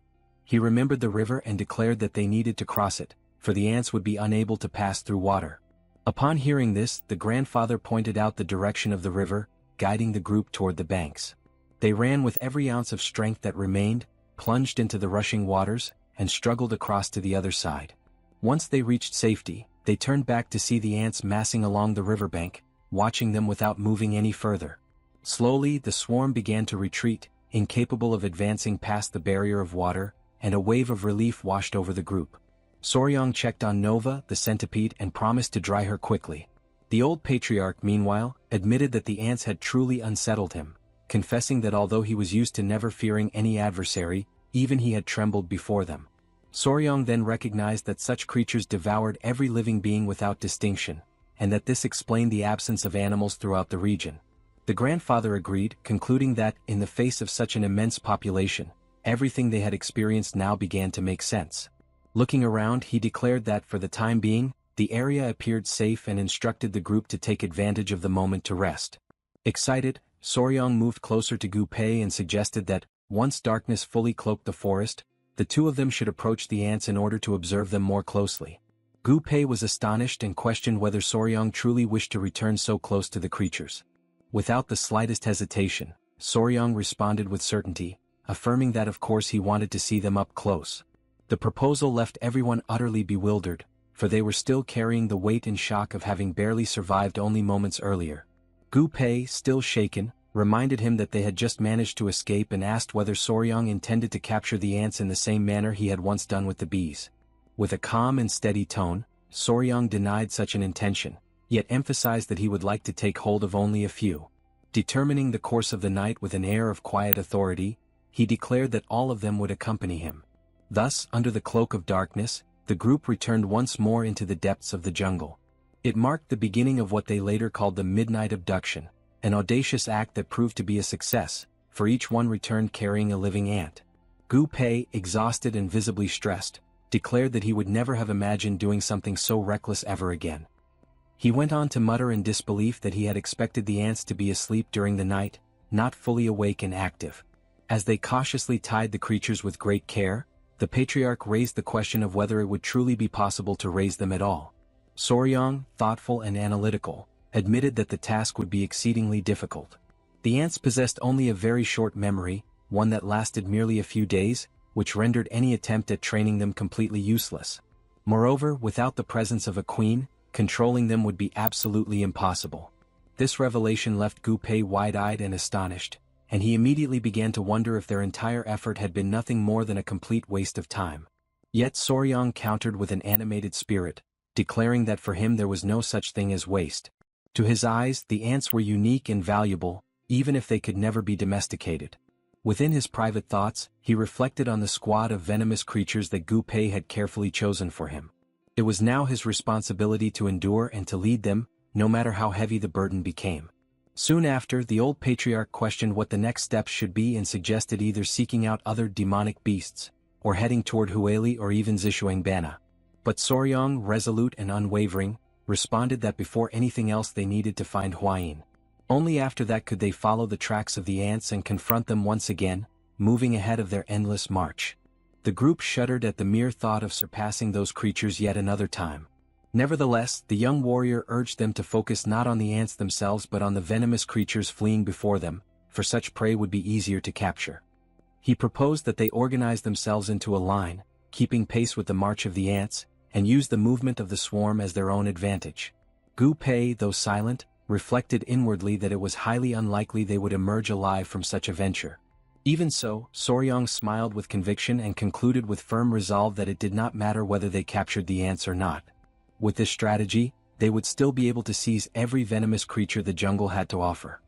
He remembered the river and declared that they needed to cross it, for the ants would be unable to pass through water. Upon hearing this, the grandfather pointed out the direction of the river, guiding the group toward the banks. They ran with every ounce of strength that remained, plunged into the rushing waters, and struggled across to the other side. Once they reached safety, they turned back to see the ants massing along the riverbank, watching them without moving any further. Slowly, the swarm began to retreat, incapable of advancing past the barrier of water, and a wave of relief washed over the group. Soryong checked on Nova, the centipede, and promised to dry her quickly. The old patriarch, meanwhile, admitted that the ants had truly unsettled him, confessing that although he was used to never fearing any adversary, even he had trembled before them. Soryong then recognized that such creatures devoured every living being without distinction, and that this explained the absence of animals throughout the region. The grandfather agreed, concluding that, in the face of such an immense population, everything they had experienced now began to make sense. Looking around, he declared that for the time being, the area appeared safe and instructed the group to take advantage of the moment to rest. Excited, Soryong moved closer to Gu Pei and suggested that, once darkness fully cloaked the forest, the two of them should approach the ants in order to observe them more closely. Gu Pei was astonished and questioned whether Soryong truly wished to return so close to the creatures. Without the slightest hesitation, Soryong responded with certainty, affirming that of course he wanted to see them up close. The proposal left everyone utterly bewildered, for they were still carrying the weight and shock of having barely survived only moments earlier. Gu Pei, still shaken, reminded him that they had just managed to escape and asked whether Soryong intended to capture the ants in the same manner he had once done with the bees. With a calm and steady tone, Soryong denied such an intention, yet emphasized that he would like to take hold of only a few. Determining the course of the night with an air of quiet authority, he declared that all of them would accompany him. Thus, under the cloak of darkness, the group returned once more into the depths of the jungle. It marked the beginning of what they later called the Midnight Abduction, an audacious act that proved to be a success, for each one returned carrying a living ant. Gu Pei, exhausted and visibly stressed, declared that he would never have imagined doing something so reckless ever again. He went on to mutter in disbelief that he had expected the ants to be asleep during the night, not fully awake and active. As they cautiously tied the creatures with great care, the patriarch raised the question of whether it would truly be possible to raise them at all. Soryong, thoughtful and analytical, admitted that the task would be exceedingly difficult. The ants possessed only a very short memory, one that lasted merely a few days, which rendered any attempt at training them completely useless. Moreover, without the presence of a queen, controlling them would be absolutely impossible. This revelation left Gu Pei wide-eyed and astonished, and he immediately began to wonder if their entire effort had been nothing more than a complete waste of time. Yet Soryang countered with an animated spirit, declaring that for him there was no such thing as waste. To his eyes, the ants were unique and valuable, even if they could never be domesticated. Within his private thoughts, he reflected on the squad of venomous creatures that Gu Pei had carefully chosen for him. It was now his responsibility to endure and to lead them, no matter how heavy the burden became. Soon after, the old patriarch questioned what the next steps should be and suggested either seeking out other demonic beasts, or heading toward Hueli or even Zishuangbana. But Soryang, resolute and unwavering, responded that before anything else they needed to find Huayin. Only after that could they follow the tracks of the ants and confront them once again, moving ahead of their endless march. The group shuddered at the mere thought of surpassing those creatures yet another time. Nevertheless, the young warrior urged them to focus not on the ants themselves but on the venomous creatures fleeing before them, for such prey would be easier to capture. He proposed that they organize themselves into a line, keeping pace with the march of the ants, and use the movement of the swarm as their own advantage. Gu Pei, though silent, reflected inwardly that it was highly unlikely they would emerge alive from such a venture. Even so, Soryang smiled with conviction and concluded with firm resolve that it did not matter whether they captured the ants or not. With this strategy, they would still be able to seize every venomous creature the jungle had to offer.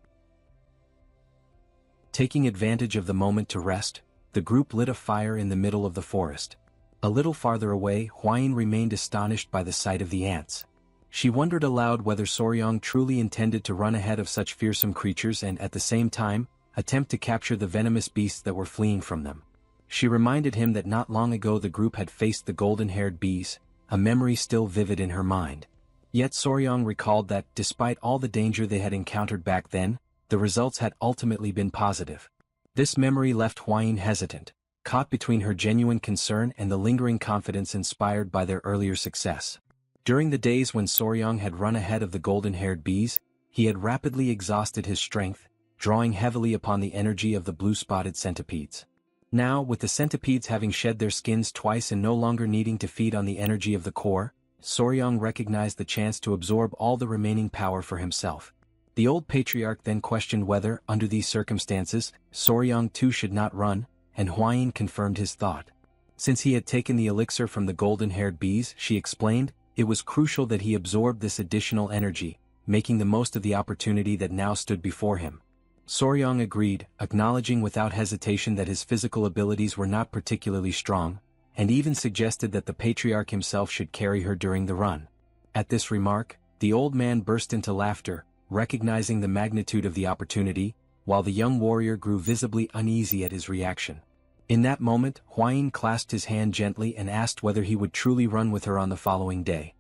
Taking advantage of the moment to rest, the group lit a fire in the middle of the forest. A little farther away, Huayin remained astonished by the sight of the ants. She wondered aloud whether Soryang truly intended to run ahead of such fearsome creatures and at the same time, attempt to capture the venomous beasts that were fleeing from them. She reminded him that not long ago the group had faced the golden-haired bees, a memory still vivid in her mind. Yet Soryang recalled that, despite all the danger they had encountered back then, the results had ultimately been positive. This memory left Huayin hesitant, caught between her genuine concern and the lingering confidence inspired by their earlier success. During the days when Soryang had run ahead of the golden-haired bees, he had rapidly exhausted his strength, drawing heavily upon the energy of the blue-spotted centipedes. Now, with the centipedes having shed their skins twice and no longer needing to feed on the energy of the core, Soryang recognized the chance to absorb all the remaining power for himself. The old patriarch then questioned whether, under these circumstances, Soryang too should not run, and Huayin confirmed his thought. Since he had taken the elixir from the golden-haired bees, she explained, it was crucial that he absorb this additional energy, making the most of the opportunity that now stood before him. Soryang agreed, acknowledging without hesitation that his physical abilities were not particularly strong, and even suggested that the patriarch himself should carry her during the run. At this remark, the old man burst into laughter, recognizing the magnitude of the opportunity, while the young warrior grew visibly uneasy at his reaction. In that moment, Huayin clasped his hand gently and asked whether he would truly run with her on the following day.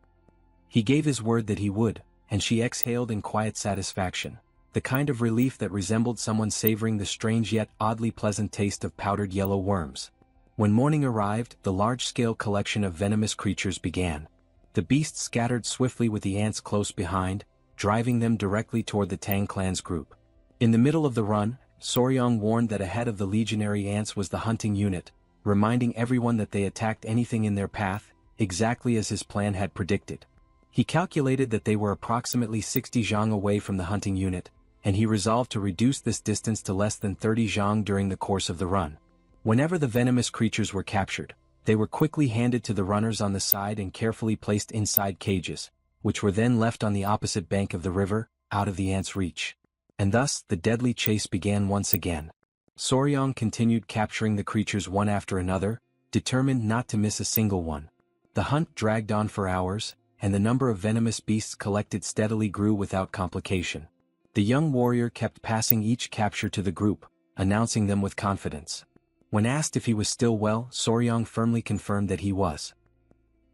He gave his word that he would, and she exhaled in quiet satisfaction, the kind of relief that resembled someone savoring the strange yet oddly pleasant taste of powdered yellow worms. When morning arrived, the large-scale collection of venomous creatures began. The beasts scattered swiftly with the ants close behind, driving them directly toward the Tang Clan's group. In the middle of the run, Soryang warned that ahead of the legionary ants was the hunting unit, reminding everyone that they attacked anything in their path, exactly as his plan had predicted. He calculated that they were approximately 60 zhang away from the hunting unit, and he resolved to reduce this distance to less than 30 zhang during the course of the run. Whenever the venomous creatures were captured, they were quickly handed to the runners on the side and carefully placed inside cages, which were then left on the opposite bank of the river, out of the ants' reach. And thus, the deadly chase began once again. Soryang continued capturing the creatures one after another, determined not to miss a single one. The hunt dragged on for hours, and the number of venomous beasts collected steadily grew without complication. The young warrior kept passing each capture to the group, announcing them with confidence. When asked if he was still well, Soryang firmly confirmed that he was.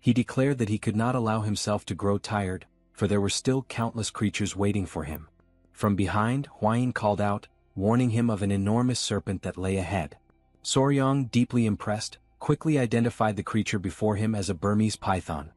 He declared that he could not allow himself to grow tired, for there were still countless creatures waiting for him. From behind, Huayin called out, warning him of an enormous serpent that lay ahead. Soryang, deeply impressed, quickly identified the creature before him as a Burmese python,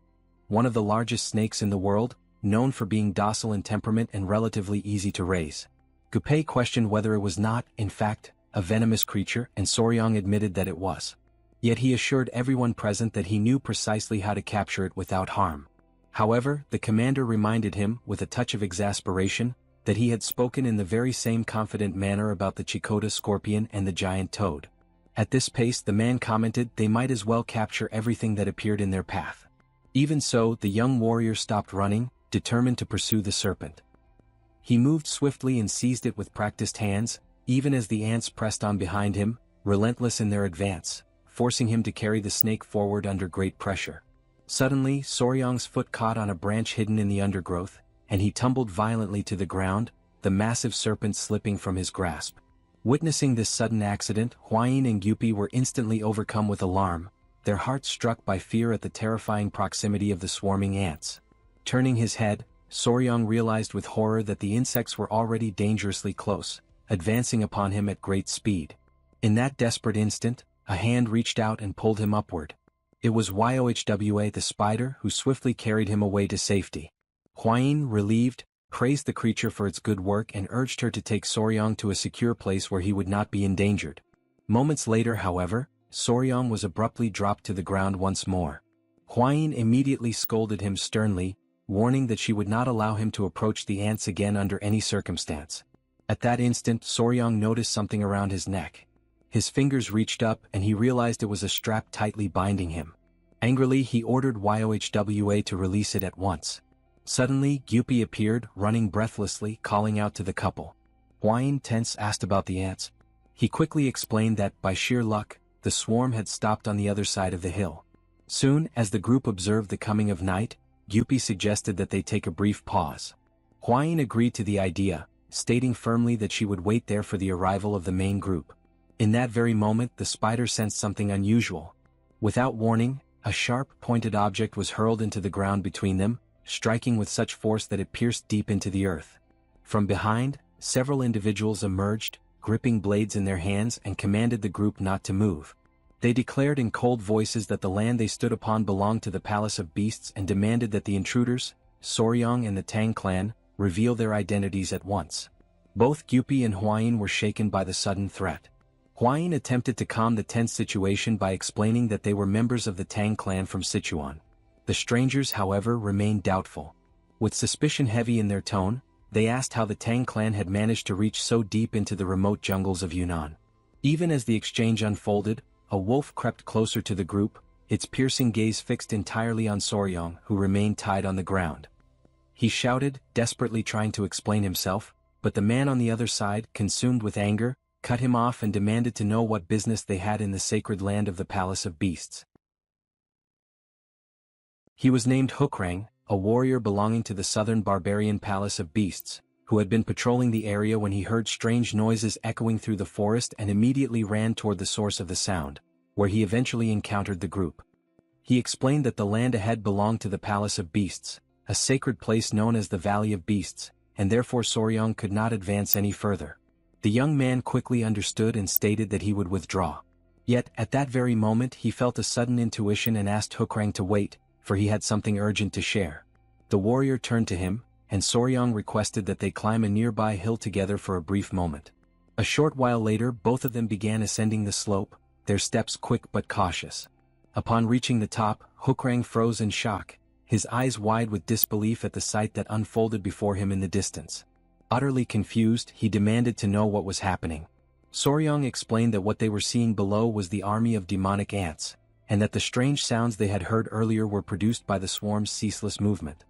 one of the largest snakes in the world, known for being docile in temperament and relatively easy to raise. Gu Pei questioned whether it was not, in fact, a venomous creature, and Soryang admitted that it was. Yet he assured everyone present that he knew precisely how to capture it without harm. However, the commander reminded him, with a touch of exasperation, that he had spoken in the very same confident manner about the Chikota scorpion and the giant toad. At this pace the man commented they might as well capture everything that appeared in their path. Even so, the young warrior stopped running, determined to pursue the serpent. He moved swiftly and seized it with practiced hands, even as the ants pressed on behind him, relentless in their advance, forcing him to carry the snake forward under great pressure. Suddenly, Soryang's foot caught on a branch hidden in the undergrowth, and he tumbled violently to the ground, the massive serpent slipping from his grasp. Witnessing this sudden accident, Hwayin and Gyupi were instantly overcome with alarm, their hearts struck by fear at the terrifying proximity of the swarming ants. Turning his head, Soryang realized with horror that the insects were already dangerously close, advancing upon him at great speed. In that desperate instant, a hand reached out and pulled him upward. It was Yohwa the spider who swiftly carried him away to safety. Hwayin, relieved, praised the creature for its good work and urged her to take Soryang to a secure place where he would not be endangered. Moments later, however, Soryang was abruptly dropped to the ground once more. Hwayin immediately scolded him sternly, warning that she would not allow him to approach the ants again under any circumstance. At that instant, Soryang noticed something around his neck. His fingers reached up and he realized it was a strap tightly binding him. Angrily, he ordered Yohwa to release it at once. Suddenly, Gyupi appeared, running breathlessly, calling out to the couple. Hwayin, tense, asked about the ants. He quickly explained that, by sheer luck, the swarm had stopped on the other side of the hill. Soon, as the group observed the coming of night, Gyupi suggested that they take a brief pause. Hwayin agreed to the idea, stating firmly that she would wait there for the arrival of the main group. In that very moment, the spider sensed something unusual. Without warning, a sharp, pointed object was hurled into the ground between them, striking with such force that it pierced deep into the earth. From behind, several individuals emerged, gripping blades in their hands, and commanded the group not to move. They declared in cold voices that the land they stood upon belonged to the Palace of Beasts and demanded that the intruders, Soryang and the Tang Clan, reveal their identities at once. Both Gyupi and Hwayin were shaken by the sudden threat. Hwayin attempted to calm the tense situation by explaining that they were members of the Tang Clan from Sichuan. The strangers, however, remained doubtful. With suspicion heavy in their tone, they asked how the Tang Clan had managed to reach so deep into the remote jungles of Yunnan. Even as the exchange unfolded, a wolf crept closer to the group, its piercing gaze fixed entirely on Soryang, who remained tied on the ground. He shouted, desperately trying to explain himself, but the man on the other side, consumed with anger, cut him off and demanded to know what business they had in the sacred land of the Palace of Beasts. He was named Hukrang, a warrior belonging to the southern barbarian Palace of Beasts, who had been patrolling the area when he heard strange noises echoing through the forest and immediately ran toward the source of the sound, where he eventually encountered the group. He explained that the land ahead belonged to the Palace of Beasts, a sacred place known as the Valley of Beasts, and therefore Soryang could not advance any further. The young man quickly understood and stated that he would withdraw. Yet, at that very moment he felt a sudden intuition and asked Hukrang to wait, for he had something urgent to share. The warrior turned to him, and Soryang requested that they climb a nearby hill together for a brief moment. A short while later both of them began ascending the slope, their steps quick but cautious. Upon reaching the top, Hukrang froze in shock, his eyes wide with disbelief at the sight that unfolded before him in the distance. Utterly confused, he demanded to know what was happening. Soryang explained that what they were seeing below was the army of demonic ants, and that the strange sounds they had heard earlier were produced by the swarm's ceaseless movement.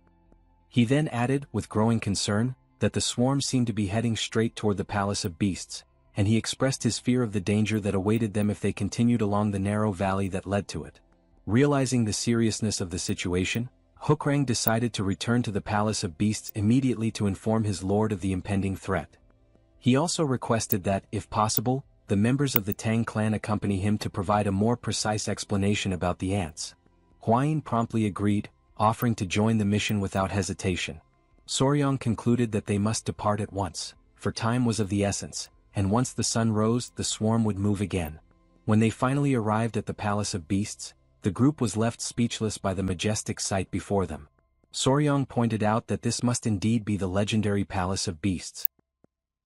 He then added, with growing concern, that the swarm seemed to be heading straight toward the Palace of Beasts, and he expressed his fear of the danger that awaited them if they continued along the narrow valley that led to it. Realizing the seriousness of the situation, Hukrang decided to return to the Palace of Beasts immediately to inform his lord of the impending threat. He also requested that, if possible, the members of the Tang Clan accompany him to provide a more precise explanation about the ants. Hwayin promptly agreed, offering to join the mission without hesitation. Soryang concluded that they must depart at once, for time was of the essence, and once the sun rose, the swarm would move again. When they finally arrived at the Palace of Beasts, the group was left speechless by the majestic sight before them. Soryang pointed out that this must indeed be the legendary Palace of Beasts.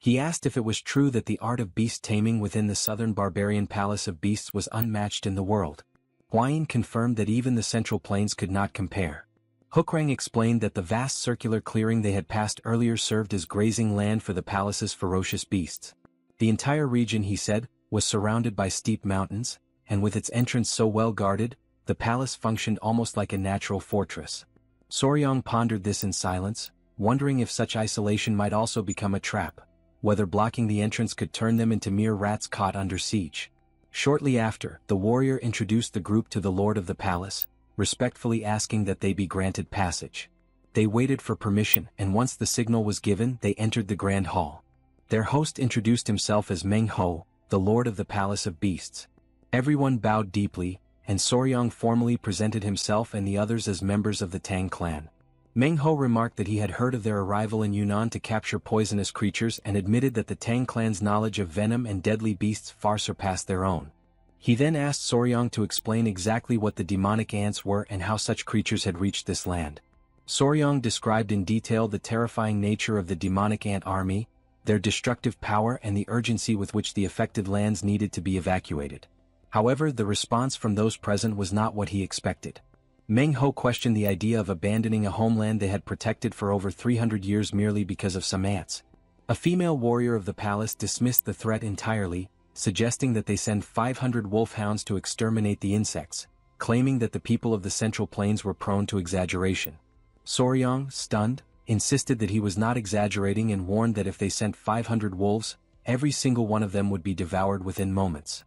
He asked if it was true that the art of beast taming within the southern barbarian Palace of Beasts was unmatched in the world. Hwayin confirmed that even the Central Plains could not compare. Hukrang explained that the vast circular clearing they had passed earlier served as grazing land for the palace's ferocious beasts. The entire region, he said, was surrounded by steep mountains, and with its entrance so well guarded, the palace functioned almost like a natural fortress. Soryang pondered this in silence, wondering if such isolation might also become a trap, whether blocking the entrance could turn them into mere rats caught under siege. Shortly after, the warrior introduced the group to the lord of the palace, respectfully asking that they be granted passage. They waited for permission, and once the signal was given, they entered the grand hall. Their host introduced himself as Manhua, the lord of the palace of beasts. Everyone bowed deeply, and Soryang formally presented himself and the others as members of the Tang clan. Manhua remarked that he had heard of their arrival in Yunnan to capture poisonous creatures and admitted that the Tang clan's knowledge of venom and deadly beasts far surpassed their own. He then asked Soryang to explain exactly what the demonic ants were and how such creatures had reached this land. Soryang described in detail the terrifying nature of the demonic ant army, their destructive power and the urgency with which the affected lands needed to be evacuated. However, the response from those present was not what he expected. Manhua questioned the idea of abandoning a homeland they had protected for over 300 years merely because of some ants. A female warrior of the palace dismissed the threat entirely, suggesting that they send 500 wolfhounds to exterminate the insects, claiming that the people of the Central Plains were prone to exaggeration. Soryang, stunned, insisted that he was not exaggerating and warned that if they sent 500 wolves, every single one of them would be devoured within moments.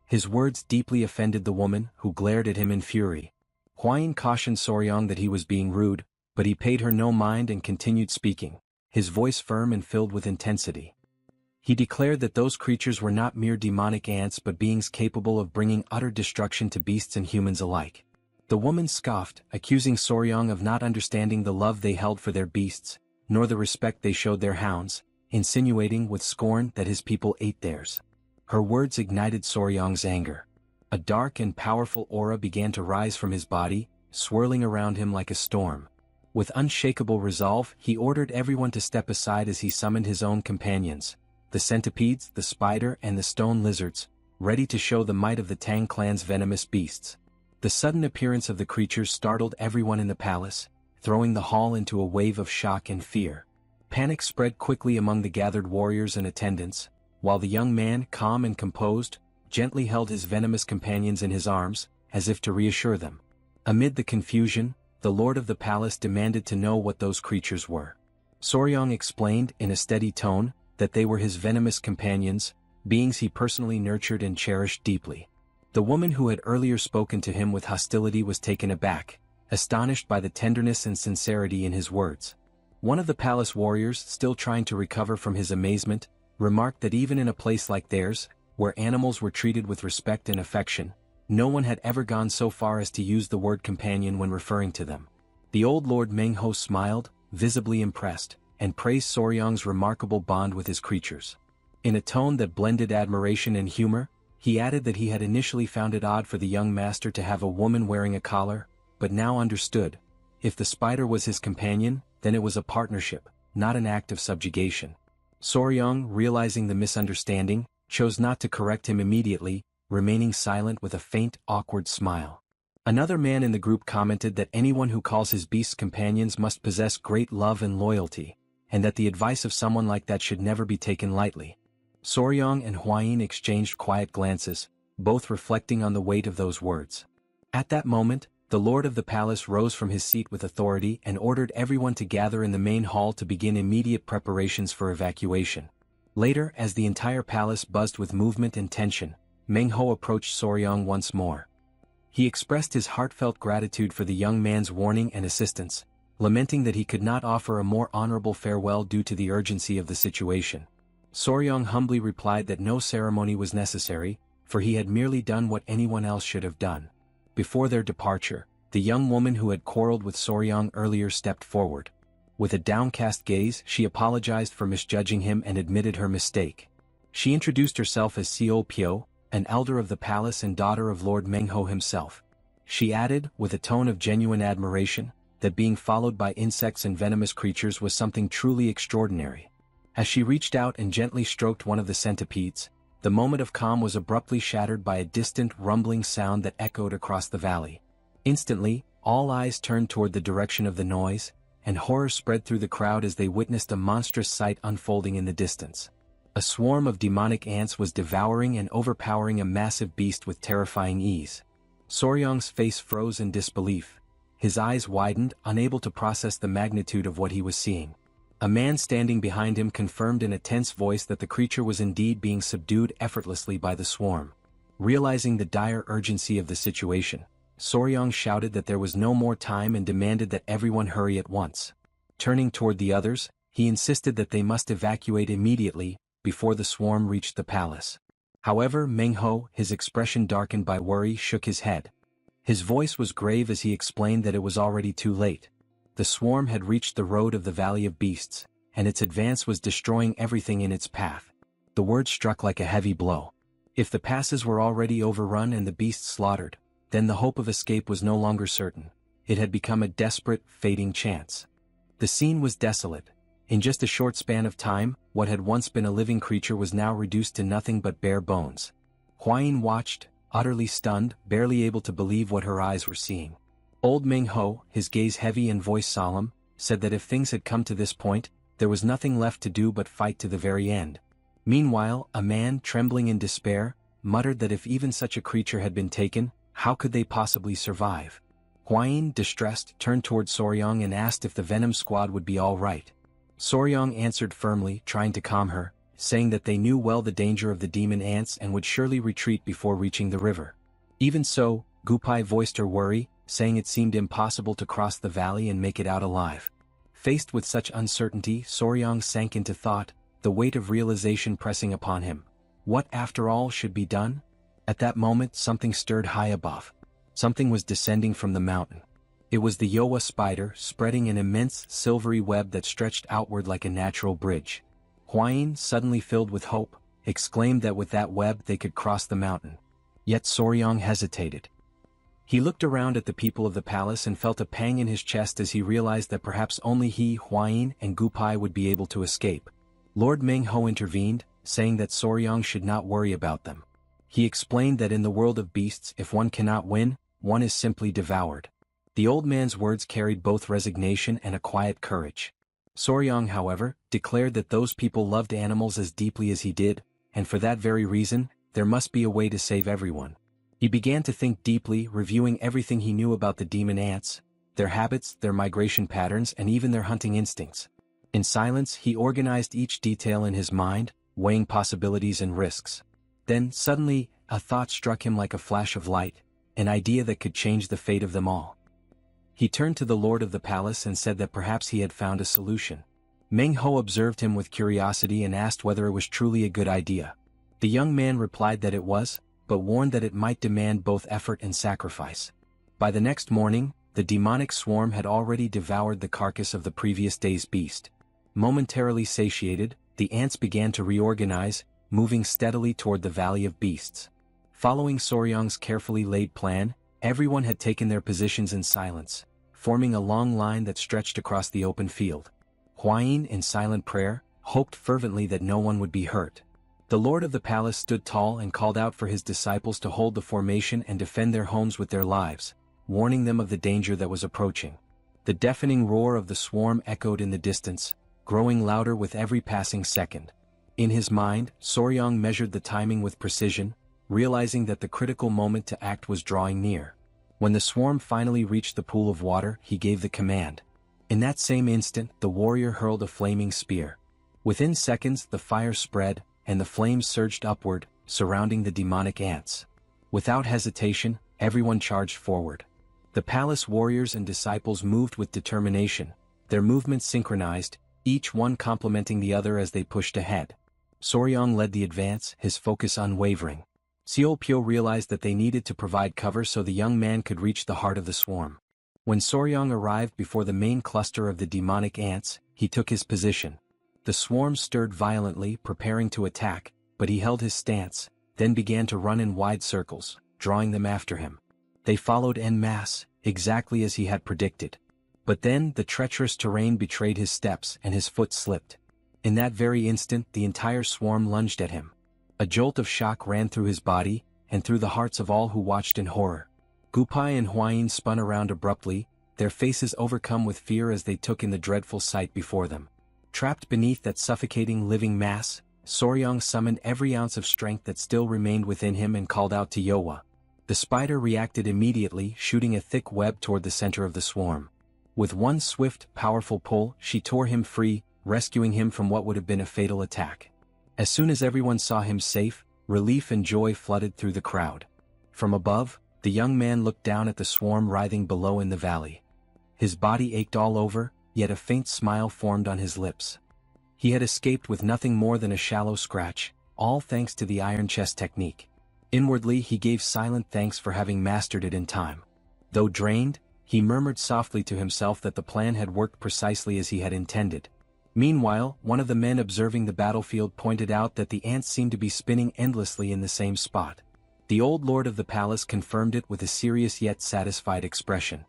His words deeply offended the woman, who glared at him in fury. Huayin cautioned Soryang that he was being rude, but he paid her no mind and continued speaking, his voice firm and filled with intensity. He declared that those creatures were not mere demonic ants but beings capable of bringing utter destruction to beasts and humans alike. The woman scoffed, accusing Soryang of not understanding the love they held for their beasts, nor the respect they showed their hounds, insinuating with scorn that his people ate theirs. Her words ignited Soryang's anger. A dark and powerful aura began to rise from his body, swirling around him like a storm. With unshakable resolve, he ordered everyone to step aside as he summoned his own companions, the centipedes, the spider, and the stone lizards, ready to show the might of the Tang clan's venomous beasts. The sudden appearance of the creatures startled everyone in the palace, throwing the hall into a wave of shock and fear. Panic spread quickly among the gathered warriors and attendants, while the young man, calm and composed, gently held his venomous companions in his arms, as if to reassure them. Amid the confusion, the lord of the palace demanded to know what those creatures were. Soryang explained in a steady tone that they were his venomous companions, beings he personally nurtured and cherished deeply. The woman who had earlier spoken to him with hostility was taken aback, astonished by the tenderness and sincerity in his words. One of the palace warriors, still trying to recover from his amazement, remarked that even in a place like theirs, where animals were treated with respect and affection, no one had ever gone so far as to use the word companion when referring to them. The old Lord Manhua smiled, visibly impressed, and praised Soryang's remarkable bond with his creatures. In a tone that blended admiration and humor, he added that he had initially found it odd for the young master to have a woman wearing a collar, but now understood. If the spider was his companion, then it was a partnership, not an act of subjugation. Soryang, realizing the misunderstanding, chose not to correct him immediately, remaining silent with a faint, awkward smile. Another man in the group commented that anyone who calls his beasts companions must possess great love and loyalty, and that the advice of someone like that should never be taken lightly. Soryang and Huayin exchanged quiet glances, both reflecting on the weight of those words. At that moment, the lord of the palace rose from his seat with authority and ordered everyone to gather in the main hall to begin immediate preparations for evacuation. Later, as the entire palace buzzed with movement and tension, Manhua approached Soryang once more. He expressed his heartfelt gratitude for the young man's warning and assistance, lamenting that he could not offer a more honorable farewell due to the urgency of the situation. Soryang humbly replied that no ceremony was necessary, for he had merely done what anyone else should have done. Before their departure, the young woman who had quarreled with Soryang earlier stepped forward. With a downcast gaze, she apologized for misjudging him and admitted her mistake. She introduced herself as Seo Pyo, an elder of the palace and daughter of Lord Manhua himself. She added, with a tone of genuine admiration, that being followed by insects and venomous creatures was something truly extraordinary. As she reached out and gently stroked one of the centipedes, the moment of calm was abruptly shattered by a distant rumbling sound that echoed across the valley. Instantly, All eyes turned toward the direction of the noise, and horror spread through the crowd as they witnessed a monstrous sight unfolding in the distance. A swarm of demonic ants was devouring and overpowering a massive beast with terrifying ease. Soryong's face froze in disbelief. His eyes widened, unable to process the magnitude of what he was seeing. A man standing behind him confirmed in a tense voice that the creature was indeed being subdued effortlessly by the swarm. Realizing the dire urgency of the situation, Soryong shouted that there was no more time and demanded that everyone hurry at once. Turning toward the others, he insisted that they must evacuate immediately, before the swarm reached the palace. However, Manhua, his expression darkened by worry, shook his head. His voice was grave as he explained that it was already too late. The swarm had reached the road of the Valley of Beasts, and its advance was destroying everything in its path. The word struck like a heavy blow. If the passes were already overrun and the beasts slaughtered, then the hope of escape was no longer certain. It had become a desperate, fading chance. The scene was desolate. In just a short span of time, what had once been a living creature was now reduced to nothing but bare bones. Huayin watched, utterly stunned, barely able to believe what her eyes were seeing. Old Manhua, his gaze heavy and voice solemn, said that if things had come to this point, there was nothing left to do but fight to the very end. Meanwhile, a man, trembling in despair, muttered that if even such a creature had been taken, how could they possibly survive? Huayin, distressed, turned toward Soryong and asked if the Venom squad would be all right. Soryong answered firmly, trying to calm her, saying that they knew well the danger of the demon ants and would surely retreat before reaching the river. Even so, Gupai voiced her worry, saying it seemed impossible to cross the valley and make it out alive. Faced with such uncertainty, Soryong sank into thought, the weight of realization pressing upon him. What, after all, should be done? At that moment, something stirred high above. Something was descending from the mountain. It was the Yowa spider, spreading an immense, silvery web that stretched outward like a natural bridge. Huayin, suddenly filled with hope, exclaimed that with that web they could cross the mountain. Yet Soryong hesitated. He looked around at the people of the palace and felt a pang in his chest as he realized that perhaps only he, Huayin, and Gupai would be able to escape. Lord Manhua intervened, saying that Soryong should not worry about them. He explained that in the world of beasts, if one cannot win, one is simply devoured. The old man's words carried both resignation and a quiet courage. Soryong, however, declared that those people loved animals as deeply as he did, and for that very reason, there must be a way to save everyone. He began to think deeply, reviewing everything he knew about the demon ants, their habits, their migration patterns, and even their hunting instincts. In silence, he organized each detail in his mind, weighing possibilities and risks. Then, suddenly, a thought struck him like a flash of light, an idea that could change the fate of them all. He turned to the lord of the palace and said that perhaps he had found a solution. Manhua observed him with curiosity and asked whether it was truly a good idea. The young man replied that it was, but warned that it might demand both effort and sacrifice. By the next morning, the demonic swarm had already devoured the carcass of the previous day's beast. Momentarily satiated, the ants began to reorganize, moving steadily toward the Valley of Beasts. Following Soryong's carefully laid plan, everyone had taken their positions in silence, forming a long line that stretched across the open field. Huayin, in silent prayer, hoped fervently that no one would be hurt. The lord of the palace stood tall and called out for his disciples to hold the formation and defend their homes with their lives, warning them of the danger that was approaching. The deafening roar of the swarm echoed in the distance, growing louder with every passing second. In his mind, Soryong measured the timing with precision, realizing that the critical moment to act was drawing near. When the swarm finally reached the pool of water, he gave the command. In that same instant, the warrior hurled a flaming spear. Within seconds, the fire spread, and the flames surged upward, surrounding the demonic ants. Without hesitation, everyone charged forward. The palace warriors and disciples moved with determination, their movements synchronized, each one complementing the other as they pushed ahead. Soryong led the advance, his focus unwavering. Seolpyo realized that they needed to provide cover so the young man could reach the heart of the swarm. When Soryong arrived before the main cluster of the demonic ants, he took his position. The swarm stirred violently, preparing to attack, but he held his stance, then began to run in wide circles, drawing them after him. They followed en masse, exactly as he had predicted. But then, the treacherous terrain betrayed his steps and his foot slipped. In that very instant, the entire swarm lunged at him. A jolt of shock ran through his body, and through the hearts of all who watched in horror. Gupai and Huayin spun around abruptly, their faces overcome with fear as they took in the dreadful sight before them. Trapped beneath that suffocating living mass, Soryang summoned every ounce of strength that still remained within him and called out to Yowa. The spider reacted immediately, shooting a thick web toward the center of the swarm. With one swift, powerful pull, she tore him free, rescuing him from what would have been a fatal attack. As soon as everyone saw him safe, relief and joy flooded through the crowd. From above, the young man looked down at the swarm writhing below in the valley. His body ached all over, yet a faint smile formed on his lips. He had escaped with nothing more than a shallow scratch, all thanks to the iron chest technique. Inwardly he gave silent thanks for having mastered it in time. Though drained, he murmured softly to himself that the plan had worked precisely as he had intended. Meanwhile, one of the men observing the battlefield pointed out that the ants seemed to be spinning endlessly in the same spot. The old lord of the palace confirmed it with a serious yet satisfied expression.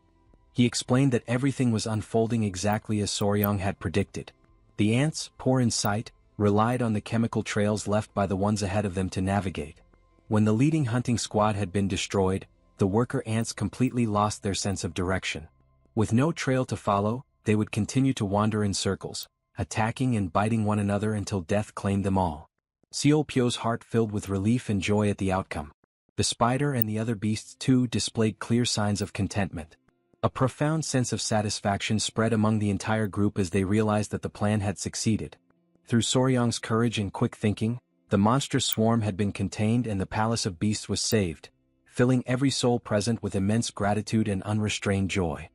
He explained that everything was unfolding exactly as Soryang had predicted. The ants, poor in sight, relied on the chemical trails left by the ones ahead of them to navigate. When the leading hunting squad had been destroyed, the worker ants completely lost their sense of direction. With no trail to follow, they would continue to wander in circles, attacking and biting one another until death claimed them all. Seolpyo's heart filled with relief and joy at the outcome. The spider and the other beasts too displayed clear signs of contentment. A profound sense of satisfaction spread among the entire group as they realized that the plan had succeeded. Through Soryang's courage and quick thinking, the monstrous swarm had been contained and the palace of beasts was saved, filling every soul present with immense gratitude and unrestrained joy.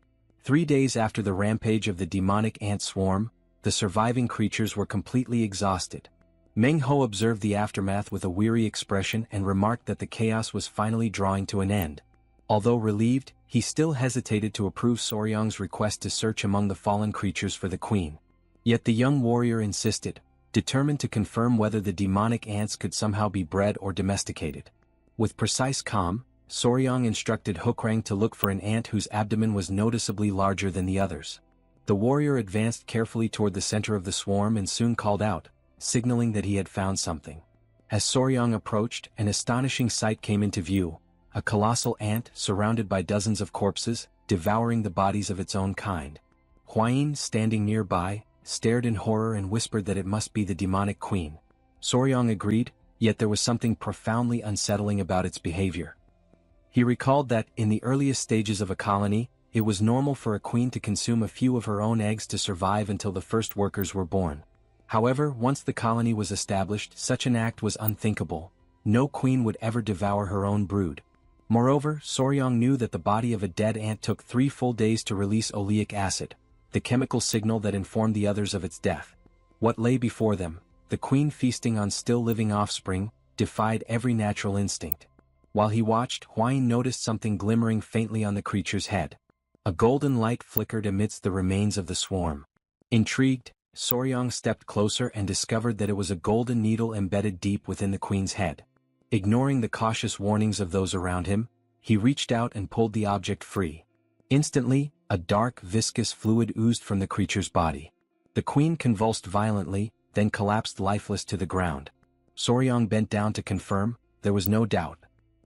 3 days after the rampage of the demonic ant swarm, the surviving creatures were completely exhausted. Meng Ho observed the aftermath with a weary expression and remarked that the chaos was finally drawing to an end. Although relieved, he still hesitated to approve Soryang's request to search among the fallen creatures for the queen. Yet the young warrior insisted, determined to confirm whether the demonic ants could somehow be bred or domesticated. With precise calm, Soryang instructed Hukrang to look for an ant whose abdomen was noticeably larger than the others. The warrior advanced carefully toward the center of the swarm and soon called out, signaling that he had found something. As Soryang approached, an astonishing sight came into view. A colossal ant surrounded by dozens of corpses, devouring the bodies of its own kind. Huayin, standing nearby, stared in horror and whispered that it must be the demonic queen. Soryang agreed, yet there was something profoundly unsettling about its behavior. He recalled that, in the earliest stages of a colony, it was normal for a queen to consume a few of her own eggs to survive until the first workers were born. However, once the colony was established, such an act was unthinkable. No queen would ever devour her own brood. Moreover, Soryang knew that the body of a dead ant took 3 full days to release oleic acid, the chemical signal that informed the others of its death. What lay before them, the queen feasting on still-living offspring, defied every natural instinct. While he watched, Huayin noticed something glimmering faintly on the creature's head. A golden light flickered amidst the remains of the swarm. Intrigued, Soryang stepped closer and discovered that it was a golden needle embedded deep within the queen's head. Ignoring the cautious warnings of those around him, he reached out and pulled the object free. Instantly, a dark, viscous fluid oozed from the creature's body. The queen convulsed violently, then collapsed lifeless to the ground. Soryang bent down to confirm. There was no doubt.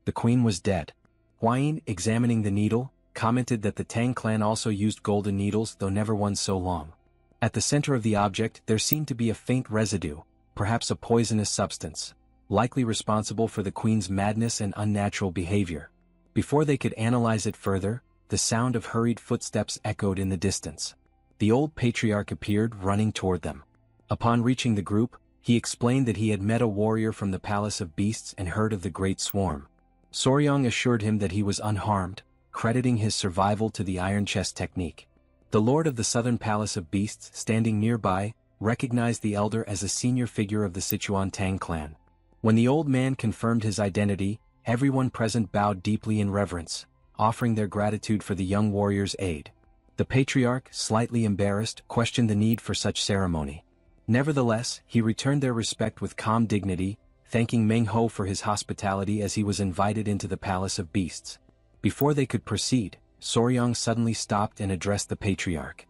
The queen was dead. Huayin, examining the needle, commented that the Tang clan also used golden needles, though never one so long. At the center of the object there seemed to be a faint residue, perhaps a poisonous substance, likely responsible for the queen's madness and unnatural behavior. Before they could analyze it further, the sound of hurried footsteps echoed in the distance. The old patriarch appeared, running toward them. Upon reaching the group, he explained that he had met a warrior from the Palace of Beasts and heard of the Great Swarm. Soryang assured him that he was unharmed, crediting his survival to the iron chest technique. The lord of the southern Palace of Beasts, standing nearby, recognized the elder as a senior figure of the Sichuan Tang Clan. When the old man confirmed his identity, everyone present bowed deeply in reverence, offering their gratitude for the young warrior's aid. The patriarch, slightly embarrassed, questioned the need for such ceremony. Nevertheless, he returned their respect with calm dignity, thanking Meng Ho for his hospitality as he was invited into the Palace of Beasts. Before they could proceed, Soryang suddenly stopped and addressed the patriarch.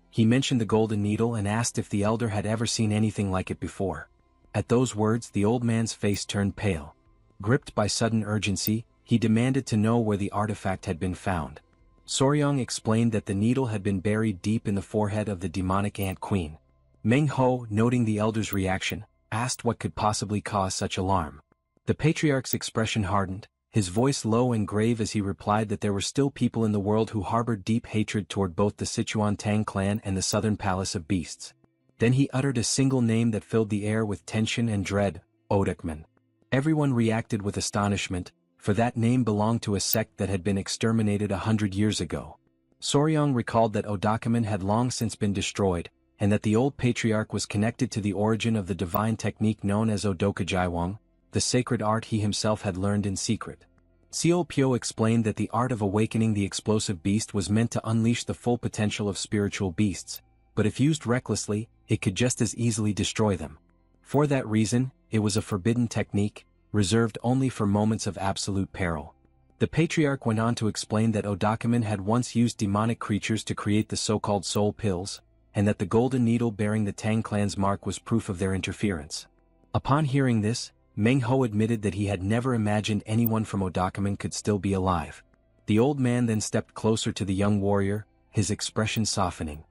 He mentioned the golden needle and asked if the elder had ever seen anything like it before. At those words, the old man's face turned pale. Gripped by sudden urgency, He demanded to know where the artifact had been found. Soryong explained that the needle had been buried deep in the forehead of the demonic ant queen. Manhua, noting the elder's reaction, asked what could possibly cause such alarm. The patriarch's expression hardened, his voice low and grave as he replied that there were still people in the world who harbored deep hatred toward both the Sichuan Tang Clan and the Southern Palace of Beasts. Then he uttered a single name that filled the air with tension and dread, Odakman. Everyone reacted with astonishment, for that name belonged to a sect that had been exterminated 100 years ago. Soryong recalled that Odakaman had long since been destroyed, and that the old patriarch was connected to the origin of the divine technique known as Odokajaiwang, the sacred art he himself had learned in secret. Seo Pyo explained that the art of awakening the explosive beast was meant to unleash the full potential of spiritual beasts, but if used recklessly, it could just as easily destroy them. For that reason, it was a forbidden technique, reserved only for moments of absolute peril. The patriarch went on to explain that Odakaman had once used demonic creatures to create the so-called soul pills, and that the golden needle bearing the Tang clan's mark was proof of their interference. Upon hearing this, Meng Ho admitted that he had never imagined anyone from Odakaman could still be alive. The old man then stepped closer to the young warrior, his expression softening.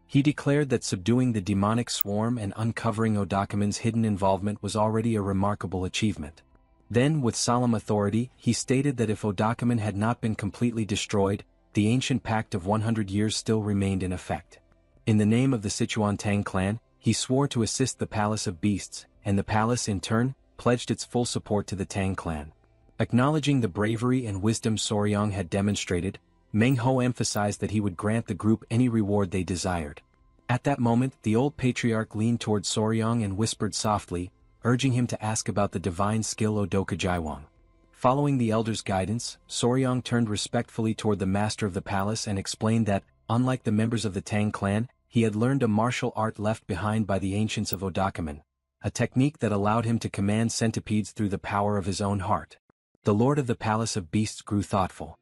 He declared that subduing the demonic swarm and uncovering Odakaman's hidden involvement was already a remarkable achievement. Then, with solemn authority, he stated that if Odakaman had not been completely destroyed, the ancient pact of 100 years still remained in effect. In the name of the Sichuan Tang Clan, he swore to assist the Palace of Beasts, and the palace in turn, pledged its full support to the Tang Clan. Acknowledging the bravery and wisdom Soryong had demonstrated, Meng Ho emphasized that he would grant the group any reward they desired. At that moment, the old patriarch leaned toward Soryong and whispered softly, urging him to ask about the divine skill Odokajaiwang. Following the elder's guidance, Soryong turned respectfully toward the master of the palace and explained that, unlike the members of the Tang Clan, he had learned a martial art left behind by the ancients of Odakaman, a technique that allowed him to command centipedes through the power of his own heart. The lord of the Palace of Beasts grew thoughtful.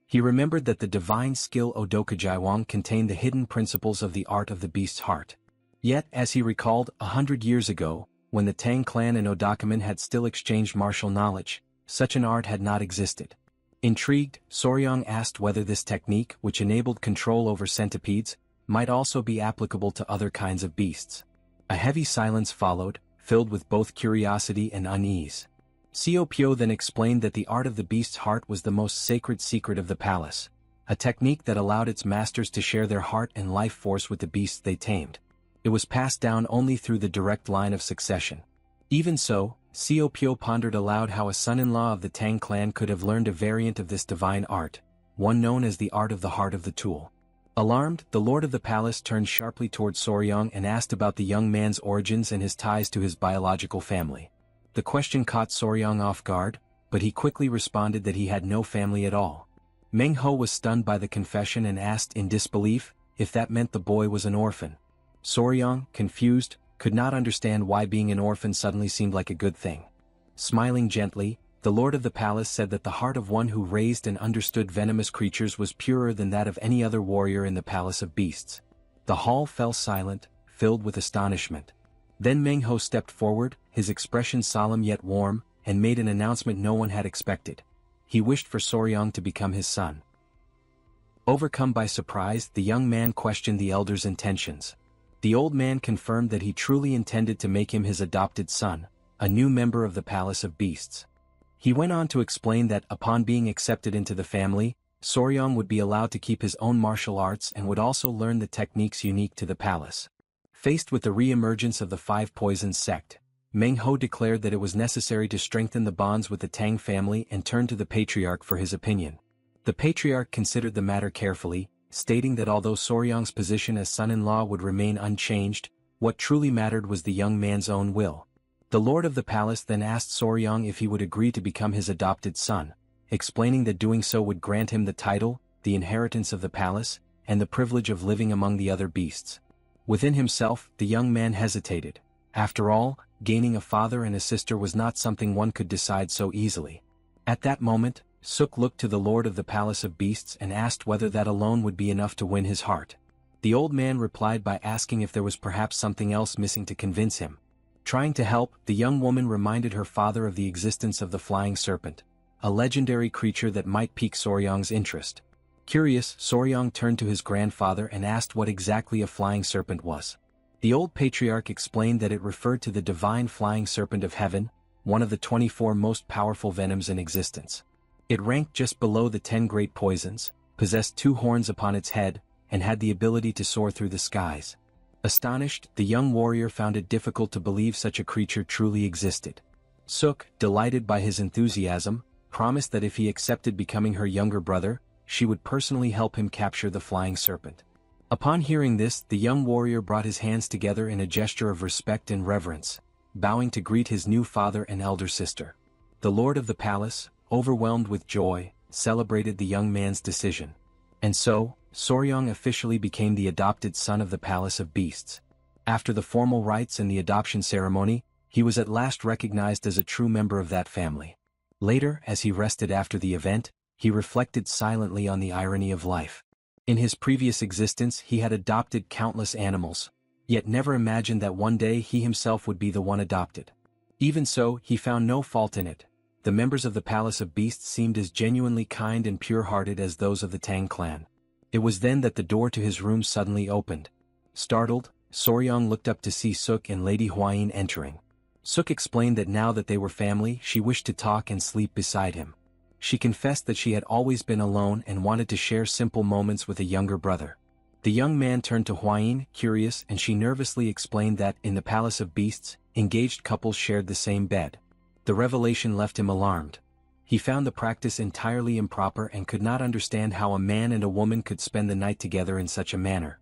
He remembered that the divine skill Odokajaiwang contained the hidden principles of the art of the beast's heart. Yet, as he recalled, 100 years ago, when the Tang Clan and Odakaman had still exchanged martial knowledge, such an art had not existed. Intrigued, Soryong asked whether this technique, which enabled control over centipedes, might also be applicable to other kinds of beasts. A heavy silence followed, filled with both curiosity and unease. Seo Pyo then explained that the art of the beast's heart was the most sacred secret of the palace, a technique that allowed its masters to share their heart and life force with the beasts they tamed. It was passed down only through the direct line of succession. Even so, Seo Pyo pondered aloud how a son-in-law of the Tang clan could have learned a variant of this divine art, one known as the art of the heart of the tool. Alarmed, the lord of the palace turned sharply toward Soryong and asked about the young man's origins and his ties to his biological family. The question caught Soryong off guard, but he quickly responded that he had no family at all. Meng Ho was stunned by the confession and asked in disbelief if that meant the boy was an orphan. Soryong, confused, could not understand why being an orphan suddenly seemed like a good thing. Smiling gently, the lord of the palace said that the heart of one who raised and understood venomous creatures was purer than that of any other warrior in the Palace of Beasts. The hall fell silent, filled with astonishment. Then Meng Ho stepped forward, his expression solemn yet warm, and made an announcement no one had expected. He wished for Soryong to become his son. Overcome by surprise, the young man questioned the elder's intentions. The old man confirmed that he truly intended to make him his adopted son, a new member of the Palace of Beasts. He went on to explain that, upon being accepted into the family, Soryong would be allowed to keep his own martial arts and would also learn the techniques unique to the palace. Faced with the re-emergence of the Five Poisons sect, Meng Ho declared that it was necessary to strengthen the bonds with the Tang family and turned to the patriarch for his opinion. The patriarch considered the matter carefully, stating that although Soryong's position as son-in-law would remain unchanged, what truly mattered was the young man's own will. The lord of the palace then asked Soryong if he would agree to become his adopted son, explaining that doing so would grant him the title, the inheritance of the palace, and the privilege of living among the other beasts. Within himself, the young man hesitated. After all, gaining a father and a sister was not something one could decide so easily. At that moment, Suk looked to the lord of the Palace of Beasts and asked whether that alone would be enough to win his heart. The old man replied by asking if there was perhaps something else missing to convince him. Trying to help, the young woman reminded her father of the existence of the flying serpent, a legendary creature that might pique Soryang's interest. Curious, Soryang turned to his grandfather and asked what exactly a flying serpent was. The old patriarch explained that it referred to the divine flying serpent of heaven, one of the 24 most powerful venoms in existence. It ranked just below the 10 great poisons, possessed 2 horns upon its head, and had the ability to soar through the skies. Astonished, the young warrior found it difficult to believe such a creature truly existed. Suk, delighted by his enthusiasm, promised that if he accepted becoming her younger brother, she would personally help him capture the flying serpent. Upon hearing this, the young warrior brought his hands together in a gesture of respect and reverence, bowing to greet his new father and elder sister. The lord of the palace, overwhelmed with joy, celebrated the young man's decision. And so, Soryang officially became the adopted son of the Palace of Beasts. After the formal rites and the adoption ceremony, he was at last recognized as a true member of that family. Later, as he rested after the event, he reflected silently on the irony of life. In his previous existence he had adopted countless animals, yet never imagined that one day he himself would be the one adopted. Even so, he found no fault in it. The members of the Palace of Beasts seemed as genuinely kind and pure-hearted as those of the Tang clan. It was then that the door to his room suddenly opened. Startled, Soryang looked up to see Suk and Lady Huayin entering. Suk explained that now that they were family, she wished to talk and sleep beside him. She confessed that she had always been alone and wanted to share simple moments with a younger brother. The young man turned to Huayin, curious, and she nervously explained that, in the Palace of Beasts, engaged couples shared the same bed. The revelation left him alarmed. He found the practice entirely improper and could not understand how a man and a woman could spend the night together in such a manner.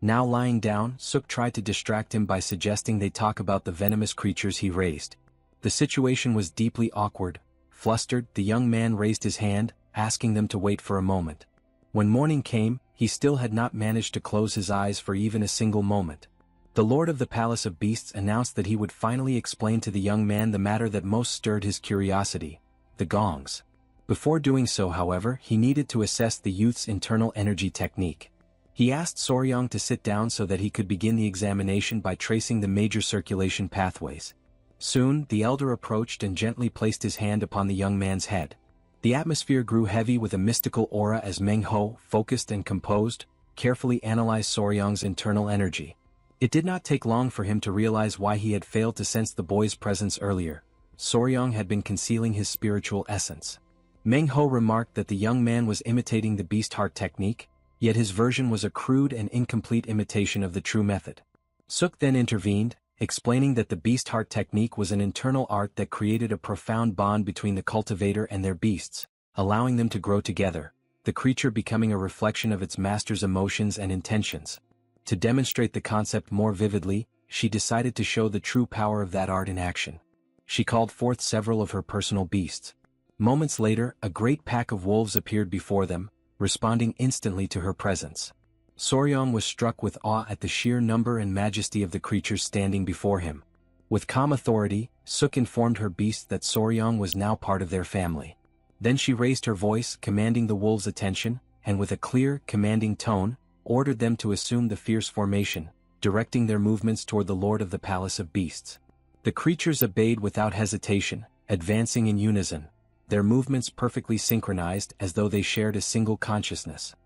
Now lying down, Suk tried to distract him by suggesting they talk about the venomous creatures he raised. The situation was deeply awkward. Flustered, the young man raised his hand, asking them to wait for a moment. When morning came, he still had not managed to close his eyes for even a single moment. The lord of the Palace of Beasts announced that he would finally explain to the young man the matter that most stirred his curiosity: the gongs. Before doing so, however, he needed to assess the youth's internal energy technique. He asked Soryang to sit down so that he could begin the examination by tracing the major circulation pathways. Soon, the elder approached and gently placed his hand upon the young man's head. The atmosphere grew heavy with a mystical aura as Manhua, focused and composed, carefully analyzed Soryang's internal energy. It did not take long for him to realize why he had failed to sense the boy's presence earlier. Soryang had been concealing his spiritual essence. Manhua remarked that the young man was imitating the beast heart technique, yet his version was a crude and incomplete imitation of the true method. Suk then intervened, explaining that the beast heart technique was an internal art that created a profound bond between the cultivator and their beasts, allowing them to grow together, the creature becoming a reflection of its master's emotions and intentions. To demonstrate the concept more vividly, she decided to show the true power of that art in action. She called forth several of her personal beasts. Moments later, a great pack of wolves appeared before them, responding instantly to her presence. Soryang was struck with awe at the sheer number and majesty of the creatures standing before him. With calm authority, Suk informed her beasts that Soryang was now part of their family. Then she raised her voice, commanding the wolves' attention, and with a clear, commanding tone, ordered them to assume the fierce formation, directing their movements toward the lord of the Palace of Beasts. The creatures obeyed without hesitation, advancing in unison, their movements perfectly synchronized as though they shared a single consciousness.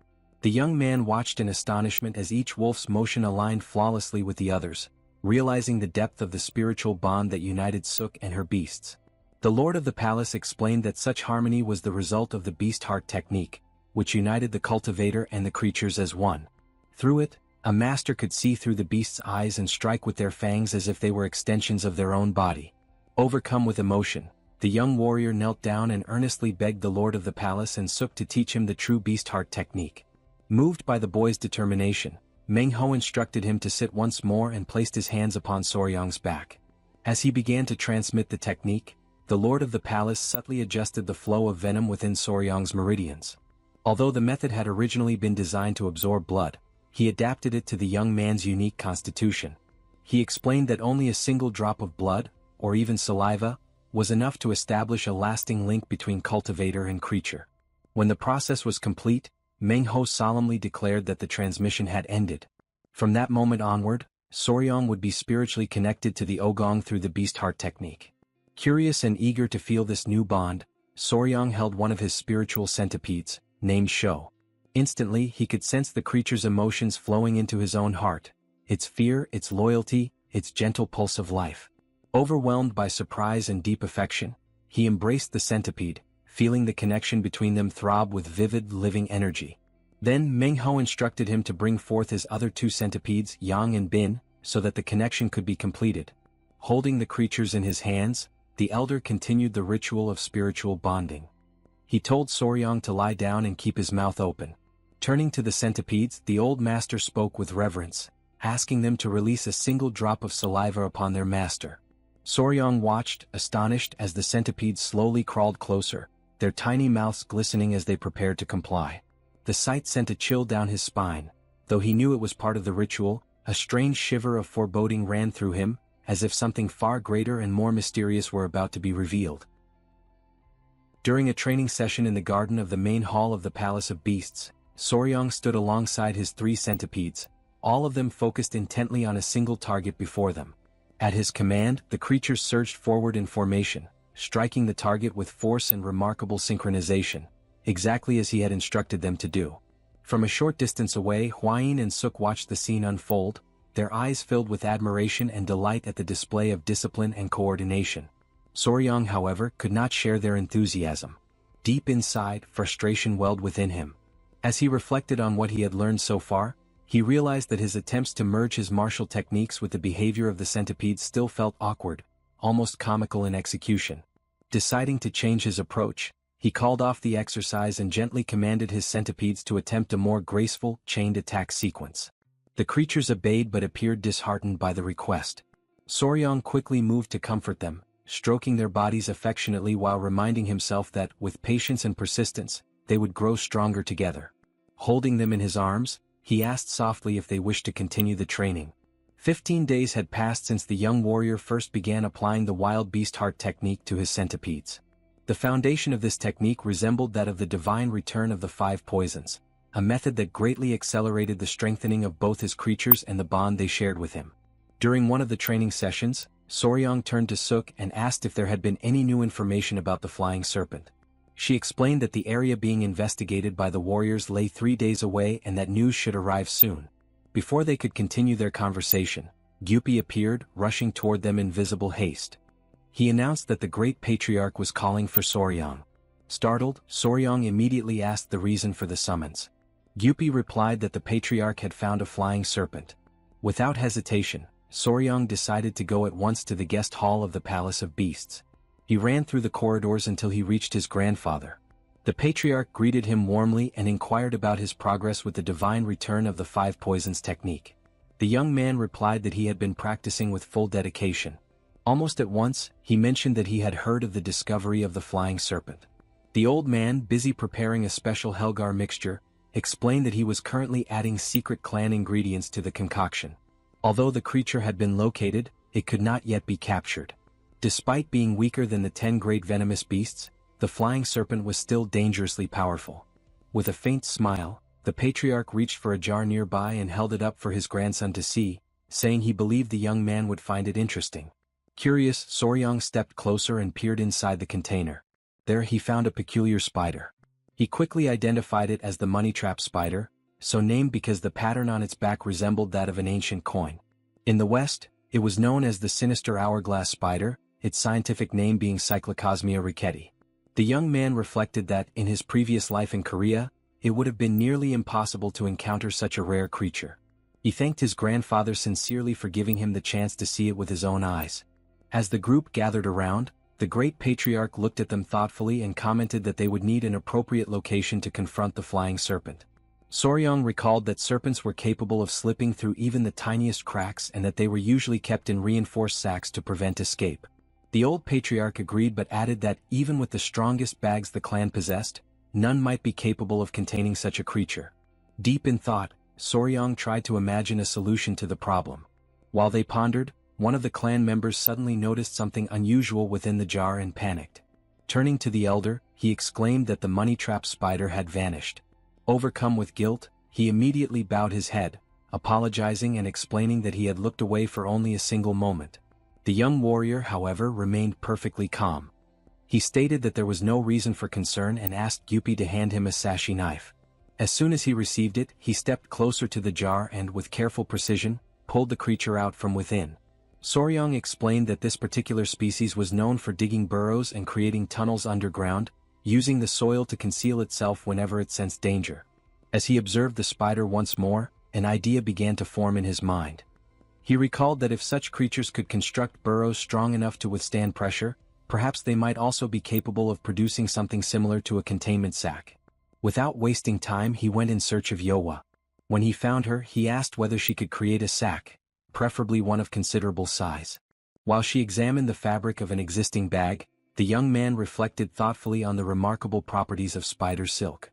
The young man watched in astonishment as each wolf's motion aligned flawlessly with the others, realizing the depth of the spiritual bond that united Suk and her beasts. The lord of the palace explained that such harmony was the result of the beast heart technique, which united the cultivator and the creatures as one. Through it, a master could see through the beast's eyes and strike with their fangs as if they were extensions of their own body. Overcome with emotion, the young warrior knelt down and earnestly begged the lord of the palace and Suk to teach him the true beast heart technique. Moved by the boy's determination, Manhua instructed him to sit once more and placed his hands upon Soryang's back. As he began to transmit the technique, the lord of the palace subtly adjusted the flow of venom within Soryang's meridians. Although the method had originally been designed to absorb blood, he adapted it to the young man's unique constitution. He explained that only a single drop of blood, or even saliva, was enough to establish a lasting link between cultivator and creature. When the process was complete, Manhua solemnly declared that the transmission had ended. From that moment onward, Soryang would be spiritually connected to the Ogong through the beast heart technique. Curious and eager to feel this new bond, Soryang held one of his spiritual centipedes, named Shou. Instantly he could sense the creature's emotions flowing into his own heart, its fear, its loyalty, its gentle pulse of life. Overwhelmed by surprise and deep affection, he embraced the centipede, feeling the connection between them throb with vivid, living energy. Then Manhua instructed him to bring forth his other two centipedes, Yang and Bin, so that the connection could be completed. Holding the creatures in his hands, the elder continued the ritual of spiritual bonding. He told Soryang to lie down and keep his mouth open. Turning to the centipedes, the old master spoke with reverence, asking them to release a single drop of saliva upon their master. Soryang watched, astonished, as the centipedes slowly crawled closer, their tiny mouths glistening as they prepared to comply. The sight sent a chill down his spine. Though he knew it was part of the ritual, a strange shiver of foreboding ran through him, as if something far greater and more mysterious were about to be revealed. During a training session in the garden of the main hall of the Palace of Beasts, Soryang stood alongside his three centipedes, all of them focused intently on a single target before them. At his command, the creatures surged forward in formation, striking the target with force and remarkable synchronization, exactly as he had instructed them to do. From a short distance away, Hwayin and Suk watched the scene unfold, their eyes filled with admiration and delight at the display of discipline and coordination. Soryang, however, could not share their enthusiasm. Deep inside, frustration welled within him. As he reflected on what he had learned so far, he realized that his attempts to merge his martial techniques with the behavior of the centipedes still felt awkward, almost comical in execution. Deciding to change his approach, he called off the exercise and gently commanded his centipedes to attempt a more graceful, chained attack sequence. The creatures obeyed but appeared disheartened by the request. Soryang quickly moved to comfort them, stroking their bodies affectionately while reminding himself that, with patience and persistence, they would grow stronger together. Holding them in his arms, he asked softly if they wished to continue the training. 15 days had passed since the young warrior first began applying the wild beast heart technique to his centipedes. The foundation of this technique resembled that of the divine return of the 5 poisons, a method that greatly accelerated the strengthening of both his creatures and the bond they shared with him. During one of the training sessions, Soryang turned to Suk and asked if there had been any new information about the flying serpent. She explained that the area being investigated by the warriors lay 3 days away and that news should arrive soon. Before they could continue their conversation, Gyupi appeared, rushing toward them in visible haste. He announced that the great patriarch was calling for Soryang. Startled, Soryang immediately asked the reason for the summons. Gyupi replied that the patriarch had found a flying serpent. Without hesitation, Soryang decided to go at once to the guest hall of the Palace of Beasts. He ran through the corridors until he reached his grandfather. The patriarch greeted him warmly and inquired about his progress with the divine return of the 5 poisons technique. The young man replied that he had been practicing with full dedication. Almost at once, he mentioned that he had heard of the discovery of the flying serpent. The old man, busy preparing a special Helgar mixture, explained that he was currently adding secret clan ingredients to the concoction. Although the creature had been located, it could not yet be captured. Despite being weaker than the 10 great venomous beasts, the flying serpent was still dangerously powerful. With a faint smile, the patriarch reached for a jar nearby and held it up for his grandson to see, saying he believed the young man would find it interesting. Curious, Soryang stepped closer and peered inside the container. There he found a peculiar spider. He quickly identified it as the money trap spider, so named because the pattern on its back resembled that of an ancient coin. In the West, it was known as the sinister hourglass spider, its scientific name being Cyclocosmia ricketi. The young man reflected that, in his previous life in Korea, it would have been nearly impossible to encounter such a rare creature. He thanked his grandfather sincerely for giving him the chance to see it with his own eyes. As the group gathered around, the great patriarch looked at them thoughtfully and commented that they would need an appropriate location to confront the flying serpent. Soryang recalled that serpents were capable of slipping through even the tiniest cracks and that they were usually kept in reinforced sacks to prevent escape. The old patriarch agreed but added that even with the strongest bags the clan possessed, none might be capable of containing such a creature. Deep in thought, Soryang tried to imagine a solution to the problem. While they pondered, one of the clan members suddenly noticed something unusual within the jar and panicked. Turning to the elder, he exclaimed that the money trap spider had vanished. Overcome with guilt, he immediately bowed his head, apologizing and explaining that he had looked away for only a single moment. The young warrior, however, remained perfectly calm. He stated that there was no reason for concern and asked Gyupi to hand him a sashi knife. As soon as he received it, he stepped closer to the jar and, with careful precision, pulled the creature out from within. Soryong explained that this particular species was known for digging burrows and creating tunnels underground, using the soil to conceal itself whenever it sensed danger. As he observed the spider once more, an idea began to form in his mind. He recalled that if such creatures could construct burrows strong enough to withstand pressure, perhaps they might also be capable of producing something similar to a containment sac. Without wasting time, he went in search of Yowa. When he found her, he asked whether she could create a sac, preferably one of considerable size. While she examined the fabric of an existing bag, the young man reflected thoughtfully on the remarkable properties of spider silk.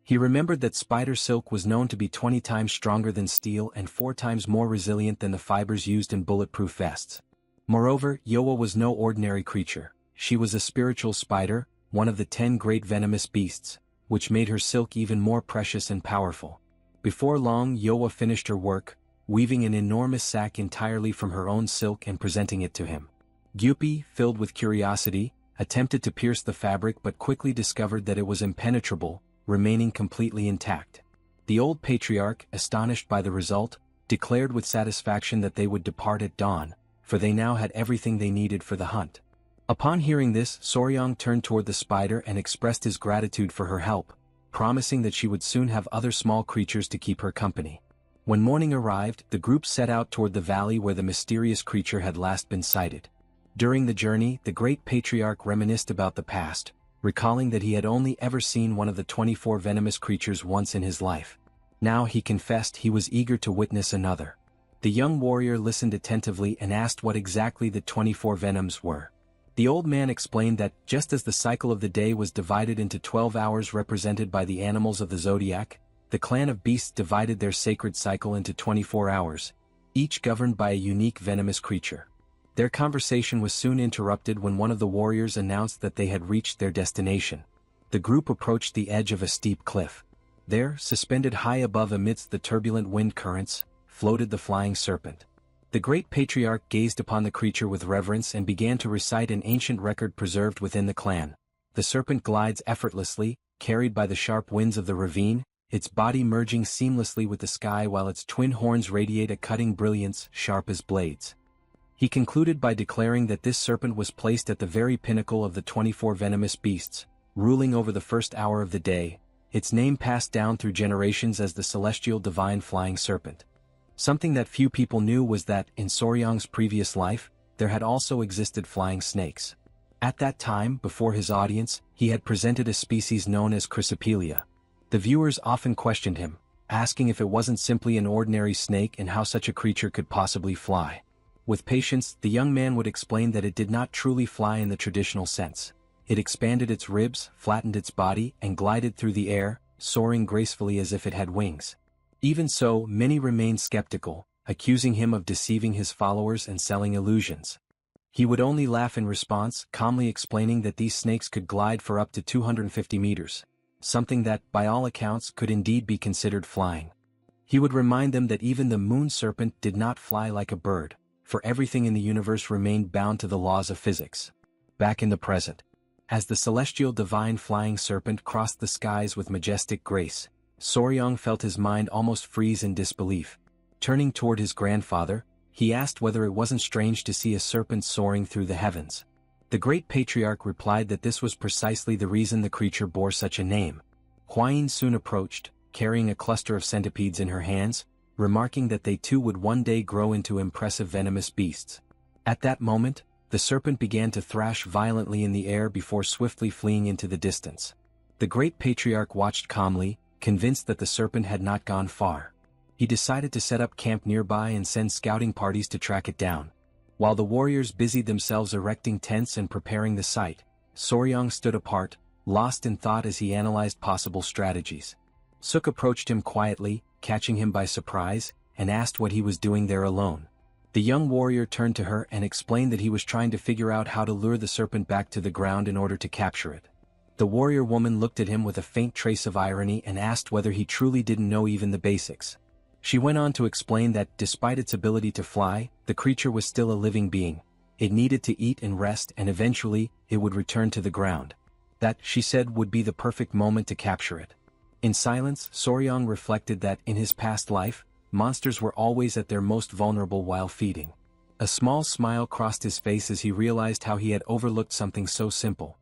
He remembered that spider silk was known to be 20 times stronger than steel and 4 times more resilient than the fibers used in bulletproof vests. Moreover, Yowa was no ordinary creature. She was a spiritual spider, one of the 10 great venomous beasts, which made her silk even more precious and powerful. Before long, Yowa finished her work, weaving an enormous sack entirely from her own silk and presenting it to him. Gyupi, filled with curiosity, attempted to pierce the fabric but quickly discovered that it was impenetrable, remaining completely intact. The old patriarch, astonished by the result, declared with satisfaction that they would depart at dawn, for they now had everything they needed for the hunt. Upon hearing this, Soryong turned toward the spider and expressed his gratitude for her help, promising that she would soon have other small creatures to keep her company. When morning arrived, the group set out toward the valley where the mysterious creature had last been sighted. During the journey, the great patriarch reminisced about the past, recalling that he had only ever seen one of the 24 venomous creatures once in his life. Now he confessed he was eager to witness another. The young warrior listened attentively and asked what exactly the 24 venoms were. The old man explained that, just as the cycle of the day was divided into 12 hours represented by the animals of the zodiac, the clan of beasts divided their sacred cycle into 24 hours, each governed by a unique venomous creature. Their conversation was soon interrupted when one of the warriors announced that they had reached their destination. The group approached the edge of a steep cliff. There, suspended high above amidst the turbulent wind currents, floated the flying serpent. The great patriarch gazed upon the creature with reverence and began to recite an ancient record preserved within the clan. The serpent glides effortlessly, carried by the sharp winds of the ravine, its body merging seamlessly with the sky while its twin horns radiate a cutting brilliance sharp as blades. He concluded by declaring that this serpent was placed at the very pinnacle of the 24 venomous beasts, ruling over the first hour of the day, its name passed down through generations as the celestial divine flying serpent. Something that few people knew was that, in Soryong's previous life, there had also existed flying snakes. At that time, before his audience, he had presented a species known as Chrysopelea. The viewers often questioned him, asking if it wasn't simply an ordinary snake and how such a creature could possibly fly. With patience, the young man would explain that it did not truly fly in the traditional sense. It expanded its ribs, flattened its body, and glided through the air, soaring gracefully as if it had wings. Even so, many remained skeptical, accusing him of deceiving his followers and selling illusions. He would only laugh in response, calmly explaining that these snakes could glide for up to 250 meters, something that, by all accounts, could indeed be considered flying. He would remind them that even the moon serpent did not fly like a bird, for everything in the universe remained bound to the laws of physics. Back in the present, as the celestial divine flying serpent crossed the skies with majestic grace, Soryong felt his mind almost freeze in disbelief. Turning toward his grandfather, he asked whether it wasn't strange to see a serpent soaring through the heavens. The great patriarch replied that this was precisely the reason the creature bore such a name. Hwayin soon approached, carrying a cluster of centipedes in her hands, remarking that they too would one day grow into impressive venomous beasts. At that moment, the serpent began to thrash violently in the air before swiftly fleeing into the distance. The great patriarch watched calmly, convinced that the serpent had not gone far. He decided to set up camp nearby and send scouting parties to track it down. While the warriors busied themselves erecting tents and preparing the site, Soryong stood apart, lost in thought as he analyzed possible strategies. Suk approached him quietly, catching him by surprise, and asked what he was doing there alone. The young warrior turned to her and explained that he was trying to figure out how to lure the serpent back to the ground in order to capture it. The warrior woman looked at him with a faint trace of irony and asked whether he truly didn't know even the basics. She went on to explain that, despite its ability to fly, the creature was still a living being. it needed to eat and rest, and eventually, it would return to the ground. That, she said, would be the perfect moment to capture it. In silence, Soryang reflected that, in his past life, monsters were always at their most vulnerable while feeding. A small smile crossed his face as he realized how he had overlooked something so simple.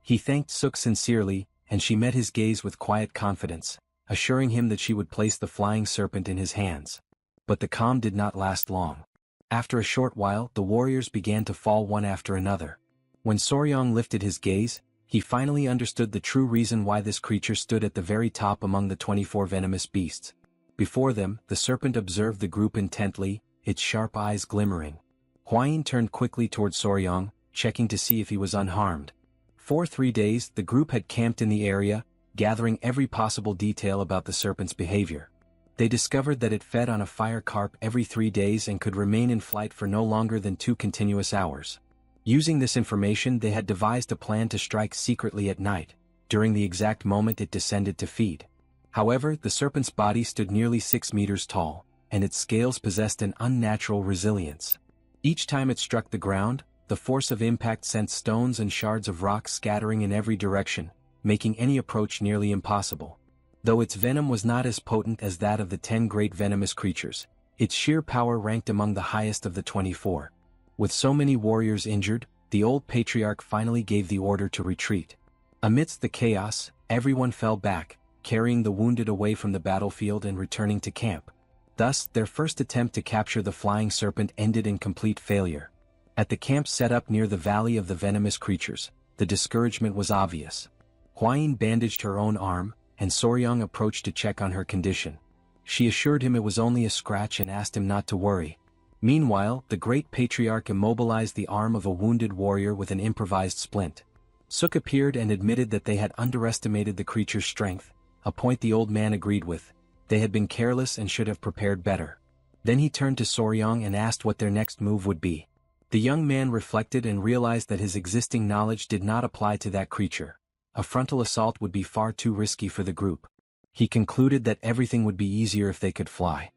He thanked Suk sincerely, and she met his gaze with quiet confidence, assuring him that she would place the flying serpent in his hands. But the calm did not last long. After a short while, the warriors began to fall one after another. When Soryang lifted his gaze, he finally understood the true reason why this creature stood at the very top among the 24 venomous beasts. Before them, the serpent observed the group intently, its sharp eyes glimmering. Hwain turned quickly toward Soryang, checking to see if he was unharmed. For 3 days, the group had camped in the area, gathering every possible detail about the serpent's behavior. They discovered that it fed on a fire carp every 3 days and could remain in flight for no longer than 2 continuous hours. Using this information, they had devised a plan to strike secretly at night, during the exact moment it descended to feed. However, the serpent's body stood nearly 6 meters tall, and its scales possessed an unnatural resilience. Each time it struck the ground, the force of impact sent stones and shards of rock scattering in every direction, making any approach nearly impossible. Though its venom was not as potent as that of the 10 great venomous creatures, its sheer power ranked among the highest of the 24. With so many warriors injured, the old patriarch finally gave the order to retreat. Amidst the chaos, everyone fell back, carrying the wounded away from the battlefield and returning to camp. Thus, their first attempt to capture the flying serpent ended in complete failure. At the camp set up near the Valley of the Venomous Creatures, the discouragement was obvious. Hwain bandaged her own arm, and Soryang approached to check on her condition. She assured him it was only a scratch and asked him not to worry. Meanwhile, the great patriarch immobilized the arm of a wounded warrior with an improvised splint. Suk appeared and admitted that they had underestimated the creature's strength, a point the old man agreed with. They had been careless and should have prepared better. Then he turned to Soryang and asked what their next move would be. The young man reflected and realized that his existing knowledge did not apply to that creature. A frontal assault would be far too risky for the group. He concluded that everything would be easier if they could fly.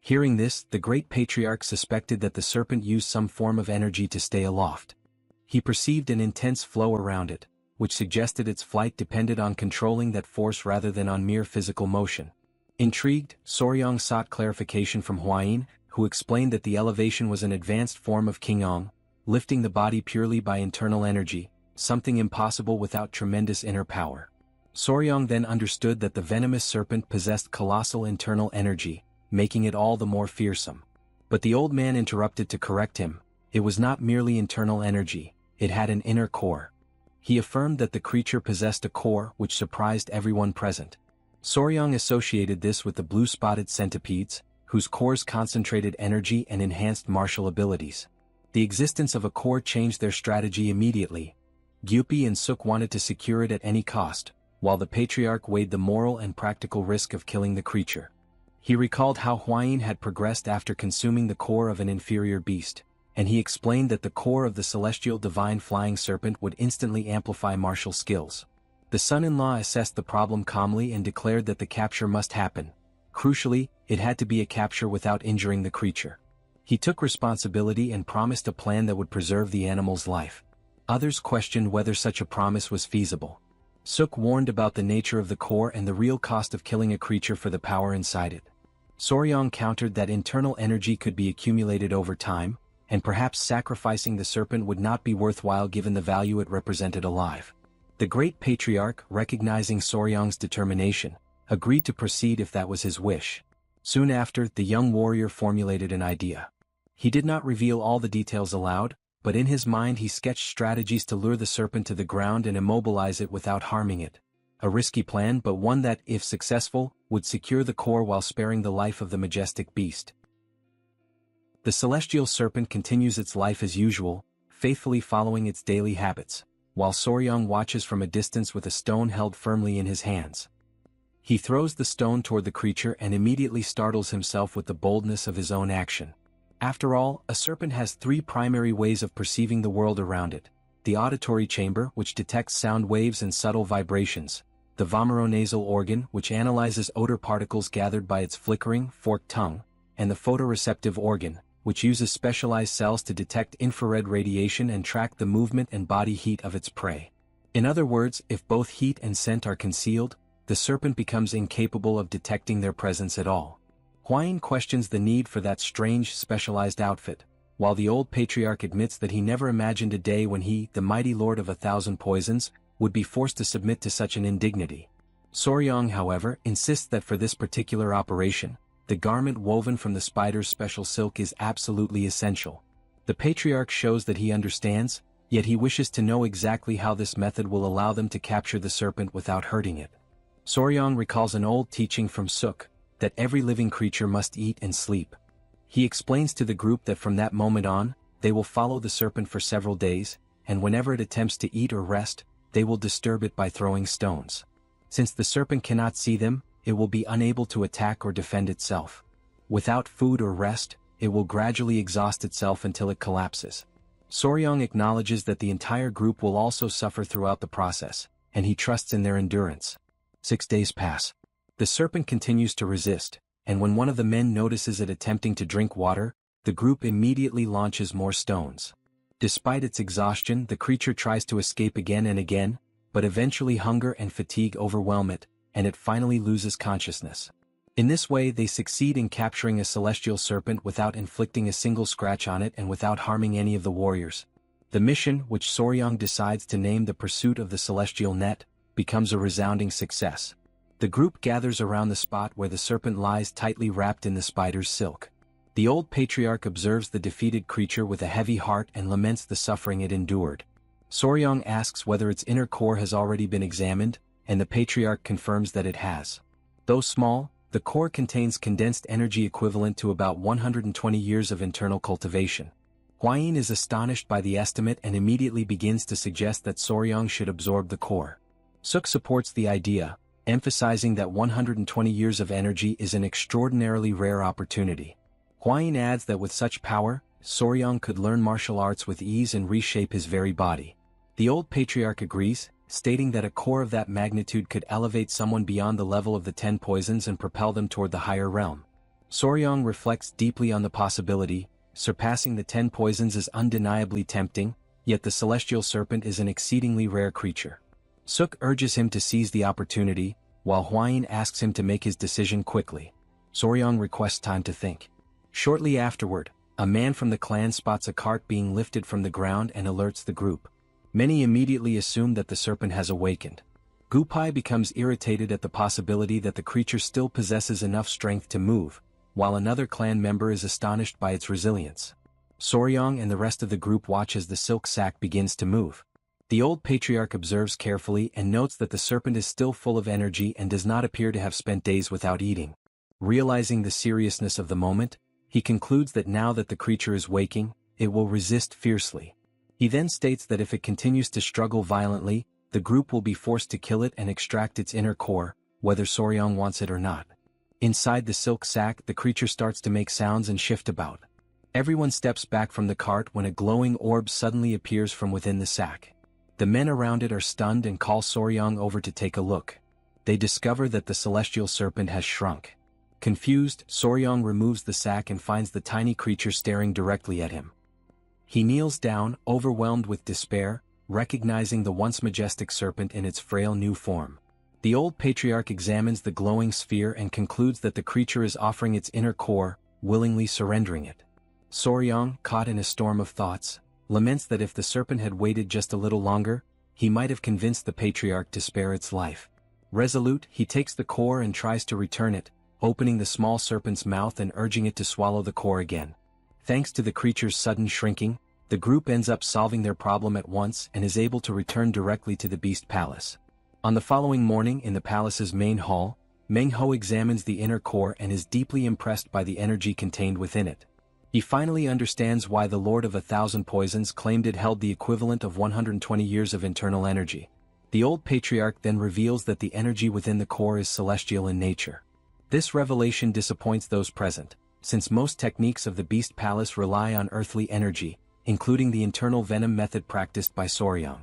Hearing this, the great patriarch suspected that the serpent used some form of energy to stay aloft. He perceived an intense flow around it, which suggested its flight depended on controlling that force rather than on mere physical motion. Intrigued, Soryang sought clarification from Hwain, who explained that the elevation was an advanced form of Qigong, lifting the body purely by internal energy, something impossible without tremendous inner power. Soryang then understood that the venomous serpent possessed colossal internal energy, making it all the more fearsome. But the old man interrupted to correct him. It was not merely internal energy, it had an inner core. He affirmed that the creature possessed a core which surprised everyone present. Soryang associated this with the blue-spotted centipedes, whose cores concentrated energy and enhanced martial abilities. The existence of a core changed their strategy immediately. Gyupi and Suk wanted to secure it at any cost, while the patriarch weighed the moral and practical risk of killing the creature. He recalled how Hwain had progressed after consuming the core of an inferior beast, and he explained that the core of the celestial divine flying serpent would instantly amplify martial skills. The son-in-law assessed the problem calmly and declared that the capture must happen. Crucially, it had to be a capture without injuring the creature. He took responsibility and promised a plan that would preserve the animal's life. Others questioned whether such a promise was feasible. Suk warned about the nature of the core and the real cost of killing a creature for the power inside it. Soryang countered that internal energy could be accumulated over time, and perhaps sacrificing the serpent would not be worthwhile given the value it represented alive. The great patriarch, recognizing Soryang's determination, agreed to proceed if that was his wish. Soon after, the young warrior formulated an idea. He did not reveal all the details aloud, but in his mind he sketched strategies to lure the serpent to the ground and immobilize it without harming it. A risky plan, but one that, if successful, would secure the core while sparing the life of the majestic beast. The celestial serpent continues its life as usual, faithfully following its daily habits, while Soryang watches from a distance with a stone held firmly in his hands. He throws the stone toward the creature and immediately startles himself with the boldness of his own action. After all, a serpent has 3 primary ways of perceiving the world around it: the auditory chamber, which detects sound waves and subtle vibrations; the vomeronasal organ, which analyzes odor particles gathered by its flickering, forked tongue; and the photoreceptive organ, which uses specialized cells to detect infrared radiation and track the movement and body heat of its prey. In other words, if both heat and scent are concealed, the serpent becomes incapable of detecting their presence at all. Huayin questions the need for that strange, specialized outfit, while the old patriarch admits that he never imagined a day when he, the mighty lord of 1,000 poisons, would be forced to submit to such an indignity. Soryang, however, insists that for this particular operation, the garment woven from the spider's special silk is absolutely essential. The patriarch shows that he understands, yet he wishes to know exactly how this method will allow them to capture the serpent without hurting it. Soryang recalls an old teaching from Suk, that every living creature must eat and sleep. He explains to the group that from that moment on, they will follow the serpent for several days, and whenever it attempts to eat or rest, they will disturb it by throwing stones. Since the serpent cannot see them, it will be unable to attack or defend itself. Without food or rest, it will gradually exhaust itself until it collapses. Soryang acknowledges that the entire group will also suffer throughout the process, and he trusts in their endurance. 6 days pass. The serpent continues to resist, and when one of the men notices it attempting to drink water, the group immediately launches more stones. Despite its exhaustion, the creature tries to escape again and again, but eventually hunger and fatigue overwhelm it, and it finally loses consciousness. In this way they succeed in capturing a celestial serpent without inflicting a single scratch on it and without harming any of the warriors. The mission, which Soryang decides to name the Pursuit of the Celestial Net, becomes a resounding success. The group gathers around the spot where the serpent lies tightly wrapped in the spider's silk. The old patriarch observes the defeated creature with a heavy heart and laments the suffering it endured. Soryang asks whether its inner core has already been examined, and the patriarch confirms that it has. Though small, the core contains condensed energy equivalent to about 120 years of internal cultivation. Huayin is astonished by the estimate and immediately begins to suggest that Soryang should absorb the core. Suk supports the idea, emphasizing that 120 years of energy is an extraordinarily rare opportunity. Huayin adds that with such power, Soryang could learn martial arts with ease and reshape his very body. The old patriarch agrees, stating that a core of that magnitude could elevate someone beyond the level of the 10 poisons and propel them toward the higher realm. Soryang reflects deeply on the possibility. Surpassing the 10 poisons is undeniably tempting, yet the celestial serpent is an exceedingly rare creature. Suk urges him to seize the opportunity, while Huayin asks him to make his decision quickly. Soryang requests time to think. Shortly afterward, a man from the clan spots a cart being lifted from the ground and alerts the group. Many immediately assume that the serpent has awakened. Gupai becomes irritated at the possibility that the creature still possesses enough strength to move, while another clan member is astonished by its resilience. Soryang and the rest of the group watch as the silk sack begins to move. The old patriarch observes carefully and notes that the serpent is still full of energy and does not appear to have spent days without eating. Realizing the seriousness of the moment, he concludes that now that the creature is waking, it will resist fiercely. He then states that if it continues to struggle violently, the group will be forced to kill it and extract its inner core, whether Soryang wants it or not. Inside the silk sack, the creature starts to make sounds and shift about. Everyone steps back from the cart when a glowing orb suddenly appears from within the sack. The men around it are stunned and call Soryang over to take a look. They discover that the celestial serpent has shrunk. Confused, Soryang removes the sack and finds the tiny creature staring directly at him. He kneels down, overwhelmed with despair, recognizing the once majestic serpent in its frail new form. The old patriarch examines the glowing sphere and concludes that the creature is offering its inner core, willingly surrendering it. Soryang, caught in a storm of thoughts, laments that if the serpent had waited just a little longer, he might have convinced the patriarch to spare its life. Resolute, he takes the core and tries to return it, opening the small serpent's mouth and urging it to swallow the core again. Thanks to the creature's sudden shrinking, the group ends up solving their problem at once and is able to return directly to the Beast Palace. On the following morning in the palace's main hall, Manhua examines the inner core and is deeply impressed by the energy contained within it. He finally understands why the Lord of 1,000 Poisons claimed it held the equivalent of 120 years of internal energy. The old patriarch then reveals that the energy within the core is celestial in nature. This revelation disappoints those present, since most techniques of the Beast Palace rely on earthly energy, including the internal venom method practiced by Soryang.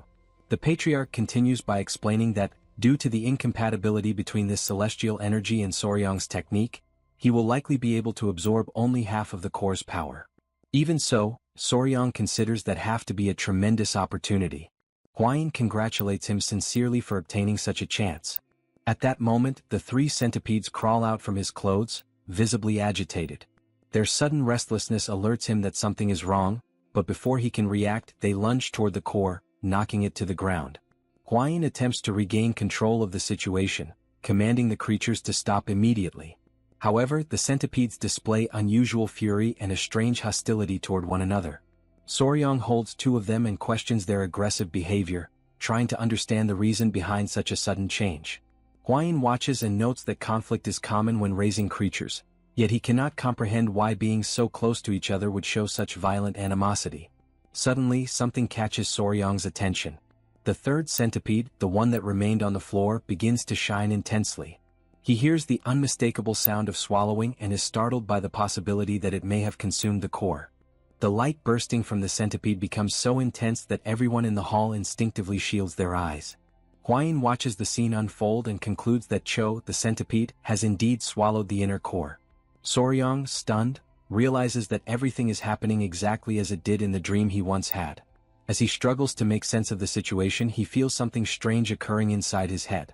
The patriarch continues by explaining that, due to the incompatibility between this celestial energy and Soryang's technique, he will likely be able to absorb only half of the core's power. Even so, Soryang considers that have to be a tremendous opportunity. Hwain congratulates him sincerely for obtaining such a chance. At that moment, the 3 centipedes crawl out from his clothes, visibly agitated. Their sudden restlessness alerts him that something is wrong, but before he can react, they lunge toward the core, knocking it to the ground. Hwain attempts to regain control of the situation, commanding the creatures to stop immediately. However, the centipedes display unusual fury and a strange hostility toward one another. Soryang holds 2 of them and questions their aggressive behavior, trying to understand the reason behind such a sudden change. Hwain watches and notes that conflict is common when raising creatures, yet he cannot comprehend why being so close to each other would show such violent animosity. Suddenly, something catches Soryang's attention. The 3rd centipede, the one that remained on the floor, begins to shine intensely. He hears the unmistakable sound of swallowing and is startled by the possibility that it may have consumed the core. The light bursting from the centipede becomes so intense that everyone in the hall instinctively shields their eyes. Hwain watches the scene unfold and concludes that Cho, the centipede, has indeed swallowed the inner core. Soryang, stunned, realizes that everything is happening exactly as it did in the dream he once had. As he struggles to make sense of the situation, he feels something strange occurring inside his head.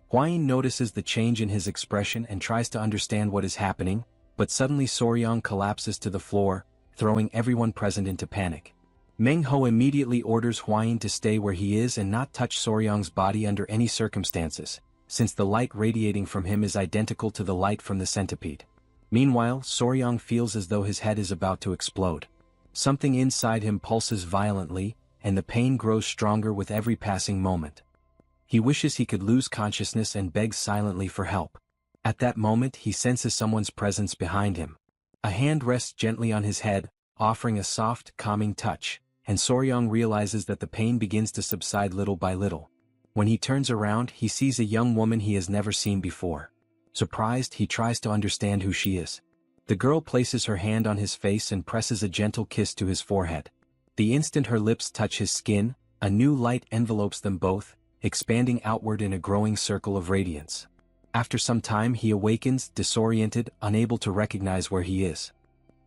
Hwain notices the change in his expression and tries to understand what is happening, but suddenly Soryang collapses to the floor, throwing everyone present into panic. Manhua immediately orders Hwain to stay where he is and not touch Soryang's body under any circumstances, since the light radiating from him is identical to the light from the centipede. Meanwhile, Soryang feels as though his head is about to explode. Something inside him pulses violently, and the pain grows stronger with every passing moment. He wishes he could lose consciousness and begs silently for help. At that moment, he senses someone's presence behind him. A hand rests gently on his head, offering a soft, calming touch, and Soryang realizes that the pain begins to subside little by little. When he turns around, he sees a young woman he has never seen before. Surprised, he tries to understand who she is. The girl places her hand on his face and presses a gentle kiss to his forehead. The instant her lips touch his skin, a new light envelopes them both, expanding outward in a growing circle of radiance. After some time he awakens, disoriented, unable to recognize where he is.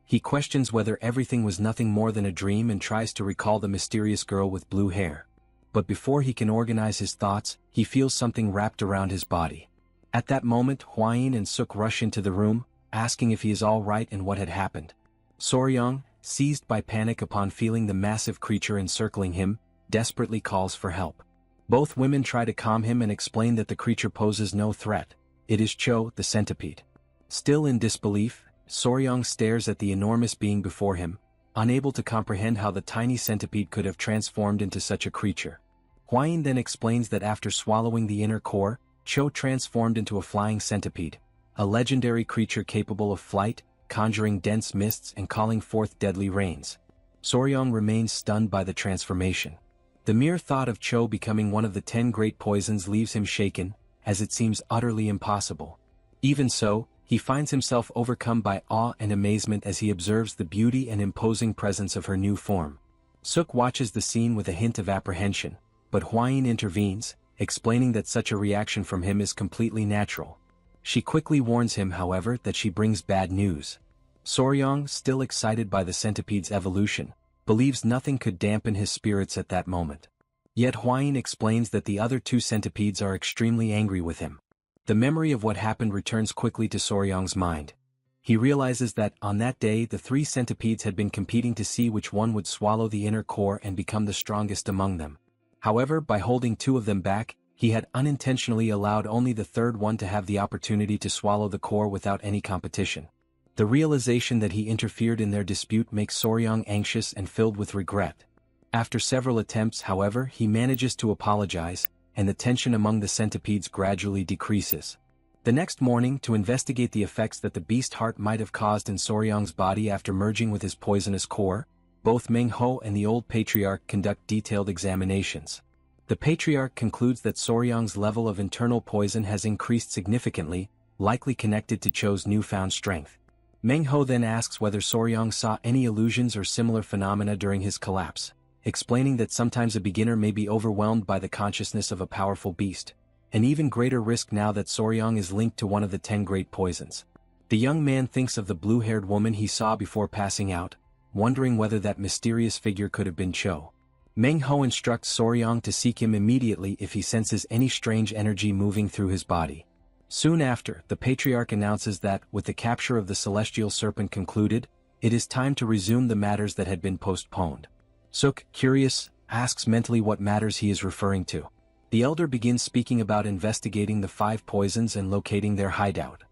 He questions whether everything was nothing more than a dream and tries to recall the mysterious girl with blue hair. But before he can organize his thoughts, he feels something wrapped around his body. At that moment, Hwain and Suk rush into the room, asking if he is all right and what had happened. Soryang, seized by panic upon feeling the massive creature encircling him, desperately calls for help. Both women try to calm him and explain that the creature poses no threat. It is Cho, the centipede. Still in disbelief, Soryang stares at the enormous being before him, unable to comprehend how the tiny centipede could have transformed into such a creature. Hwain then explains that after swallowing the inner core, Cho transformed into a flying centipede, a legendary creature capable of flight, conjuring dense mists and calling forth deadly rains. Soryang remains stunned by the transformation. The mere thought of Cho becoming one of the 10 great poisons leaves him shaken, as it seems utterly impossible. Even so, he finds himself overcome by awe and amazement as he observes the beauty and imposing presence of her new form. Suk watches the scene with a hint of apprehension, but Hwain intervenes, explaining that such a reaction from him is completely natural. She quickly warns him, however, that she brings bad news. Soryang, still excited by the centipede's evolution, believes nothing could dampen his spirits at that moment. Yet Hwain explains that the other 2 centipedes are extremely angry with him. The memory of what happened returns quickly to Soryang's mind. He realizes that, on that day, the 3 centipedes had been competing to see which one would swallow the inner core and become the strongest among them. However, by holding 2 of them back, he had unintentionally allowed only the 3rd one to have the opportunity to swallow the core without any competition. The realization that he interfered in their dispute makes Soryang anxious and filled with regret. After several attempts, however, he manages to apologize, and the tension among the centipedes gradually decreases. The next morning, to investigate the effects that the beast heart might have caused in Soryang's body after merging with his poisonous core, both Mengho and the old patriarch conduct detailed examinations. The patriarch concludes that Soryang's level of internal poison has increased significantly, likely connected to Cho's newfound strength. Mengho then asks whether Soryang saw any illusions or similar phenomena during his collapse, explaining that sometimes a beginner may be overwhelmed by the consciousness of a powerful beast, an even greater risk now that Soryang is linked to one of the 10 great poisons. The young man thinks of the blue-haired woman he saw before passing out, wondering whether that mysterious figure could have been Cho. Manhua instructs Soryang to seek him immediately if he senses any strange energy moving through his body. Soon after, the patriarch announces that, with the capture of the celestial serpent concluded, it is time to resume the matters that had been postponed. Suk, curious, asks mentally what matters he is referring to. The elder begins speaking about investigating the 5 poisons and locating their hideout.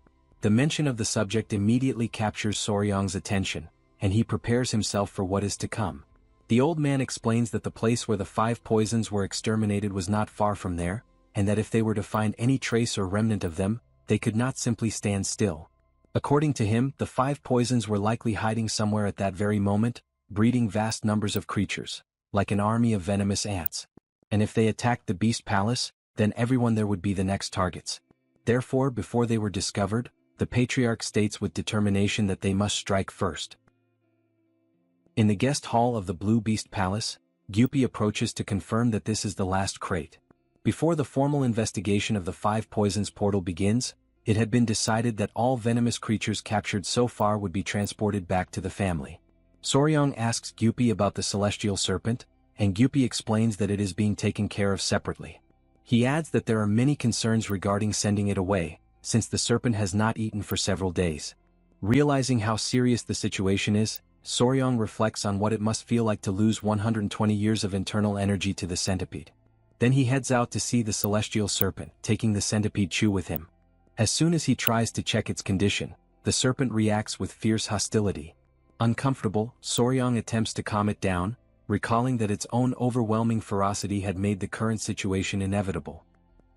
The mention of the subject immediately captures Soryang's attention, and he prepares himself for what is to come. The old man explains that the place where the 5 poisons were exterminated was not far from there, and that if they were to find any trace or remnant of them, they could not simply stand still. According to him, the 5 poisons were likely hiding somewhere at that very moment, breeding vast numbers of creatures, like an army of venomous ants. And if they attacked the Beast Palace, then everyone there would be the next targets. Therefore, before they were discovered, the patriarch states with determination that they must strike first. In the guest hall of the Blue Beast Palace, Gyupi approaches to confirm that this is the last crate. Before the formal investigation of the 5 poisons portal begins, it had been decided that all venomous creatures captured so far would be transported back to the family. Soryang asks Gyupi about the celestial serpent, and Gyupi explains that it is being taken care of separately. He adds that there are many concerns regarding sending it away, since the serpent has not eaten for several days. Realizing how serious the situation is, Soryang reflects on what it must feel like to lose 120 years of internal energy to the centipede. Then he heads out to see the celestial serpent, taking the centipede Chu with him. As soon as he tries to check its condition, the serpent reacts with fierce hostility. Uncomfortable, Soryang attempts to calm it down, recalling that its own overwhelming ferocity had made the current situation inevitable.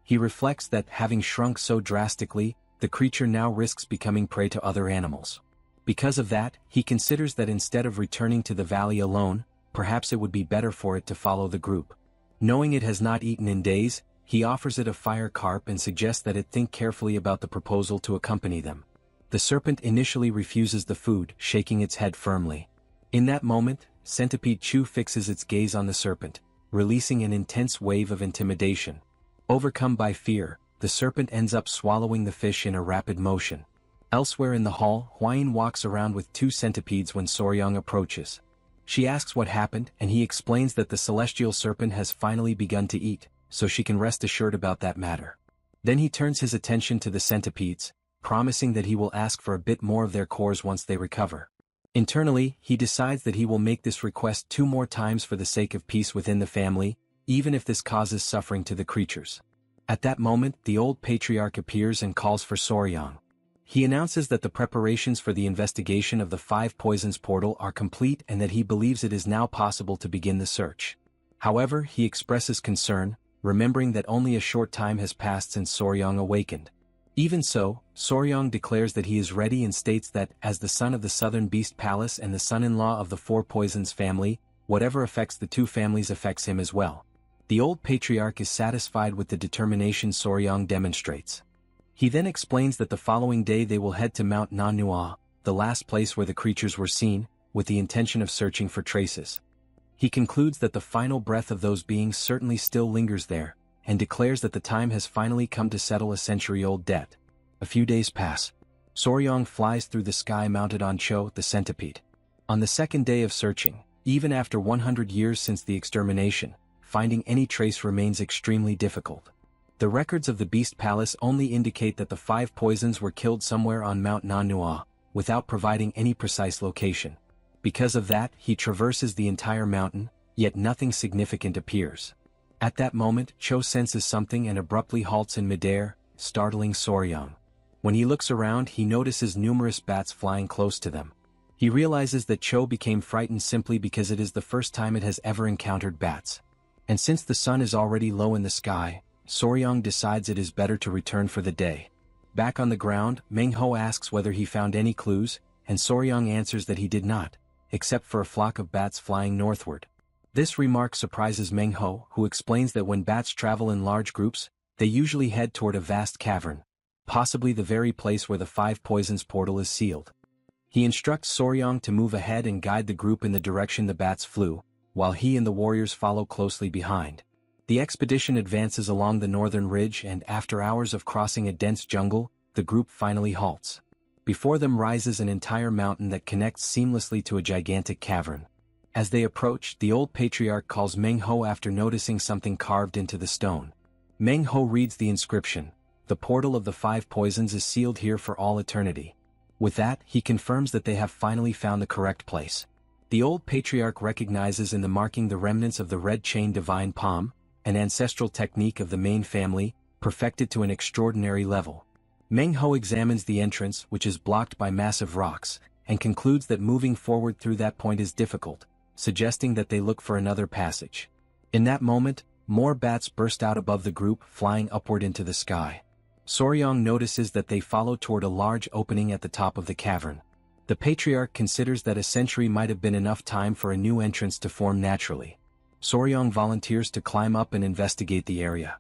He reflects that, having shrunk so drastically, the creature now risks becoming prey to other animals. Because of that, he considers that instead of returning to the valley alone, perhaps it would be better for it to follow the group. Knowing it has not eaten in days, he offers it a fire carp and suggests that it think carefully about the proposal to accompany them. The serpent initially refuses the food, shaking its head firmly. In that moment, Centipede Chu fixes its gaze on the serpent, releasing an intense wave of intimidation. Overcome by fear, the serpent ends up swallowing the fish in a rapid motion. Elsewhere in the hall, Huayin walks around with 2 centipedes when Soryang approaches. She asks what happened, and he explains that the celestial serpent has finally begun to eat, so she can rest assured about that matter. Then he turns his attention to the centipedes, promising that he will ask for a bit more of their cores once they recover. Internally, he decides that he will make this request 2 more times for the sake of peace within the family, even if this causes suffering to the creatures. At that moment, the old patriarch appears and calls for Soryang. He announces that the preparations for the investigation of the 5 poisons portal are complete and that he believes it is now possible to begin the search. However, he expresses concern, remembering that only a short time has passed since Soryang awakened. Even so, Soryang declares that he is ready and states that, as the son of the Southern Beast Palace and the son-in-law of the 4 Poisons family, whatever affects the 2 families affects him as well. The old patriarch is satisfied with the determination Soryang demonstrates. He then explains that the following day they will head to Mount Manhua, the last place where the creatures were seen, with the intention of searching for traces. He concludes that the final breath of those beings certainly still lingers there, and declares that the time has finally come to settle a century-old debt. A few days pass. Soryang flies through the sky mounted on Cho, the centipede. On the second day of searching, even after 100 years since the extermination, finding any trace remains extremely difficult. The records of the Beast Palace only indicate that the 5 poisons were killed somewhere on Mount Manhua, without providing any precise location. Because of that, he traverses the entire mountain, yet nothing significant appears. At that moment, Cho senses something and abruptly halts in midair, startling Soryang. When he looks around, he notices numerous bats flying close to them. He realizes that Cho became frightened simply because it is the first time it has ever encountered bats. And since the sun is already low in the sky, Soryang decides it is better to return for the day. Back on the ground, Manhua asks whether he found any clues, and Soryang answers that he did not, except for a flock of bats flying northward. This remark surprises Manhua, who explains that when bats travel in large groups, they usually head toward a vast cavern, possibly the very place where the 5 poisons portal is sealed. He instructs Soryang to move ahead and guide the group in the direction the bats flew, while he and the warriors follow closely behind. The expedition advances along the northern ridge and after hours of crossing a dense jungle, the group finally halts. Before them rises an entire mountain that connects seamlessly to a gigantic cavern. As they approach, the old patriarch calls Meng Ho after noticing something carved into the stone. Meng Ho reads the inscription. The portal of the 5 poisons is sealed here for all eternity. With that, he confirms that they have finally found the correct place. The old patriarch recognizes in the marking the remnants of the red chain divine palm, an ancestral technique of the main family, perfected to an extraordinary level. Meng Ho examines the entrance, which is blocked by massive rocks, and concludes that moving forward through that point is difficult, suggesting that they look for another passage. In that moment, more bats burst out above the group, flying upward into the sky. Soryong notices that they follow toward a large opening at the top of the cavern. The patriarch considers that a century might have been enough time for a new entrance to form naturally. Soryong volunteers to climb up and investigate the area.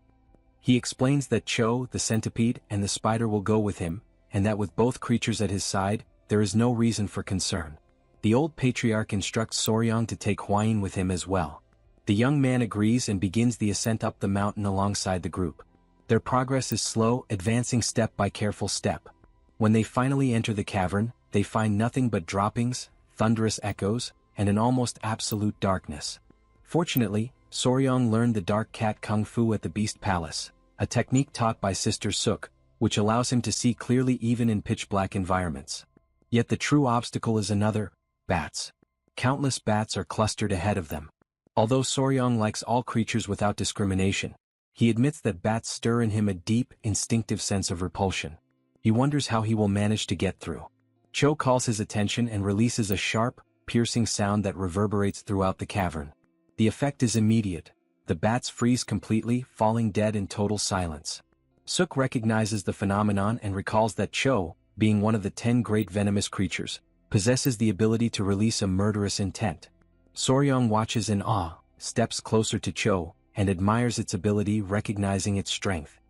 He explains that Cho, the centipede, and the spider will go with him, and that with both creatures at his side, there is no reason for concern. The old patriarch instructs Soryong to take Hwain with him as well. The young man agrees and begins the ascent up the mountain alongside the group. Their progress is slow, advancing step by careful step. When they finally enter the cavern, they find nothing but droppings, thunderous echoes, and an almost absolute darkness. Fortunately, Soryong learned the dark cat kung fu at the Beast Palace, a technique taught by Sister Suk, which allows him to see clearly even in pitch-black environments. Yet the true obstacle is another: bats. Countless bats are clustered ahead of them. Although Soryong likes all creatures without discrimination, he admits that bats stir in him a deep, instinctive sense of repulsion. He wonders how he will manage to get through. Cho calls his attention and releases a sharp, piercing sound that reverberates throughout the cavern. The effect is immediate. The bats freeze completely, falling dead in total silence. Suk recognizes the phenomenon and recalls that Cho, being one of the 10 great venomous creatures, possesses the ability to release a murderous intent. Soryong watches in awe, steps closer to Cho, and admires its ability, recognizing its strength.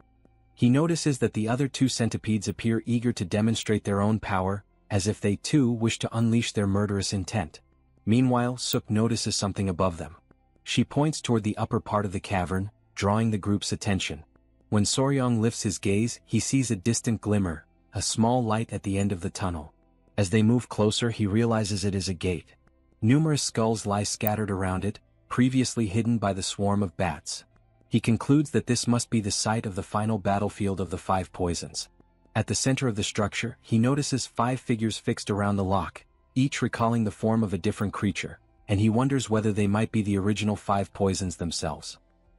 He notices that the other 2 centipedes appear eager to demonstrate their own power, as if they too wish to unleash their murderous intent. Meanwhile, Suk notices something above them. She points toward the upper part of the cavern, drawing the group's attention. When Soryong lifts his gaze, he sees a distant glimmer, a small light at the end of the tunnel. As they move closer, he realizes it is a gate. Numerous skulls lie scattered around it, previously hidden by the swarm of bats. He concludes that this must be the site of the final battlefield of the 5 poisons. At the center of the structure, he notices 5 figures fixed around the lock, each recalling the form of a different creature, and he wonders whether they might be the original 5 poisons themselves.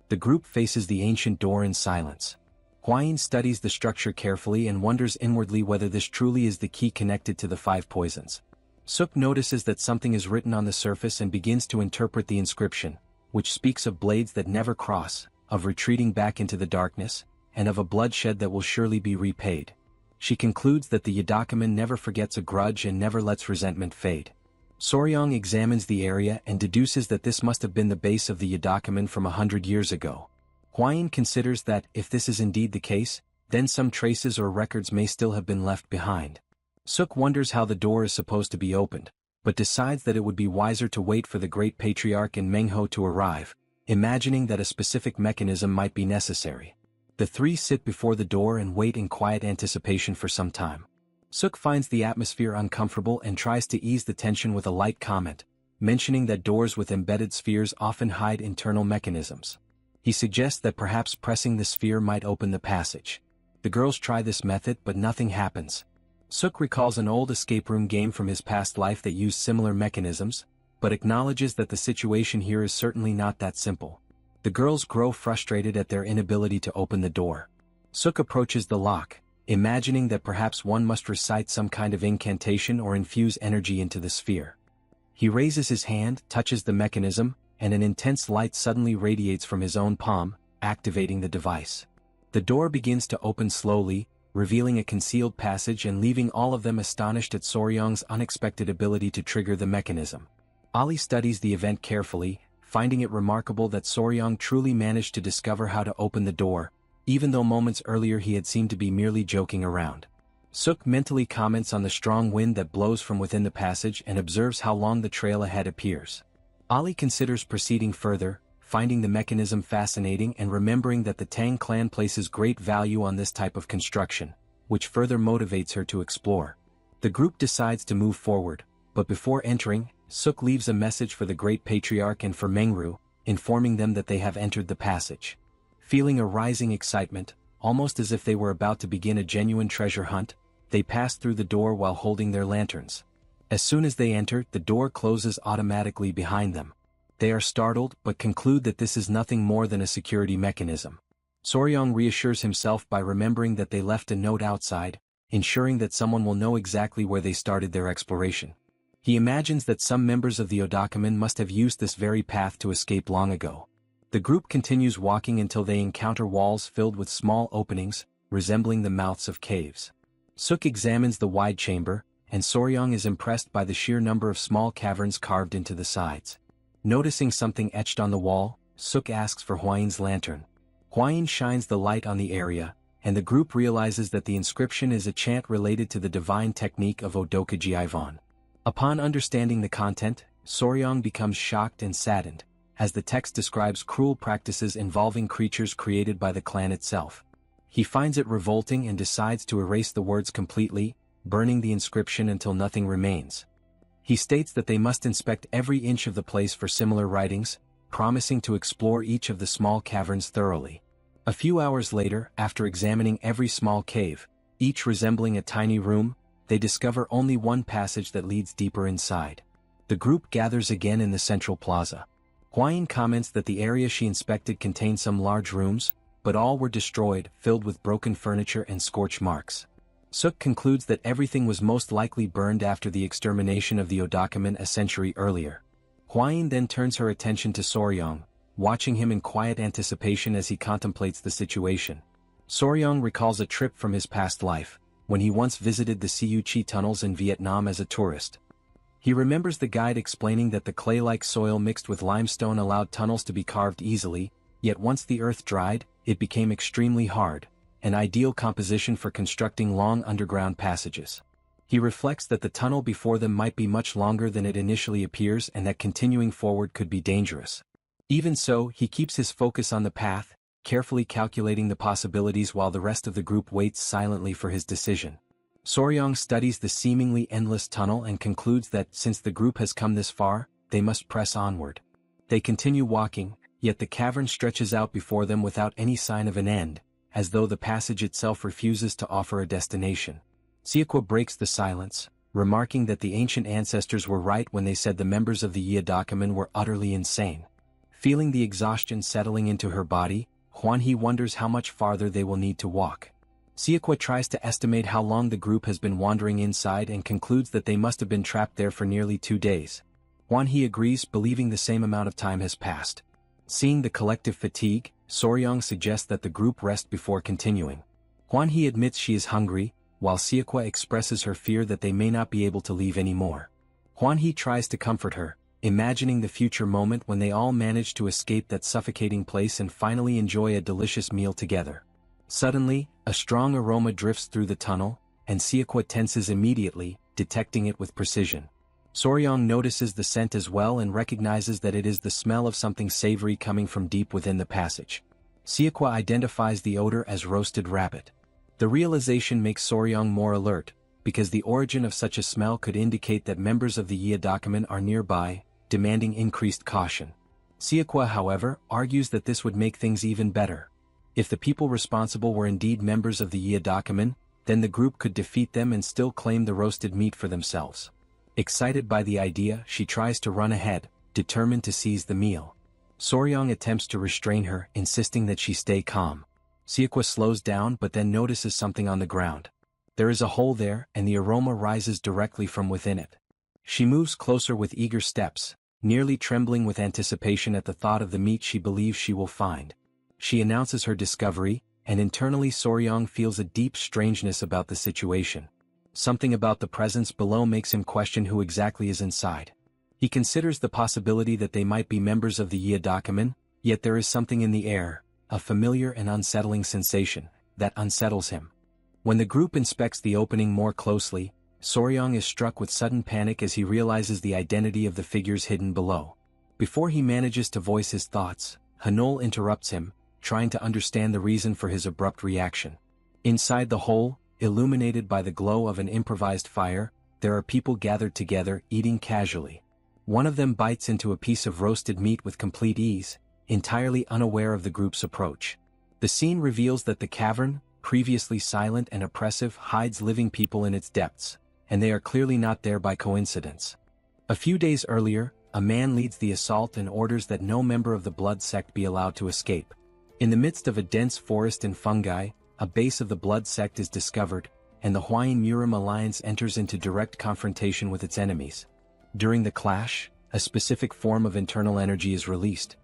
The group faces the ancient door in silence. Hwain studies the structure carefully and wonders inwardly whether this truly is the key connected to the 5 poisons. Suk notices that something is written on the surface and begins to interpret the inscription, which speaks of blades that never cross, of retreating back into the darkness, and of a bloodshed that will surely be repaid. She concludes that the Yadakuman never forgets a grudge and never lets resentment fade. Soryong examines the area and deduces that this must have been the base of the Yadakuman from 100 years ago. Hwain considers that, if this is indeed the case, then some traces or records may still have been left behind. Suk wonders how the door is supposed to be opened, but decides that it would be wiser to wait for the great patriarch and Meng Ho to arrive, imagining that a specific mechanism might be necessary. The 3 sit before the door and wait in quiet anticipation for some time. Suk finds the atmosphere uncomfortable and tries to ease the tension with a light comment, mentioning that doors with embedded spheres often hide internal mechanisms. He suggests that perhaps pressing the sphere might open the passage. The girls try this method but nothing happens. Suk recalls an old escape room game from his past life that used similar mechanisms, but acknowledges that the situation here is certainly not that simple. The girls grow frustrated at their inability to open the door. Suk approaches the lock, imagining that perhaps one must recite some kind of incantation or infuse energy into the sphere. He raises his hand, touches the mechanism, and an intense light suddenly radiates from his own palm, activating the device. The door begins to open slowly, revealing a concealed passage and leaving all of them astonished at Soryong's unexpected ability to trigger the mechanism. Ali studies the event carefully, finding it remarkable that Soryong truly managed to discover how to open the door, even though moments earlier he had seemed to be merely joking around. Suk mentally comments on the strong wind that blows from within the passage and observes how long the trail ahead appears. Ali considers proceeding further, finding the mechanism fascinating and remembering that the Tang clan places great value on this type of construction, which further motivates her to explore. The group decides to move forward, but before entering, Suk leaves a message for the Great Patriarch and for Mengru, informing them that they have entered the passage. Feeling a rising excitement, almost as if they were about to begin a genuine treasure hunt, they pass through the door while holding their lanterns. As soon as they enter, the door closes automatically behind them. They are startled but conclude that this is nothing more than a security mechanism. Soryong reassures himself by remembering that they left a note outside, ensuring that someone will know exactly where they started their exploration. He imagines that some members of the Odakumen must have used this very path to escape long ago. The group continues walking until they encounter walls filled with small openings, resembling the mouths of caves. Suk examines the wide chamber, and Soryong is impressed by the sheer number of small caverns carved into the sides. Noticing something etched on the wall, Suk asks for Hwain's lantern. Hwain shines the light on the area, and the group realizes that the inscription is a chant related to the divine technique of Odokaji Ivan. Upon understanding the content, Soryong becomes shocked and saddened, as the text describes cruel practices involving creatures created by the clan itself. He finds it revolting and decides to erase the words completely, burning the inscription until nothing remains. He states that they must inspect every inch of the place for similar writings, promising to explore each of the small caverns thoroughly. A few hours later, after examining every small cave, each resembling a tiny room, they discover only one passage that leads deeper inside. The group gathers again in the central plaza. Hwain comments that the area she inspected contained some large rooms, but all were destroyed, filled with broken furniture and scorch marks. Suk concludes that everything was most likely burned after the extermination of the Odakumen a century earlier. Hwain then turns her attention to Soryong, watching him in quiet anticipation as he contemplates the situation. Soryong recalls a trip from his past life, when he once visited the Siu Chi tunnels in Vietnam as a tourist. He remembers the guide explaining that the clay-like soil mixed with limestone allowed tunnels to be carved easily, yet once the earth dried, it became extremely hard, an ideal composition for constructing long underground passages. He reflects that the tunnel before them might be much longer than it initially appears and that continuing forward could be dangerous. Even so, he keeps his focus on the path, carefully calculating the possibilities while the rest of the group waits silently for his decision. Soryong studies the seemingly endless tunnel and concludes that since the group has come this far, they must press onward. They continue walking, yet the cavern stretches out before them without any sign of an end, as though the passage itself refuses to offer a destination. Siakwa breaks the silence, remarking that the ancient ancestors were right when they said the members of the Odakumen were utterly insane. Feeling the exhaustion settling into her body, Hwanhee wonders how much farther they will need to walk. Siakwa tries to estimate how long the group has been wandering inside and concludes that they must have been trapped there for nearly 2 days. Hwanhee agrees, believing the same amount of time has passed. Seeing the collective fatigue, Soryong suggests that the group rest before continuing. Hwanhee admits she is hungry, while Siakwa expresses her fear that they may not be able to leave anymore. Hwanhee tries to comfort her, imagining the future moment when they all manage to escape that suffocating place and finally enjoy a delicious meal together. Suddenly, a strong aroma drifts through the tunnel, and Siakwa tenses immediately, detecting it with precision. Soryong notices the scent as well and recognizes that it is the smell of something savory coming from deep within the passage. Siakwa identifies the odor as roasted rabbit. The realization makes Soryong more alert, because the origin of such a smell could indicate that members of the Odakumen are nearby, demanding increased caution. Siakwa, however, argues that this would make things even better. If the people responsible were indeed members of the Odakumen, then the group could defeat them and still claim the roasted meat for themselves. Excited by the idea, she tries to run ahead, determined to seize the meal. Soryong attempts to restrain her, insisting that she stay calm. Siakwa slows down but then notices something on the ground. There is a hole there, and the aroma rises directly from within it. She moves closer with eager steps, nearly trembling with anticipation at the thought of the meat she believes she will find. She announces her discovery, and internally Soryong feels a deep strangeness about the situation. Something about the presence below makes him question who exactly is inside. He considers the possibility that they might be members of the Odakumen, yet there is something in the air, a familiar and unsettling sensation, that unsettles him. When the group inspects the opening more closely, Soryong is struck with sudden panic as he realizes the identity of the figures hidden below. Before he manages to voice his thoughts, Hanol interrupts him, trying to understand the reason for his abrupt reaction. Inside the hole, illuminated by the glow of an improvised fire, there are people gathered together, eating casually. One of them bites into a piece of roasted meat with complete ease, entirely unaware of the group's approach. The scene reveals that the cavern, previously silent and oppressive, hides living people in its depths, and they are clearly not there by coincidence. A few days earlier, a man leads the assault and orders that no member of the blood sect be allowed to escape. In the midst of a dense forest and fungi, a base of the blood sect is discovered, and the Murim alliance enters into direct confrontation with its enemies. During the clash, a specific form of internal energy is released.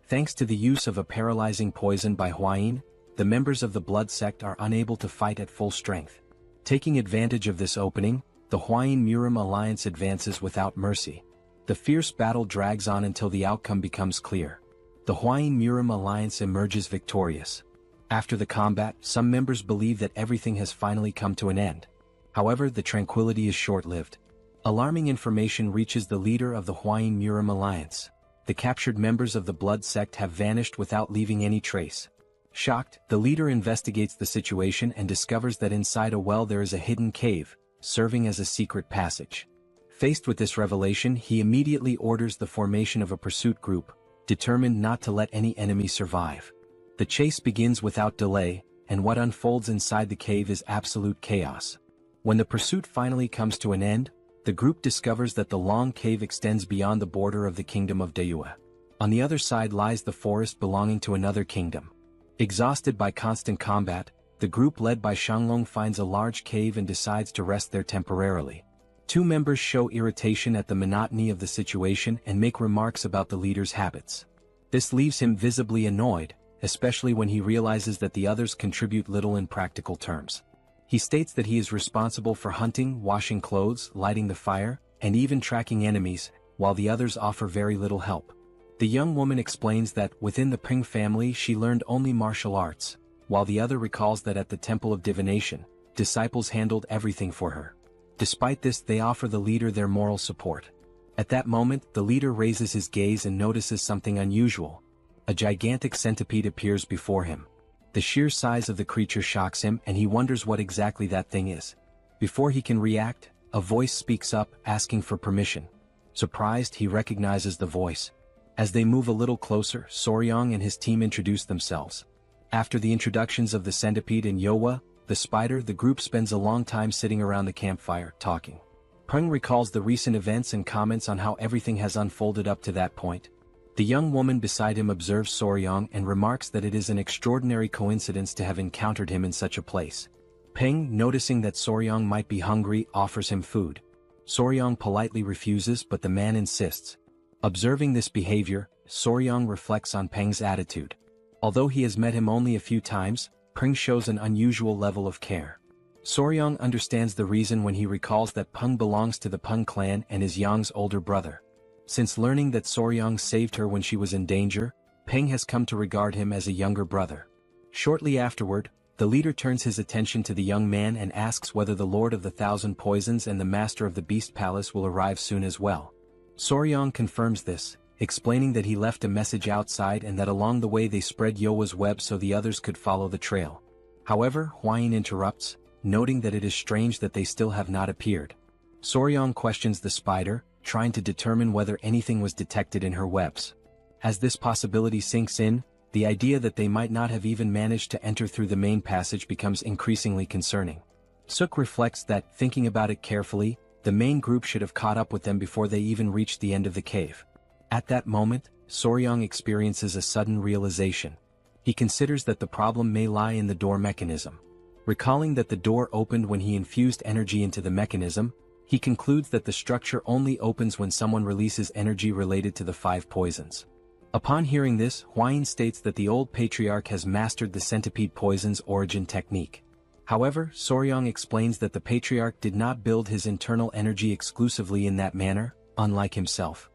Thanks to the use of a paralyzing poison by Huayin, the members of the blood sect are unable to fight at full strength. Taking advantage of this opening, the Murim alliance advances without mercy. The fierce battle drags on until the outcome becomes clear. The Murim alliance emerges victorious. After the combat, some members believe that everything has finally come to an end. However, the tranquility is short-lived. Alarming information reaches the leader of the Murim alliance. The captured members of the blood sect have vanished without leaving any trace. Shocked, the leader investigates the situation and discovers that inside a well there is a hidden cave, serving as a secret passage. Faced with this revelation, he immediately orders the formation of a pursuit group, determined not to let any enemy survive. The chase begins without delay, and what unfolds inside the cave is absolute chaos. When the pursuit finally comes to an end, the group discovers that the long cave extends beyond the border of the kingdom of Deua. On the other side lies the forest belonging to another kingdom. Exhausted by constant combat, the group led by Shanglong finds a large cave and decides to rest there temporarily. Two members show irritation at the monotony of the situation and make remarks about the leader's habits. This leaves him visibly annoyed, especially when he realizes that the others contribute little in practical terms. He states that he is responsible for hunting, washing clothes, lighting the fire, and even tracking enemies, while the others offer very little help. The young woman explains that within the Ping family she learned only martial arts, while the other recalls that at the Temple of Divination, disciples handled everything for her. Despite this, they offer the leader their moral support. At that moment, the leader raises his gaze and notices something unusual. A gigantic centipede appears before him. The sheer size of the creature shocks him and he wonders what exactly that thing is. Before he can react, a voice speaks up, asking for permission. Surprised, he recognizes the voice. As they move a little closer, Soryong and his team introduce themselves. After the introductions of the centipede and Yowa, the spider, the group spends a long time sitting around the campfire, talking. Peng recalls the recent events and comments on how everything has unfolded up to that point. The young woman beside him observes Soryong and remarks that it is an extraordinary coincidence to have encountered him in such a place. Peng, noticing that Soryong might be hungry, offers him food. Soryong politely refuses, but the man insists. Observing this behavior, Soryong reflects on Peng's attitude. Although he has met him only a few times, Peng shows an unusual level of care. Soryong understands the reason when he recalls that Peng belongs to the Peng clan and is Yang's older brother. Since learning that Soryong saved her when she was in danger, Peng has come to regard him as a younger brother. Shortly afterward, the leader turns his attention to the young man and asks whether the Lord of the Thousand Poisons and the Master of the Beast Palace will arrive soon as well. Soryong confirms this, explaining that he left a message outside and that along the way they spread Yowa's web so the others could follow the trail. However, Huayin interrupts, noting that it is strange that they still have not appeared. Soryong questions the spider, trying to determine whether anything was detected in her webs. As this possibility sinks in, the idea that they might not have even managed to enter through the main passage becomes increasingly concerning. Suk reflects that, thinking about it carefully, the main group should have caught up with them before they even reached the end of the cave. At that moment, Soryong experiences a sudden realization. He considers that the problem may lie in the door mechanism. Recalling that the door opened when he infused energy into the mechanism, he concludes that the structure only opens when someone releases energy related to the 5 poisons. Upon hearing this, Huayin states that the old patriarch has mastered the centipede poison's origin technique. However, Soryong explains that the patriarch did not build his internal energy exclusively in that manner, unlike himself.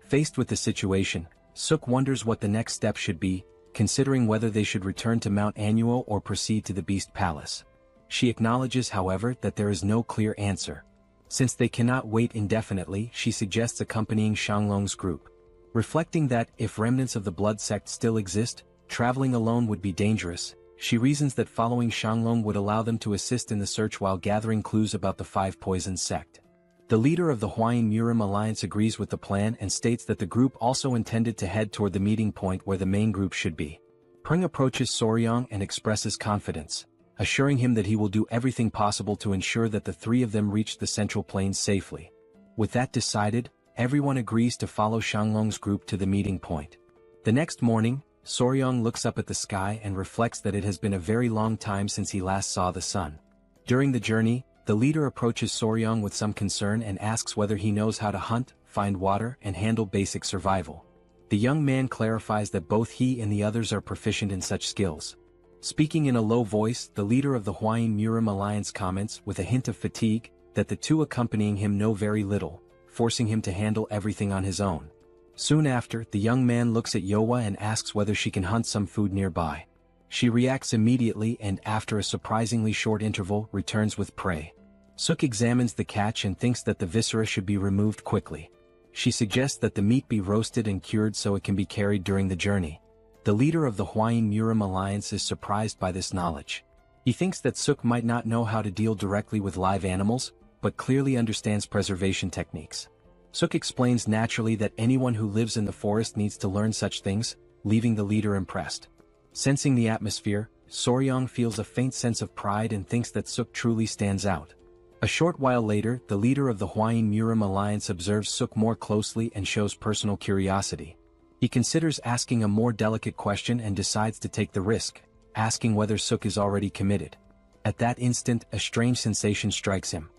Faced with the situation, Suk wonders what the next step should be, considering whether they should return to Mount Annual or proceed to the Beast Palace. She acknowledges, however, that there is no clear answer. Since they cannot wait indefinitely, she suggests accompanying Shanglong's group. Reflecting that, if remnants of the blood sect still exist, traveling alone would be dangerous, She reasons that following Shanglong would allow them to assist in the search while gathering clues about the Five Poisons sect. The leader of the Huayin Murim alliance agrees with the plan and states that the group also intended to head toward the meeting point where the main group should be. Pring approaches Soryong and expresses confidence, assuring him that he will do everything possible to ensure that the three of them reach the Central Plains safely. With that decided, everyone agrees to follow Shanglong's group to the meeting point. The next morning, Soryong looks up at the sky and reflects that it has been a very long time since he last saw the sun. During the journey, the leader approaches Soryong with some concern and asks whether he knows how to hunt, find water, and handle basic survival. The young man clarifies that both he and the others are proficient in such skills. Speaking in a low voice, the leader of the Huayin Murim alliance comments, with a hint of fatigue, that the two accompanying him know very little, forcing him to handle everything on his own. Soon after, the young man looks at Yowa and asks whether she can hunt some food nearby. She reacts immediately and after a surprisingly short interval returns with prey. Suk examines the catch and thinks that the viscera should be removed quickly. She suggests that the meat be roasted and cured so it can be carried during the journey. The leader of the Huayin Murim alliance is surprised by this knowledge. He thinks that Suk might not know how to deal directly with live animals, but clearly understands preservation techniques. Suk explains naturally that anyone who lives in the forest needs to learn such things, leaving the leader impressed. Sensing the atmosphere, Soryong feels a faint sense of pride and thinks that Suk truly stands out. A short while later, the leader of the Huayin Murim alliance observes Suk more closely and shows personal curiosity. He considers asking a more delicate question and decides to take the risk, asking whether Suk is already committed. At that instant, a strange sensation strikes him.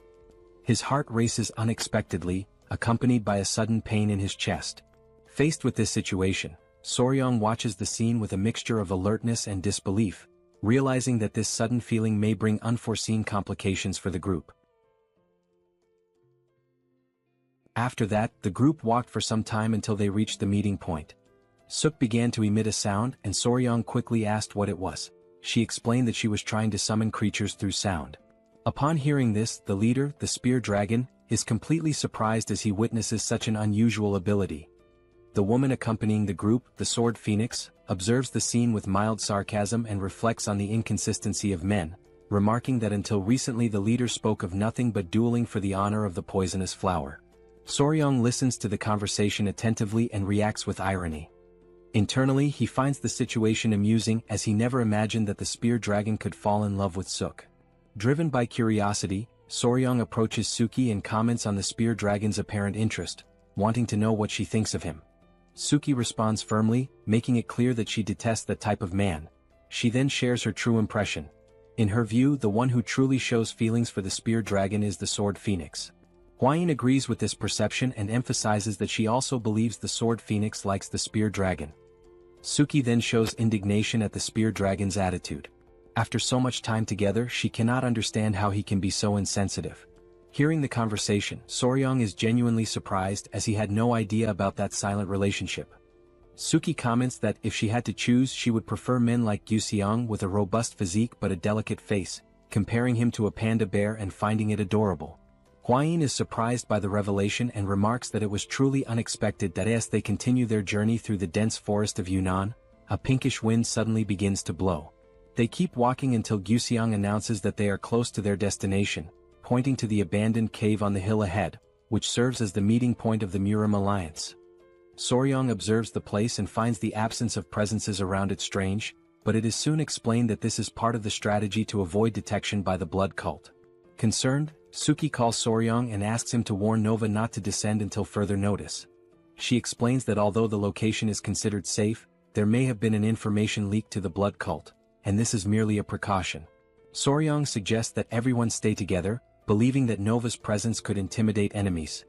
His heart races unexpectedly, accompanied by a sudden pain in his chest. Faced with this situation, Soryong watches the scene with a mixture of alertness and disbelief, realizing that this sudden feeling may bring unforeseen complications for the group. After that, the group walked for some time until they reached the meeting point. Suk began to emit a sound and Soryong quickly asked what it was. She explained that she was trying to summon creatures through sound. Upon hearing this, the leader, the spear dragon, is completely surprised as he witnesses such an unusual ability. The woman accompanying the group, the Sword Phoenix, observes the scene with mild sarcasm and reflects on the inconsistency of men, remarking that until recently the leader spoke of nothing but dueling for the honor of the poisonous flower. Soryong listens to the conversation attentively and reacts with irony. Internally, he finds the situation amusing as he never imagined that the spear dragon could fall in love with Suk. Driven by curiosity, Soryong approaches Suki and comments on the spear dragon's apparent interest, wanting to know what she thinks of him. Suki responds firmly, making it clear that she detests that type of man. She then shares her true impression. In her view, the one who truly shows feelings for the spear dragon is the Sword Phoenix. Huayin agrees with this perception and emphasizes that she also believes the Sword Phoenix likes the spear dragon. Suki then shows indignation at the spear dragon's attitude. After so much time together, she cannot understand how he can be so insensitive. Hearing the conversation, Soryong is genuinely surprised as he had no idea about that silent relationship. Suki comments that if she had to choose, she would prefer men like Guseong with a robust physique but a delicate face, comparing him to a panda bear and finding it adorable. Huayin is surprised by the revelation and remarks that it was truly unexpected that as they continue their journey through the dense forest of Yunnan, a pinkish wind suddenly begins to blow. They keep walking until Guseong announces that they are close to their destination, pointing to the abandoned cave on the hill ahead, which serves as the meeting point of the Murim alliance. Soryong observes the place and finds the absence of presences around it strange, but it is soon explained that this is part of the strategy to avoid detection by the blood cult. Concerned, Suki calls Soryong and asks him to warn Nova not to descend until further notice. She explains that although the location is considered safe, there may have been an information leak to the blood cult, and this is merely a precaution. Soryong suggests that everyone stay together, believing that Nova's presence could intimidate enemies.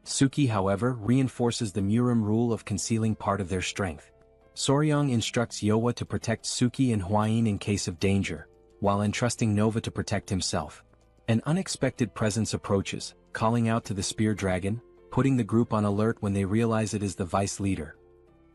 Suki, however, reinforces the Murim rule of concealing part of their strength. Soryong instructs Yowa to protect Suki and Huayin in case of danger, while entrusting Nova to protect himself. An unexpected presence approaches, calling out to the spear dragon, putting the group on alert when they realize it is the vice leader.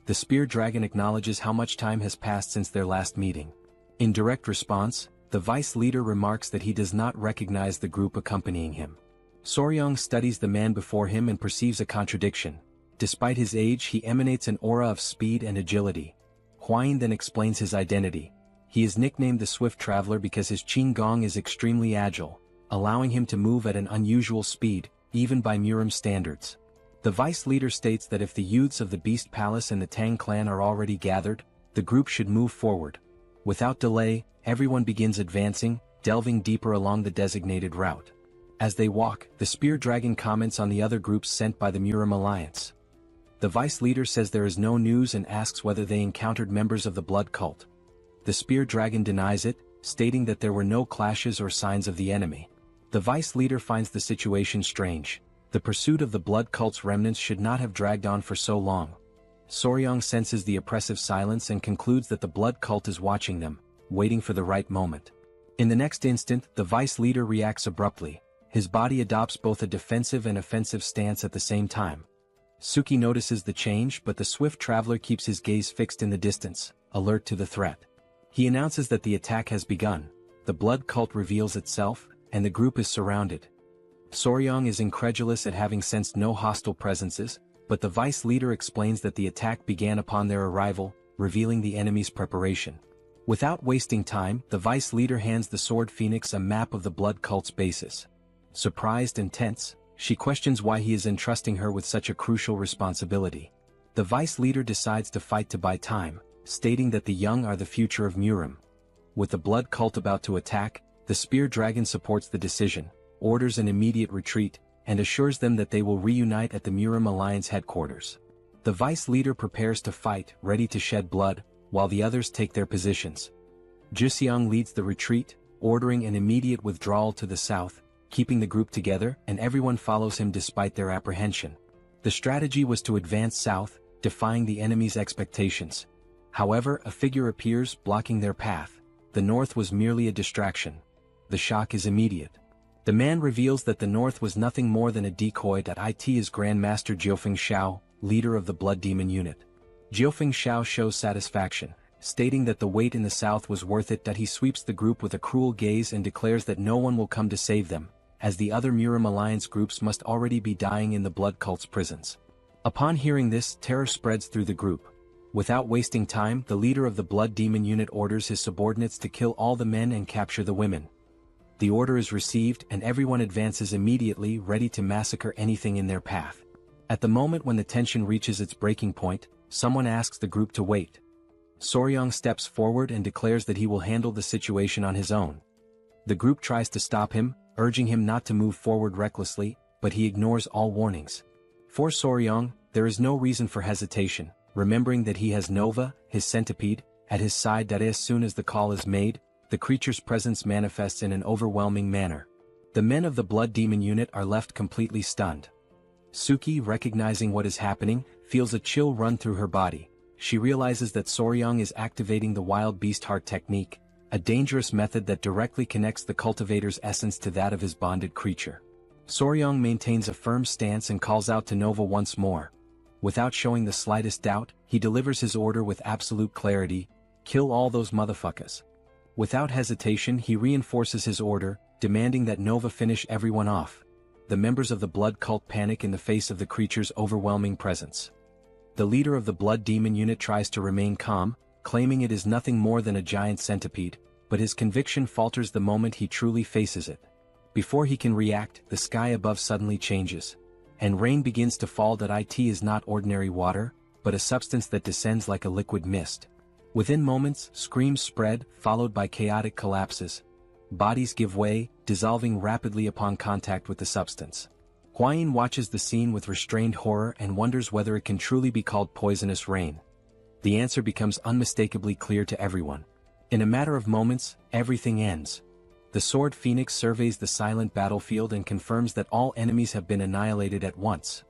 The spear dragon acknowledges how much time has passed since their last meeting. In direct response, the vice leader remarks that he does not recognize the group accompanying him. Soryong studies the man before him and perceives a contradiction. Despite his age, he emanates an aura of speed and agility. Huayin then explains his identity. He is nicknamed the Swift Traveler because his Qinggong is extremely agile, allowing him to move at an unusual speed, even by Murim standards. The vice leader states that if the youths of the Beast Palace and the Tang Clan are already gathered, the group should move forward. Without delay, everyone begins advancing, delving deeper along the designated route. As they walk, the Spear Dragon comments on the other groups sent by the Murim Alliance. The vice leader says there is no news and asks whether they encountered members of the Blood Cult. The Spear Dragon denies it, stating that there were no clashes or signs of the enemy. The vice leader finds the situation strange. The pursuit of the Blood Cult's remnants should not have dragged on for so long. Soryong senses the oppressive silence and concludes that the Blood Cult is watching them, waiting for the right moment. In the next instant, the vice leader reacts abruptly. His body adopts both a defensive and offensive stance at the same time. Suki notices the change, but the Swift Traveler keeps his gaze fixed in the distance, alert to the threat. He announces that the attack has begun. The Blood Cult reveals itself, and the group is surrounded. Soryong is incredulous at having sensed no hostile presences, but the vice leader explains that the attack began upon their arrival, revealing the enemy's preparation. Without wasting time, the vice leader hands the Sword Phoenix a map of the Blood Cult's bases. Surprised and tense, she questions why he is entrusting her with such a crucial responsibility. The vice leader decides to fight to buy time, stating that the young are the future of Murim. With the Blood Cult about to attack, the Spear Dragon supports the decision, orders an immediate retreat, and assures them that they will reunite at the Murim Alliance headquarters. The vice leader prepares to fight, ready to shed blood, while the others take their positions. Juseong leads the retreat, ordering an immediate withdrawal to the south, keeping the group together, and everyone follows him despite their apprehension. The strategy was to advance south, defying the enemy's expectations. However, a figure appears, blocking their path. The north was merely a distraction. The shock is immediate. The man reveals that the north was nothing more than a decoy. It is Grandmaster Jiufeng Shao, leader of the Blood Demon unit. Jiufeng Shao shows satisfaction, stating that the wait in the south was worth it. He sweeps the group with a cruel gaze and declares that no one will come to save them, as the other Murim Alliance groups must already be dying in the Blood Cult's prisons. Upon hearing this, terror spreads through the group. Without wasting time, the leader of the Blood Demon unit orders his subordinates to kill all the men and capture the women. The order is received and everyone advances immediately, ready to massacre anything in their path. At the moment when the tension reaches its breaking point, someone asks the group to wait. Soryong steps forward and declares that he will handle the situation on his own. The group tries to stop him, urging him not to move forward recklessly, but he ignores all warnings. For Soryong, there is no reason for hesitation, remembering that he has Nova, his centipede, at his side. As soon as the call is made, the creature's presence manifests in an overwhelming manner. The men of the Blood Demon unit are left completely stunned. Suki, recognizing what is happening, feels a chill run through her body. She realizes that Soryong is activating the Wild Beast Heart technique, a dangerous method that directly connects the cultivator's essence to that of his bonded creature. Soryong maintains a firm stance and calls out to Nova once more. Without showing the slightest doubt, he delivers his order with absolute clarity: kill all those motherfuckers. Without hesitation, he reinforces his order, demanding that Nova finish everyone off. The members of the Blood Cult panic in the face of the creature's overwhelming presence. The leader of the Blood Demon unit tries to remain calm, claiming it is nothing more than a giant centipede, but his conviction falters the moment he truly faces it. Before he can react, the sky above suddenly changes, and rain begins to fall. It is not ordinary water, but a substance that descends like a liquid mist. Within moments, screams spread, followed by chaotic collapses. Bodies give way, dissolving rapidly upon contact with the substance. Hwayin watches the scene with restrained horror and wonders whether it can truly be called poisonous rain. The answer becomes unmistakably clear to everyone. In a matter of moments, everything ends. The Sword Phoenix surveys the silent battlefield and confirms that all enemies have been annihilated at once.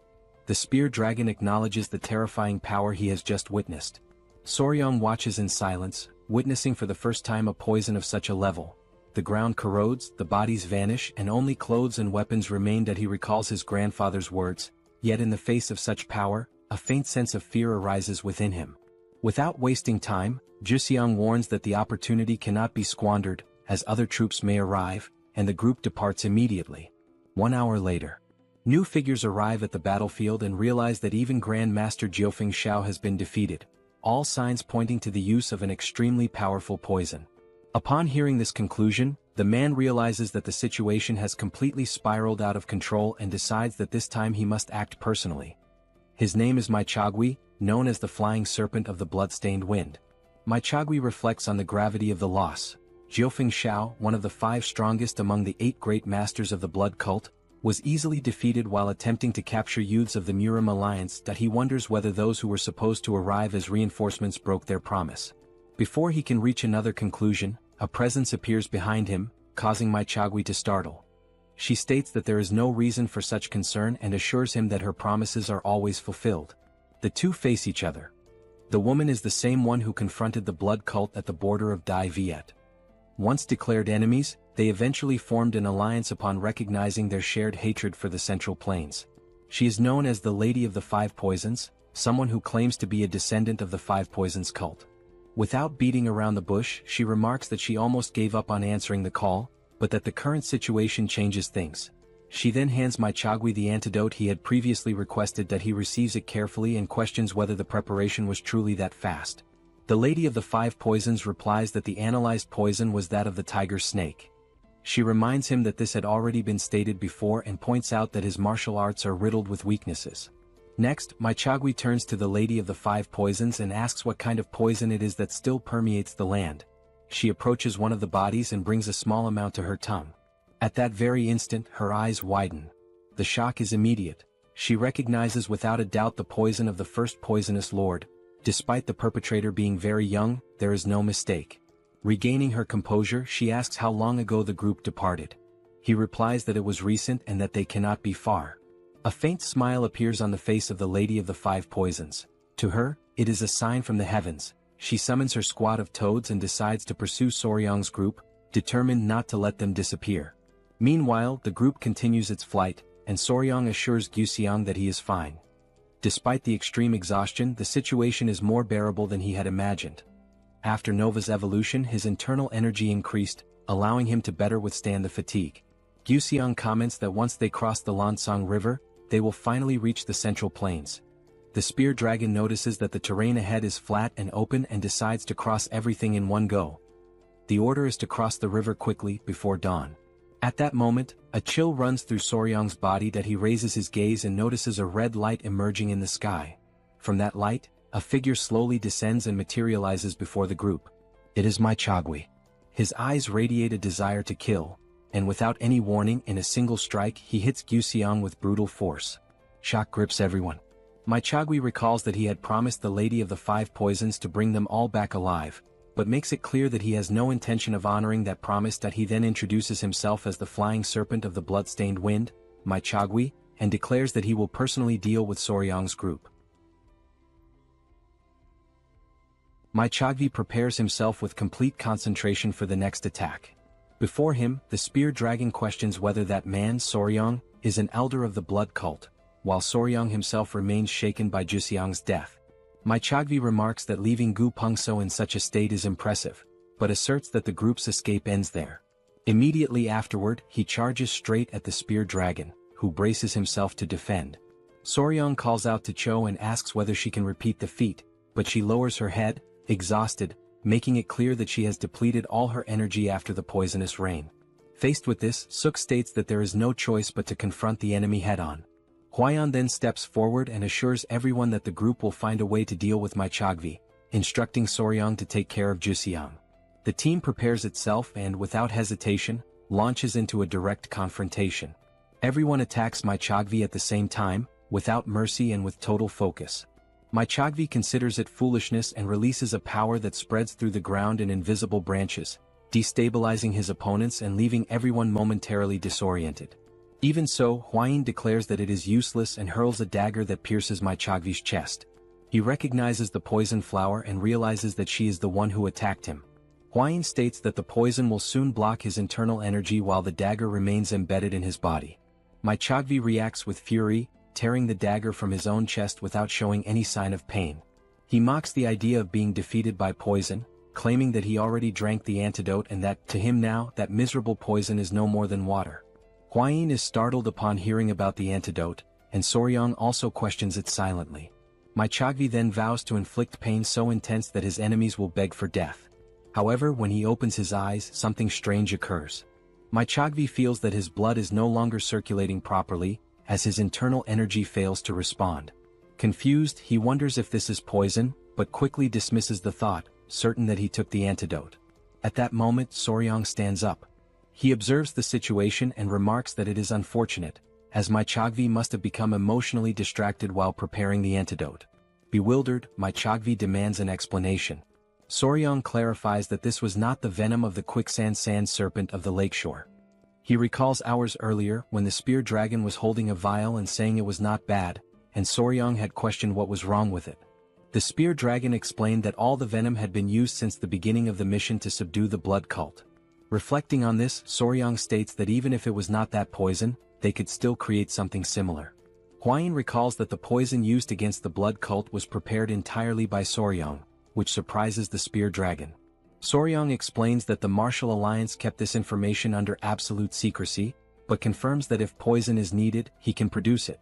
The Spear Dragon acknowledges the terrifying power he has just witnessed. Soryong watches in silence, witnessing for the first time a poison of such a level. The ground corrodes, the bodies vanish, and only clothes and weapons remain. He recalls his grandfather's words, yet in the face of such power, a faint sense of fear arises within him. Without wasting time, Juseong warns that the opportunity cannot be squandered, as other troops may arrive, and the group departs immediately. 1 hour later, new figures arrive at the battlefield and realize that even Grandmaster Jiufeng Shao has been defeated, all signs pointing to the use of an extremely powerful poison. Upon hearing this conclusion, the man realizes that the situation has completely spiraled out of control and decides that this time he must act personally. His name is Maichagui, known as the Flying Serpent of the Bloodstained Wind. Maichagui reflects on the gravity of the loss. Jiufeng Shao, one of the 5 strongest among the 8 great masters of the blood cult, was easily defeated while attempting to capture youths of the Murim alliance that he wonders whether those who were supposed to arrive as reinforcements broke their promise. Before he can reach another conclusion, a presence appears behind him, causing Maichagui to startle. She states that there is no reason for such concern and assures him that her promises are always fulfilled. The two face each other. The woman is the same one who confronted the blood cult at the border of Dai Viet. Once declared enemies, they eventually formed an alliance upon recognizing their shared hatred for the Central Plains. She is known as the Lady of the Five Poisons, someone who claims to be a descendant of the Five Poisons cult. Without beating around the bush, she remarks that she almost gave up on answering the call, but that the current situation changes things. She then hands Maichagui the antidote he had previously requested. That he receives it carefully and questions whether the preparation was truly that fast. The Lady of the Five Poisons replies that the analyzed poison was that of the tiger snake. She reminds him that this had already been stated before and points out that his martial arts are riddled with weaknesses. Next, Maichagui turns to the Lady of the Five Poisons and asks what kind of poison it is that still permeates the land. She approaches one of the bodies and brings a small amount to her tongue. At that very instant, her eyes widen. The shock is immediate. She recognizes without a doubt the poison of the first poisonous lord. Despite the perpetrator being very young, there is no mistake. Regaining her composure, she asks how long ago the group departed. He replies that it was recent and that they cannot be far. A faint smile appears on the face of the Lady of the Five Poisons. To her, it is a sign from the heavens. She summons her squad of toads and decides to pursue Soryang's group, determined not to let them disappear. Meanwhile, the group continues its flight, and Soryang assures Guxiang that he is fine. Despite the extreme exhaustion, the situation is more bearable than he had imagined. After Nova's evolution, his internal energy increased, allowing him to better withstand the fatigue. Guxiang comments that once they cross the Lansang River, they will finally reach the Central Plains. The spear dragon notices that the terrain ahead is flat and open and decides to cross everything in one go. The order is to cross the river quickly, before dawn. At that moment, a chill runs through Soryang's body that he raises his gaze and notices a red light emerging in the sky. From that light, a figure slowly descends and materializes before the group. It is Maichagui. His eyes radiate a desire to kill, and without any warning, in a single strike, he hits Guxiang with brutal force. Shock grips everyone. Maichagui recalls that he had promised the Lady of the Five Poisons to bring them all back alive, but makes it clear that he has no intention of honoring that promise. That he then introduces himself as the Flying Serpent of the Bloodstained Wind, Maichagui, and declares that he will personally deal with Soryang's group. Maichagui prepares himself with complete concentration for the next attack. Before him, the spear dragon questions whether that man, Soryang, is an elder of the blood cult, while Soryang himself remains shaken by Guxiang's death. Maichagui remarks that leaving Gu Pengso in such a state is impressive, but asserts that the group's escape ends there. Immediately afterward, he charges straight at the spear dragon, who braces himself to defend. Soryang calls out to Cho and asks whether she can repeat the feat, but she lowers her head, exhausted, making it clear that she has depleted all her energy after the poisonous rain. Faced with this, Suk states that there is no choice but to confront the enemy head-on. Huayan then steps forward and assures everyone that the group will find a way to deal with Maichagui, instructing Soryang to take care of Guxiang. The team prepares itself and, without hesitation, launches into a direct confrontation. Everyone attacks Maichagui at the same time, without mercy and with total focus. Maichagui considers it foolishness and releases a power that spreads through the ground in invisible branches, destabilizing his opponents and leaving everyone momentarily disoriented. Even so, Huayin declares that it is useless and hurls a dagger that pierces Maichagui's chest. He recognizes the poison flower and realizes that she is the one who attacked him. Huayin states that the poison will soon block his internal energy while the dagger remains embedded in his body. Maichagui reacts with fury, tearing the dagger from his own chest without showing any sign of pain. He mocks the idea of being defeated by poison, claiming that he already drank the antidote and that, to him now, that miserable poison is no more than water. Huayin is startled upon hearing about the antidote, and Soryang also questions it silently. Maichagui then vows to inflict pain so intense that his enemies will beg for death. However, when he opens his eyes, something strange occurs. Chagvi feels that his blood is no longer circulating properly, as his internal energy fails to respond. Confused, he wonders if this is poison, but quickly dismisses the thought, certain that he took the antidote. At that moment, Soryang stands up. He observes the situation and remarks that it is unfortunate, as Chagvi must have become emotionally distracted while preparing the antidote. Bewildered, Chagvi demands an explanation. Soryang clarifies that this was not the venom of the quicksand sand serpent of the lakeshore. He recalls hours earlier when the spear dragon was holding a vial and saying it was not bad, and Soryang had questioned what was wrong with it. The spear dragon explained that all the venom had been used since the beginning of the mission to subdue the blood cult. Reflecting on this, Soryang states that even if it was not that poison, they could still create something similar. Hwayin recalls that the poison used against the blood cult was prepared entirely by Soryang, which surprises the spear dragon. Soryang explains that the Martial Alliance kept this information under absolute secrecy, but confirms that if poison is needed, he can produce it.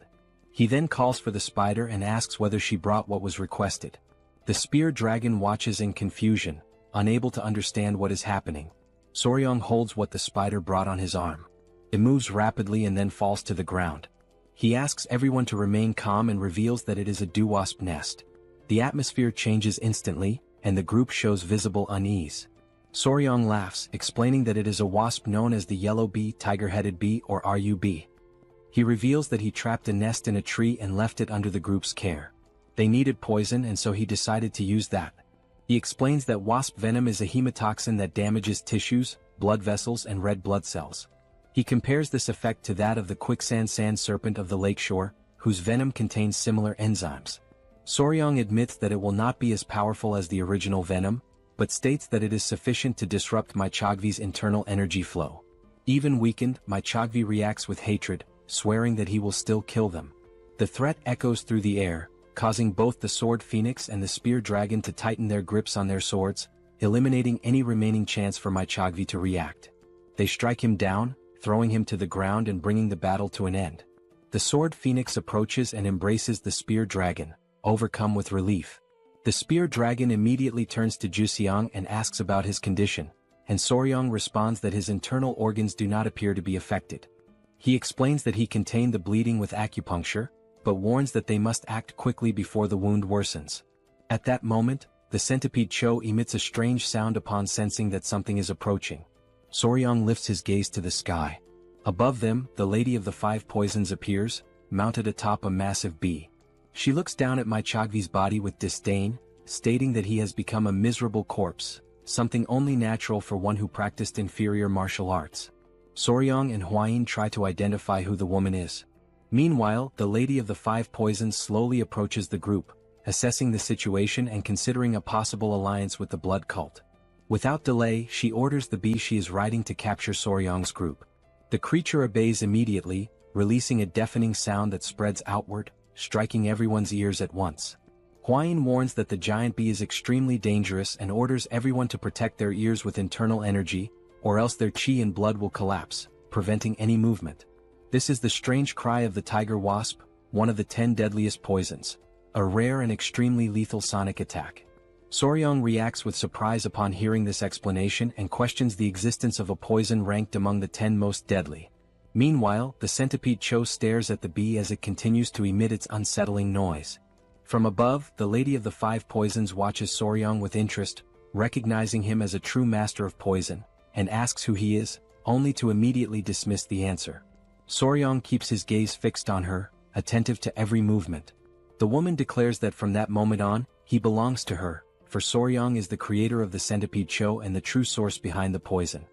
He then calls for the spider and asks whether she brought what was requested. The spear dragon watches in confusion, unable to understand what is happening. Soryang holds what the spider brought on his arm. It moves rapidly and then falls to the ground. He asks everyone to remain calm and reveals that it is a dew-wasp nest. The atmosphere changes instantly, and the group shows visible unease. Soryang laughs, explaining that it is a wasp known as the yellow bee, tiger-headed bee, or RUB. He reveals that he trapped a nest in a tree and left it under the group's care. They needed poison and so he decided to use that. He explains that wasp venom is a hemotoxin that damages tissues, blood vessels and red blood cells. He compares this effect to that of the quicksand sand serpent of the lakeshore, whose venom contains similar enzymes. Soryang admits that it will not be as powerful as the original venom, but states that it is sufficient to disrupt Chagvi's internal energy flow. Even weakened, Chagvi reacts with hatred, swearing that he will still kill them. The threat echoes through the air, causing both the sword phoenix and the spear dragon to tighten their grips on their swords, eliminating any remaining chance for Chagvi to react. They strike him down, throwing him to the ground and bringing the battle to an end. The sword phoenix approaches and embraces the spear dragon, overcome with relief. The spear dragon immediately turns to Jusiang and asks about his condition, and Soryang responds that his internal organs do not appear to be affected. He explains that he contained the bleeding with acupuncture, but warns that they must act quickly before the wound worsens. At that moment, the centipede Cho emits a strange sound upon sensing that something is approaching. Soryang lifts his gaze to the sky. Above them, the Lady of the Five Poisons appears, mounted atop a massive bee. She looks down at Chagvi's body with disdain, stating that he has become a miserable corpse, something only natural for one who practiced inferior martial arts. Soryang and Hwayin try to identify who the woman is. Meanwhile, the Lady of the Five Poisons slowly approaches the group, assessing the situation and considering a possible alliance with the blood cult. Without delay, she orders the bee she is riding to capture Soryang's group. The creature obeys immediately, releasing a deafening sound that spreads outward, striking everyone's ears at once. Hwayin warns that the giant bee is extremely dangerous and orders everyone to protect their ears with internal energy, or else their chi and blood will collapse, preventing any movement. This is the strange cry of the tiger wasp, one of the 10 deadliest poisons, a rare and extremely lethal sonic attack. Soryang reacts with surprise upon hearing this explanation and questions the existence of a poison ranked among the 10 most deadly. Meanwhile, the centipede Cho stares at the bee as it continues to emit its unsettling noise. From above, the Lady of the Five Poisons watches Soryang with interest, recognizing him as a true master of poison, and asks who he is, only to immediately dismiss the answer. Soryang keeps his gaze fixed on her, attentive to every movement. The woman declares that from that moment on, he belongs to her, for Soryang is the creator of the centipede Cho and the true source behind the poison.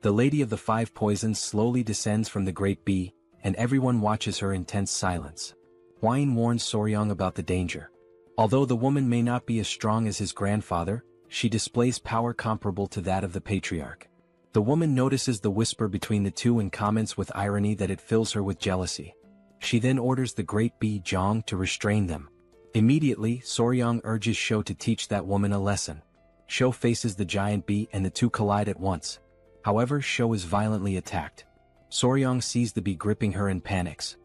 The Lady of the Five Poisons slowly descends from the great bee, and everyone watches her in tense silence. Hwayin warns Soryang about the danger. Although the woman may not be as strong as his grandfather, she displays power comparable to that of the patriarch. The woman notices the whisper between the two and comments with irony that it fills her with jealousy. She then orders the great bee Zhang to restrain them. Immediately, Soryang urges Shou to teach that woman a lesson. Shou faces the giant bee and the two collide at once. However, Shou is violently attacked. Soryang sees the bee gripping her and panics.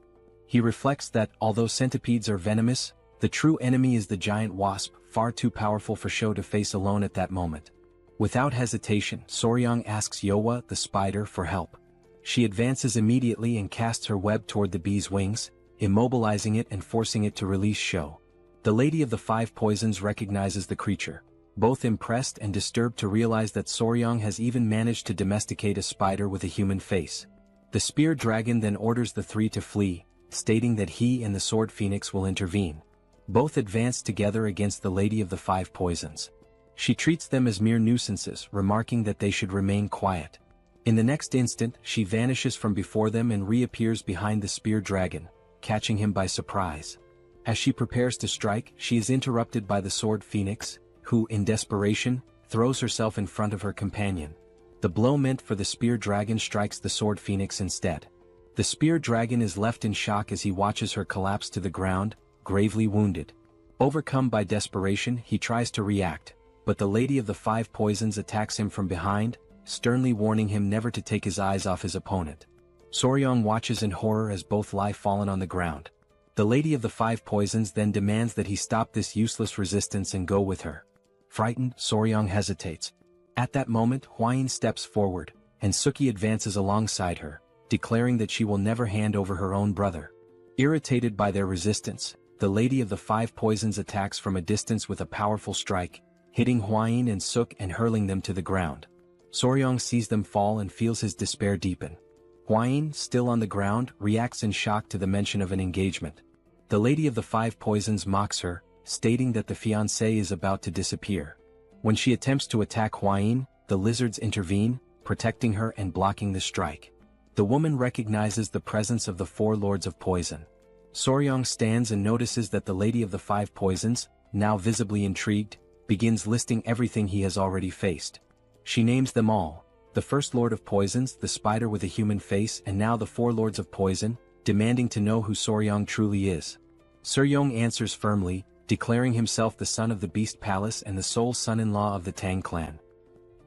He reflects that, although centipedes are venomous, the true enemy is the giant wasp, far too powerful for Shou to face alone at that moment. Without hesitation, Soryang asks Yowa, the spider, for help. She advances immediately and casts her web toward the bee's wings, immobilizing it and forcing it to release Sho. The Lady of the Five Poisons recognizes the creature, both impressed and disturbed to realize that Soryang has even managed to domesticate a spider with a human face. The spear dragon then orders the three to flee, stating that he and the sword phoenix will intervene. Both advance together against the Lady of the Five Poisons. She treats them as mere nuisances, remarking that they should remain quiet. In the next instant, she vanishes from before them and reappears behind the spear dragon, catching him by surprise. As she prepares to strike, she is interrupted by the sword phoenix, who, in desperation, throws herself in front of her companion. The blow meant for the spear dragon strikes the sword phoenix instead. The spear dragon is left in shock as he watches her collapse to the ground, gravely wounded. Overcome by desperation, he tries to react, but the Lady of the Five Poisons attacks him from behind, sternly warning him never to take his eyes off his opponent. Soryang watches in horror as both lie fallen on the ground. The Lady of the Five Poisons then demands that he stop this useless resistance and go with her. Frightened, Soryang hesitates. At that moment, Hwain steps forward, and Suki advances alongside her, declaring that she will never hand over her own brother. Irritated by their resistance, the Lady of the Five Poisons attacks from a distance with a powerful strike, hitting Hwain and Suk and hurling them to the ground. Soryang sees them fall and feels his despair deepen. Hwain, still on the ground, reacts in shock to the mention of an engagement. The Lady of the Five Poisons mocks her, stating that the fiancé is about to disappear. When she attempts to attack Hwain, the lizards intervene, protecting her and blocking the strike. The woman recognizes the presence of the four Lords of Poison. Soryang stands and notices that the Lady of the Five Poisons, now visibly intrigued, begins listing everything he has already faced. She names them all: the First Lord of Poisons, the spider with a human face, and now the four Lords of Poison, demanding to know who Soryang truly is. Soryang answers firmly, declaring himself the son of the Beast Palace and the sole son-in-law of the Tang Clan.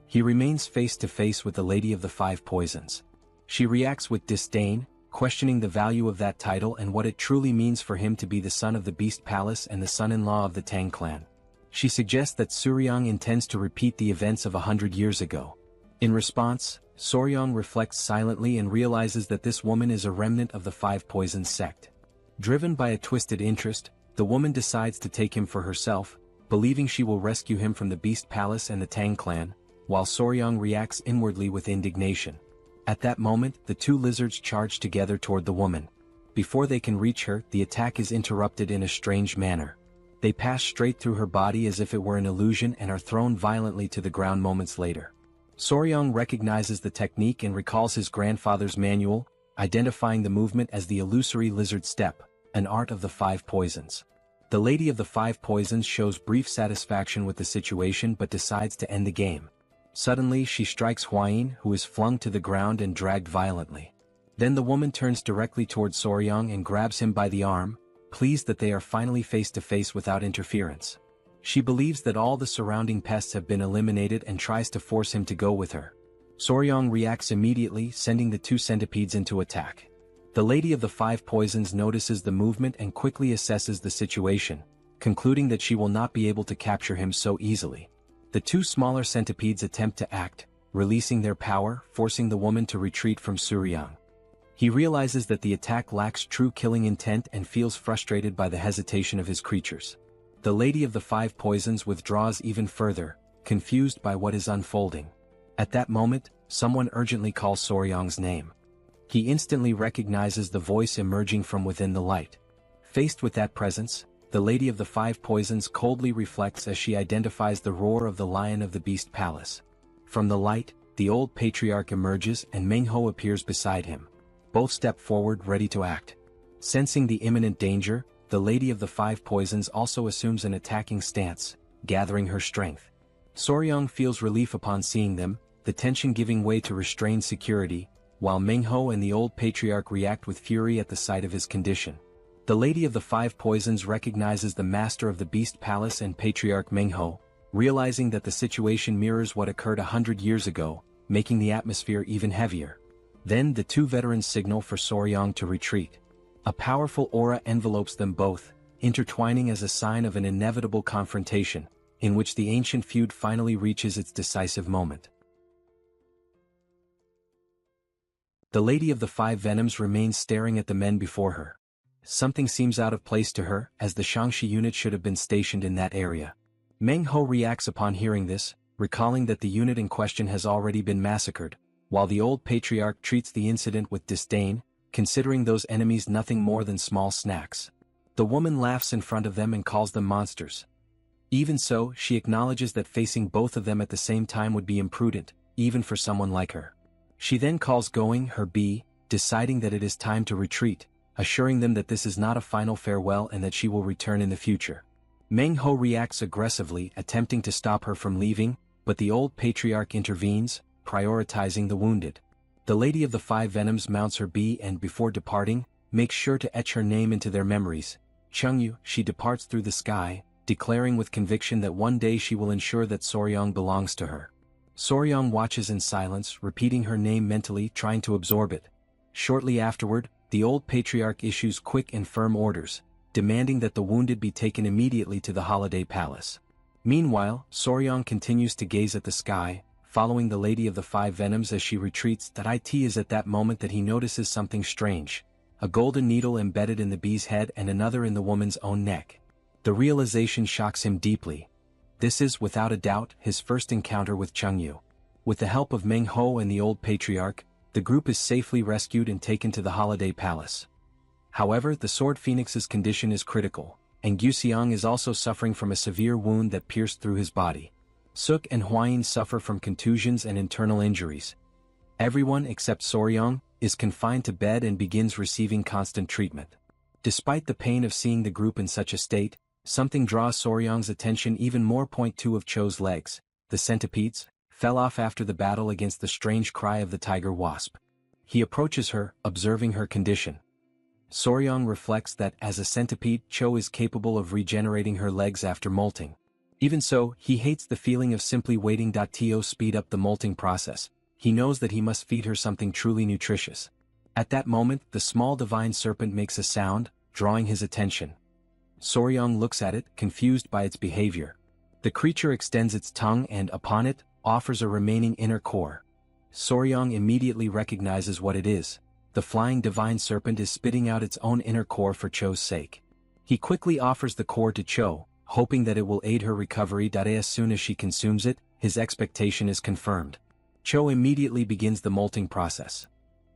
He remains face to face with the Lady of the Five Poisons. She reacts with disdain, questioning the value of that title and what it truly means for him to be the son of the Beast Palace and the son-in-law of the Tang Clan. She suggests that Soryang intends to repeat the events of 100 years ago. In response, Soryang reflects silently and realizes that this woman is a remnant of the Five Poisons sect. Driven by a twisted interest, the woman decides to take him for herself, believing she will rescue him from the Beast Palace and the Tang Clan, while Soryang reacts inwardly with indignation. At that moment, the two lizards charge together toward the woman. Before they can reach her, the attack is interrupted in a strange manner. They pass straight through her body as if it were an illusion and are thrown violently to the ground moments later. Soryang recognizes the technique and recalls his grandfather's manual, identifying the movement as the illusory lizard step, an art of the Five Poisons. The Lady of the Five Poisons shows brief satisfaction with the situation but decides to end the game. Suddenly she strikes Hwain, who is flung to the ground and dragged violently. Then the woman turns directly toward Soryang and grabs him by the arm, pleased that they are finally face to face without interference. She believes that all the surrounding pests have been eliminated and tries to force him to go with her. Soryang reacts immediately, sending the two centipedes into attack. The Lady of the Five Poisons notices the movement and quickly assesses the situation, concluding that she will not be able to capture him so easily. The two smaller centipedes attempt to act, releasing their power, forcing the woman to retreat from Soryang. He realizes that the attack lacks true killing intent and feels frustrated by the hesitation of his creatures. The Lady of the Five Poisons withdraws even further, confused by what is unfolding. At that moment, someone urgently calls Soryang's name. He instantly recognizes the voice emerging from within the light. Faced with that presence, the Lady of the Five Poisons coldly reflects as she identifies the roar of the Lion of the Beast Palace. From the light, the old patriarch emerges and Manhua appears beside him. Both step forward ready to act. Sensing the imminent danger, the Lady of the Five Poisons also assumes an attacking stance, gathering her strength. Soryang feels relief upon seeing them, the tension giving way to restrained security, while Manhua and the old patriarch react with fury at the sight of his condition. The Lady of the Five Poisons recognizes the master of the Beast Palace and Patriarch Manhua, realizing that the situation mirrors what occurred 100 years ago, making the atmosphere even heavier. Then the two veterans signal for Soryang to retreat. A powerful aura envelopes them both, intertwining as a sign of an inevitable confrontation, in which the ancient feud finally reaches its decisive moment. The Lady of the Five Venoms remains staring at the men before her. Something seems out of place to her, as the Shangxi unit should have been stationed in that area. Meng Ho reacts upon hearing this, recalling that the unit in question has already been massacred, while the old patriarch treats the incident with disdain, considering those enemies nothing more than small snacks. The woman laughs in front of them and calls them monsters. Even so, she acknowledges that facing both of them at the same time would be imprudent, even for someone like her. She then calls going her B, deciding that it is time to retreat, assuring them that this is not a final farewell and that she will return in the future. Meng Ho reacts aggressively, attempting to stop her from leaving, but the old patriarch intervenes, prioritizing the wounded. The Lady of the Five Venoms mounts her B and before departing, makes sure to etch her name into their memories. Chengyu, she departs through the sky, declaring with conviction that one day she will ensure that Soryong belongs to her. Soryong watches in silence, repeating her name mentally, trying to absorb it. Shortly afterward, the old patriarch issues quick and firm orders, demanding that the wounded be taken immediately to the holiday palace. Meanwhile, Soryong continues to gaze at the sky, following the Lady of the Five Venoms as she retreats. It is at that moment that he notices something strange. A golden needle embedded in the bee's head and another in the woman's own neck. The realization shocks him deeply. This is, without a doubt, his first encounter with Chengyu. With the help of Meng Ho and the old patriarch, the group is safely rescued and taken to the holiday palace. However, the Sword Phoenix's condition is critical, and Guxiang is also suffering from a severe wound that pierced through his body. Suk and Huayin suffer from contusions and internal injuries. Everyone except Soryong is confined to bed and begins receiving constant treatment. Despite the pain of seeing the group in such a state, something draws Soryong's attention even more. Point 2 of Cho's legs, the centipedes, fell off after the battle against the strange cry of the tiger wasp. He approaches her, observing her condition. Soryong reflects that, as a centipede, Cho is capable of regenerating her legs after molting. Even so, he hates the feeling of simply waiting to speed up the molting process. He knows that he must feed her something truly nutritious. At that moment, the small divine serpent makes a sound, drawing his attention. Soryong looks at it, confused by its behavior. The creature extends its tongue and, upon it, offers a remaining inner core. Soryong immediately recognizes what it is. The flying divine serpent is spitting out its own inner core for Cho's sake. He quickly offers the core to Cho, hoping that it will aid her recovery. As soon as she consumes it, his expectation is confirmed. Cho immediately begins the molting process.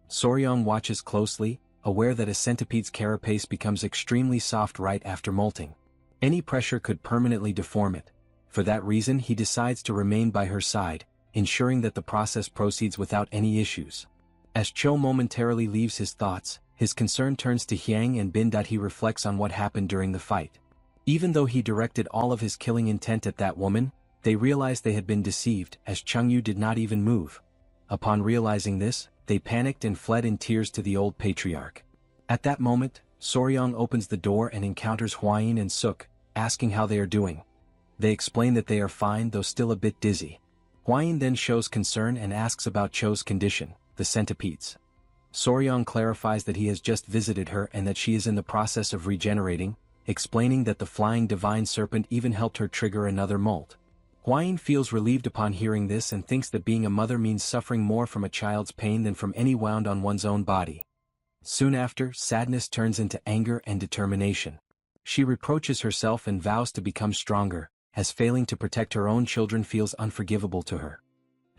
Soryong watches closely, aware that a centipede's carapace becomes extremely soft right after molting. Any pressure could permanently deform it. For that reason, he decides to remain by her side, ensuring that the process proceeds without any issues. As Cho momentarily leaves his thoughts, his concern turns to Hyang and Bin. He reflects on what happened during the fight. Even though he directed all of his killing intent at that woman, they realized they had been deceived, as Chengyu did not even move. Upon realizing this, they panicked and fled in tears to the old patriarch. At that moment, Soryong opens the door and encounters Huayin and Suk, asking how they are doing. They explain that they are fine, though still a bit dizzy. Huayin then shows concern and asks about Cho's condition, the centipedes. Soryong clarifies that he has just visited her and that she is in the process of regenerating, explaining that the flying divine serpent even helped her trigger another molt. Huayin feels relieved upon hearing this and thinks that being a mother means suffering more from a child's pain than from any wound on one's own body. Soon after, sadness turns into anger and determination. She reproaches herself and vows to become stronger, as failing to protect her own children feels unforgivable to her.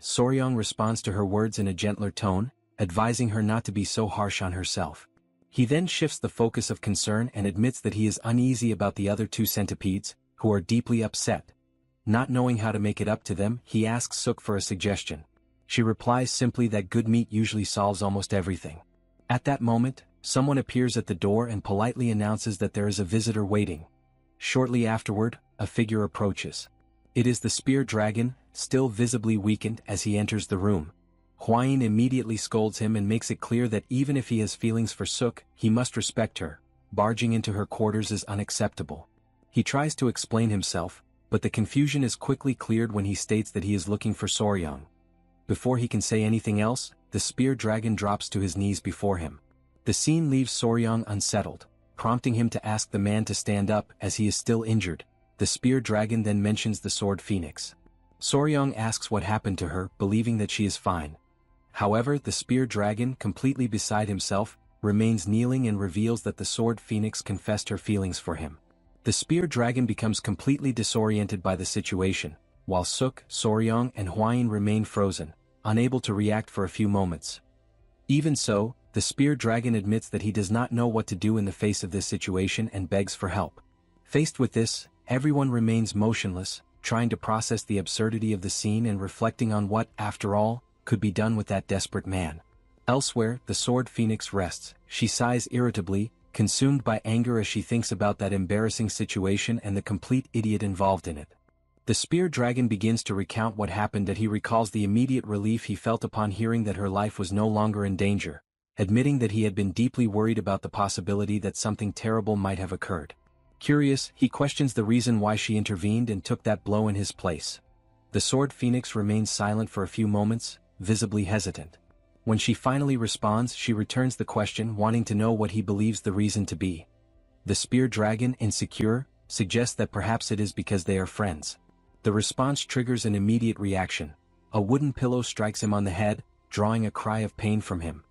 Soryong responds to her words in a gentler tone, advising her not to be so harsh on herself. He then shifts the focus of concern and admits that he is uneasy about the other two centipedes, who are deeply upset. Not knowing how to make it up to them, he asks Suk for a suggestion. She replies simply that good meat usually solves almost everything. At that moment, someone appears at the door and politely announces that there is a visitor waiting. Shortly afterward, a figure approaches. It is the spear dragon, still visibly weakened as he enters the room. Huayin immediately scolds him and makes it clear that even if he has feelings for Suk, he must respect her. Barging into her quarters is unacceptable. He tries to explain himself, but the confusion is quickly cleared when he states that he is looking for Soryong. Before he can say anything else, the spear dragon drops to his knees before him. The scene leaves Soryong unsettled, prompting him to ask the man to stand up as he is still injured. The spear dragon then mentions the sword phoenix. Soryong asks what happened to her, believing that she is fine. However, the spear dragon, completely beside himself, remains kneeling and reveals that the sword phoenix confessed her feelings for him. The spear dragon becomes completely disoriented by the situation, while Suk, Soryong and Hwain remain frozen, unable to react for a few moments. Even so, the spear dragon admits that he does not know what to do in the face of this situation and begs for help. Faced with this, everyone remains motionless, trying to process the absurdity of the scene and reflecting on what, after all, could be done with that desperate man. Elsewhere, the sword phoenix rests. She sighs irritably, consumed by anger as she thinks about that embarrassing situation and the complete idiot involved in it. The spear dragon begins to recount what happened, and he recalls the immediate relief he felt upon hearing that her life was no longer in danger, admitting that he had been deeply worried about the possibility that something terrible might have occurred. Curious, he questions the reason why she intervened and took that blow in his place. The sword phoenix remains silent for a few moments, visibly hesitant. When she finally responds, she returns the question, wanting to know what he believes the reason to be. The spear dragon, insecure, suggests that perhaps it is because they are friends. The response triggers an immediate reaction. A wooden pillow strikes him on the head, drawing a cry of pain from him.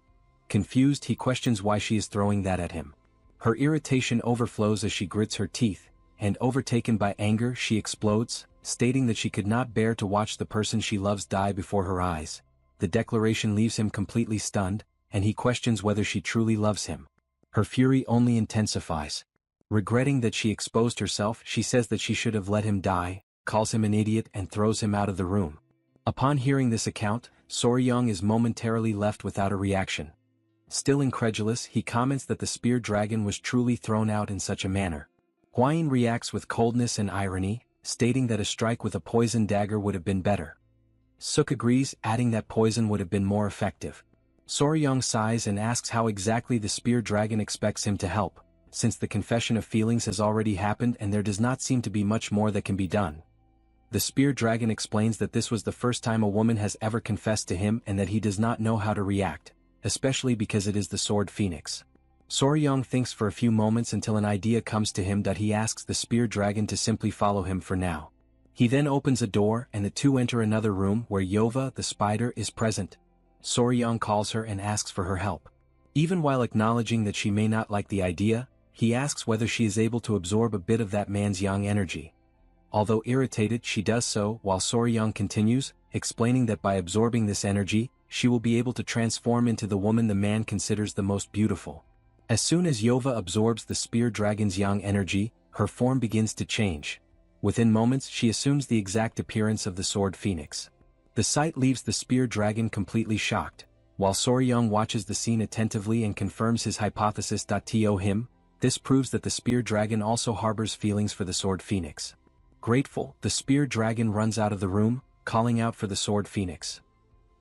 Confused, he questions why she is throwing that at him. Her irritation overflows as she grits her teeth, and overtaken by anger she explodes, stating that she could not bear to watch the person she loves die before her eyes. The declaration leaves him completely stunned, and he questions whether she truly loves him. Her fury only intensifies. Regretting that she exposed herself, she says that she should have let him die, calls him an idiot and throws him out of the room. Upon hearing this account, Soryong is momentarily left without a reaction. Still incredulous, he comments that the spear dragon was truly thrown out in such a manner. Hwain reacts with coldness and irony, stating that a strike with a poison dagger would have been better. Suk agrees, adding that poison would have been more effective. Soryong sighs and asks how exactly the spear dragon expects him to help, since the confession of feelings has already happened and there does not seem to be much more that can be done. The spear dragon explains that this was the first time a woman has ever confessed to him and that he does not know how to react, especially because it is the sword phoenix. Soryong thinks for a few moments until an idea comes to him that he asks the spear dragon to simply follow him for now. He then opens a door and the two enter another room where Yova, the spider, is present. Soryong calls her and asks for her help. Even while acknowledging that she may not like the idea, he asks whether she is able to absorb a bit of that man's yang energy. Although irritated, she does so, while Soryong continues, explaining that by absorbing this energy, she will be able to transform into the woman the man considers the most beautiful. As soon as Yova absorbs the spear dragon's yang energy, her form begins to change. Within moments, she assumes the exact appearance of the sword phoenix. The sight leaves the spear dragon completely shocked. While Soryong watches the scene attentively and confirms his hypothesis. To him, this proves that the spear dragon also harbors feelings for the sword phoenix. Grateful, the spear dragon runs out of the room, calling out for the sword phoenix.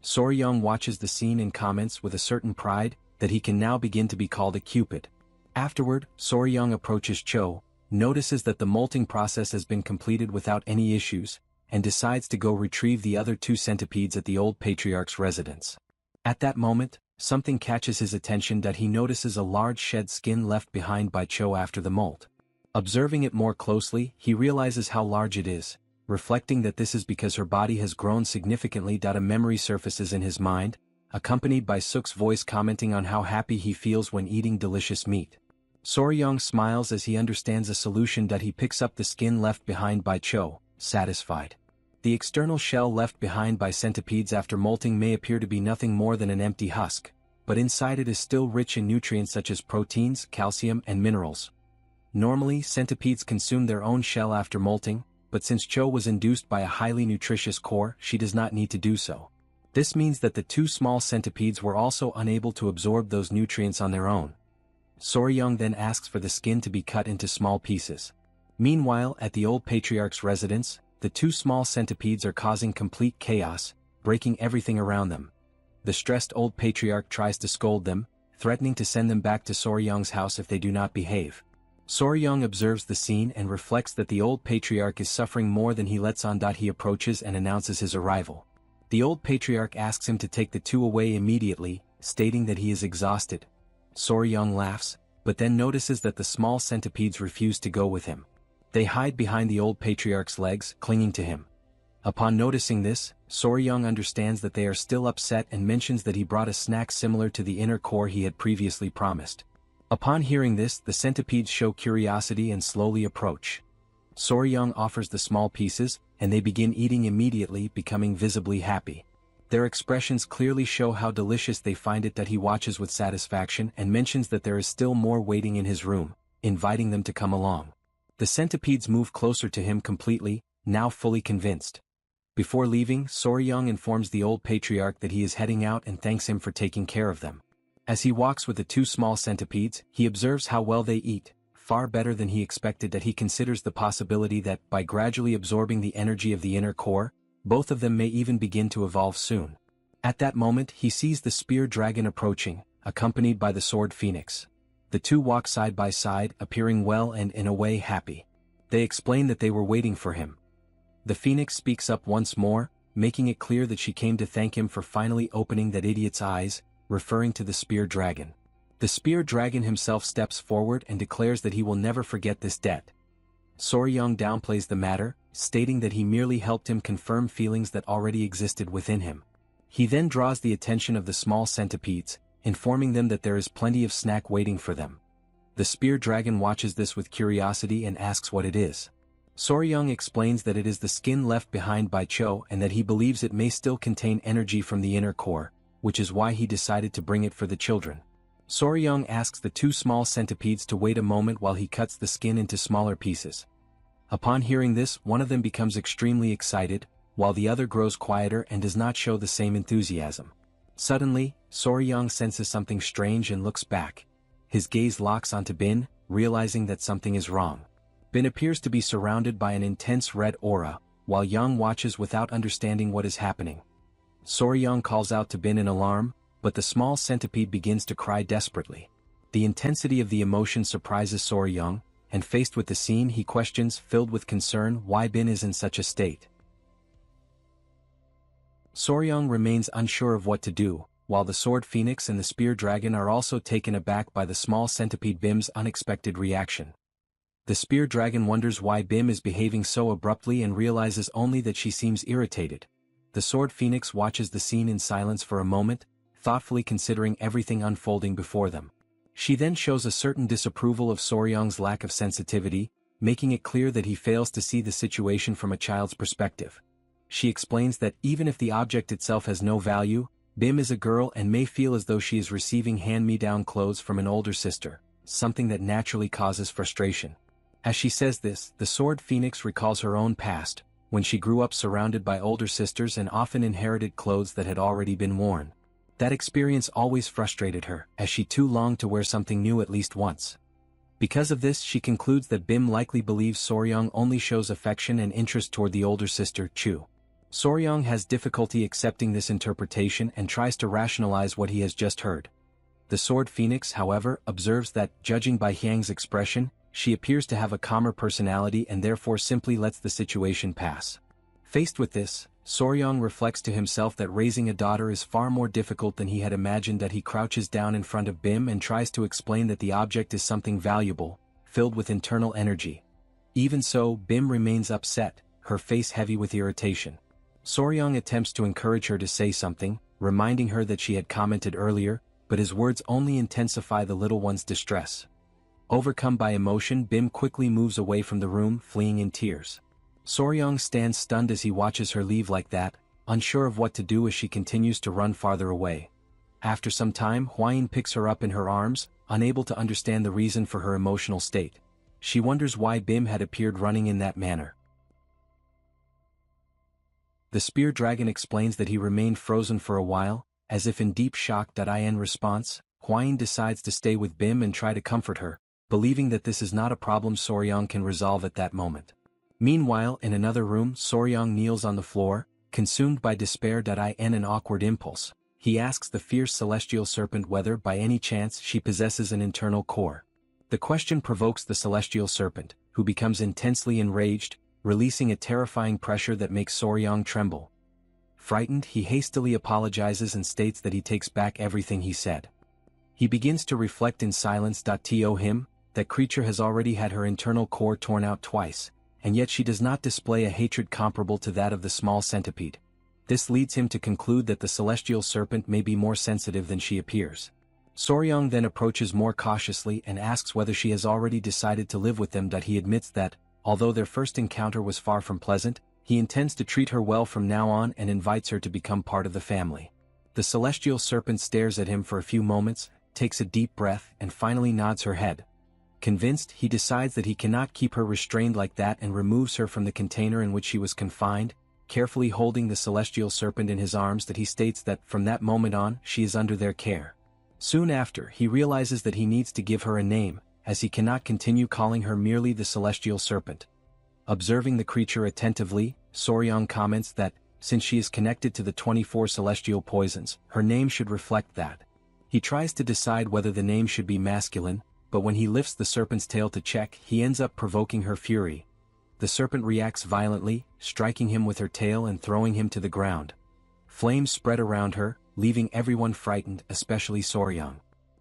Soryong watches the scene and comments with a certain pride that he can now begin to be called a Cupid. Afterward, Soryong approaches Cho, notices that the molting process has been completed without any issues, and decides to go retrieve the other two centipedes at the old patriarch's residence. At that moment, something catches his attention that he notices a large shed skin left behind by Cho after the molt. Observing it more closely, he realizes how large it is, reflecting that this is because her body has grown significantly. A memory surfaces in his mind, accompanied by Suk's voice commenting on how happy he feels when eating delicious meat. Soryong smiles as he understands a solution. He picks up the skin left behind by Cho, satisfied. The external shell left behind by centipedes after molting may appear to be nothing more than an empty husk, but inside it is still rich in nutrients such as proteins, calcium, and minerals. Normally, centipedes consume their own shell after molting, but since Cho was induced by a highly nutritious core, she does not need to do so. This means that the two small centipedes were also unable to absorb those nutrients on their own. Soryong then asks for the skin to be cut into small pieces. Meanwhile, at the old patriarch's residence, the two small centipedes are causing complete chaos, breaking everything around them. The stressed old patriarch tries to scold them, threatening to send them back to Soryong's house if they do not behave. Soryong observes the scene and reflects that the old patriarch is suffering more than he lets on. He approaches and announces his arrival. The old patriarch asks him to take the two away immediately, stating that he is exhausted. Soryong laughs, but then notices that the small centipedes refuse to go with him. They hide behind the old patriarch's legs, clinging to him. Upon noticing this, Soryang understands that they are still upset and mentions that he brought a snack similar to the inner core he had previously promised. Upon hearing this, the centipedes show curiosity and slowly approach. Soryang offers the small pieces, and they begin eating immediately, becoming visibly happy. Their expressions clearly show how delicious they find it. That he watches with satisfaction and mentions that there is still more waiting in his room, inviting them to come along. The centipedes move closer to him completely, now fully convinced. Before leaving, Soryang informs the old patriarch that he is heading out and thanks him for taking care of them. As he walks with the two small centipedes, he observes how well they eat, far better than he expected. That he considers the possibility that, by gradually absorbing the energy of the inner core, both of them may even begin to evolve soon. At that moment he sees the spear dragon approaching, accompanied by the sword phoenix. The two walk side by side, appearing well and in a way happy. They explain that they were waiting for him. The phoenix speaks up once more, making it clear that she came to thank him for finally opening that idiot's eyes, referring to the spear dragon. The spear dragon himself steps forward and declares that he will never forget this debt. Soryang downplays the matter, stating that he merely helped him confirm feelings that already existed within him. He then draws the attention of the small centipedes, informing them that there is plenty of snack waiting for them. The spear dragon watches this with curiosity and asks what it is. Soryang explains that it is the skin left behind by Cho and that he believes it may still contain energy from the inner core, which is why he decided to bring it for the children. Soryang asks the two small centipedes to wait a moment while he cuts the skin into smaller pieces. Upon hearing this, one of them becomes extremely excited, while the other grows quieter and does not show the same enthusiasm. Suddenly, Soryang senses something strange and looks back. His gaze locks onto Bin, realizing that something is wrong. Bin appears to be surrounded by an intense red aura, while Yang watches without understanding what is happening. Soryang calls out to Bin in alarm, but the small centipede begins to cry desperately. The intensity of the emotion surprises Soryang, and faced with the scene he questions, filled with concern, why Bin is in such a state. Soryang remains unsure of what to do, while the sword phoenix and the spear dragon are also taken aback by the small centipede Bim's unexpected reaction. The spear dragon wonders why Bim is behaving so abruptly and realizes only that she seems irritated. The sword phoenix watches the scene in silence for a moment, thoughtfully considering everything unfolding before them. She then shows a certain disapproval of Soryang's lack of sensitivity, making it clear that he fails to see the situation from a child's perspective. She explains that even if the object itself has no value, Bim is a girl and may feel as though she is receiving hand-me-down clothes from an older sister, something that naturally causes frustration. As she says this, the sword phoenix recalls her own past, when she grew up surrounded by older sisters and often inherited clothes that had already been worn. That experience always frustrated her, as she too longed to wear something new at least once. Because of this, she concludes that Bim likely believes Soryang only shows affection and interest toward the older sister, Chu. Soryang has difficulty accepting this interpretation and tries to rationalize what he has just heard. The sword phoenix, however, observes that, judging by Hyang's expression, she appears to have a calmer personality and therefore simply lets the situation pass. Faced with this, Soryang reflects to himself that raising a daughter is far more difficult than he had imagined. That he crouches down in front of Bim and tries to explain that the object is something valuable, filled with internal energy. Even so, Bim remains upset, her face heavy with irritation. Soryang attempts to encourage her to say something, reminding her that she had commented earlier, but his words only intensify the little one's distress. Overcome by emotion, Bim quickly moves away from the room, fleeing in tears. Soryang stands stunned as he watches her leave like that, unsure of what to do as she continues to run farther away. After some time, Hwayin picks her up in her arms, unable to understand the reason for her emotional state. She wonders why Bim had appeared running in that manner. The spear dragon explains that he remained frozen for a while, as if in deep shock. In response, Hwayin decides to stay with Bim and try to comfort her, believing that this is not a problem Soryang can resolve at that moment. Meanwhile, in another room, Soryang kneels on the floor, consumed by despair. In an awkward impulse, he asks the fierce celestial serpent whether by any chance she possesses an internal core. The question provokes the celestial serpent, who becomes intensely enraged, releasing a terrifying pressure that makes Soryang tremble. Frightened, he hastily apologizes and states that he takes back everything he said. He begins to reflect in silence. To him, that creature has already had her internal core torn out twice, and yet she does not display a hatred comparable to that of the small centipede. This leads him to conclude that the celestial serpent may be more sensitive than she appears. Soryong then approaches more cautiously and asks whether she has already decided to live with them. He admits that, although their first encounter was far from pleasant, he intends to treat her well from now on and invites her to become part of the family. The celestial serpent stares at him for a few moments, takes a deep breath and finally nods her head. Convinced, he decides that he cannot keep her restrained like that and removes her from the container in which she was confined, carefully holding the celestial serpent in his arms. He states that from that moment on, she is under their care. Soon after, he realizes that he needs to give her a name, as he cannot continue calling her merely the celestial serpent. Observing the creature attentively, Soryong comments that, since she is connected to the 24 celestial poisons, her name should reflect that. He tries to decide whether the name should be masculine, but when he lifts the serpent's tail to check, he ends up provoking her fury. The serpent reacts violently, striking him with her tail and throwing him to the ground. Flames spread around her, leaving everyone frightened, especially Soryong.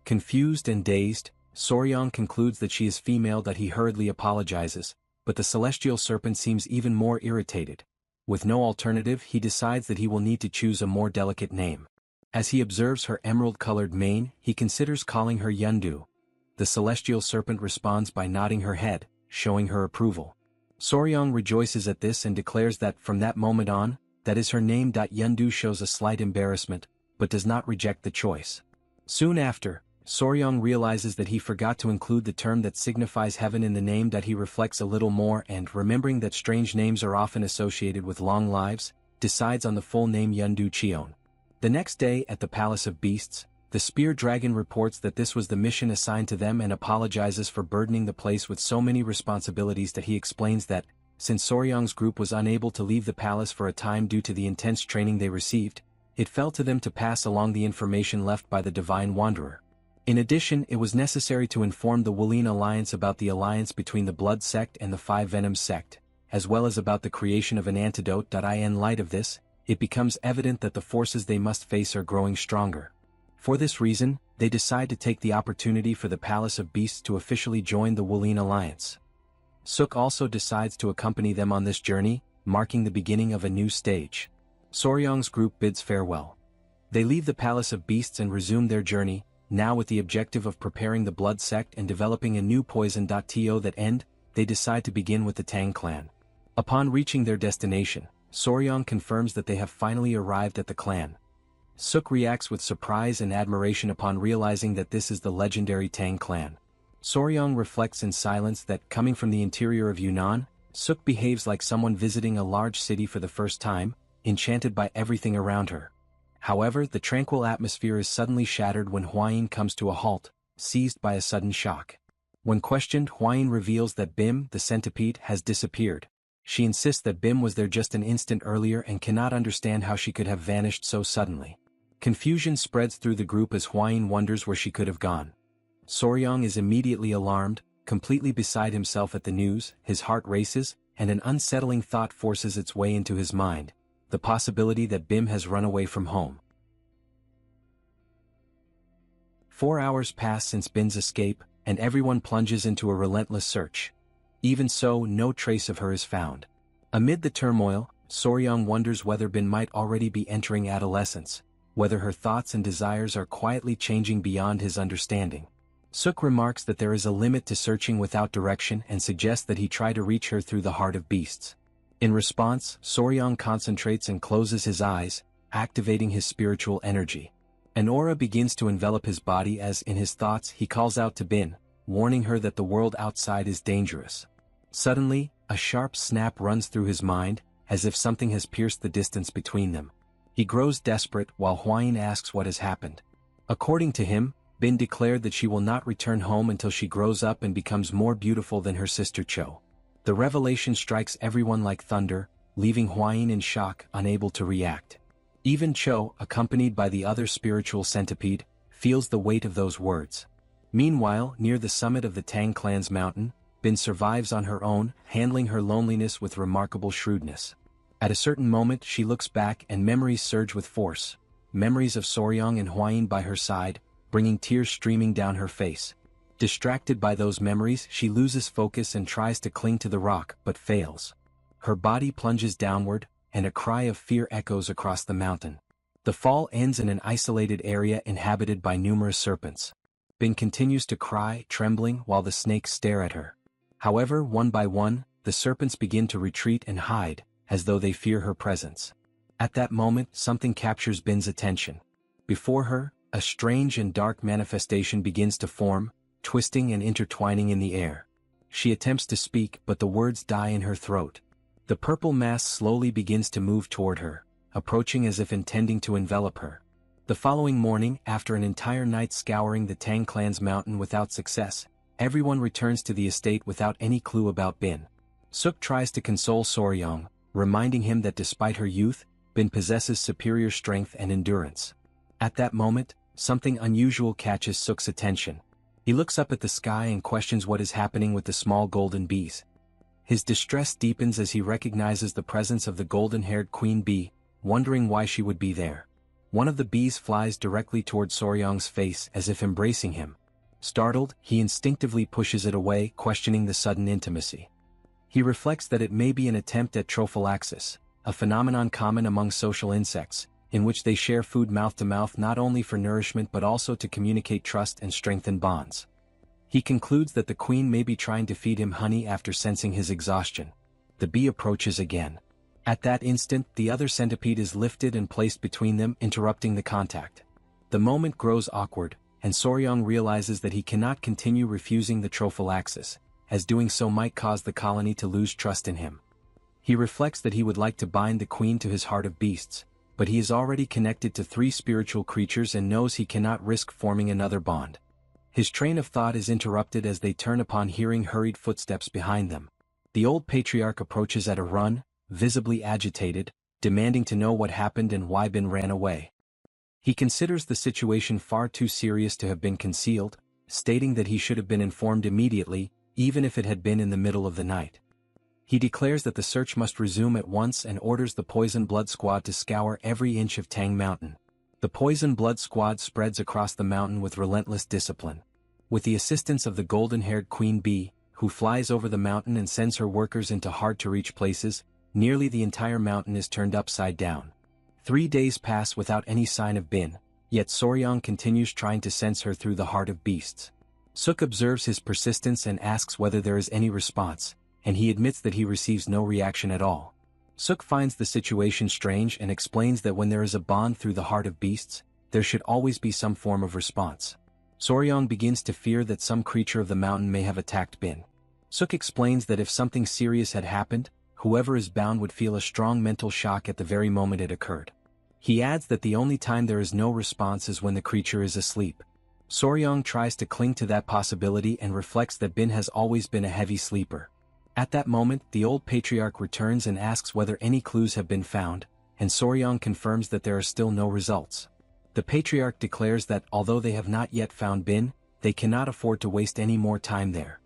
Confused and dazed, Soryong concludes that she is female. He hurriedly apologizes, but the celestial serpent seems even more irritated. With no alternative, he decides that he will need to choose a more delicate name. As he observes her emerald-colored mane, he considers calling her Yundu. The celestial serpent responds by nodding her head, showing her approval. Soryong rejoices at this and declares that from that moment on, that is her name. Yundu shows a slight embarrassment, but does not reject the choice. Soon after, Soryong realizes that he forgot to include the term that signifies heaven in the name. He reflects a little more and, remembering that strange names are often associated with long lives, decides on the full name Yundu Cheon. The next day at the Palace of Beasts, the Spear Dragon reports that this was the mission assigned to them and apologizes for burdening the place with so many responsibilities. He explains that, since Soryong's group was unable to leave the palace for a time due to the intense training they received, it fell to them to pass along the information left by the Divine Wanderer. In addition, it was necessary to inform the Wulian Alliance about the alliance between the Blood Sect and the Five Venoms Sect, as well as about the creation of an antidote. In light of this, it becomes evident that the forces they must face are growing stronger. For this reason, they decide to take the opportunity for the Palace of Beasts to officially join the Wulian Alliance. Suk also decides to accompany them on this journey, marking the beginning of a new stage. Soryong's group bids farewell. They leave the Palace of Beasts and resume their journey, now with the objective of preparing the Blood Sect and developing a new poison. To that end, they decide to begin with the Tang Clan. Upon reaching their destination, Soryong confirms that they have finally arrived at the clan. Suk reacts with surprise and admiration upon realizing that this is the legendary Tang Clan. Soryong reflects in silence that, coming from the interior of Yunnan, Suk behaves like someone visiting a large city for the first time, enchanted by everything around her. However, the tranquil atmosphere is suddenly shattered when Hwayin comes to a halt, seized by a sudden shock. When questioned, Hwayin reveals that Bim, the centipede, has disappeared. She insists that Bim was there just an instant earlier and cannot understand how she could have vanished so suddenly. Confusion spreads through the group as Hwayin wonders where she could have gone. Soryong is immediately alarmed, completely beside himself at the news. His heart races, and an unsettling thought forces its way into his mind: the possibility that Bim has run away from home. 4 hours pass since Bim's escape, and everyone plunges into a relentless search. Even so, no trace of her is found. Amid the turmoil, Soryong wonders whether Bim might already be entering adolescence, whether her thoughts and desires are quietly changing beyond his understanding. Suk remarks that there is a limit to searching without direction and suggests that he try to reach her through the heart of beasts. In response, Soryong concentrates and closes his eyes, activating his spiritual energy. An aura begins to envelop his body as, in his thoughts, he calls out to Bin, warning her that the world outside is dangerous. Suddenly, a sharp snap runs through his mind, as if something has pierced the distance between them. He grows desperate while Hwayin asks what has happened. According to him, Bin declared that she will not return home until she grows up and becomes more beautiful than her sister Cho. The revelation strikes everyone like thunder, leaving Hwayin in shock, unable to react. Even Cho, accompanied by the other spiritual centipede, feels the weight of those words. Meanwhile, near the summit of the Tang Clan's mountain, Bin survives on her own, handling her loneliness with remarkable shrewdness. At a certain moment she looks back and memories surge with force. Memories of Soryong and Hwayin by her side, bringing tears streaming down her face. Distracted by those memories, she loses focus and tries to cling to the rock, but fails. Her body plunges downward, and a cry of fear echoes across the mountain. The fall ends in an isolated area inhabited by numerous serpents. Bin continues to cry, trembling, while the snakes stare at her. However, one by one, the serpents begin to retreat and hide, as though they fear her presence. At that moment, something captures Bin's attention. Before her, a strange and dark manifestation begins to form, twisting and intertwining in the air. She attempts to speak, but the words die in her throat. The purple mass slowly begins to move toward her, approaching as if intending to envelop her. The following morning, after an entire night scouring the Tang clan's mountain without success, everyone returns to the estate without any clue about Bin. Suk tries to console Soryong, reminding him that despite her youth, Bin possesses superior strength and endurance. At that moment, something unusual catches Suk's attention. He looks up at the sky and questions what is happening with the small golden bees. His distress deepens as he recognizes the presence of the golden-haired queen bee, wondering why she would be there. One of the bees flies directly toward Soryong's face as if embracing him. Startled, he instinctively pushes it away, questioning the sudden intimacy. He reflects that it may be an attempt at trophallaxis, a phenomenon common among social insects, in which they share food mouth to mouth not only for nourishment but also to communicate trust and strengthen bonds. He concludes that the queen may be trying to feed him honey after sensing his exhaustion. The bee approaches again. At that instant, the other centipede is lifted and placed between them, interrupting the contact. The moment grows awkward, and Soryong realizes that he cannot continue refusing the trophallaxis, as doing so might cause the colony to lose trust in him. He reflects that he would like to bind the queen to his heart of beasts, but he is already connected to 3 spiritual creatures and knows he cannot risk forming another bond. His train of thought is interrupted as they turn upon hearing hurried footsteps behind them. The old patriarch approaches at a run, visibly agitated, demanding to know what happened and why Bin ran away. He considers the situation far too serious to have been concealed, stating that he should have been informed immediately, even if it had been in the middle of the night. He declares that the search must resume at once and orders the Poison Blood Squad to scour every inch of Tang Mountain. The Poison Blood Squad spreads across the mountain with relentless discipline. With the assistance of the golden-haired queen bee, who flies over the mountain and sends her workers into hard-to-reach places, nearly the entire mountain is turned upside down. 3 days pass without any sign of Bin, yet Soryong continues trying to sense her through the heart of beasts. Suk observes his persistence and asks whether there is any response, and he admits that he receives no reaction at all. Suk finds the situation strange and explains that when there is a bond through the heart of beasts, there should always be some form of response. Soryong begins to fear that some creature of the mountain may have attacked Bin. Suk explains that if something serious had happened, whoever is bound would feel a strong mental shock at the very moment it occurred. He adds that the only time there is no response is when the creature is asleep. Soryong tries to cling to that possibility and reflects that Bin has always been a heavy sleeper. At that moment, the old patriarch returns and asks whether any clues have been found, and Soryong confirms that there are still no results. The patriarch declares that although they have not yet found Bin, they cannot afford to waste any more time there.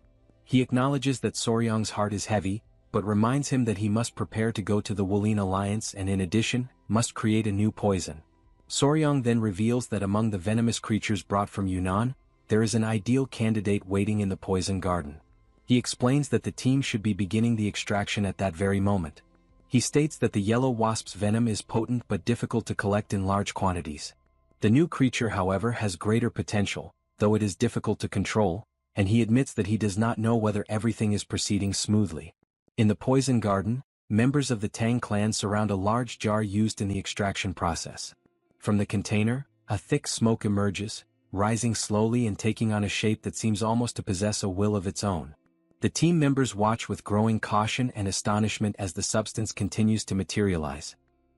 He acknowledges that Soryong's heart is heavy, but reminds him that he must prepare to go to the Wulin Alliance and in addition, must create a new poison. Soryong then reveals that among the venomous creatures brought from Yunnan, there is an ideal candidate waiting in the poison garden. He explains that the team should be beginning the extraction at that very moment. He states that the yellow wasp's venom is potent but difficult to collect in large quantities. The new creature, however, has greater potential, though it is difficult to control, and he admits that he does not know whether everything is proceeding smoothly. In the poison garden, members of the Tang clan surround a large jar used in the extraction process. From the container, a thick smoke emerges, rising slowly and taking on a shape that seems almost to possess a will of its own. The team members watch with growing caution and astonishment as the substance continues to materialize.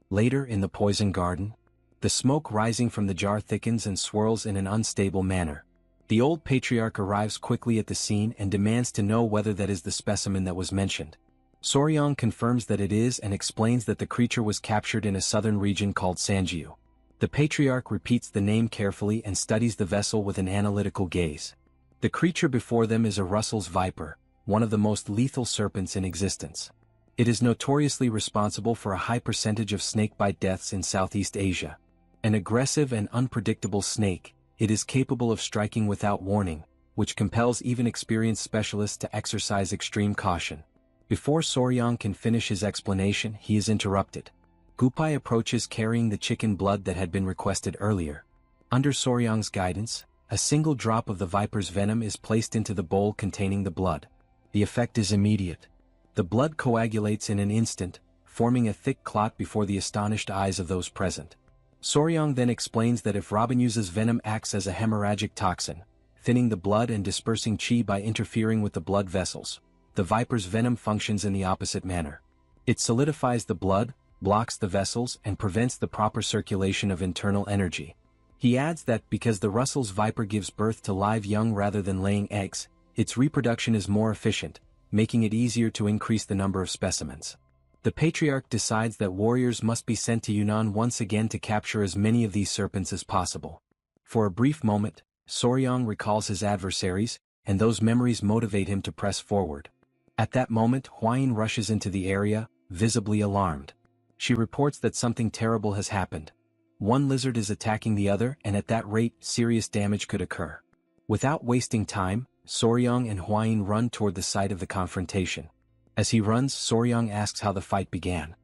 Later in the poison garden, the smoke rising from the jar thickens and swirls in an unstable manner. The old patriarch arrives quickly at the scene and demands to know whether that is the specimen that was mentioned. Soryong confirms that it is and explains that the creature was captured in a southern region called Sanjiu. The patriarch repeats the name carefully and studies the vessel with an analytical gaze. The creature before them is a Russell's viper, one of the most lethal serpents in existence. It is notoriously responsible for a high percentage of snakebite deaths in Southeast Asia. An aggressive and unpredictable snake, it is capable of striking without warning, which compels even experienced specialists to exercise extreme caution. Before Soryang can finish his explanation, he is interrupted. Gupai approaches carrying the chicken blood that had been requested earlier. Under Soryang's guidance, a single drop of the viper's venom is placed into the bowl containing the blood. The effect is immediate. The blood coagulates in an instant, forming a thick clot before the astonished eyes of those present. Soryang then explains that if Rabinusa's venom acts as a hemorrhagic toxin, thinning the blood and dispersing qi by interfering with the blood vessels, the viper's venom functions in the opposite manner. It solidifies the blood, blocks the vessels, and prevents the proper circulation of internal energy. He adds that because the Russell's viper gives birth to live young rather than laying eggs, its reproduction is more efficient, making it easier to increase the number of specimens. The patriarch decides that warriors must be sent to Yunnan once again to capture as many of these serpents as possible. For a brief moment, Soryang recalls his adversaries, and those memories motivate him to press forward. At that moment, Huayin rushes into the area, visibly alarmed. She reports that something terrible has happened. One lizard is attacking the other, and at that rate, serious damage could occur. Without wasting time, Soryang and Huayin run toward the site of the confrontation. As he runs, Soryang asks how the fight began.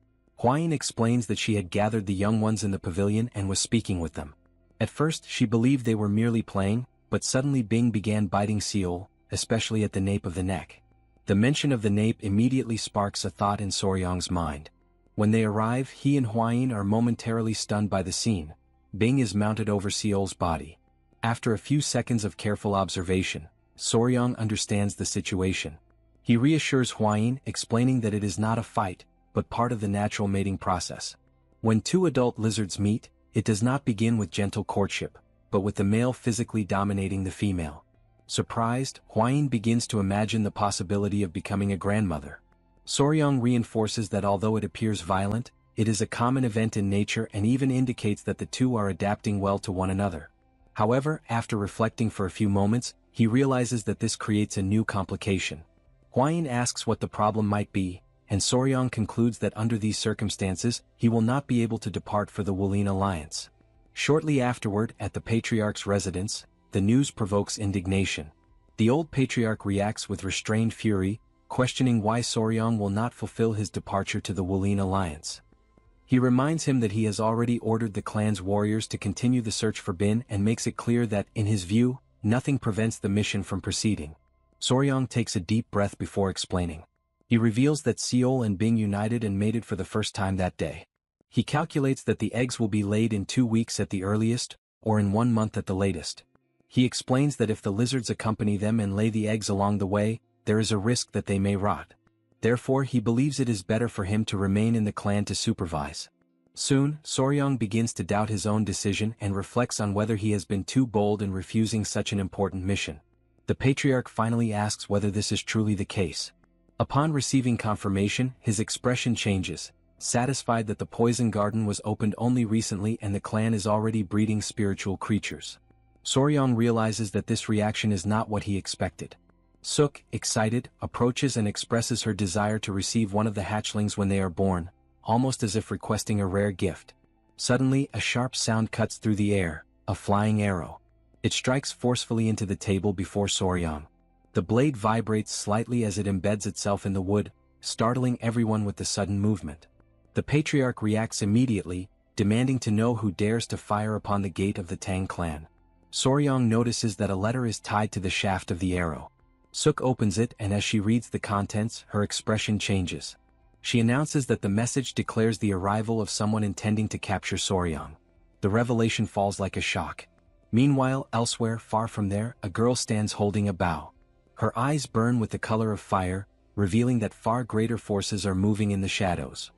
Huayin explains that she had gathered the young ones in the pavilion and was speaking with them. At first, she believed they were merely playing, but suddenly Bing began biting Seol, especially at the nape of the neck. The mention of the nape immediately sparks a thought in Soryang's mind. When they arrive, he and Huayin are momentarily stunned by the scene. Bing is mounted over Seol's body. After a few seconds of careful observation, Soryang understands the situation. He reassures Huayin, explaining that it is not a fight, but part of the natural mating process. When two adult lizards meet, it does not begin with gentle courtship, but with the male physically dominating the female. Surprised, Huayin begins to imagine the possibility of becoming a grandmother. Soryang reinforces that although it appears violent, it is a common event in nature and even indicates that the two are adapting well to one another. However, after reflecting for a few moments, he realizes that this creates a new complication. Huayin asks what the problem might be, and Soryang concludes that under these circumstances, he will not be able to depart for the Wulin alliance. Shortly afterward, at the patriarch's residence, the news provokes indignation. The old patriarch reacts with restrained fury, questioning why Soryang will not fulfill his departure to the Wulin alliance. He reminds him that he has already ordered the clan's warriors to continue the search for Bin and makes it clear that, in his view, nothing prevents the mission from proceeding. Soryang takes a deep breath before explaining. He reveals that Seol and Bing united and mated for the first time that day. He calculates that the eggs will be laid in 2 weeks at the earliest, or in 1 month at the latest. He explains that if the lizards accompany them and lay the eggs along the way, there is a risk that they may rot. Therefore, he believes it is better for him to remain in the clan to supervise. Soon, Soryang begins to doubt his own decision and reflects on whether he has been too bold in refusing such an important mission. The patriarch finally asks whether this is truly the case. Upon receiving confirmation, his expression changes, satisfied that the poison garden was opened only recently and the clan is already breeding spiritual creatures. Soryang realizes that this reaction is not what he expected. Suk, excited, approaches and expresses her desire to receive one of the hatchlings when they are born, almost as if requesting a rare gift. Suddenly, a sharp sound cuts through the air, a flying arrow. It strikes forcefully into the table before Soryang. The blade vibrates slightly as it embeds itself in the wood, startling everyone with the sudden movement. The patriarch reacts immediately, demanding to know who dares to fire upon the gate of the Tang clan. Soryang notices that a letter is tied to the shaft of the arrow. Suk opens it and as she reads the contents, her expression changes. She announces that the message declares the arrival of someone intending to capture Soryang. The revelation falls like a shock. Meanwhile, elsewhere, far from there, a girl stands holding a bow. Her eyes burn with the color of fire, revealing that far greater forces are moving in the shadows.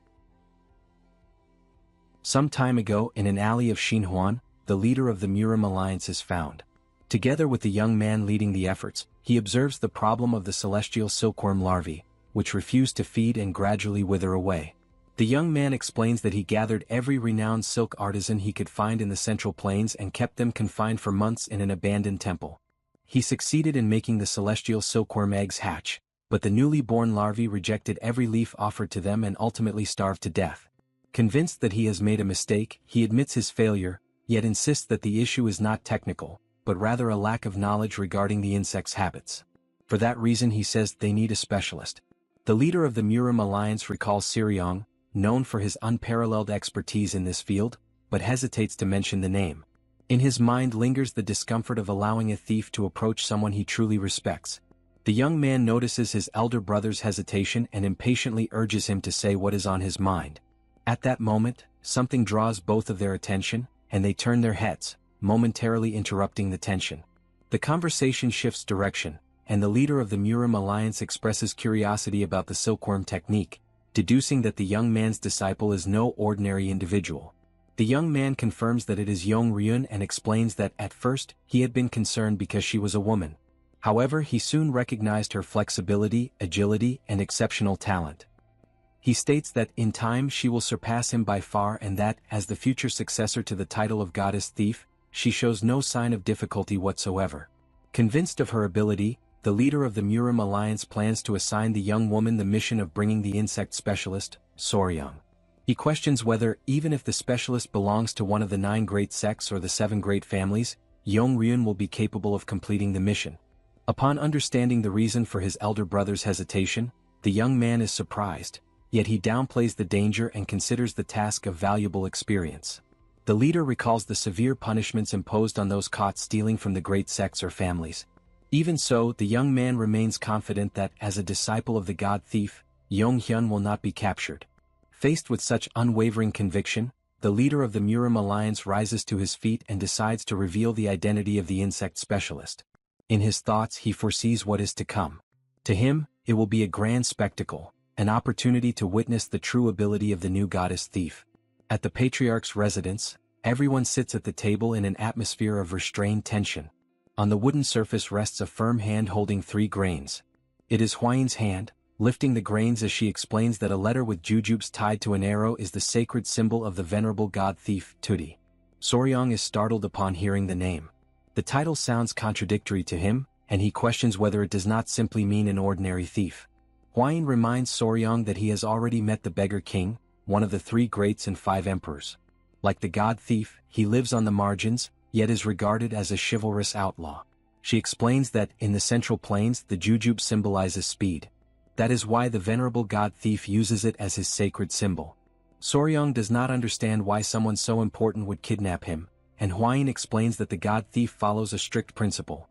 Some time ago, in an alley of Xinhuan, the leader of the Murim alliance is found. Together with the young man leading the efforts, he observes the problem of the celestial silkworm larvae, which refuse to feed and gradually wither away. The young man explains that he gathered every renowned silk artisan he could find in the Central Plains and kept them confined for months in an abandoned temple. He succeeded in making the celestial silkworm eggs hatch, but the newly born larvae rejected every leaf offered to them and ultimately starved to death. Convinced that he has made a mistake, he admits his failure, yet insists that the issue is not technical, but rather a lack of knowledge regarding the insect's habits. For that reason he says they need a specialist. The leader of the Murim alliance recalls Siryong, known for his unparalleled expertise in this field, but hesitates to mention the name. In his mind lingers the discomfort of allowing a thief to approach someone he truly respects. The young man notices his elder brother's hesitation and impatiently urges him to say what is on his mind. At that moment, something draws both of their attention, and they turn their heads, momentarily interrupting the tension. The conversation shifts direction, and the leader of the Murim alliance expresses curiosity about the silkworm technique, deducing that the young man's disciple is no ordinary individual. The young man confirms that it is Yong Ryun and explains that at first he had been concerned because she was a woman. However, he soon recognized her flexibility, agility, and exceptional talent. He states that in time she will surpass him by far and that, as the future successor to the title of goddess thief, she shows no sign of difficulty whatsoever. Convinced of her ability, the leader of the Murim alliance plans to assign the young woman the mission of bringing the insect specialist, Soryang. He questions whether, even if the specialist belongs to one of the 9 great sects or the 7 great families, Yong Ryun will be capable of completing the mission. Upon understanding the reason for his elder brother's hesitation, the young man is surprised, yet he downplays the danger and considers the task a valuable experience. The leader recalls the severe punishments imposed on those caught stealing from the great sects or families. Even so, the young man remains confident that, as a disciple of the god thief, Yong Hyun will not be captured. Faced with such unwavering conviction, the leader of the Murim alliance rises to his feet and decides to reveal the identity of the insect specialist. In his thoughts he foresees what is to come. To him, it will be a grand spectacle, an opportunity to witness the true ability of the new goddess thief. At the patriarch's residence, everyone sits at the table in an atmosphere of restrained tension. On the wooden surface rests a firm hand holding 3 grains. It is Hwayin's hand, lifting the grains as she explains that a letter with jujubes tied to an arrow is the sacred symbol of the venerable god thief, Tudi. Soryang is startled upon hearing the name. The title sounds contradictory to him, and he questions whether it does not simply mean an ordinary thief. Hwayin reminds Soryang that he has already met the Beggar King, one of the 3 greats and 5 emperors. Like the god thief, he lives on the margins, yet is regarded as a chivalrous outlaw. She explains that, in the Central Plains, the jujube symbolizes speed. That is why the venerable god thief uses it as his sacred symbol. Soryang does not understand why someone so important would kidnap him, and Hwayin explains that the god thief follows a strict principle.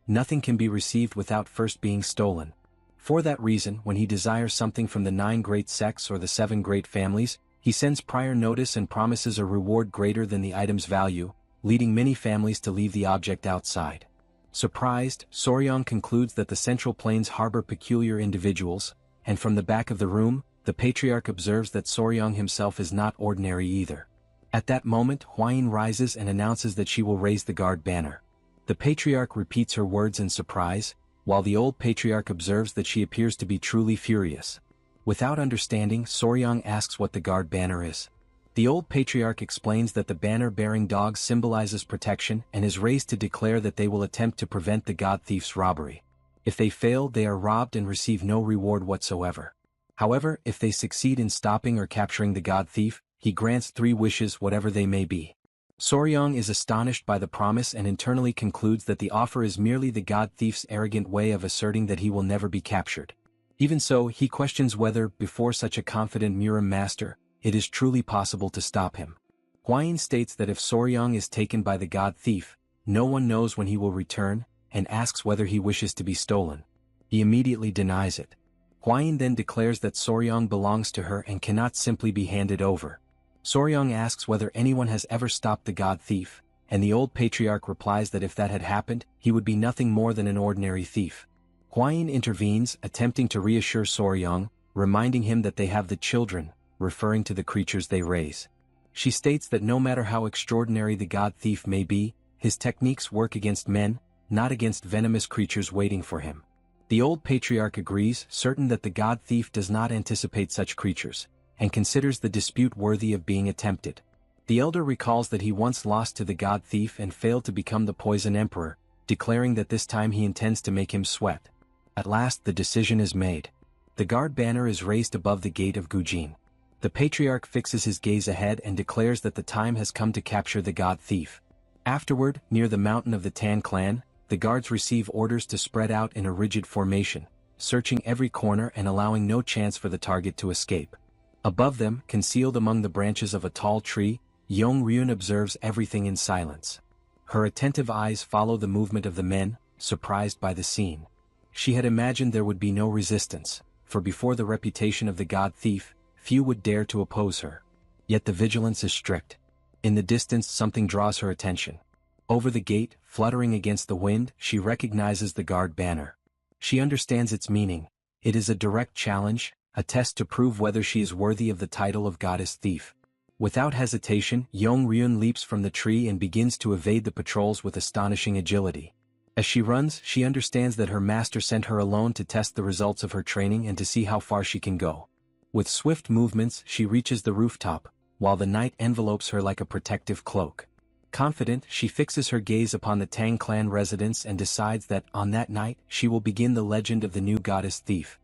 Nothing can be received without first being stolen. For that reason, when he desires something from the 9 great sects or the 7 great families, he sends prior notice and promises a reward greater than the item's value, leading many families to leave the object outside. Surprised, Soryang concludes that the Central Plains harbor peculiar individuals, and from the back of the room, the patriarch observes that Soryang himself is not ordinary either. At that moment, Hwayin rises and announces that she will raise the guard banner. The patriarch repeats her words in surprise, while the old patriarch observes that she appears to be truly furious. Without understanding, Soryang asks what the guard banner is. The old patriarch explains that the banner-bearing dog symbolizes protection and is raised to declare that they will attempt to prevent the god thief's robbery. If they fail, they are robbed and receive no reward whatsoever. However, if they succeed in stopping or capturing the god thief, he grants 3 wishes, whatever they may be. Soryang is astonished by the promise and internally concludes that the offer is merely the god thief's arrogant way of asserting that he will never be captured. Even so, he questions whether, before such a confident Murim master, it is truly possible to stop him. Hwayin states that if Soryang is taken by the god thief, no one knows when he will return, and asks whether he wishes to be stolen. He immediately denies it. Hwayin then declares that Soryang belongs to her and cannot simply be handed over. Soryang asks whether anyone has ever stopped the god thief, and the old patriarch replies that if that had happened, he would be nothing more than an ordinary thief. Hwayin intervenes, attempting to reassure Soryang, reminding him that they have the children, referring to the creatures they raise. She states that no matter how extraordinary the god thief may be, his techniques work against men, not against venomous creatures waiting for him. The old patriarch agrees, certain that the god thief does not anticipate such creatures, and considers the dispute worthy of being attempted. The elder recalls that he once lost to the god thief and failed to become the poison emperor, declaring that this time he intends to make him sweat. At last the decision is made. The guard banner is raised above the gate of Gujin. The patriarch fixes his gaze ahead and declares that the time has come to capture the god thief. Afterward, near the mountain of the Tang Clan, the guards receive orders to spread out in a rigid formation, searching every corner and allowing no chance for the target to escape. Above them, concealed among the branches of a tall tree, Ryun observes everything in silence. Her attentive eyes follow the movement of the men, surprised by the scene. She had imagined there would be no resistance, for before the reputation of the god thief, few would dare to oppose her. Yet the vigilance is strict. In the distance something draws her attention. Over the gate, fluttering against the wind, she recognizes the guard banner. She understands its meaning. It is a direct challenge, a test to prove whether she is worthy of the title of goddess thief. Without hesitation, Ryun leaps from the tree and begins to evade the patrols with astonishing agility. As she runs, she understands that her master sent her alone to test the results of her training and to see how far she can go. With swift movements, she reaches the rooftop, while the night envelopes her like a protective cloak. Confident, she fixes her gaze upon the Tang Clan residence and decides that, on that night, she will begin the legend of the new goddess thief.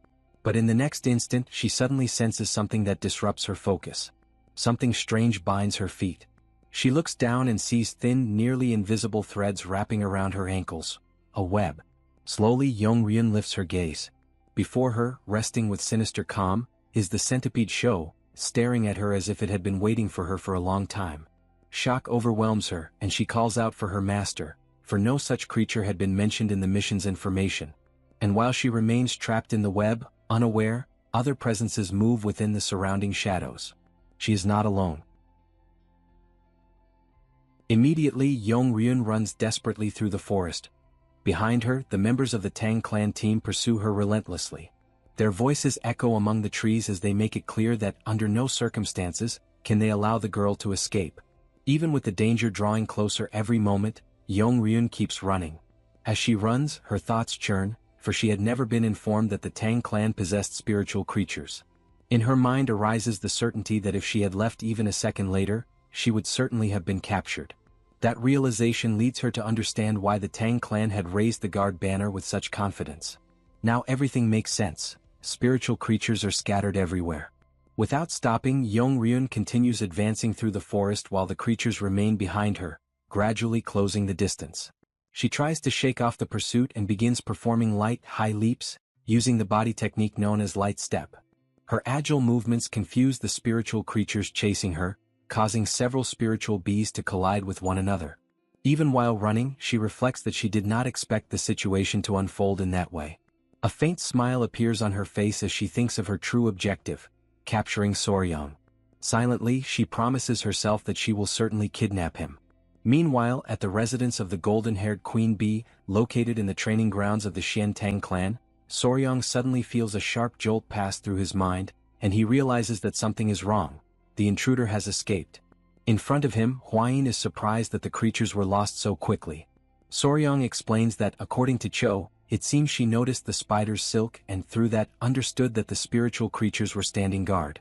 But in the next instant, she suddenly senses something that disrupts her focus. Something strange binds her feet. She looks down and sees thin, nearly invisible threads wrapping around her ankles. A web. Slowly, Ryun lifts her gaze. Before her, resting with sinister calm, is the centipede Shou, staring at her as if it had been waiting for her for a long time. Shock overwhelms her, and she calls out for her master, for no such creature had been mentioned in the mission's information. And while she remains trapped in the web, unaware, other presences move within the surrounding shadows. She is not alone. Immediately, Ryun runs desperately through the forest. Behind her, the members of the Tang Clan team pursue her relentlessly. Their voices echo among the trees as they make it clear that, under no circumstances, can they allow the girl to escape. Even with the danger drawing closer every moment, Ryun keeps running. As she runs, her thoughts churn, for she had never been informed that the Tang Clan possessed spiritual creatures. In her mind arises the certainty that if she had left even a second later, she would certainly have been captured. That realization leads her to understand why the Tang Clan had raised the guard banner with such confidence. Now everything makes sense. Spiritual creatures are scattered everywhere. Without stopping, Ryun continues advancing through the forest while the creatures remain behind her, gradually closing the distance. She tries to shake off the pursuit and begins performing light, high leaps, using the body technique known as light step. Her agile movements confuse the spiritual creatures chasing her, causing several spiritual bees to collide with one another. Even while running, she reflects that she did not expect the situation to unfold in that way. A faint smile appears on her face as she thinks of her true objective, capturing Soryang. Silently, she promises herself that she will certainly kidnap him. Meanwhile, at the residence of the golden-haired queen bee, located in the training grounds of the Sichuan Tang Clan, Soryang suddenly feels a sharp jolt pass through his mind, and he realizes that something is wrong. The intruder has escaped. In front of him, Hwayin is surprised that the creatures were lost so quickly. Soryang explains that, according to Cho, it seems she noticed the spider's silk and through that understood that the spiritual creatures were standing guard.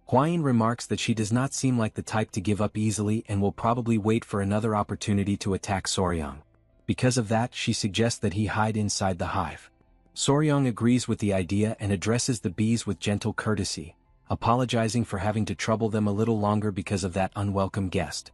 Hwayin remarks that she does not seem like the type to give up easily and will probably wait for another opportunity to attack Soryang. Because of that, she suggests that he hide inside the hive. Soryang agrees with the idea and addresses the bees with gentle courtesy, apologizing for having to trouble them a little longer because of that unwelcome guest.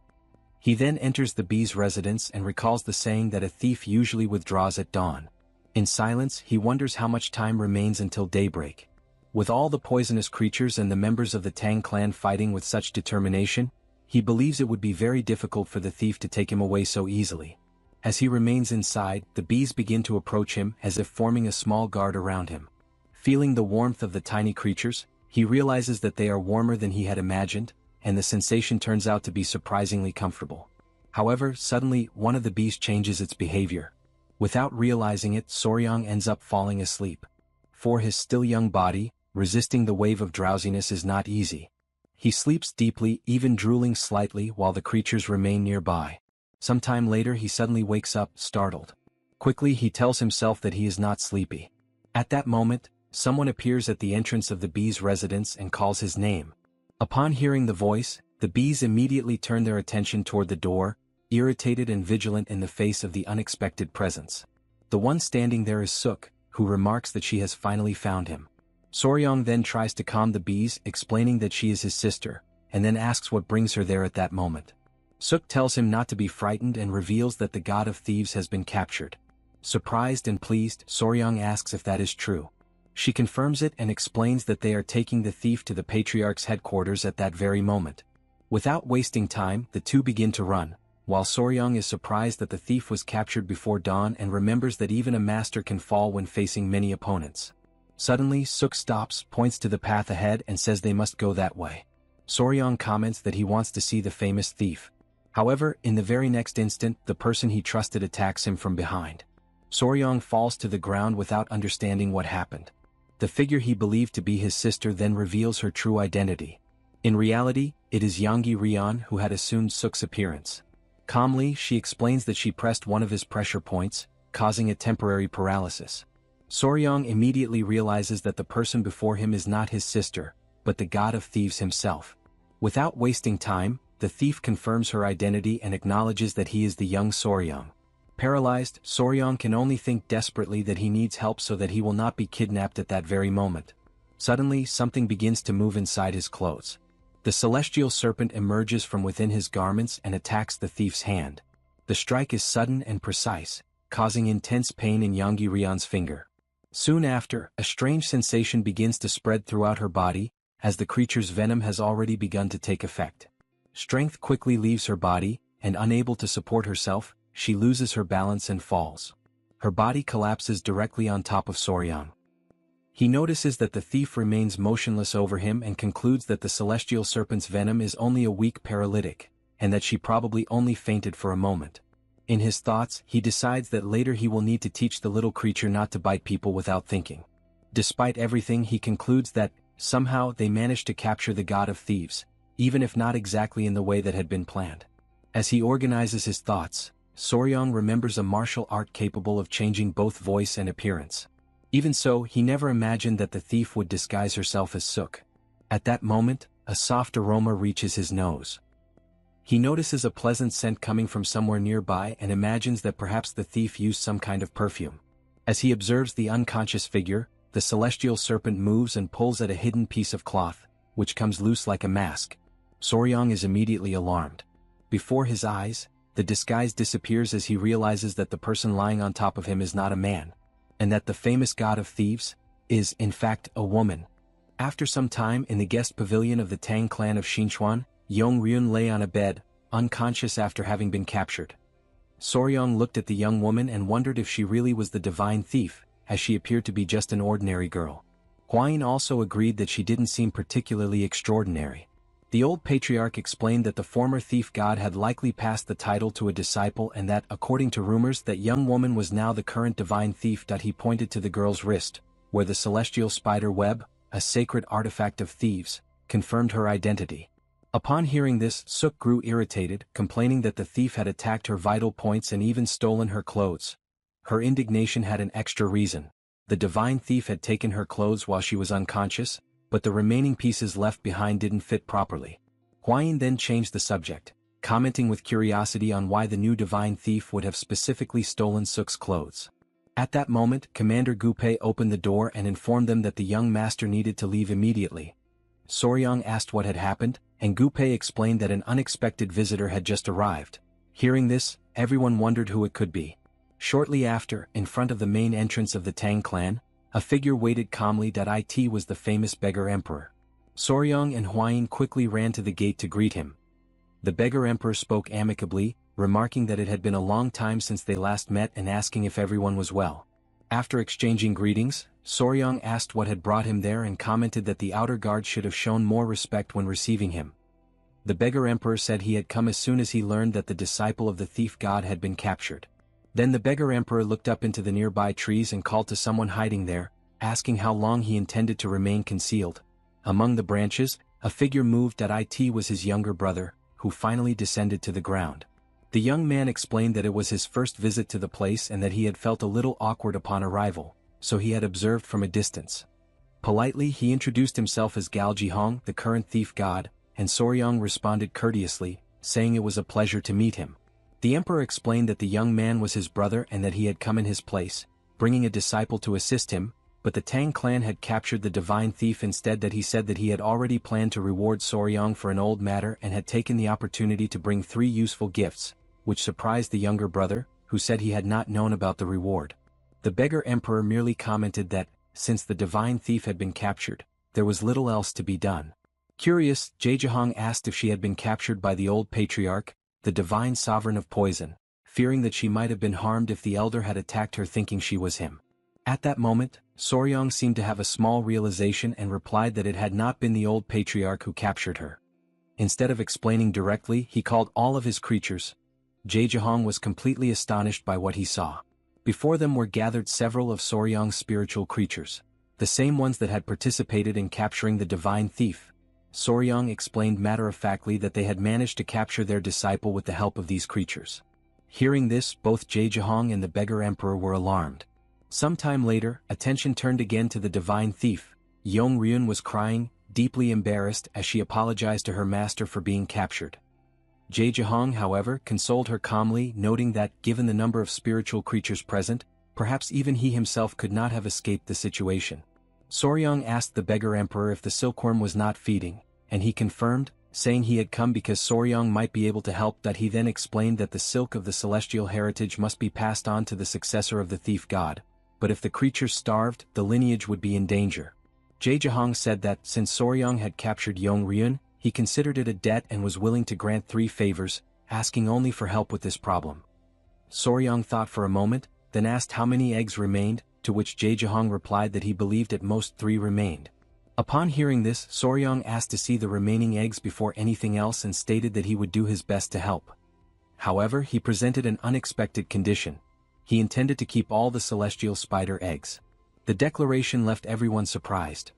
He then enters the bees' residence and recalls the saying that a thief usually withdraws at dawn. In silence, he wonders how much time remains until daybreak. With all the poisonous creatures and the members of the Tang Clan fighting with such determination, he believes it would be very difficult for the thief to take him away so easily. As he remains inside, the bees begin to approach him as if forming a small guard around him. Feeling the warmth of the tiny creatures, he realizes that they are warmer than he had imagined, and the sensation turns out to be surprisingly comfortable. However, suddenly, one of the bees changes its behavior. Without realizing it, Soryang ends up falling asleep. For his still young body, resisting the wave of drowsiness is not easy. He sleeps deeply, even drooling slightly while the creatures remain nearby. Sometime later he suddenly wakes up, startled. Quickly he tells himself that he is not sleepy. At that moment, someone appears at the entrance of the bees' residence and calls his name. Upon hearing the voice, the bees immediately turn their attention toward the door, irritated and vigilant in the face of the unexpected presence. The one standing there is Suk, who remarks that she has finally found him. Soryang then tries to calm the bees, explaining that she is his sister, and then asks what brings her there at that moment. Suk tells him not to be frightened and reveals that the god of thieves has been captured. Surprised and pleased, Soryang asks if that is true. She confirms it and explains that they are taking the thief to the patriarch's headquarters at that very moment. Without wasting time, the two begin to run, while Soryang is surprised that the thief was captured before dawn and remembers that even a master can fall when facing many opponents. Suddenly, Suk stops, points to the path ahead and says they must go that way. Soryang comments that he wants to see the famous thief. However, in the very next instant, the person he trusted attacks him from behind. Soryang falls to the ground without understanding what happened. The figure he believed to be his sister then reveals her true identity. In reality, it is Yanggi Ryan who had assumed Suk's appearance. Calmly, she explains that she pressed one of his pressure points, causing a temporary paralysis. Soryang immediately realizes that the person before him is not his sister, but the god of thieves himself. Without wasting time, the thief confirms her identity and acknowledges that he is the young Soryang. Paralyzed, Soryang can only think desperately that he needs help so that he will not be kidnapped at that very moment. Suddenly, something begins to move inside his clothes. The celestial serpent emerges from within his garments and attacks the thief's hand. The strike is sudden and precise, causing intense pain in Yanggi Ryan's finger. Soon after, a strange sensation begins to spread throughout her body, as the creature's venom has already begun to take effect. Strength quickly leaves her body, and unable to support herself, she loses her balance and falls. Her body collapses directly on top of Soryang. He notices that the thief remains motionless over him and concludes that the celestial serpent's venom is only a weak paralytic, and that she probably only fainted for a moment. In his thoughts, he decides that later he will need to teach the little creature not to bite people without thinking. Despite everything, he concludes that, somehow, they managed to capture the god of thieves, even if not exactly in the way that had been planned. As he organizes his thoughts, Soryang remembers a martial art capable of changing both voice and appearance. Even so, he never imagined that the thief would disguise herself as Suk. At that moment, a soft aroma reaches his nose. He notices a pleasant scent coming from somewhere nearby and imagines that perhaps the thief used some kind of perfume. As he observes the unconscious figure, the celestial serpent moves and pulls at a hidden piece of cloth, which comes loose like a mask. Soryang is immediately alarmed. Before his eyes, the disguise disappears as he realizes that the person lying on top of him is not a man, and that the famous god of thieves is, in fact, a woman. After some time in the guest pavilion of the Tang clan of Sichuan, Yong Ryun lay on a bed, unconscious after having been captured. Soryang looked at the young woman and wondered if she really was the divine thief, as she appeared to be just an ordinary girl. Hwain also agreed that she didn't seem particularly extraordinary. The old patriarch explained that the former thief god had likely passed the title to a disciple and that, according to rumors, that young woman was now the current divine thief. He pointed to the girl's wrist, where the celestial spider web, a sacred artifact of thieves, confirmed her identity. Upon hearing this, Suk grew irritated, complaining that the thief had attacked her vital points and even stolen her clothes. Her indignation had an extra reason. The divine thief had taken her clothes while she was unconscious, but the remaining pieces left behind didn't fit properly. Hwain then changed the subject, commenting with curiosity on why the new divine thief would have specifically stolen Suk's clothes. At that moment, Commander Gupe opened the door and informed them that the young master needed to leave immediately. Soryang asked what had happened, and Gupe explained that an unexpected visitor had just arrived. Hearing this, everyone wondered who it could be. Shortly after, in front of the main entrance of the Tang clan, a figure waited calmly. It was the famous beggar emperor. Soryang and Hwain quickly ran to the gate to greet him. The beggar emperor spoke amicably, remarking that it had been a long time since they last met and asking if everyone was well. After exchanging greetings, Soryang asked what had brought him there and commented that the outer guard should have shown more respect when receiving him. The beggar emperor said he had come as soon as he learned that the disciple of the thief god had been captured. Then the beggar emperor looked up into the nearby trees and called to someone hiding there, asking how long he intended to remain concealed. Among the branches, a figure moved. It was his younger brother, who finally descended to the ground. The young man explained that it was his first visit to the place and that he had felt a little awkward upon arrival, so he had observed from a distance. Politely, he introduced himself as Gal Jihong, the current thief god, and Soryang responded courteously, saying it was a pleasure to meet him. The emperor explained that the young man was his brother and that he had come in his place, bringing a disciple to assist him, but the Tang clan had captured the divine thief instead. That he said that he had already planned to reward Soryang for an old matter and had taken the opportunity to bring 3 useful gifts, which surprised the younger brother, who said he had not known about the reward. The beggar emperor merely commented that, since the divine thief had been captured, there was little else to be done. Curious, Jaejahong asked if she had been captured by the old patriarch, the divine sovereign of poison, fearing that she might have been harmed if the elder had attacked her, thinking she was him. At that moment, Soryang seemed to have a small realization and replied that it had not been the old patriarch who captured her. Instead of explaining directly, he called all of his creatures. Jaejahong was completely astonished by what he saw. Before them were gathered several of Soryang's spiritual creatures, the same ones that had participated in capturing the divine thief. Soryang explained matter-of-factly that they had managed to capture their disciple with the help of these creatures. Hearing this, both Jaejahong and the beggar emperor were alarmed. Sometime later, attention turned again to the divine thief. Yong-ryun was crying, deeply embarrassed as she apologized to her master for being captured. Jaejahong, however, consoled her calmly, noting that, given the number of spiritual creatures present, perhaps even he himself could not have escaped the situation. Soryang asked the beggar emperor if the silkworm was not feeding, and he confirmed, saying he had come because Soryang might be able to help. That he then explained that the silk of the celestial heritage must be passed on to the successor of the thief god, but if the creatures starved, the lineage would be in danger. Jaejahong said that, since Soryang had captured Yong-ryun, he considered it a debt and was willing to grant 3 favors, asking only for help with this problem. Soryang thought for a moment, then asked how many eggs remained, to which Jaejahong replied that he believed at most 3 remained. Upon hearing this, Soryang asked to see the remaining eggs before anything else and stated that he would do his best to help. However, he presented an unexpected condition. He intended to keep all the celestial spider eggs. The declaration left everyone surprised.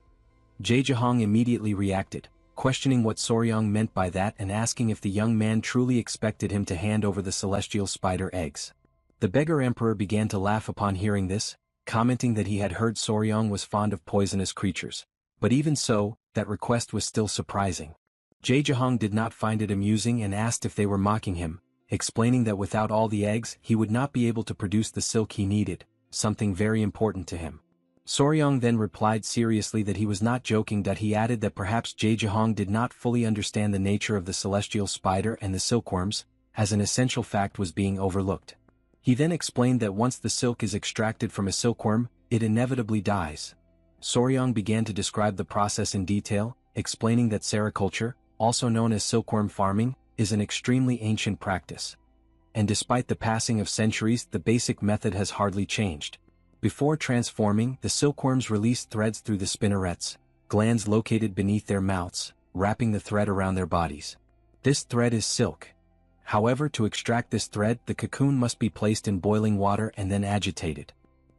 Jaejahong immediately reacted, questioning what Soryang meant by that and asking if the young man truly expected him to hand over the celestial spider eggs. The beggar emperor began to laugh upon hearing this, commenting that he had heard Soryang was fond of poisonous creatures. But even so, that request was still surprising. Jaejahong did not find it amusing and asked if they were mocking him, explaining that without all the eggs he would not be able to produce the silk he needed, something very important to him. Soryang then replied seriously that he was not joking. That he added that perhaps Jaejahong did not fully understand the nature of the celestial spider and the silkworms, as an essential fact was being overlooked. He then explained that once the silk is extracted from a silkworm, it inevitably dies. Soryang began to describe the process in detail, explaining that sericulture, also known as silkworm farming, is an extremely ancient practice. And despite the passing of centuries, the basic method has hardly changed. Before transforming, the silkworms release threads through the spinnerets, glands located beneath their mouths, wrapping the thread around their bodies. This thread is silk. However, to extract this thread, the cocoon must be placed in boiling water and then agitated.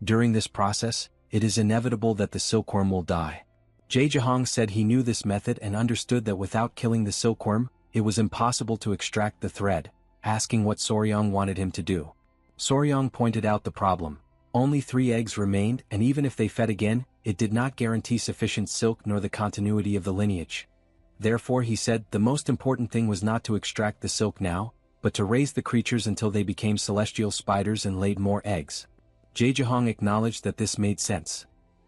During this process, it is inevitable that the silkworm will die. Jaejahong said he knew this method and understood that without killing the silkworm, it was impossible to extract the thread, asking what Soryang wanted him to do. Soryang pointed out the problem. Only 3 eggs remained, and even if they fed again, it did not guarantee sufficient silk nor the continuity of the lineage. Therefore, he said, the most important thing was not to extract the silk now, but to raise the creatures until they became celestial spiders and laid more eggs. Jaejahong acknowledged that this made sense.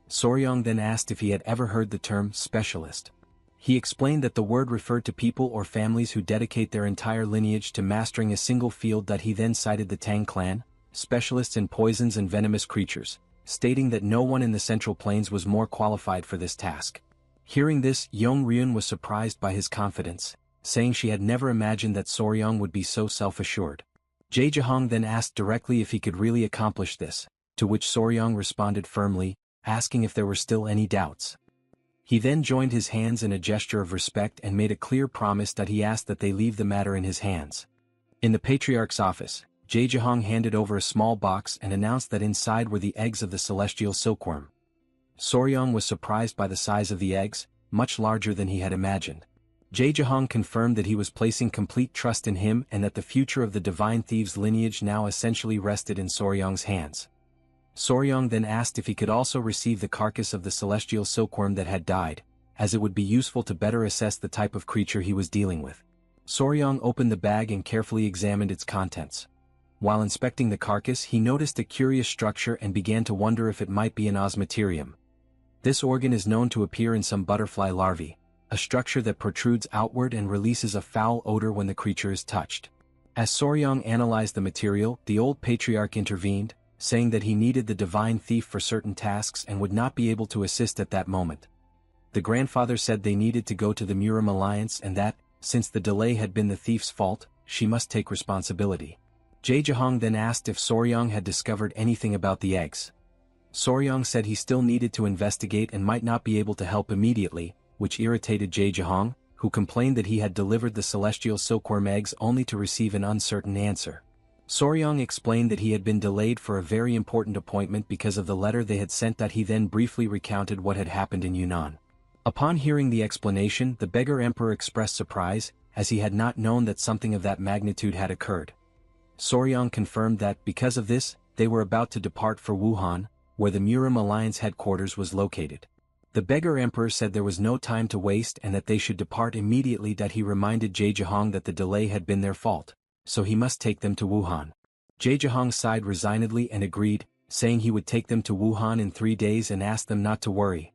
Soryang then asked if he had ever heard the term specialist. He explained that the word referred to people or families who dedicate their entire lineage to mastering a single field. That he then cited the Tang Clan, specialists in poisons and venomous creatures, stating that no one in the Central Plains was more qualified for this task. Hearing this, Yong-ryun was surprised by his confidence, saying she had never imagined that Soryang would be so self-assured. Jaejahong then asked directly if he could really accomplish this, to which Soryang responded firmly, asking if there were still any doubts. He then joined his hands in a gesture of respect and made a clear promise that he asked that they leave the matter in his hands. In the Patriarch's office, Jaejahong handed over a small box and announced that inside were the eggs of the celestial silkworm. Soryang was surprised by the size of the eggs, much larger than he had imagined. Jaejahong confirmed that he was placing complete trust in him and that the future of the divine thieves' lineage now essentially rested in Soryang's hands. Soryang then asked if he could also receive the carcass of the celestial silkworm that had died, as it would be useful to better assess the type of creature he was dealing with. Soryang opened the bag and carefully examined its contents. While inspecting the carcass, he noticed a curious structure and began to wonder if it might be an osmaterium, This organ is known to appear in some butterfly larvae, a structure that protrudes outward and releases a foul odor when the creature is touched. As Soryong analyzed the material, the old patriarch intervened, saying that he needed the divine thief for certain tasks and would not be able to assist at that moment. The grandfather said they needed to go to the Murim alliance and that, since the delay had been the thief's fault, she must take responsibility. Jae-jahong then asked if Soryong had discovered anything about the eggs. Soryong said he still needed to investigate and might not be able to help immediately, which irritated Jae-jahong, who complained that he had delivered the celestial silkworm eggs only to receive an uncertain answer. Soryong explained that he had been delayed for a very important appointment because of the letter they had sent. That he then briefly recounted what had happened in Yunnan. Upon hearing the explanation, the beggar emperor expressed surprise, as he had not known that something of that magnitude had occurred. Soryong confirmed that, because of this, they were about to depart for Wuhan, where the Murim Alliance headquarters was located. The beggar emperor said there was no time to waste and that they should depart immediately. That he reminded Jae-jahong that the delay had been their fault, so he must take them to Wuhan. Jae-jahong sighed resignedly and agreed, saying he would take them to Wuhan in 3 days and asked them not to worry.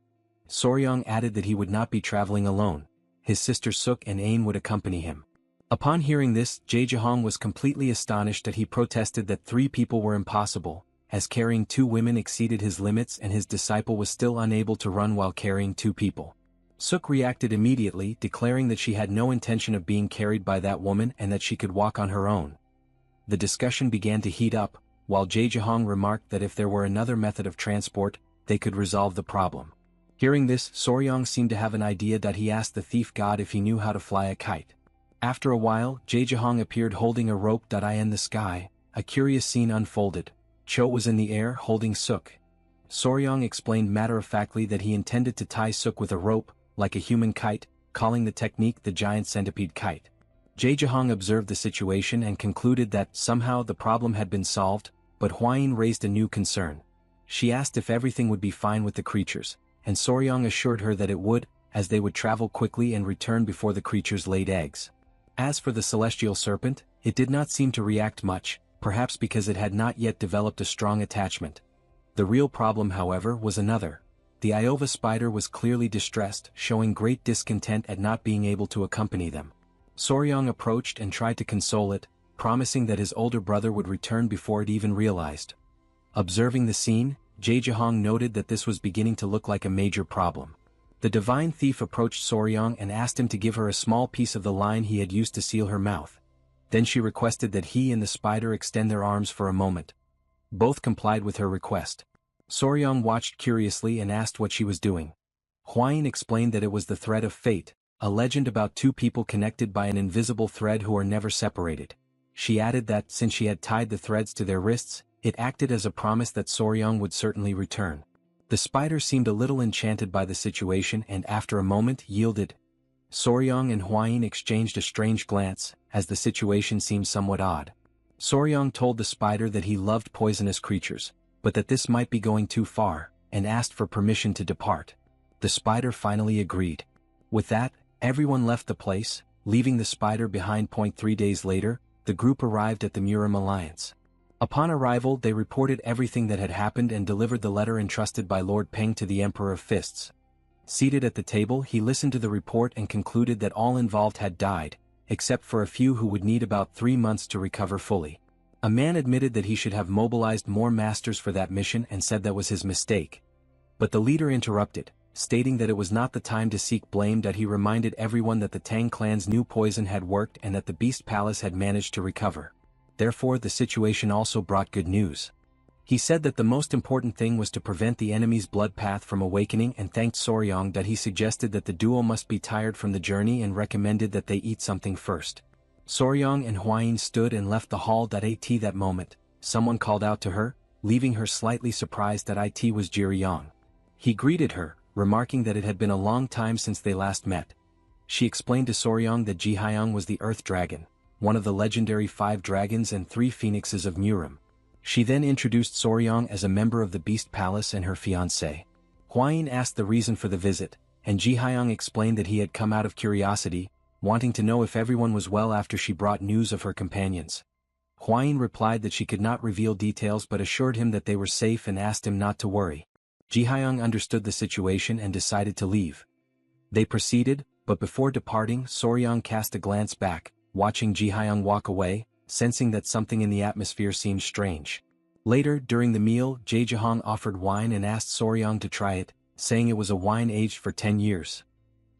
Soryong added that he would not be traveling alone. His sister Suk and Ain would accompany him. Upon hearing this, Jae-jahong was completely astonished. That he protested that 3 people were impossible, as carrying 2 women exceeded his limits and his disciple was still unable to run while carrying 2 people. Suk reacted immediately, declaring that she had no intention of being carried by that woman and that she could walk on her own. The discussion began to heat up, while Jae-jahong remarked that if there were another method of transport, they could resolve the problem. Hearing this, Soryong seemed to have an idea. That he asked the thief god if he knew how to fly a kite. After a while, Jae-jahong appeared holding a rope. In the sky, a curious scene unfolded. Cho was in the air holding Suk. Soryong explained matter-of-factly that he intended to tie Suk with a rope, like a human kite, calling the technique the giant centipede kite. Jae-jahong observed the situation and concluded that somehow the problem had been solved, but Hwain raised a new concern. She asked if everything would be fine with the creatures, and Soryong assured her that it would, as they would travel quickly and return before the creatures laid eggs. As for the celestial serpent, it did not seem to react much, perhaps because it had not yet developed a strong attachment. The real problem, however, was another. The Iova spider was clearly distressed, showing great discontent at not being able to accompany them. Soryong approached and tried to console it, promising that his older brother would return before it even realized. Observing the scene, Jae-jahong noted that this was beginning to look like a major problem. The divine thief approached Soryong and asked him to give her a small piece of the line he had used to seal her mouth. Then she requested that he and the spider extend their arms for a moment. Both complied with her request. Soryong watched curiously and asked what she was doing. Hwain explained that it was the thread of fate, a legend about 2 people connected by an invisible thread who are never separated. She added that, since she had tied the threads to their wrists, it acted as a promise that Soryong would certainly return. The spider seemed a little enchanted by the situation and after a moment yielded. Soryong and Hwain exchanged a strange glance, as the situation seemed somewhat odd. Soryong told the spider that he loved poisonous creatures, but that this might be going too far, and asked for permission to depart. The spider finally agreed. With that, everyone left the place, leaving the spider behind. 3 days later, the group arrived at the Murim Alliance. Upon arrival, they reported everything that had happened and delivered the letter entrusted by Lord Peng to the Emperor of Fists. Seated at the table, he listened to the report and concluded that all involved had died, except for a few who would need about 3 months to recover fully. A man admitted that he should have mobilized more masters for that mission and said that was his mistake. But the leader interrupted, stating that it was not the time to seek blame. That he reminded everyone that the Tang clan's new poison had worked and that the Beast Palace had managed to recover. Therefore the situation also brought good news. He said that the most important thing was to prevent the enemy's blood path from awakening and thanked Soryong. That he suggested that the duo must be tired from the journey and recommended that they eat something first. Soryong and Hwain stood and left the hall. At that moment, someone called out to her, leaving her slightly surprised. That it was Jiryong. He greeted her, remarking that it had been a long time since they last met. She explained to Soryong that Jihyong was the Earth Dragon, one of the legendary 5 dragons and 3 phoenixes of Murim. She then introduced Soryong as a member of the Beast Palace and her fiancé. Hwain asked the reason for the visit, and Jihyong explained that he had come out of curiosity, wanting to know if everyone was well after she brought news of her companions. Hwain replied that she could not reveal details but assured him that they were safe and asked him not to worry. Jihyung understood the situation and decided to leave. They proceeded, but before departing, Soryang cast a glance back, watching Jihyung walk away, sensing that something in the atmosphere seemed strange. Later, during the meal, Jaejahong offered wine and asked Soryang to try it, saying it was a wine aged for 10 years.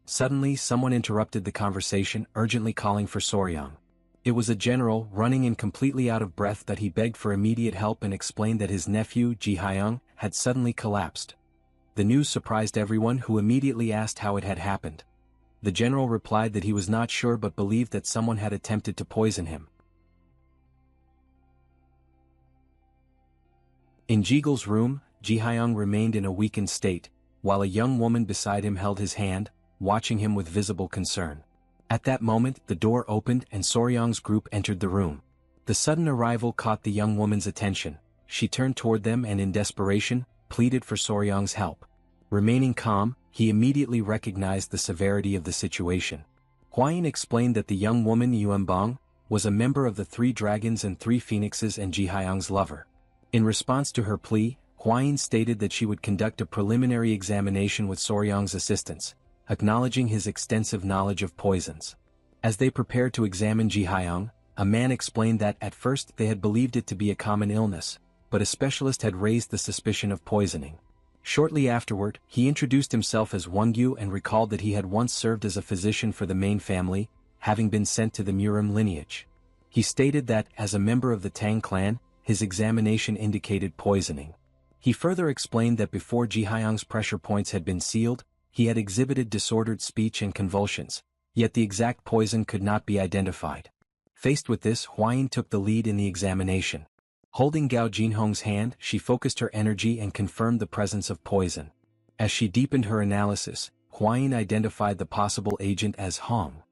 Suddenly, someone interrupted the conversation, urgently calling for Soryang. It was a general, running in completely out of breath, that he begged for immediate help and explained that his nephew, Jihyung, had suddenly collapsed. The news surprised everyone, who immediately asked how it had happened. The general replied that he was not sure but believed that someone had attempted to poison him. In Jigel's room, Jihyung remained in a weakened state, while a young woman beside him held his hand, watching him with visible concern. At that moment, the door opened and Soryang's group entered the room. The sudden arrival caught the young woman's attention. She turned toward them and in desperation, pleaded for Soryang's help. Remaining calm, he immediately recognized the severity of the situation. Hwayin explained that the young woman Yuembang was a member of the 3 Dragons and 3 Phoenixes and Jihyung's lover. In response to her plea, Hwayin stated that she would conduct a preliminary examination with Soryang's assistance, acknowledging his extensive knowledge of poisons. As they prepared to examine Jihyung, a man explained that at first they had believed it to be a common illness, but a specialist had raised the suspicion of poisoning. Shortly afterward, he introduced himself as Wongyu and recalled that he had once served as a physician for the main family, having been sent to the Murim lineage. He stated that, as a member of the Tang clan, his examination indicated poisoning. He further explained that before Jihyung's pressure points had been sealed, he had exhibited disordered speech and convulsions, yet the exact poison could not be identified. Faced with this, Hwayin took the lead in the examination. Holding Gao Jinhong's hand, she focused her energy and confirmed the presence of poison. As she deepened her analysis, Hwayin identified the possible agent as Hong.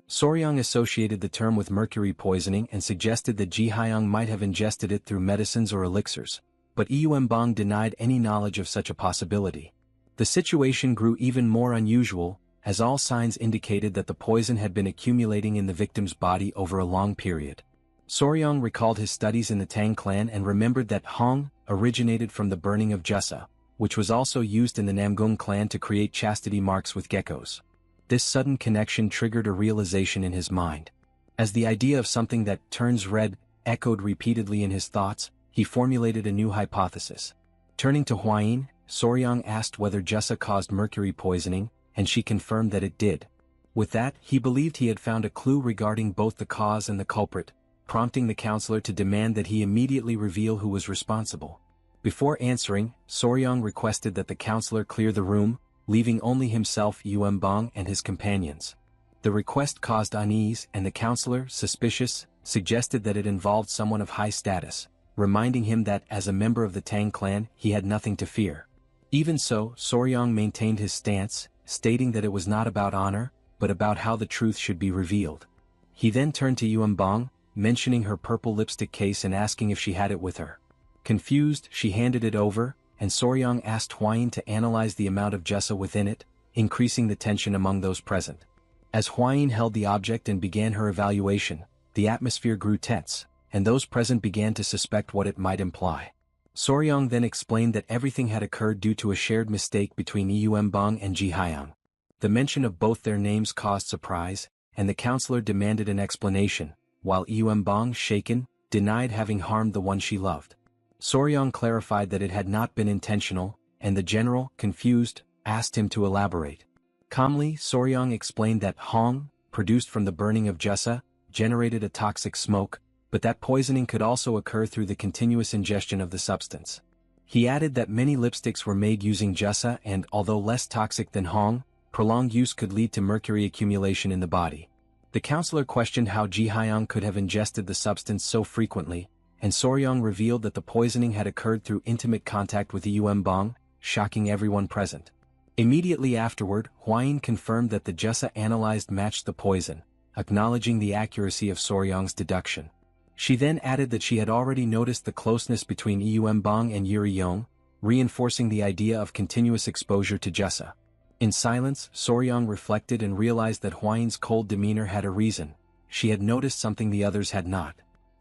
Soryang associated the term with mercury poisoning and suggested that Jihyung might have ingested it through medicines or elixirs, but Yuembang denied any knowledge of such a possibility. The situation grew even more unusual, as all signs indicated that the poison had been accumulating in the victim's body over a long period. Soryang recalled his studies in the Tang clan and remembered that Hong originated from the burning of Jussa, which was also used in the Namgung clan to create chastity marks with geckos. This sudden connection triggered a realization in his mind. As the idea of something that turns red echoed repeatedly in his thoughts, he formulated a new hypothesis. Turning to Hwayin, Soryang asked whether Jussa caused mercury poisoning, and she confirmed that it did. With that, he believed he had found a clue regarding both the cause and the culprit, prompting the counselor to demand that he immediately reveal who was responsible. Before answering, Soryang requested that the counselor clear the room, leaving only himself, Yuembang, and his companions. The request caused unease, and the counselor, suspicious, suggested that it involved someone of high status, reminding him that, as a member of the Tang clan, he had nothing to fear. Even so, Soryang maintained his stance, stating that it was not about honor, but about how the truth should be revealed. He then turned to Yuembang, mentioning her purple lipstick case and asking if she had it with her. Confused, she handed it over, and Soryang asked Hwayin to analyze the amount of Jussa within it, increasing the tension among those present. As Hwayin held the object and began her evaluation, the atmosphere grew tense, and those present began to suspect what it might imply. Soryang then explained that everything had occurred due to a shared mistake between Yuembang and Jihyung. The mention of both their names caused surprise, and the counselor demanded an explanation, while Yuembang, shaken, denied having harmed the one she loved. Soryang clarified that it had not been intentional, and the general, confused, asked him to elaborate. Calmly, Soryang explained that Hong, produced from the burning of Jussa, generated a toxic smoke, but that poisoning could also occur through the continuous ingestion of the substance. He added that many lipsticks were made using Jussa and, although less toxic than Hong, prolonged use could lead to mercury accumulation in the body. The counselor questioned how Jihyung could have ingested the substance so frequently, and Soryang revealed that the poisoning had occurred through intimate contact with Yuembang, shocking everyone present. Immediately afterward, Hwayin confirmed that the Jussa analyzed matched the poison, acknowledging the accuracy of Soryang's deduction. She then added that she had already noticed the closeness between Yuembang and Yuri Yong, reinforcing the idea of continuous exposure to Jussa. In silence, Soryang reflected and realized that Hwayin's cold demeanor had a reason. She had noticed something the others had not.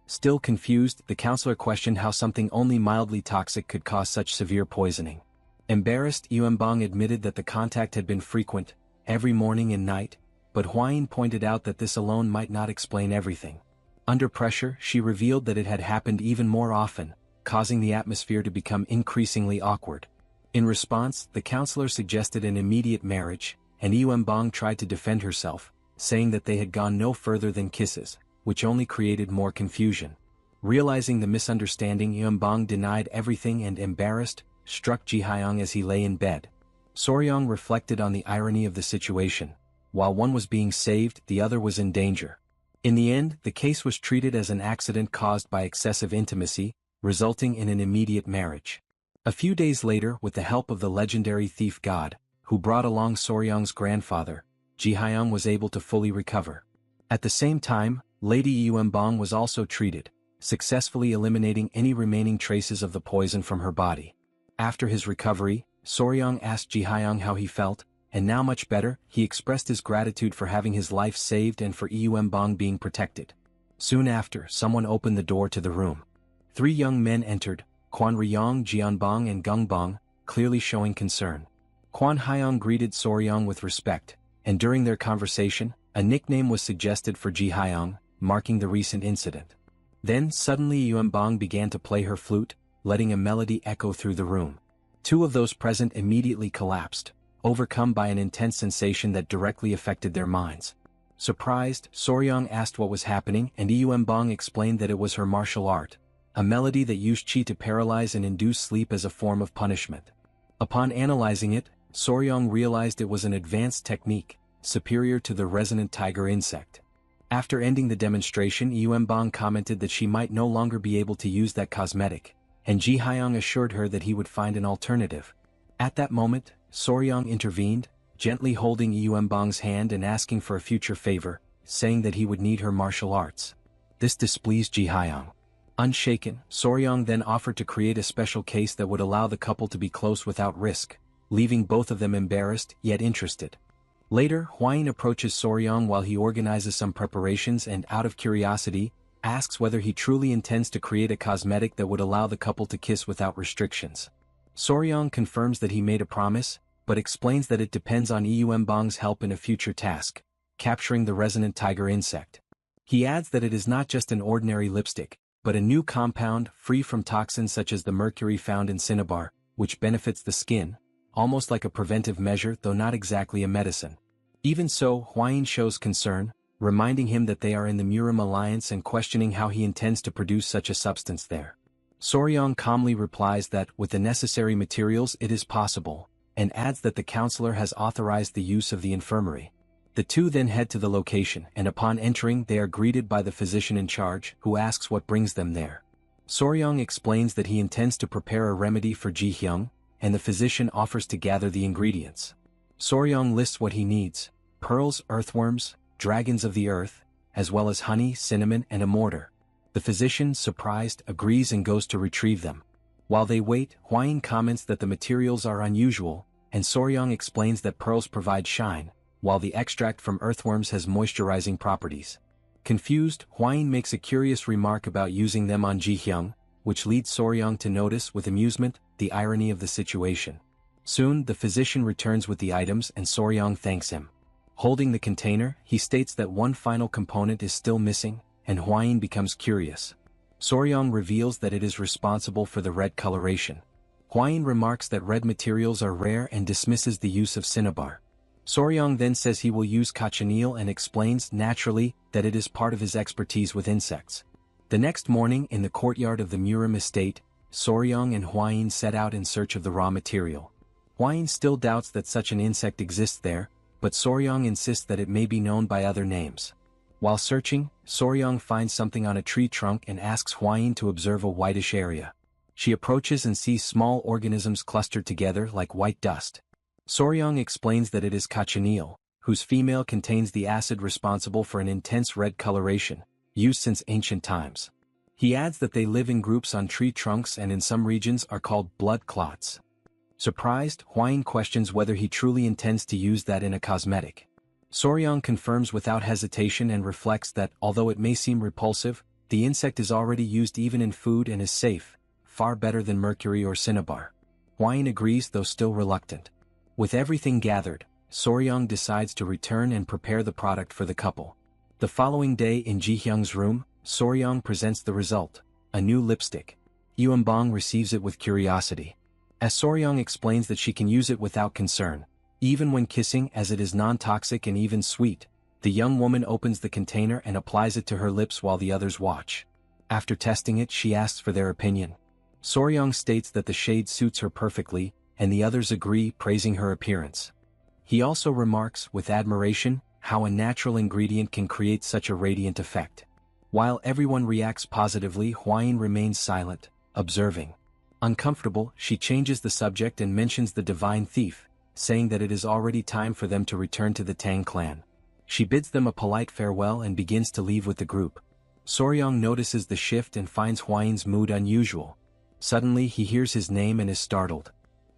Still confused, the counselor questioned how something only mildly toxic could cause such severe poisoning. Embarrassed, Yuanbang admitted that the contact had been frequent, every morning and night, but Huayin pointed out that this alone might not explain everything. Under pressure, she revealed that it had happened even more often, causing the atmosphere to become increasingly awkward. In response, the counselor suggested an immediate marriage, and Yuanbang tried to defend herself, saying that they had gone no further than kisses, which only created more confusion. Realizing the misunderstanding, Yuanbang denied everything and, embarrassed, struck Jihyang as he lay in bed. Soryang reflected on the irony of the situation. While one was being saved, the other was in danger. In the end, the case was treated as an accident caused by excessive intimacy, resulting in an immediate marriage. A few days later, with the help of the legendary thief god, who brought along Soryang's grandfather, Jihyang was able to fully recover. At the same time, Lady Yuanbang was also treated, successfully eliminating any remaining traces of the poison from her body. After his recovery, Soryang asked Jihyang how he felt, and now much better, he expressed his gratitude for having his life saved and for Yuanbang being protected. Soon after, someone opened the door to the room. 3 young men entered, Quan Ryong, Jianbang and Gungbang, clearly showing concern. Quan Hyong greeted Soryang with respect, and during their conversation, a nickname was suggested for Jihyang, marking the recent incident. Then suddenly Yuanbang began to play her flute, letting a melody echo through the room. 2 of those present immediately collapsed, overcome by an intense sensation that directly affected their minds. Surprised, Soryang asked what was happening, and Yuanbang explained that it was her martial art, a melody that used qi to paralyze and induce sleep as a form of punishment. Upon analyzing it, Soryang realized it was an advanced technique, superior to the resonant tiger insect. After ending the demonstration, Yuanbang commented that she might no longer be able to use that cosmetic, and Jihyang assured her that he would find an alternative. At that moment, Soryang intervened, gently holding Yuanbang's hand and asking for a future favor, saying that he would need her martial arts. This displeased Jihyang. Unshaken, Soryang then offered to create a special case that would allow the couple to be close without risk, leaving both of them embarrassed yet interested. Later, Huayin approaches Soryang while he organizes some preparations and, out of curiosity, asks whether he truly intends to create a cosmetic that would allow the couple to kiss without restrictions. Soryang confirms that he made a promise, but explains that it depends on Yuanbang's help in a future task, capturing the resonant tiger insect. He adds that it is not just an ordinary lipstick, but a new compound free from toxins such as the mercury found in cinnabar, which benefits the skin, almost like a preventive measure though not exactly a medicine. Even so, Huayin shows concern, reminding him that they are in the Murim alliance and questioning how he intends to produce such a substance there. Soryang calmly replies that, with the necessary materials it is possible, and adds that the counselor has authorized the use of the infirmary. The 2 then head to the location, and upon entering they are greeted by the physician in charge, who asks what brings them there. Soryang explains that he intends to prepare a remedy for Jihyang, and the physician offers to gather the ingredients. Soryang lists what he needs: pearls, earthworms, dragons of the earth, as well as honey, cinnamon and a mortar. The physician, surprised, agrees and goes to retrieve them. While they wait, Huayin comments that the materials are unusual, and Soryang explains that pearls provide shine, while the extract from earthworms has moisturizing properties. Confused, Huayin makes a curious remark about using them on Jihyang, which leads Soryang to notice with amusement the irony of the situation. Soon, the physician returns with the items and Soryang thanks him. Holding the container, he states that one final component is still missing, and Huayin becomes curious. Soryang reveals that it is responsible for the red coloration. Huayin remarks that red materials are rare and dismisses the use of cinnabar. Soryang then says he will use cochineal and explains, naturally, that it is part of his expertise with insects. The next morning, in the courtyard of the Murim estate, Soryang and Huayin set out in search of the raw material. Huayin still doubts that such an insect exists there, but Soryang insists that it may be known by other names. While searching, Soryang finds something on a tree trunk and asks Huayin to observe a whitish area. She approaches and sees small organisms clustered together like white dust. Soryang explains that it is cochineal, whose female contains the acid responsible for an intense red coloration, used since ancient times. He adds that they live in groups on tree trunks and in some regions are called blood clots. Surprised, Huayin questions whether he truly intends to use that in a cosmetic. Soryang confirms without hesitation and reflects that, although it may seem repulsive, the insect is already used even in food and is safe, far better than mercury or cinnabar. Huayin agrees though still reluctant. With everything gathered, Soryang decides to return and prepare the product for the couple. The following day in Jihyung's room, Soryang presents the result, a new lipstick. Yuanbong receives it with curiosity. As Soryang explains that she can use it without concern, even when kissing, as it is non-toxic and even sweet, the young woman opens the container and applies it to her lips while the others watch. After testing it, she asks for their opinion. Soryang states that the shade suits her perfectly, and the others agree, praising her appearance. He also remarks, with admiration, how a natural ingredient can create such a radiant effect. While everyone reacts positively, Huayin remains silent, observing. Uncomfortable, she changes the subject and mentions the divine thief, saying that it is already time for them to return to the Tang clan. She bids them a polite farewell and begins to leave with the group. Soryang notices the shift and finds Huayin's mood unusual. Suddenly he hears his name and is startled.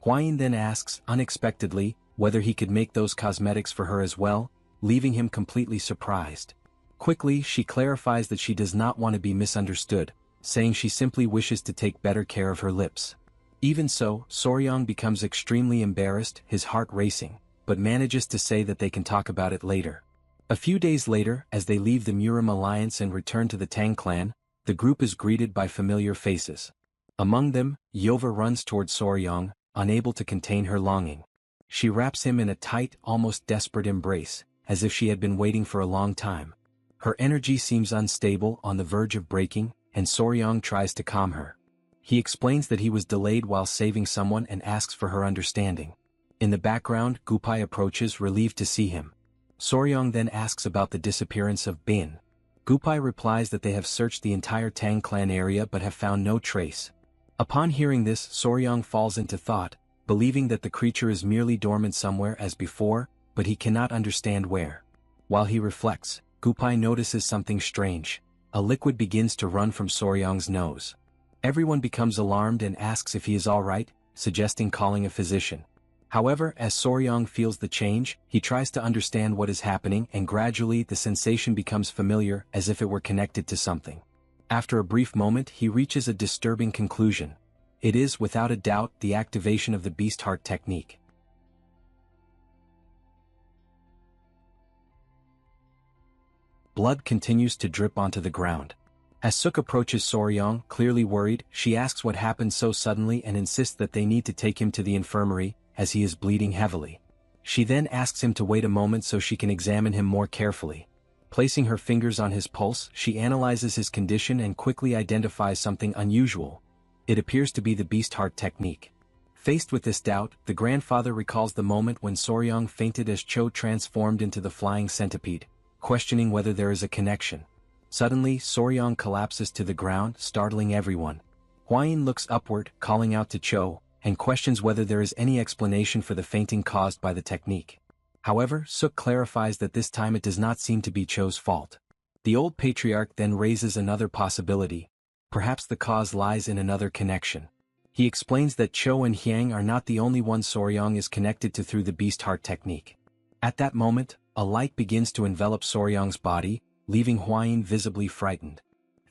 Huayin then asks, unexpectedly, whether he could make those cosmetics for her as well, leaving him completely surprised. Quickly, she clarifies that she does not want to be misunderstood, saying she simply wishes to take better care of her lips. Even so, Soryang becomes extremely embarrassed, his heart racing, but manages to say that they can talk about it later. A few days later, as they leave the Murim alliance and return to the Tang clan, the group is greeted by familiar faces. Among them, Yova runs toward Soryang, unable to contain her longing. She wraps him in a tight, almost desperate embrace, as if she had been waiting for a long time. Her energy seems unstable, on the verge of breaking, and Soryang tries to calm her. He explains that he was delayed while saving someone and asks for her understanding. In the background, Gupai approaches, relieved to see him. Soryang then asks about the disappearance of Bin. Gupai replies that they have searched the entire Tang clan area but have found no trace. Upon hearing this, Soryang falls into thought, believing that the creature is merely dormant somewhere as before, but he cannot understand where. While he reflects, Gupai notices something strange. A liquid begins to run from Soryang's nose. Everyone becomes alarmed and asks if he is alright, suggesting calling a physician. However, as Soryang feels the change, he tries to understand what is happening, and gradually the sensation becomes familiar, as if it were connected to something. After a brief moment, he reaches a disturbing conclusion. It is, without a doubt, the activation of the beast heart technique. Blood continues to drip onto the ground. As Suk approaches Soryang, clearly worried, she asks what happened so suddenly and insists that they need to take him to the infirmary, as he is bleeding heavily. She then asks him to wait a moment so she can examine him more carefully. Placing her fingers on his pulse, she analyzes his condition and quickly identifies something unusual. It appears to be the beast heart technique. Faced with this doubt, the grandfather recalls the moment when Soryang fainted as Cho transformed into the flying centipede, questioning whether there is a connection. Suddenly, Soryang collapses to the ground, startling everyone. Huayin looks upward, calling out to Cho, and questions whether there is any explanation for the fainting caused by the technique. However, Suk clarifies that this time it does not seem to be Cho's fault. The old patriarch then raises another possibility. Perhaps the cause lies in another connection. He explains that Cho and Hyang are not the only ones Soryang is connected to through the beast heart technique. At that moment, a light begins to envelop Soryang's body, leaving Huayin visibly frightened.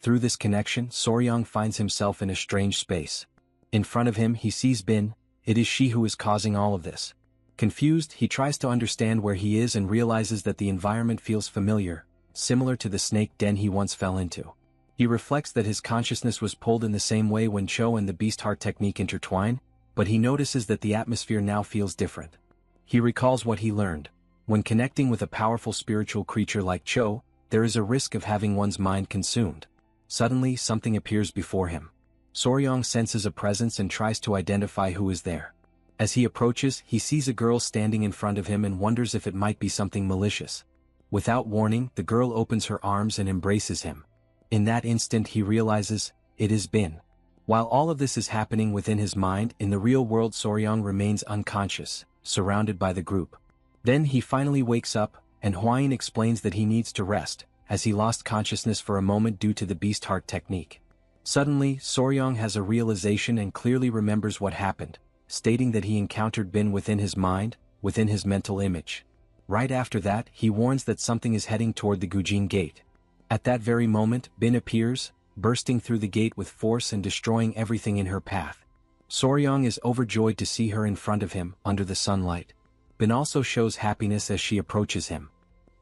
Through this connection, Soryang finds himself in a strange space. In front of him he sees Bin. It is she who is causing all of this. Confused, he tries to understand where he is and realizes that the environment feels familiar, similar to the snake den he once fell into. He reflects that his consciousness was pulled in the same way when Cho and the beast heart technique intertwine, but he notices that the atmosphere now feels different. He recalls what he learned. When connecting with a powerful spiritual creature like Cho, there is a risk of having one's mind consumed. Suddenly, something appears before him. Soryang senses a presence and tries to identify who is there. As he approaches, he sees a girl standing in front of him and wonders if it might be something malicious. Without warning, the girl opens her arms and embraces him. In that instant he realizes, it is Bin. While all of this is happening within his mind, in the real world Soryang remains unconscious, surrounded by the group. Then he finally wakes up, and Huayin explains that he needs to rest, as he lost consciousness for a moment due to the beast heart technique. Suddenly, Soryang has a realization and clearly remembers what happened, stating that he encountered Bin within his mind, within his mental image. Right after that, he warns that something is heading toward the Gujin gate. At that very moment, Bin appears, bursting through the gate with force and destroying everything in her path. Soryong is overjoyed to see her in front of him, under the sunlight. Bin also shows happiness as she approaches him.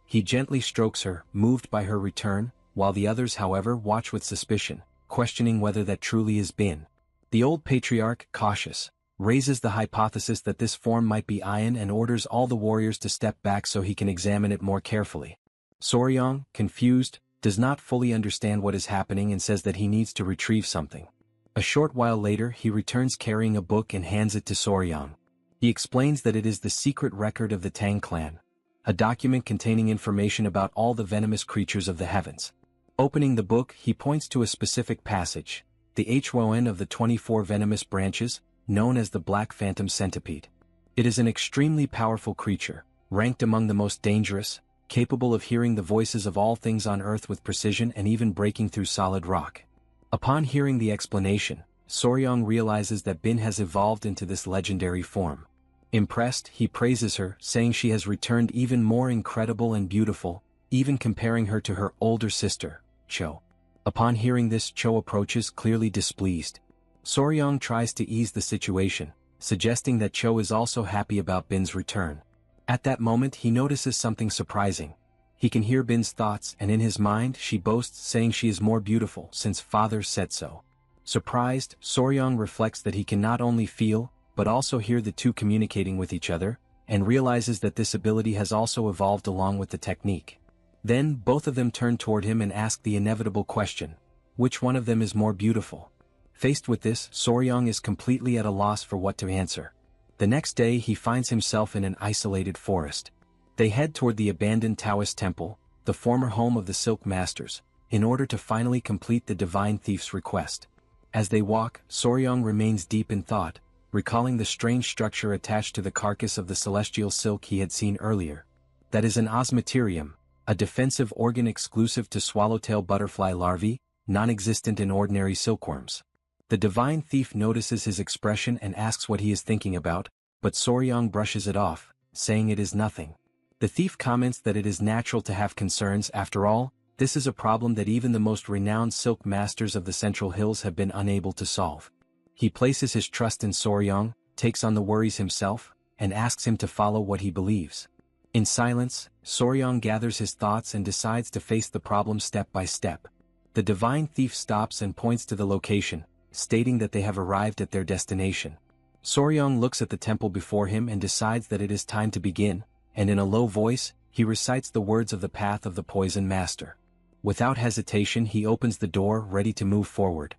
He gently strokes her, moved by her return, while the others however watch with suspicion, questioning whether that truly is Bin. The old patriarch, cautious, raises the hypothesis that this form might be Ion and orders all the warriors to step back so he can examine it more carefully. Soryong, confused, does not fully understand what is happening and says that he needs to retrieve something. A short while later he returns carrying a book and hands it to Soryong. He explains that it is the secret record of the Tang Clan, a document containing information about all the venomous creatures of the heavens. Opening the book, he points to a specific passage, the Hon of the 24 venomous branches, known as the Black Phantom Centipede. It is an extremely powerful creature, ranked among the most dangerous, capable of hearing the voices of all things on Earth with precision and even breaking through solid rock. Upon hearing the explanation, Soryong realizes that Bin has evolved into this legendary form. Impressed, he praises her, saying she has returned even more incredible and beautiful, even comparing her to her older sister, Cho. Upon hearing this, Cho approaches, clearly displeased. Soryong tries to ease the situation, suggesting that Cho is also happy about Bin's return. At that moment he notices something surprising. He can hear Bin's thoughts and in his mind she boasts, saying she is more beautiful since father said so. Surprised, Soryong reflects that he can not only feel, but also hear the two communicating with each other, and realizes that this ability has also evolved along with the technique. Then both of them turn toward him and ask the inevitable question: which one of them is more beautiful? Faced with this, Soryong is completely at a loss for what to answer. The next day he finds himself in an isolated forest. They head toward the abandoned Taoist temple, the former home of the Silk Masters, in order to finally complete the divine thief's request. As they walk, Soryong remains deep in thought, recalling the strange structure attached to the carcass of the celestial silk he had seen earlier. That is an osmeterium, a defensive organ exclusive to swallowtail butterfly larvae, non-existent in ordinary silkworms. The divine thief notices his expression and asks what he is thinking about, but Soryong brushes it off, saying it is nothing. The thief comments that it is natural to have concerns. After all, this is a problem that even the most renowned silk masters of the Central Hills have been unable to solve. He places his trust in Soryong, takes on the worries himself, and asks him to follow what he believes. In silence, Soryong gathers his thoughts and decides to face the problem step by step. The divine thief stops and points to the location, stating that they have arrived at their destination. Soryong looks at the temple before him and decides that it is time to begin, and in a low voice, he recites the words of the Path of the Poison Master. Without hesitation he opens the door, ready to move forward.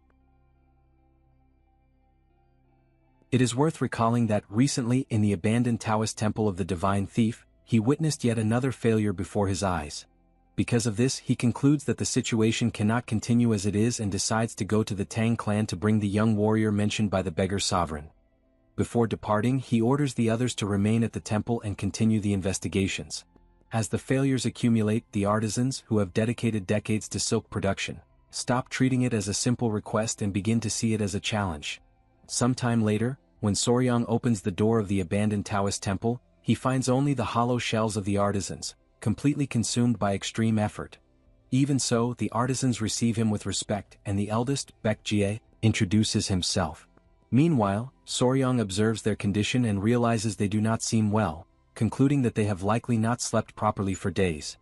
It is worth recalling that recently in the abandoned Taoist temple of the Divine Thief, he witnessed yet another failure before his eyes. Because of this, he concludes that the situation cannot continue as it is and decides to go to the Tang clan to bring the young warrior mentioned by the beggar sovereign. Before departing, he orders the others to remain at the temple and continue the investigations. As the failures accumulate, the artisans, who have dedicated decades to silk production, stop treating it as a simple request and begin to see it as a challenge. Sometime later, when Soryong opens the door of the abandoned Taoist temple, he finds only the hollow shells of the artisans, completely consumed by extreme effort. Even so, the artisans receive him with respect, and the eldest, Baekjie, introduces himself. Meanwhile, Soryong observes their condition and realizes they do not seem well, concluding that they have likely not slept properly for days.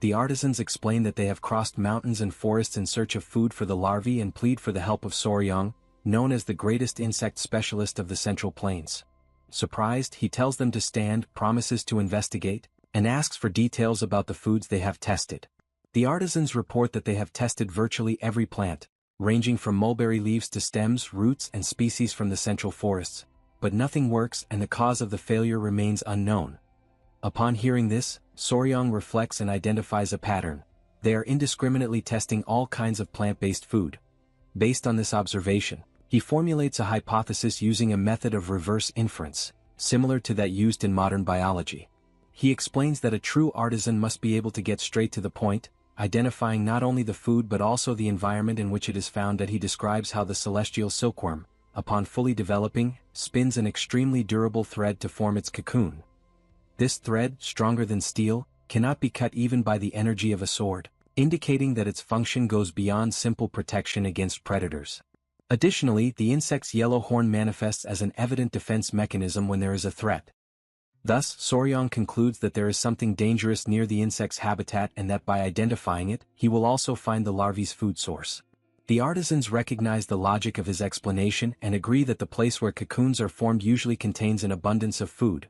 The artisans explain that they have crossed mountains and forests in search of food for the larvae and plead for the help of Soryong, known as the greatest insect specialist of the Central Plains. Surprised, he tells them to stand, promises to investigate, and asks for details about the foods they have tested. The artisans report that they have tested virtually every plant, ranging from mulberry leaves to stems, roots, and species from the central forests, but nothing works and the cause of the failure remains unknown. Upon hearing this, Soryong reflects and identifies a pattern. They are indiscriminately testing all kinds of plant-based food. Based on this observation, he formulates a hypothesis using a method of reverse inference, similar to that used in modern biology. He explains that a true artisan must be able to get straight to the point, identifying not only the food but also the environment in which it is found. That he describes how the celestial silkworm, upon fully developing, spins an extremely durable thread to form its cocoon. This thread, stronger than steel, cannot be cut even by the energy of a sword, indicating that its function goes beyond simple protection against predators. Additionally, the insect's yellow horn manifests as an evident defense mechanism when there is a threat. Thus, Soryong concludes that there is something dangerous near the insect's habitat and that by identifying it, he will also find the larvae's food source. The artisans recognize the logic of his explanation and agree that the place where cocoons are formed usually contains an abundance of food.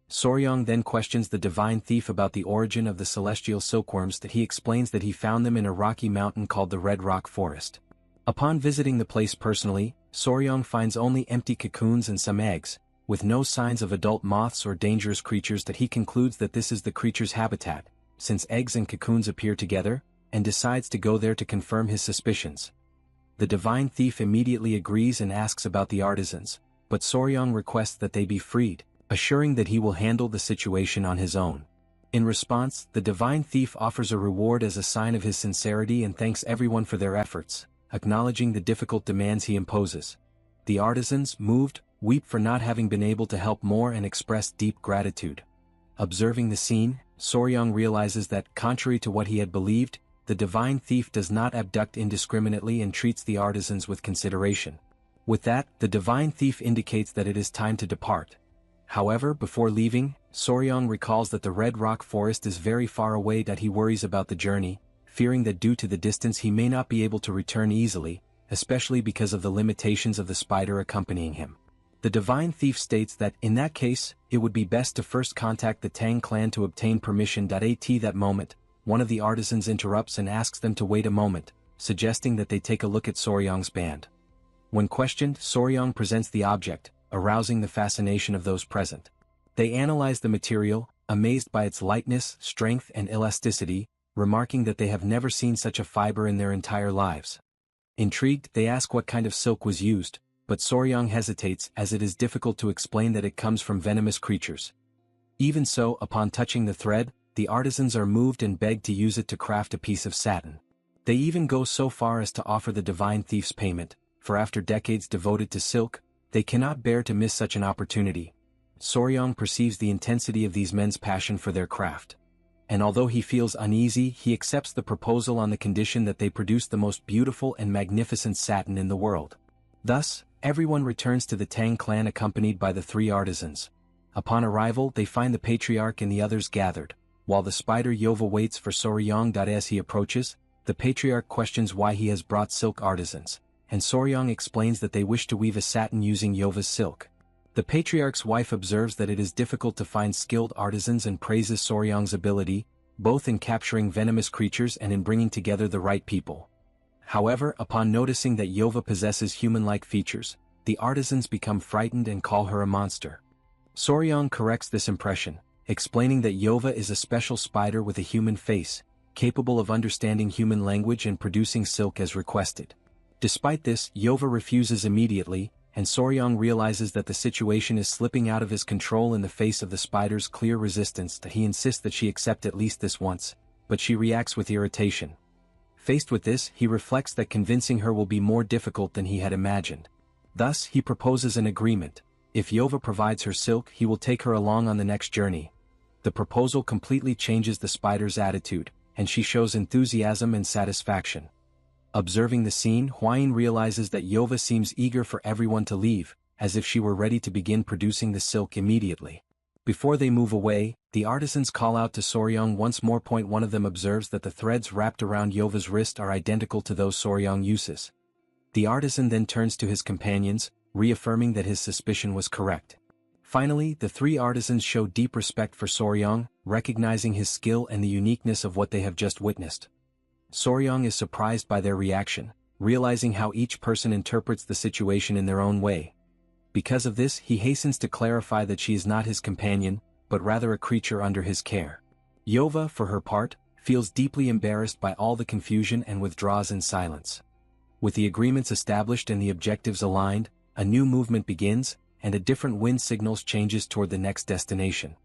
Soryong then questions the divine thief about the origin of the celestial silkworms that he explains that he found them in a rocky mountain called the Red Rock Forest. Upon visiting the place personally, Soryong finds only empty cocoons and some eggs, with no signs of adult moths or dangerous creatures that he concludes that this is the creature's habitat, since eggs and cocoons appear together, and decides to go there to confirm his suspicions. The divine thief immediately agrees and asks about the artisans, but Soryong requests that they be freed, assuring that he will handle the situation on his own. In response, the divine thief offers a reward as a sign of his sincerity and thanks everyone for their efforts, acknowledging the difficult demands he imposes. The artisans, moved, weep for not having been able to help more and express deep gratitude. Observing the scene, Soryong realizes that, contrary to what he had believed, the divine thief does not abduct indiscriminately and treats the artisans with consideration. With that, the divine thief indicates that it is time to depart. However, before leaving, Soryong recalls that the Red Rock Forest is very far away, that he worries about the journey, fearing that due to the distance he may not be able to return easily, especially because of the limitations of the spider accompanying him. The divine thief states that, in that case, it would be best to first contact the Tang clan to obtain permission. At that moment, one of the artisans interrupts and asks them to wait a moment, suggesting that they take a look at Soryong's band. When questioned, Soryong presents the object, arousing the fascination of those present. They analyze the material, amazed by its lightness, strength and elasticity, remarking that they have never seen such a fiber in their entire lives. Intrigued, they ask what kind of silk was used, but Soryong hesitates as it is difficult to explain that it comes from venomous creatures. Even so, upon touching the thread, the artisans are moved and beg to use it to craft a piece of satin. They even go so far as to offer the divine thief's payment, for after decades devoted to silk, they cannot bear to miss such an opportunity. Soryong perceives the intensity of these men's passion for their craft. And although he feels uneasy, he accepts the proposal on the condition that they produce the most beautiful and magnificent satin in the world. Thus, everyone returns to the Tang clan accompanied by the three artisans. Upon arrival, they find the patriarch and the others gathered, while the spider Yova waits for Soryong. As he approaches, the patriarch questions why he has brought silk artisans, and Soryong explains that they wish to weave a satin using Yova's silk. The patriarch's wife observes that it is difficult to find skilled artisans and praises Soryong's ability, both in capturing venomous creatures and in bringing together the right people. However, upon noticing that Yova possesses human-like features, the artisans become frightened and call her a monster. Soryong corrects this impression, explaining that Yova is a special spider with a human face, capable of understanding human language and producing silk as requested. Despite this, Yova refuses immediately, and Soryong realizes that the situation is slipping out of his control in the face of the spider's clear resistance. That he insists that she accept at least this once, but she reacts with irritation. Faced with this, he reflects that convincing her will be more difficult than he had imagined. Thus, he proposes an agreement. If Yova provides her silk, he will take her along on the next journey. The proposal completely changes the spider's attitude, and she shows enthusiasm and satisfaction. Observing the scene, Hwain realizes that Yova seems eager for everyone to leave, as if she were ready to begin producing the silk immediately. Before they move away, the artisans call out to Soryong once more. One of them observes that the threads wrapped around Yova's wrist are identical to those Soryong uses. The artisan then turns to his companions, reaffirming that his suspicion was correct. Finally, the three artisans show deep respect for Soryong, recognizing his skill and the uniqueness of what they have just witnessed. Soryong is surprised by their reaction, realizing how each person interprets the situation in their own way. Because of this, he hastens to clarify that she is not his companion, but rather a creature under his care. Yova, for her part, feels deeply embarrassed by all the confusion and withdraws in silence. With the agreements established and the objectives aligned, a new movement begins, and a different wind signals changes toward the next destination.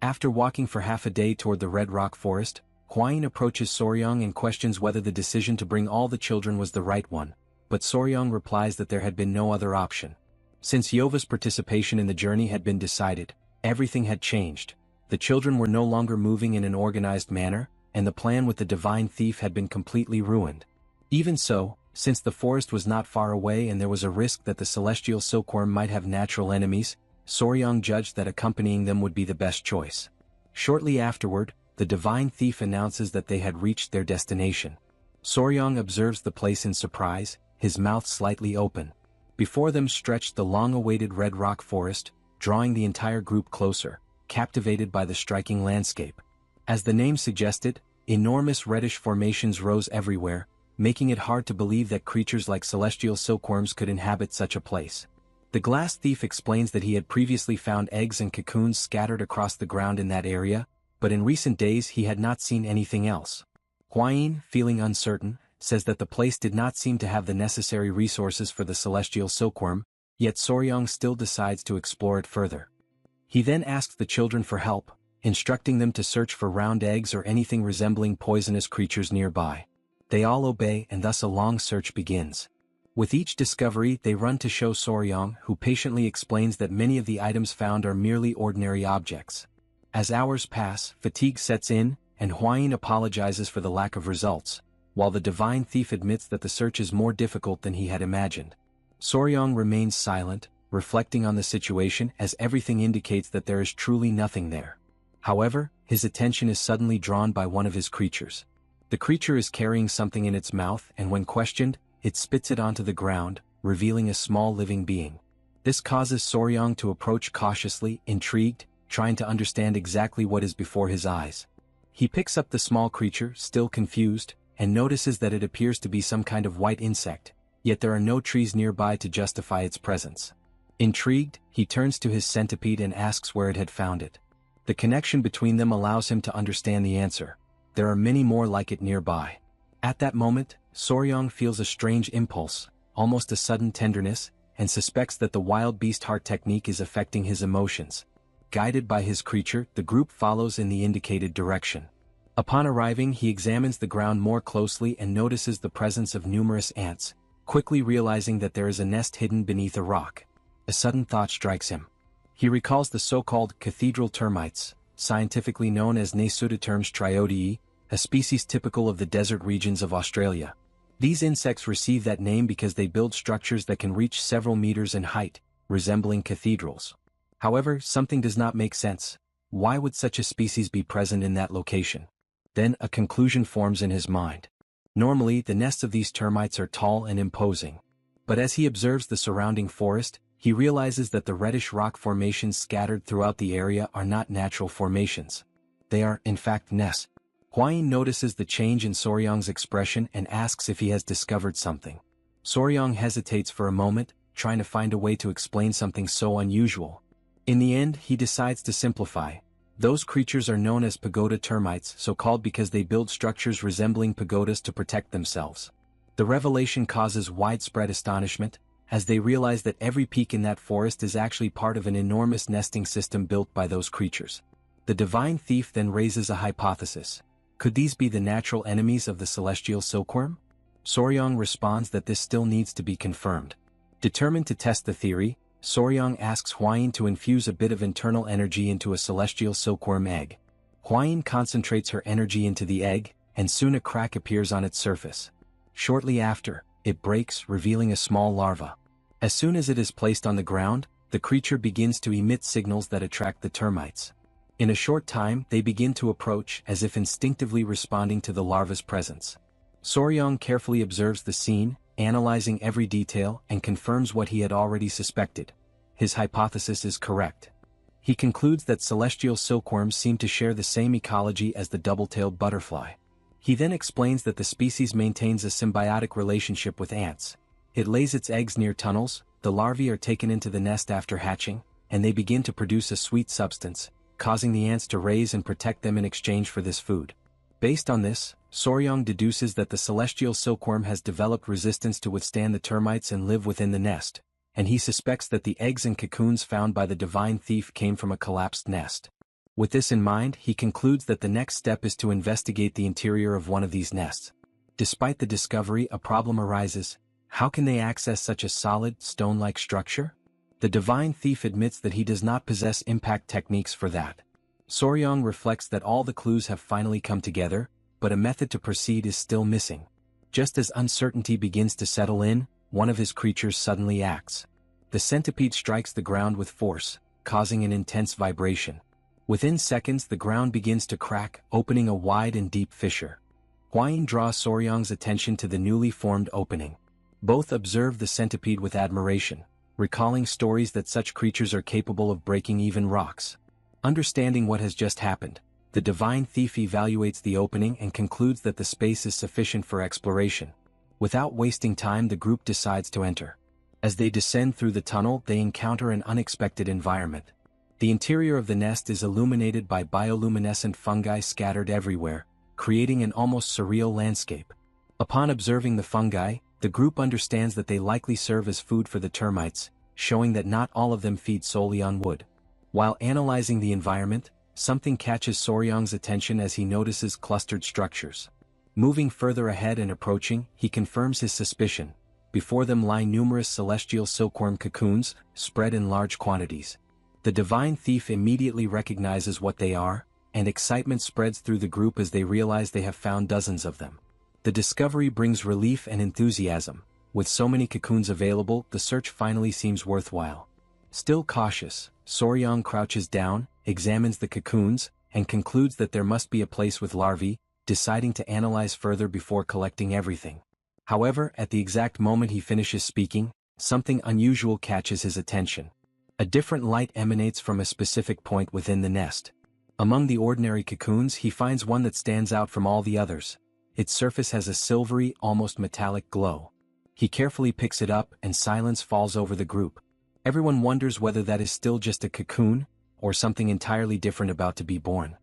After walking for half a day toward the Red Rock Forest, Hwain approaches Soryong and questions whether the decision to bring all the children was the right one, but Soryong replies that there had been no other option. Since Yova's participation in the journey had been decided, everything had changed. The children were no longer moving in an organized manner, and the plan with the divine thief had been completely ruined. Even so, since the forest was not far away and there was a risk that the celestial silkworm might have natural enemies, Soryang judged that accompanying them would be the best choice. Shortly afterward, the divine thief announces that they had reached their destination. Soryang observes the place in surprise, his mouth slightly open. Before them stretched the long-awaited red rock forest, drawing the entire group closer, captivated by the striking landscape. As the name suggested, enormous reddish formations rose everywhere, making it hard to believe that creatures like celestial silkworms could inhabit such a place. The glass thief explains that he had previously found eggs and cocoons scattered across the ground in that area, but in recent days he had not seen anything else. Huayin, feeling uncertain, says that the place did not seem to have the necessary resources for the celestial silkworm, yet Soryang still decides to explore it further. He then asks the children for help, instructing them to search for round eggs or anything resembling poisonous creatures nearby. They all obey and thus a long search begins. With each discovery they run to show Soryang, who patiently explains that many of the items found are merely ordinary objects. As hours pass, fatigue sets in, and Huayin apologizes for the lack of results, while the divine thief admits that the search is more difficult than he had imagined. Soryang remains silent, reflecting on the situation as everything indicates that there is truly nothing there. However, his attention is suddenly drawn by one of his creatures. The creature is carrying something in its mouth and when questioned, it spits it onto the ground, revealing a small living being. This causes Soryang to approach cautiously, intrigued, trying to understand exactly what is before his eyes. He picks up the small creature, still confused, and notices that it appears to be some kind of white insect, yet there are no trees nearby to justify its presence. Intrigued, he turns to his centipede and asks where it had found it. The connection between them allows him to understand the answer. There are many more like it nearby. At that moment, Soryang feels a strange impulse, almost a sudden tenderness, and suspects that the wild beast heart technique is affecting his emotions. Guided by his creature, the group follows in the indicated direction. Upon arriving, he examines the ground more closely and notices the presence of numerous ants, quickly realizing that there is a nest hidden beneath a rock. A sudden thought strikes him. He recalls the so-called cathedral termites, scientifically known as Nesudoterms triodii, a species typical of the desert regions of Australia. These insects receive that name because they build structures that can reach several meters in height, resembling cathedrals. However, something does not make sense. Why would such a species be present in that location? Then a conclusion forms in his mind. Normally, the nests of these termites are tall and imposing. But as he observes the surrounding forest, he realizes that the reddish rock formations scattered throughout the area are not natural formations. They are, in fact, nests. Huayin notices the change in Soryang's expression and asks if he has discovered something. Soryang hesitates for a moment, trying to find a way to explain something so unusual. In the end, he decides to simplify. Those creatures are known as pagoda termites, so called because they build structures resembling pagodas to protect themselves. The revelation causes widespread astonishment, as they realize that every peak in that forest is actually part of an enormous nesting system built by those creatures. The divine thief then raises a hypothesis. Could these be the natural enemies of the celestial silkworm? Soryang responds that this still needs to be confirmed. Determined to test the theory, Soryang asks Huayin to infuse a bit of internal energy into a celestial silkworm egg. Huayin concentrates her energy into the egg, and soon a crack appears on its surface. Shortly after, it breaks, revealing a small larva. As soon as it is placed on the ground, the creature begins to emit signals that attract the termites. In a short time, they begin to approach, as if instinctively responding to the larva's presence. Soryang carefully observes the scene, analyzing every detail, and confirms what he had already suspected. His hypothesis is correct. He concludes that celestial silkworms seem to share the same ecology as the double-tailed butterfly. He then explains that the species maintains a symbiotic relationship with ants. It lays its eggs near tunnels, the larvae are taken into the nest after hatching, and they begin to produce a sweet substance, causing the ants to raise and protect them in exchange for this food. Based on this, Soryang deduces that the celestial silkworm has developed resistance to withstand the termites and live within the nest, and he suspects that the eggs and cocoons found by the divine thief came from a collapsed nest. With this in mind, he concludes that the next step is to investigate the interior of one of these nests. Despite the discovery, a problem arises. How can they access such a solid, stone-like structure? The divine thief admits that he does not possess impact techniques for that. Soryang reflects that all the clues have finally come together, but a method to proceed is still missing. Just as uncertainty begins to settle in, one of his creatures suddenly acts. The centipede strikes the ground with force, causing an intense vibration. Within seconds the ground begins to crack, opening a wide and deep fissure. Huayin draws Soryang's attention to the newly formed opening. Both observe the centipede with admiration, recalling stories that such creatures are capable of breaking even rocks. Understanding what has just happened, the divine thief evaluates the opening and concludes that the space is sufficient for exploration. Without wasting time, the group decides to enter. As they descend through the tunnel, they encounter an unexpected environment. The interior of the nest is illuminated by bioluminescent fungi scattered everywhere, creating an almost surreal landscape. Upon observing the fungi, the group understands that they likely serve as food for the termites, showing that not all of them feed solely on wood. While analyzing the environment, something catches Soryang's attention as he notices clustered structures. Moving further ahead and approaching, he confirms his suspicion. Before them lie numerous celestial silkworm cocoons, spread in large quantities. The divine thief immediately recognizes what they are, and excitement spreads through the group as they realize they have found dozens of them. The discovery brings relief and enthusiasm. With so many cocoons available, the search finally seems worthwhile. Still cautious, Soryang crouches down, examines the cocoons, and concludes that there must be a place with larvae, deciding to analyze further before collecting everything. However, at the exact moment he finishes speaking, something unusual catches his attention. A different light emanates from a specific point within the nest. Among the ordinary cocoons, he finds one that stands out from all the others. Its surface has a silvery, almost metallic glow. He carefully picks it up and silence falls over the group. Everyone wonders whether that is still just a cocoon, or something entirely different about to be born.